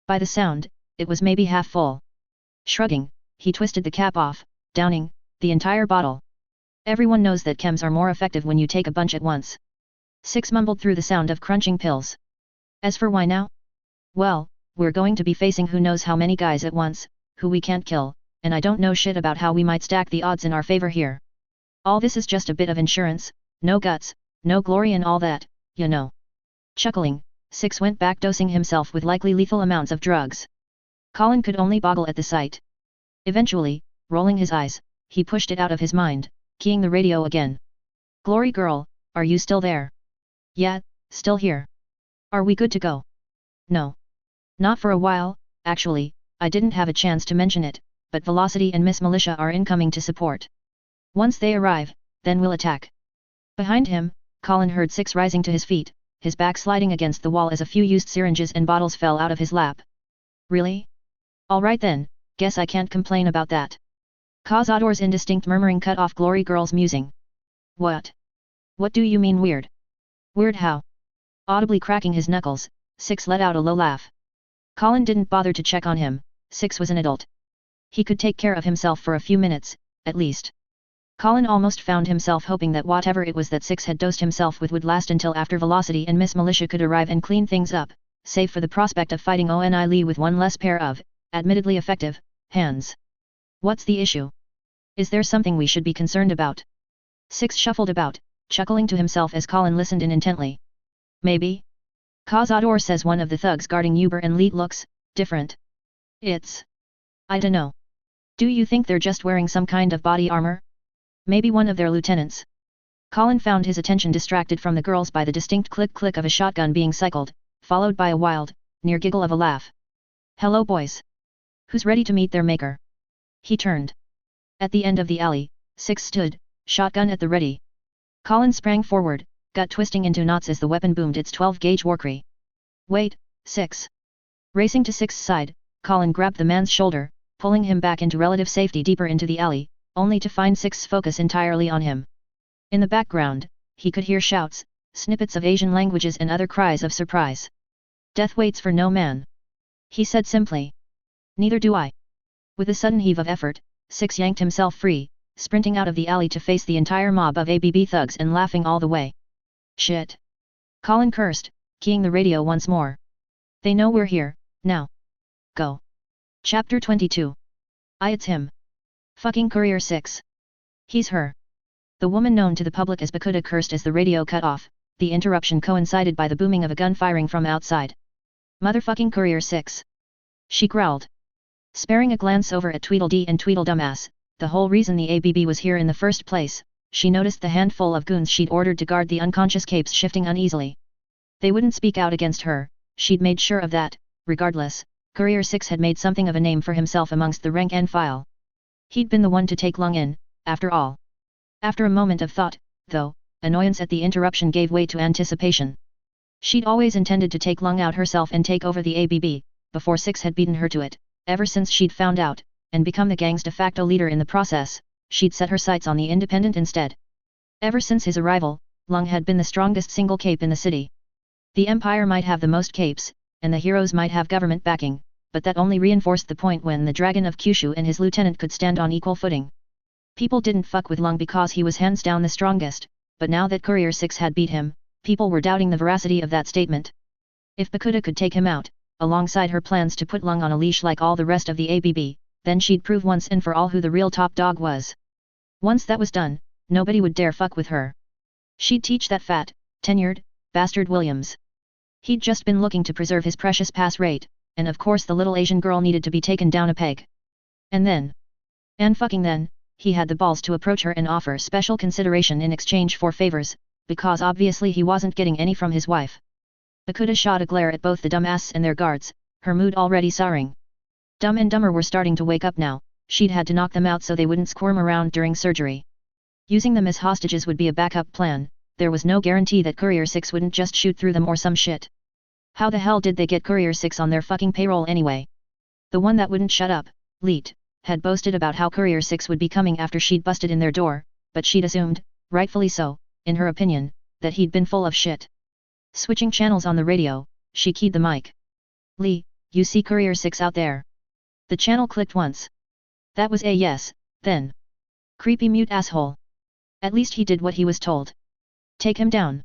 S1: By the sound, it was maybe half full. Shrugging, he twisted the cap off, downing the entire bottle. Everyone knows that chems are more effective when you take a bunch at once. Six mumbled through the sound of crunching pills. As for why now? Well, we're going to be facing who knows how many guys at once, who we can't kill, and I don't know shit about how we might stack the odds in our favor here. All this is just a bit of insurance, no guts, no glory in all that, you know. Chuckling, Six went back dosing himself with likely lethal amounts of drugs. Colin could only boggle at the sight. Eventually, rolling his eyes, he pushed it out of his mind, keying the radio again. Glory girl, are you still there? Yeah, still here. Are we good to go? No. Not for a while, actually, I didn't have a chance to mention it, but Velocity and Miss Militia are incoming to support. Once they arrive, then we'll attack. Behind him, Colin heard Six rising to his feet, his back sliding against the wall as a few used syringes and bottles fell out of his lap. Really? All right then, guess I can't complain about that. Cazador's indistinct murmuring cut off Glory Girl's musing. What? What do you mean weird? Weird how? Audibly cracking his knuckles, Six let out a low laugh. Colin didn't bother to check on him, Six was an adult. He could take care of himself for a few minutes, at least. Colin almost found himself hoping that whatever it was that Six had dosed himself with would last until after Velocity and Miss Militia could arrive and clean things up, save for the prospect of fighting Oni Lee with one less pair of, admittedly effective, hands. What's the issue? Is there something we should be concerned about? Six shuffled about, chuckling to himself as Colin listened in intently. Maybe? Cazador says one of the thugs guarding Uber and Leet looks different. It's... I dunno. Do you think they're just wearing some kind of body armor? Maybe one of their lieutenants. Colin found his attention distracted from the girls by the distinct click-click of a shotgun being cycled, followed by a wild, near giggle of a laugh. Hello boys. Who's ready to meet their maker? He turned. At the end of the alley, Six stood, shotgun at the ready. Colin sprang forward, gut twisting into knots as the weapon boomed its 12-gauge warcry. Wait, Six. Racing to Six's side, Colin grabbed the man's shoulder, pulling him back into relative safety deeper into the alley, only to find Six's focus entirely on him. In the background, he could hear shouts, snippets of Asian languages and other cries of surprise. Death waits for no man. He said simply. Neither do I. With a sudden heave of effort, Six yanked himself free, sprinting out of the alley to face the entire mob of ABB thugs and laughing all the way. Shit. Colin cursed, keying the radio once more. They know we're here, now. Go. Chapter 22. It's him. Fucking Courier 6. He's her. The woman known to the public as Bakuda cursed as the radio cut off, the interruption coincided by the booming of a gun firing from outside. Motherfucking Courier 6. She growled. Sparing a glance over at Tweedledee and Tweedledumbass, the whole reason the ABB was here in the first place, she noticed the handful of goons she'd ordered to guard the unconscious capes shifting uneasily. They wouldn't speak out against her, she'd made sure of that. Regardless, Courier 6 had made something of a name for himself amongst the rank and file. He'd been the one to take Lung in, after all. After a moment of thought, though, annoyance at the interruption gave way to anticipation. She'd always intended to take Lung out herself and take over the ABB, before Six had beaten her to it. Ever since she'd found out, and become the gang's de facto leader in the process, she'd set her sights on the independent instead. Ever since his arrival, Lung had been the strongest single cape in the city. The Empire might have the most capes, and the heroes might have government backing, but that only reinforced the point when the Dragon of Kyushu and his lieutenant could stand on equal footing. People didn't fuck with Lung because he was hands down the strongest, but now that Courier 6 had beat him, people were doubting the veracity of that statement. If Bakuda could take him out, alongside her plans to put Lung on a leash like all the rest of the ABB, then she'd prove once and for all who the real top dog was. Once that was done, nobody would dare fuck with her. She'd teach that fat, tenured, bastard Williams. He'd just been looking to preserve his precious pass rate, and of course the little Asian girl needed to be taken down a peg. And fucking then, he had the balls to approach her and offer special consideration in exchange for favors, because obviously he wasn't getting any from his wife. Bakuda shot a glare at both the dumbasses and their guards, her mood already souring. Dumb and Dumber were starting to wake up now, she'd had to knock them out so they wouldn't squirm around during surgery. Using them as hostages would be a backup plan, there was no guarantee that Courier 6 wouldn't just shoot through them or some shit. How the hell did they get Courier 6 on their fucking payroll anyway? The one that wouldn't shut up, Leet, had boasted about how Courier 6 would be coming after she'd busted in their door, but she'd assumed, rightfully so, in her opinion, that he'd been full of shit. Switching channels on the radio, she keyed the mic. Lee, you see Courier 6 out there? The channel clicked once. That was a yes, then. Creepy mute asshole. At least he did what he was told. Take him down.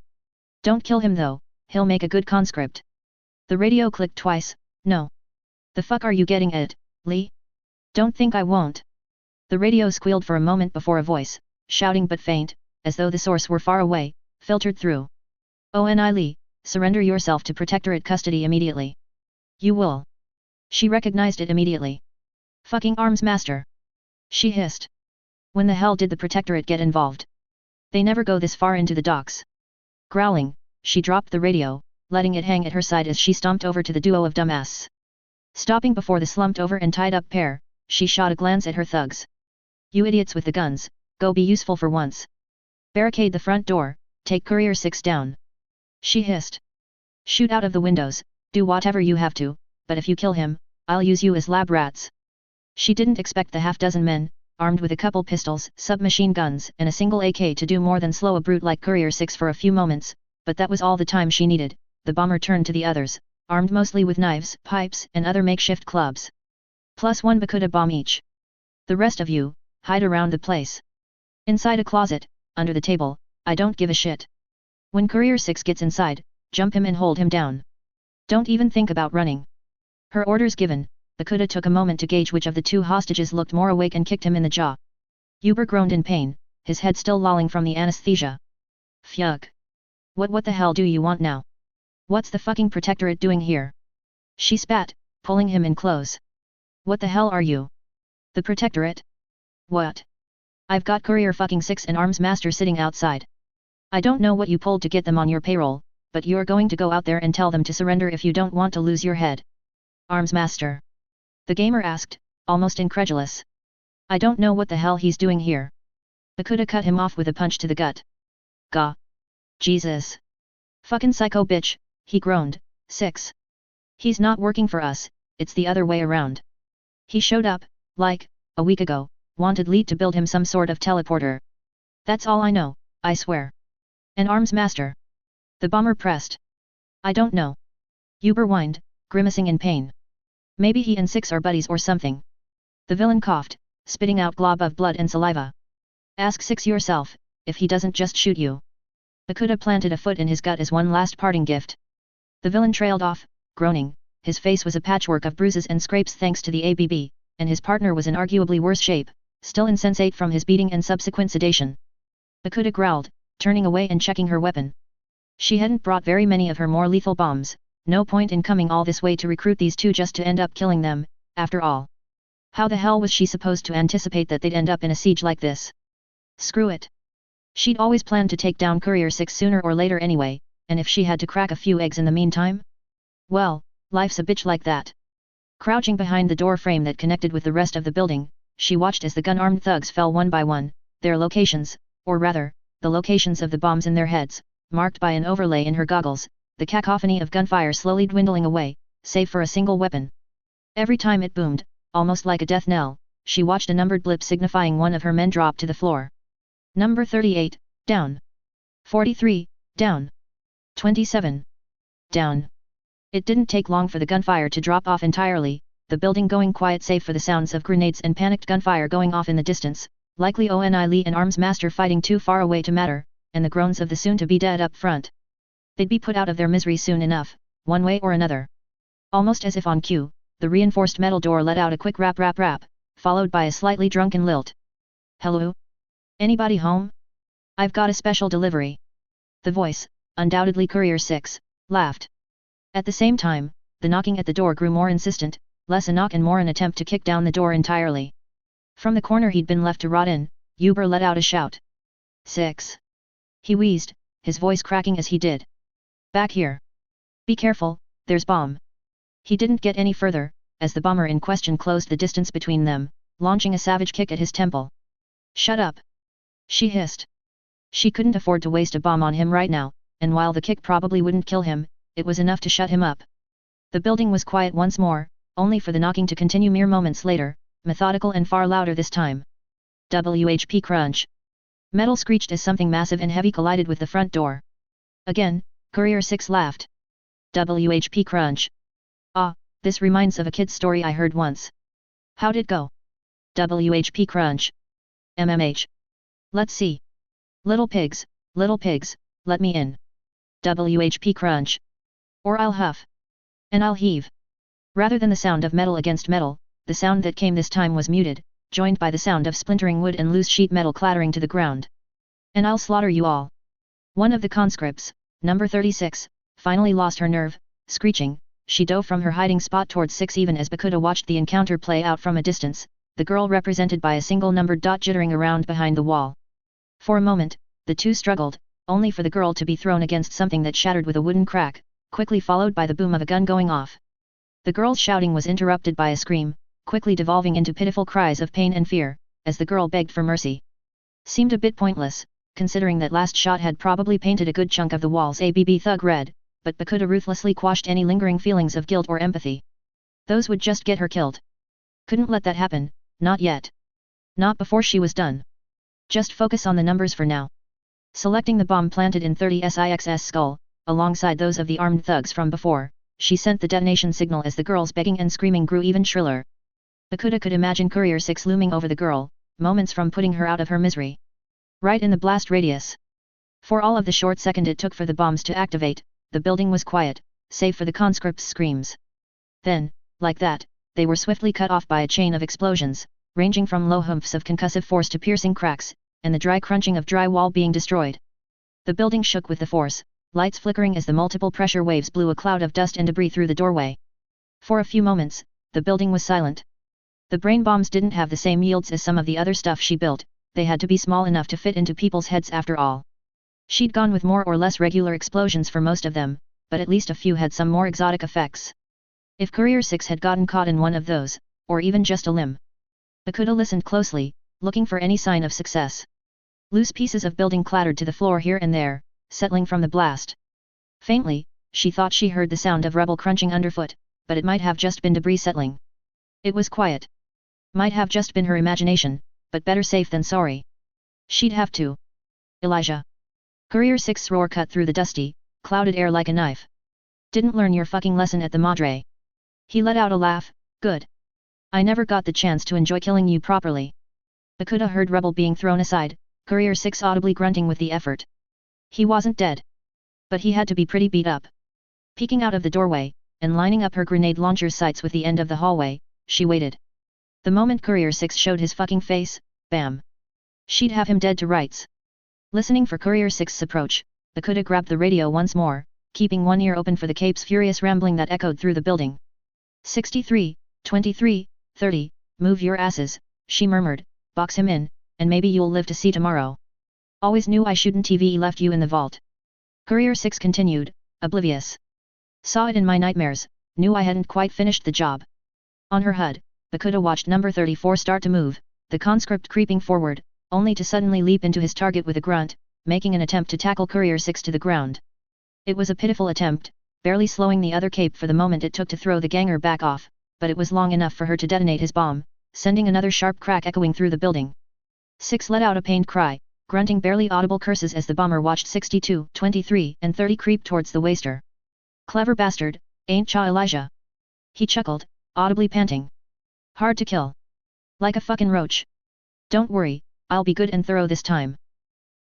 S1: Don't kill him though, he'll make a good conscript. The radio clicked twice. No. The fuck are you getting at, Lee? Don't think I won't. The radio squealed for a moment before a voice, shouting but faint, as though the source were far away, filtered through. Oni Lee, surrender yourself to Protectorate custody immediately. You will. She recognized it immediately. Fucking arms master. She hissed. When the hell did the Protectorate get involved? They never go this far into the docks. Growling, she dropped the radio, letting it hang at her side as she stomped over to the duo of dumbasses. Stopping before the slumped over and tied up pair, she shot a glance at her thugs. You idiots with the guns, go be useful for once. Barricade the front door, take Courier 6 down. She hissed. Shoot out of the windows, do whatever you have to, but if you kill him, I'll use you as lab rats. She didn't expect the half-dozen men, armed with a couple pistols, submachine guns, and a single AK to do more than slow a brute like Courier 6 for a few moments, but that was all the time she needed. The bomber turned to the others, armed mostly with knives, pipes, and other makeshift clubs. Plus one Bakuda bomb each. The rest of you, hide around the place. Inside a closet, under the table, I don't give a shit. When Courier 6 gets inside, jump him and hold him down. Don't even think about running. Her orders given, Bakuda took a moment to gauge which of the two hostages looked more awake and kicked him in the jaw. Uber groaned in pain, his head still lolling from the anesthesia. Fuck. What the hell do you want now? What's the fucking Protectorate doing here? She spat, pulling him in close. What the hell are you? The Protectorate? What? I've got Courier fucking 6 and Arms Master sitting outside. I don't know what you pulled to get them on your payroll, but you're going to go out there and tell them to surrender if you don't want to lose your head. Arms Master. The gamer asked, almost incredulous. I don't know what the hell he's doing here. Bakuda cut him off with a punch to the gut. Gah. Jesus. Fucking psycho bitch, he groaned. 6. He's not working for us, it's the other way around. He showed up, like, a week ago, wanted Lead to build him some sort of teleporter. That's all I know, I swear. An Arms Master. The bomber pressed. I don't know. Uber whined, grimacing in pain. Maybe he and 6 are buddies or something. The villain coughed, spitting out glob of blood and saliva. Ask 6 yourself, if he doesn't just shoot you. Bakuda planted a foot in his gut as one last parting gift. The villain trailed off, groaning, his face was a patchwork of bruises and scrapes thanks to the ABB, and his partner was in arguably worse shape, still insensate from his beating and subsequent sedation. Bakuda growled, turning away and checking her weapon. She hadn't brought very many of her more lethal bombs, no point in coming all this way to recruit these two just to end up killing them, after all. How the hell was she supposed to anticipate that they'd end up in a siege like this? Screw it. She'd always planned to take down Courier 6 sooner or later anyway, and if she had to crack a few eggs in the meantime? Well, life's a bitch like that. Crouching behind the door frame that connected with the rest of the building, she watched as the gun-armed thugs fell one by one, their locations, or rather, the locations of the bombs in their heads, marked by an overlay in her goggles, the cacophony of gunfire slowly dwindling away, save for a single weapon. Every time it boomed, almost like a death knell, she watched a numbered blip signifying one of her men drop to the floor. Number 38, down. 43, down. 27, down. It didn't take long for the gunfire to drop off entirely, the building going quiet save for the sounds of grenades and panicked gunfire going off in the distance, likely Oni Lee and Arms Master fighting too far away to matter, and the groans of the soon-to-be dead up front. They'd be put out of their misery soon enough, one way or another. Almost as if on cue, the reinforced metal door let out a quick rap rap rap, followed by a slightly drunken lilt. Hello? Anybody home? I've got a special delivery. The voice, undoubtedly Courier 6, laughed. At the same time, the knocking at the door grew more insistent, less a knock and more an attempt to kick down the door entirely. From the corner he'd been left to rot in, Uber let out a shout. 6. He wheezed, his voice cracking as he did. Back here. Be careful, there's bomb. He didn't get any further, as the bomber in question closed the distance between them, launching a savage kick at his temple. Shut up. She hissed. She couldn't afford to waste a bomb on him right now, and while the kick probably wouldn't kill him, it was enough to shut him up. The building was quiet once more, only for the knocking to continue mere moments later, methodical and far louder this time. WHP crunch. Metal screeched as something massive and heavy collided with the front door. Again, Courier 6 laughed. WHP crunch. Ah, this reminds of a kid's story I heard once. How'd it go? WHP crunch. MMH. Let's see. Little pigs, let me in. WHP crunch. Or I'll huff. And I'll heave. Rather than the sound of metal against metal, the sound that came this time was muted, joined by the sound of splintering wood and loose sheet metal clattering to the ground. And I'll slaughter you all. One of the conscripts, number 36, finally lost her nerve. Screeching, she dove from her hiding spot towards 6. Even as Bakuda watched the encounter play out from a distance, the girl represented by a single numbered dot jittering around behind the wall. For a moment, the two struggled, only for the girl to be thrown against something that shattered with a wooden crack, quickly followed by the boom of a gun going off. The girl's shouting was interrupted by a scream, quickly devolving into pitiful cries of pain and fear, as the girl begged for mercy. Seemed a bit pointless, considering that last shot had probably painted a good chunk of the wall's ABB thug red, but Bakuda ruthlessly quashed any lingering feelings of guilt or empathy. Those would just get her killed. Couldn't let that happen, not yet. Not before she was done. Just focus on the numbers for now. Selecting the bomb planted in 30Six's skull, alongside those of the armed thugs from before, she sent the detonation signal as the girl's begging and screaming grew even shriller. Bakuda could imagine Courier 6 looming over the girl, moments from putting her out of her misery. Right in the blast radius. For all of the short second it took for the bombs to activate, the building was quiet, save for the conscripts' screams. Then, like that, they were swiftly cut off by a chain of explosions, ranging from low humps of concussive force to piercing cracks, and the dry crunching of drywall being destroyed. The building shook with the force, lights flickering as the multiple pressure waves blew a cloud of dust and debris through the doorway. For a few moments, the building was silent. The brain bombs didn't have the same yields as some of the other stuff she built, they had to be small enough to fit into people's heads after all. She'd gone with more or less regular explosions for most of them, but at least a few had some more exotic effects. If Courier 6 had gotten caught in one of those, or even just a limb. Bakuda listened closely, looking for any sign of success. Loose pieces of building clattered to the floor here and there, settling from the blast. Faintly, she thought she heard the sound of rubble crunching underfoot, but it might have just been debris settling. It was quiet. Might have just been her imagination, but better safe than sorry. She'd have to. Elijah. Courier 6's roar cut through the dusty, clouded air like a knife. Didn't learn your fucking lesson at the Madre. He let out a laugh. Good. I never got the chance to enjoy killing you properly. Bakuda heard rubble being thrown aside, Courier 6 audibly grunting with the effort. He wasn't dead. But he had to be pretty beat up. Peeking out of the doorway, and lining up her grenade launcher's sights with the end of the hallway, she waited. The moment Courier 6 showed his fucking face, bam. She'd have him dead to rights. Listening for Courier 6's approach, Bakuda grabbed the radio once more, keeping one ear open for the Cape's furious rambling that echoed through the building. 63, 23, 30, move your asses, she murmured, box him in, and maybe you'll live to see tomorrow. Always knew I shouldn't have left you in the vault. Courier 6 continued, oblivious. Saw it in my nightmares, knew I hadn't quite finished the job. On her HUD, Bakuda watched number 34 start to move, the conscript creeping forward, only to suddenly leap into his target with a grunt, making an attempt to tackle Courier 6 to the ground. It was a pitiful attempt, barely slowing the other Cape for the moment it took to throw the ganger back off, but it was long enough for her to detonate his bomb, sending another sharp crack echoing through the building. 6 let out a pained cry, grunting barely audible curses as the bomber watched 62, 23, and 30 creep towards the waster. Clever bastard, ain't cha Elijah? He chuckled, audibly panting. Hard to kill. Like a fucking roach. Don't worry, I'll be good and thorough this time.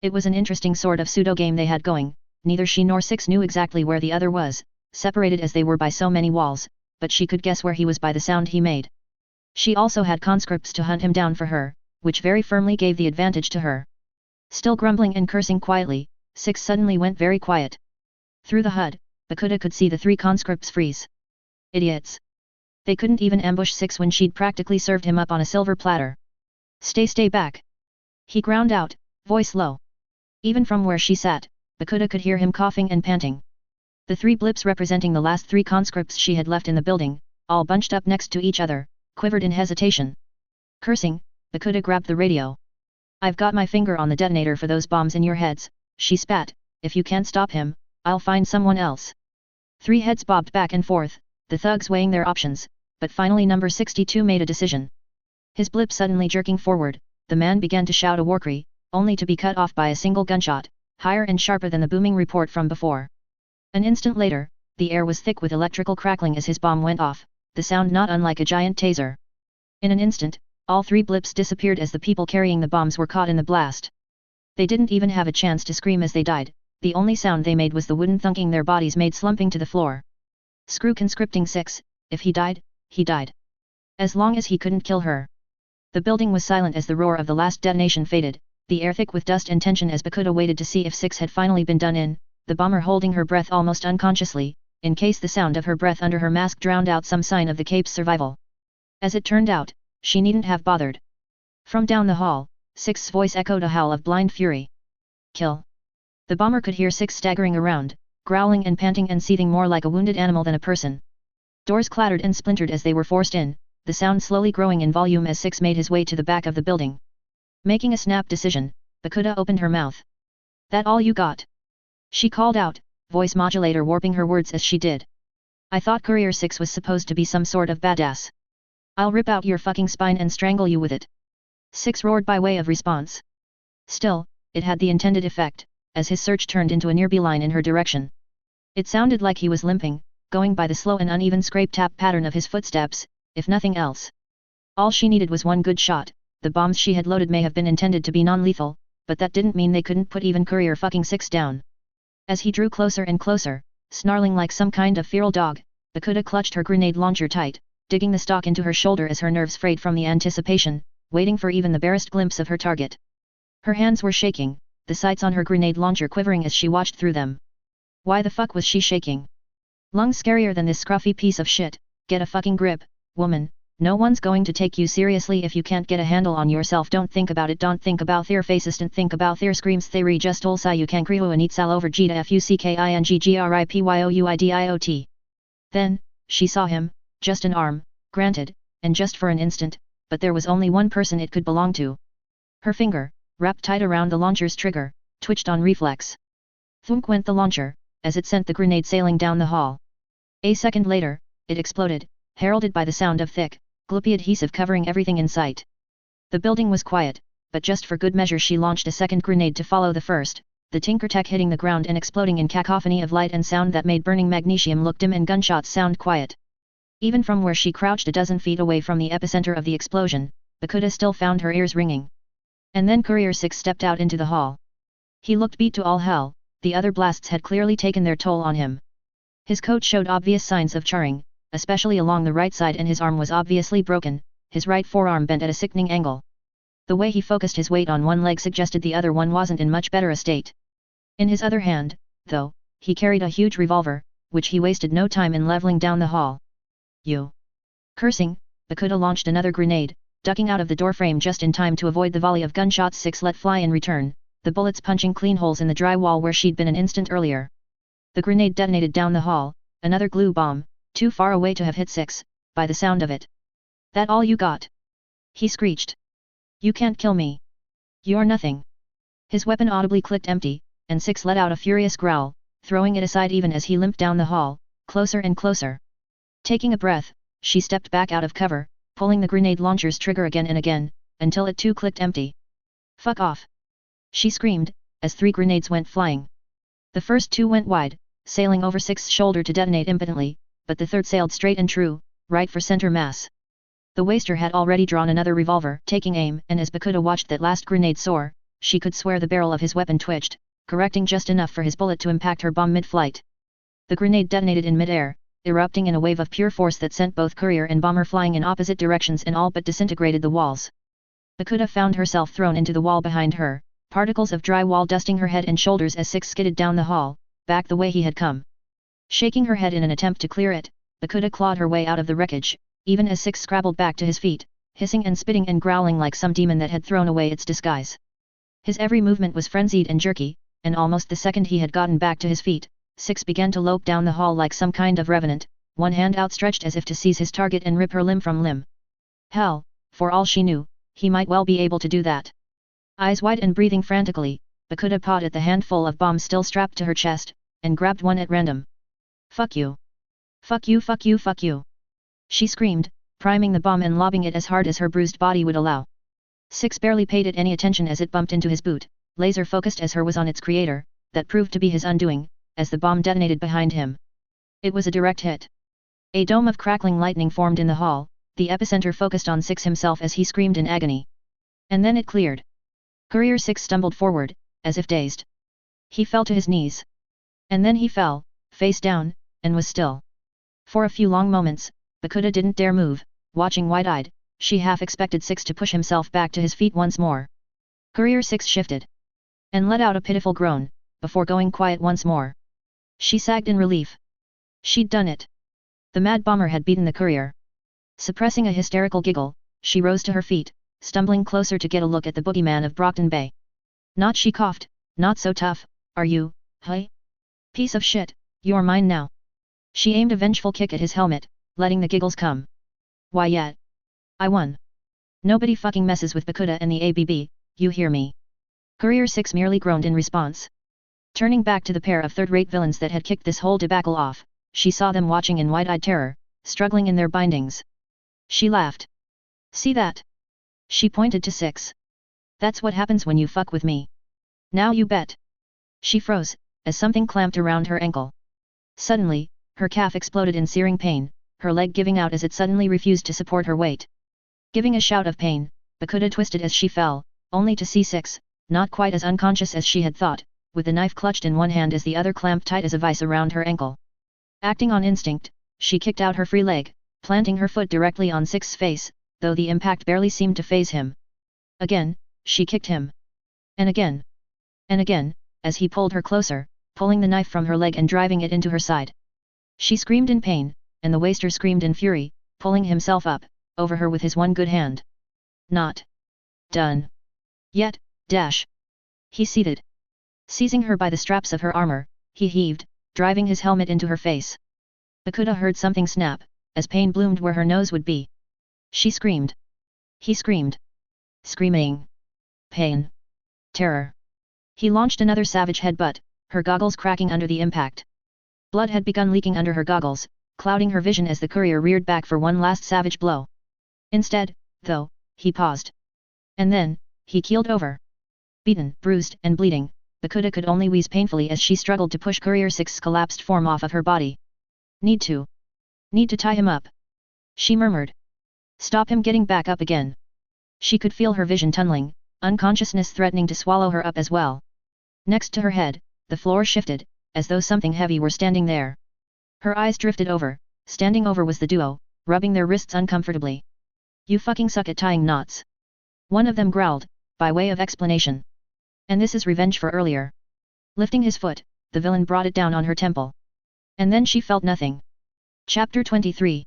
S1: It was an interesting sort of pseudo-game they had going, neither she nor 6 knew exactly where the other was, separated as they were by so many walls, but she could guess where he was by the sound he made. She also had conscripts to hunt him down for her, which very firmly gave the advantage to her. Still grumbling and cursing quietly, 6 suddenly went very quiet. Through the HUD, Bakuda could see the 3 conscripts freeze. Idiots. They couldn't even ambush 6 when she'd practically served him up on a silver platter. Stay back. He ground out, voice low. Even from where she sat, Bakuda could hear him coughing and panting. The 3 blips representing the last 3 conscripts she had left in the building, all bunched up next to each other, quivered in hesitation. Cursing, Bakuda grabbed the radio. I've got my finger on the detonator for those bombs in your heads, she spat, if you can't stop him, I'll find someone else. 3 heads bobbed back and forth, the thugs weighing their options, but finally number 62 made a decision. His blip suddenly jerking forward, the man began to shout a war cry, only to be cut off by a single gunshot, higher and sharper than the booming report from before. An instant later, the air was thick with electrical crackling as his bomb went off, the sound not unlike a giant taser. In an instant, all 3 blips disappeared as the people carrying the bombs were caught in the blast. They didn't even have a chance to scream as they died, the only sound they made was the wooden thunking their bodies made slumping to the floor. Screw conscripting 6, if he died, he died. As long as he couldn't kill her. The building was silent as the roar of the last detonation faded, the air thick with dust and tension as Bakuda waited to see if Six had finally been done in, the bomber holding her breath almost unconsciously, in case the sound of her breath under her mask drowned out some sign of the cape's survival. As it turned out, she needn't have bothered. From down the hall, Six's voice echoed a howl of blind fury. Kill. The bomber could hear Six staggering around, growling and panting and seething more like a wounded animal than a person. Doors clattered and splintered as they were forced in, the sound slowly growing in volume as Six made his way to the back of the building. Making a snap decision, Bakuda opened her mouth. That all you got? She called out, voice modulator warping her words as she did. I thought Courier 6 was supposed to be some sort of badass. I'll rip out your fucking spine and strangle you with it. 6 roared by way of response. Still, it had the intended effect, as his search turned into a near beeline in her direction. It sounded like he was limping, going by the slow and uneven scrape-tap pattern of his footsteps, if nothing else. All she needed was one good shot. The bombs she had loaded may have been intended to be non-lethal, but that didn't mean they couldn't put even Courier fucking 6 down. As he drew closer and closer, snarling like some kind of feral dog, Bakuda clutched her grenade launcher tight, digging the stock into her shoulder as her nerves frayed from the anticipation, waiting for even the barest glimpse of her target. Her hands were shaking, the sights on her grenade launcher quivering as she watched through them. Why the fuck was she shaking? Lungs scarier than this scruffy piece of shit. Get a fucking grip, woman. No one's going to take you seriously if you can't get a handle on yourself. Don't think about it. Don't think about their faces. Don't think about their screams. Theory just all you can kriho and eat sal over G to fuckinggripiout. Then, she saw him, just an arm, granted, and just for an instant, but there was only one person it could belong to. Her finger, wrapped tight around the launcher's trigger, twitched on reflex. Thunk went the launcher, as it sent the grenade sailing down the hall. A second later, it exploded, heralded by the sound of thick, gloopy adhesive covering everything in sight. The building was quiet, but just for good measure she launched a second grenade to follow the first, the Tinkertech hitting the ground and exploding in cacophony of light and sound that made burning magnesium look dim and gunshots sound quiet. Even from where she crouched a dozen feet away from the epicenter of the explosion, Bakuda still found her ears ringing. And then Courier 6 stepped out into the hall. He looked beat to all hell, the other blasts had clearly taken their toll on him. His coat showed obvious signs of charring, especially along the right side, and his arm was obviously broken, his right forearm bent at a sickening angle. The way he focused his weight on one leg suggested the other one wasn't in much better a state. In his other hand, though, he carried a huge revolver, which he wasted no time in leveling down the hall. You! Cursing, Bakuda launched another grenade, ducking out of the doorframe just in time to avoid the volley of gunshots 6 let fly in return, the bullets punching clean holes in the drywall where she'd been an instant earlier. The grenade detonated down the hall, another glue bomb, too far away to have hit 6, by the sound of it. That all you got? He screeched. You can't kill me. You're nothing. His weapon audibly clicked empty, and 6 let out a furious growl, throwing it aside even as he limped down the hall, closer and closer. Taking a breath, she stepped back out of cover, pulling the grenade launcher's trigger again and again, until it too clicked empty. Fuck off! She screamed, as 3 grenades went flying. The first 2 went wide, sailing over 6's shoulder to detonate impotently, but the third sailed straight and true, right for center mass. The waster had already drawn another revolver, taking aim, and as Bakuda watched that last grenade soar, she could swear the barrel of his weapon twitched, correcting just enough for his bullet to impact her bomb mid-flight. The grenade detonated in mid-air, erupting in a wave of pure force that sent both courier and bomber flying in opposite directions and all but disintegrated the walls. Bakuda found herself thrown into the wall behind her, particles of drywall dusting her head and shoulders as 6 skidded down the hall, back the way he had come. Shaking her head in an attempt to clear it, Bakuda clawed her way out of the wreckage, even as 6 scrabbled back to his feet, hissing and spitting and growling like some demon that had thrown away its disguise. His every movement was frenzied and jerky, and almost the second he had gotten back to his feet, 6 began to lope down the hall like some kind of revenant, one hand outstretched as if to seize his target and rip her limb from limb. Hell, for all she knew, he might well be able to do that. Eyes wide and breathing frantically, Bakuda pawed at the handful of bombs still strapped to her chest, and grabbed one at random. Fuck you! Fuck you! Fuck you! Fuck you! She screamed, priming the bomb and lobbing it as hard as her bruised body would allow. 6 barely paid it any attention as it bumped into his boot, laser-focused as her was on its creator, that proved to be his undoing, as the bomb detonated behind him. It was a direct hit. A dome of crackling lightning formed in the hall, the epicenter focused on 6 himself as he screamed in agony. And then it cleared. Courier 6 stumbled forward, as if dazed. He fell to his knees. And then he fell, face down, and was still. For a few long moments, Bakuda didn't dare move, watching wide-eyed. She half expected 6 to push himself back to his feet once more. Courier 6 shifted and let out a pitiful groan, before going quiet once more. She sagged in relief. She'd done it. The mad bomber had beaten the courier. Suppressing a hysterical giggle, she rose to her feet, stumbling closer to get a look at the boogeyman of Brockton Bay. Not, she coughed, not so tough, are you, hey? Piece of shit, you're mine now. She aimed a vengeful kick at his helmet, letting the giggles come. Why yet? I won. Nobody fucking messes with Bakuda and the ABB, you hear me? Courier 6 merely groaned in response. Turning back to the pair of third-rate villains that had kicked this whole debacle off, she saw them watching in wide-eyed terror, struggling in their bindings. She laughed. See that? She pointed to 6. That's what happens when you fuck with me. Now you bet. She froze, as something clamped around her ankle. Suddenly, her calf exploded in searing pain, her leg giving out as it suddenly refused to support her weight. Giving a shout of pain, Bakuda twisted as she fell, only to see 6, not quite as unconscious as she had thought, with the knife clutched in one hand as the other clamped tight as a vice around her ankle. Acting on instinct, she kicked out her free leg, planting her foot directly on 6's face, though the impact barely seemed to faze him. Again, she kicked him. And again. And again, as he pulled her closer, pulling the knife from her leg and driving it into her side. She screamed in pain, and the waster screamed in fury, pulling himself up, over her with his one good hand. Not done yet, dash. He seethed. Seizing her by the straps of her armor, he heaved, driving his helmet into her face. Bakuda heard something snap, as pain bloomed where her nose would be. She screamed. He screamed. Screaming. Pain. Terror. He launched another savage headbutt, her goggles cracking under the impact. Blood had begun leaking under her goggles, clouding her vision as the courier reared back for one last savage blow. Instead, though, he paused. And then, he keeled over. Beaten, bruised, and bleeding, Bakuda could only wheeze painfully as she struggled to push Courier 6's collapsed form off of her body. Need to tie him up. She murmured. Stop him getting back up again. She could feel her vision tunneling, unconsciousness threatening to swallow her up as well. Next to her head, the floor shifted, as though something heavy were standing there. Her eyes drifted over, standing over was the duo, rubbing their wrists uncomfortably. You fucking suck at tying knots. One of them growled, by way of explanation. And this is revenge for earlier. Lifting his foot, the villain brought it down on her temple. And then she felt nothing. Chapter 23.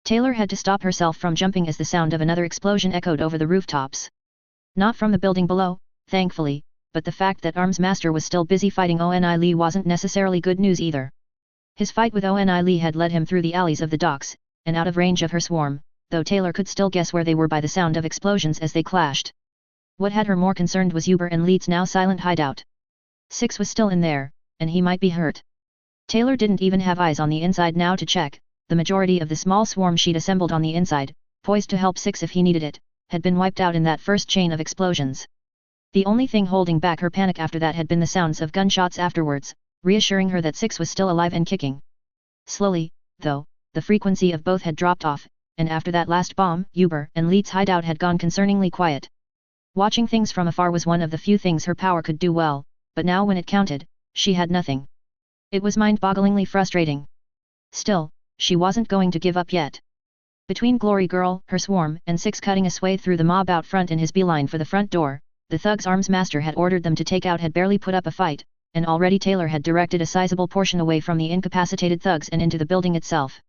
S1: Taylor had to stop herself from jumping as the sound of another explosion echoed over the rooftops. Not from the building below, thankfully, but the fact that Arms Master was still busy fighting Oni Lee wasn't necessarily good news either. His fight with Oni Lee had led him through the alleys of the docks, and out of range of her swarm, though Taylor could still guess where they were by the sound of explosions as they clashed. What had her more concerned was Uber and Leeds' now silent hideout. 6 was still in there, and he might be hurt. Taylor didn't even have eyes on the inside now to check. The majority of the small swarm she'd assembled on the inside, poised to help 6 if he needed it, had been wiped out in that first chain of explosions. The only thing holding back her panic after that had been the sounds of gunshots afterwards, reassuring her that 6 was still alive and kicking. Slowly, though, the frequency of both had dropped off, and after that last bomb, Uber and Leeds' hideout had gone concerningly quiet. Watching things from afar was one of the few things her power could do well, but now when it counted, she had nothing. It was mind-bogglingly frustrating. Still, she wasn't going to give up yet. Between Glory Girl, her swarm, and 6 cutting a swathe through the mob out front in his beeline for the front door, the thugs Arms Master had ordered them to take out had barely put up a fight, and already Taylor had directed a sizable portion away from the incapacitated thugs and into the building itself.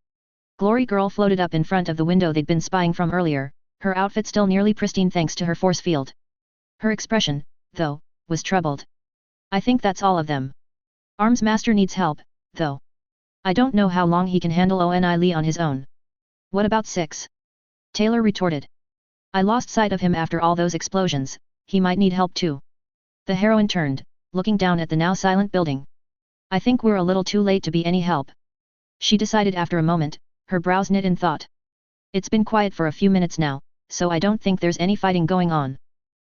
S1: Glory Girl floated up in front of the window they'd been spying from earlier, her outfit still nearly pristine thanks to her force field. Her expression, though, was troubled. I think that's all of them. Arms Master needs help, though. I don't know how long he can handle Oni Lee on his own. What about 6? Taylor retorted. I lost sight of him after all those explosions, he might need help too. The heroine turned, looking down at the now silent building. I think we're a little too late to be any help. She decided after a moment, her brows knit in thought. It's been quiet for a few minutes now, so I don't think there's any fighting going on.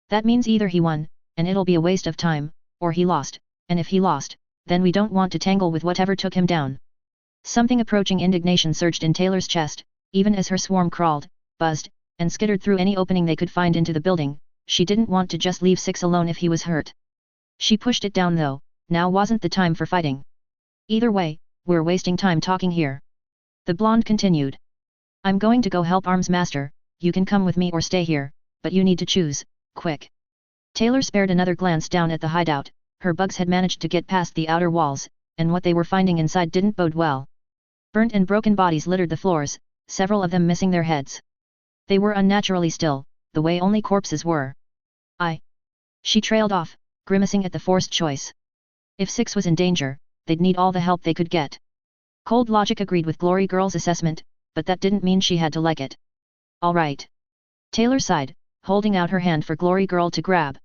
S1: That means either he won, and it'll be a waste of time, or he lost, and if he lost, then we don't want to tangle with whatever took him down. Something approaching indignation surged in Taylor's chest, even as her swarm crawled, buzzed, and skittered through any opening they could find into the building. She didn't want to just leave 6 alone if he was hurt. She pushed it down though, now wasn't the time for fighting. Either way, we're wasting time talking here. The blonde continued. I'm going to go help Arms Master, you can come with me or stay here, but you need to choose, quick. Taylor spared another glance down at the hideout. Her bugs had managed to get past the outer walls, and what they were finding inside didn't bode well. Burnt and broken bodies littered the floors, several of them missing their heads. They were unnaturally still, the way only corpses were. She trailed off, grimacing at the forced choice. If Six was in danger, they'd need all the help they could get. Cold logic agreed with Glory Girl's assessment, but that didn't mean she had to like it. All right. Taylor sighed, holding out her hand for Glory Girl to grab.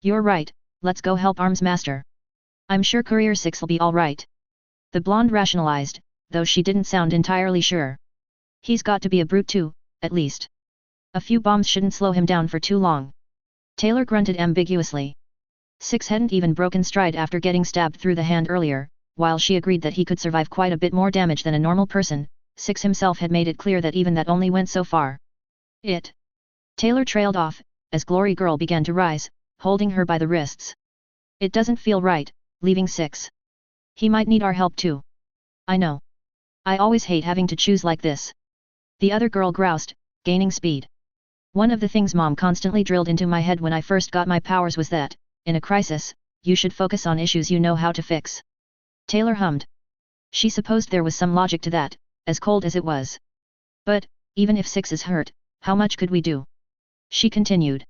S1: You're right, let's go help Arms Master. I'm sure Courier Six'll be all right. The blonde rationalized, though she didn't sound entirely sure. He's got to be a brute too, at least. A few bombs shouldn't slow him down for too long. Taylor grunted ambiguously. Six hadn't even broken stride after getting stabbed through the hand earlier. While she agreed that he could survive quite a bit more damage than a normal person, Six himself had made it clear that even that only went so far. Taylor trailed off, as Glory Girl began to rise, holding her by the wrists. It doesn't feel right, leaving Six. He might need our help too. I know. I always hate having to choose like this. The other girl groused, gaining speed. One of the things Mom constantly drilled into my head when I first got my powers was that, in a crisis, you should focus on issues you know how to fix. Taylor hummed. She supposed there was some logic to that, as cold as it was. But, even if Six is hurt, how much could we do? She continued.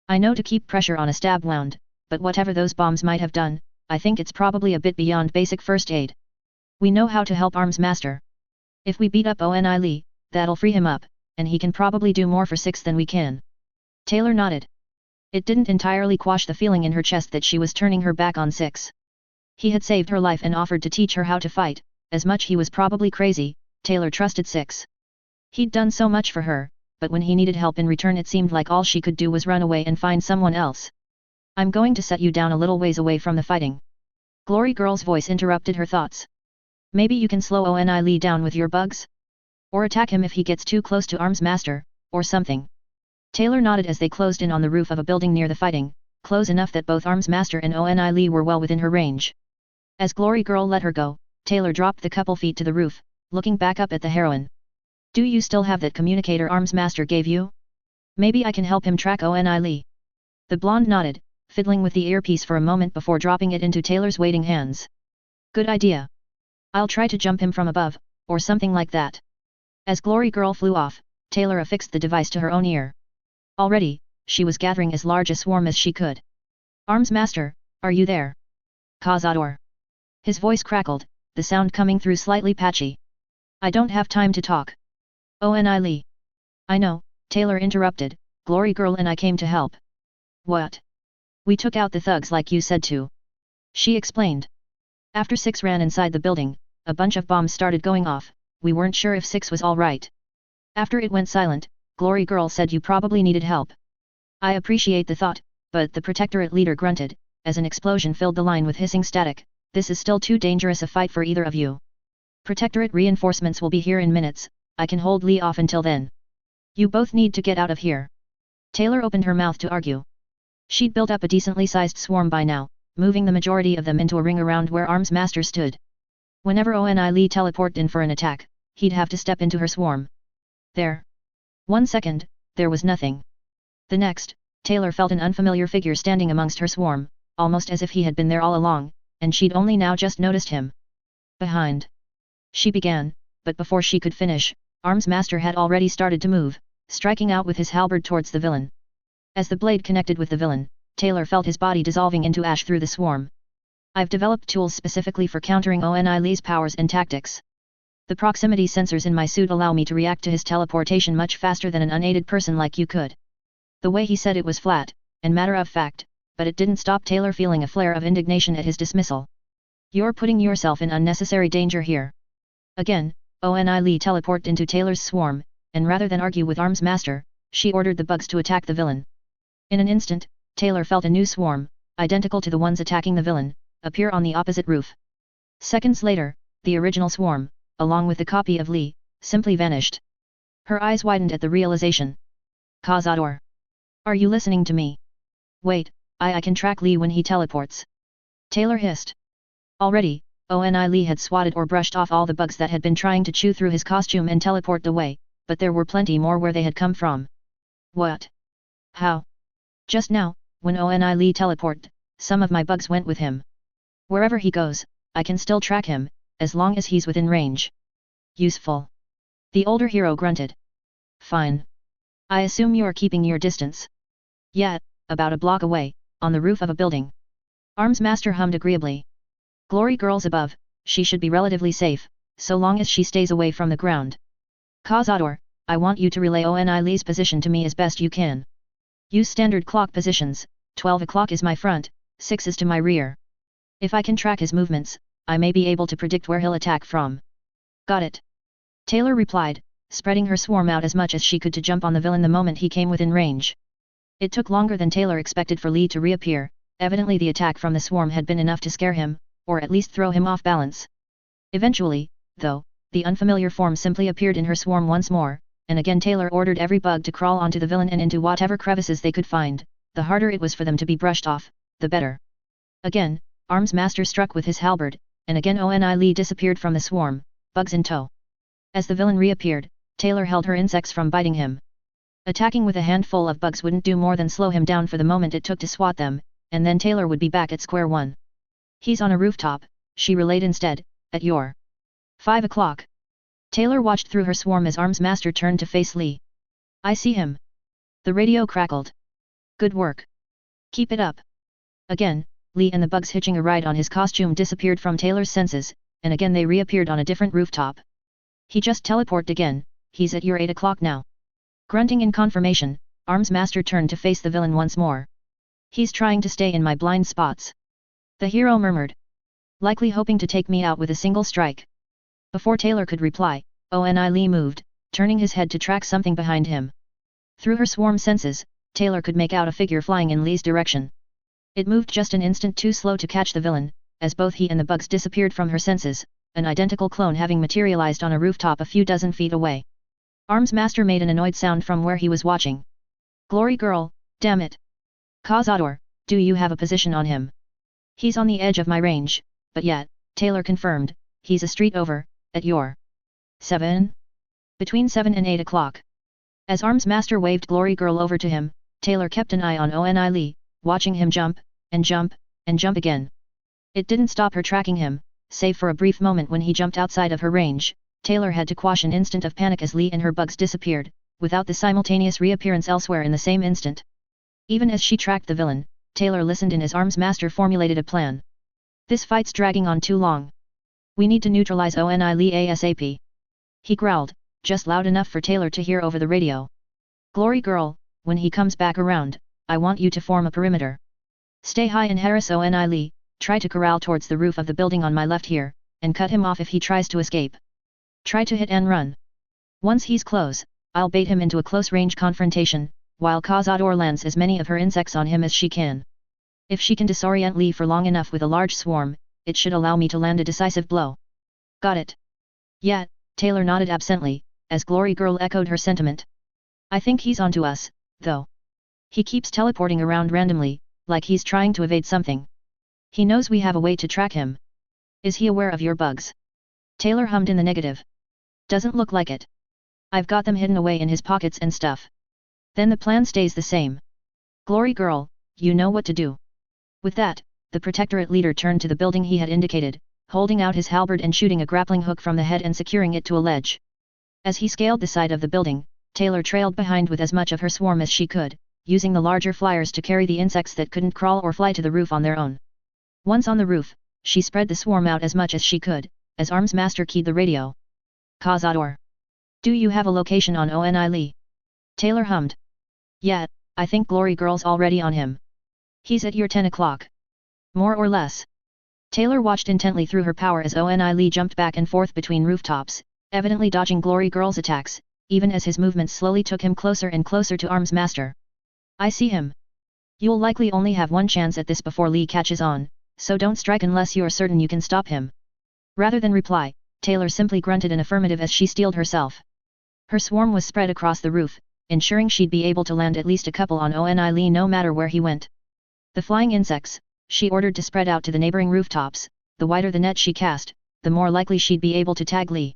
S1: I know to keep pressure on a stab wound, but whatever those bombs might have done, I think it's probably a bit beyond basic first aid. We know how to help Arms Master. If we beat up Oni Lee, that'll free him up, and he can probably do more for Six than we can. Taylor nodded. It didn't entirely quash the feeling in her chest that she was turning her back on Six. He had saved her life and offered to teach her how to fight, as much he was probably crazy, Taylor trusted Six. He'd done so much for her, but when he needed help in return it seemed like all she could do was run away and find someone else. I'm going to set you down a little ways away from the fighting. Glory Girl's voice interrupted her thoughts. Maybe you can slow Oni Lee down with your bugs? Or attack him if he gets too close to Arms Master, or something. Taylor nodded as they closed in on the roof of a building near the fighting, close enough that both Arms Master and Oni Lee were well within her range. As Glory Girl let her go, Taylor dropped the couple feet to the roof, looking back up at the heroine. Do you still have that communicator Arms Master gave you? Maybe I can help him track Oni Lee. The blonde nodded, fiddling with the earpiece for a moment before dropping it into Taylor's waiting hands. Good idea. I'll try to jump him from above, or something like that. As Glory Girl flew off, Taylor affixed the device to her own ear. Already, she was gathering as large a swarm as she could. Arms Master, are you there? Cazador. His voice crackled, the sound coming through slightly patchy. I don't have time to talk. Oni Lee. I know, Taylor interrupted, Glory Girl and I came to help. What? We took out the thugs like you said to. She explained. After Six ran inside the building, a bunch of bombs started going off. We weren't sure if Six was all right. After it went silent, Glory Girl said you probably needed help. I appreciate the thought, but the Protectorate leader grunted, as an explosion filled the line with hissing static. This is still too dangerous a fight for either of you. Protectorate reinforcements will be here in minutes. I can hold Lee off until then. You both need to get out of here. Taylor opened her mouth to argue. She'd built up a decently sized swarm by now, moving the majority of them into a ring around where Arms Master stood. Whenever Oni Lee teleported in for an attack, he'd have to step into her swarm. There. 1 second, there was nothing. The next, Taylor felt an unfamiliar figure standing amongst her swarm, almost as if he had been there all along, and she'd only now just noticed him. Behind. She began, but before she could finish, Arms Master had already started to move, striking out with his halberd towards the villain. As the blade connected with the villain, Taylor felt his body dissolving into ash through the swarm. I've developed tools specifically for countering Oni Lee's powers and tactics. The proximity sensors in my suit allow me to react to his teleportation much faster than an unaided person like you could. The way he said it was flat, and matter of fact, but it didn't stop Taylor feeling a flare of indignation at his dismissal. You're putting yourself in unnecessary danger here. Again, Oni Lee teleported into Taylor's swarm, and rather than argue with Arms Master, she ordered the bugs to attack the villain. In an instant, Taylor felt a new swarm, identical to the ones attacking the villain, appear on the opposite roof. Seconds later, the original swarm, along with the copy of Lee, simply vanished. Her eyes widened at the realization. Cazador. Are you listening to me? Wait, I can track Lee when he teleports. Taylor hissed. Already, Oni Lee had swatted or brushed off all the bugs that had been trying to chew through his costume and teleport away, but there were plenty more where they had come from. What? How? Just now, when Oni Lee teleported, some of my bugs went with him. Wherever he goes, I can still track him, as long as he's within range. Useful. The older hero grunted. Fine. I assume you're keeping your distance. Yet, about a block away, on the roof of a building. Arms Master hummed agreeably. Glory girls above, she should be relatively safe, so long as she stays away from the ground. Cazador, I want you to relay Oni Lee's position to me as best you can. Use standard clock positions, 12 o'clock is my front, 6 is to my rear. If I can track his movements, I may be able to predict where he'll attack from. Got it. Taylor replied, spreading her swarm out as much as she could to jump on the villain the moment he came within range. It took longer than Taylor expected for Lee to reappear, evidently the attack from the swarm had been enough to scare him, or at least throw him off balance. Eventually, though, the unfamiliar form simply appeared in her swarm once more, and again Taylor ordered every bug to crawl onto the villain and into whatever crevices they could find. The harder it was for them to be brushed off, the better. Again, Arms Master struck with his halberd, and again Oni Lee disappeared from the swarm, bugs in tow. As the villain reappeared, Taylor held her insects from biting him. Attacking with a handful of bugs wouldn't do more than slow him down for the moment it took to swat them, and then Taylor would be back at square one. He's on a rooftop, she relayed instead, at your 5 o'clock. Taylor watched through her swarm as Arms Master turned to face Lee. I see him. The radio crackled. Good work. Keep it up. Again, Lee and the bugs hitching a ride on his costume disappeared from Taylor's senses, and again they reappeared on a different rooftop. He just teleported again, he's at your 8 o'clock now. Grunting in confirmation, Arms Master turned to face the villain once more. He's trying to stay in my blind spots. The hero murmured. Likely hoping to take me out with a single strike. Before Taylor could reply, Oni Lee moved, turning his head to track something behind him. Through her swarm senses, Taylor could make out a figure flying in Lee's direction. It moved just an instant too slow to catch the villain, as both he and the bugs disappeared from her senses, an identical clone having materialized on a rooftop a few dozen feet away. Arms Master made an annoyed sound from where he was watching. Glory girl, damn it. Cazador, do you have a position on him? He's on the edge of my range, but yet, Taylor confirmed, he's a street over, at your 7? Between 7 and 8 o'clock. As Arms Master waved Glory girl over to him, Taylor kept an eye on Oni Lee, watching him jump, and jump, and jump again. It didn't stop her tracking him, save for a brief moment when he jumped outside of her range. Taylor had to quash an instant of panic as Lee and her bugs disappeared, without the simultaneous reappearance elsewhere in the same instant. Even as she tracked the villain, Taylor listened in as Arms Master formulated a plan. This fight's dragging on too long. We need to neutralize Oni Lee ASAP. He growled, just loud enough for Taylor to hear over the radio. Glory girl, when he comes back around, I want you to form a perimeter. Stay high and harass Oni Lee, try to corral towards the roof of the building on my left here, and cut him off if he tries to escape. Try to hit and run. Once he's close, I'll bait him into a close-range confrontation, while Cazador lands as many of her insects on him as she can. If she can disorient Lee for long enough with a large swarm, it should allow me to land a decisive blow. Got it. Yeah, Taylor nodded absently, as Glory girl echoed her sentiment. I think he's onto us, though. He keeps teleporting around randomly, like he's trying to evade something. He knows we have a way to track him. Is he aware of your bugs? Taylor hummed in the negative. Doesn't look like it. I've got them hidden away in his pockets and stuff. Then the plan stays the same. Glory girl, you know what to do. With that, the Protectorate leader turned to the building he had indicated, holding out his halberd and shooting a grappling hook from the head and securing it to a ledge. As he scaled the side of the building, Taylor trailed behind with as much of her swarm as she could, using the larger flyers to carry the insects that couldn't crawl or fly to the roof on their own. Once on the roof, she spread the swarm out as much as she could, as Arms Master keyed the radio. Cazador. Do you have a location on Oni Lee? Taylor hummed. Yeah, I think Glory girl's already on him. He's at your 10 o'clock. More or less. Taylor watched intently through her power as Oni Lee jumped back and forth between rooftops, evidently dodging Glory girl's attacks, even as his movements slowly took him closer and closer to Arms Master. I see him. You'll likely only have one chance at this before Lee catches on, so don't strike unless you're certain you can stop him. Rather than reply, Taylor simply grunted an affirmative as she steeled herself. Her swarm was spread across the roof, ensuring she'd be able to land at least a couple on Oni Lee no matter where he went. The flying insects, she ordered to spread out to the neighboring rooftops. The wider the net she cast, the more likely she'd be able to tag Lee.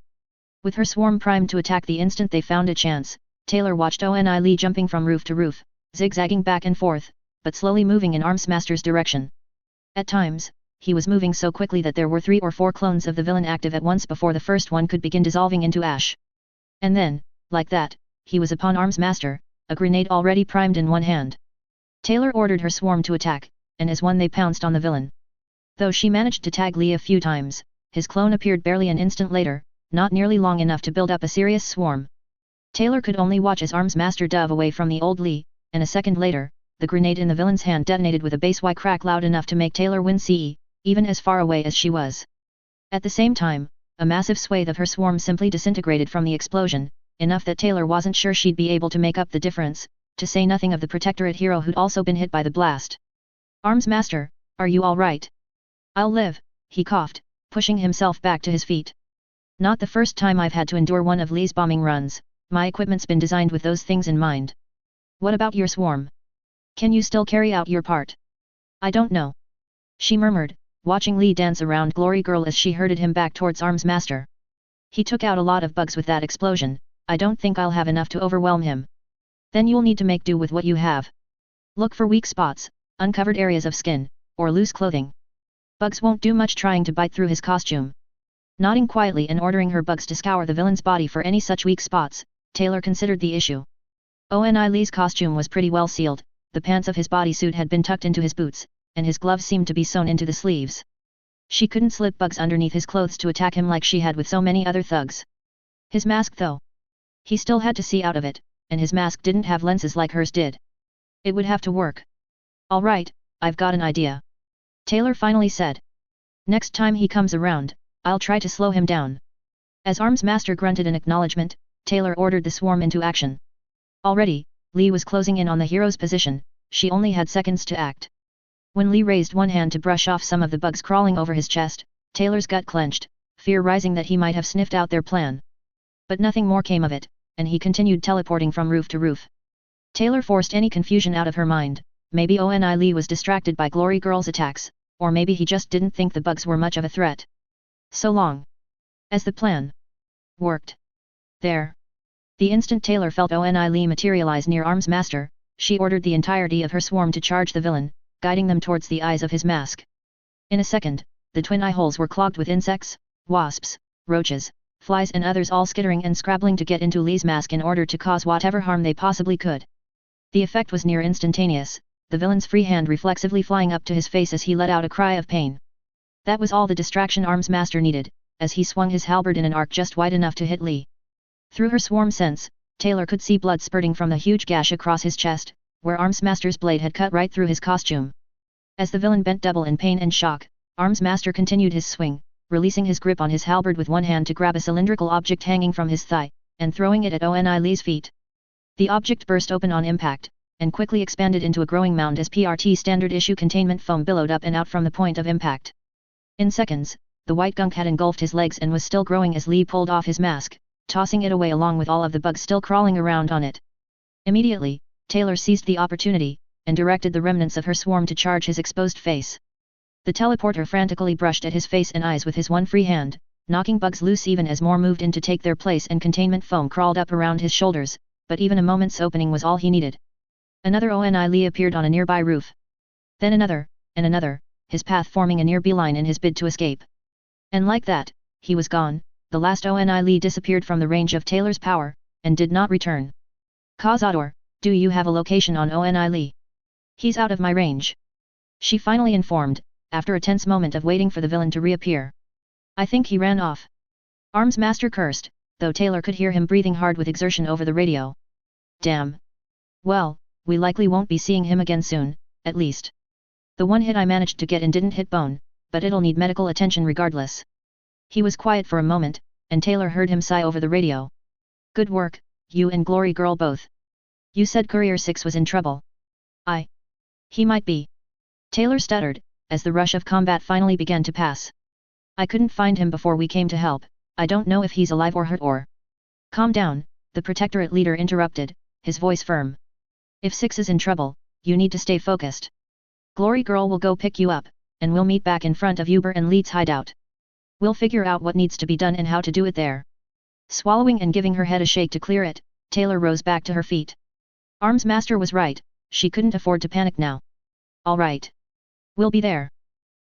S1: With her swarm primed to attack the instant they found a chance, Taylor watched Oni Lee jumping from roof to roof, zigzagging back and forth, but slowly moving in Armsmaster's direction. At times, he was moving so quickly that there were 3 or 4 clones of the villain active at once before the first one could begin dissolving into ash. And then, like that, he was upon Armsmaster, a grenade already primed in one hand. Taylor ordered her swarm to attack, and as one they pounced on the villain. Though she managed to tag Lee a few times, his clone appeared barely an instant later, not nearly long enough to build up a serious swarm. Taylor could only watch as Armsmaster dove away from the old Lee, and a second later, the grenade in the villain's hand detonated with a bass Y crack loud enough to make Taylor wince, even as far away as she was. At the same time, a massive swathe of her swarm simply disintegrated from the explosion, enough that Taylor wasn't sure she'd be able to make up the difference, to say nothing of the Protectorate hero who'd also been hit by the blast. Armsmaster, are you all right? I'll live, he coughed, pushing himself back to his feet. Not the first time I've had to endure one of Lee's bombing runs, my equipment's been designed with those things in mind. What about your swarm? Can you still carry out your part? I don't know. She murmured, watching Lee dance around Glory Girl as she herded him back towards Armsmaster. He took out a lot of bugs with that explosion, I don't think I'll have enough to overwhelm him. Then you'll need to make do with what you have. Look for weak spots, uncovered areas of skin, or loose clothing. Bugs won't do much trying to bite through his costume. Nodding quietly and ordering her bugs to scour the villain's body for any such weak spots, Taylor considered the issue. Oni Lee's costume was pretty well sealed, the pants of his bodysuit had been tucked into his boots, and his gloves seemed to be sewn into the sleeves. She couldn't slip bugs underneath his clothes to attack him like she had with so many other thugs. His mask though. He still had to see out of it, and his mask didn't have lenses like hers did. It would have to work. All right, I've got an idea. Taylor finally said. Next time he comes around, I'll try to slow him down. As Armsmaster grunted in acknowledgement, Taylor ordered the swarm into action. Already, Lee was closing in on the hero's position, she only had seconds to act. When Lee raised one hand to brush off some of the bugs crawling over his chest, Taylor's gut clenched, fear rising that he might have sniffed out their plan. But nothing more came of it, and he continued teleporting from roof to roof. Taylor forced any confusion out of her mind, maybe Oni Lee was distracted by Glory Girl's attacks, or maybe he just didn't think the bugs were much of a threat. So long as the plan worked. There. The instant Taylor felt Oni Lee materialize near Armsmaster, she ordered the entirety of her swarm to charge the villain, guiding them towards the eyes of his mask. In a second, the twin eye holes were clogged with insects, wasps, roaches, flies and others all skittering and scrabbling to get into Lee's mask in order to cause whatever harm they possibly could. The effect was near instantaneous, the villain's free hand reflexively flying up to his face as he let out a cry of pain. That was all the distraction Armsmaster needed, as he swung his halberd in an arc just wide enough to hit Lee. Through her swarm sense, Taylor could see blood spurting from the huge gash across his chest, where Armsmaster's blade had cut right through his costume. As the villain bent double in pain and shock, Armsmaster continued his swing, releasing his grip on his halberd with one hand to grab a cylindrical object hanging from his thigh, and throwing it at Oni Lee's feet. The object burst open on impact, and quickly expanded into a growing mound as PRT standard issue containment foam billowed up and out from the point of impact. In seconds, the white gunk had engulfed his legs and was still growing as Lee pulled off his mask, tossing it away along with all of the bugs still crawling around on it. Immediately, Taylor seized the opportunity, and directed the remnants of her swarm to charge his exposed face. The teleporter frantically brushed at his face and eyes with his one free hand, knocking bugs loose even as more moved in to take their place and containment foam crawled up around his shoulders, but even a moment's opening was all he needed. Another Oni Lee appeared on a nearby roof. Then another, and another, his path forming a near beeline in his bid to escape. And like that, he was gone. The last Oni Lee disappeared from the range of Taylor's power, and did not return. Cazador, do you have a location on Oni Lee? He's out of my range. She finally informed, after a tense moment of waiting for the villain to reappear. I think he ran off. Armsmaster cursed, though Taylor could hear him breathing hard with exertion over the radio. Damn. Well, we likely won't be seeing him again soon, at least. The one hit I managed to get in didn't hit bone, but it'll need medical attention regardless. He was quiet for a moment, and Taylor heard him sigh over the radio. Good work, you and Glory Girl both. You said Courier 6 was in trouble. He might be. Taylor stuttered, as the rush of combat finally began to pass. I couldn't find him before we came to help, I don't know if he's alive or hurt or... Calm down, the Protectorate leader interrupted, his voice firm. If 6 is in trouble, you need to stay focused. Glory Girl will go pick you up, and we'll meet back in front of Uber and Leeds' hideout. We'll figure out what needs to be done and how to do it there. Swallowing and giving her head a shake to clear it, Taylor rose back to her feet. Armsmaster was right, she couldn't afford to panic now. All right. We'll be there.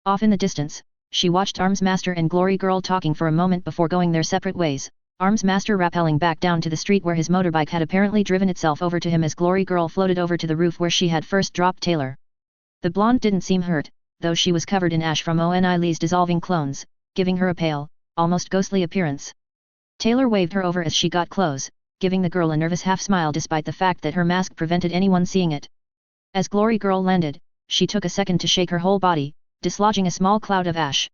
S1: Off in the distance, she watched Armsmaster and Glory Girl talking for a moment before going their separate ways, Armsmaster rappelling back down to the street where his motorbike had apparently driven itself over to him as Glory Girl floated over to the roof where she had first dropped Taylor. The blonde didn't seem hurt, though she was covered in ash from Oni Lee's dissolving clones, giving her a pale, almost ghostly appearance. Taylor waved her over as she got close, giving the girl a nervous half-smile despite the fact that her mask prevented anyone seeing it. As Glory Girl landed, she took a second to shake her whole body, dislodging a small cloud of ash.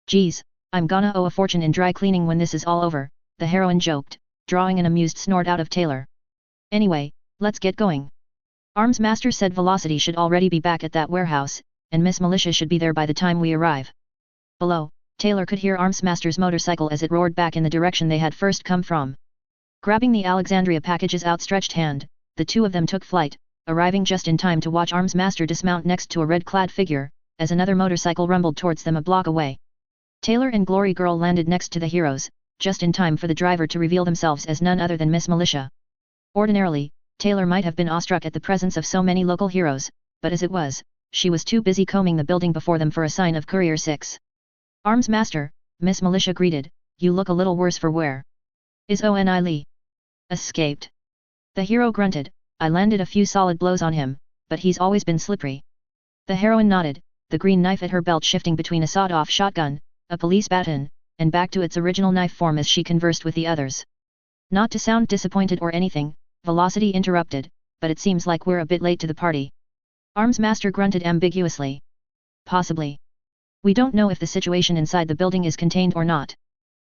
S1: Geez, I'm gonna owe a fortune in dry cleaning when this is all over, the heroine joked, drawing an amused snort out of Taylor. Anyway, let's get going. Armsmaster said Velocity should already be back at that warehouse, and Miss Militia should be there by the time we arrive. Below, Taylor could hear Armsmaster's motorcycle as it roared back in the direction they had first come from. Grabbing the Alexandria package's outstretched hand, the two of them took flight, arriving just in time to watch Armsmaster dismount next to a red-clad figure, as another motorcycle rumbled towards them a block away. Taylor and Glory Girl landed next to the heroes, just in time for the driver to reveal themselves as none other than Miss Militia. Ordinarily, Taylor might have been awestruck at the presence of so many local heroes, but as it was, she was too busy combing the building before them for a sign of Courier Six. Armsmaster, Miss Militia greeted, you look a little worse for wear. Is Oni Lee escaped? The hero grunted, I landed a few solid blows on him, but he's always been slippery. The heroine nodded, the green knife at her belt shifting between a sawed-off shotgun, a police baton, and back to its original knife form as she conversed with the others. Not to sound disappointed or anything, Velocity interrupted, but it seems like we're a bit late to the party. Armsmaster grunted ambiguously. Possibly. We don't know if the situation inside the building is contained or not.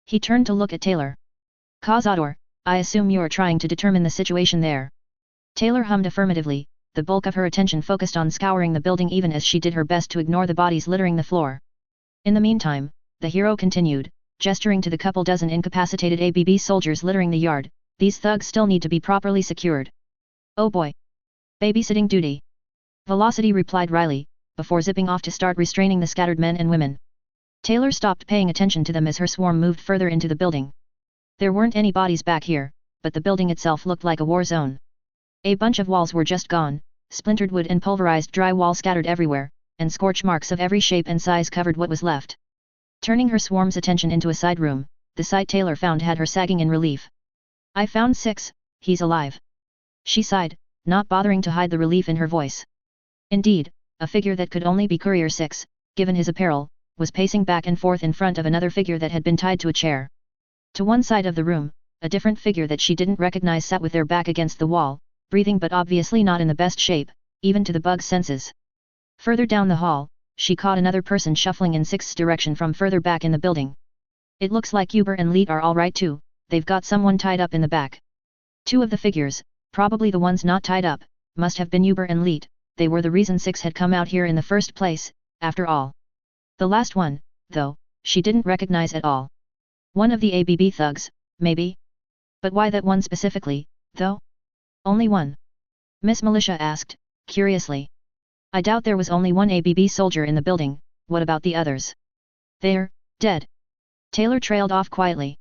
S1: He turned to look at Taylor. Cazador, I assume you are trying to determine the situation there. Taylor hummed affirmatively, the bulk of her attention focused on scouring the building even as she did her best to ignore the bodies littering the floor. In the meantime, the hero continued, gesturing to the couple dozen incapacitated ABB soldiers littering the yard, these thugs still need to be properly secured. Oh boy. Babysitting duty. Velocity replied wryly, before zipping off to start restraining the scattered men and women. Taylor stopped paying attention to them as her swarm moved further into the building. There weren't any bodies back here, but the building itself looked like a war zone. A bunch of walls were just gone, splintered wood and pulverized drywall scattered everywhere, and scorch marks of every shape and size covered what was left. Turning her swarm's attention into a side room, the sight Taylor found had her sagging in relief. I found Six, he's alive. She sighed, not bothering to hide the relief in her voice. Indeed, a figure that could only be Courier Six, given his apparel, was pacing back and forth in front of another figure that had been tied to a chair. To one side of the room, a different figure that she didn't recognize sat with their back against the wall, breathing but obviously not in the best shape, even to the bug's senses. Further down the hall, she caught another person shuffling in Six's direction from further back in the building. It looks like Uber and Leet are alright too, they've got someone tied up in the back. Two of the figures, probably the ones not tied up, must have been Uber and Leet, they were the reason Six had come out here in the first place, after all. The last one, though, she didn't recognize at all. One of the ABB thugs, maybe? But why that one specifically, though? Only one? Miss Militia asked, curiously. I doubt there was only one ABB soldier in the building, what about the others? They're dead. Taylor trailed off quietly.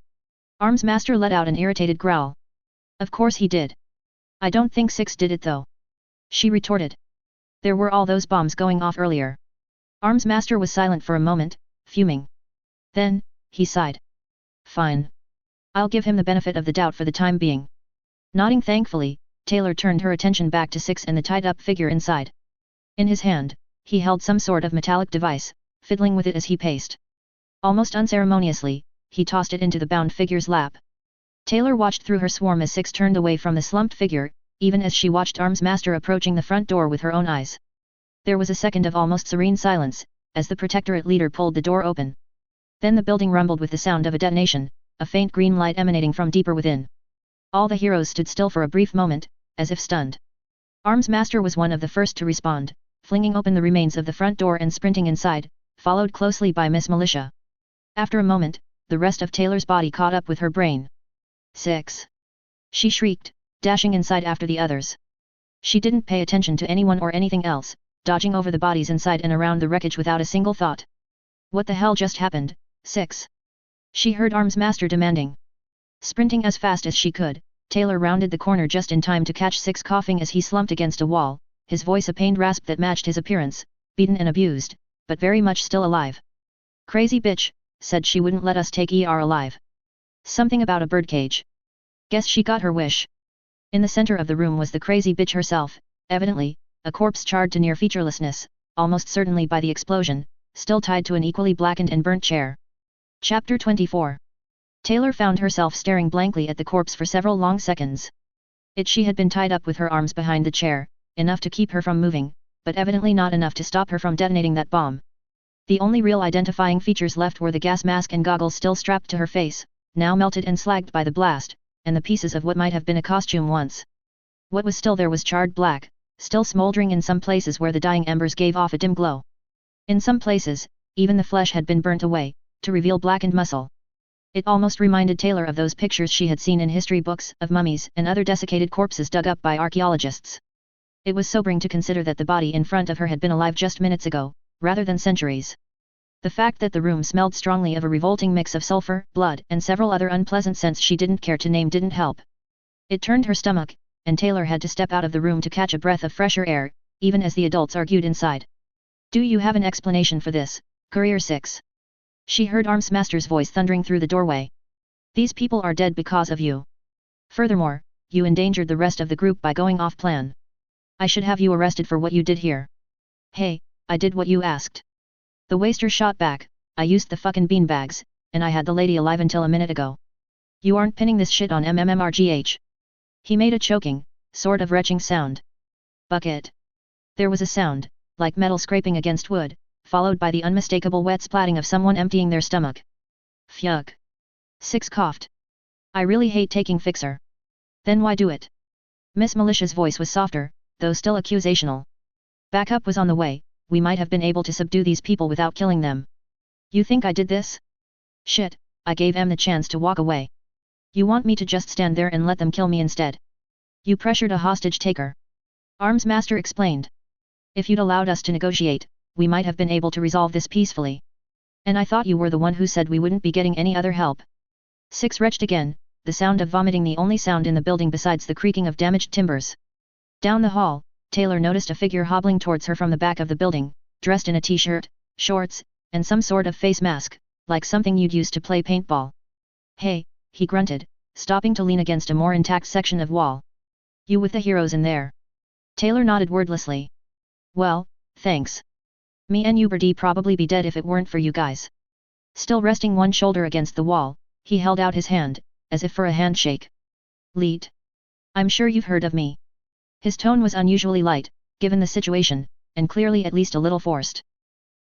S1: Armsmaster let out an irritated growl. Of course he did. I don't think Six did it though. She retorted. There were all those bombs going off earlier. Armsmaster was silent for a moment, fuming. Then, he sighed. Fine. I'll give him the benefit of the doubt for the time being. Nodding thankfully, Taylor turned her attention back to Six and the tied-up figure inside. In his hand, he held some sort of metallic device, fiddling with it as he paced. Almost unceremoniously, he tossed it into the bound figure's lap. Taylor watched through her swarm as Six turned away from the slumped figure, even as she watched Armsmaster approaching the front door with her own eyes. There was a second of almost serene silence, as the Protectorate leader pulled the door open. Then the building rumbled with the sound of a detonation, a faint green light emanating from deeper within. All the heroes stood still for a brief moment, as if stunned. Armsmaster was one of the first to respond, flinging open the remains of the front door and sprinting inside, followed closely by Miss Militia. After a moment, the rest of Taylor's body caught up with her brain. Six! She shrieked, dashing inside after the others. She didn't pay attention to anyone or anything else, dodging over the bodies inside and around the wreckage without a single thought. What the hell just happened, Six? She heard Armsmaster demanding. Sprinting as fast as she could, Taylor rounded the corner just in time to catch Six coughing as he slumped against a wall, his voice a pained rasp that matched his appearance, beaten and abused, but very much still alive. Crazy bitch, said she wouldn't let us take ER alive. Something about a birdcage. Guess she got her wish. In the center of the room was the crazy bitch herself, evidently, a corpse charred to near featurelessness, almost certainly by the explosion, still tied to an equally blackened and burnt chair. Chapter 24. Taylor found herself staring blankly at the corpse for several long seconds. She had been tied up with her arms behind the chair, enough to keep her from moving, but evidently not enough to stop her from detonating that bomb. The only real identifying features left were the gas mask and goggles still strapped to her face, now melted and slagged by the blast, and the pieces of what might have been a costume once. What was still there was charred black, still smoldering in some places where the dying embers gave off a dim glow. In some places, even the flesh had been burnt away, to reveal blackened muscle. It almost reminded Taylor of those pictures she had seen in history books of mummies and other desiccated corpses dug up by archaeologists. It was sobering to consider that the body in front of her had been alive just minutes ago, rather than centuries. The fact that the room smelled strongly of a revolting mix of sulfur, blood, and several other unpleasant scents she didn't care to name didn't help. It turned her stomach, and Taylor had to step out of the room to catch a breath of fresher air, even as the adults argued inside. "Do you have an explanation for this, Courier 6? She heard Armsmaster's voice thundering through the doorway. "These people are dead because of you. Furthermore, you endangered the rest of the group by going off plan. I should have you arrested for what you did here." "Hey, I did what you asked." The waster shot back, "I used the fucking beanbags, and I had the lady alive until a minute ago. You aren't pinning this shit on MMMRGH. He made a choking, sort of retching sound. "Bucket." There was a sound, like metal scraping against wood, followed by the unmistakable wet splatting of someone emptying their stomach. "Phew." 6 coughed. "I really hate taking fixer." "Then why do it?" Miss Militia's voice was softer, though still accusational. "Backup was on the way, we might have been able to subdue these people without killing them." "You think I did this?" "Shit, I gave them the chance to walk away. You want me to just stand there and let them kill me instead?" "You pressured a hostage taker," Armsmaster explained. "If you'd allowed us to negotiate, we might have been able to resolve this peacefully. And I thought you were the one who said we wouldn't be getting any other help." 6 retched again, the sound of vomiting the only sound in the building besides the creaking of damaged timbers. Down the hall, Taylor noticed a figure hobbling towards her from the back of the building, dressed in a t-shirt, shorts, and some sort of face mask, like something you'd use to play paintball. "Hey," he grunted, stopping to lean against a more intact section of wall. "You with the heroes in there?" Taylor nodded wordlessly. "Well, thanks. Me and you'd probably be dead if it weren't for you guys." Still resting one shoulder against the wall, he held out his hand, as if for a handshake. "Leet. I'm sure you've heard of me." His tone was unusually light, given the situation, and clearly at least a little forced.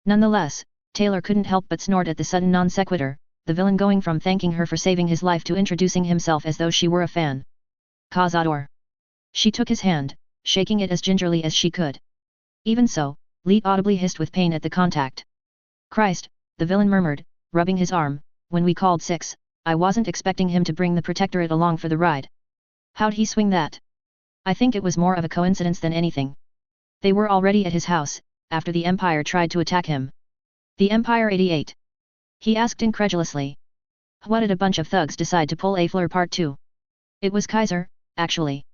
S1: Nonetheless, Taylor couldn't help but snort at the sudden non sequitur, the villain going from thanking her for saving his life to introducing himself as though she were a fan. "Cazador." She took his hand, shaking it as gingerly as she could. "Even so," Leet audibly hissed with pain at the contact. "Christ," the villain murmured, rubbing his arm, "when we called 6, I wasn't expecting him to bring the Protectorate along for the ride. How'd he swing that?" "I think it was more of a coincidence than anything. They were already at his house, after the Empire tried to attack him." "The Empire 88? He asked incredulously. "What did a bunch of thugs decide to pull a Fleur Part 2? "It was Kaiser, actually."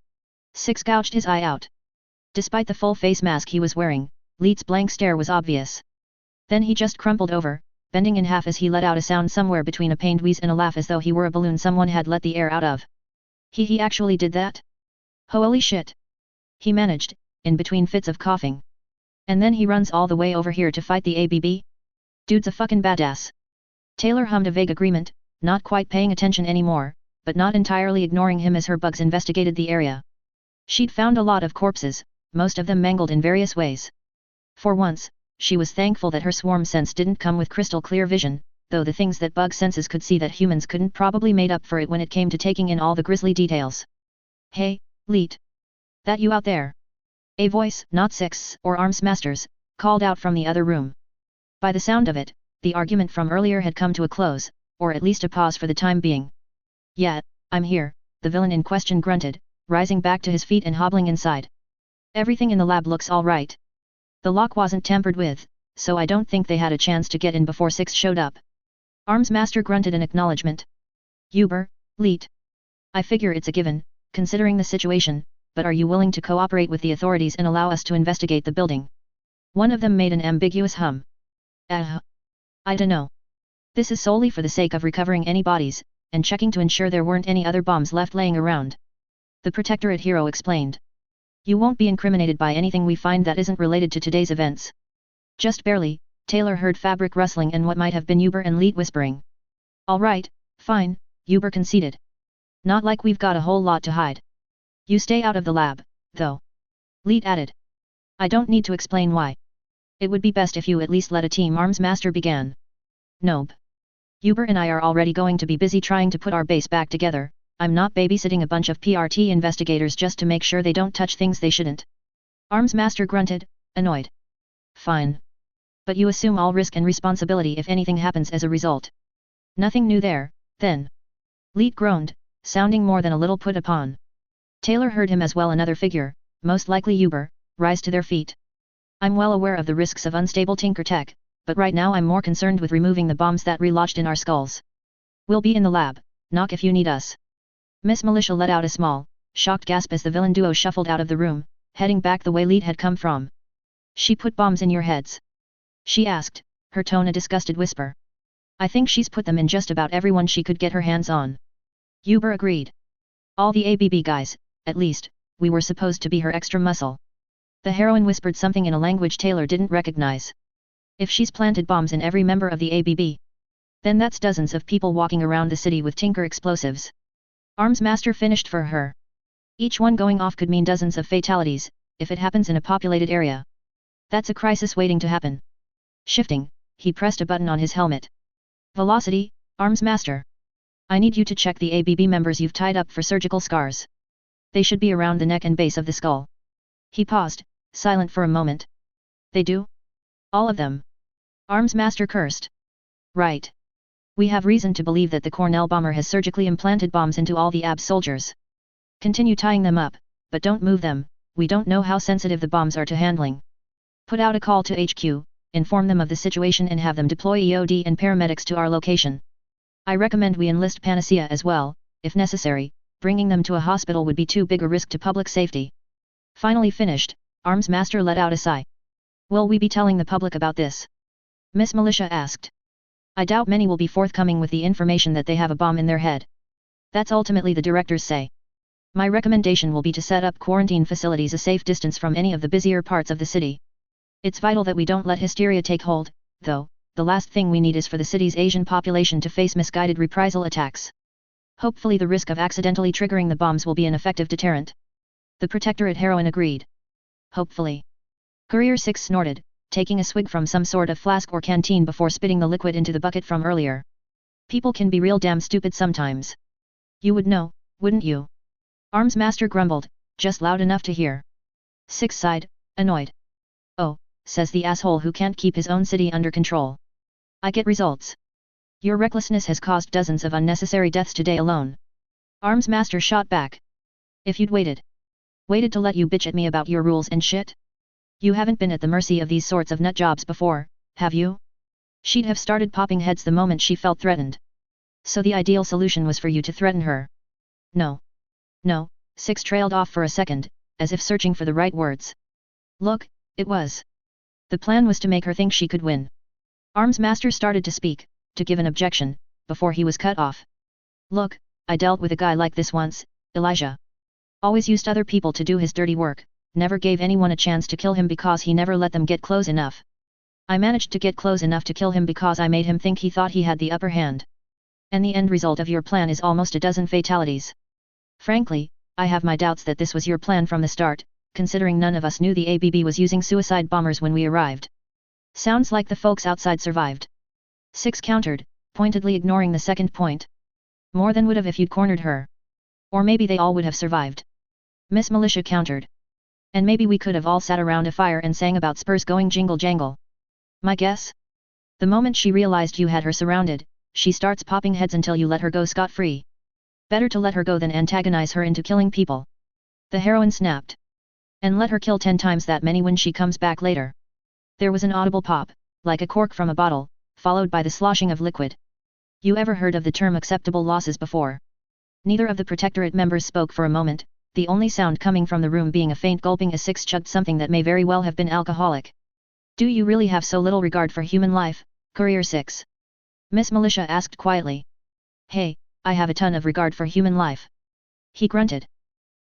S1: 6 gouged his eye out. Despite the full face mask he was wearing, Leet's blank stare was obvious. Then he just crumpled over, bending in half as he let out a sound somewhere between a pained wheeze and a laugh as though he were a balloon someone had let the air out of. He actually did that? Holy shit! He managed, in between fits of coughing. And then he runs all the way over here to fight the ABB? Dude's a fucking badass. Taylor hummed a vague agreement, not quite paying attention anymore, but not entirely ignoring him as her bugs investigated the area. She'd found a lot of corpses, most of them mangled in various ways. For once, she was thankful that her swarm sense didn't come with crystal clear vision, though the things that bug senses could see that humans couldn't probably made up for it when it came to taking in all the grisly details. "Hey, Leet. That you out there?" A voice, not 6 or Armsmaster's, called out from the other room. By the sound of it, the argument from earlier had come to a close, or at least a pause for the time being. "Yeah, I'm here," the villain in question grunted, rising back to his feet and hobbling inside. "Everything in the lab looks all right. The lock wasn't tampered with, so I don't think they had a chance to get in before 6 showed up." Armsmaster grunted in acknowledgement. "Uber, Leet. I figure it's a given, considering the situation, but are you willing to cooperate with the authorities and allow us to investigate the building? One of them made an ambiguous hum. I dunno. This is solely for the sake of recovering any bodies, and checking to ensure there weren't any other bombs left laying around. The Protectorate hero explained. You won't be incriminated by anything we find that isn't related to today's events. Just barely, Taylor heard fabric rustling and what might have been Uber and Leet whispering. All right, fine, Uber conceded. Not like we've got a whole lot to hide. You stay out of the lab, though. Leet added. I don't need to explain why. It would be best if you at least let a team. Arms Master began. Nope. Uber and I are already going to be busy trying to put our base back together. I'm not babysitting a bunch of PRT investigators just to make sure they don't touch things they shouldn't. Arms Master grunted, annoyed. Fine. But you assume all risk and responsibility if anything happens as a result. Nothing new there, then. Leet groaned, sounding more than a little put upon. Taylor heard him as well. Another figure, most likely Uber, rise to their feet. I'm well aware of the risks of unstable Tinker Tech, but right now I'm more concerned with removing the bombs that relodged in our skulls. We'll be in the lab, knock if you need us. Miss Militia let out a small, shocked gasp as the villain duo shuffled out of the room, heading back the way Leet had come from. She put bombs in your heads? She asked, her tone a disgusted whisper. I think she's put them in just about everyone she could get her hands on. Uber agreed. All the ABB guys, at least, we were supposed to be her extra muscle. The heroine whispered something in a language Taylor didn't recognize. If she's planted bombs in every member of the ABB, then that's dozens of people walking around the city with Tinker explosives. Arms Master finished for her. Each one going off could mean dozens of fatalities, if it happens in a populated area. That's a crisis waiting to happen. Shifting, he pressed a button on his helmet. Velocity, Arms Master. I need you to check the ABB members you've tied up for surgical scars. They should be around the neck and base of the skull. He paused, silent for a moment. They do? All of them? Arms Master cursed. Right. We have reason to believe that the Cornell bomber has surgically implanted bombs into all the AB soldiers. Continue tying them up, but don't move them, we don't know how sensitive the bombs are to handling. Put out a call to HQ, inform them of the situation and have them deploy EOD and paramedics to our location. I recommend we enlist Panacea as well, if necessary, bringing them to a hospital would be too big a risk to public safety. Finally finished, Arms Master let out a sigh. Will we be telling the public about this? Miss Militia asked. I doubt many will be forthcoming with the information that they have a bomb in their head. That's ultimately the director's say. My recommendation will be to set up quarantine facilities a safe distance from any of the busier parts of the city. It's vital that we don't let hysteria take hold, though. The last thing we need is for the city's Asian population to face misguided reprisal attacks. Hopefully the risk of accidentally triggering the bombs will be an effective deterrent. The Protectorate heroine agreed. Hopefully. Courier Six snorted, taking a swig from some sort of flask or canteen before spitting the liquid into the bucket from earlier. People can be real damn stupid sometimes. You would know, wouldn't you? Arms Master grumbled, just loud enough to hear. Six sighed, annoyed. Oh, says the asshole who can't keep his own city under control. I get results. Your recklessness has caused dozens of unnecessary deaths today alone. Arms Master shot back. If you'd waited to let you bitch at me about your rules and shit? You haven't been at the mercy of these sorts of nut jobs before, have you? She'd have started popping heads the moment she felt threatened. So the ideal solution was for you to threaten her. No. No, Six trailed off for a second, as if searching for the right words. Look, it was. The plan was to make her think she could win. Arms Master started to speak, to give an objection, before he was cut off. Look, I dealt with a guy like this once, Elijah. Always used other people to do his dirty work, never gave anyone a chance to kill him because he never let them get close enough. I managed to get close enough to kill him because I made him think he thought he had the upper hand. And the end result of your plan is almost a dozen fatalities. Frankly, I have my doubts that this was your plan from the start, considering none of us knew the ABB was using suicide bombers when we arrived. Sounds like the folks outside survived. Six countered, pointedly ignoring the second point. More than would have if you'd cornered her. Or maybe they all would have survived. Miss Militia countered. And maybe we could have all sat around a fire and sang about spurs going jingle jangle. My guess? The moment she realized you had her surrounded, she starts popping heads until you let her go scot-free. Better to let her go than antagonize her into killing people. The heroine snapped. And let her kill 10 times that many when she comes back later. There was an audible pop, like a cork from a bottle, followed by the sloshing of liquid. You ever heard of the term acceptable losses before? Neither of the Protectorate members spoke for a moment, the only sound coming from the room being a faint gulping as Six chugged something that may very well have been alcoholic. Do you really have so little regard for human life, Courier 6? Miss Militia asked quietly. Hey, I have a ton of regard for human life. He grunted.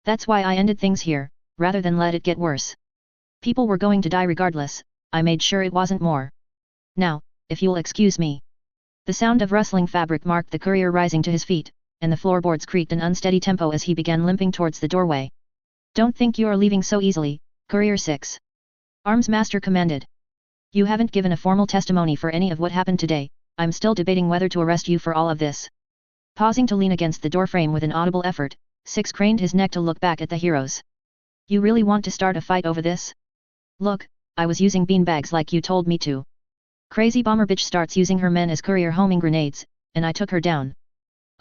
S1: That's why I ended things here, rather than let it get worse. People were going to die regardless, I made sure it wasn't more. Now, if you'll excuse me. The sound of rustling fabric marked the courier rising to his feet, and the floorboards creaked an unsteady tempo as he began limping towards the doorway. Don't think you are leaving so easily, Courier 6. Armsmaster commanded. You haven't given a formal testimony for any of what happened today, I'm still debating whether to arrest you for all of this. Pausing to lean against the doorframe with an audible effort, Six craned his neck to look back at the heroes. You really want to start a fight over this? Look, I was using beanbags like you told me to. Crazy bomber bitch starts using her men as courier homing grenades, and I took her down.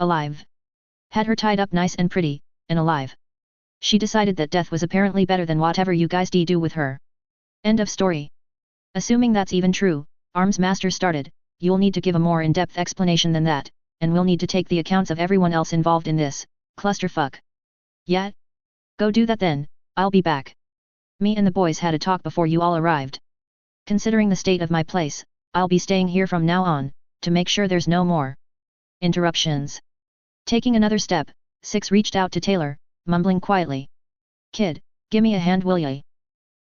S1: Alive. Had her tied up nice and pretty, and alive. She decided that death was apparently better than whatever you guys do with her. End of story. Assuming that's even true, Armsmaster started, you'll need to give a more in-depth explanation than that, and we'll need to take the accounts of everyone else involved in this, clusterfuck. Yeah? Go do that then, I'll be back. Me and the boys had a talk before you all arrived. Considering the state of my place, I'll be staying here from now on, to make sure there's no more interruptions. Taking another step, Six reached out to Taylor, mumbling quietly. Kid, gimme a hand will ya?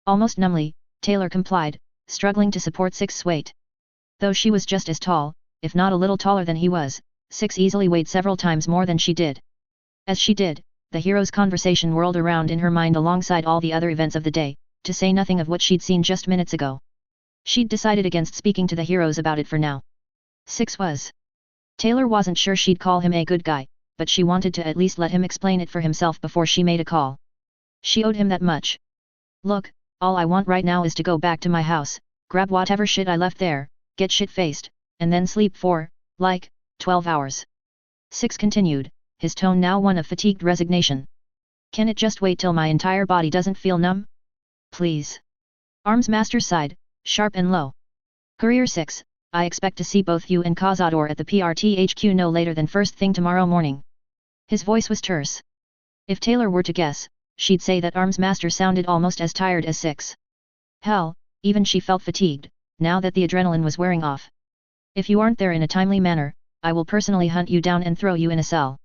S1: Almost numbly, Taylor complied, struggling to support Six's weight. Though she was just as tall, if not a little taller than he was, Six easily weighed several times more than she did. As she did, the hero's conversation whirled around in her mind alongside all the other events of the day, to say nothing of what she'd seen just minutes ago. She'd decided against speaking to the heroes about it for now. Six was. Taylor wasn't sure she'd call him a good guy, but she wanted to at least let him explain it for himself before she made a call. She owed him that much. Look, all I want right now is to go back to my house, grab whatever shit I left there, get shit-faced, and then sleep for, 12 hours. Six continued, his tone now one of fatigued resignation. Can it just wait till my entire body doesn't feel numb? Please. Armsmaster sighed, sharp and low. Courier 6, I expect to see both you and Cazador at the PRT HQ no later than first thing tomorrow morning. His voice was terse. If Taylor were to guess, she'd say that Armsmaster sounded almost as tired as Six. Hell, even she felt fatigued, now that the adrenaline was wearing off. If you aren't there in a timely manner, I will personally hunt you down and throw you in a cell.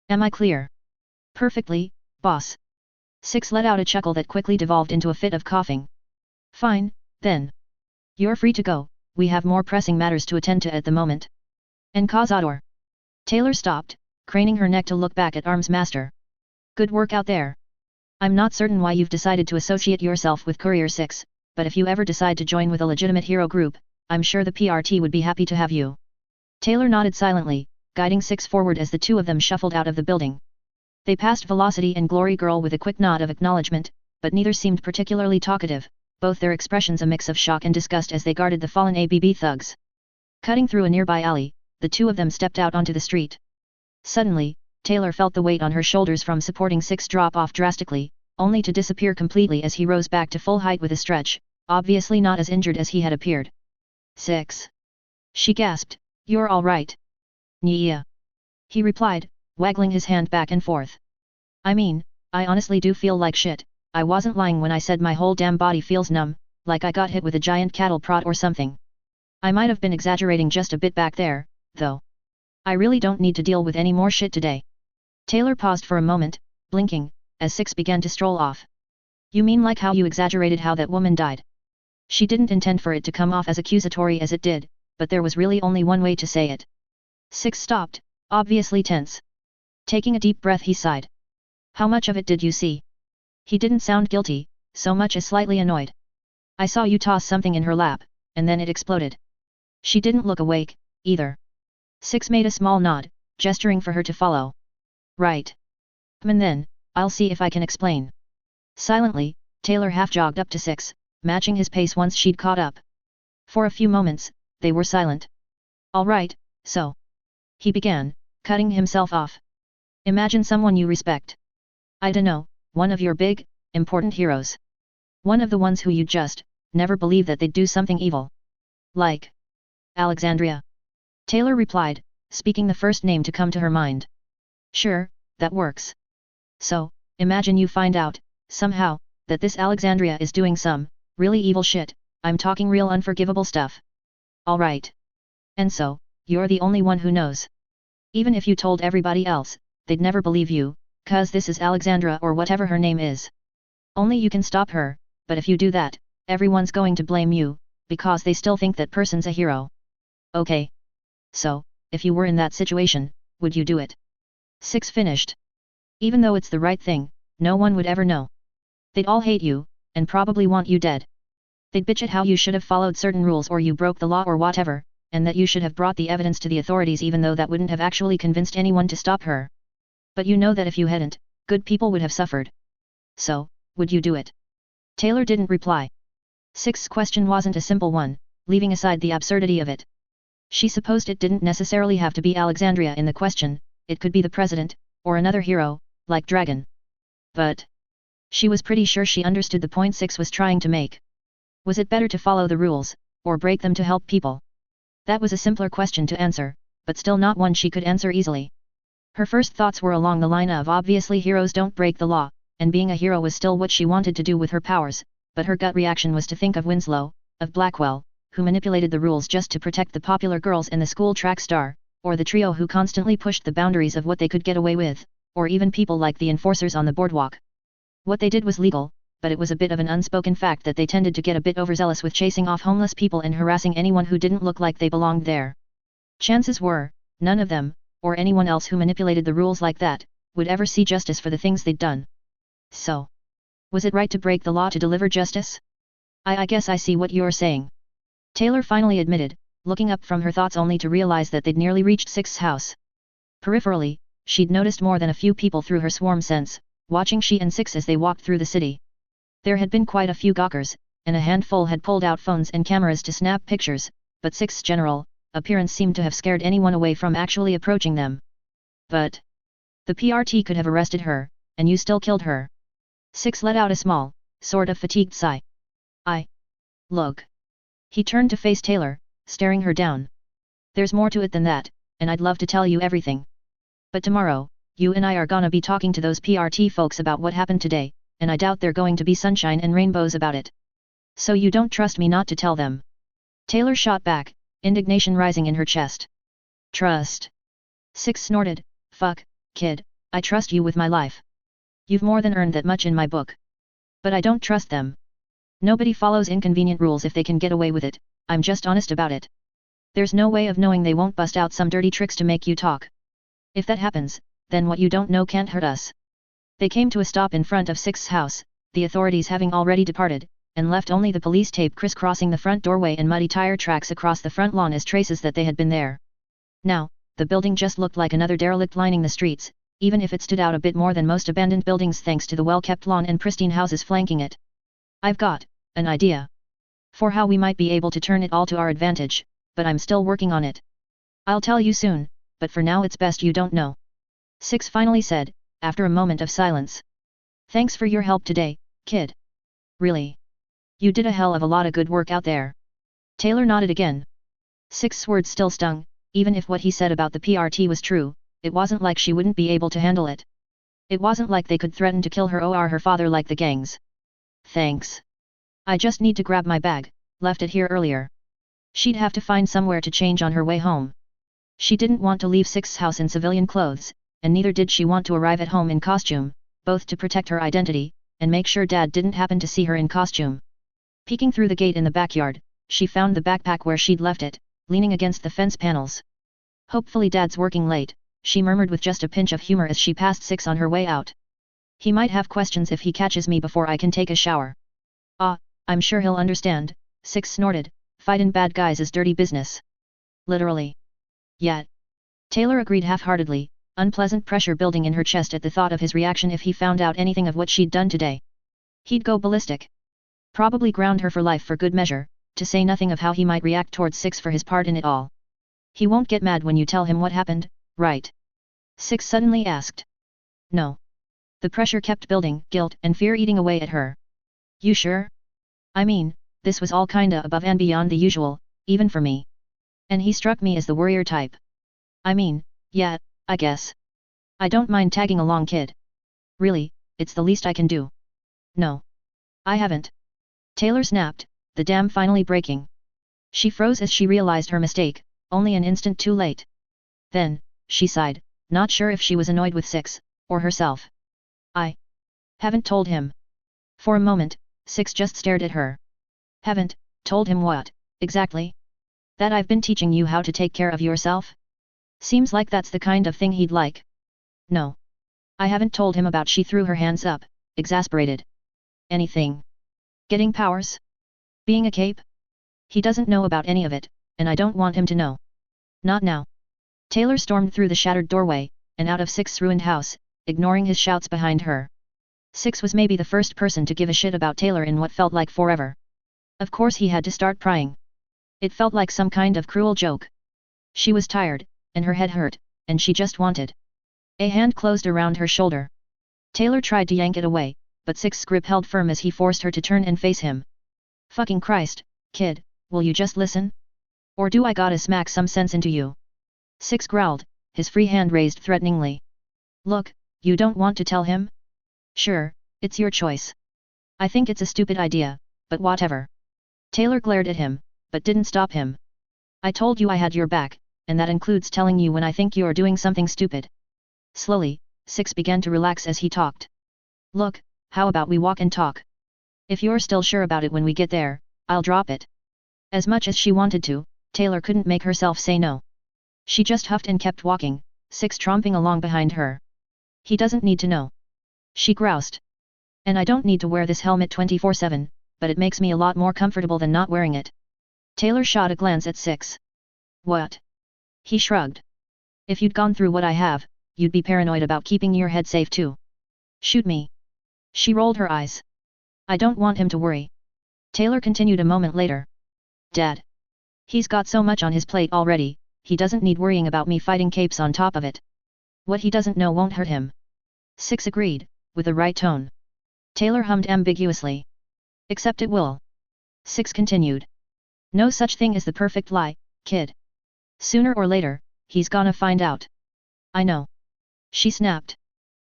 S1: Am I clear? Perfectly, boss. Six let out a chuckle that quickly devolved into a fit of coughing. Fine, then. You're free to go, we have more pressing matters to attend to at the moment. And Cazador. Taylor stopped, craning her neck to look back at Armsmaster. Good work out there. I'm not certain why you've decided to associate yourself with Courier 6, but if you ever decide to join with a legitimate hero group, I'm sure the PRT would be happy to have you. Taylor nodded silently, guiding Six forward as the two of them shuffled out of the building. They passed Velocity and Glory Girl with a quick nod of acknowledgement, but neither seemed particularly talkative, both their expressions a mix of shock and disgust as they guarded the fallen ABB thugs. Cutting through a nearby alley, the two of them stepped out onto the street. Suddenly, Taylor felt the weight on her shoulders from supporting Six drop off drastically, only to disappear completely as he rose back to full height with a stretch, obviously not as injured as he had appeared. Six. She gasped, you're all right. Yeah. He replied, waggling his hand back and forth. I mean, I honestly do feel like shit, I wasn't lying when I said my whole damn body feels numb, like I got hit with a giant cattle prod or something. I might have been exaggerating just a bit back there, though. I really don't need to deal with any more shit today. Taylor paused for a moment, blinking, as Six began to stroll off. You mean like how you exaggerated how that woman died? She didn't intend for it to come off as accusatory as it did, but there was really only one way to say it. Six stopped, obviously tense. Taking a deep breath he sighed. How much of it did you see? He didn't sound guilty, so much as slightly annoyed. I saw you toss something in her lap, and then it exploded. She didn't look awake, either. Six made a small nod, gesturing for her to follow. Right. And then, I'll see if I can explain. Silently, Taylor half jogged up to Six, matching his pace once she'd caught up. For a few moments, they were silent. All right, so. He began, cutting himself off. Imagine someone you respect. I dunno, one of your big, important heroes. One of the ones who you just, never believe that they'd do something evil. Like Alexandria. Taylor replied, speaking the first name to come to her mind. Sure, that works. So, Imagine you find out, somehow, that this Alexandria is doing some, really evil shit. I'm talking real unforgivable stuff. Alright. And so, you're the only one who knows. Even if you told everybody else, they'd never believe you, 'cause this is Alexandra or whatever her name is. Only you can stop her, but if you do that, everyone's going to blame you, because they still think that person's a hero. Okay. So, if you were in that situation, would you do it? Six finished. Even though it's the right thing, no one would ever know. They'd all hate you, and probably want you dead. They'd bitch at how you should have followed certain rules or you broke the law or whatever, and that you should have brought the evidence to the authorities even though that wouldn't have actually convinced anyone to stop her. But you know that if you hadn't, good people would have suffered. So, would you do it? Taylor didn't reply. Six's question wasn't a simple one, leaving aside the absurdity of it. She supposed it didn't necessarily have to be Alexandria in the question, it could be the president, or another hero, like Dragon. But she was pretty sure she understood the point Six was trying to make. Was it better to follow the rules, or break them to help people? That was a simpler question to answer, but still not one she could answer easily. Her first thoughts were along the line of obviously heroes don't break the law, and being a hero was still what she wanted to do with her powers, but her gut reaction was to think of Winslow, of Blackwell, who manipulated the rules just to protect the popular girls and the school track star, or the trio who constantly pushed the boundaries of what they could get away with, or even people like the enforcers on the boardwalk. What they did was legal, but it was a bit of an unspoken fact that they tended to get a bit overzealous with chasing off homeless people and harassing anyone who didn't look like they belonged there. Chances were, none of them, or anyone else who manipulated the rules like that, would ever see justice for the things they'd done. So, was it right to break the law to deliver justice? I guess I see what you're saying. Taylor finally admitted, looking up from her thoughts only to realize that they'd nearly reached Six's house. Peripherally, she'd noticed more than a few people through her swarm sense, watching she and Six as they walked through the city. There had been quite a few gawkers, and a handful had pulled out phones and cameras to snap pictures, but Six's general appearance seemed to have scared anyone away from actually approaching them. But the PRT could have arrested her, and you still killed her. Six let out a small, sort of fatigued sigh. Look. He turned to face Taylor, staring her down. There's more to it than that, and I'd love to tell you everything. But tomorrow, you and I are gonna be talking to those PRT folks about what happened today, and I doubt they're going to be sunshine and rainbows about it. So you don't trust me not to tell them? Taylor shot back, indignation rising in her chest. Trust? Six snorted, fuck, kid, I trust you with my life. You've more than earned that much in my book. But I don't trust them. Nobody follows inconvenient rules if they can get away with it, I'm just honest about it. There's no way of knowing they won't bust out some dirty tricks to make you talk. If that happens, then what you don't know can't hurt us. They came to a stop in front of Six's house, the authorities having already departed, and left only the police tape crisscrossing the front doorway and muddy tire tracks across the front lawn as traces that they had been there. Now, the building just looked like another derelict lining the streets, even if it stood out a bit more than most abandoned buildings thanks to the well-kept lawn and pristine houses flanking it. I've got an idea for how we might be able to turn it all to our advantage, but I'm still working on it. I'll tell you soon, but for now it's best you don't know. Six finally said, after a moment of silence. Thanks for your help today, kid. Really? You did a hell of a lot of good work out there. Taylor nodded again. Six's words still stung, even if what he said about the PRT was true, it wasn't like she wouldn't be able to handle it. It wasn't like they could threaten to kill her or her father like the gangs. Thanks. I just need to grab my bag, left it here earlier. She'd have to find somewhere to change on her way home. She didn't want to leave Six's house in civilian clothes, and neither did she want to arrive at home in costume, both to protect her identity, and make sure Dad didn't happen to see her in costume. Peeking through the gate in the backyard, she found the backpack where she'd left it, leaning against the fence panels. Hopefully Dad's working late, she murmured with just a pinch of humor as she passed Six on her way out. He might have questions if he catches me before I can take a shower. I'm sure he'll understand, Six snorted, fightin' bad guys is dirty business. Literally. Yeah. Taylor agreed half-heartedly, unpleasant pressure building in her chest at the thought of his reaction if he found out anything of what she'd done today. He'd go ballistic. Probably ground her for life for good measure, to say nothing of how he might react towards Six for his part in it all. He won't get mad when you tell him what happened, right? Six suddenly asked. No. The pressure kept building, guilt and fear eating away at her. You sure? I mean, this was all kinda above and beyond the usual, even for me. And he struck me as the warrior type. I mean, yeah, I guess. I don't mind tagging along, kid. Really, it's the least I can do. No. I haven't. Taylor snapped, the dam finally breaking. She froze as she realized her mistake, only an instant too late. Then, she sighed, not sure if she was annoyed with Six, or herself. I haven't told him. For a moment, Six just stared at her. Haven't told him what, exactly? That I've been teaching you how to take care of yourself? Seems like that's the kind of thing he'd like. No. I haven't told him about. She threw her hands up, exasperated. Anything? Getting powers? Being a cape? He doesn't know about any of it, and I don't want him to know. Not now. Taylor stormed through the shattered doorway, and out of Six's ruined house, ignoring his shouts behind her. Six was maybe the first person to give a shit about Taylor in what felt like forever. Of course he had to start prying. It felt like some kind of cruel joke. She was tired, and her head hurt, and she just wanted. A hand closed around her shoulder. Taylor tried to yank it away, but Six's grip held firm as he forced her to turn and face him. Fucking Christ, kid, will you just listen? Or do I gotta smack some sense into you? Six growled, his free hand raised threateningly. Look, you don't want to tell him? Sure, it's your choice. I think it's a stupid idea, but whatever. Taylor glared at him, but didn't stop him. I told you I had your back, and that includes telling you when I think you're doing something stupid. Slowly, Six began to relax as he talked. Look, how about we walk and talk? If you're still sure about it when we get there, I'll drop it. As much as she wanted to, Taylor couldn't make herself say no. She just huffed and kept walking, Six tromping along behind her. He doesn't need to know. She groused. And I don't need to wear this helmet 24/7, but it makes me a lot more comfortable than not wearing it. Taylor shot a glance at Six. What? He shrugged. If you'd gone through what I have, you'd be paranoid about keeping your head safe too. Shoot me. She rolled her eyes. I don't want him to worry. Taylor continued a moment later. Dad. He's got so much on his plate already, he doesn't need worrying about me fighting capes on top of it. What he doesn't know won't hurt him. Six agreed, with the right tone. Taylor hummed ambiguously. Except it will. Six continued. No such thing as the perfect lie, kid. Sooner or later, he's gonna find out. I know. She snapped.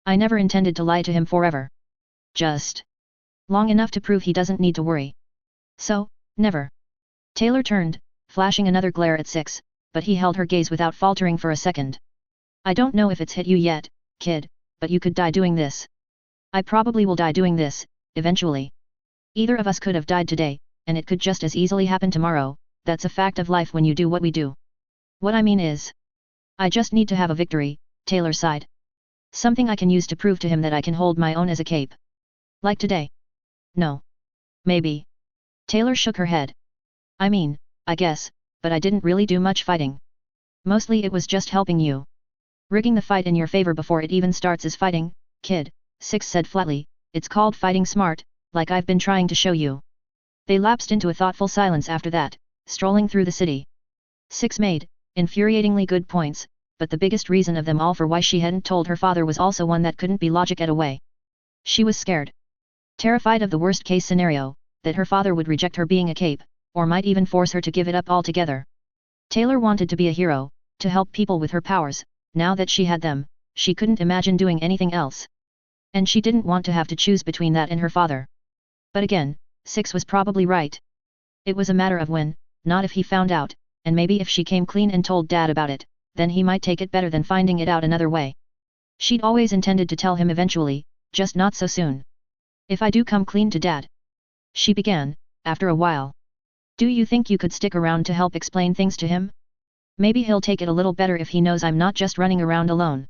S1: I never intended to lie to him forever. Just long enough to prove he doesn't need to worry. So, never. Taylor turned, flashing another glare at Six, but he held her gaze without faltering for a second. I don't know if it's hit you yet, kid, but you could die doing this. I probably will die doing this, eventually. Either of us could have died today, and it could just as easily happen tomorrow. That's a fact of life when you do what we do. What I mean is, I just need to have a victory, Taylor sighed. Something I can use to prove to him that I can hold my own as a cape. Like today. No. Maybe. Taylor shook her head. I mean, I guess, but I didn't really do much fighting. Mostly it was just helping you. Rigging the fight in your favor before it even starts is fighting, kid, Six said flatly. It's called fighting smart, like I've been trying to show you. They lapsed into a thoughtful silence after that, strolling through the city. Six made infuriatingly good points, but the biggest reason of them all for why she hadn't told her father was also one that couldn't be logic away. She was scared. Terrified of the worst-case scenario, that her father would reject her being a cape, or might even force her to give it up altogether. Taylor wanted to be a hero, to help people with her powers. Now that she had them, she couldn't imagine doing anything else. And she didn't want to have to choose between that and her father. But again, Six was probably right. It was a matter of when, not if he found out, and maybe if she came clean and told Dad about it, then he might take it better than finding it out another way. She'd always intended to tell him eventually, just not so soon. If I do come clean to Dad, she began, after a while. Do you think you could stick around to help explain things to him? Maybe he'll take it a little better if he knows I'm not just running around alone.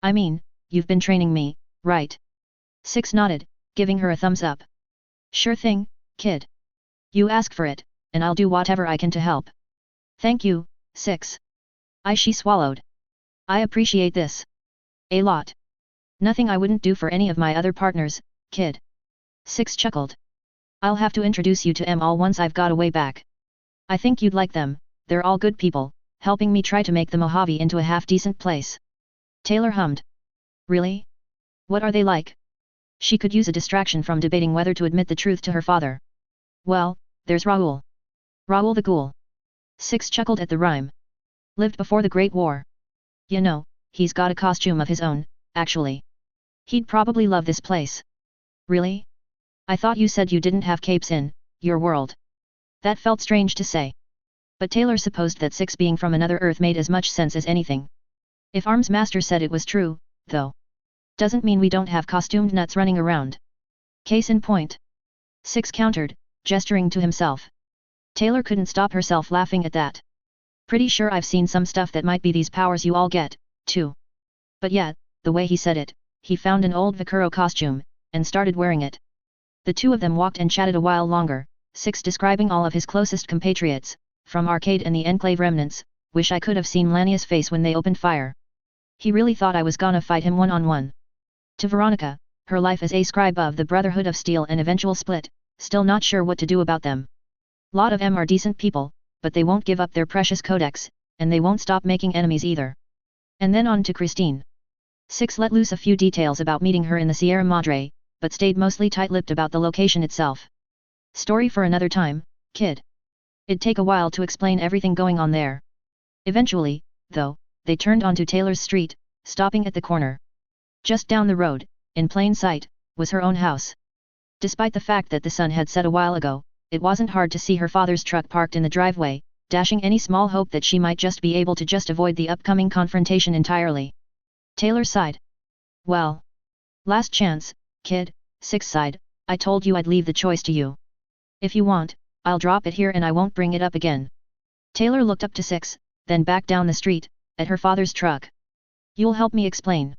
S1: I mean, you've been training me, right? Six nodded, giving her a thumbs up. Sure thing, kid. You ask for it, and I'll do whatever I can to help. Thank you, Six. She swallowed. I appreciate this. A lot. Nothing I wouldn't do for any of my other partners, kid. Six chuckled. I'll have to introduce you to them all once I've got a way back. I think you'd like them, they're all good people, helping me try to make the Mojave into a half-decent place. Taylor hummed. Really? What are they like? She could use a distraction from debating whether to admit the truth to her father. Well, there's Raoul. Raoul the Ghoul. Six chuckled at the rhyme. Lived before the Great War. You know, he's got a costume of his own, actually. He'd probably love this place. Really? I thought you said you didn't have capes in your world. That felt strange to say. But Taylor supposed that Six being from another Earth made as much sense as anything. If Arms Master said it was true, though. Doesn't mean we don't have costumed nuts running around. Case in point. Six countered, gesturing to himself. Taylor couldn't stop herself laughing at that. Pretty sure I've seen some stuff that might be these powers you all get, too. But yet, the way he said it, he found an old Vaquero costume, and started wearing it. The two of them walked and chatted a while longer, Six describing all of his closest compatriots, from Arcade and the Enclave remnants. Wish I could have seen Lania's face when they opened fire. He really thought I was gonna fight him one-on-one. To Veronica, her life as a scribe of the Brotherhood of Steel and eventual split, still not sure what to do about them. Lot of them are decent people, but they won't give up their precious codex, and they won't stop making enemies either. And then on to Christine. Six let loose a few details about meeting her in the Sierra Madre, but stayed mostly tight-lipped about the location itself. Story for another time, kid. It'd take a while to explain everything going on there. Eventually, though, they turned onto Taylor's street, stopping at the corner. Just down the road, in plain sight, was her own house. Despite the fact that the sun had set a while ago, it wasn't hard to see her father's truck parked in the driveway, dashing any small hope that she might just be able to avoid the upcoming confrontation entirely. Taylor sighed. Well. Last chance, kid, Six sighed, I told you I'd leave the choice to you. If you want, I'll drop it here and I won't bring it up again. Taylor looked up to Six, then back down the street, at her father's truck. You'll help me explain.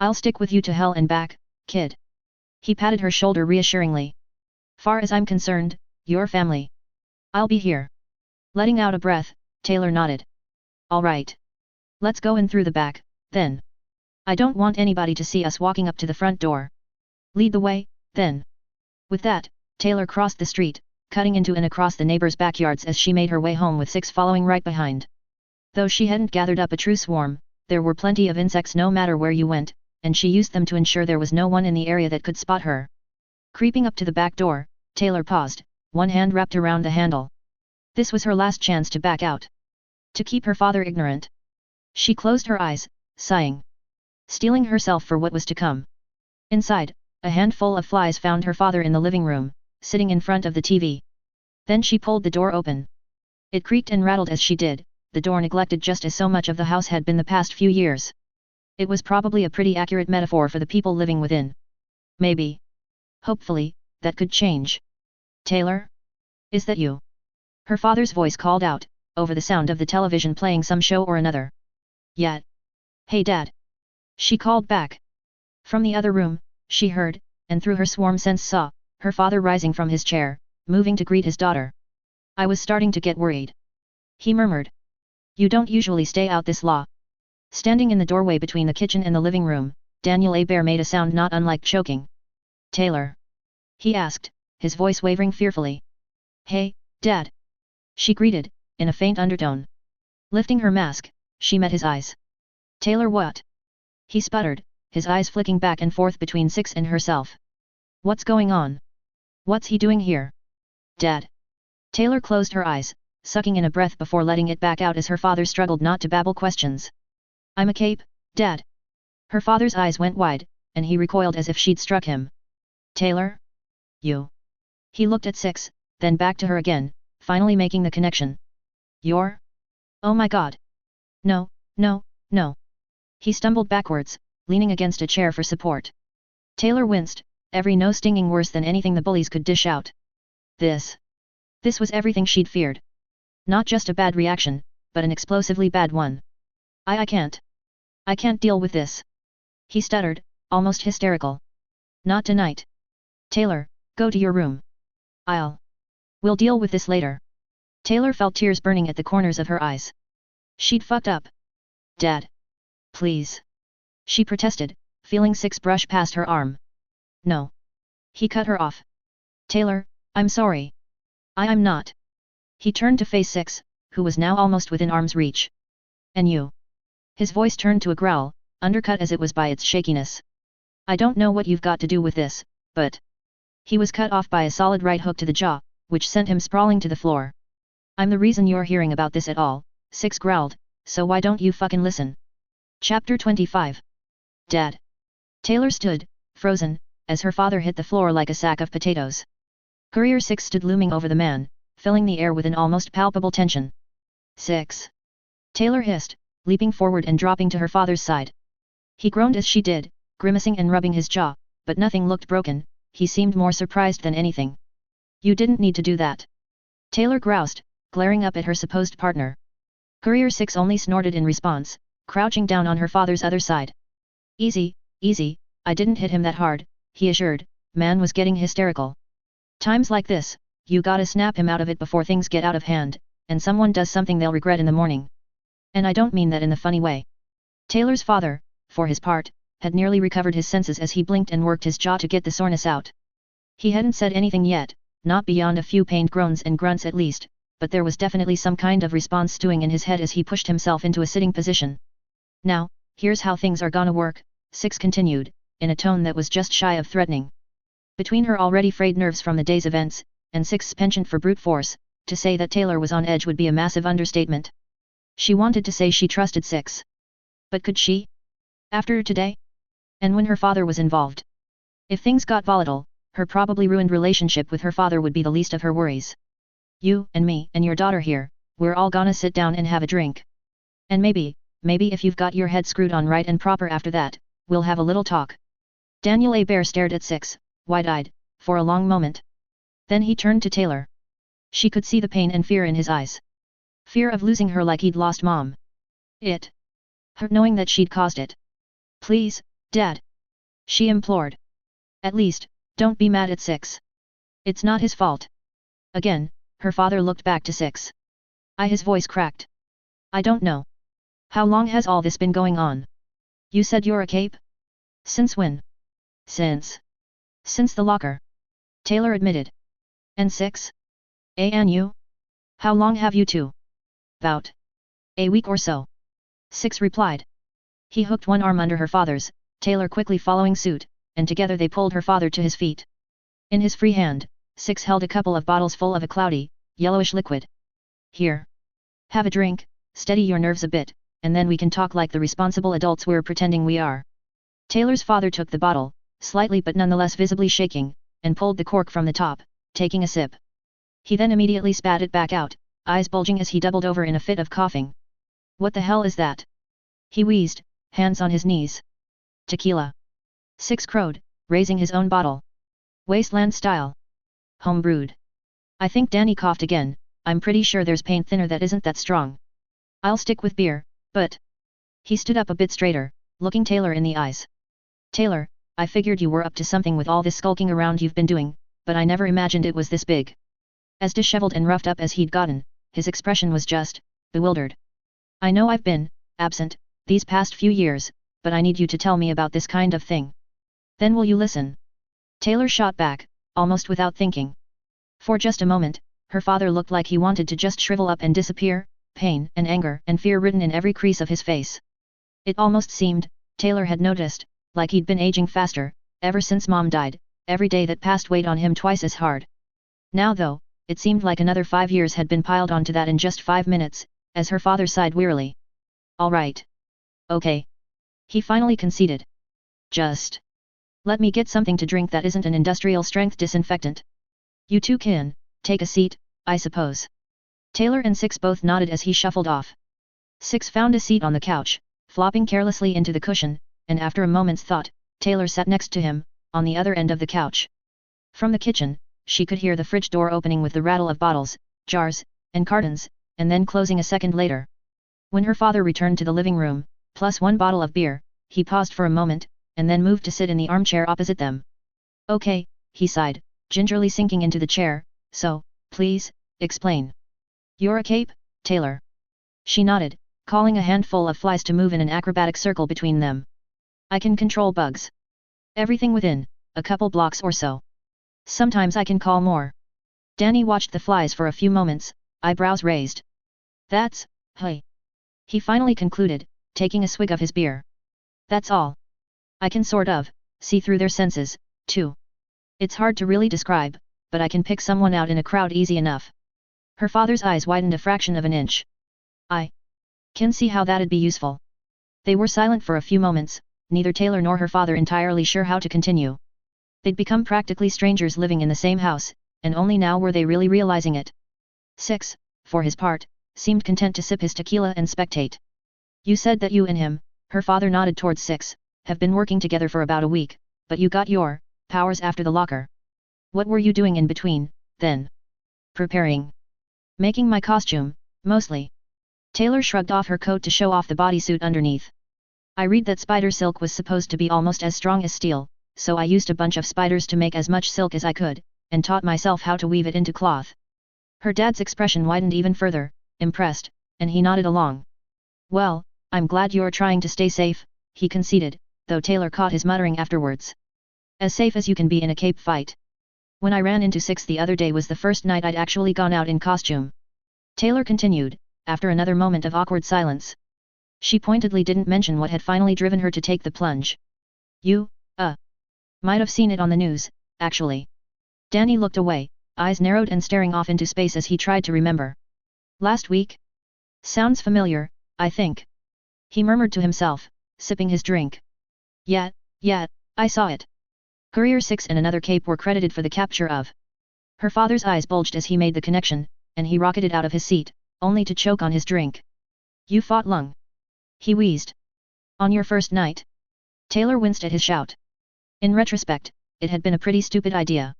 S1: I'll stick with you to hell and back, kid. He patted her shoulder reassuringly. Far as I'm concerned, your family. I'll be here. Letting out a breath, Taylor nodded. All right. Let's go in through the back, then. I don't want anybody to see us walking up to the front door. Lead the way, then. With that, Taylor crossed the street, cutting into and across the neighbors' backyards as she made her way home with Six following right behind. Though she hadn't gathered up a true swarm, there were plenty of insects no matter where you went, and she used them to ensure there was no one in the area that could spot her. Creeping up to the back door, Taylor paused, one hand wrapped around the handle. This was her last chance to back out. To keep her father ignorant. She closed her eyes, sighing. Steeling herself for what was to come. Inside, a handful of flies found her father in the living room, sitting in front of the TV. Then she pulled the door open. It creaked and rattled as she did, the door neglected just as so much of the house had been the past few years. It was probably a pretty accurate metaphor for the people living within. Maybe. Hopefully, that could change. Taylor? Is that you? Her father's voice called out, over the sound of the television playing some show or another. Yeah. Hey Dad. She called back. From the other room, she heard, and through her swarm sense saw, her father rising from his chair, moving to greet his daughter. I was starting to get worried. He murmured. You don't usually stay out this law. Standing in the doorway between the kitchen and the living room, Daniel Bear made a sound not unlike choking. Taylor? He asked, his voice wavering fearfully. Hey, Dad. She greeted, in a faint undertone. Lifting her mask, she met his eyes. Taylor what? He sputtered, his eyes flicking back and forth between Six and herself. What's going on? What's he doing here? Dad. Taylor closed her eyes, sucking in a breath before letting it back out as her father struggled not to babble questions. I'm a cape, Dad. Her father's eyes went wide, and he recoiled as if she'd struck him. Taylor? You. He looked at Six, then back to her again, finally making the connection. You're? Oh my God. No, no, no. He stumbled backwards, leaning against a chair for support. Taylor winced, every no stinging worse than anything the bullies could dish out. This was everything she'd feared. Not just a bad reaction, but an explosively bad one. I can't deal with this. He stuttered, almost hysterical. Not tonight. Taylor, go to your room. We'll deal with this later. Taylor felt tears burning at the corners of her eyes. She'd fucked up. Dad. Please. She protested, feeling Six brush past her arm. No. He cut her off. Taylor, I'm sorry. I'm not. He turned to face Six, who was now almost within arm's reach. And you? His voice turned to a growl, undercut as it was by its shakiness. I don't know what you've got to do with this, but... He was cut off by a solid right hook to the jaw, which sent him sprawling to the floor. I'm the reason you're hearing about this at all, Six growled, so why don't you fucking listen? Chapter 25. Dad. Taylor stood, frozen, as her father hit the floor like a sack of potatoes. Courier 6 stood looming over the man, filling the air with an almost palpable tension. 6. Taylor hissed, leaping forward and dropping to her father's side. He groaned as she did, grimacing and rubbing his jaw, but nothing looked broken. He seemed more surprised than anything. You didn't need to do that. Taylor groused, glaring up at her supposed partner. Courier 6 only snorted in response, crouching down on her father's other side. Easy, easy, I didn't hit him that hard, he assured. Man was getting hysterical. Times like this, you gotta snap him out of it before things get out of hand, and someone does something they'll regret in the morning. And I don't mean that in the funny way. Taylor's father, for his part, had nearly recovered his senses as he blinked and worked his jaw to get the soreness out. He hadn't said anything yet, not beyond a few pained groans and grunts at least, but there was definitely some kind of response stewing in his head as he pushed himself into a sitting position. Now, here's how things are gonna work, 6 continued, in a tone that was just shy of threatening. Between her already frayed nerves from the day's events, and 6's penchant for brute force, to say that Taylor was on edge would be a massive understatement. She wanted to say she trusted 6. But could she? After today? And when her father was involved? If things got volatile, her probably ruined relationship with her father would be the least of her worries. You, and me, and your daughter here, we're all gonna sit down and have a drink. And maybe if you've got your head screwed on right and proper after that, we'll have a little talk. Daniel A. Bear stared at 6, wide-eyed, for a long moment. Then he turned to Taylor. She could see the pain and fear in his eyes. Fear of losing her like he'd lost Mom. It hurt knowing that she'd caused it. Please, Dad. She implored. At least, don't be mad at 6. It's not his fault. Again, her father looked back to 6. His voice cracked. I don't know. How long has all this been going on? You said you're a cape? Since when? Since the locker. Taylor admitted. And 6? And you? How long have you two? About a week or so. 6 replied. He hooked one arm under her father's, Taylor quickly following suit, and together they pulled her father to his feet. In his free hand, 6 held a couple of bottles full of a cloudy, yellowish liquid. Here. Have a drink, steady your nerves a bit, and then we can talk like the responsible adults we're pretending we are. Taylor's father took the bottle, slightly but nonetheless visibly shaking, and pulled the cork from the top, taking a sip. He then immediately spat it back out, eyes bulging as he doubled over in a fit of coughing. What the hell is that? He wheezed, hands on his knees. Tequila. 6 crowed, raising his own bottle. Wasteland style. Homebrewed. I think Danny coughed again. I'm pretty sure there's paint thinner that isn't that strong. I'll stick with beer, but... He stood up a bit straighter, looking Taylor in the eyes. Taylor, I figured you were up to something with all this skulking around you've been doing, but I never imagined it was this big. As disheveled and roughed up as he'd gotten, his expression was just bewildered. I know I've been absent these past few years, but I need you to tell me about this kind of thing. Then will you listen? Taylor shot back, almost without thinking. For just a moment, her father looked like he wanted to just shrivel up and disappear, pain and anger and fear written in every crease of his face. It almost seemed, Taylor had noticed, like he'd been aging faster, ever since Mom died. Every day that passed weighed on him twice as hard. Now though, it seemed like another 5 years had been piled onto that in just 5 minutes, as her father sighed wearily. All right. Okay. He finally conceded. Just let me get something to drink that isn't an industrial-strength disinfectant. You two can take a seat, I suppose. Taylor and 6 both nodded as he shuffled off. 6 found a seat on the couch, flopping carelessly into the cushion, and after a moment's thought, Taylor sat next to him, on the other end of the couch. From the kitchen, she could hear the fridge door opening with the rattle of bottles, jars, and cartons, and then closing a second later. When her father returned to the living room, plus 1 bottle of beer, he paused for a moment, and then moved to sit in the armchair opposite them. Okay, he sighed, gingerly sinking into the chair, so, please, explain. You're a cape, Taylor. She nodded, calling a handful of flies to move in an acrobatic circle between them. I can control bugs. Everything within a couple blocks or so. Sometimes I can call more. Danny watched the flies for a few moments, eyebrows raised. That's, hey. He finally concluded, taking a swig of his beer. That's all. I can sort of see through their senses, too. It's hard to really describe, but I can pick someone out in a crowd easy enough. Her father's eyes widened a fraction of an inch. I can see how that'd be useful. They were silent for a few moments, neither Taylor nor her father entirely sure how to continue. They'd become practically strangers living in the same house, and only now were they really realizing it. Six, for his part, seemed content to sip his tequila and spectate. You said that you and him, her father nodded towards Six, have been working together for about a week, but you got your powers after the locker. What were you doing in between, then? Preparing. Making my costume, mostly. Taylor shrugged off her coat to show off the bodysuit underneath. I read that spider silk was supposed to be almost as strong as steel, so I used a bunch of spiders to make as much silk as I could, and taught myself how to weave it into cloth. Her dad's expression widened even further, impressed, and he nodded along. Well, I'm glad you're trying to stay safe, he conceded, though Taylor caught his muttering afterwards. As safe as you can be in a cape fight. When I ran into Six the other day was the first night I'd actually gone out in costume. Taylor continued, after another moment of awkward silence. She pointedly didn't mention what had finally driven her to take the plunge. You, might have seen it on the news, actually. Danny looked away, eyes narrowed and staring off into space as he tried to remember. Last week? Sounds familiar, I think. He murmured to himself, sipping his drink. Yeah, I saw it. Courier 6 and another cape were credited for the capture of. Her father's eyes bulged as he made the connection, and he rocketed out of his seat, only to choke on his drink. You fought Lung. He wheezed. On your first night? Taylor winced at his shout. In retrospect, it had been a pretty stupid idea.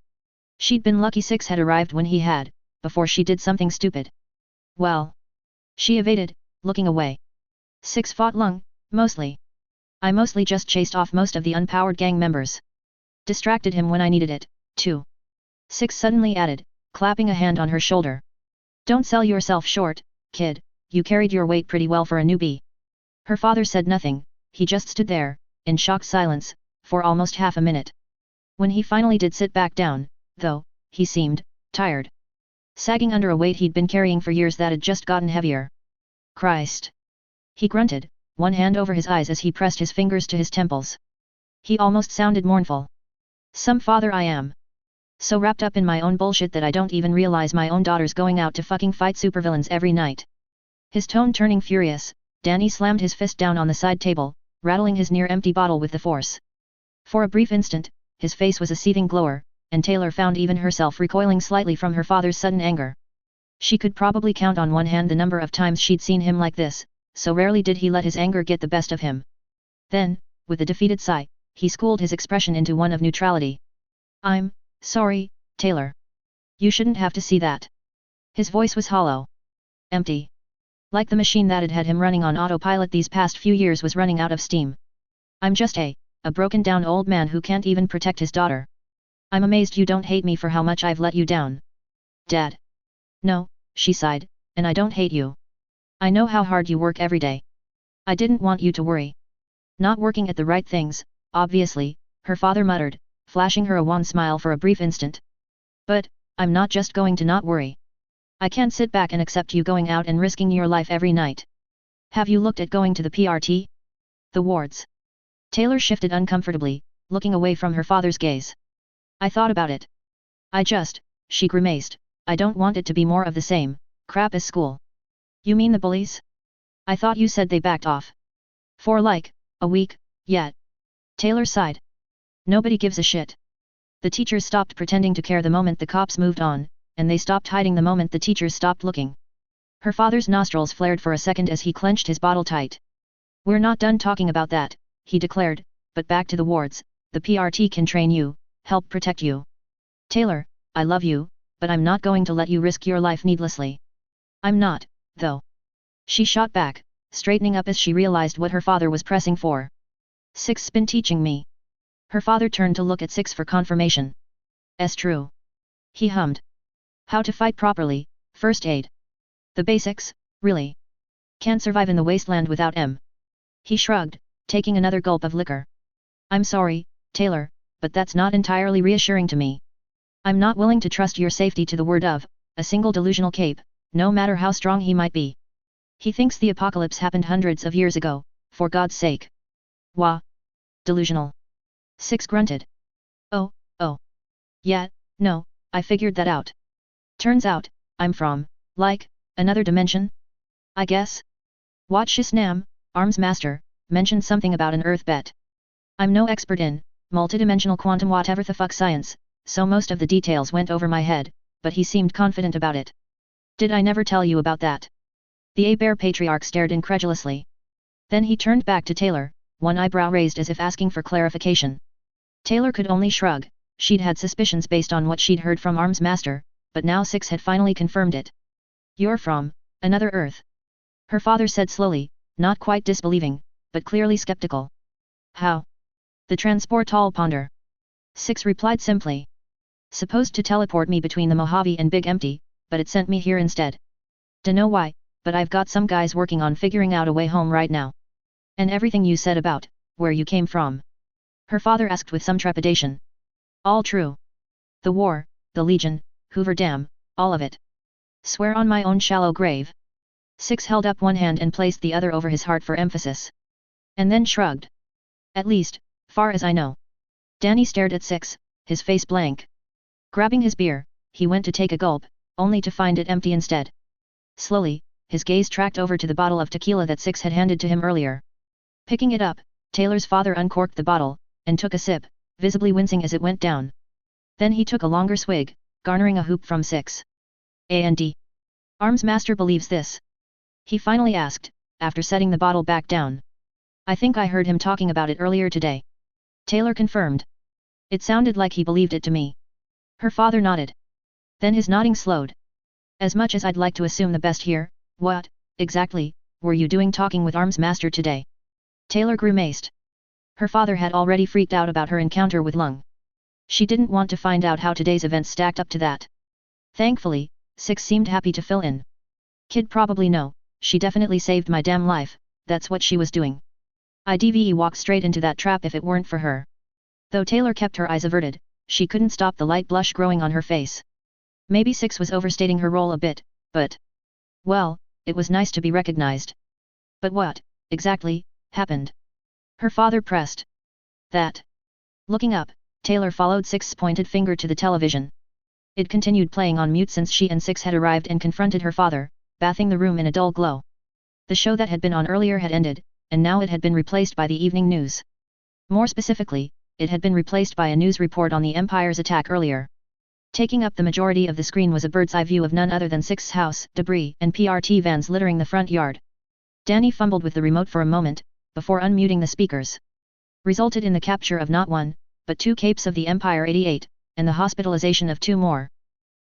S1: She'd been lucky Six had arrived when he had, before she did something stupid. Well. She evaded, looking away. Six fought Lung, mostly. I mostly just chased off most of the unpowered gang members. Distracted him when I needed it, too. Six suddenly added, clapping a hand on her shoulder. Don't sell yourself short, kid, you carried your weight pretty well for a newbie. Her father said nothing, he just stood there, in shocked silence, for almost half a minute. When he finally did sit back down, though, he seemed tired. Sagging under a weight he'd been carrying for years that had just gotten heavier. Christ! He grunted, one hand over his eyes as he pressed his fingers to his temples. He almost sounded mournful. Some father I am. So wrapped up in my own bullshit that I don't even realize my own daughter's going out to fucking fight supervillains every night. His tone turning furious, Danny slammed his fist down on the side table, rattling his near-empty bottle with the force. For a brief instant, his face was a seething glower, and Taylor found even herself recoiling slightly from her father's sudden anger. She could probably count on one hand the number of times she'd seen him like this, so rarely did he let his anger get the best of him. Then, with a defeated sigh, he schooled his expression into one of neutrality. I'm sorry, Taylor. You shouldn't have to see that. His voice was hollow. Empty. Like the machine that had him running on autopilot these past few years was running out of steam. I'm just a broken down old man who can't even protect his daughter. I'm amazed you don't hate me for how much I've let you down. Dad. No, she sighed, and I don't hate you. I know how hard you work every day. I didn't want you to worry. Not working at the right things, obviously, her father muttered, flashing her a wan smile for a brief instant. But, I'm not just going to not worry. I can't sit back and accept you going out and risking your life every night. Have you looked at going to the PRT? The wards. Taylor shifted uncomfortably, looking away from her father's gaze. I thought about it. She grimaced, I don't want it to be more of the same, crap as school. You mean the bullies? I thought you said they backed off. For like, a week, yet. Taylor sighed. Nobody gives a shit. The teachers stopped pretending to care the moment the cops moved on, and they stopped hiding the moment the teachers stopped looking. Her father's nostrils flared for a second as he clenched his bottle tight. We're not done talking about that, he declared, but back to the wards, the PRT can train you, help protect you. Taylor, I love you, but I'm not going to let you risk your life needlessly. I'm not, though. She shot back, straightening up as she realized what her father was pressing for. Six's been teaching me. Her father turned to look at Six for confirmation. "'S true." He hummed. "How to fight properly, first aid. The basics, really. Can't survive in the wasteland without 'em." He shrugged, taking another gulp of liquor. "I'm sorry, Taylor, but that's not entirely reassuring to me. I'm not willing to trust your safety to the word of a single delusional cape, no matter how strong he might be. He thinks the apocalypse happened hundreds of years ago, for God's sake." "Wah. Delusional." Six grunted. Oh. Yeah, no, I figured that out. Turns out, I'm from, like, another dimension? I guess? Wat Shisnam, Arms Master, mentioned something about an Earth bet. I'm no expert in multidimensional quantum whatever the fuck science, so most of the details went over my head, but he seemed confident about it. Did I never tell you about that? The A-Bear patriarch stared incredulously. Then he turned back to Taylor, one eyebrow raised as if asking for clarification. Taylor could only shrug. She'd had suspicions based on what she'd heard from Arms Master, but now Six had finally confirmed it. You're from another Earth? Her father said slowly, not quite disbelieving, but clearly skeptical. How? The transportal ponder. Six replied simply. Supposed to teleport me between the Mojave and Big Empty, but it sent me here instead. Dunno why, but I've got some guys working on figuring out a way home right now. And everything you said about where you came from? Her father asked with some trepidation. All true. The war, the Legion, Hoover Dam, all of it. Swear on my own shallow grave. Six held up one hand and placed the other over his heart for emphasis. And then shrugged. At least, far as I know. Danny stared at Six, his face blank. Grabbing his beer, he went to take a gulp, only to find it empty instead. Slowly, his gaze tracked over to the bottle of tequila that Six had handed to him earlier. Picking it up, Taylor's father uncorked the bottle, and took a sip, visibly wincing as it went down. Then he took a longer swig, garnering a hoop from Six. A&D. Arms Master believes this? He finally asked, after setting the bottle back down. I think I heard him talking about it earlier today. Taylor confirmed. It sounded like he believed it to me. Her father nodded. Then his nodding slowed. As much as I'd like to assume the best here, what, exactly, were you doing talking with Arms Master today? Taylor grimaced. Her father had already freaked out about her encounter with Lung. She didn't want to find out how today's events stacked up to that. Thankfully, Six seemed happy to fill in. Kid probably know, she definitely saved my damn life, that's what she was doing. I'd walk straight into that trap if it weren't for her. Though Taylor kept her eyes averted, she couldn't stop the light blush growing on her face. Maybe Six was overstating her role a bit, but... well, it was nice to be recognized. But what, exactly, happened? Her father pressed. That. Looking up, Taylor followed Six's pointed finger to the television. It continued playing on mute since she and Six had arrived and confronted her father, bathing the room in a dull glow. The show that had been on earlier had ended, and now it had been replaced by the evening news. More specifically, it had been replaced by a news report on the Empire's attack earlier. Taking up the majority of the screen was a bird's-eye view of none other than Six's house, debris and PRT vans littering the front yard. Danny fumbled with the remote for a moment, before unmuting the speakers. Resulted in the capture of not one, but two capes of the Empire 88, and the hospitalization of two more.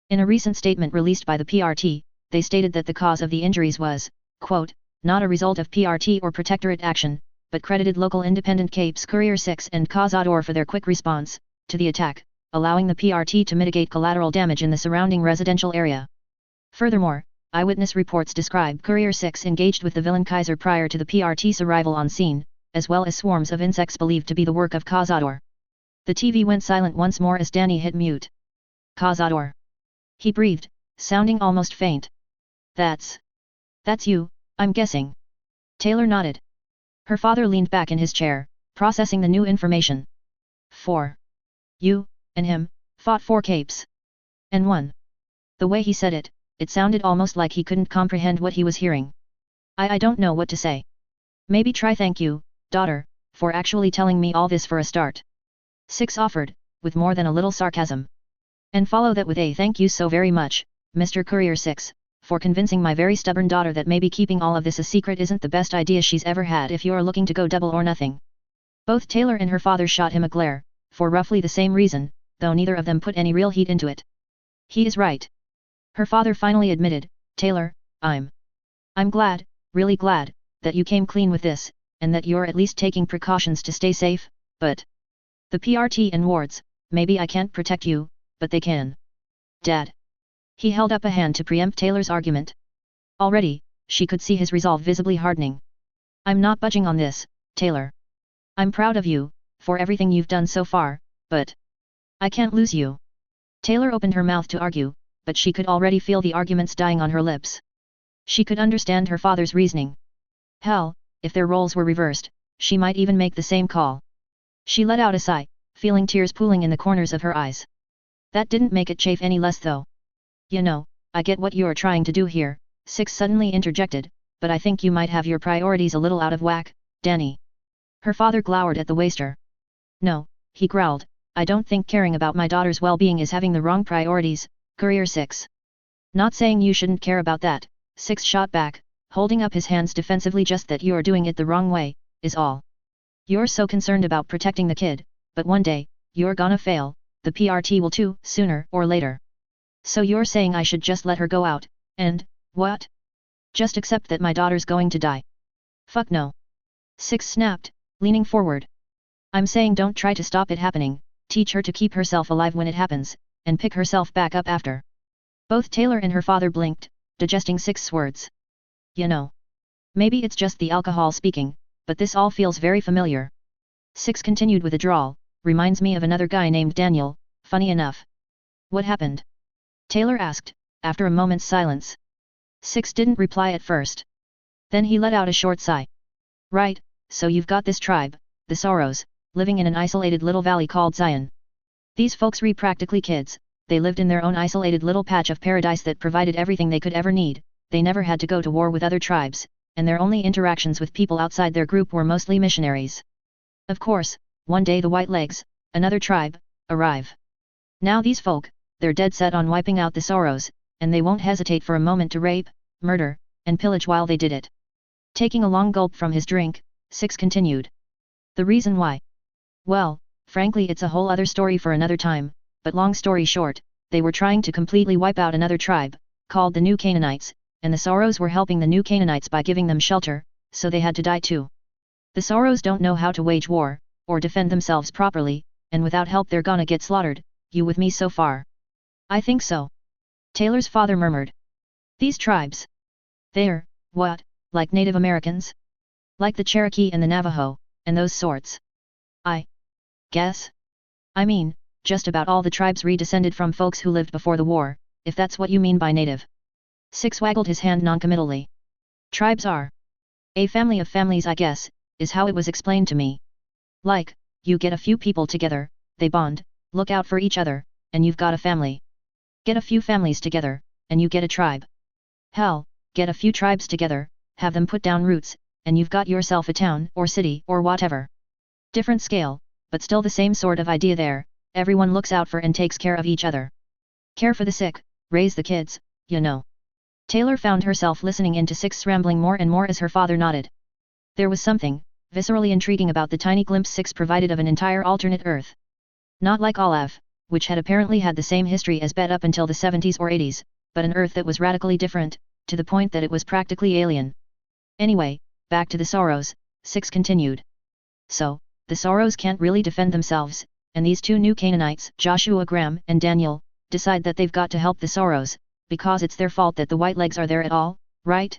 S1: In a recent statement released by the PRT, they stated that the cause of the injuries was, quote, not a result of PRT or Protectorate action, but credited local independent capes Courier 6 and Cazador for their quick response to the attack, allowing the PRT to mitigate collateral damage in the surrounding residential area. Furthermore, eyewitness reports describe Courier 6 engaged with the villain Kaiser prior to the PRT's arrival on scene, as well as swarms of insects believed to be the work of Cazador. The TV went silent once more as Danny hit mute. Cazador. He breathed, sounding almost faint. That's you, I'm guessing. Taylor nodded. Her father leaned back in his chair, processing the new information. 4. You, and him, fought 4 capes. And won. The way he said it, it sounded almost like he couldn't comprehend what he was hearing. I don't know what to say. Maybe try thank you, daughter, for actually telling me all this for a start. Six offered, with more than a little sarcasm. And follow that with a thank you so very much, Mr. Courier 6, for convincing my very stubborn daughter that maybe keeping all of this a secret isn't the best idea she's ever had if you're looking to go double or nothing. Both Taylor and her father shot him a glare, for roughly the same reason, though neither of them put any real heat into it. He is right. Her father finally admitted, Taylor, I'm glad, really glad, that you came clean with this, and that you're at least taking precautions to stay safe, but... the PRT and wards, maybe I can't protect you, but they can. Dad. He held up a hand to preempt Taylor's argument. Already, she could see his resolve visibly hardening. I'm not budging on this, Taylor. I'm proud of you, for everything you've done so far, but... I can't lose you. Taylor opened her mouth to argue, but she could already feel the arguments dying on her lips. She could understand her father's reasoning. Hell, if their roles were reversed, she might even make the same call. She let out a sigh, feeling tears pooling in the corners of her eyes. That didn't make it chafe any less though. You know, I get what you're trying to do here, Six suddenly interjected, but I think you might have your priorities a little out of whack, Danny. Her father glowered at the waster. No, he growled, I don't think caring about my daughter's well-being is having the wrong priorities, Courier 6. Not saying you shouldn't care about that, 6 shot back, holding up his hands defensively, just that you're doing it the wrong way, is all. You're so concerned about protecting the kid, but one day, you're gonna fail, the PRT will too, sooner or later. So you're saying I should just let her go out, and, what? Just accept that my daughter's going to die? Fuck no. 6 snapped, leaning forward. I'm saying don't try to stop it happening, teach her to keep herself alive when it happens, and pick herself back up after. Both Taylor and her father blinked, digesting 6's words. You know. Maybe it's just the alcohol speaking, but this all feels very familiar. 6 continued with a drawl, reminds me of another guy named Daniel, funny enough. What happened? Taylor asked, after a moment's silence. 6 didn't reply at first. Then he let out a short sigh. Right, so you've got this tribe, the Sorrows, living in an isolated little valley called Zion. These folks were practically kids, they lived in their own isolated little patch of paradise that provided everything they could ever need, they never had to go to war with other tribes, and their only interactions with people outside their group were mostly missionaries. Of course, one day the White Legs, another tribe, arrive. Now these folk, they're dead set on wiping out the Sorrows, and they won't hesitate for a moment to rape, murder, and pillage while they did it. Taking a long gulp from his drink, 6 continued. The reason why? Well, frankly it's a whole other story for another time, but long story short, they were trying to completely wipe out another tribe, called the New Canaanites, and the Sorrows were helping the New Canaanites by giving them shelter, so they had to die too. The Sorrows don't know how to wage war, or defend themselves properly, and without help they're gonna get slaughtered, you with me so far? I think so. Taylor's father murmured. These tribes? They're, what, like Native Americans? Like the Cherokee and the Navajo, and those sorts? I guess? I mean, just about all the tribes redescended from folks who lived before the war, if that's what you mean by native. 6 waggled his hand noncommittally. Tribes are a family of families, I guess, is how it was explained to me. Like, you get a few people together, they bond, look out for each other, and you've got a family. Get a few families together, and you get a tribe. Hell, get a few tribes together, have them put down roots, and you've got yourself a town or city or whatever. Different scale, but still the same sort of idea there, everyone looks out for and takes care of each other. Care for the sick, raise the kids, you know. Taylor found herself listening into 6 rambling more and more as her father nodded. There was something viscerally intriguing about the tiny glimpse 6 provided of an entire alternate Earth. Not like Olive, which had apparently had the same history as Bet up until the 70s or 80s, but an Earth that was radically different, to the point that it was practically alien. Anyway, back to the Sorrows, 6 continued. So, the Sorrows can't really defend themselves, and these 2 new Canaanites, Joshua Graham and Daniel, decide that they've got to help the Sorrows, because it's their fault that the White Legs are there at all, right?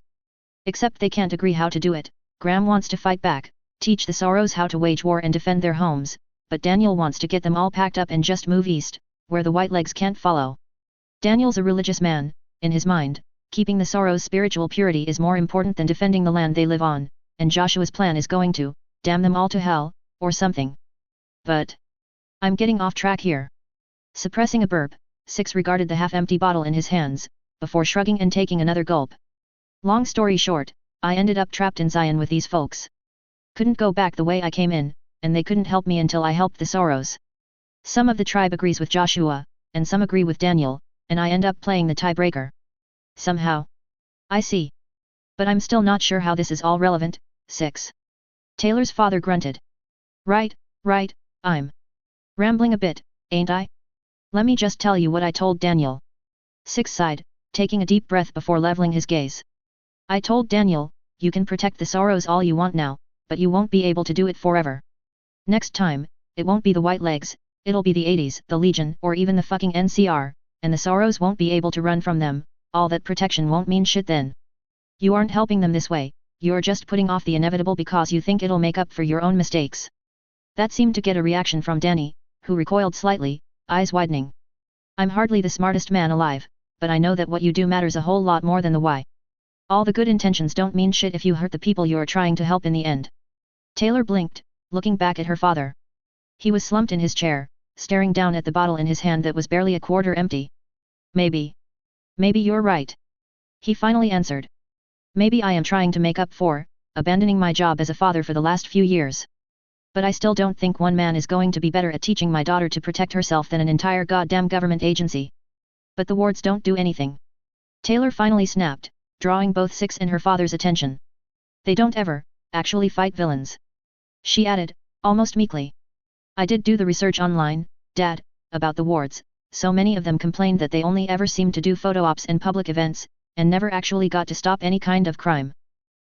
S1: Except they can't agree how to do it. Graham wants to fight back, teach the Sorrows how to wage war and defend their homes, but Daniel wants to get them all packed up and just move east, where the White Legs can't follow. Daniel's a religious man, in his mind, keeping the Sorrows' spiritual purity is more important than defending the land they live on, and Joshua's plan is going to damn them all to hell, or something. But I'm getting off track here. Suppressing a burp, 6 regarded the half-empty bottle in his hands, before shrugging and taking another gulp. Long story short, I ended up trapped in Zion with these folks. Couldn't go back the way I came in, and they couldn't help me until I helped the Sorrows. Some of the tribe agrees with Joshua, and some agree with Daniel, and I end up playing the tiebreaker. Somehow. I see. But I'm still not sure how this is all relevant. 6. Taylor's father grunted. Right, I'm rambling a bit, ain't I? Let me just tell you what I told Daniel. 6 sighed, taking a deep breath before leveling his gaze. I told Daniel, you can protect the Sorrows all you want now, but you won't be able to do it forever. Next time, it won't be the White Legs, it'll be the 80s, the Legion, or even the fucking NCR, and the Sorrows won't be able to run from them, all that protection won't mean shit then. You aren't helping them this way, you're just putting off the inevitable because you think it'll make up for your own mistakes. That seemed to get a reaction from Danny, who recoiled slightly, eyes widening. I'm hardly the smartest man alive, but I know that what you do matters a whole lot more than the why. All the good intentions don't mean shit if you hurt the people you're trying to help in the end. Taylor blinked, looking back at her father. He was slumped in his chair, staring down at the bottle in his hand that was barely a quarter empty. Maybe you're right. He finally answered. Maybe I am trying to make up for abandoning my job as a father for the last few years. But I still don't think one man is going to be better at teaching my daughter to protect herself than an entire goddamn government agency. But the wards don't do anything. Taylor finally snapped, drawing both Six and her father's attention. They don't ever, actually fight villains. She added, almost meekly. I did do the research online, Dad, about the wards, so many of them complained that they only ever seemed to do photo ops and public events, and never actually got to stop any kind of crime.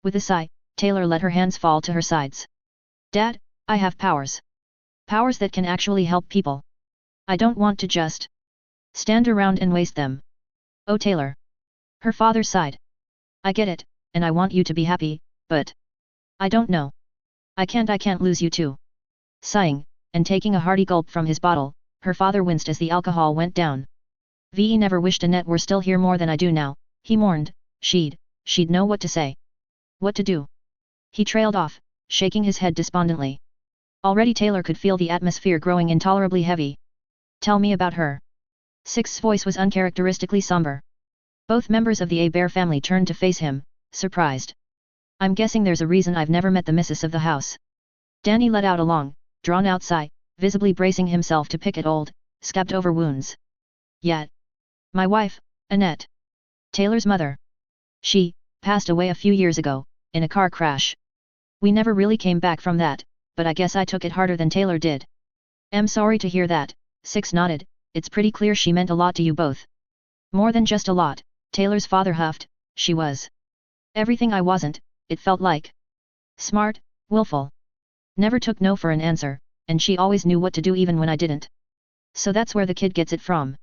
S1: With a sigh, Taylor let her hands fall to her sides. Dad, I have powers. Powers that can actually help people. I don't want to just stand around and waste them. Oh Taylor. Her father sighed. I get it, and I want you to be happy, but I don't know. I can't lose you too. Sighing, and taking a hearty gulp from his bottle, her father winced as the alcohol went down. V never wished Annette were still here more than I do now, he mourned. She'd know what to say. What to do. He trailed off, shaking his head despondently. Already Taylor could feel the atmosphere growing intolerably heavy. Tell me about her. Six's voice was uncharacteristically somber. Both members of the A-Bear family turned to face him, surprised. I'm guessing there's a reason I've never met the missus of the house. Danny let out a long, drawn-out sigh, visibly bracing himself to pick at old, scabbed-over wounds. Yet. My wife, Annette. Taylor's mother. She passed away a few years ago, in a car crash. We never really came back from that, but I guess I took it harder than Taylor did. I'm sorry to hear that, Six nodded, it's pretty clear she meant a lot to you both. More than just a lot, Taylor's father huffed, she was everything I wasn't, it felt like. Smart, willful. Never took no for an answer, and she always knew what to do even when I didn't. So that's where the kid gets it from.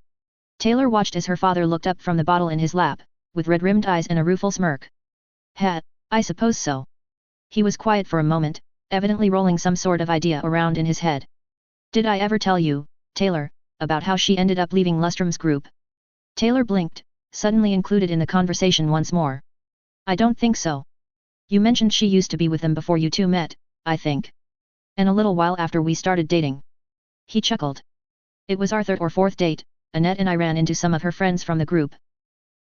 S1: Taylor watched as her father looked up from the bottle in his lap, with red-rimmed eyes and a rueful smirk. I suppose so. He was quiet for a moment, evidently rolling some sort of idea around in his head. Did I ever tell you, Taylor, about how she ended up leaving Lustrum's group? Taylor blinked, suddenly included in the conversation once more. I don't think so. You mentioned she used to be with them before you two met, I think. And a little while after we started dating. He chuckled. It was our third or fourth date, Annette and I ran into some of her friends from the group.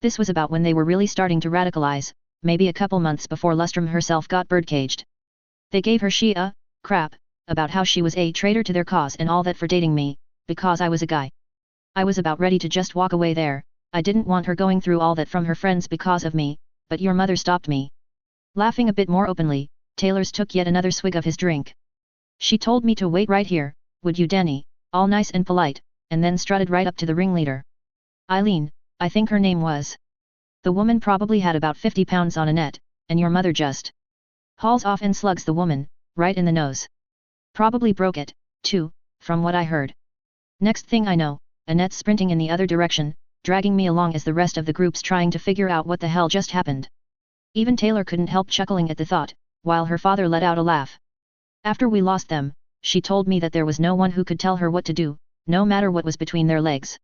S1: This was about when they were really starting to radicalize, maybe a couple months before Lustrum herself got birdcaged. They gave her crap, about how she was a traitor to their cause and all that for dating me, because I was a guy. I was about ready to just walk away there, I didn't want her going through all that from her friends because of me, but your mother stopped me. Laughing a bit more openly, Taylor's took yet another swig of his drink. She told me to wait right here, would you Danny, all nice and polite, and then strutted right up to the ringleader. Eileen, I think her name was. The woman probably had about 50 pounds on Annette, and your mother just hauls off and slugs the woman, right in the nose. Probably broke it, too, from what I heard. Next thing I know, Annette's sprinting in the other direction, dragging me along as the rest of the group's trying to figure out what the hell just happened. Even Taylor couldn't help chuckling at the thought, while her father let out a laugh. After we lost them, she told me that there was no one who could tell her what to do, no matter what was between their legs.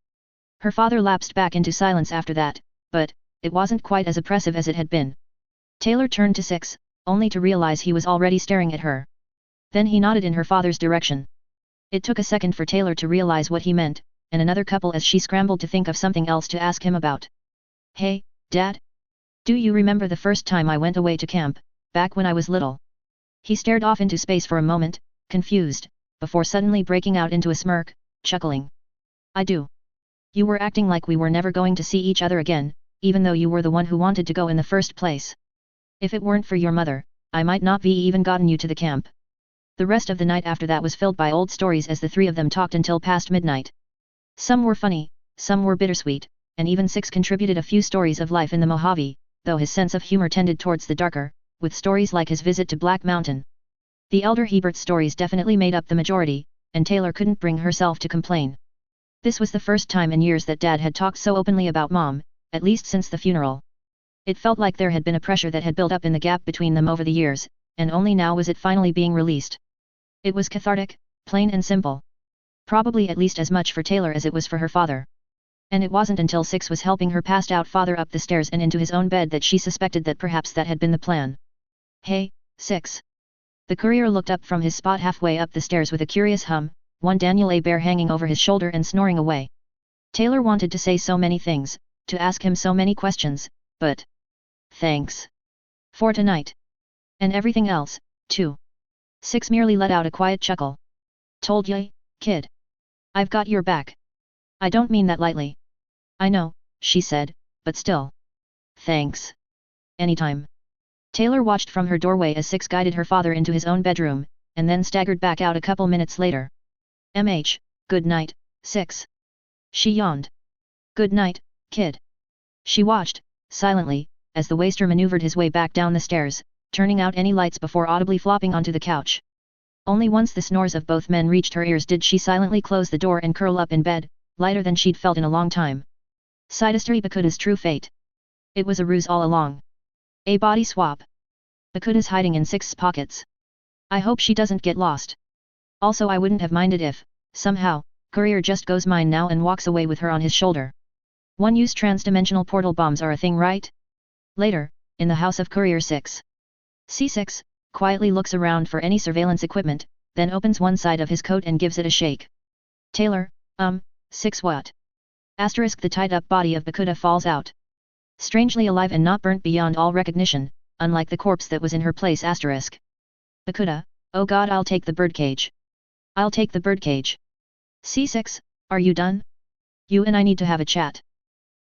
S1: Her father lapsed back into silence after that, but it wasn't quite as oppressive as it had been. Taylor turned to Six, only to realize he was already staring at her. Then he nodded in her father's direction. It took a second for Taylor to realize what he meant, and another couple as she scrambled to think of something else to ask him about. Hey, Dad? Do you remember the first time I went away to camp, back when I was little? He stared off into space for a moment, confused, before suddenly breaking out into a smirk, chuckling. I do. You were acting like we were never going to see each other again, even though you were the one who wanted to go in the first place. If it weren't for your mother, I might not be even gotten you to the camp. The rest of the night after that was filled by old stories as the three of them talked until past midnight. Some were funny, some were bittersweet, and even Six contributed a few stories of life in the Mojave, though his sense of humor tended towards the darker, with stories like his visit to Black Mountain. The elder Hebert's stories definitely made up the majority, and Taylor couldn't bring herself to complain. This was the first time in years that Dad had talked so openly about Mom, at least since the funeral. It felt like there had been a pressure that had built up in the gap between them over the years, and only now was it finally being released. It was cathartic, plain and simple. Probably at least as much for Taylor as it was for her father. And it wasn't until Six was helping her passed out father up the stairs and into his own bed that she suspected that perhaps that had been the plan. Hey, Six. The courier looked up from his spot halfway up the stairs with a curious hum, one Daniel A-Bear hanging over his shoulder and snoring away. Taylor wanted to say so many things, to ask him so many questions, but thanks for tonight. And everything else, too. Six merely let out a quiet chuckle. Told ya, kid. I've got your back. I don't mean that lightly. I know, she said, but still. Thanks. Anytime. Taylor watched from her doorway as Six guided her father into his own bedroom, and then staggered back out a couple minutes later. Good night, Six. She yawned. Good night, kid. She watched, silently, as the waster maneuvered his way back down the stairs, turning out any lights before audibly flopping onto the couch. Only once the snores of both men reached her ears did she silently close the door and curl up in bed, lighter than she'd felt in a long time. Sidestary Bakuda's true fate. It was a ruse all along. A body swap. Bakuda's hiding in Six's pockets. I hope she doesn't get lost. Also, I wouldn't have minded if, somehow, Courier just goes mine now and walks away with her on his shoulder. One-use trans-dimensional portal bombs are a thing, right? Later, in the house of Courier 6. C6 quietly looks around for any surveillance equipment, then opens one side of his coat and gives it a shake. Taylor, 6 what? Asterisk. The tied-up body of Bakuda falls out. Strangely alive and not burnt beyond all recognition, unlike the corpse that was in her place. Asterisk. Bakuda, oh god, I'll take the birdcage. I'll take the birdcage. C6, are you done? You and I need to have a chat.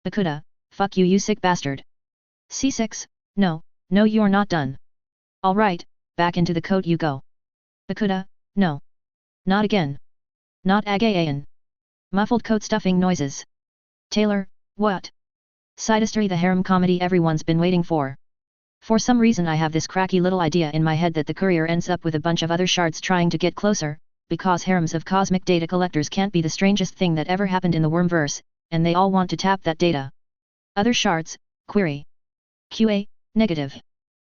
S1: Bakuda, fuck you, you sick bastard. C6, no, you're not done. Alright, back into the coat you go. Bakuda, no. Not again. Not again. Muffled coat stuffing noises. Taylor, what? Sidestary, the harem comedy everyone's been waiting for. For some reason I have this cracky little idea in my head that the Courier ends up with a bunch of other shards trying to get closer, because harems of cosmic data collectors can't be the strangest thing that ever happened in the Wormverse, and they all want to tap that data. Other shards, query. QA, negative.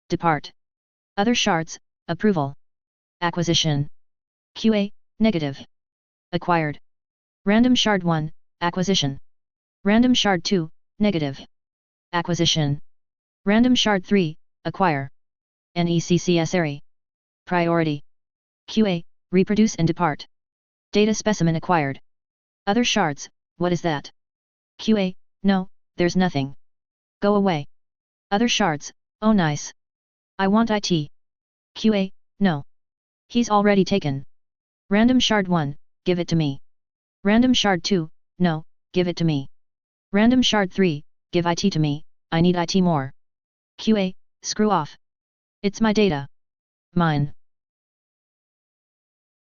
S1: Depart. Other shards, approval. Acquisition. QA, negative. Acquired. Random shard 1, acquisition. Random shard 2, negative. Acquisition. Random shard 3, acquire. Necessary. Priority. QA, reproduce and depart. Data specimen acquired. Other shards, what is that? QA, no, there's nothing. Go away. Other shards, oh nice. I want IT. QA, no. He's already taken. Random shard 1, give it to me. Random shard 2, no, give it to me. Random shard 3, give IT to me, I need IT more. QA, screw off. It's my data. Mine.